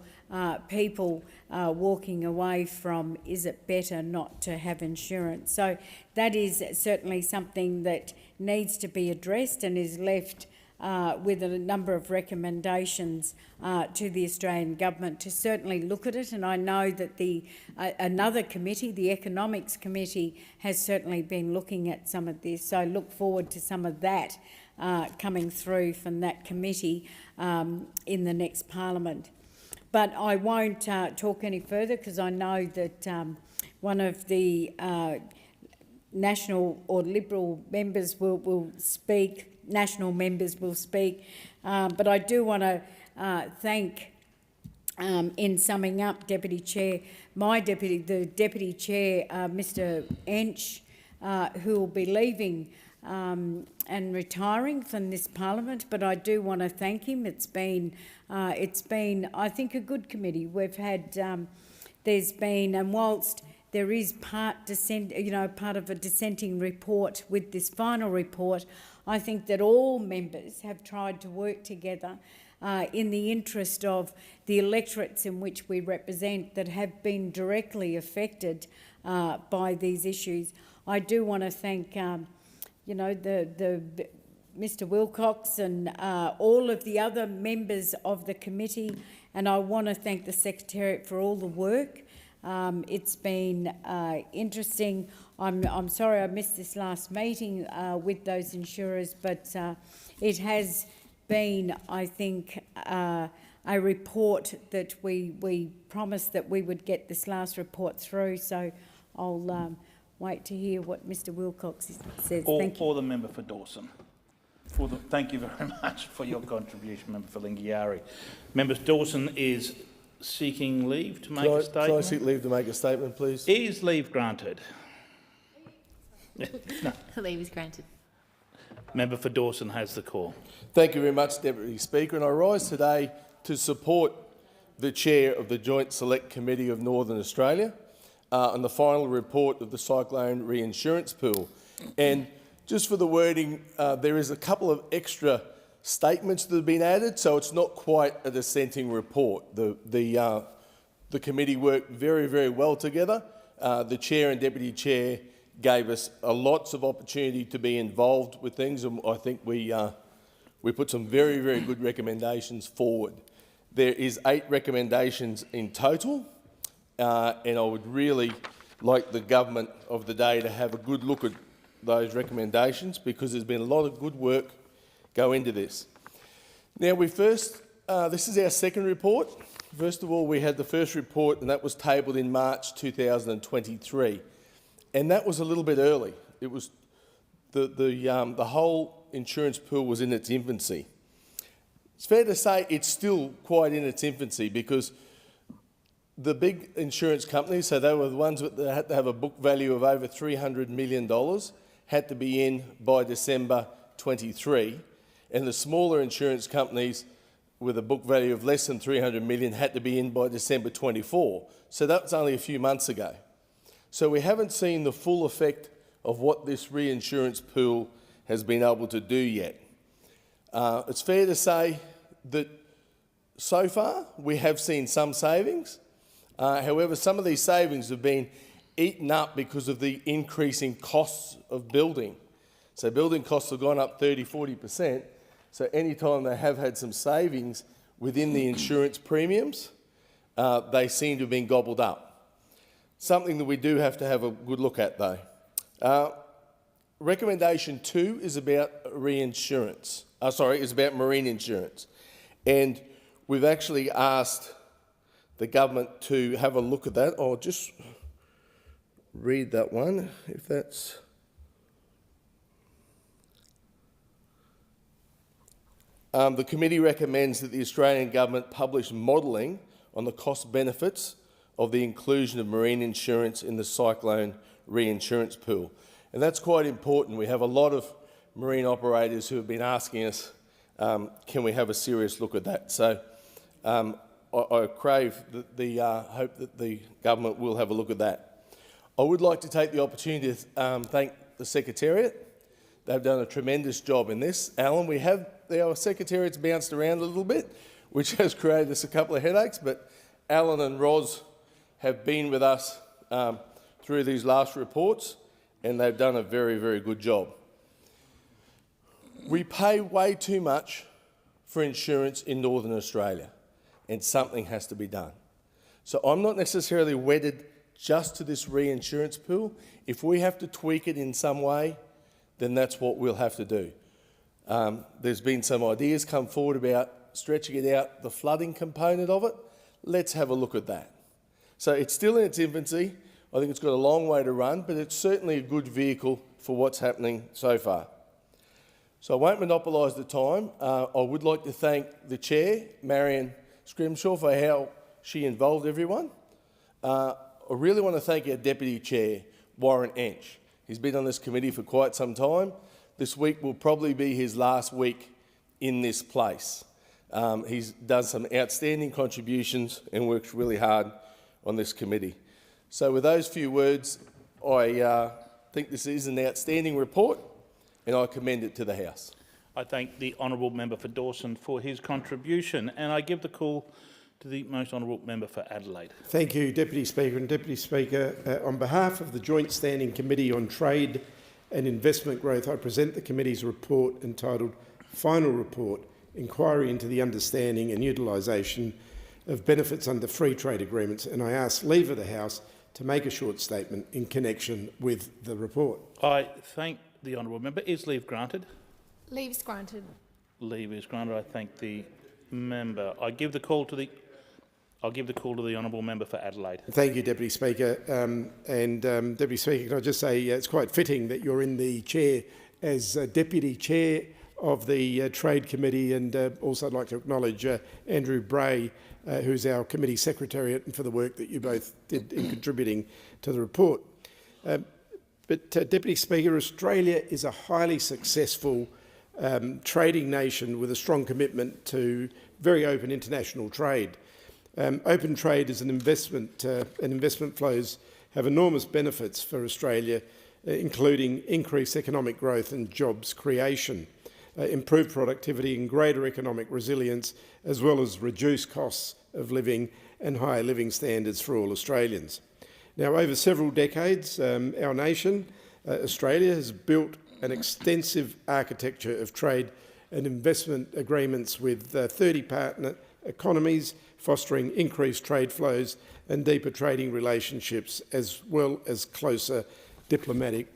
people walking away from, is it better not to have insurance? So that is certainly something that needs to be addressed and is left with a number of recommendations to the Australian government to certainly look at it. And I know that another committee, the Economics Committee, has certainly been looking at some of this. So I look forward to some of that coming through from that committee in the next Parliament. But I won't talk any further because I know that one of the National or Liberal members will speak. National members will speak. But I do want to thank, in summing up, Deputy Chair, the Deputy Chair, Mr Ench, who will be leaving and retiring from this Parliament. But I do want to thank him. It's been, I think, a good committee. We've had, there's been, and whilst there is part of a dissenting report with this final report, I think that all members have tried to work together in the interest of the electorates in which we represent that have been directly affected by these issues. I do want to thank, Mr Wilcox and all of the other members of the committee, and I want to thank the Secretariat for all the work. It's been interesting. I'm sorry I missed this last meeting with those insurers, but it has been, I think, a report that we promised that we would get this last report through. So I'll wait to hear what Mr Wilcox says. Thank you. Or the member for Dawson. Thank you very much for your contribution, member for Lingiari. Member Dawson is seeking leave to make a statement. Can I seek leave to make a statement, please? Is leave granted? No. Leave is granted. Member for Dawson has the call. Thank you very much, Deputy Speaker. And I rise today to support the Chair of the Joint Select Committee of Northern Australia on the final report of the Cyclone Reinsurance Pool. And just for the wording, there is a couple of extra statements that have been added, so it's not quite a dissenting report. The committee worked very, very well together. The Chair and Deputy Chair gave us lots of opportunity to be involved with things, and I think we put some very, very good recommendations forward. There is 8 recommendations in total, and I would really like the government of the day to have a good look at those recommendations, because there's been a lot of good work go into this. Now, this is our second report. First of all, we had the first report, and that was tabled in March 2023. And that was a little bit early. It was the whole insurance pool was in its infancy. It's fair to say it's still quite in its infancy, because the big insurance companies, so they were the ones that had to have a book value of over $300 million, had to be in by December 23, and the smaller insurance companies with a book value of less than $300 million had to be in by December 24. So that was only a few months ago. So we haven't seen the full effect of what this reinsurance pool has been able to do yet. It's fair to say that so far we have seen some savings. However, some of these savings have been eaten up because of the increasing costs of building. So building costs have gone up 30–40%. So any time they have had some savings within the insurance premiums, they seem to have been gobbled up. Something that we do have to have a good look at, though. Recommendation 2 is about reinsurance. Is about marine insurance. And we've actually asked the government to have a look at that. I'll just read that one, if that's... the committee recommends that the Australian government publish modelling on the cost benefits of the inclusion of marine insurance in the cyclone reinsurance pool. And that's quite important. We have a lot of marine operators who have been asking us, can we have a serious look at that? So I crave the hope that the government will have a look at that. I would like to take the opportunity to thank the Secretariat. They've done a tremendous job in this. Alan, our Secretariat's bounced around a little bit, which has created us a couple of headaches, but Alan and Ros have been with us through these last reports, and they've done a very, very good job. We pay way too much for insurance in Northern Australia, and something has to be done. So I'm not necessarily wedded just to this reinsurance pool. If we have to tweak it in some way, then that's what we'll have to do. There's been some ideas come forward about stretching it out, the flooding component of it. Let's have a look at that. So it's still in its infancy. I think it's got a long way to run, but it's certainly a good vehicle for what's happening so far. So I won't monopolise the time. I would like to thank the Chair, Marion Scrimshaw, for how she involved everyone. I really want to thank our Deputy Chair, Warren Ench. He's been on this committee for quite some time. This week will probably be his last week in this place. He's done some outstanding contributions and works really hard on this committee. So with those few words, I think this is an outstanding report and I commend it to the House. I thank the honourable member for Dawson for his contribution, and I give the call to the most honourable member for Adelaide. Thank you, Deputy Speaker. And Deputy Speaker, on behalf of the Joint Standing Committee on Trade and Investment Growth, I present the committee's report entitled Final Report, Inquiry into the Understanding and Utilisation of Benefits under Free Trade Agreements, and I ask leave of the House to make a short statement in connection with the report. I thank the honourable member. Is leave granted? Leave is granted. Leave is granted. I thank the member. I give the call to the honourable member for Adelaide. Thank you, Deputy Speaker. Deputy Speaker, can I just say it's quite fitting that you're in the chair as Deputy Chair of the Trade Committee, and also I'd like to acknowledge Andrew Bray, who's our committee secretariat, and for the work that you both did in contributing to the report. Deputy Speaker, Australia is a highly successful trading nation with a strong commitment to very open international trade. Open trade is an investment, and investment flows have enormous benefits for Australia, including increased economic growth and jobs creation, improved productivity and greater economic resilience, as well as reduced costs of living and higher living standards for all Australians. Now, over several decades, our nation, Australia, has built an extensive architecture of trade and investment agreements with 30 partner economies, fostering increased trade flows and deeper trading relationships, as well as closer diplomatic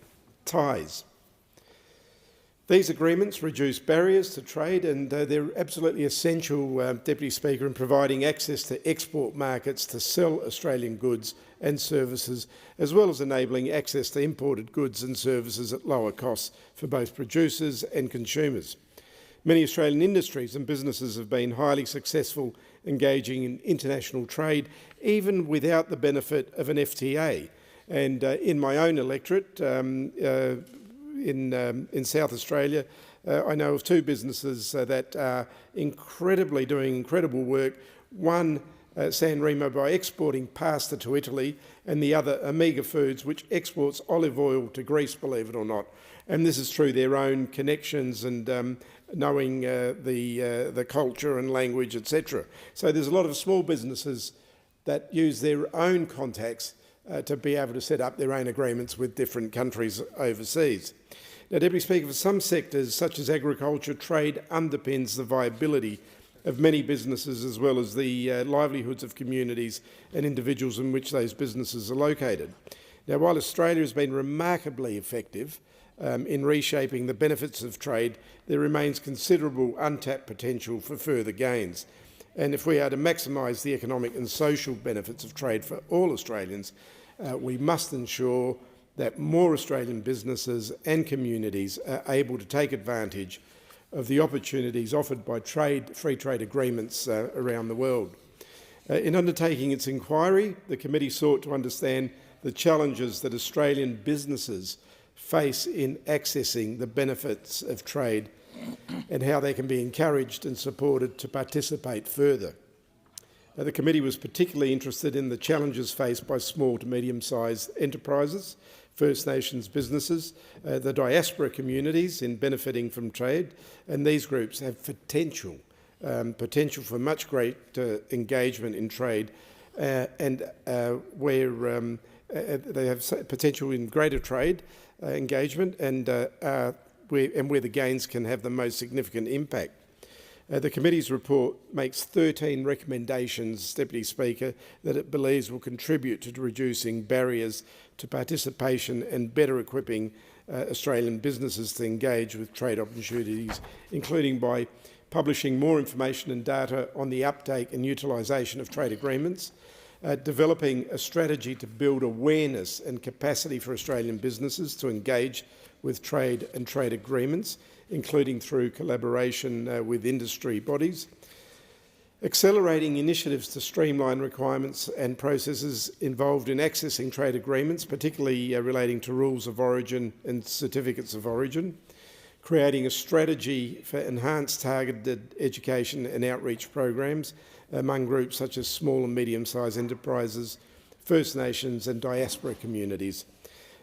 ties. These agreements reduce barriers to trade, and they're absolutely essential, Deputy Speaker, in providing access to export markets to sell Australian goods and services, as well as enabling access to imported goods and services at lower costs for both producers and consumers. Many Australian industries and businesses have been highly successful engaging in international trade, even without the benefit of an FTA. And in my own electorate, in South Australia, I know of two businesses that are doing incredible work. One, San Remo, by exporting pasta to Italy, and the other, Omega Foods, which exports olive oil to Greece, believe it or not. And this is through their own connections and knowing the culture and language, etc. So there's a lot of small businesses that use their own contacts to be able to set up their own agreements with different countries overseas. Now, Deputy Speaker, for some sectors, such as agriculture, trade underpins the viability of many businesses, as well as the livelihoods of communities and individuals in which those businesses are located. Now, while Australia has been remarkably effective in reshaping the benefits of trade, there remains considerable untapped potential for further gains. And if we are to maximise the economic and social benefits of trade for all Australians, we must ensure that more Australian businesses and communities are able to take advantage of the opportunities offered by free trade agreements around the world. In undertaking its inquiry, the committee sought to understand the challenges that Australian businesses face in accessing the benefits of trade and how they can be encouraged and supported to participate further. The committee was particularly interested in the challenges faced by small to medium-sized enterprises, First Nations businesses, the diaspora communities in benefiting from trade, and these groups have potential for much greater engagement in trade, and where they have potential in greater trade engagement, and where the gains can have the most significant impact. The committee's report makes 13 recommendations, Deputy Speaker, that it believes will contribute to reducing barriers to participation and better equipping Australian businesses to engage with trade opportunities, including by publishing more information and data on the uptake and utilisation of trade agreements, developing a strategy to build awareness and capacity for Australian businesses to engage with trade and trade agreements, including through collaboration with industry bodies, accelerating initiatives to streamline requirements and processes involved in accessing trade agreements, particularly relating to rules of origin and certificates of origin, creating a strategy for enhanced targeted education and outreach programs among groups such as small and medium-sized enterprises, First Nations and diaspora communities,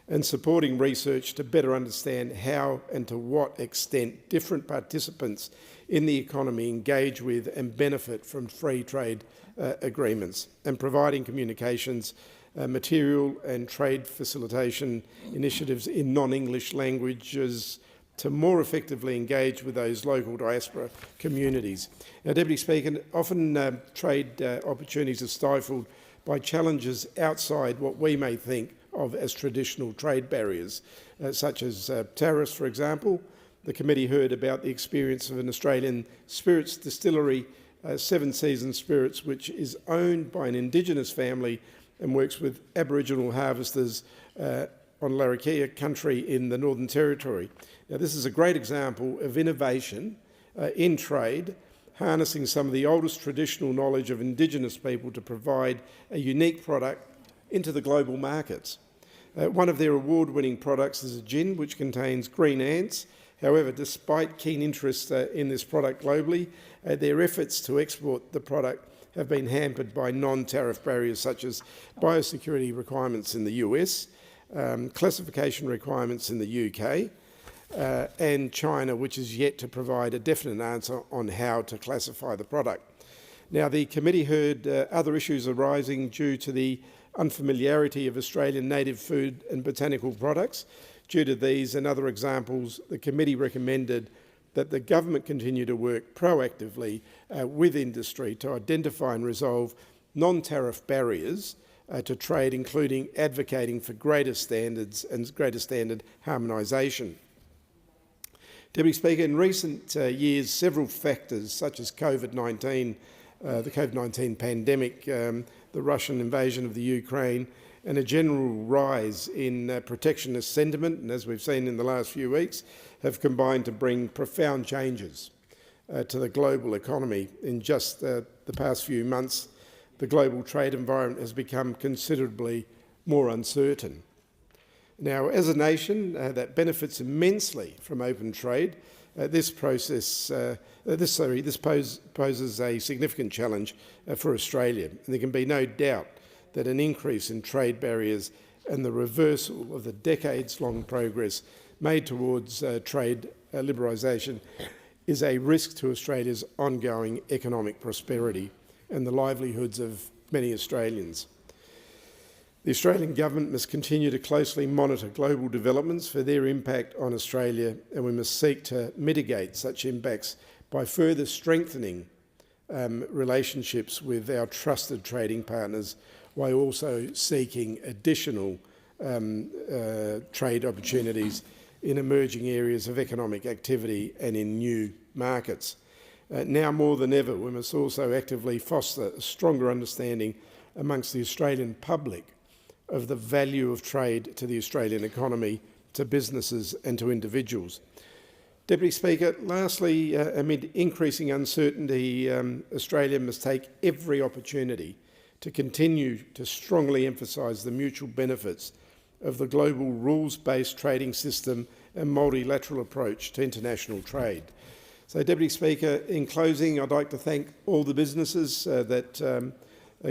and supporting research to better understand how and to what extent different participants in the economy engage with and benefit from free trade agreements, and providing communications, material and trade facilitation initiatives in non-English languages to more effectively engage with those local diaspora communities. Now, Deputy Speaker, often trade opportunities are stifled by challenges outside what we may think of as traditional trade barriers, such as tariffs, for example. The committee heard about the experience of an Australian spirits distillery, Seven Seasons Spirits, which is owned by an Indigenous family and works with Aboriginal harvesters on Larrakia country in the Northern Territory. Now, this is a great example of innovation in trade, harnessing some of the oldest traditional knowledge of Indigenous people to provide a unique product into the global markets. One of their award-winning products is a gin which contains green ants. However, despite keen interest in this product globally, their efforts to export the product have been hampered by non-tariff barriers such as biosecurity requirements in the US, classification requirements in the UK, and China, which is yet to provide a definite answer on how to classify the product. Now, the committee heard other issues arising due to the unfamiliarity of Australian native food and botanical products. Due to these and other examples, the committee recommended that the government continue to work proactively with industry to identify and resolve non-tariff barriers to trade, including advocating for greater standards and greater standard harmonisation. Deputy Speaker, in recent years, several factors such as COVID-19, the COVID-19 pandemic, the Russian invasion of the Ukraine, and a general rise in protectionist sentiment, and as we've seen in the last few weeks, have combined to bring profound changes to the global economy. In just the past few months, the global trade environment has become considerably more uncertain. Now, as a nation that benefits immensely from open trade, this poses a significant challenge for Australia. And there can be no doubt that an increase in trade barriers and the reversal of the decades-long progress made towards trade liberalisation is a risk to Australia's ongoing economic prosperity and the livelihoods of many Australians. The Australian government must continue to closely monitor global developments for their impact on Australia, and we must seek to mitigate such impacts by further strengthening relationships with our trusted trading partners, while also seeking additional trade opportunities in emerging areas of economic activity and in new markets. Now more than ever, we must also actively foster a stronger understanding amongst the Australian public of the value of trade to the Australian economy, to businesses and to individuals. Deputy Speaker, lastly, amid increasing uncertainty, Australia must take every opportunity to continue to strongly emphasise the mutual benefits of the global rules-based trading system and multilateral approach to international trade. So, Deputy Speaker, in closing, I'd like to thank all the businesses that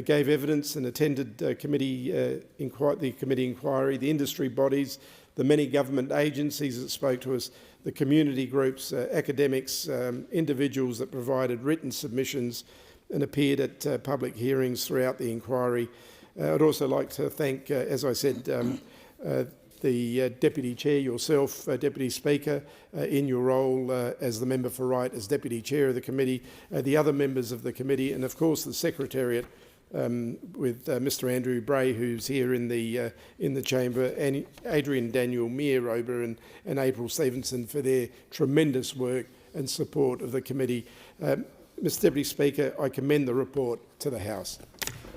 gave evidence and attended the committee inquiry, the industry bodies, the many government agencies that spoke to us, the community groups, academics, individuals that provided written submissions and appeared at public hearings throughout the inquiry. I'd also like to thank, as I said, the Deputy Chair, yourself, Deputy Speaker, in your role as the Member for Right, as Deputy Chair of the committee, the other members of the committee, and of course the Secretariat with Mr Andrew Bray, who's here in the chamber, and Adrian Daniel, Mia Rober and April Stevenson for their tremendous work and support of the committee. Mr Deputy Speaker, I commend the report to the House.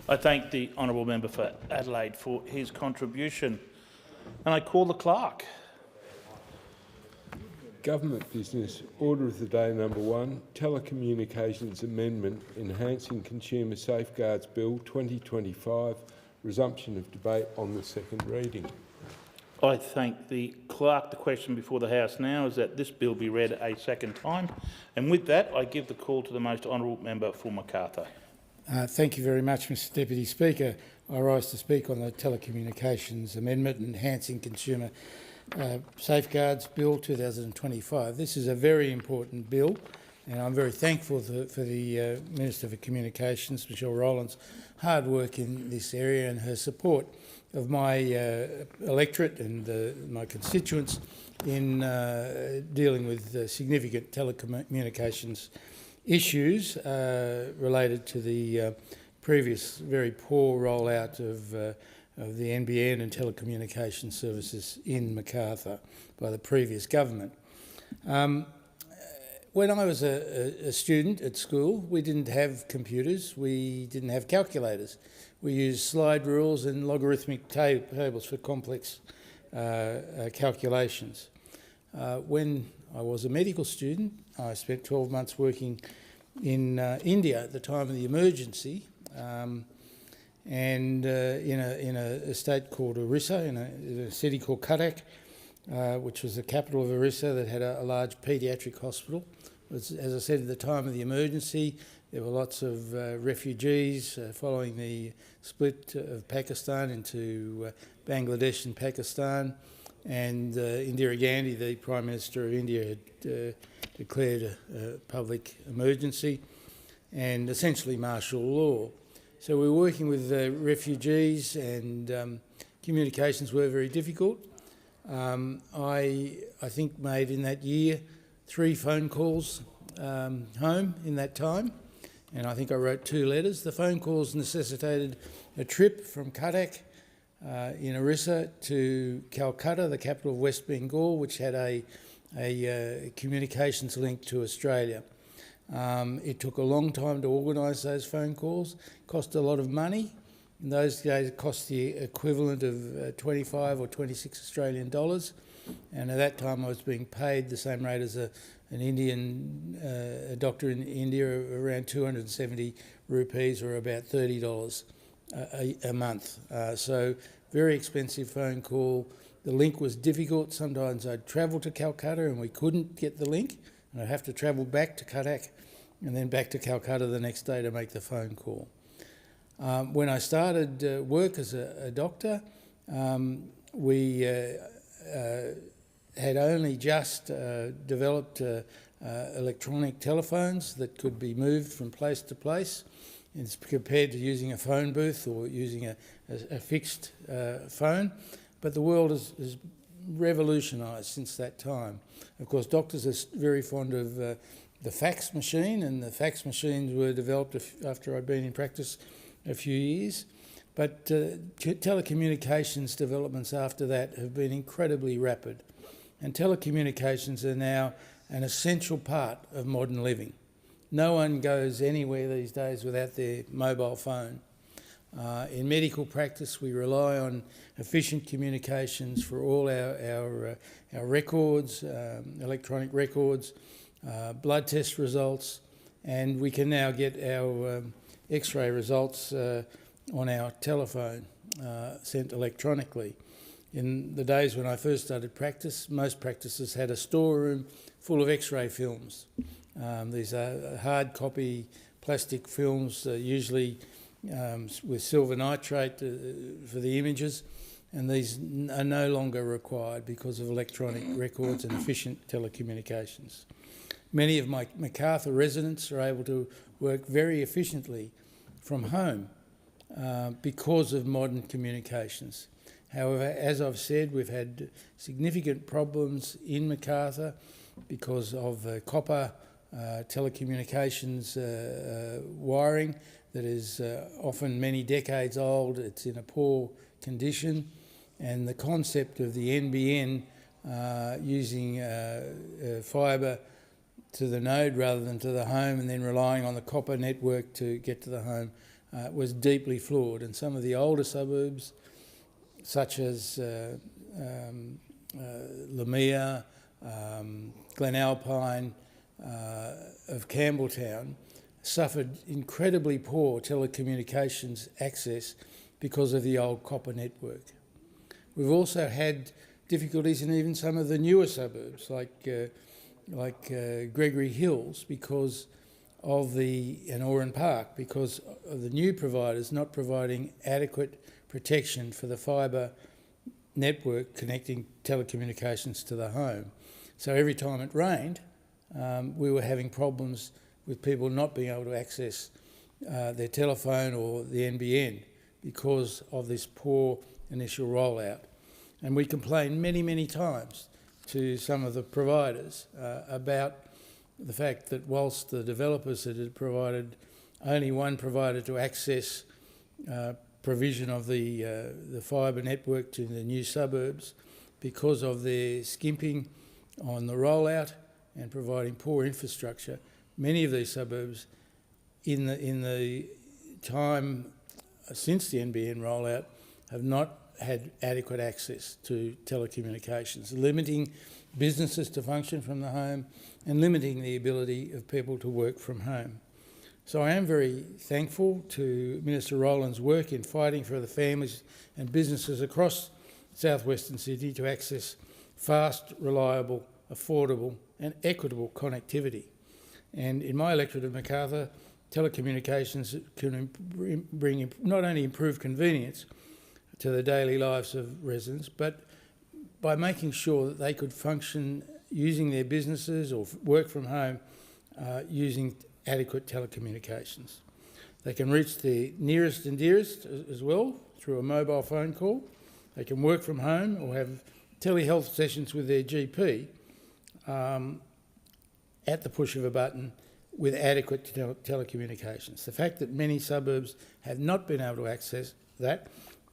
I thank the honourable member for Adelaide for his contribution, and I call the clerk. Government business, order of the day number 1, Telecommunications Amendment, Enhancing Consumer Safeguards Bill 2025, resumption of debate on the second reading. I thank the clerk. The question before the House now is that this bill be read a second time, and with that I give the call to the most honourable member for Macarthur. Thank you very much, Mr Deputy Speaker. I rise to speak on the Telecommunications Amendment, Enhancing Consumer Safeguards Bill 2025. This is a very important bill, and I'm very thankful for the Minister for Communications, Michelle Rowland's hard work in this area and her support of my electorate and my constituents in dealing with significant telecommunications issues related to the previous very poor rollout of the NBN and telecommunication services in Macarthur by the previous government. When I was a student at school, we didn't have computers, we didn't have calculators. We used slide rules and logarithmic tables for complex calculations. When I was a medical student, I spent 12 months working in India at the time of the emergency, and in a state called Orissa, in a city called Cuttack, which was the capital of Orissa, that had a large paediatric hospital. As I said, at the time of the emergency, there were lots of refugees following the split of Pakistan into Bangladesh and Pakistan, and Indira Gandhi, the Prime Minister of India, had declared a public emergency and essentially martial law. So we were working with refugees, and communications were very difficult. I think made in that year 3 phone calls home in that time, and I think I wrote 2 letters. The phone calls necessitated a trip from Cuttack in Orissa to Calcutta, the capital of West Bengal, which had a communications link to Australia. It took a long time to organise those phone calls, cost a lot of money. In those days it cost the equivalent of 25 or 26 Australian dollars, and at that time I was being paid the same rate as an Indian doctor in India, around 270 rupees, or about $30 a month. So very expensive phone call. The link was difficult. Sometimes I'd travel to Calcutta and we couldn't get the link, and I'd have to travel back to Cuttack and then back to Calcutta the next day to make the phone call. When I started work as a doctor, we had only just developed electronic telephones that could be moved from place to place, as compared to using a phone booth or using a fixed phone. But the world has revolutionised since that time. Of course, doctors are very fond of the fax machine, and the fax machines were developed after I'd been in practice a few years. But telecommunications developments after that have been incredibly rapid, and telecommunications are now an essential part of modern living. No one goes anywhere these days without their mobile phone. In medical practice, we rely on efficient communications for all our records, electronic records, blood test results, and we can now get our X-ray results on our telephone, sent electronically. In the days when I first started practice, most practices had a storeroom full of X-ray films. These are hard copy plastic films, usually with silver nitrate for the images, and these are no longer required because of electronic records and efficient telecommunications. Many of my Macarthur residents are able to work very efficiently from home because of modern communications. However, as I've said, we've had significant problems in Macarthur because of copper telecommunications wiring that is often many decades old. It's in a poor condition, and the concept of the NBN using fibre to the node rather than to the home and then relying on the copper network to get to the home was deeply flawed. And some of the older suburbs, such as Lamia, Glenalpine, of Campbelltown, suffered incredibly poor telecommunications access because of the old copper network. We've also had difficulties in even some of the newer suburbs, like Gregory Hills, because of and Oran Park, because of the new providers not providing adequate protection for the fibre network connecting telecommunications to the home. So every time it rained, we were having problems with people not being able to access their telephone or the NBN because of this poor initial rollout. And we complained many, many times to some of the providers about the fact that whilst the developers had provided only one provider to access provision of the fibre network to the new suburbs, because of their skimping on the rollout and providing poor infrastructure, many of these suburbs in the time since the NBN rollout have not had adequate access to telecommunications, limiting businesses to function from the home and limiting the ability of people to work from home. So I am very thankful to Minister Rowland's work in fighting for the families and businesses across south-western Sydney to access fast, reliable, affordable and equitable connectivity. And in my electorate of Macarthur, telecommunications can bring not only improved convenience to the daily lives of residents, but by making sure that they could function using their businesses or work from home using adequate telecommunications. They can reach their nearest and dearest as well through a mobile phone call. They can work from home or have telehealth sessions with their GP at the push of a button with adequate telecommunications. The fact that many suburbs have not been able to access that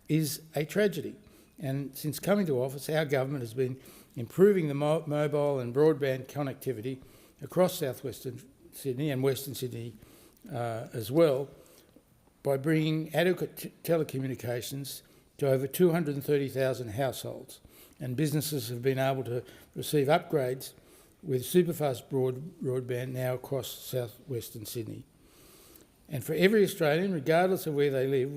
is a tragedy. And since coming to office, our government has been improving the mobile and broadband connectivity across south-western Sydney and Western Sydney as well by bringing adequate telecommunications to over 230,000 households. And businesses have been able to receive upgrades with superfast broadband now across south-western Sydney. And for every Australian, regardless of where they live,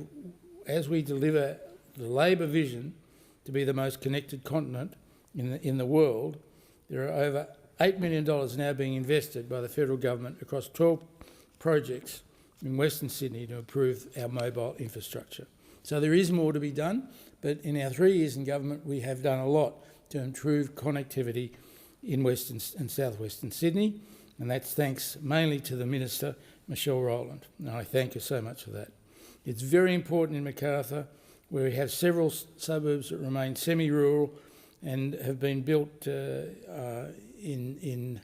as we deliver the Labor vision to be the most connected continent in the world, there are over $8 million now being invested by the federal government across 12 projects in Western Sydney to improve our mobile infrastructure. So there is more to be done, but in our 3 years in government, we have done a lot to improve connectivity in Western and South-Western Sydney, and that's thanks mainly to the Minister, Michelle Rowland, and I thank her so much for that. It's very important in Macarthur, where we have several suburbs that remain semi-rural and have been built in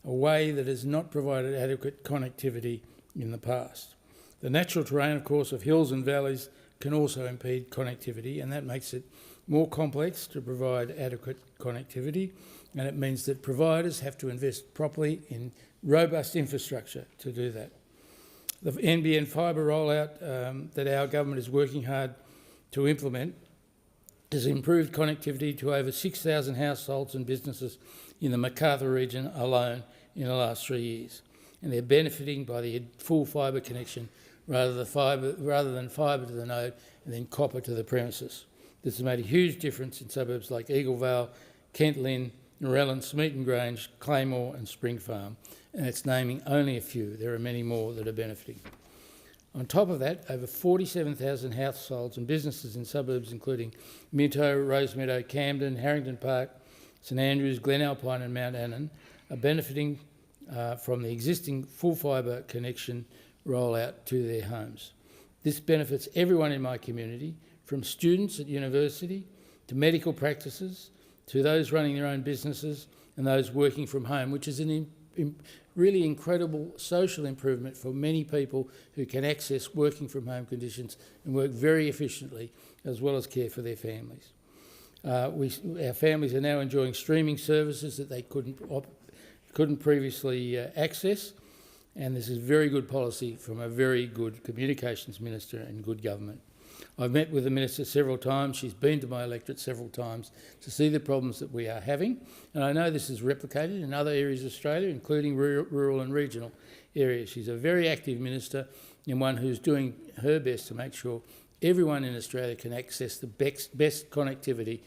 a way that has not provided adequate connectivity in the past. The natural terrain, of course, of hills and valleys can also impede connectivity, and that makes it more complex to provide adequate connectivity, and it means that providers have to invest properly in robust infrastructure to do that. The NBN fibre rollout that our government is working hard to implement has improved connectivity to over 6,000 households and businesses in the Macarthur region alone in the last 3 years, and they're benefiting by the full fibre connection rather than fibre to the node and then copper to the premises. This has made a huge difference in suburbs like Eagle Vale, Kent Lynn, Narellan, Smeaton Grange, Claymore and Spring Farm, and it's naming only a few. There are many more that are benefiting. On top of that, over 47,000 households and businesses in suburbs including Minto, Rosemeadow, Camden, Harrington Park, St Andrews, Glenalpine and Mount Annan are benefiting from the existing full fibre connection rollout to their homes. This benefits everyone in my community, from students at university to medical practices, to those running their own businesses and those working from home, which is a really incredible social improvement for many people who can access working from home conditions and work very efficiently, as well as care for their families. Our families are now enjoying streaming services that they couldn't previously access, and this is very good policy from a very good Communications Minister and good government. I've met with the Minister several times. She's been to my electorate several times to see the problems that we are having, and I know this is replicated in other areas of Australia, including rural and regional areas. She's a very active minister and one who's doing her best to make sure everyone in Australia can access the best connectivity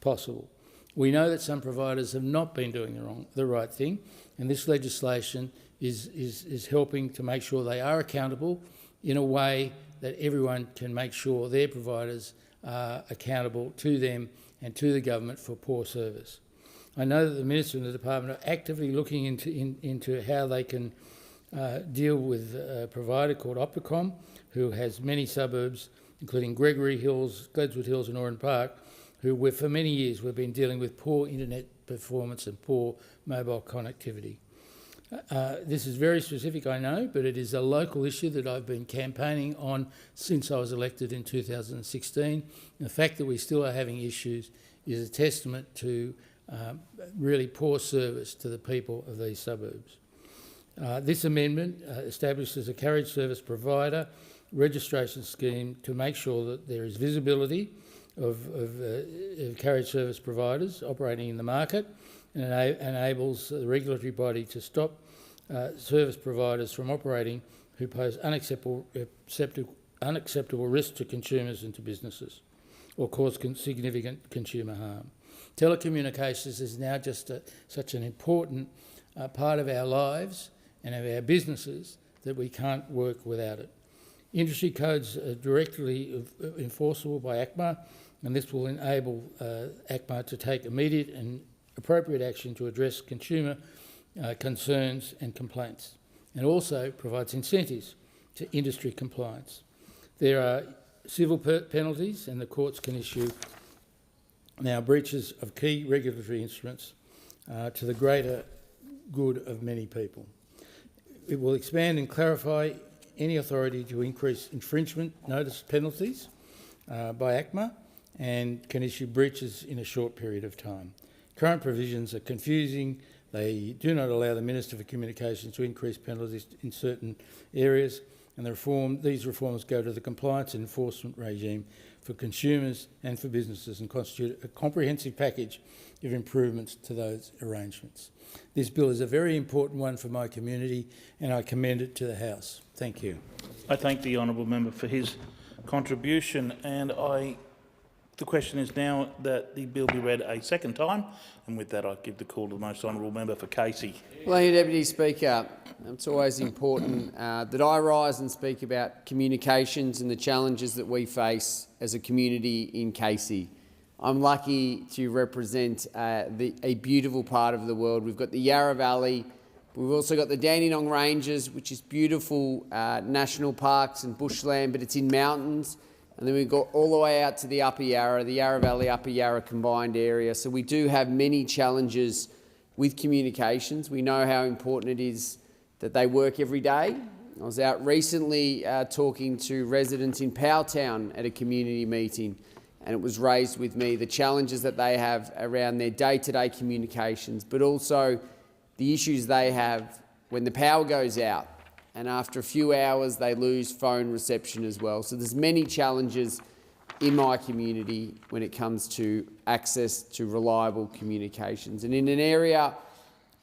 possible. We know that some providers have not been doing the right thing, and this legislation is helping to make sure they are accountable in a way that everyone can make sure their providers are accountable to them and to the government for poor service. I know that the Minister and the Department are actively looking into how they can deal with a provider called Opticom, who has many suburbs, including Gregory Hills, Gledswood Hills and Oran Park, who for many years we've been dealing with poor internet performance and poor mobile connectivity. This is very specific, I know, but it is a local issue that I've been campaigning on since I was elected in 2016. And the fact that we still are having issues is a testament to really poor service to the people of these suburbs. This amendment establishes a carriage service provider registration scheme to make sure that there is visibility of carriage service providers operating in the market, and enables the regulatory body to stop service providers from operating who pose unacceptable risk to consumers and to businesses or cause significant consumer harm. Telecommunications is now just such an important part of our lives and of our businesses that we can't work without it. Industry codes are directly enforceable by ACMA, and this will enable ACMA to take immediate and appropriate action to address consumer concerns and complaints, and also provides incentives to industry compliance. There are civil penalties, and the courts can issue now breaches of key regulatory instruments to the greater good of many people. It will expand and clarify any authority to increase infringement notice penalties by ACMA, and can issue breaches in a short period of time. Current provisions are confusing. They do not allow the Minister for Communications to increase penalties in certain areas, and these reforms go to the compliance and enforcement regime for consumers and for businesses and constitute a comprehensive package of improvements to those arrangements. This bill is a very important one for my community, and I commend it to the House. Thank you. I thank the honourable member for his contribution, and the question is now that the bill be read a second time, and with that I give the call to the most honourable member for Casey. Well, Deputy Speaker, it's always important that I rise and speak about communications and the challenges that we face as a community in Casey. I'm lucky to represent a beautiful part of the world. We've got the Yarra Valley, we've also got the Dandenong Ranges, which is beautiful national parks and bushland, but it's in mountains. And then we've got all the way out to the Upper Yarra, the Yarra Valley, Upper Yarra combined area. So we do have many challenges with communications. We know how important it is that they work every day. I was out recently talking to residents in Powtown at a community meeting, and it was raised with me the challenges that they have around their day-to-day communications, but also the issues they have when the power goes out. And after a few hours, they lose phone reception as well. So there's many challenges in my community when it comes to access to reliable communications. And in an area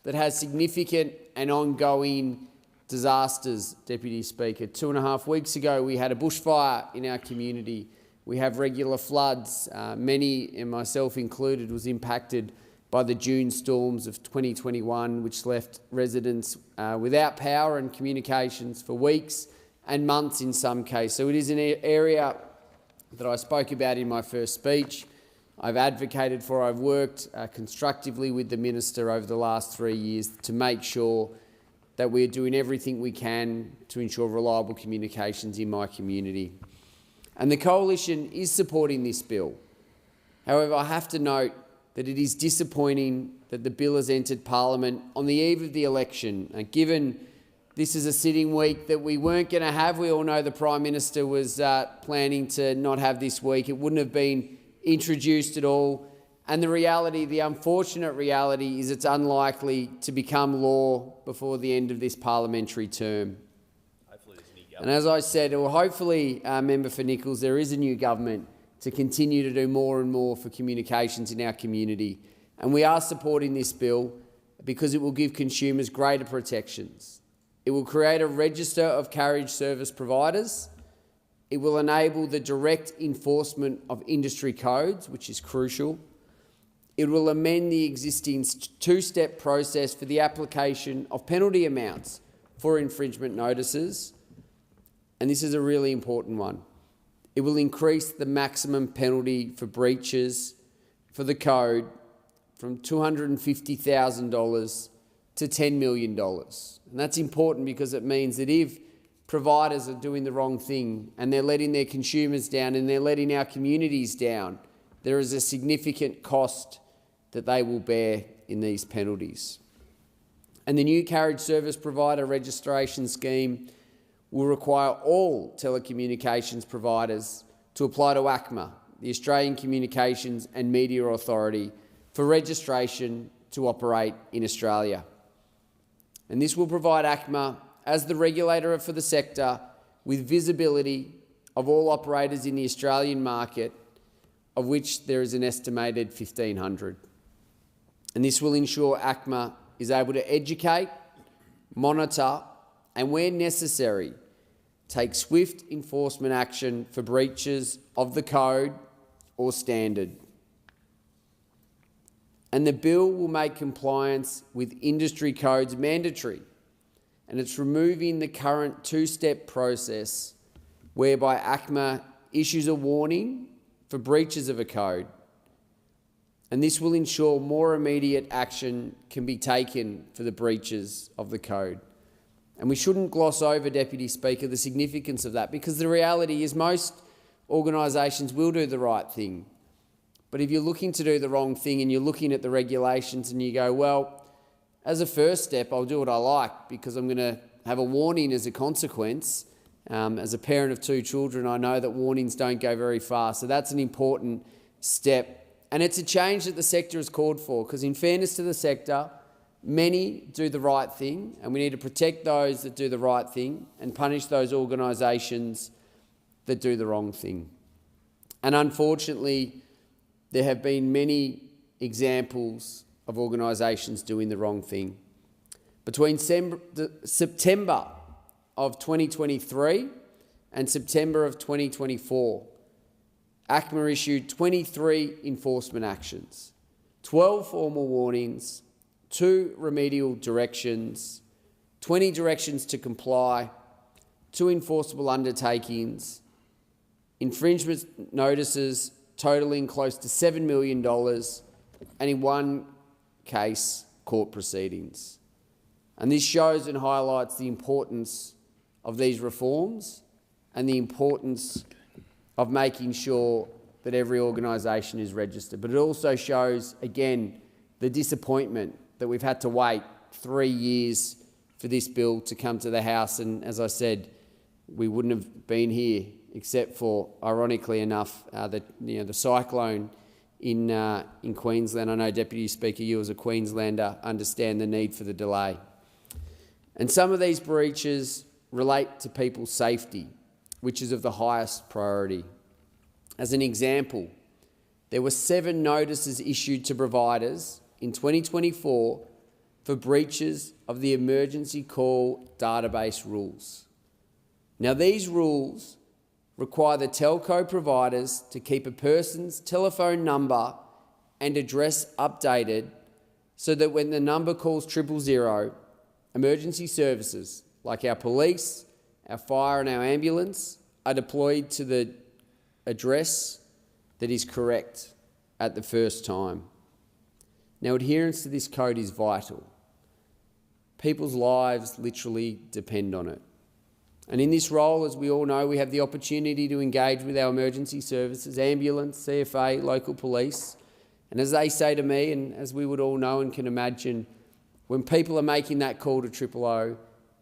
that has significant and ongoing disasters, Deputy Speaker, 2.5 weeks ago we had a bushfire in our community. We have regular floods. Many, and myself included, was impacted by the June storms of 2021, which left residents without power and communications for weeks and months in some cases. So it is an area that I spoke about in my first speech. I've advocated for. I've worked constructively with the Minister over the last 3 years to make sure that we're doing everything we can to ensure reliable communications in my community. And the Coalition is supporting this bill. However, I have to note that it is disappointing that the bill has entered Parliament on the eve of the election. Given this is a sitting week that we weren't going to have, we all know the Prime Minister was planning to not have this week. It wouldn't have been introduced at all. And the reality, the unfortunate reality, is it's unlikely to become law before the end of this parliamentary term. And as I said, well, hopefully, Member for Nichols, there is a new government to continue to do more and more for communications in our community. And we are supporting this bill because it will give consumers greater protections. It will create a register of carriage service providers. It will enable the direct enforcement of industry codes, which is crucial. It will amend the existing two-step process for the application of penalty amounts for infringement notices. And this is a really important one. It will increase the maximum penalty for breaches for the code from $250,000 to $10 million. And that's important because it means that if providers are doing the wrong thing and they're letting their consumers down and they're letting our communities down, there is a significant cost that they will bear in these penalties. And the new carriage service provider registration scheme will require all telecommunications providers to apply to ACMA, the Australian Communications and Media Authority, for registration to operate in Australia. And this will provide ACMA, as the regulator for the sector, with visibility of all operators in the Australian market, of which there is an estimated 1,500. And this will ensure ACMA is able to educate, monitor, and where necessary, take swift enforcement action for breaches of the code or standard. And the bill will make compliance with industry codes mandatory, and it's removing the current two-step process whereby ACMA issues a warning for breaches of a code. And this will ensure more immediate action can be taken for the breaches of the code. And we shouldn't gloss over, Deputy Speaker, the significance of that, because the reality is most organisations will do the right thing. But if you're looking to do the wrong thing and you're looking at the regulations and you go, well, as a first step, I'll do what I like because I'm going to have a warning as a consequence. As a parent of 2 children, I know that warnings don't go very far. So that's an important step. And it's a change that the sector has called for, because in fairness to the sector, many do the right thing, and we need to protect those that do the right thing and punish those organisations that do the wrong thing. And unfortunately, there have been many examples of organisations doing the wrong thing. Between September of 2023 and September of 2024, ACMA issued 23 enforcement actions, 12 formal warnings, 2 remedial directions, 20 directions to comply, 2 enforceable undertakings, infringement notices totalling close to $7 million, and in one case, court proceedings. And this shows and highlights the importance of these reforms and the importance of making sure that every organisation is registered. But it also shows, again, the disappointment that we've had to wait 3 years for this bill to come to the House. And as I said, we wouldn't have been here except for, ironically enough, the cyclone in Queensland. I know, Deputy Speaker, you as a Queenslander understand the need for the delay. And some of these breaches relate to people's safety, which is of the highest priority. As an example, there were 7 notices issued to providers in 2024 for breaches of the emergency call database rules. Now, these rules require the telco providers to keep a person's telephone number and address updated so that when the number calls 000, emergency services like our police, our fire and our ambulance are deployed to the address that is correct at the first time. Now, adherence to this code is vital. People's lives literally depend on it. And in this role, as we all know, we have the opportunity to engage with our emergency services, ambulance, CFA, local police. And as they say to me, and as we would all know and can imagine, when people are making that call to 000,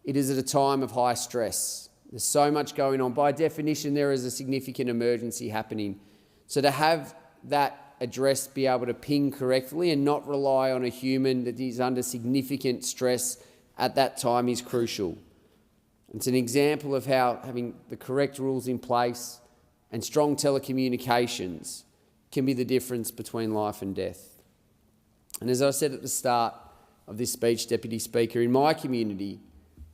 it is at a time of high stress. There's so much going on. By definition, there is a significant emergency happening. So to have that address be able to ping correctly and not rely on a human that is under significant stress at that time is crucial. It's an example of how having the correct rules in place and strong telecommunications can be the difference between life and death. And as I said at the start of this speech, Deputy Speaker, in my community,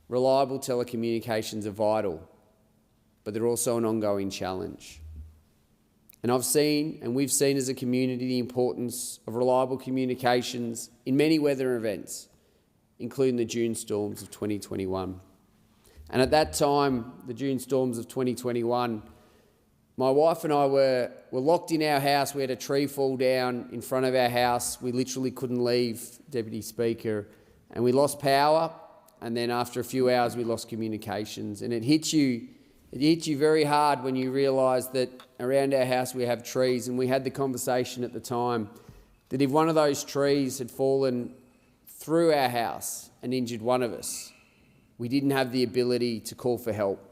reliable telecommunications are vital, but they're also an ongoing challenge. And I've seen, and we've seen as a community, the importance of reliable communications in many weather events, including the June storms of 2021. And at that time, the June storms of 2021, my wife and I were locked in our house. We had a tree fall down in front of our house. We literally couldn't leave, Deputy Speaker, and we lost power. And then after a few hours, we lost communications. And it hits you very hard when you realise that around our house we have trees. And we had the conversation at the time that if one of those trees had fallen through our house and injured one of us, we didn't have the ability to call for help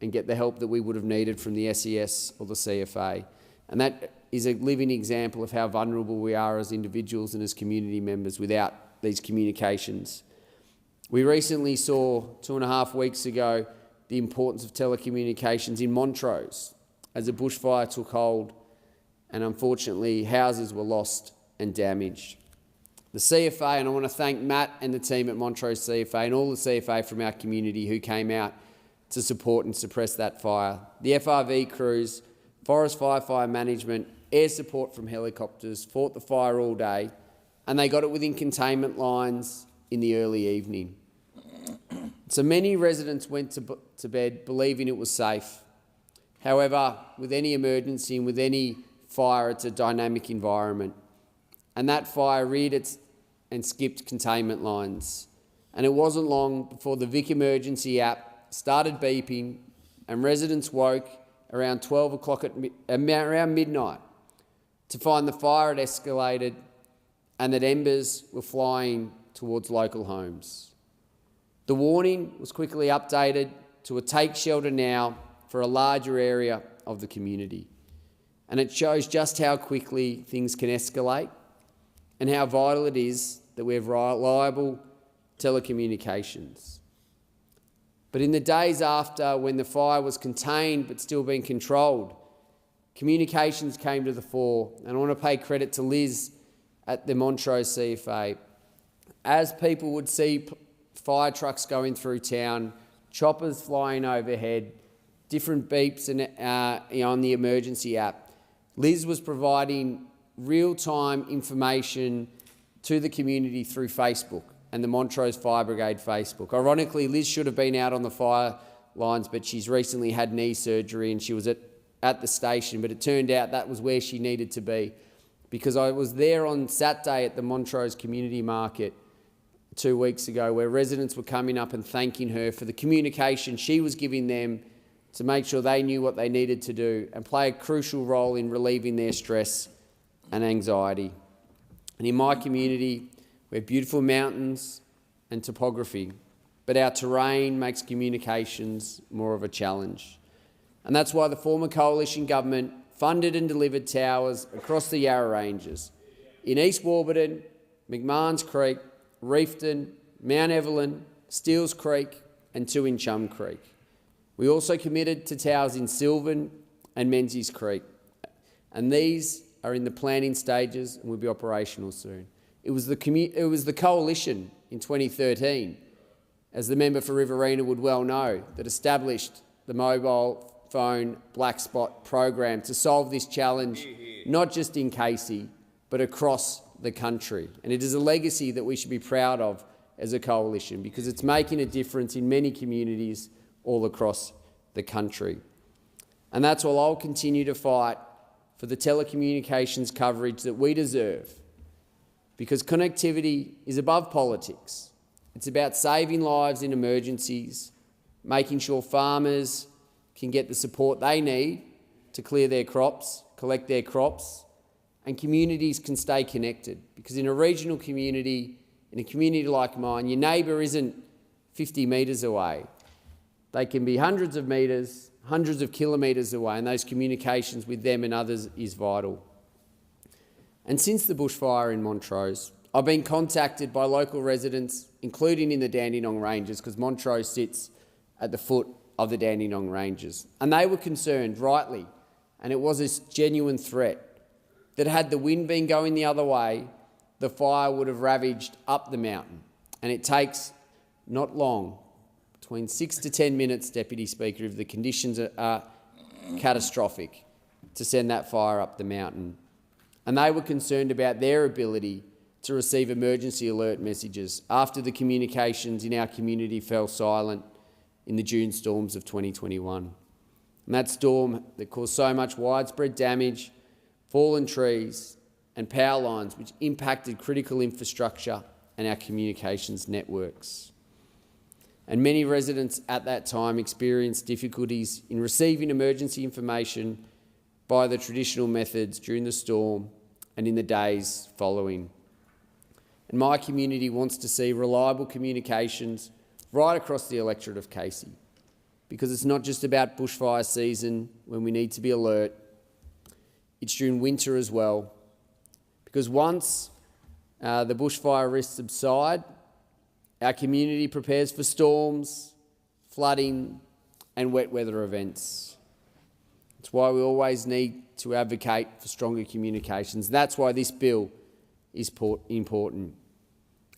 and get the help that we would have needed from the SES or the CFA. And that is a living example of how vulnerable we are as individuals and as community members without these communications. We recently saw, 2.5 weeks ago, the importance of telecommunications in Montrose as a bushfire took hold and unfortunately houses were lost and damaged. The CFA, and I want to thank Matt and the team at Montrose CFA and all the CFA from our community who came out to support and suppress that fire. The FRV crews, Forest Fire Management, air support from helicopters, fought the fire all day, and they got it within containment lines in the early evening. So many residents went to bed believing it was safe. However, with any emergency and with any fire, it's a dynamic environment. And that fire reared and skipped containment lines. And it wasn't long before the Vic Emergency app started beeping and residents woke around 12 o'clock around midnight to find the fire had escalated and that embers were flying towards local homes. The warning was quickly updated to a take shelter now for a larger area of the community. And it shows just how quickly things can escalate and how vital it is that we have reliable telecommunications. But in the days after, when the fire was contained but still being controlled, communications came to the fore. And I want to pay credit to Liz at the Montrose CFA. As people would see fire trucks going through town, choppers flying overhead, different beeps on the emergency app, Liz was providing real-time information to the community through Facebook and the Montrose Fire Brigade Facebook. Ironically, Liz should have been out on the fire lines, but she's recently had knee surgery and she was at the station, but it turned out that was where she needed to be, because I was there on Saturday at the Montrose Community Market 2 weeks ago, where residents were coming up and thanking her for the communication she was giving them to make sure they knew what they needed to do and play a crucial role in relieving their stress and anxiety. And in my community, we have beautiful mountains and topography, but our terrain makes communications more of a challenge. And that's why the former coalition government funded and delivered towers across the Yarra Ranges, in East Warburton, McMahon's Creek, Reefton, Mount Evelyn, Steeles Creek and 2 in Chum Creek. We also committed to towers in Sylvan and Menzies Creek, and these are in the planning stages and will be operational soon. It was the coalition in 2013, as the member for Riverina would well know, that established the mobile phone black spot program to solve this challenge, not just in Casey, but across the country. And it is a legacy that we should be proud of as a coalition, because it's making a difference in many communities all across the country. And that's why I'll continue to fight for the telecommunications coverage that we deserve, because connectivity is above politics. It's about saving lives in emergencies, making sure farmers can get the support they need to clear their crops, collect their crops, and communities can stay connected. Because in a regional community, in a community like mine, your neighbour isn't 50 metres away. They can be hundreds of metres, hundreds of kilometres away, and those communications with them and others is vital. And since the bushfire in Montrose, I've been contacted by local residents, including in the Dandenong Ranges, because Montrose sits at the foot of the Dandenong Ranges. And they were concerned, rightly, and it was a genuine threat, that had the wind been going the other way, the fire would have ravaged up the mountain. And it takes not long, between 6 to 10 minutes, Deputy Speaker, if the conditions are catastrophic, to send that fire up the mountain. And they were concerned about their ability to receive emergency alert messages after the communications in our community fell silent in the June storms of 2021. And that storm that caused so much widespread damage, fallen trees and power lines which impacted critical infrastructure and our communications networks. And many residents at that time experienced difficulties in receiving emergency information by the traditional methods during the storm and in the days following. And my community wants to see reliable communications right across the electorate of Casey, because it's not just about bushfire season when we need to be alert, it's during winter as well, because once the bushfire risks subside, our community prepares for storms, flooding and wet weather events. It's why we always need to advocate for stronger communications. That's why this bill is important.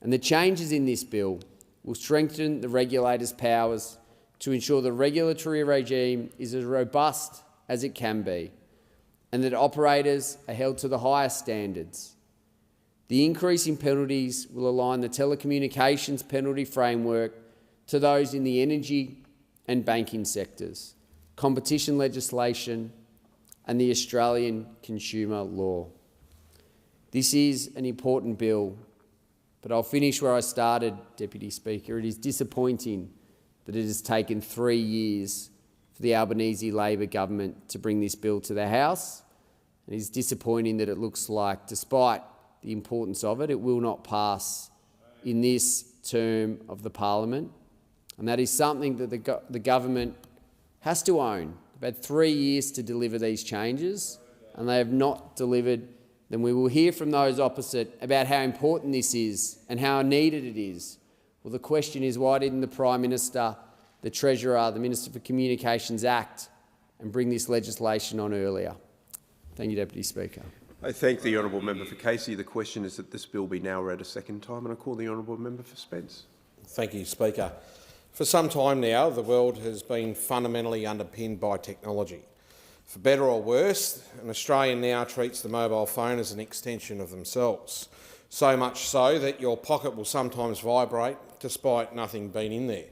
And the changes in this bill will strengthen the regulator's powers to ensure the regulatory regime is as robust as it can be, and that operators are held to the highest standards. The increase in penalties will align the telecommunications penalty framework to those in the energy and banking sectors, competition legislation and the Australian consumer law. This is an important bill, but I'll finish where I started, Deputy Speaker. It is disappointing that it has taken 3 years for the Albanese Labor government to bring this bill to the House. It is disappointing that it looks like, despite the importance of it, it will not pass in this term of the Parliament. And that is something that the government has to own. They've had 3 years to deliver these changes, and they have not delivered. Then we will hear from those opposite about how important this is and how needed it is. Well, the question is, why didn't the Prime Minister, the Treasurer, the Minister for Communications act and bring this legislation on earlier? Thank you, Deputy Speaker. I thank the honourable member for Casey. The question is that this bill be now read a second time, and I call the honourable member for Spence. Thank you, Speaker. For some time now, the world has been fundamentally underpinned by technology. For better or worse, an Australian now treats the mobile phone as an extension of themselves, so much so that your pocket will sometimes vibrate despite nothing being in there.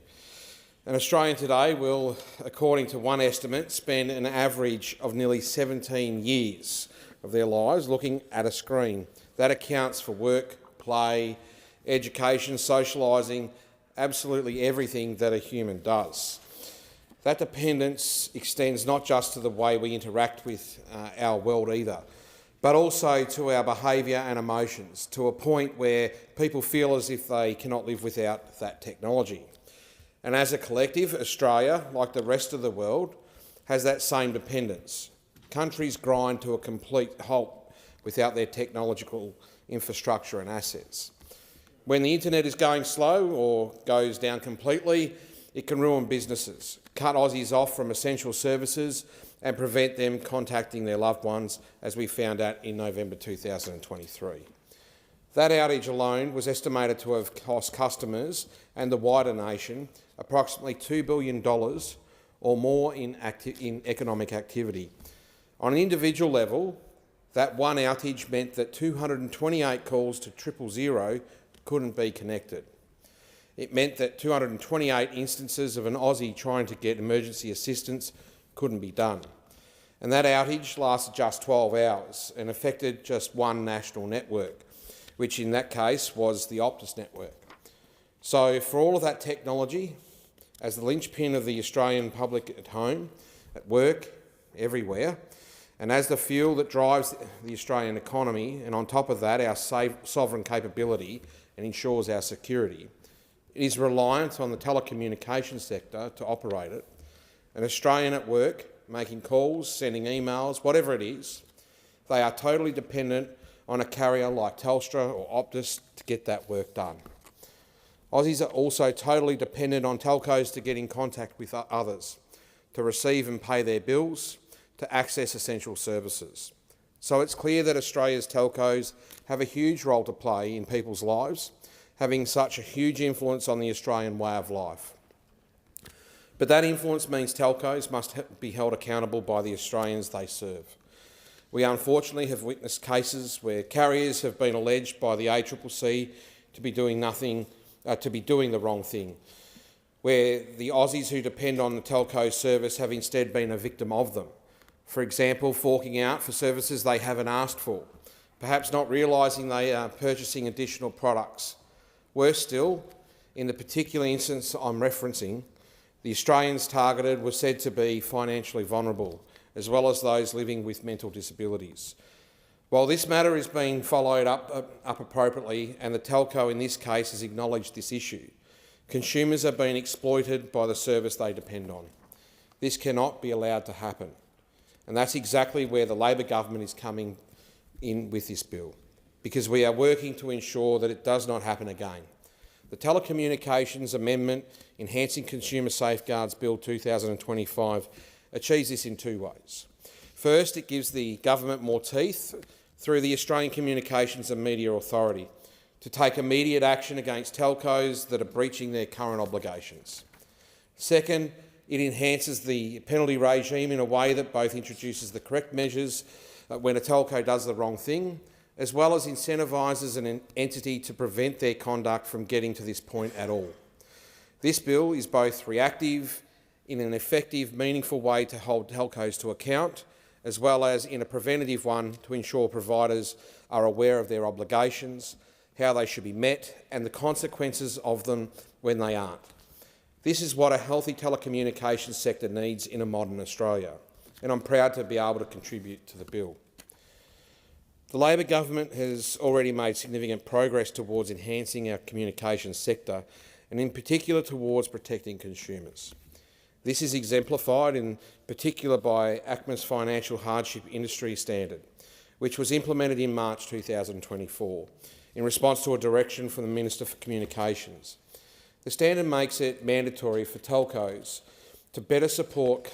An Australian today will, according to one estimate, spend an average of nearly 17 years of their lives looking at a screen. That accounts for work, play, education, socialising, absolutely everything that a human does. That dependence extends not just to the way we interact with our world either, but also to our behaviour and emotions, to a point where people feel as if they cannot live without that technology. And as a collective, Australia, like the rest of the world, has that same dependence. Countries grind to a complete halt without their technological infrastructure and assets. When the internet is going slow or goes down completely, it can ruin businesses, cut Aussies off from essential services and prevent them contacting their loved ones, as we found out in November 2023. That outage alone was estimated to have cost customers and the wider nation approximately $2 billion or more in economic activity. On an individual level, that one outage meant that 228 calls to 000 couldn't be connected. It meant that 228 instances of an Aussie trying to get emergency assistance couldn't be done. And that outage lasted just 12 hours and affected just one national network, which in that case was the Optus network. So for all of that technology, as the linchpin of the Australian public at home, at work, everywhere, and as the fuel that drives the Australian economy, and on top of that our sovereign capability and ensures our security. It is reliant on the telecommunications sector to operate it. An Australian at work, making calls, sending emails, whatever it is, they are totally dependent on a carrier like Telstra or Optus to get that work done. Aussies are also totally dependent on telcos to get in contact with others, to receive and pay their bills, to access essential services. So it's clear that Australia's telcos have a huge role to play in people's lives, having such a huge influence on the Australian way of life. But that influence means telcos must be held accountable by the Australians they serve. We unfortunately have witnessed cases where carriers have been alleged by the ACCC to be doing the wrong thing, where the Aussies who depend on the telco service have instead been a victim of them. For example, forking out for services they haven't asked for, perhaps not realising they are purchasing additional products. Worse still, in the particular instance I'm referencing, the Australians targeted were said to be financially vulnerable, as well as those living with mental disabilities. While this matter is being followed up appropriately, and the telco in this case has acknowledged this issue, consumers are being exploited by the service they depend on. This cannot be allowed to happen, and that's exactly where the Labor government is coming in with this bill, because we are working to ensure that it does not happen again. The Telecommunications Amendment Enhancing Consumer Safeguards Bill 2025 achieves this in two ways. First, it gives the government more teeth through the Australian Communications and Media Authority to take immediate action against telcos that are breaching their current obligations. Second, it enhances the penalty regime in a way that both introduces the correct measures when a telco does the wrong thing, as well as incentivises an entity to prevent their conduct from getting to this point at all. This bill is both reactive in an effective, meaningful way to hold telcos to account, as well as in a preventative one to ensure providers are aware of their obligations, how they should be met, and the consequences of them when they aren't. This is what a healthy telecommunications sector needs in a modern Australia, and I'm proud to be able to contribute to the bill. The Labor government has already made significant progress towards enhancing our communications sector, and in particular towards protecting consumers. This is exemplified in particular by ACMA's Financial Hardship Industry Standard, which was implemented in March 2024 in response to a direction from the Minister for Communications. The standard makes it mandatory for telcos to better support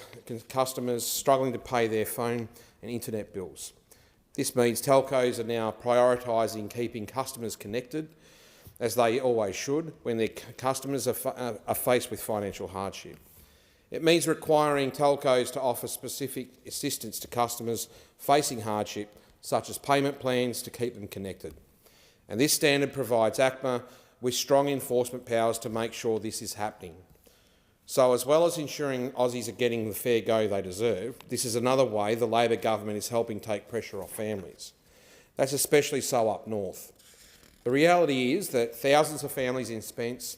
customers struggling to pay their phone and internet bills. This means telcos are now prioritising keeping customers connected, as they always should, when their customers are faced with financial hardship. It means requiring telcos to offer specific assistance to customers facing hardship, such as payment plans to keep them connected. And this standard provides ACMA with strong enforcement powers to make sure this is happening. So, as well as ensuring Aussies are getting the fair go they deserve, this is another way the Labor government is helping take pressure off families. That's especially so up north. The reality is that thousands of families in Spence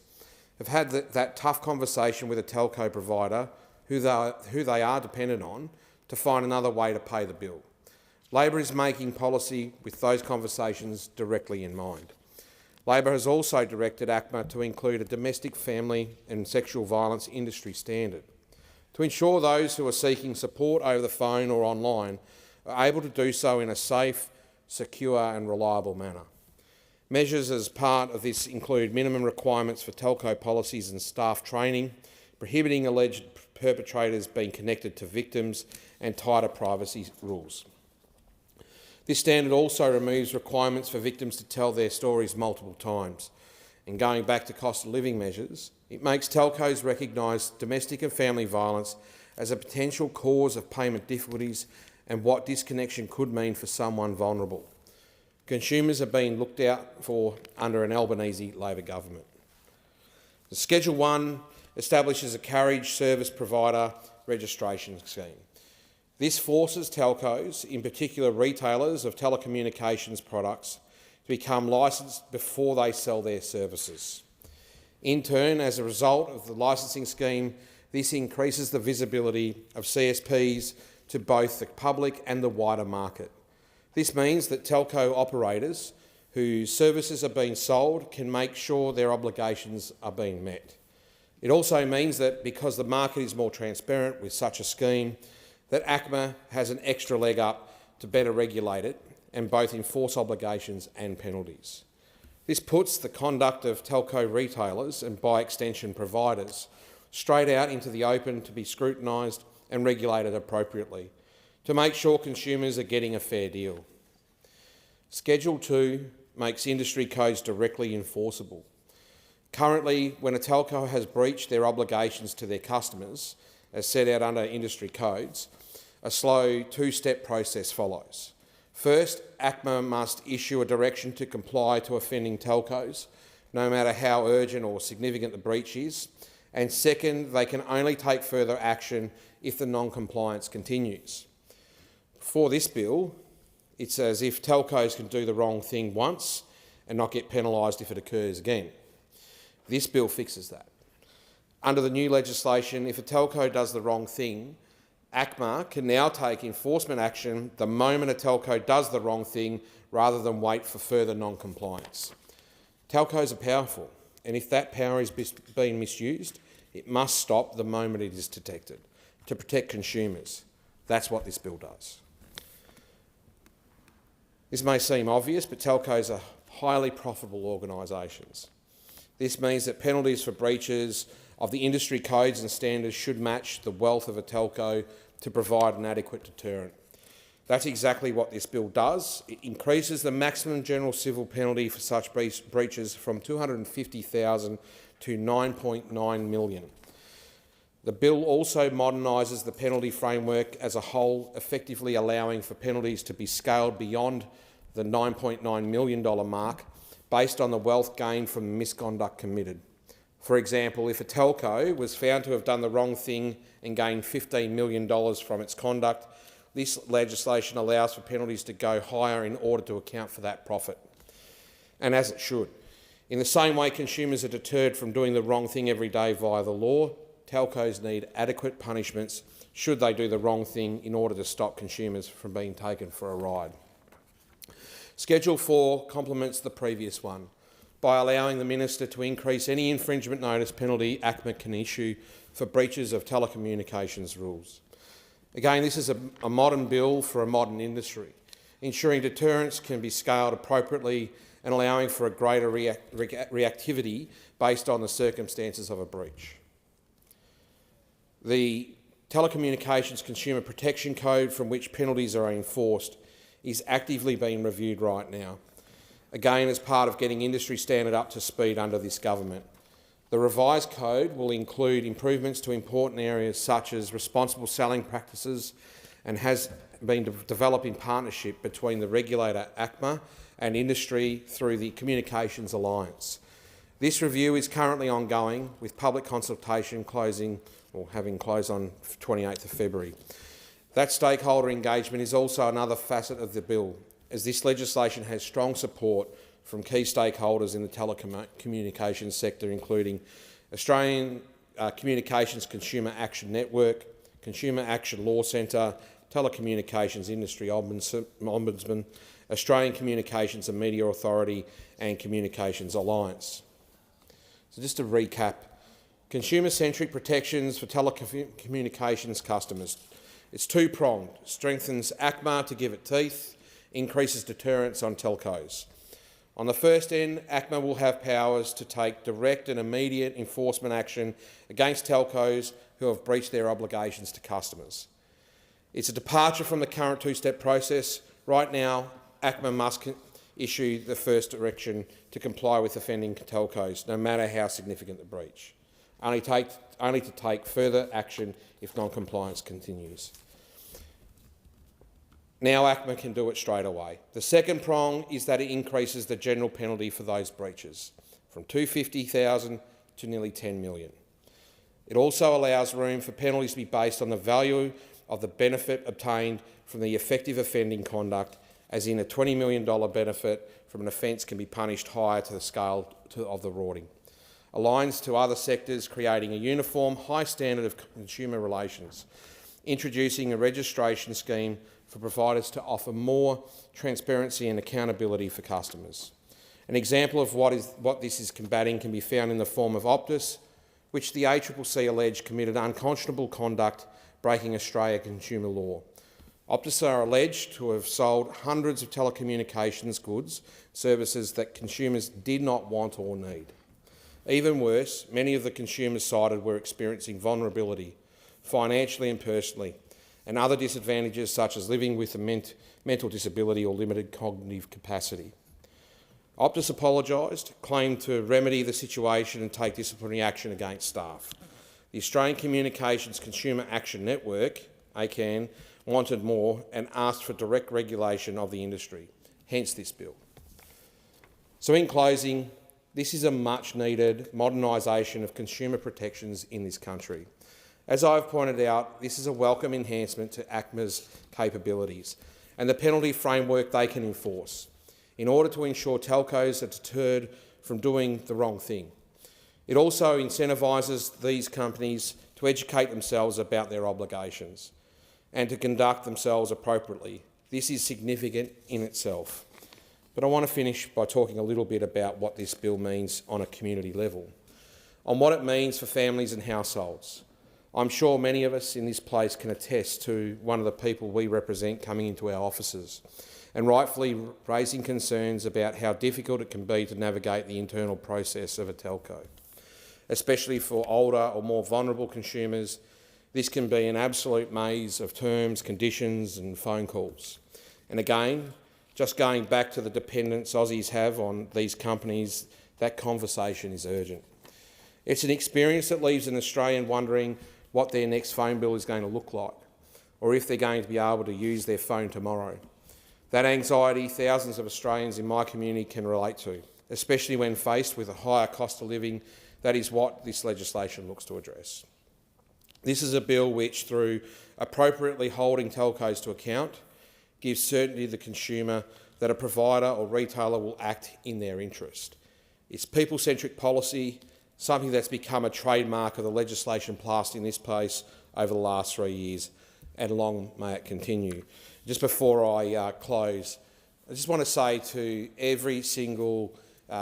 have had that tough conversation with a telco provider who they are dependent on to find another way to pay the bill. Labor is making policy with those conversations directly in mind. Labor has also directed ACMA to include a domestic family and sexual violence industry standard to ensure those who are seeking support over the phone or online are able to do so in a safe, secure and reliable manner. Measures as part of this include minimum requirements for telco policies and staff training, prohibiting alleged perpetrators being connected to victims, and tighter privacy rules. This standard also removes requirements for victims to tell their stories multiple times. And going back to cost of living measures, it makes telcos recognise domestic and family violence as a potential cause of payment difficulties and what disconnection could mean for someone vulnerable. Consumers are being looked out for under an Albanese Labor government. The Schedule 1 establishes a carriage service provider registration scheme. This forces telcos, in particular retailers of telecommunications products, to become licensed before they sell their services. In turn, as a result of the licensing scheme, this increases the visibility of CSPs to both the public and the wider market. This means that telco operators whose services are being sold can make sure their obligations are being met. It also means that because the market is more transparent with such a scheme, that ACMA has an extra leg up to better regulate it and both enforce obligations and penalties. This puts the conduct of telco retailers and, by extension, providers straight out into the open to be scrutinised and regulated appropriately to make sure consumers are getting a fair deal. Schedule 2 makes industry codes directly enforceable. Currently, when a telco has breached their obligations to their customers, as set out under industry codes, a slow two-step process follows. First, ACMA must issue a direction to comply to offending telcos, no matter how urgent or significant the breach is. And second, they can only take further action if the non-compliance continues. For this bill, it's as if telcos can do the wrong thing once and not get penalised if it occurs again. This bill fixes that. Under the new legislation, if a telco does the wrong thing, ACMA can now take enforcement action the moment a telco does the wrong thing rather than wait for further non-compliance. Telcos are powerful, and if that power is being misused, it must stop the moment it is detected to protect consumers. That's what this bill does. This may seem obvious, but telcos are highly profitable organisations. This means that penalties for breaches of the industry codes and standards should match the wealth of a telco to provide an adequate deterrent. That's exactly what this bill does. It increases the maximum general civil penalty for such breaches from $250,000 to $9.9 million. The bill also modernises the penalty framework as a whole, effectively allowing for penalties to be scaled beyond the $9.9 million mark based on the wealth gained from the misconduct committed. For example, if a telco was found to have done the wrong thing and gained $15 million from its conduct, this legislation allows for penalties to go higher in order to account for that profit, and as it should. In the same way consumers are deterred from doing the wrong thing every day via the law, telcos need adequate punishments should they do the wrong thing in order to stop consumers from being taken for a ride. Schedule 4 complements the previous one by allowing the Minister to increase any infringement notice penalty ACMA can issue for breaches of telecommunications rules. Again, this is a modern bill for a modern industry, ensuring deterrence can be scaled appropriately and allowing for a greater reactivity based on the circumstances of a breach. The Telecommunications Consumer Protection Code, from which penalties are enforced, is actively being reviewed right now, again as part of getting industry standard up to speed under this government. The revised code will include improvements to important areas such as responsible selling practices and has been developed in partnership between the regulator ACMA and industry through the Communications Alliance. This review is currently ongoing, with public consultation having closed on 28th of February. That stakeholder engagement is also another facet of the bill, as this legislation has strong support from key stakeholders in the telecommunications sector, including Australian Communications Consumer Action Network, Consumer Action Law Centre, Telecommunications Industry Ombudsman, Australian Communications and Media Authority and Communications Alliance. So just to recap, consumer-centric protections for telecommunications customers. It's two-pronged, strengthens ACMA to give it teeth, increases deterrence on telcos. On the first end, ACMA will have powers to take direct and immediate enforcement action against telcos who have breached their obligations to customers. It's a departure from the current two-step process. Right now, ACMA must issue the first direction to comply with offending telcos, no matter how significant the breach, only to take further action if non-compliance continues. Now ACMA can do it straight away. The second prong is that it increases the general penalty for those breaches from $250,000 to nearly $10 million. It also allows room for penalties to be based on the value of the benefit obtained from the effective offending conduct, as in a $20 million benefit from an offence can be punished higher to the scale of the rorting. aligns to other sectors, creating a uniform, high standard of consumer relations, introducing a registration scheme for providers to offer more transparency and accountability for customers. An example of what this is combating can be found in the form of Optus, which the ACCC alleged committed unconscionable conduct breaking Australia consumer law. Optus are alleged to have sold hundreds of telecommunications goods, services that consumers did not want or need. Even worse, many of the consumers cited were experiencing vulnerability, financially and personally, and other disadvantages such as living with a mental disability or limited cognitive capacity. Optus apologised, claimed to remedy the situation and take disciplinary action against staff. The Australian Communications Consumer Action Network, ACAN, wanted more and asked for direct regulation of the industry, hence this bill. So in closing, this is a much-needed modernisation of consumer protections in this country. As I've pointed out, this is a welcome enhancement to ACMA's capabilities and the penalty framework they can enforce in order to ensure telcos are deterred from doing the wrong thing. It also incentivises these companies to educate themselves about their obligations and to conduct themselves appropriately. This is significant in itself. But I want to finish by talking a little bit about what this bill means on a community level, on what it means for families and households. I'm sure many of us in this place can attest to one of the people we represent coming into our offices and rightfully raising concerns about how difficult it can be to navigate the internal process of a telco. Especially for older or more vulnerable consumers, this can be an absolute maze of terms, conditions and phone calls. And again, just going back to the dependence Aussies have on these companies, that conversation is urgent. It's an experience that leaves an Australian wondering what their next phone bill is going to look like, or if they're going to be able to use their phone tomorrow. That anxiety thousands of Australians in my community can relate to, especially when faced with a higher cost of living. That is what this legislation looks to address. This is a bill which, through appropriately holding telcos to account, gives certainty to the consumer that a provider or retailer will act in their interest. It's people-centric policy, something that's become a trademark of the legislation passed in this place over the last 3 years, and long may it continue. Just before I close, I just want to say to every single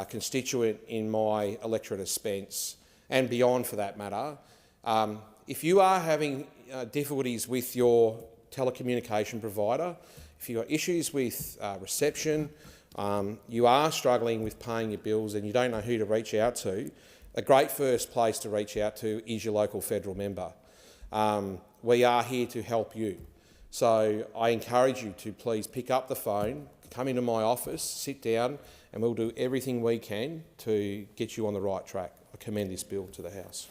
constituent in my electorate of Spence, and beyond for that matter, if you are having difficulties with your telecommunication provider, if you've got issues with reception, you are struggling with paying your bills and you don't know who to reach out to, a great first place to reach out to is your local federal member. We are here to help you. So I encourage you to please pick up the phone, come into my office, sit down, and we'll do everything we can to get you on the right track. I commend this bill to the House.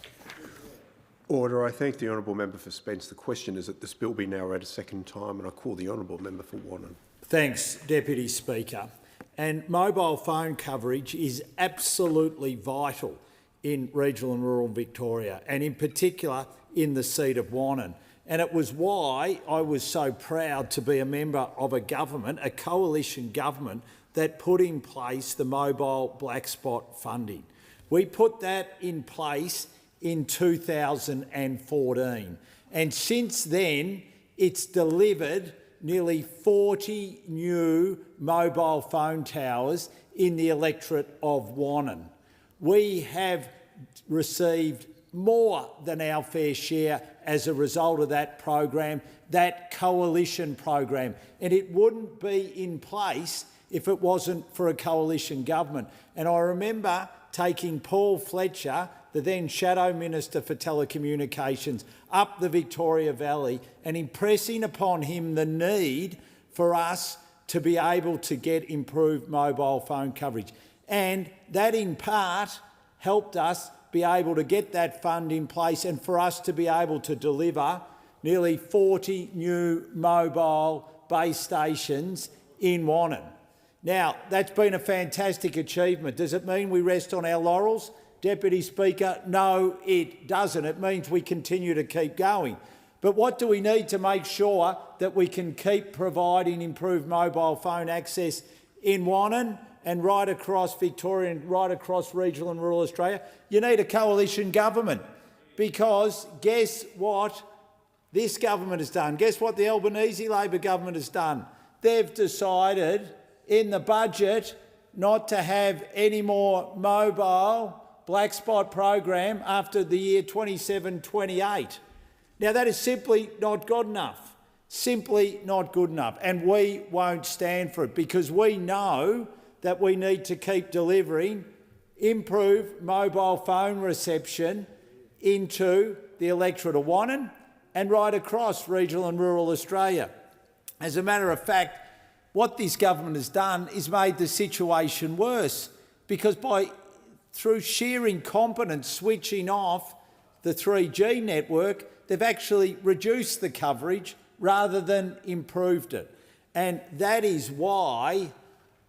Order. I thank the honourable member for Spence. The question is that this bill be now read a second time, and I call the honourable member for Warren. Thanks, Deputy Speaker. And mobile phone coverage is absolutely vital in regional and rural Victoria, and in particular in the seat of Wannon. And it was why I was so proud to be a member of a government, a coalition government, that put in place the mobile black spot funding. We put that in place in 2014. And since then, it's delivered nearly 40 new mobile phone towers in the electorate of Wannon. We have received more than our fair share as a result of that program, that coalition program. And it wouldn't be in place if it wasn't for a coalition government. And I remember taking Paul Fletcher, the then Shadow Minister for Telecommunications, up the Victoria Valley and impressing upon him the need for us to be able to get improved mobile phone coverage. And that in part helped us be able to get that fund in place and for us to be able to deliver nearly 40 new mobile base stations in Wannon. Now, that's been a fantastic achievement. Does it mean we rest on our laurels, Deputy Speaker? No, it doesn't. It means we continue to keep going. But what do we need to make sure that we can keep providing improved mobile phone access in Wannon and right across Victoria and right across regional and rural Australia, you need a coalition government. Because guess what this government has done? Guess what the Albanese Labor government has done? They've decided in the budget not to have any more mobile black spot program after the year 27-28. Now, that is simply not good enough. Simply not good enough. And we won't stand for it because we know that we need to keep delivering improved mobile phone reception into the electorate of Wannon and right across regional and rural Australia. As a matter of fact, what this government has done is made the situation worse because through sheer incompetence switching off the 3G network, they've actually reduced the coverage rather than improved it. And that is why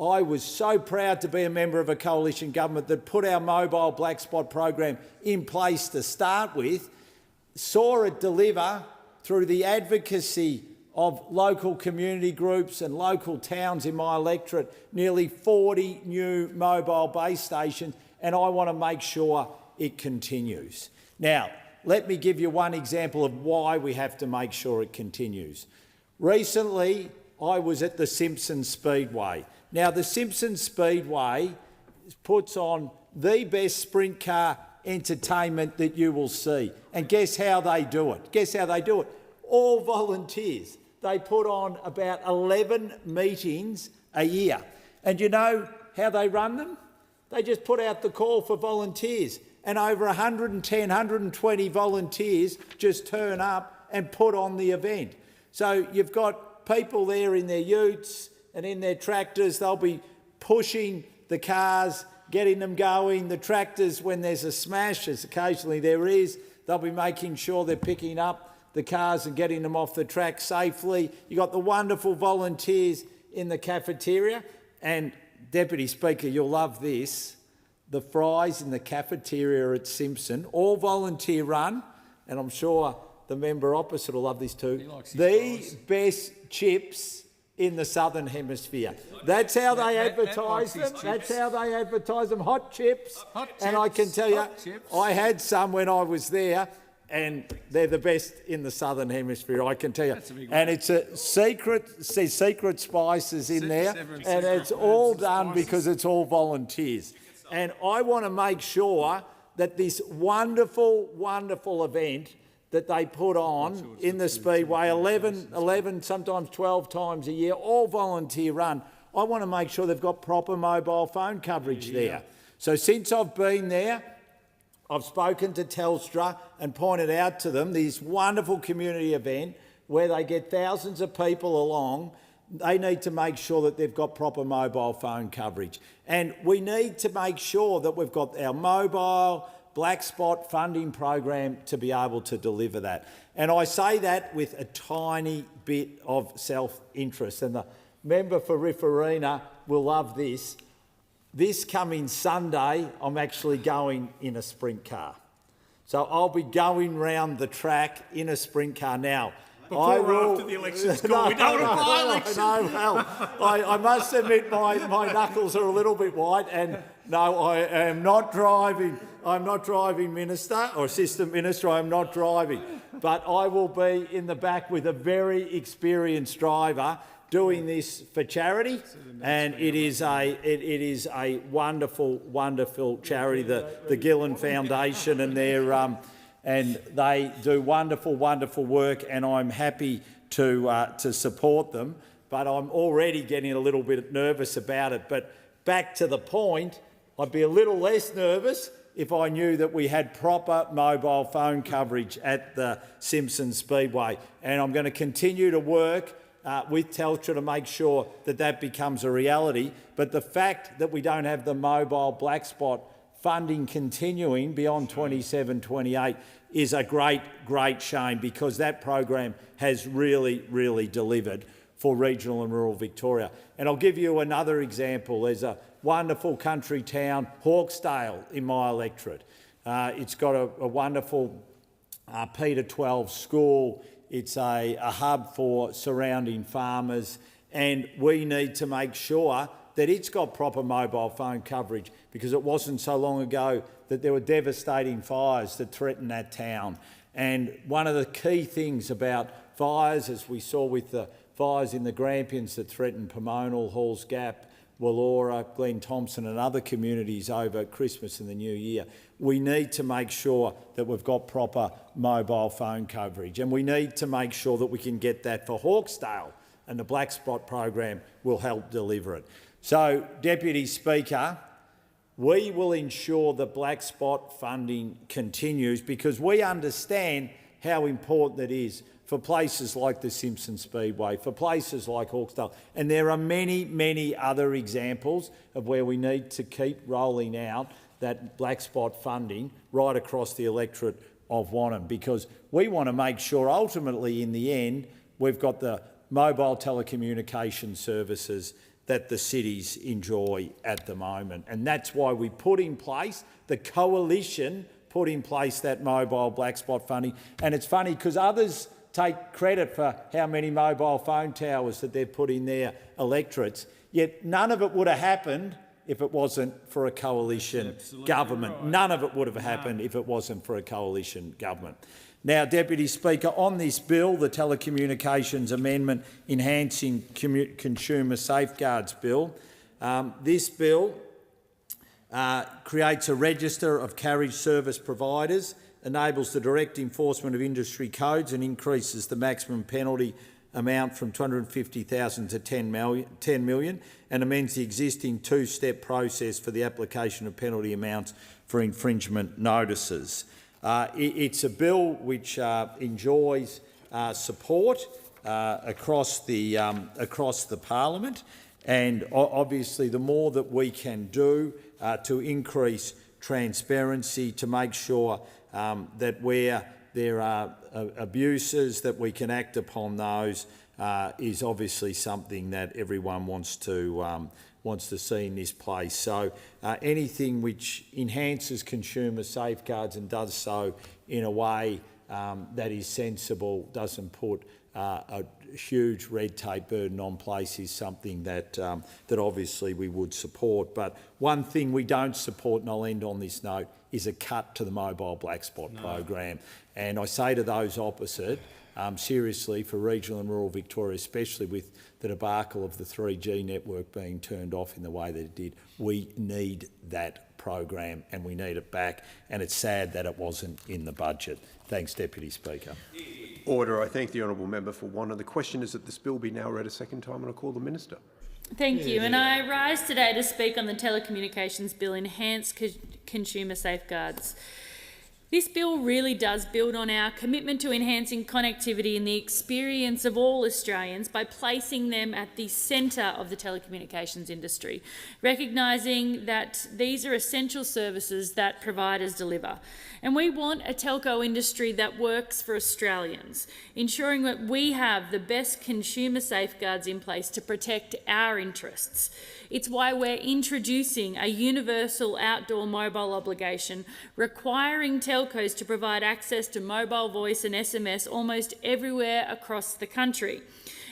I was so proud to be a member of a coalition government that put our mobile black spot program in place to start with, saw it deliver through the advocacy of local community groups and local towns in my electorate, nearly 40 new mobile base stations, and I want to make sure it continues. Now, let me give you one example of why we have to make sure it continues. Recently, I was at the Simpson Speedway. Now, the Simpson Speedway puts on the best sprint car entertainment that you will see. And guess how they do it? Guess how they do it? All volunteers. They put on about 11 meetings a year. And you know how they run them? They just put out the call for volunteers. And over 110, 120 volunteers just turn up and put on the event. So you've got people there in their utes and in their tractors. They'll be pushing the cars, getting them going. The tractors, when there's a smash, as occasionally there is, they'll be making sure they're picking up the cars and getting them off the track safely. You've got the wonderful volunteers in the cafeteria. And, Deputy Speaker, you'll love this. The fries in the cafeteria at Simpson, all volunteer run, and I'm sure the member opposite will love this too, the best chips in the Southern Hemisphere. That's how they advertise them. That's how they advertise them. Hot chips. And I can tell you, I had some when I was there, and they're the best in the Southern Hemisphere, I can tell you. And it's a secret spices in there, and it's all done because it's all volunteers. And I want to make sure that this wonderful, wonderful event that they put on in the Speedway, 11, sometimes 12 times a year, all volunteer run, I want to make sure they've got proper mobile phone coverage there. So since I've been there, I've spoken to Telstra and pointed out to them this wonderful community event where they get thousands of people along. They need to make sure that they've got proper mobile phone coverage. And we need to make sure that we've got our mobile black spot funding program to be able to deliver that. And I say that with a tiny bit of self-interest. And the member for Referral will love this. This coming Sunday, I'm actually going in a sprint car. So I'll be going round the track in a sprint car now. Before or after the election's called? We don't want a by-election. I must admit my knuckles are a little bit white, and no, I am not driving. I'm not driving, Minister or Assistant Minister. I'm not driving. But I will be in the back with a very experienced driver doing this for charity, and it is a wonderful, wonderful charity, the Gillen Foundation, and and they do wonderful, wonderful work, and I'm happy to support them. But I'm already getting a little bit nervous about it. But back to the point, I'd be a little less nervous if I knew that we had proper mobile phone coverage at the Simpson Speedway. And I'm going to continue to work with Telstra to make sure that that becomes a reality. But the fact that we don't have the mobile black spot funding continuing beyond 27-28 is a great, great shame, because that program has really, really delivered for regional and rural Victoria. And I'll give you another example. There's a wonderful country town, Hawkesdale, in my electorate. It's got a wonderful Peter 12 school. It's a hub for surrounding farmers, and we need to make sure that it's got proper mobile phone coverage, because it wasn't so long ago that there were devastating fires that threatened that town. And one of the key things about fires, as we saw with the fires in the Grampians that threatened Pomonal, Halls Gap, Wallora, Glen Thompson and other communities over Christmas and the New Year, we need to make sure that we've got proper mobile phone coverage, and we need to make sure that we can get that for Hawkesdale, and the Black Spot program will help deliver it. So, Deputy Speaker, we will ensure that Black Spot funding continues, because we understand how important it is for places like the Simpson Speedway, for places like Hawkesdale. And there are many, many other examples of where we need to keep rolling out that Black Spot funding right across the electorate of Wannon, because we want to make sure ultimately in the end we've got the mobile telecommunication services that the cities enjoy at the moment. And that's why we put in place, the coalition put in place that mobile Black Spot funding. And it's funny because others take credit for how many mobile phone towers that they've put in their electorates, yet none of it would have happened if it wasn't for a coalition government. Right. None of it would have happened if it wasn't for a coalition government. Now, Deputy Speaker, on this bill, the Telecommunications Amendment Enhancing Consumer Safeguards Bill, this bill creates a register of carriage service providers, enables the direct enforcement of industry codes and increases the maximum penalty amount from $250,000 to $10 million, and amends the existing two-step process for the application of penalty amounts for infringement notices. It's a bill which enjoys support across the Parliament, and obviously the more that we can do to increase transparency, to make sure that where there are abuses that we can act upon those is obviously something that everyone wants to see in this place. So anything which enhances consumer safeguards and does so in a way that is sensible, doesn't put a huge red tape burden on place, is something that that obviously we would support. But one thing we don't support, and I'll end on this note, is a cut to the mobile Black Spot program. And I say to those opposite, seriously, for regional and rural Victoria, especially with the debacle of the 3G network being turned off in the way that it did, we need that program and we need it back. And it's sad that it wasn't in the budget. Thanks, Deputy Speaker. Order. I thank the honourable member for one. And the question is that this bill be now read a second time, and I call the minister. Thank you. And I rise today to speak on the Telecommunications Bill, Enhanced Consumer Safeguards. This bill really does build on our commitment to enhancing connectivity and the experience of all Australians by placing them at the centre of the telecommunications industry, recognising that these are essential services that providers deliver. And we want a telco industry that works for Australians, ensuring that we have the best consumer safeguards in place to protect our interests. It's why we're introducing a universal outdoor mobile obligation, requiring telcos to provide access to mobile voice and SMS almost everywhere across the country.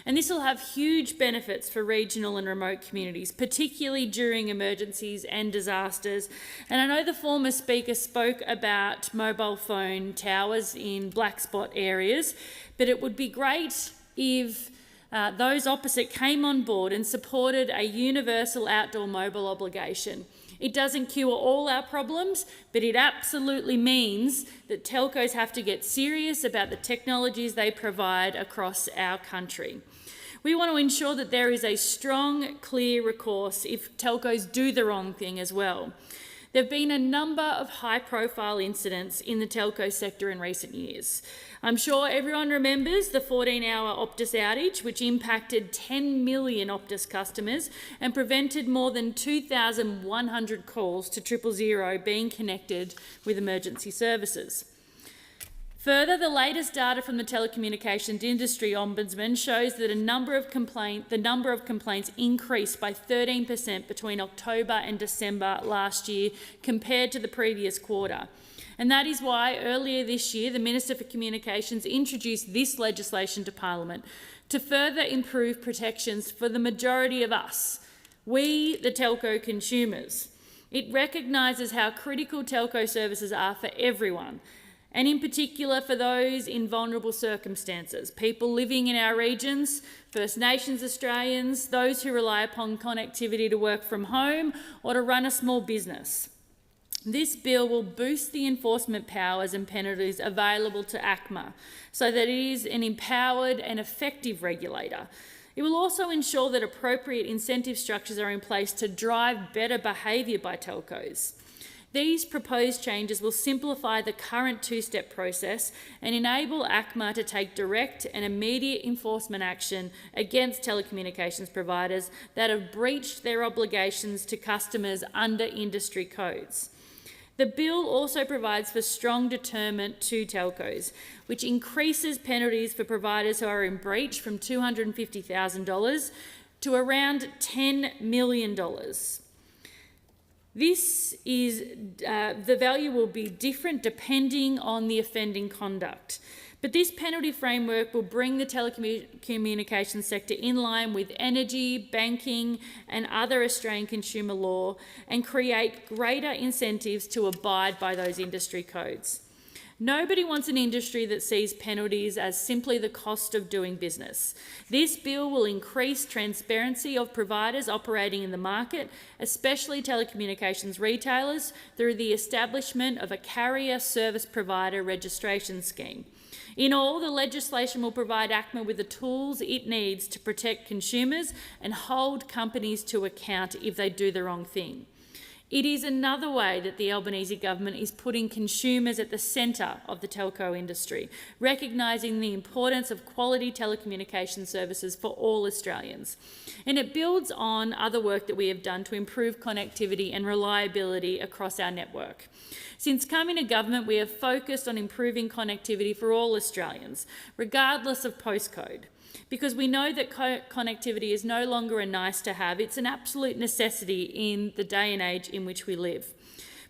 And this will have huge benefits for regional and remote communities, particularly during emergencies and disasters. And I know the former speaker spoke about mobile phone towers in black spot areas, but it would be great if those opposite came on board and supported a universal outdoor mobile obligation. It doesn't cure all our problems, but it absolutely means that telcos have to get serious about the technologies they provide across our country. We want to ensure that there is a strong, clear recourse if telcos do the wrong thing as well. There have been a number of high-profile incidents in the telco sector in recent years. I'm sure everyone remembers the 14-hour Optus outage, which impacted 10 million Optus customers and prevented more than 2,100 calls to 000 being connected with emergency services. Further, the latest data from the Telecommunications Industry Ombudsman shows that the number of complaints increased by 13% between October and December last year compared to the previous quarter. And that is why earlier this year the Minister for Communications introduced this legislation to Parliament to further improve protections for the majority of us, We, the telco consumers. It recognises how critical telco services are for everyone, and in particular for those in vulnerable circumstances, people living in our regions, First Nations Australians, those who rely upon connectivity to work from home or to run a small business. This bill will boost the enforcement powers and penalties available to ACMA so that it is an empowered and effective regulator. It will also ensure that appropriate incentive structures are in place to drive better behaviour by telcos. These proposed changes will simplify the current two-step process and enable ACMA to take direct and immediate enforcement action against telecommunications providers that have breached their obligations to customers under industry codes. The bill also provides for strong deterrent to telcos, which increases penalties for providers who are in breach from $250,000 to around $10 million. The value will be different depending on the offending conduct. But this penalty framework will bring the telecommunications sector in line with energy, banking and other Australian consumer law and create greater incentives to abide by those industry codes. Nobody wants an industry that sees penalties as simply the cost of doing business. This bill will increase transparency of providers operating in the market, especially telecommunications retailers, through the establishment of a carrier service provider registration scheme. In all, the legislation will provide ACMA with the tools it needs to protect consumers and hold companies to account if they do the wrong thing. It is another way that the Albanese government is putting consumers at the centre of the telco industry, recognising the importance of quality telecommunication services for all Australians. And it builds on other work that we have done to improve connectivity and reliability across our network. Since coming to government, we have focused on improving connectivity for all Australians, regardless of postcode. Because we know that connectivity is no longer a nice to have, it's an absolute necessity in the day and age in which we live.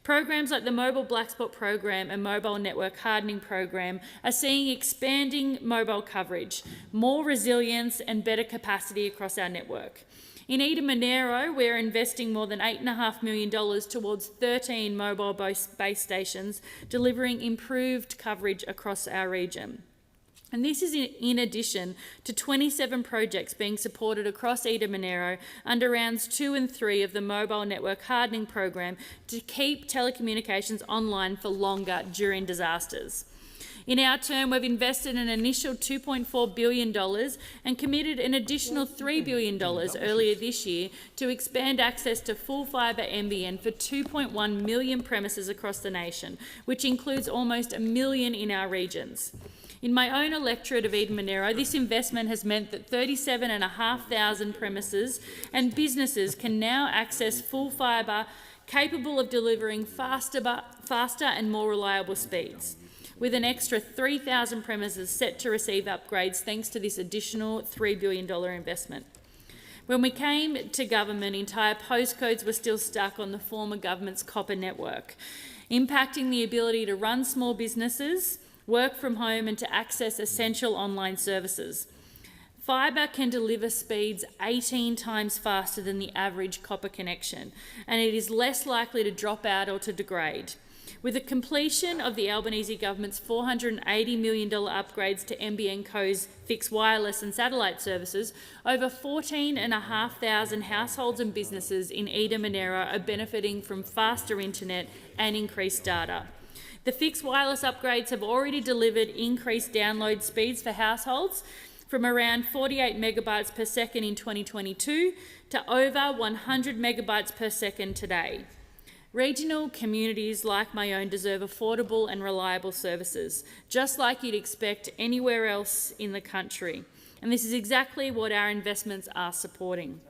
Programs like the Mobile Black Spot Program and Mobile Network Hardening Program are seeing expanding mobile coverage, more resilience and better capacity across our network. In Eden Monaro, we're investing more than $8.5 million towards 13 mobile base stations, delivering improved coverage across our region. And this is in addition to 27 projects being supported across Eden Monaro under rounds 2 and 3 of the Mobile Network Hardening Program to keep telecommunications online for longer during disasters. In our term, we've invested an initial $2.4 billion and committed an additional $3 billion earlier this year to expand access to full fibre NBN for 2.1 million premises across the nation, which includes almost 1 million in our regions. In my own electorate of Eden Monaro, this investment has meant that 37,500 premises and businesses can now access full fibre capable of delivering faster and more reliable speeds, with an extra 3,000 premises set to receive upgrades thanks to this additional $3 billion investment. When we came to government, entire postcodes were still stuck on the former government's copper network, impacting the ability to run small businesses, work from home and to access essential online services. Fibre can deliver speeds 18 times faster than the average copper connection, and it is less likely to drop out or to degrade. With the completion of the Albanese government's $480 million upgrades to NBN Co's fixed wireless and satellite services, over 14,500 households and businesses in Eden Monaro are benefiting from faster internet and increased data. The fixed wireless upgrades have already delivered increased download speeds for households from around 48 megabytes per second in 2022 to over 100 megabytes per second today. Regional communities like my own deserve affordable and reliable services, just like you'd expect anywhere else in the country. And this is exactly what our investments are supporting.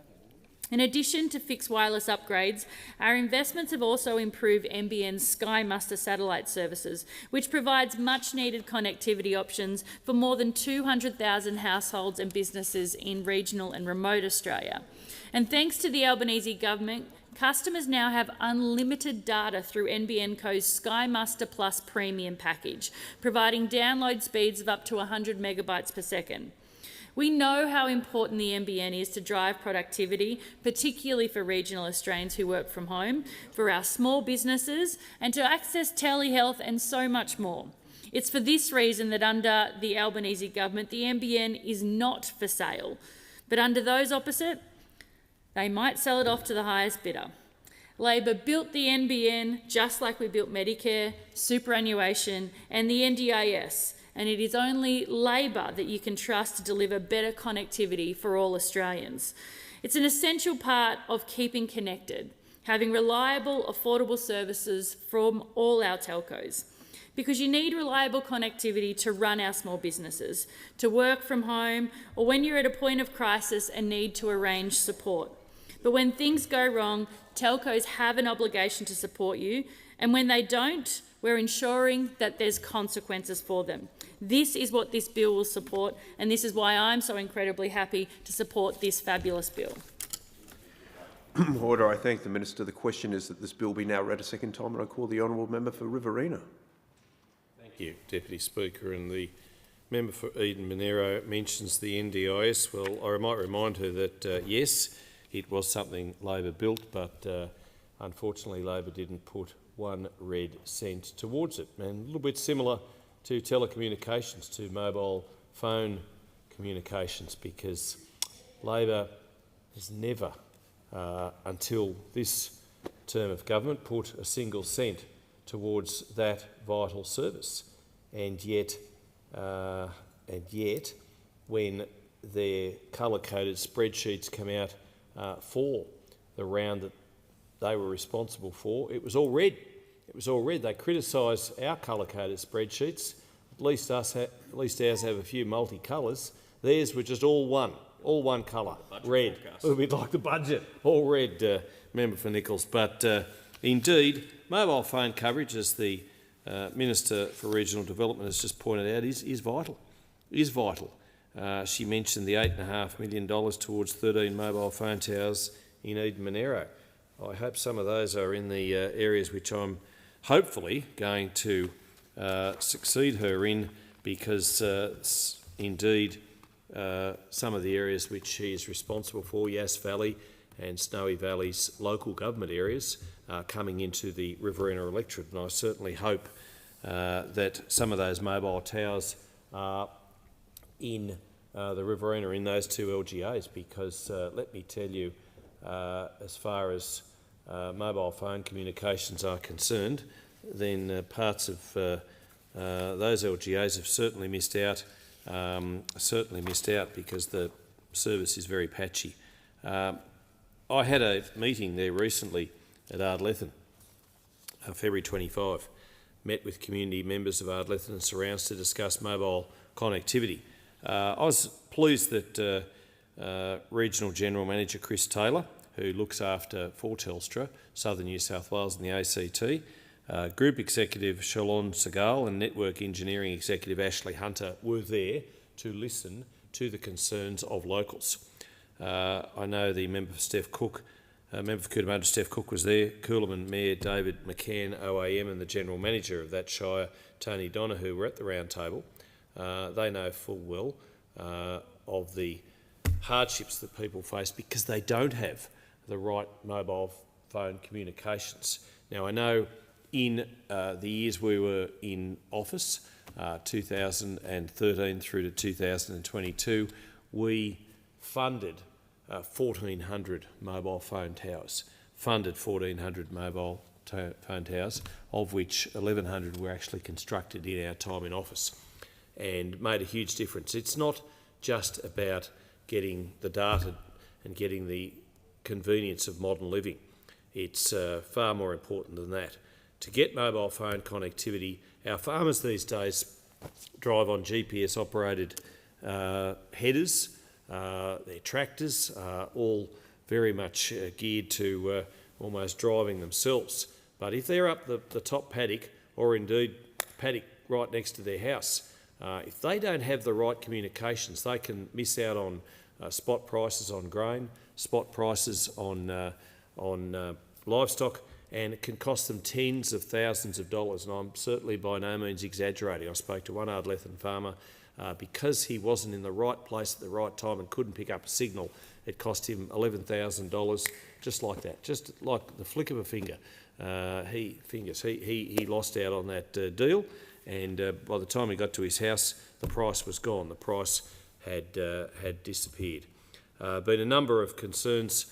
In addition to fixed wireless upgrades, our investments have also improved NBN's Sky Muster satellite services, which provides much-needed connectivity options for more than 200,000 households and businesses in regional and remote Australia. And thanks to the Albanese government, customers now have unlimited data through NBN Co's Sky Muster Plus premium package, providing download speeds of up to 100 megabytes per second. We know how important the NBN is to drive productivity, particularly for regional Australians who work from home, for our small businesses, and to access telehealth and so much more. It's for this reason that under the Albanese government, the NBN is not for sale. But under those opposite, they might sell it off to the highest bidder. Labor built the NBN just like we built Medicare, superannuation and the NDIS, and it is only Labor that you can trust to deliver better connectivity for all Australians. It's an essential part of keeping connected, having reliable, affordable services from all our telcos. Because you need reliable connectivity to run our small businesses, to work from home, or when you're at a point of crisis and need to arrange support. But when things go wrong, telcos have an obligation to support you, and when they don't, we're ensuring that there's consequences for them. This is what this bill will support, and this is why I'm so incredibly happy to support this fabulous bill. Order. I thank the Minister. The question is that this bill be now read a second time, and I call the honourable member for Riverina. Thank you, Deputy Speaker. And the member for Eden-Monaro mentions the NDIS. Well, I might remind her that, yes, it was something Labor built, but unfortunately Labor didn't put 1 red cent towards it. And a little bit similar to telecommunications, to mobile phone communications, because Labor has never, until this term of government, put a single cent towards that vital service. And yet, when their colour-coded spreadsheets come out for the round that they were responsible for, it was all red. It was all red. They criticised our colour-coded spreadsheets. At least ours have a few multi-colours. Theirs were just all one colour, red. A little bit like the budget, all red, member for Nichols. But indeed, mobile phone coverage, as the Minister for Regional Development has just pointed out, is vital. Is vital. She mentioned the $8.5 million towards 13 mobile phone towers in Eden-Monaro. I hope some of those are in the areas which I'm hopefully going to succeed her in, because indeed some of the areas which she is responsible for, Yass Valley and Snowy Valley's local government areas, are coming into the Riverina electorate, and I certainly hope that some of those mobile towers are in the Riverina, in those 2 LGAs, because let me tell you, as far as mobile phone communications are concerned, then parts of those LGAs have certainly missed out. Because the service is very patchy. I had a meeting there recently at Ardlethan, February 25. Met with community members of Ardlethan and surrounds to discuss mobile connectivity. I was pleased that Regional General Manager Chris Taylor, who looks after for Telstra, Southern New South Wales and the ACT, Group Executive Shalon Segal and Network Engineering Executive Ashley Hunter were there to listen to the concerns of locals. I know the member for Steph Cook, member for Cootamundra Steph Cook was there, Coolamon Mayor David McCann OAM and the General Manager of that shire, Tony Donoghue, were at the round table. They know full well of the hardships that people face because they don't have the right mobile phone communications. Now, I know in the years we were in office, 2013 through to 2022, we funded 1,400 mobile phone towers, of which 1,100 were actually constructed in our time in office, and made a huge difference. It's not just about getting the data and getting the convenience of modern living. It's far more important than that. To get mobile phone connectivity, our farmers these days drive on GPS-operated headers. Their tractors are all very much geared to almost driving themselves. But if they're up the top paddock, or indeed paddock right next to their house, if they don't have the right communications, they can miss out on spot prices on grain, spot prices on livestock, and it can cost them tens of thousands of dollars. And I'm certainly by no means exaggerating. I spoke to one Ardlethan farmer because he wasn't in the right place at the right time and couldn't pick up a signal, it cost him $11,000, just like that, just like the flick of a finger. He lost out on that deal, and by the time he got to his house, the price was gone. The price had disappeared. Been a number of concerns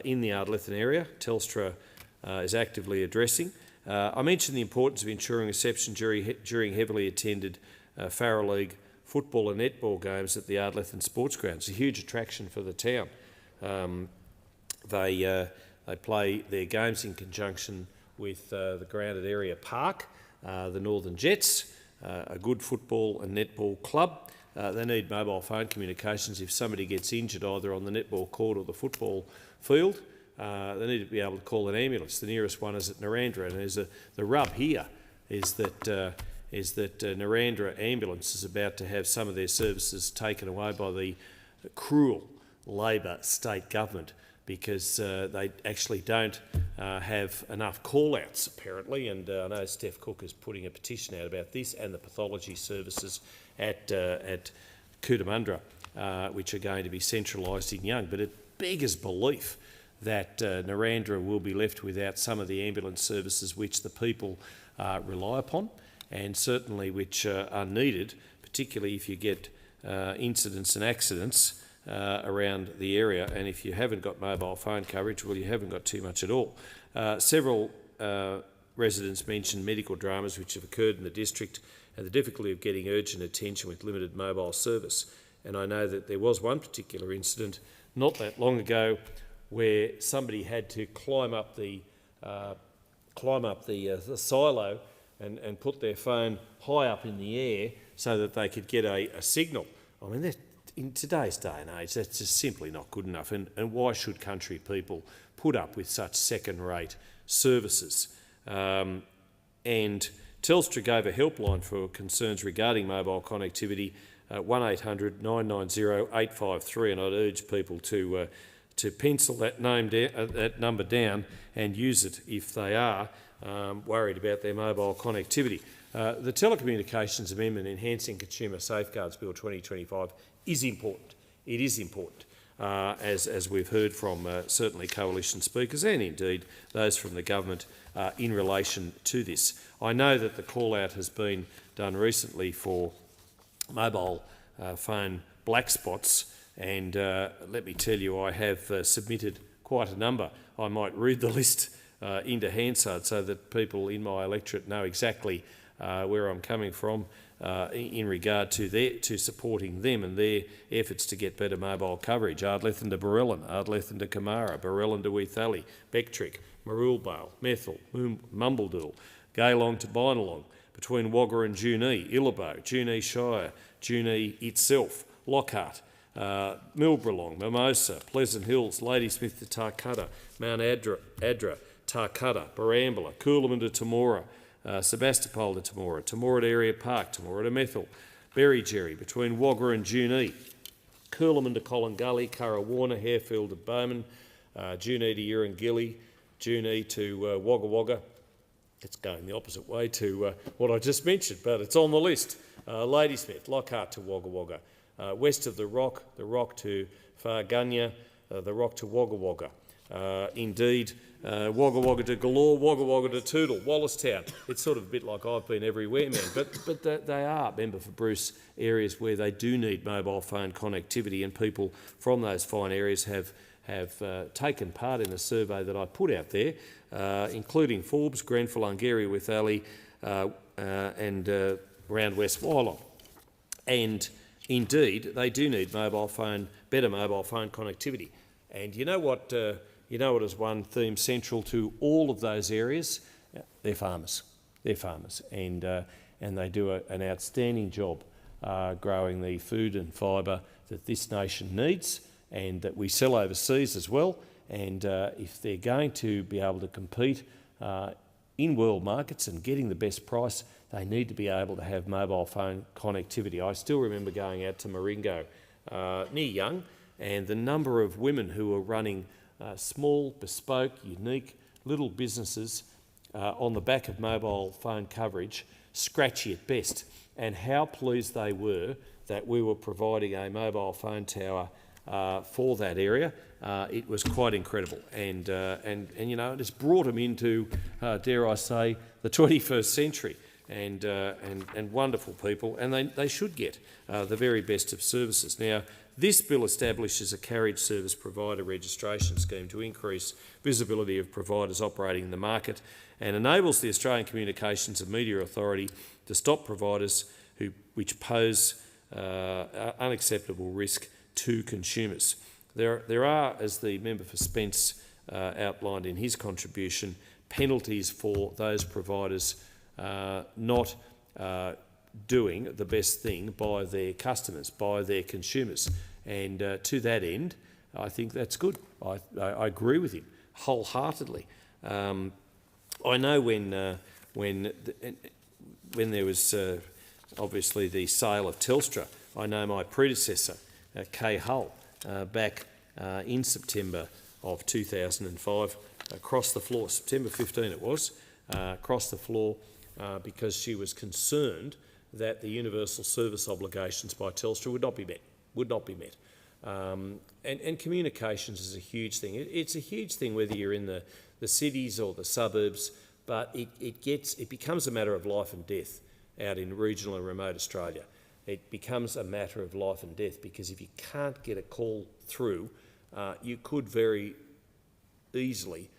in the Ardlethan area. Telstra is actively addressing. I mentioned the importance of ensuring reception during heavily attended Farrer League football and netball games at the Ardlethan Sports Ground. It's a huge attraction for the town. They play their games in conjunction with the ground at Area Park, the Northern Jets, a good football and netball club. They need mobile phone communications if somebody gets injured either on the netball court or the football field. They need to be able to call an ambulance. The nearest one is at Narrandera, and the rub here is that Narrandera Ambulance is about to have some of their services taken away by the cruel Labor state government because they actually don't have enough call-outs, apparently, and I know Steph Cook is putting a petition out about this and the pathology services at Cootamundra, which are going to be centralised in Young. But it beggars belief that Narrandera will be left without some of the ambulance services which the people rely upon, and certainly which are needed, particularly if you get incidents and accidents around the area, and if you haven't got mobile phone coverage, well, you haven't got too much at all. Several residents mentioned medical dramas which have occurred in the district and the difficulty of getting urgent attention with limited mobile service. And I know that there was one particular incident not that long ago where somebody had to climb up the silo and put their phone high up in the air so that they could get a signal. I mean, in today's day and age, that's just simply not good enough. And why should country people put up with such second-rate services? And Telstra gave a helpline for concerns regarding mobile connectivity, 1800 990 853, and I'd urge people to pencil that number down and use it if they are worried about their mobile connectivity. The Telecommunications Amendment Enhancing Consumer Safeguards Bill 2025 is important. It is important, as we've heard from certainly coalition speakers and indeed those from the government in relation to this. I know that the call-out has been done recently for mobile phone black spots, and let me tell you, I have submitted quite a number. I might read the list into Hansard so that people in my electorate know exactly where I'm coming from in regard to supporting them and their efforts to get better mobile coverage. Ardlethan to Barellan, Ardlethan to Camara, Barellan to Weathally, Becktrick, Maroolbale, Methil, Mumbledool, Gaylong to Binalong, between Wagga and Junee, Illabo, Junee Shire, Junee itself, Lockhart, Milbralong, Mimosa, Pleasant Hills, Ladysmith to Tarcutta, Mount Adra, Tarcutta, Barambula, Coolamon to Temora, Sebastopol to Temora, Temora to Area Park, Temora to Methil, Berrygerry, between Wagga and Junee, Coolamon to Collingully, Currawarna, Harefield to Bowman, Junee to Urungilly, Junee to Wagga Wagga. It's going the opposite way to what I just mentioned, but it's on the list. Ladysmith, Lockhart to Wagga Wagga, west of the Rock to Fargunya, the Rock to Wagga Wagga. Indeed, Wagga Wagga to Galore, Wagga Wagga to Tootle, Wallistown. It's sort of a bit like I've been everywhere, man, but they are, member for Bruce, areas where they do need mobile phone connectivity, and people from those fine areas have taken part in a survey that I put out there, including Forbes, Grenfell, Ungarry, Withally, and around West Wyalong. And indeed, they do need better mobile phone connectivity. And you know what is one theme central to all of those areas? They're farmers. They're farmers, and they do an outstanding job growing the food and fibre that this nation needs, and that we sell overseas as well. And if they're going to be able to compete in world markets and getting the best price, they need to be able to have mobile phone connectivity. I still remember going out to Maringo near Young, and the number of women who were running small, bespoke, unique little businesses on the back of mobile phone coverage, scratchy at best, and how pleased they were that we were providing a mobile phone tower for that area, it was quite incredible, and you know, it's brought them into, dare I say, the 21st century, and wonderful people, and they should get the very best of services. Now, this bill establishes a carriage service provider registration scheme to increase visibility of providers operating in the market, and enables the Australian Communications and Media Authority to stop providers which pose unacceptable risk to consumers. There are, as the member for Spence outlined in his contribution, penalties for those providers not doing the best thing by their customers, by their consumers. And to that end, I think that's good. I agree with him wholeheartedly. I know when there was obviously the sale of Telstra, I know my predecessor, Kay Hull, back in September of 2005, across the floor, September 15 it was, across the floor, because she was concerned that the universal service obligations by Telstra would not be met. And communications is a huge thing. It's a huge thing whether you're in the cities or the suburbs, but it becomes a matter of life and death out in regional and remote Australia. It becomes a matter of life and death, because if you can't get a call through, you could very easily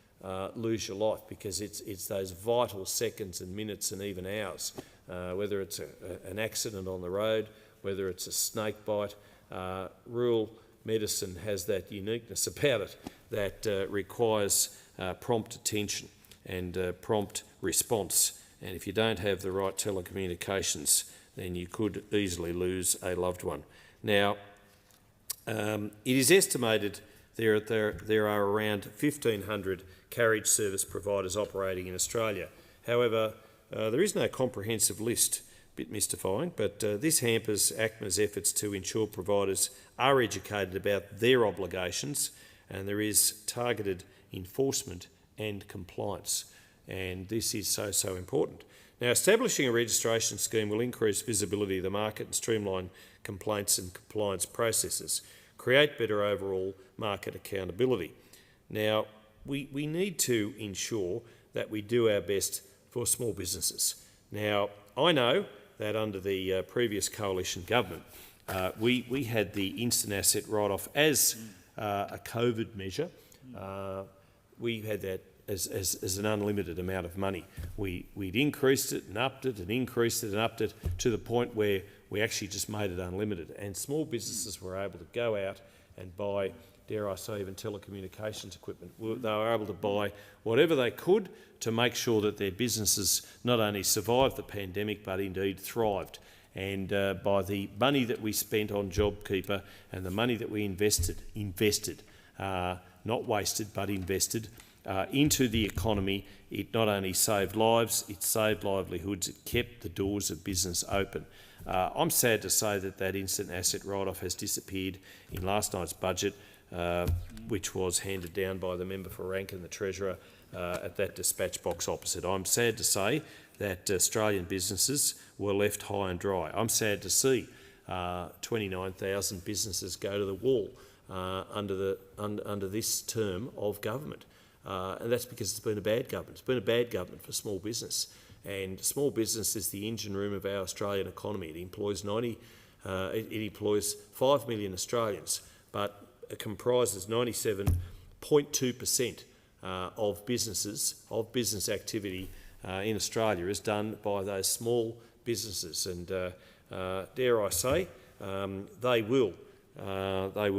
lose your life, because it's those vital seconds and minutes and even hours, whether it's an accident on the road, whether it's a snake bite. Rural medicine has that uniqueness about it that requires prompt attention and prompt response. And if you don't have the right telecommunications, then you could easily lose a loved one. Now, it is estimated there are around 1,500 carriage service providers operating in Australia. However, there is no comprehensive list. A bit mystifying, but this hampers ACMA's efforts to ensure providers are educated about their obligations, and there is targeted enforcement and compliance. And this is so important. Now, establishing a registration scheme will increase visibility of the market and streamline complaints and compliance processes, create better overall market accountability. Now, we need to ensure that we do our best for small businesses. Now, I know that under the previous coalition government, we had the instant asset write-off as a COVID measure. We had that as an unlimited amount of money. We'd increased it and upped it and increased it and upped it to the point where we actually just made it unlimited, and small businesses were able to go out and buy, dare I say, even telecommunications equipment. They were able to buy whatever they could to make sure that their businesses not only survived the pandemic but indeed thrived. And by the money that we spent on JobKeeper and the money that we invested, not wasted but invested, into the economy, it not only saved lives, it saved livelihoods, it kept the doors of business open. I'm sad to say that instant asset write-off has disappeared in last night's budget, which was handed down by the member for Rankin, the Treasurer, at that dispatch box opposite. I'm sad to say that Australian businesses were left high and dry. I'm sad to see 29,000 businesses go to the wall under this term of government. And that's because it's been a bad government. It's been a bad government for small business. And small business is the engine room of our Australian economy. It employs 5 million Australians, but it comprises 97.2% of business activity in Australia is done by those small businesses. And dare I say, they will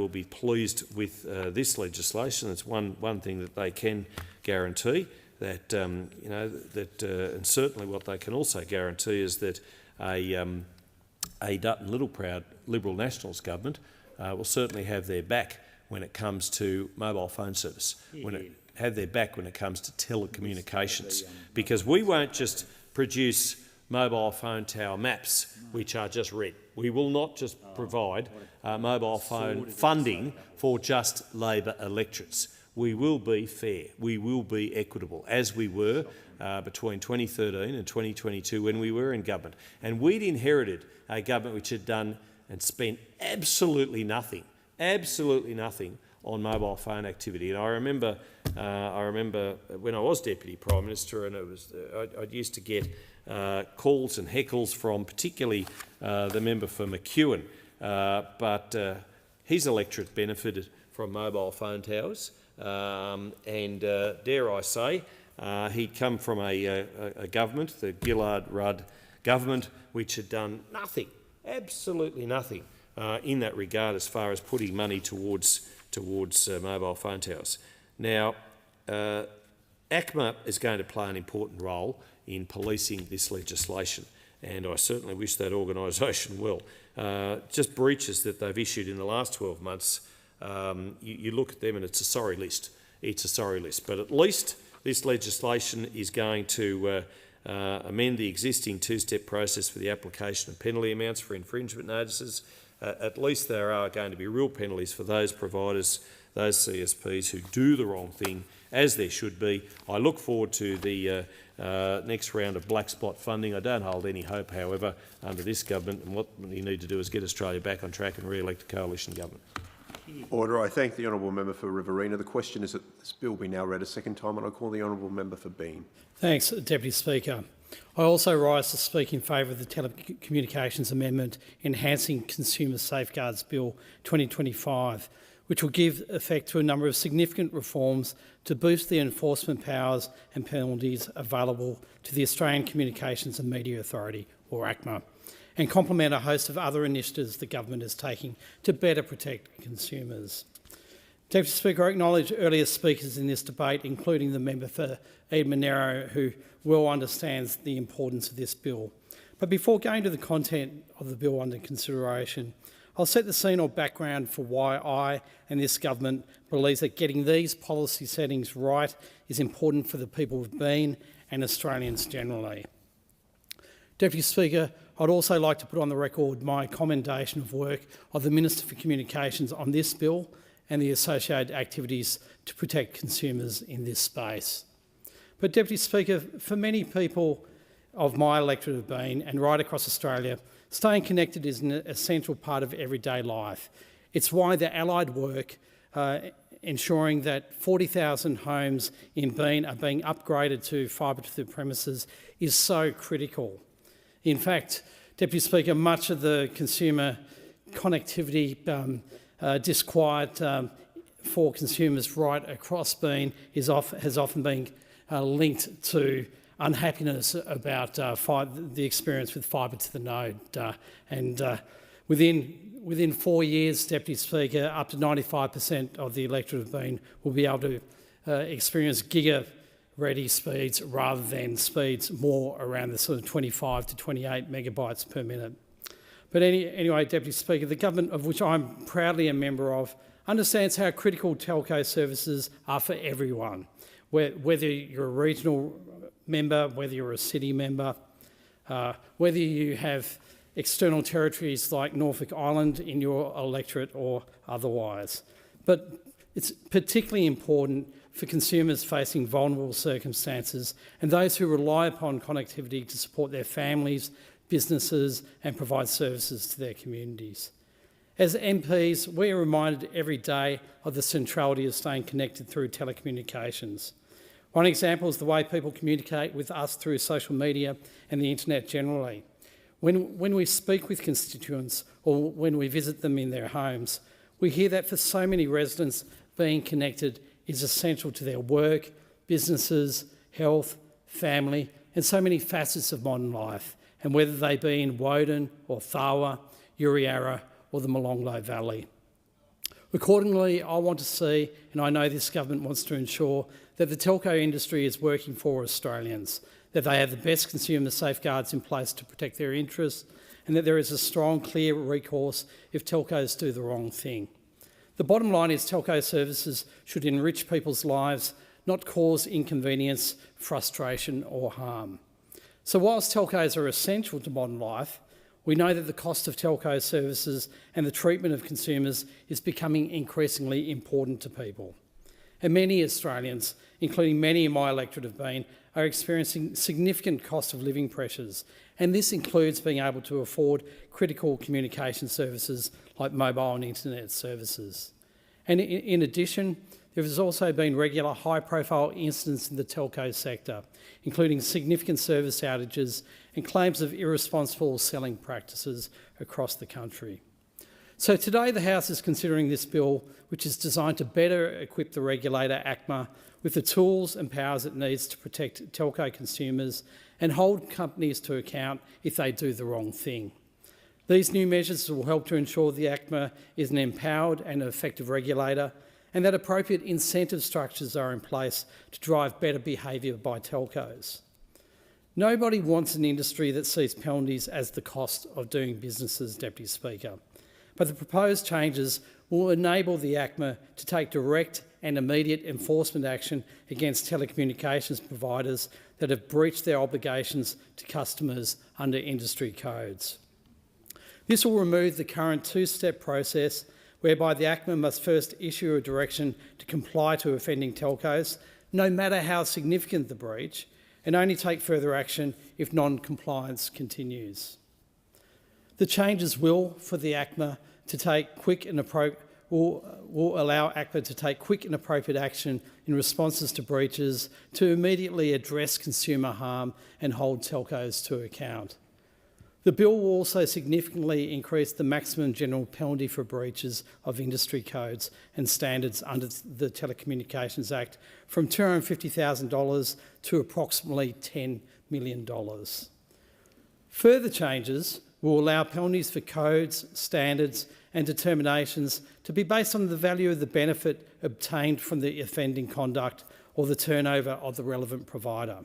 be pleased with this legislation. It's one thing that they can guarantee, that and certainly what they can also guarantee is that a Dutton Littleproud Liberal Nationals government will certainly have their back when it comes to mobile phone service, have their back when it comes to telecommunications, because we won't just produce mobile phone tower maps which are just red. We will not just provide mobile phone funding for just Labor electorates. We will be fair, we will be equitable, as we were between 2013 and 2022 when we were in government. And we'd inherited a government which had done and spent absolutely nothing on mobile phone activity. And I remember when I was Deputy Prime Minister, and I used to get calls and heckles from particularly the member for McEwen, but his electorate benefited from mobile phone towers, and dare I say, he'd come from a government, the Gillard-Rudd government, which had done nothing, absolutely nothing, in that regard as far as putting money towards mobile phone towers. Now, ACMA is going to play an important role in policing this legislation, and I certainly wish that organisation well. Just breaches that they've issued in the last 12 months, you look at them and it's a sorry list. It's a sorry list, but at least this legislation is going to amend the existing two-step process for the application of penalty amounts for infringement notices. At least there are going to be real penalties for those providers, those CSPs who do the wrong thing, as there should be. I look forward to the next round of black spot funding. I don't hold any hope, however, under this government, and what you need to do is get Australia back on track and re-elect a coalition government. Order. I thank the honourable member for Riverina. The question is that this bill be now read a second time, and I call the honourable member for Bean. Thanks, Deputy Speaker. I also rise to speak in favour of the Telecommunications Amendment Enhancing Consumer Safeguards Bill 2025, which will give effect to a number of significant reforms to boost the enforcement powers and penalties available to the Australian Communications and Media Authority, or ACMA, and complement a host of other initiatives the government is taking to better protect consumers. Deputy Speaker, I acknowledge earlier speakers in this debate, including the member for Eden-Monaro, who well understands the importance of this bill. But before going to the content of the bill under consideration, I'll set the scene or background for why I and this government believes that getting these policy settings right is important for the people of Bean and Australians generally. Deputy Speaker, I'd also like to put on the record my commendation of work of the Minister for Communications on this bill and the associated activities to protect consumers in this space. But Deputy Speaker, for many people of my electorate of Bean and right across Australia, staying connected is an essential part of everyday life. It's why the allied work ensuring that 40,000 homes in Bean are being upgraded to fibre to the premises is so critical. In fact, Deputy Speaker, much of the consumer connectivity disquiet for consumers right across Bean has often been linked to unhappiness about the experience with fibre to the node. Within 4 years, Deputy Speaker, up to 95% of the electorate of Bean will be able to experience giga-ready speeds rather than speeds more around the sort of 25 to 28 megabytes per minute. But anyway, Deputy Speaker, the government, of which I'm proudly a member of, understands how critical telco services are for everyone, whether you're a regional member, whether you're a city member, whether you have external territories like Norfolk Island in your electorate or otherwise. But it's particularly important for consumers facing vulnerable circumstances and those who rely upon connectivity to support their families, businesses and provide services to their communities. As MPs, we are reminded every day of the centrality of staying connected through telecommunications. One example is the way people communicate with us through social media and the internet generally. When we speak with constituents or when we visit them in their homes, we hear that for so many residents, being connected is essential to their work, businesses, health, family, and so many facets of modern life, and whether they be in Woden or Tharwa, Uriara or the Molonglo Valley. Accordingly, I want to see, and I know this government wants to ensure, that the telco industry is working for Australians, that they have the best consumer safeguards in place to protect their interests, and that there is a strong, clear recourse if telcos do the wrong thing. The bottom line is telco services should enrich people's lives, not cause inconvenience, frustration or harm. So whilst telcos are essential to modern life, we know that the cost of telco services and the treatment of consumers is becoming increasingly important to people. And many Australians, including many in my electorate of Bean, are experiencing significant cost of living pressures, and this includes being able to afford critical communication services like mobile and internet services. And in addition, there has also been regular high-profile incidents in the telco sector, including significant service outages and claims of irresponsible selling practices across the country. So today the House is considering this bill, which is designed to better equip the regulator, ACMA, with the tools and powers it needs to protect telco consumers and hold companies to account if they do the wrong thing. These new measures will help to ensure the ACMA is an empowered and effective regulator, and that appropriate incentive structures are in place to drive better behaviour by telcos. Nobody wants an industry that sees penalties as the cost of doing business, Deputy Speaker, but the proposed changes will enable the ACMA to take direct and immediate enforcement action against telecommunications providers that have breached their obligations to customers under industry codes. This will remove the current two-step process whereby the ACMA must first issue a direction to comply to offending telcos, no matter how significant the breach, and only take further action if non-compliance continues. The changes will allow ACMA to take quick and appropriate action in responses to breaches to immediately address consumer harm and hold telcos to account. The bill will also significantly increase the maximum general penalty for breaches of industry codes and standards under the Telecommunications Act from $250,000 to approximately $10 million. Further changes will allow penalties for codes, standards and determinations to be based on the value of the benefit obtained from the offending conduct or the turnover of the relevant provider,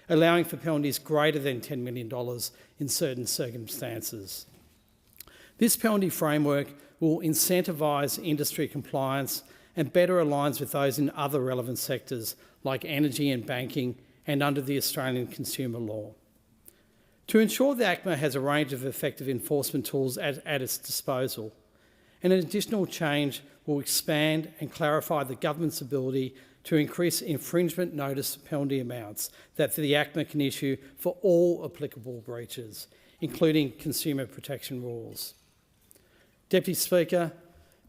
allowing for penalties greater than $10 million in certain circumstances. This penalty framework will incentivise industry compliance and better aligns with those in other relevant sectors like energy and banking and under the Australian consumer law. To ensure the ACMA has a range of effective enforcement tools at its disposal, an additional change will expand and clarify the government's ability to increase infringement notice penalty amounts that the ACMA can issue for all applicable breaches, including consumer protection rules. Deputy Speaker,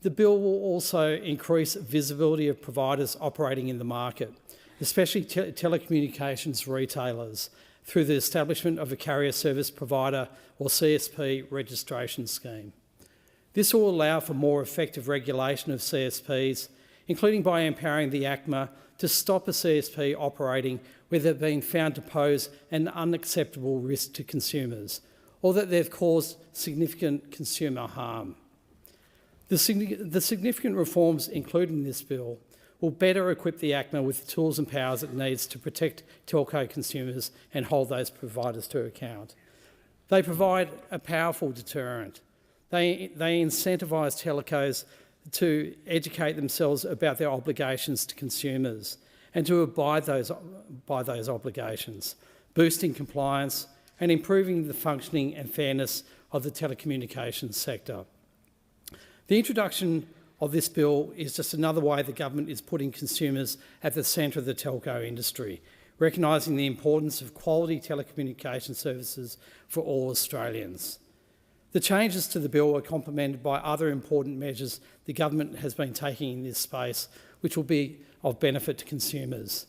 the bill will also increase visibility of providers operating in the market, especially telecommunications retailers, through the establishment of a carrier service provider or CSP registration scheme. This will allow for more effective regulation of CSPs, including by empowering the ACMA to stop a CSP operating where they've been found to pose an unacceptable risk to consumers or that they've caused significant consumer harm. The significant reforms included in this bill will better equip the ACMA with the tools and powers it needs to protect telco consumers and hold those providers to account. They provide a powerful deterrent. They incentivise telcos to educate themselves about their obligations to consumers and to abide by those obligations, boosting compliance and improving the functioning and fairness of the telecommunications sector. The introduction of this bill is just another way the government is putting consumers at the centre of the telco industry, recognising the importance of quality telecommunication services for all Australians. The changes to the bill are complemented by other important measures the government has been taking in this space, which will be of benefit to consumers.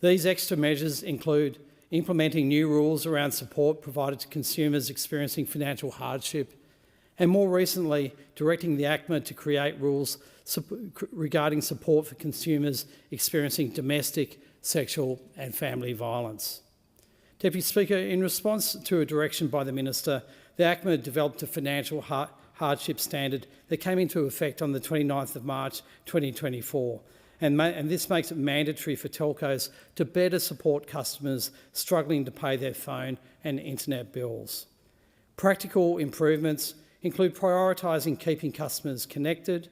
These extra measures include implementing new rules around support provided to consumers experiencing financial hardship, and more recently, directing the ACMA to create rules regarding support for consumers experiencing domestic, sexual and family violence. Deputy Speaker, in response to a direction by the Minister, the ACMA developed a financial hardship standard that came into effect on the 29th of March 2024, and this makes it mandatory for telcos to better support customers struggling to pay their phone and internet bills. Practical improvements include prioritising keeping customers connected,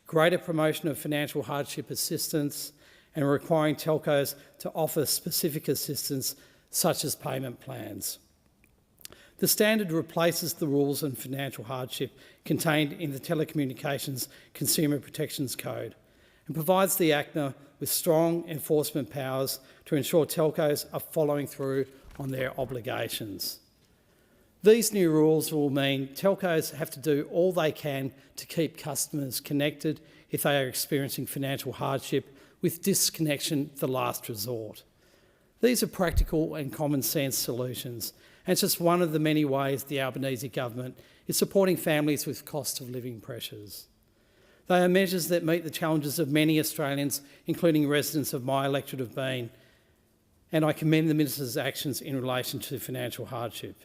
greater promotion of financial hardship assistance, and requiring telcos to offer specific assistance such as payment plans. The standard replaces the rules on financial hardship contained in the Telecommunications Consumer Protections Code and provides the ACMA with strong enforcement powers to ensure telcos are following through on their obligations. These new rules will mean telcos have to do all they can to keep customers connected if they are experiencing financial hardship, with disconnection the last resort. These are practical and common sense solutions, and it's just one of the many ways the Albanese government is supporting families with cost of living pressures. They are measures that meet the challenges of many Australians, including residents of my electorate of Bean, and I commend the Minister's actions in relation to financial hardship.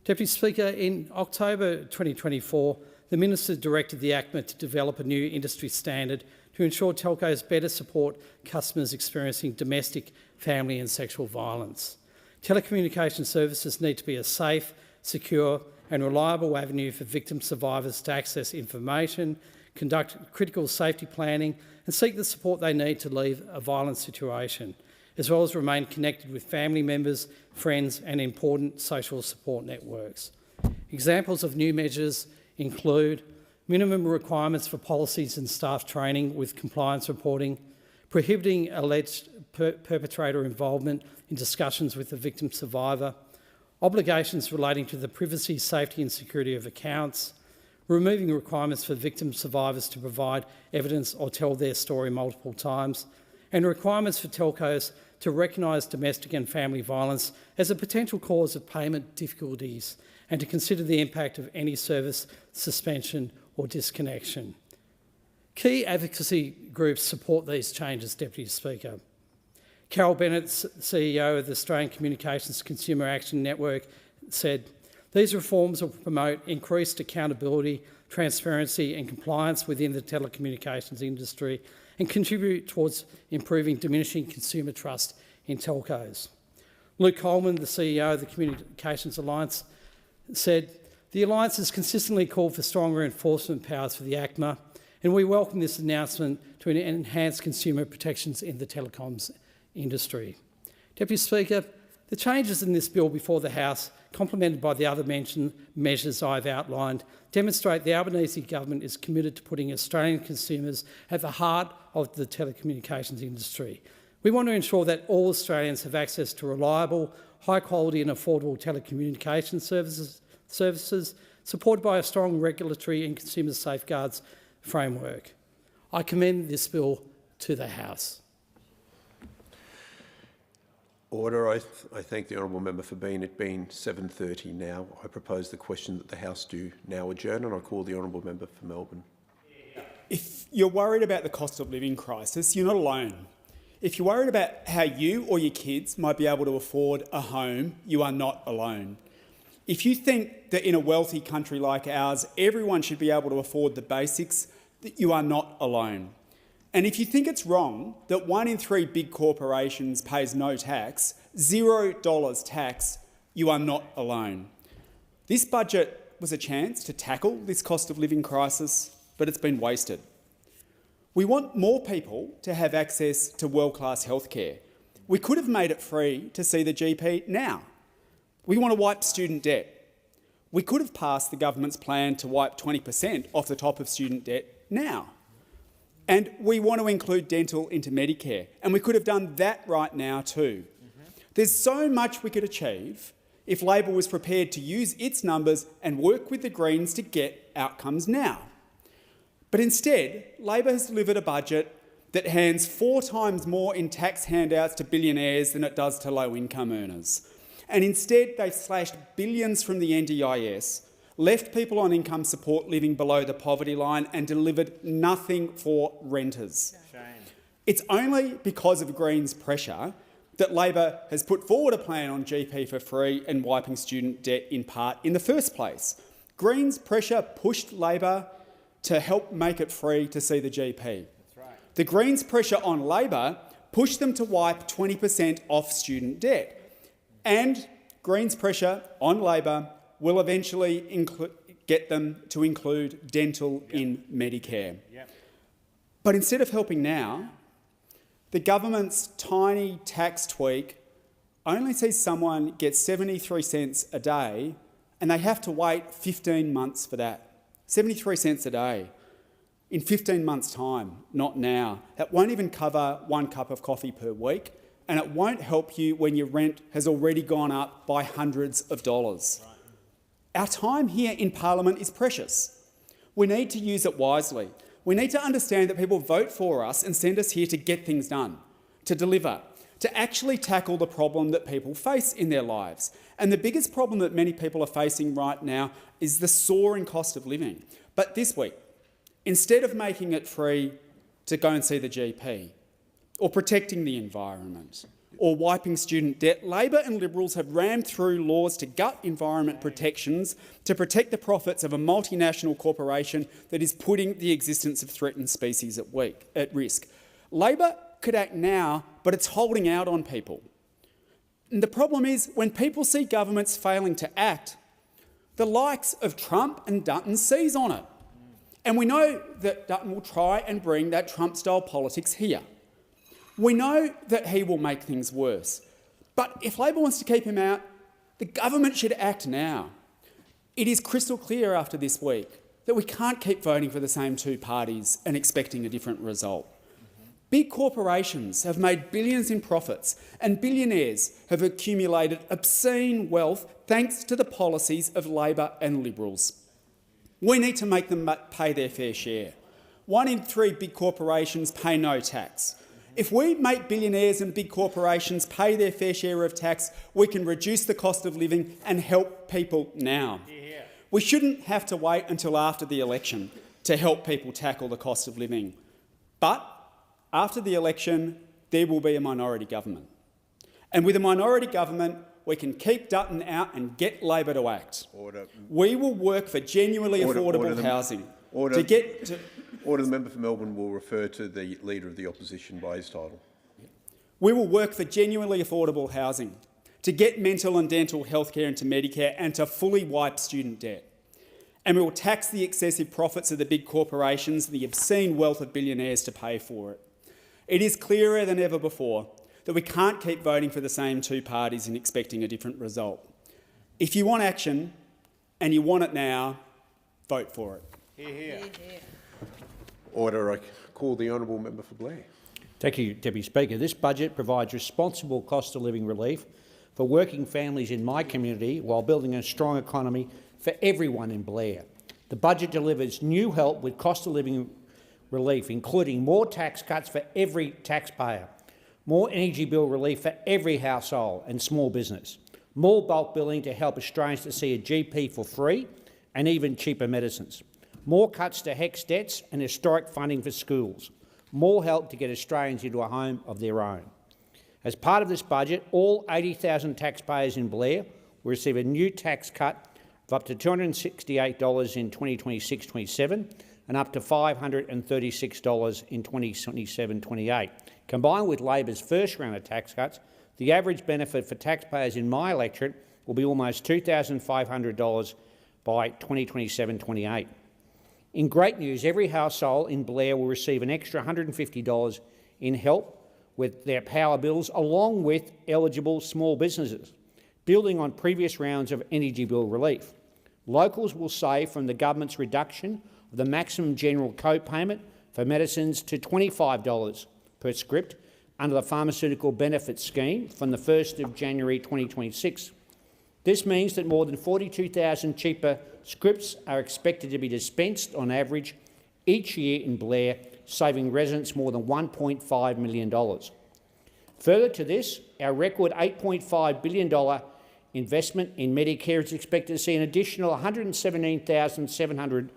Deputy Speaker, in October 2024, the Minister directed the ACMA to develop a new industry standard to ensure telcos better support customers experiencing domestic, family and sexual violence. Telecommunication services need to be a safe, secure and reliable avenue for victim survivors to access information, conduct critical safety planning and seek the support they need to leave a violent situation, as well as remain connected with family members, friends and important social support networks. Examples of new measures include minimum requirements for policies and staff training with compliance reporting, prohibiting alleged perpetrator involvement in discussions with the victim survivor, obligations relating to the privacy, safety and security of accounts, removing requirements for victim survivors to provide evidence or tell their story multiple times, and requirements for telcos to recognise domestic and family violence as a potential cause of payment difficulties and to consider the impact of any service suspension or disconnection. Key advocacy groups support these changes, Deputy Speaker. Carol Bennett, CEO of the Australian Communications Consumer Action Network, said, "These reforms will promote increased accountability, transparency and compliance within the telecommunications industry and contribute towards improving diminishing consumer trust in telcos." Luke Coleman, the CEO of the Communications Alliance, said, "The Alliance has consistently called for stronger enforcement powers for the ACMA, and we welcome this announcement to enhance consumer protections in the telecoms industry." Deputy Speaker, the changes in this bill before the House, complemented by the other measures I've outlined, demonstrate the Albanese government is committed to putting Australian consumers at the heart of the telecommunications industry. We want to ensure that all Australians have access to reliable, high-quality and affordable telecommunications services supported by a strong regulatory and consumer safeguards framework. I commend this bill to the House. Order. I thank the honourable member for being 7:30 now. I propose the question that the House do now adjourn, and I call the honourable member for Melbourne. If you're worried about the cost of living crisis, you're not alone. If you're worried about how you or your kids might be able to afford a home, you are not alone. If you think that in a wealthy country like ours, everyone should be able to afford the basics, that you are not alone. And if you think it's wrong that 1 in 3 big corporations pays no tax, $0 tax, you are not alone. This budget was a chance to tackle this cost of living crisis, but it's been wasted. We want more people to have access to world-class healthcare. We could have made it free to see the GP now. We want to wipe student debt. We could have passed the government's plan to wipe 20% off the top of student debt now. And we want to include dental into Medicare, and we could have done that right now too. There's so much we could achieve if Labor was prepared to use its numbers and work with the Greens to get outcomes now. But instead, Labor has delivered a budget that hands 4 times more in tax handouts to billionaires than it does to low-income earners. And instead, they've slashed billions from the NDIS, left people on income support living below the poverty line and delivered nothing for renters. Shame. It's only because of Greens' pressure that Labor has put forward a plan on GP for free and wiping student debt in part in the first place. Greens' pressure pushed Labor to help make it free to see the GP. That's right. The Greens' pressure on Labor pushed them to wipe 20% off student debt. And Greens' pressure on Labor will eventually get them to include dental in Medicare. Yep. But instead of helping now, the government's tiny tax tweak only sees someone get 73 cents a day and they have to wait 15 months for that. 73 cents a day. in 15 months' time, not now. That won't even cover 1 cup of coffee per week, and it won't help you when your rent has already gone up by hundreds of dollars. Our time here in Parliament is precious. We need to use it wisely. We need to understand that people vote for us and send us here to get things done, to deliver, to actually tackle the problem that people face in their lives. And the biggest problem that many people are facing right now is the soaring cost of living. But this week, instead of making it free to go and see the GP, or protecting the environment, or wiping student debt, Labor and Liberals have rammed through laws to gut environment protections to protect the profits of a multinational corporation that is putting the existence of threatened species at risk. Labor could act now, but it's holding out on people. And the problem is, when people see governments failing to act, the likes of Trump and Dutton seize on it. And we know that Dutton will try and bring that Trump-style politics here. We know that he will make things worse. But if Labor wants to keep him out, the government should act now. It is crystal clear after this week that we can't keep voting for the same two parties and expecting a different result. Big corporations have made billions in profits, and billionaires have accumulated obscene wealth thanks to the policies of Labor and Liberals. We need to make them pay their fair share. 1 in 3 big corporations pay no tax. If we make billionaires and big corporations pay their fair share of tax, we can reduce the cost of living and help people now. We shouldn't have to wait until after the election to help people tackle the cost of living. But after the election, there will be a minority government. And with a minority government, we can keep Dutton out and get Labor to act. Order. We will work for genuinely affordable housing. Order. The member for Melbourne will refer to the Leader of the Opposition by his title. We will work for genuinely affordable housing, to get mental and dental health care into Medicare and to fully wipe student debt. And we will tax the excessive profits of the big corporations and the obscene wealth of billionaires to pay for it. It is clearer than ever before that we can't keep voting for the same two parties and expecting a different result. If you want action, and you want it now, vote for it. Hear, hear. Order. I call the honourable member for Blair. Thank you, Deputy Speaker. This budget provides responsible cost of living relief for working families in my community while building a strong economy for everyone in Blair. The budget delivers new help with cost of living relief, including more tax cuts for every taxpayer, more energy bill relief for every household and small business, more bulk billing to help Australians to see a GP for free and even cheaper medicines, more cuts to HECS debts and historic funding for schools, more help to get Australians into a home of their own. As part of this budget, all 80,000 taxpayers in Blair will receive a new tax cut of up to $268 in 2026-27 and up to $536 in 2027-28. Combined with Labor's first round of tax cuts, the average benefit for taxpayers in my electorate will be almost $2,500 by 2027-28. In great news, every household in Blair will receive an extra $150 in help with their power bills, along with eligible small businesses, building on previous rounds of energy bill relief. Locals will save from the government's reduction of the maximum general co-payment for medicines to $25 per script under the Pharmaceutical Benefits Scheme from the 1st of January 2026. This means that more than 42,000 cheaper scripts are expected to be dispensed on average each year in Blair, saving residents more than $1.5 million. Further to this, our record $8.5 billion investment in Medicare is expected to see an additional 117,700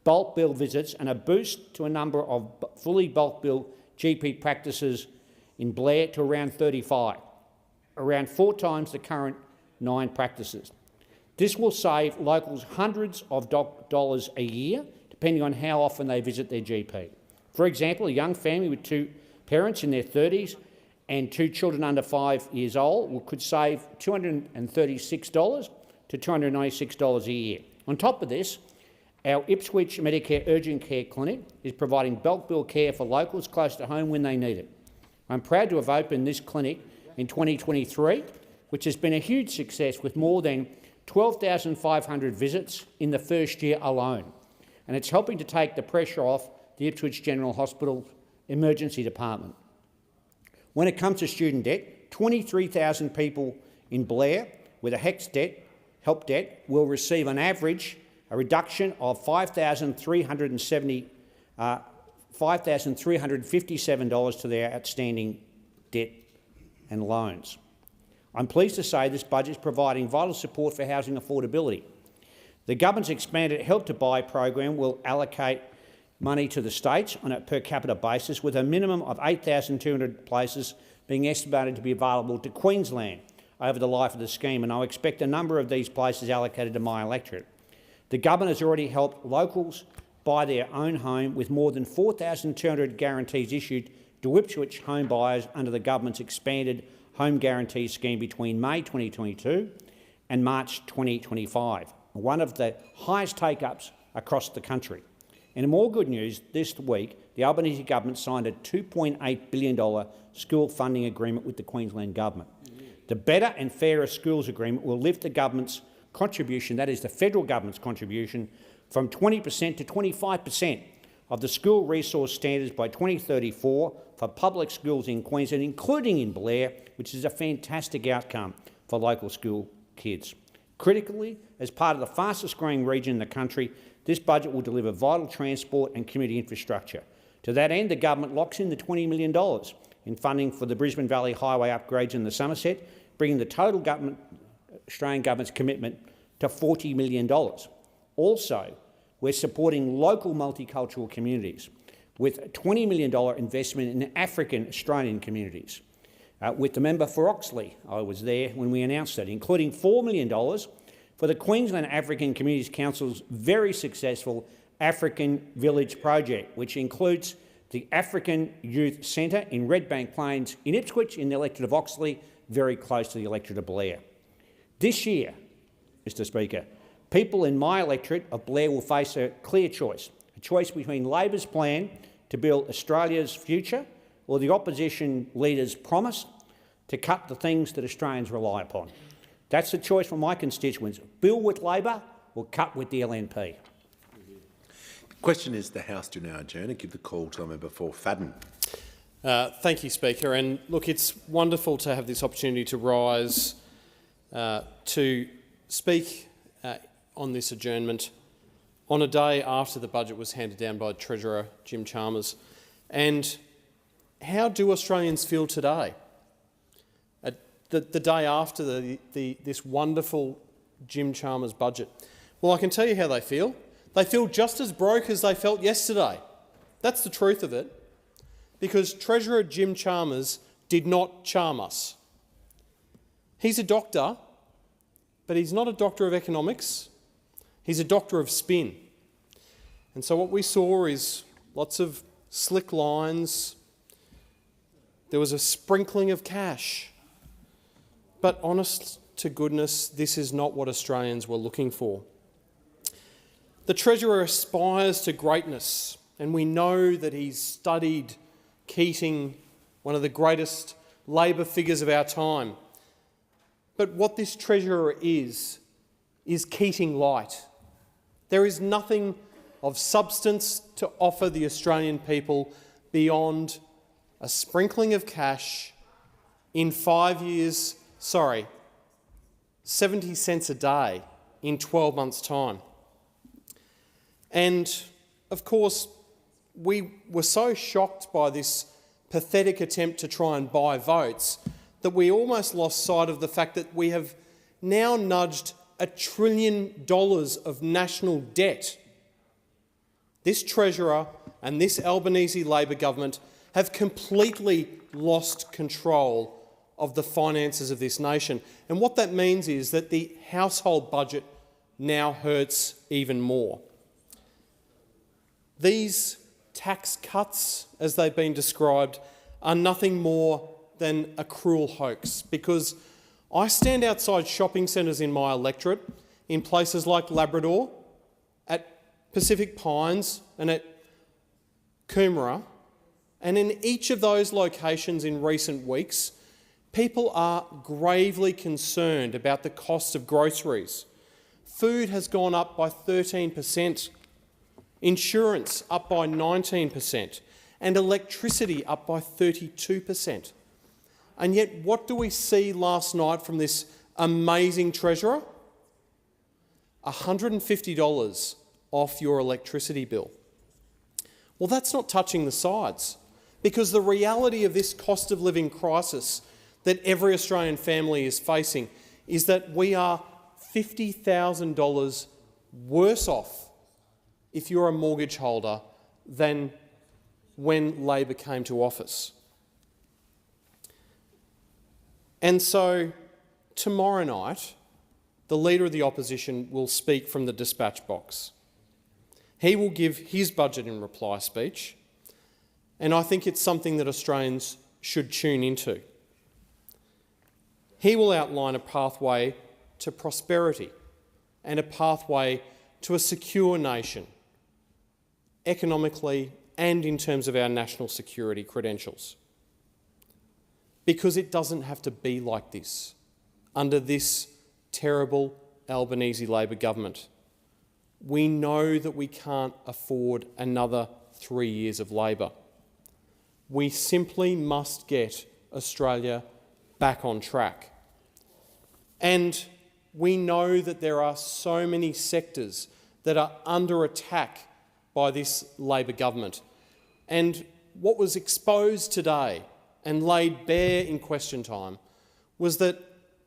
bulk bill visits and a boost to a number of fully bulk bill GP practices in Blair to around 35, around 4 times the current 9 practices. This will save locals hundreds of dollars a year, depending on how often they visit their GP. For example, a young family with 2 parents in their 30s and 2 children under 5 years old could save $236 to $296 a year. On top of this, our Ipswich Medicare Urgent Care Clinic is providing bulk bill care for locals close to home when they need it. I'm proud to have opened this clinic in 2023, which has been a huge success with more than 12,500 visits in the first year alone, and it's helping to take the pressure off the Ipswich General Hospital Emergency Department. When it comes to student debt, 23,000 people in Blair with a HECS debt, help debt, will receive on average a reduction of $5,357 to their outstanding debt and loans. I'm pleased to say this budget is providing vital support for housing affordability. The government's expanded Help to Buy program will allocate money to the states on a per capita basis, with a minimum of 8,200 places being estimated to be available to Queensland over the life of the scheme, and I expect a number of these places allocated to my electorate. The government has already helped locals buy their own home, with more than 4,200 guarantees issued to Ipswich home buyers under the government's expanded home guarantee scheme between May 2022 and March 2025, one of the highest take-ups across the country. And in more good news, this week the Albanese government signed a $2.8 billion school funding agreement with the Queensland government. The Better and Fairer Schools agreement will lift the government's contribution, that is the federal government's contribution, from 20% to 25% of the school resource standards by 2034 for public schools in Queensland, including in Blair, which is a fantastic outcome for local school kids. Critically, as part of the fastest growing region in the country, this budget will deliver vital transport and community infrastructure. To that end, the government locks in the $20 million in funding for the Brisbane Valley Highway upgrades in the Somerset, bringing the total Australian government's commitment to $40 million. Also, we're supporting local multicultural communities with a $20 million investment in African Australian communities. With the member for Oxley, I was there when we announced that, including $4 million for the Queensland African Communities Council's very successful African Village project, which includes the African Youth Centre in Redbank Plains in Ipswich in the electorate of Oxley, very close to the electorate of Blair. This year, Mr Speaker, people in my electorate of Blair will face a clear choice, a choice between Labor's plan to build Australia's future or the opposition leader's promise to cut the things that Australians rely upon. That's the choice for my constituents: build with Labor or cut with the LNP. The question is the House do now adjourn and give the call to the member for Fadden. Thank you, Speaker. And look, it's wonderful to have this opportunity to rise to speak on this adjournment on a day after the budget was handed down by Treasurer Jim Chalmers. And how do Australians feel today, the day after this wonderful Jim Chalmers budget? Well, I can tell you how they feel. They feel just as broke as they felt yesterday. That's the truth of it, because Treasurer Jim Chalmers did not charm us. He's a doctor, but he's not a doctor of economics. He's a doctor of spin. And so what we saw is lots of slick lines. There was a sprinkling of cash. But honest to goodness, this is not what Australians were looking for. The Treasurer aspires to greatness, and we know that he's studied Keating, one of the greatest Labor figures of our time. But what this Treasurer is Keating light. There is nothing of substance to offer the Australian people beyond a sprinkling of cash in 5 years, 70 cents a day in 12 months' time. And, of course, we were so shocked by this pathetic attempt to try and buy votes that we almost lost sight of the fact that we have now nudged $1 trillion of national debt. This Treasurer and this Albanese Labor government have completely lost control of the finances of this nation. And what that means is that the household budget now hurts even more. These tax cuts, as they've been described, are nothing more than a cruel hoax, because I stand outside shopping centres in my electorate, in places like Labrador, at Pacific Pines and at Coomera, and in each of those locations in recent weeks, people are gravely concerned about the cost of groceries. Food has gone up by 13%. insurance up by 19%, and electricity up by 32%. And yet, what do we see last night from this amazing Treasurer? $150 off your electricity bill. Well, that's not touching the sides, because the reality of this cost of living crisis that every Australian family is facing is that we are $50,000 worse off if you're a mortgage holder than when Labor came to office. And so tomorrow night, the Leader of the Opposition will speak from the dispatch box. He will give his budget in reply speech, and I think it's something that Australians should tune into. He will outline a pathway to prosperity and a pathway to a secure nation, economically and in terms of our national security credentials. Because it doesn't have to be like this under this terrible Albanese Labor government. We know that we can't afford another 3 years of Labor. We simply must get Australia back on track. And we know that there are so many sectors that are under attack by this Labor government. And what was exposed today and laid bare in question time was that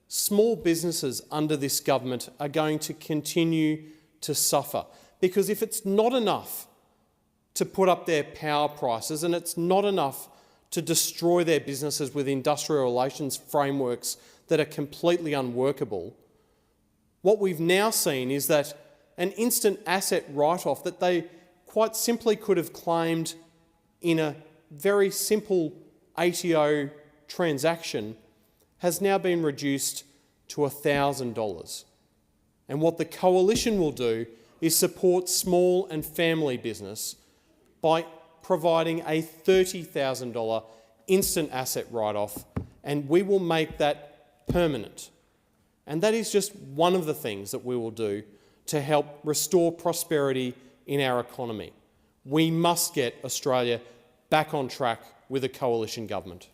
small businesses under this government are going to continue to suffer. Because if it's not enough to put up their power prices and it's not enough to destroy their businesses with industrial relations frameworks that are completely unworkable, what we've now seen is that an instant asset write-off that they quite simply could have claimed in a very simple ATO transaction has now been reduced to $1,000. And what the Coalition will do is support small and family business by providing a $30,000 instant asset write-off, and we will make that permanent. And that is just one of the things that we will do to help restore prosperity in our economy. We must get Australia back on track with a coalition government.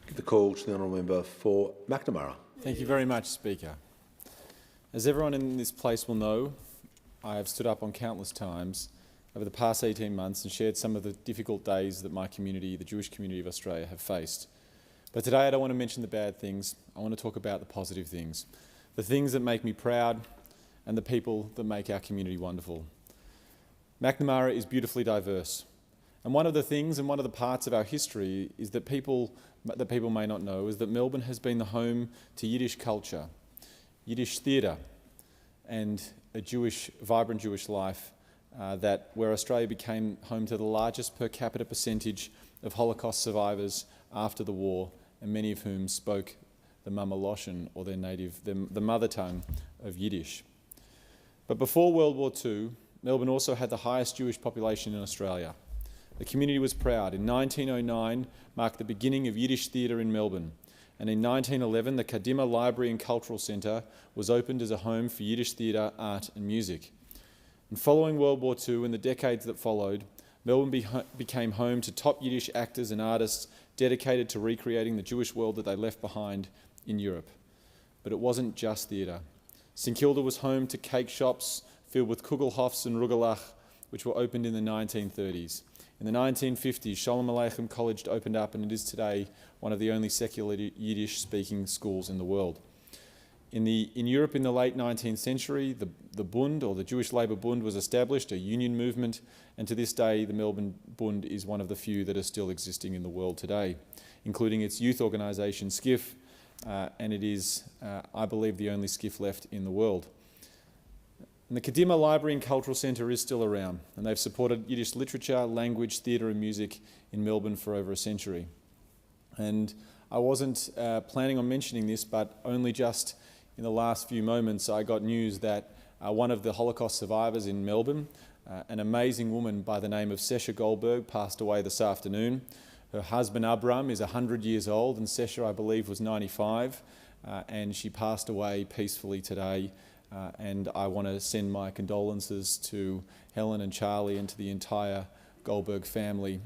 Give the call to the honourable member for McNamara. Thank you very much, Speaker. As everyone in this place will know, I have stood up on countless times over the past 18 months and shared some of the difficult days that my community, the Jewish community of Australia, have faced. But today I don't want to mention the bad things. I want to talk about the positive things, the things that make me proud and the people that make our community wonderful. McNamara is beautifully diverse. And one of the things and one of the parts of our history is that people may not know is that Melbourne has been the home to Yiddish culture, Yiddish theatre, and a vibrant Jewish life where Australia became home to the largest per capita percentage of Holocaust survivors after the war, and many of whom spoke the Mama Loshen, or the mother tongue of Yiddish. But before World War II, Melbourne also had the highest Jewish population in Australia. The community was proud. In 1909 marked the beginning of Yiddish theatre in Melbourne, and in 1911 the Kadima Library and Cultural Centre was opened as a home for Yiddish theatre, art and music. And following World War II and the decades that followed, Melbourne became home to top Yiddish actors and artists dedicated to recreating the Jewish world that they left behind in Europe. But it wasn't just theatre. St Kilda was home to cake shops filled with kugelhofs and rugelach, which were opened in the 1930s. In the 1950s, Shalom Aleichem College opened up, and it is today one of the only secular Yiddish-speaking schools in the world. In Europe in the late 19th century, the Bund, or the Jewish Labour Bund, was established, a union movement, and to this day the Melbourne Bund is one of the few that are still existing in the world today, including its youth organisation SCIF, and it is, I believe, the only SCIF left in the world. And the Kadima Library and Cultural Centre is still around, and they've supported Yiddish literature, language, theatre and music in Melbourne for over a century. And I wasn't planning on mentioning this, but only just in the last few moments I got news that one of the Holocaust survivors in Melbourne, an amazing woman by the name of Sesha Goldberg, passed away this afternoon. Her husband Abram is 100 years old, and Sesha, I believe, was 95, and she passed away peacefully today and I want to send my condolences to Helen and Charlie and to the entire Goldberg family,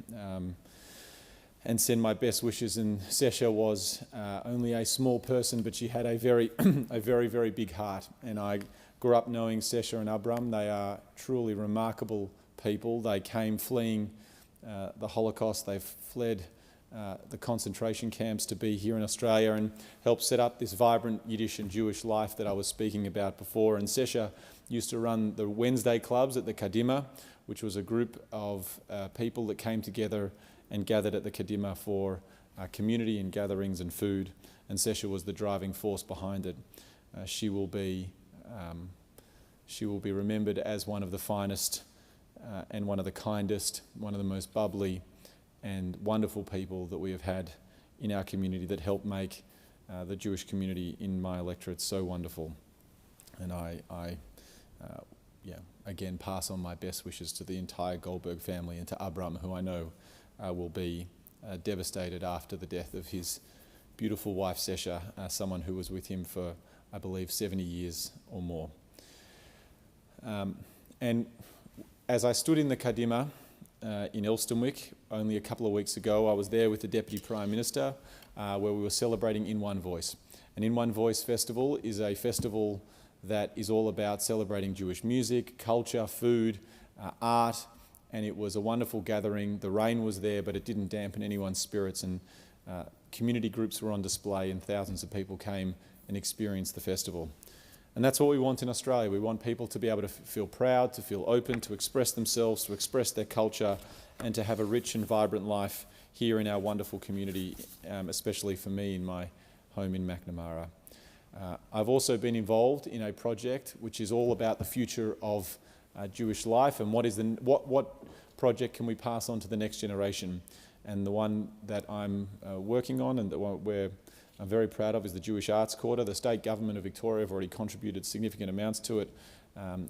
and send my best wishes. And Sesha was only a small person, but she had a very, very big heart. And I grew up knowing Sesha and Abram. They are truly remarkable people. They came fleeing the Holocaust. They've fled the concentration camps to be here in Australia and helped set up this vibrant Yiddish and Jewish life that I was speaking about before. And Sesha used to run the Wednesday clubs at the Kadima, which was a group of people that came together and gathered at the Kadima for community and gatherings and food. And Sesha was the driving force behind it. She will be remembered as one of the finest and one of the kindest, one of the most bubbly and wonderful people that we have had in our community that helped make the Jewish community in my electorate so wonderful. And I again pass on my best wishes to the entire Goldberg family and to Abram, who I know will be devastated after the death of his beautiful wife Sesha, someone who was with him for, I believe, 70 years or more. And as I stood in the Kadima in Elsternwick only a couple of weeks ago, I was there with the Deputy Prime Minister where we were celebrating In One Voice. And In One Voice Festival is a festival that is all about celebrating Jewish music, culture, food, art, and it was a wonderful gathering. The rain was there, but it didn't dampen anyone's spirits, and community groups were on display and thousands of people came and experienced the festival. And that's what we want in Australia. We want people to be able to feel proud, to feel open, to express themselves, to express their culture, and to have a rich and vibrant life here in our wonderful community, especially for me in my home in McNamara. I've also been involved in a project which is all about the future of Jewish life and what project can we pass on to the next generation. And the one that I'm working on and the one where I'm very proud of is the Jewish Arts Quarter. The state government of Victoria have already contributed significant amounts to it,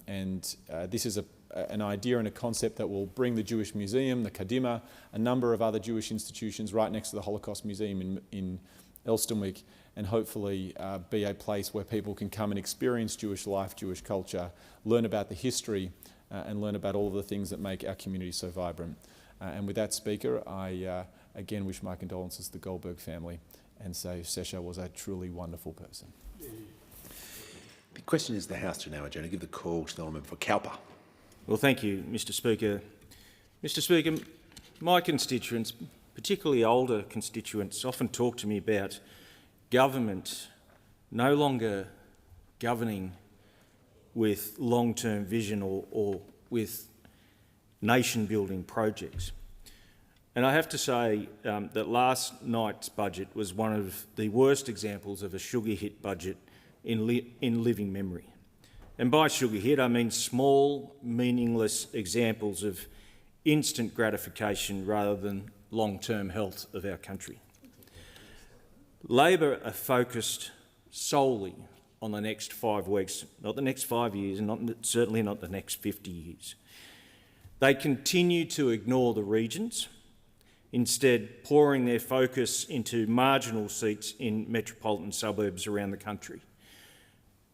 and this is an idea and a concept that will bring the Jewish Museum, the Kadima, a number of other Jewish institutions right next to the Holocaust Museum in Elsternwick, and hopefully be a place where people can come and experience Jewish life, Jewish culture, learn about the history, and learn about all of the things that make our community so vibrant. And with that, Speaker, I again wish my condolences to the Goldberg family and say Sesha was a truly wonderful person. The question is the House to now adjourn. I give the call to the Honourable for Cowper. Well, thank you, Mr Speaker. Mr Speaker, my constituents, particularly older constituents, often talk to me about government no longer governing with long-term vision or with nation-building projects. And I have to say that last night's budget was one of the worst examples of a sugar-hit budget in living memory. And by sugar-hit, I mean small, meaningless examples of instant gratification rather than long-term health of our country. Labor are focused solely on the next 5 weeks, not the next 5 years, and certainly not the next 50 years. They continue to ignore the regions, instead pouring their focus into marginal seats in metropolitan suburbs around the country.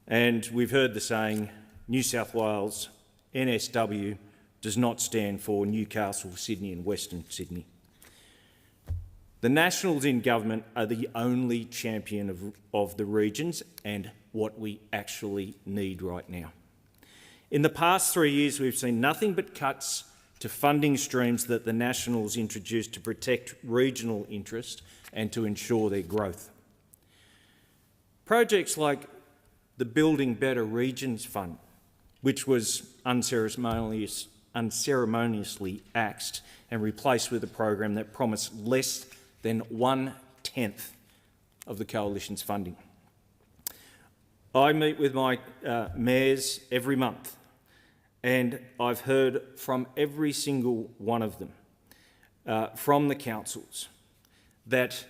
And we've heard the saying, New South Wales, NSW, does not stand for Newcastle, Sydney and Western Sydney. The Nationals in government are the only champion of the regions and what we actually need right now. In the past 3 years, we've seen nothing but cuts to funding streams that the Nationals introduced to protect regional interest and to ensure their growth. Projects like the Building Better Regions Fund, which was unceremoniously axed and replaced with a program that promised less than 1/10 of the Coalition's funding. I meet with my mayors every month, and I've heard from every single one of them, from the councils, that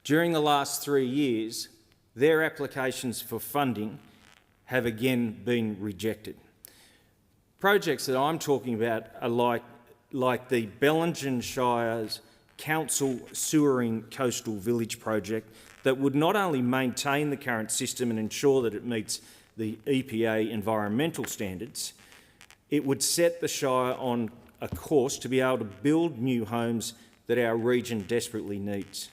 during the last 3 years, their applications for funding have again been rejected. Projects that I'm talking about are like the Bellingen Shire's Council Sewering Coastal Village project that would not only maintain the current system and ensure that it meets the EPA environmental standards, it would set the Shire on a course to be able to build new homes that our region desperately needs.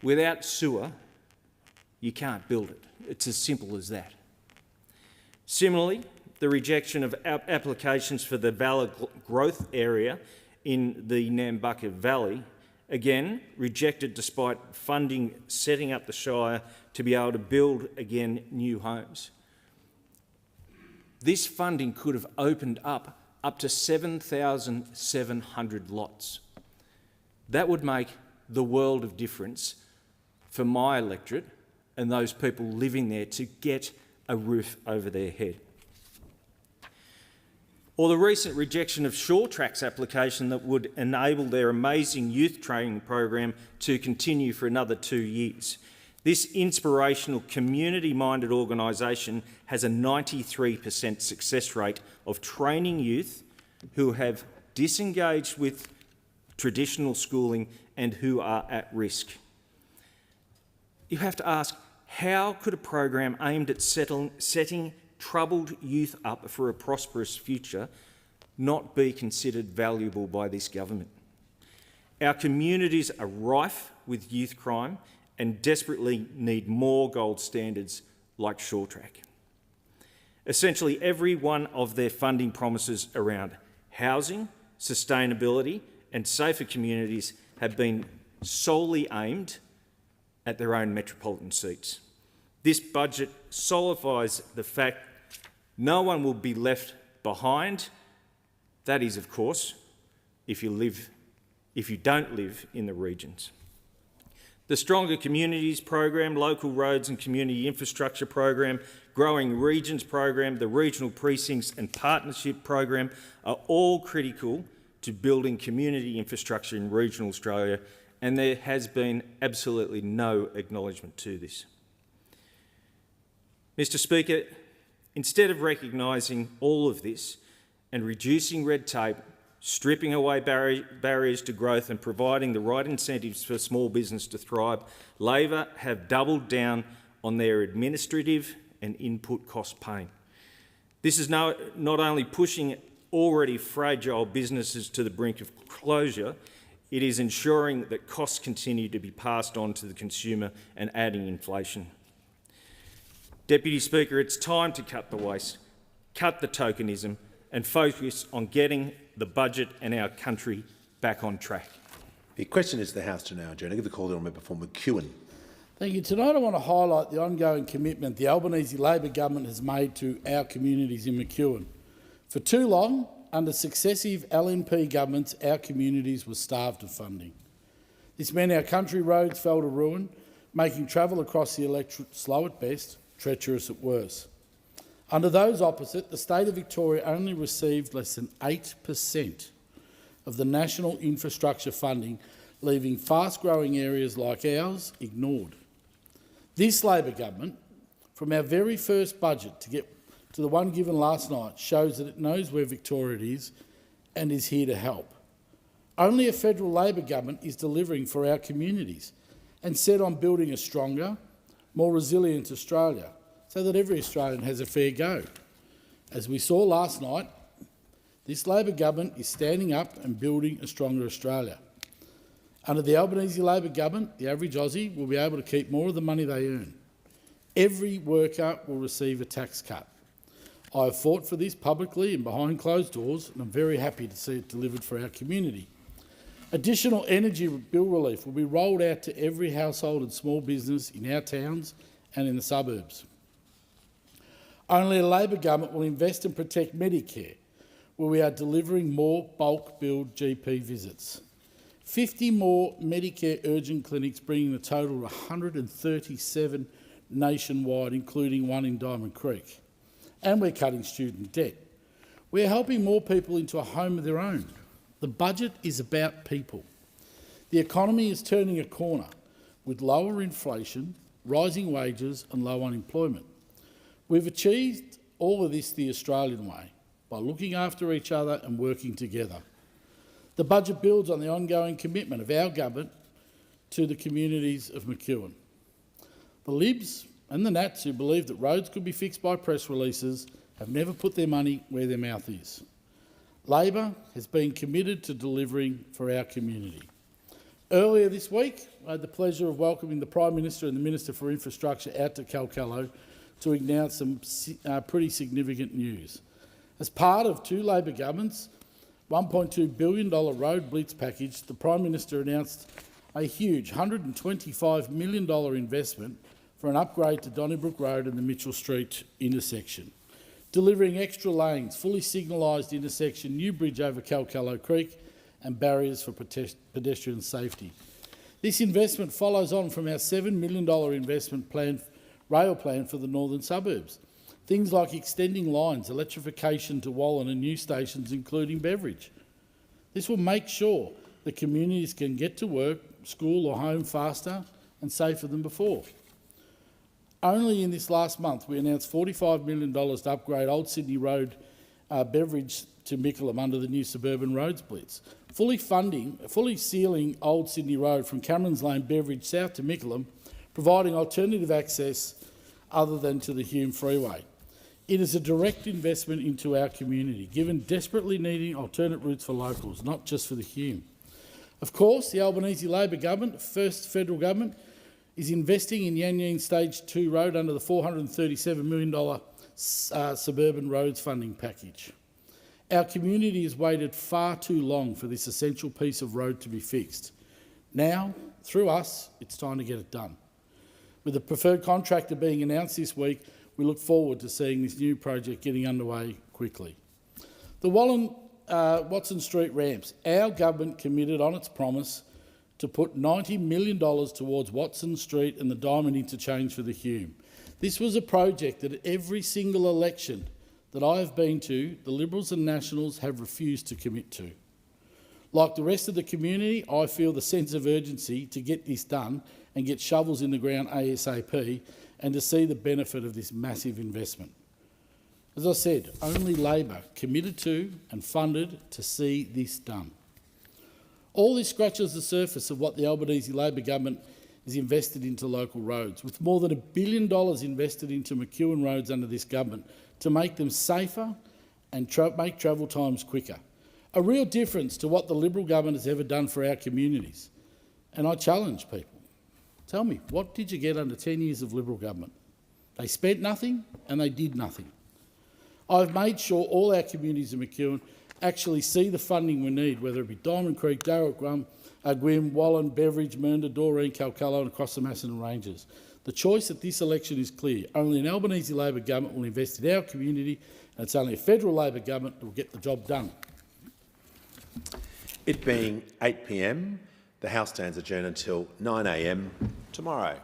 Without sewer, you can't build it. It's as simple as that. Similarly, the rejection of applications for the valid growth area in the Nambucca Valley, again rejected despite funding setting up the Shire to be able to build again new homes. This funding could have opened up to 7,700 lots. That would make the world of difference for my electorate and those people living there to get a roof over their head. Or the recent rejection of Shore Track's application that would enable their amazing youth training program to continue for another 2 years. This inspirational, community-minded organisation has a 93% success rate of training youth who have disengaged with traditional schooling and who are at risk. You have to ask, how could a program aimed at setting troubled youth up for a prosperous future not be considered valuable by this government? Our communities are rife with youth crime and desperately need more gold standards like Shore Track. Essentially, every one of their funding promises around housing, sustainability and safer communities have been solely aimed at their own metropolitan seats. This budget solidifies the fact no one will be left behind. That is, of course, if you don't live in the regions. The Stronger Communities program, Local Roads and Community Infrastructure program, Growing Regions program, the Regional Precincts and Partnership program are all critical to building community infrastructure in regional Australia, and there has been absolutely no acknowledgement to this. Mr Speaker, instead of recognising all of this and reducing red tape, stripping away barriers to growth and providing the right incentives for small business to thrive, Labor have doubled down on their administrative and input cost pain. This is not only pushing already fragile businesses to the brink of closure, it is ensuring that costs continue to be passed on to the consumer and adding inflation. Deputy Speaker, it's time to cut the waste, cut the tokenism and focus on getting the budget and our country back on track. The question is the House to now adjourn. I give the call to Member for McEwen. Thank you. Tonight I want to highlight the ongoing commitment the Albanese Labor government has made to our communities in McEwen. For too long, under successive LNP governments, our communities were starved of funding. This meant our country roads fell to ruin, making travel across the electorate slow at best, treacherous at worst. Under those opposite, the state of Victoria only received less than 8% of the national infrastructure funding, leaving fast-growing areas like ours ignored. This Labor government, from our very first budget to get to the one given last night, shows that it knows where Victoria is and is here to help. Only a federal Labor government is delivering for our communities and set on building a stronger, more resilient Australia, so that every Australian has a fair go. As we saw last night, this Labor government is standing up and building a stronger Australia. Under the Albanese Labor government, the average Aussie will be able to keep more of the money they earn. Every worker will receive a tax cut. I have fought for this publicly and behind closed doors, and I'm very happy to see it delivered for our community. Additional energy bill relief will be rolled out to every household and small business in our towns and in the suburbs. Only a Labor government will invest and protect Medicare, where we are delivering more bulk billed GP visits. 50 more Medicare urgent clinics, bringing the total to 137 nationwide, including one in Diamond Creek. And we're cutting student debt. We're helping more people into a home of their own. The budget is about people. The economy is turning a corner with lower inflation, rising wages and low unemployment. We've achieved all of this the Australian way, by looking after each other and working together. The budget builds on the ongoing commitment of our government to the communities of McEwen. The Libs and the Nats, who believe that roads could be fixed by press releases, have never put their money where their mouth is. Labor has been committed to delivering for our community. Earlier this week, I had the pleasure of welcoming the Prime Minister and the Minister for Infrastructure out to Calcallo to announce some pretty significant news. As part of two Labor governments' $1.2 billion road blitz package, the Prime Minister announced a huge $125 million investment for an upgrade to Donnybrook Road and the Mitchell Street intersection, delivering extra lanes, fully signalised intersection, new bridge over Calcallo Creek and barriers for pedestrian safety. This investment follows on from our $7 million investment plan, rail plan for the northern suburbs. Things like extending lines, electrification to Wallen and new stations including Beveridge. This will make sure that communities can get to work, school or home faster and safer than before. Only in this last month we announced $45 million to upgrade Old Sydney Road Beveridge to Mickleham under the new suburban roads blitz, fully sealing Old Sydney Road from Cameron's Lane Beveridge south to Mickleham, providing alternative access other than to the Hume Freeway. It is a direct investment into our community, given desperately needing alternate routes for locals, not just for the Hume. Of course, the Albanese Labor government, first federal government, is investing in Yan Yean Stage 2 Road under the $437 million suburban roads funding package. Our community has waited far too long for this essential piece of road to be fixed. Now, through us, it's time to get it done. With the preferred contractor being announced this week, we look forward to seeing this new project getting underway quickly. The Watson Street ramps. Our government committed on its promise to put $90 million towards Watson Street and the Diamond Interchange for the Hume. This was a project that at every single election that I have been to, the Liberals and Nationals have refused to commit to. Like the rest of the community, I feel the sense of urgency to get this done and get shovels in the ground ASAP and to see the benefit of this massive investment. As I said, only Labor committed to and funded to see this done. All this scratches the surface of what the Albanese Labor government is invested into local roads, with more than $1 billion invested into McEwen roads under this government to make them safer and make travel times quicker. A real difference to what the Liberal government has ever done for our communities. And I challenge people. Tell me, what did you get under 10 years of Liberal government? They spent nothing and they did nothing. I've made sure all our communities in McEwen actually see the funding we need, whether it be Diamond Creek, Darrell, Gwyn, Wallen, Beveridge, Mernda, Doreen, Calcallo and across the Macedon Ranges. The choice at this election is clear. Only an Albanese Labor government will invest in our community, and it's only a federal Labor government that will get the job done. It being 8 p.m, the House stands adjourned until 9 a.m. tomorrow.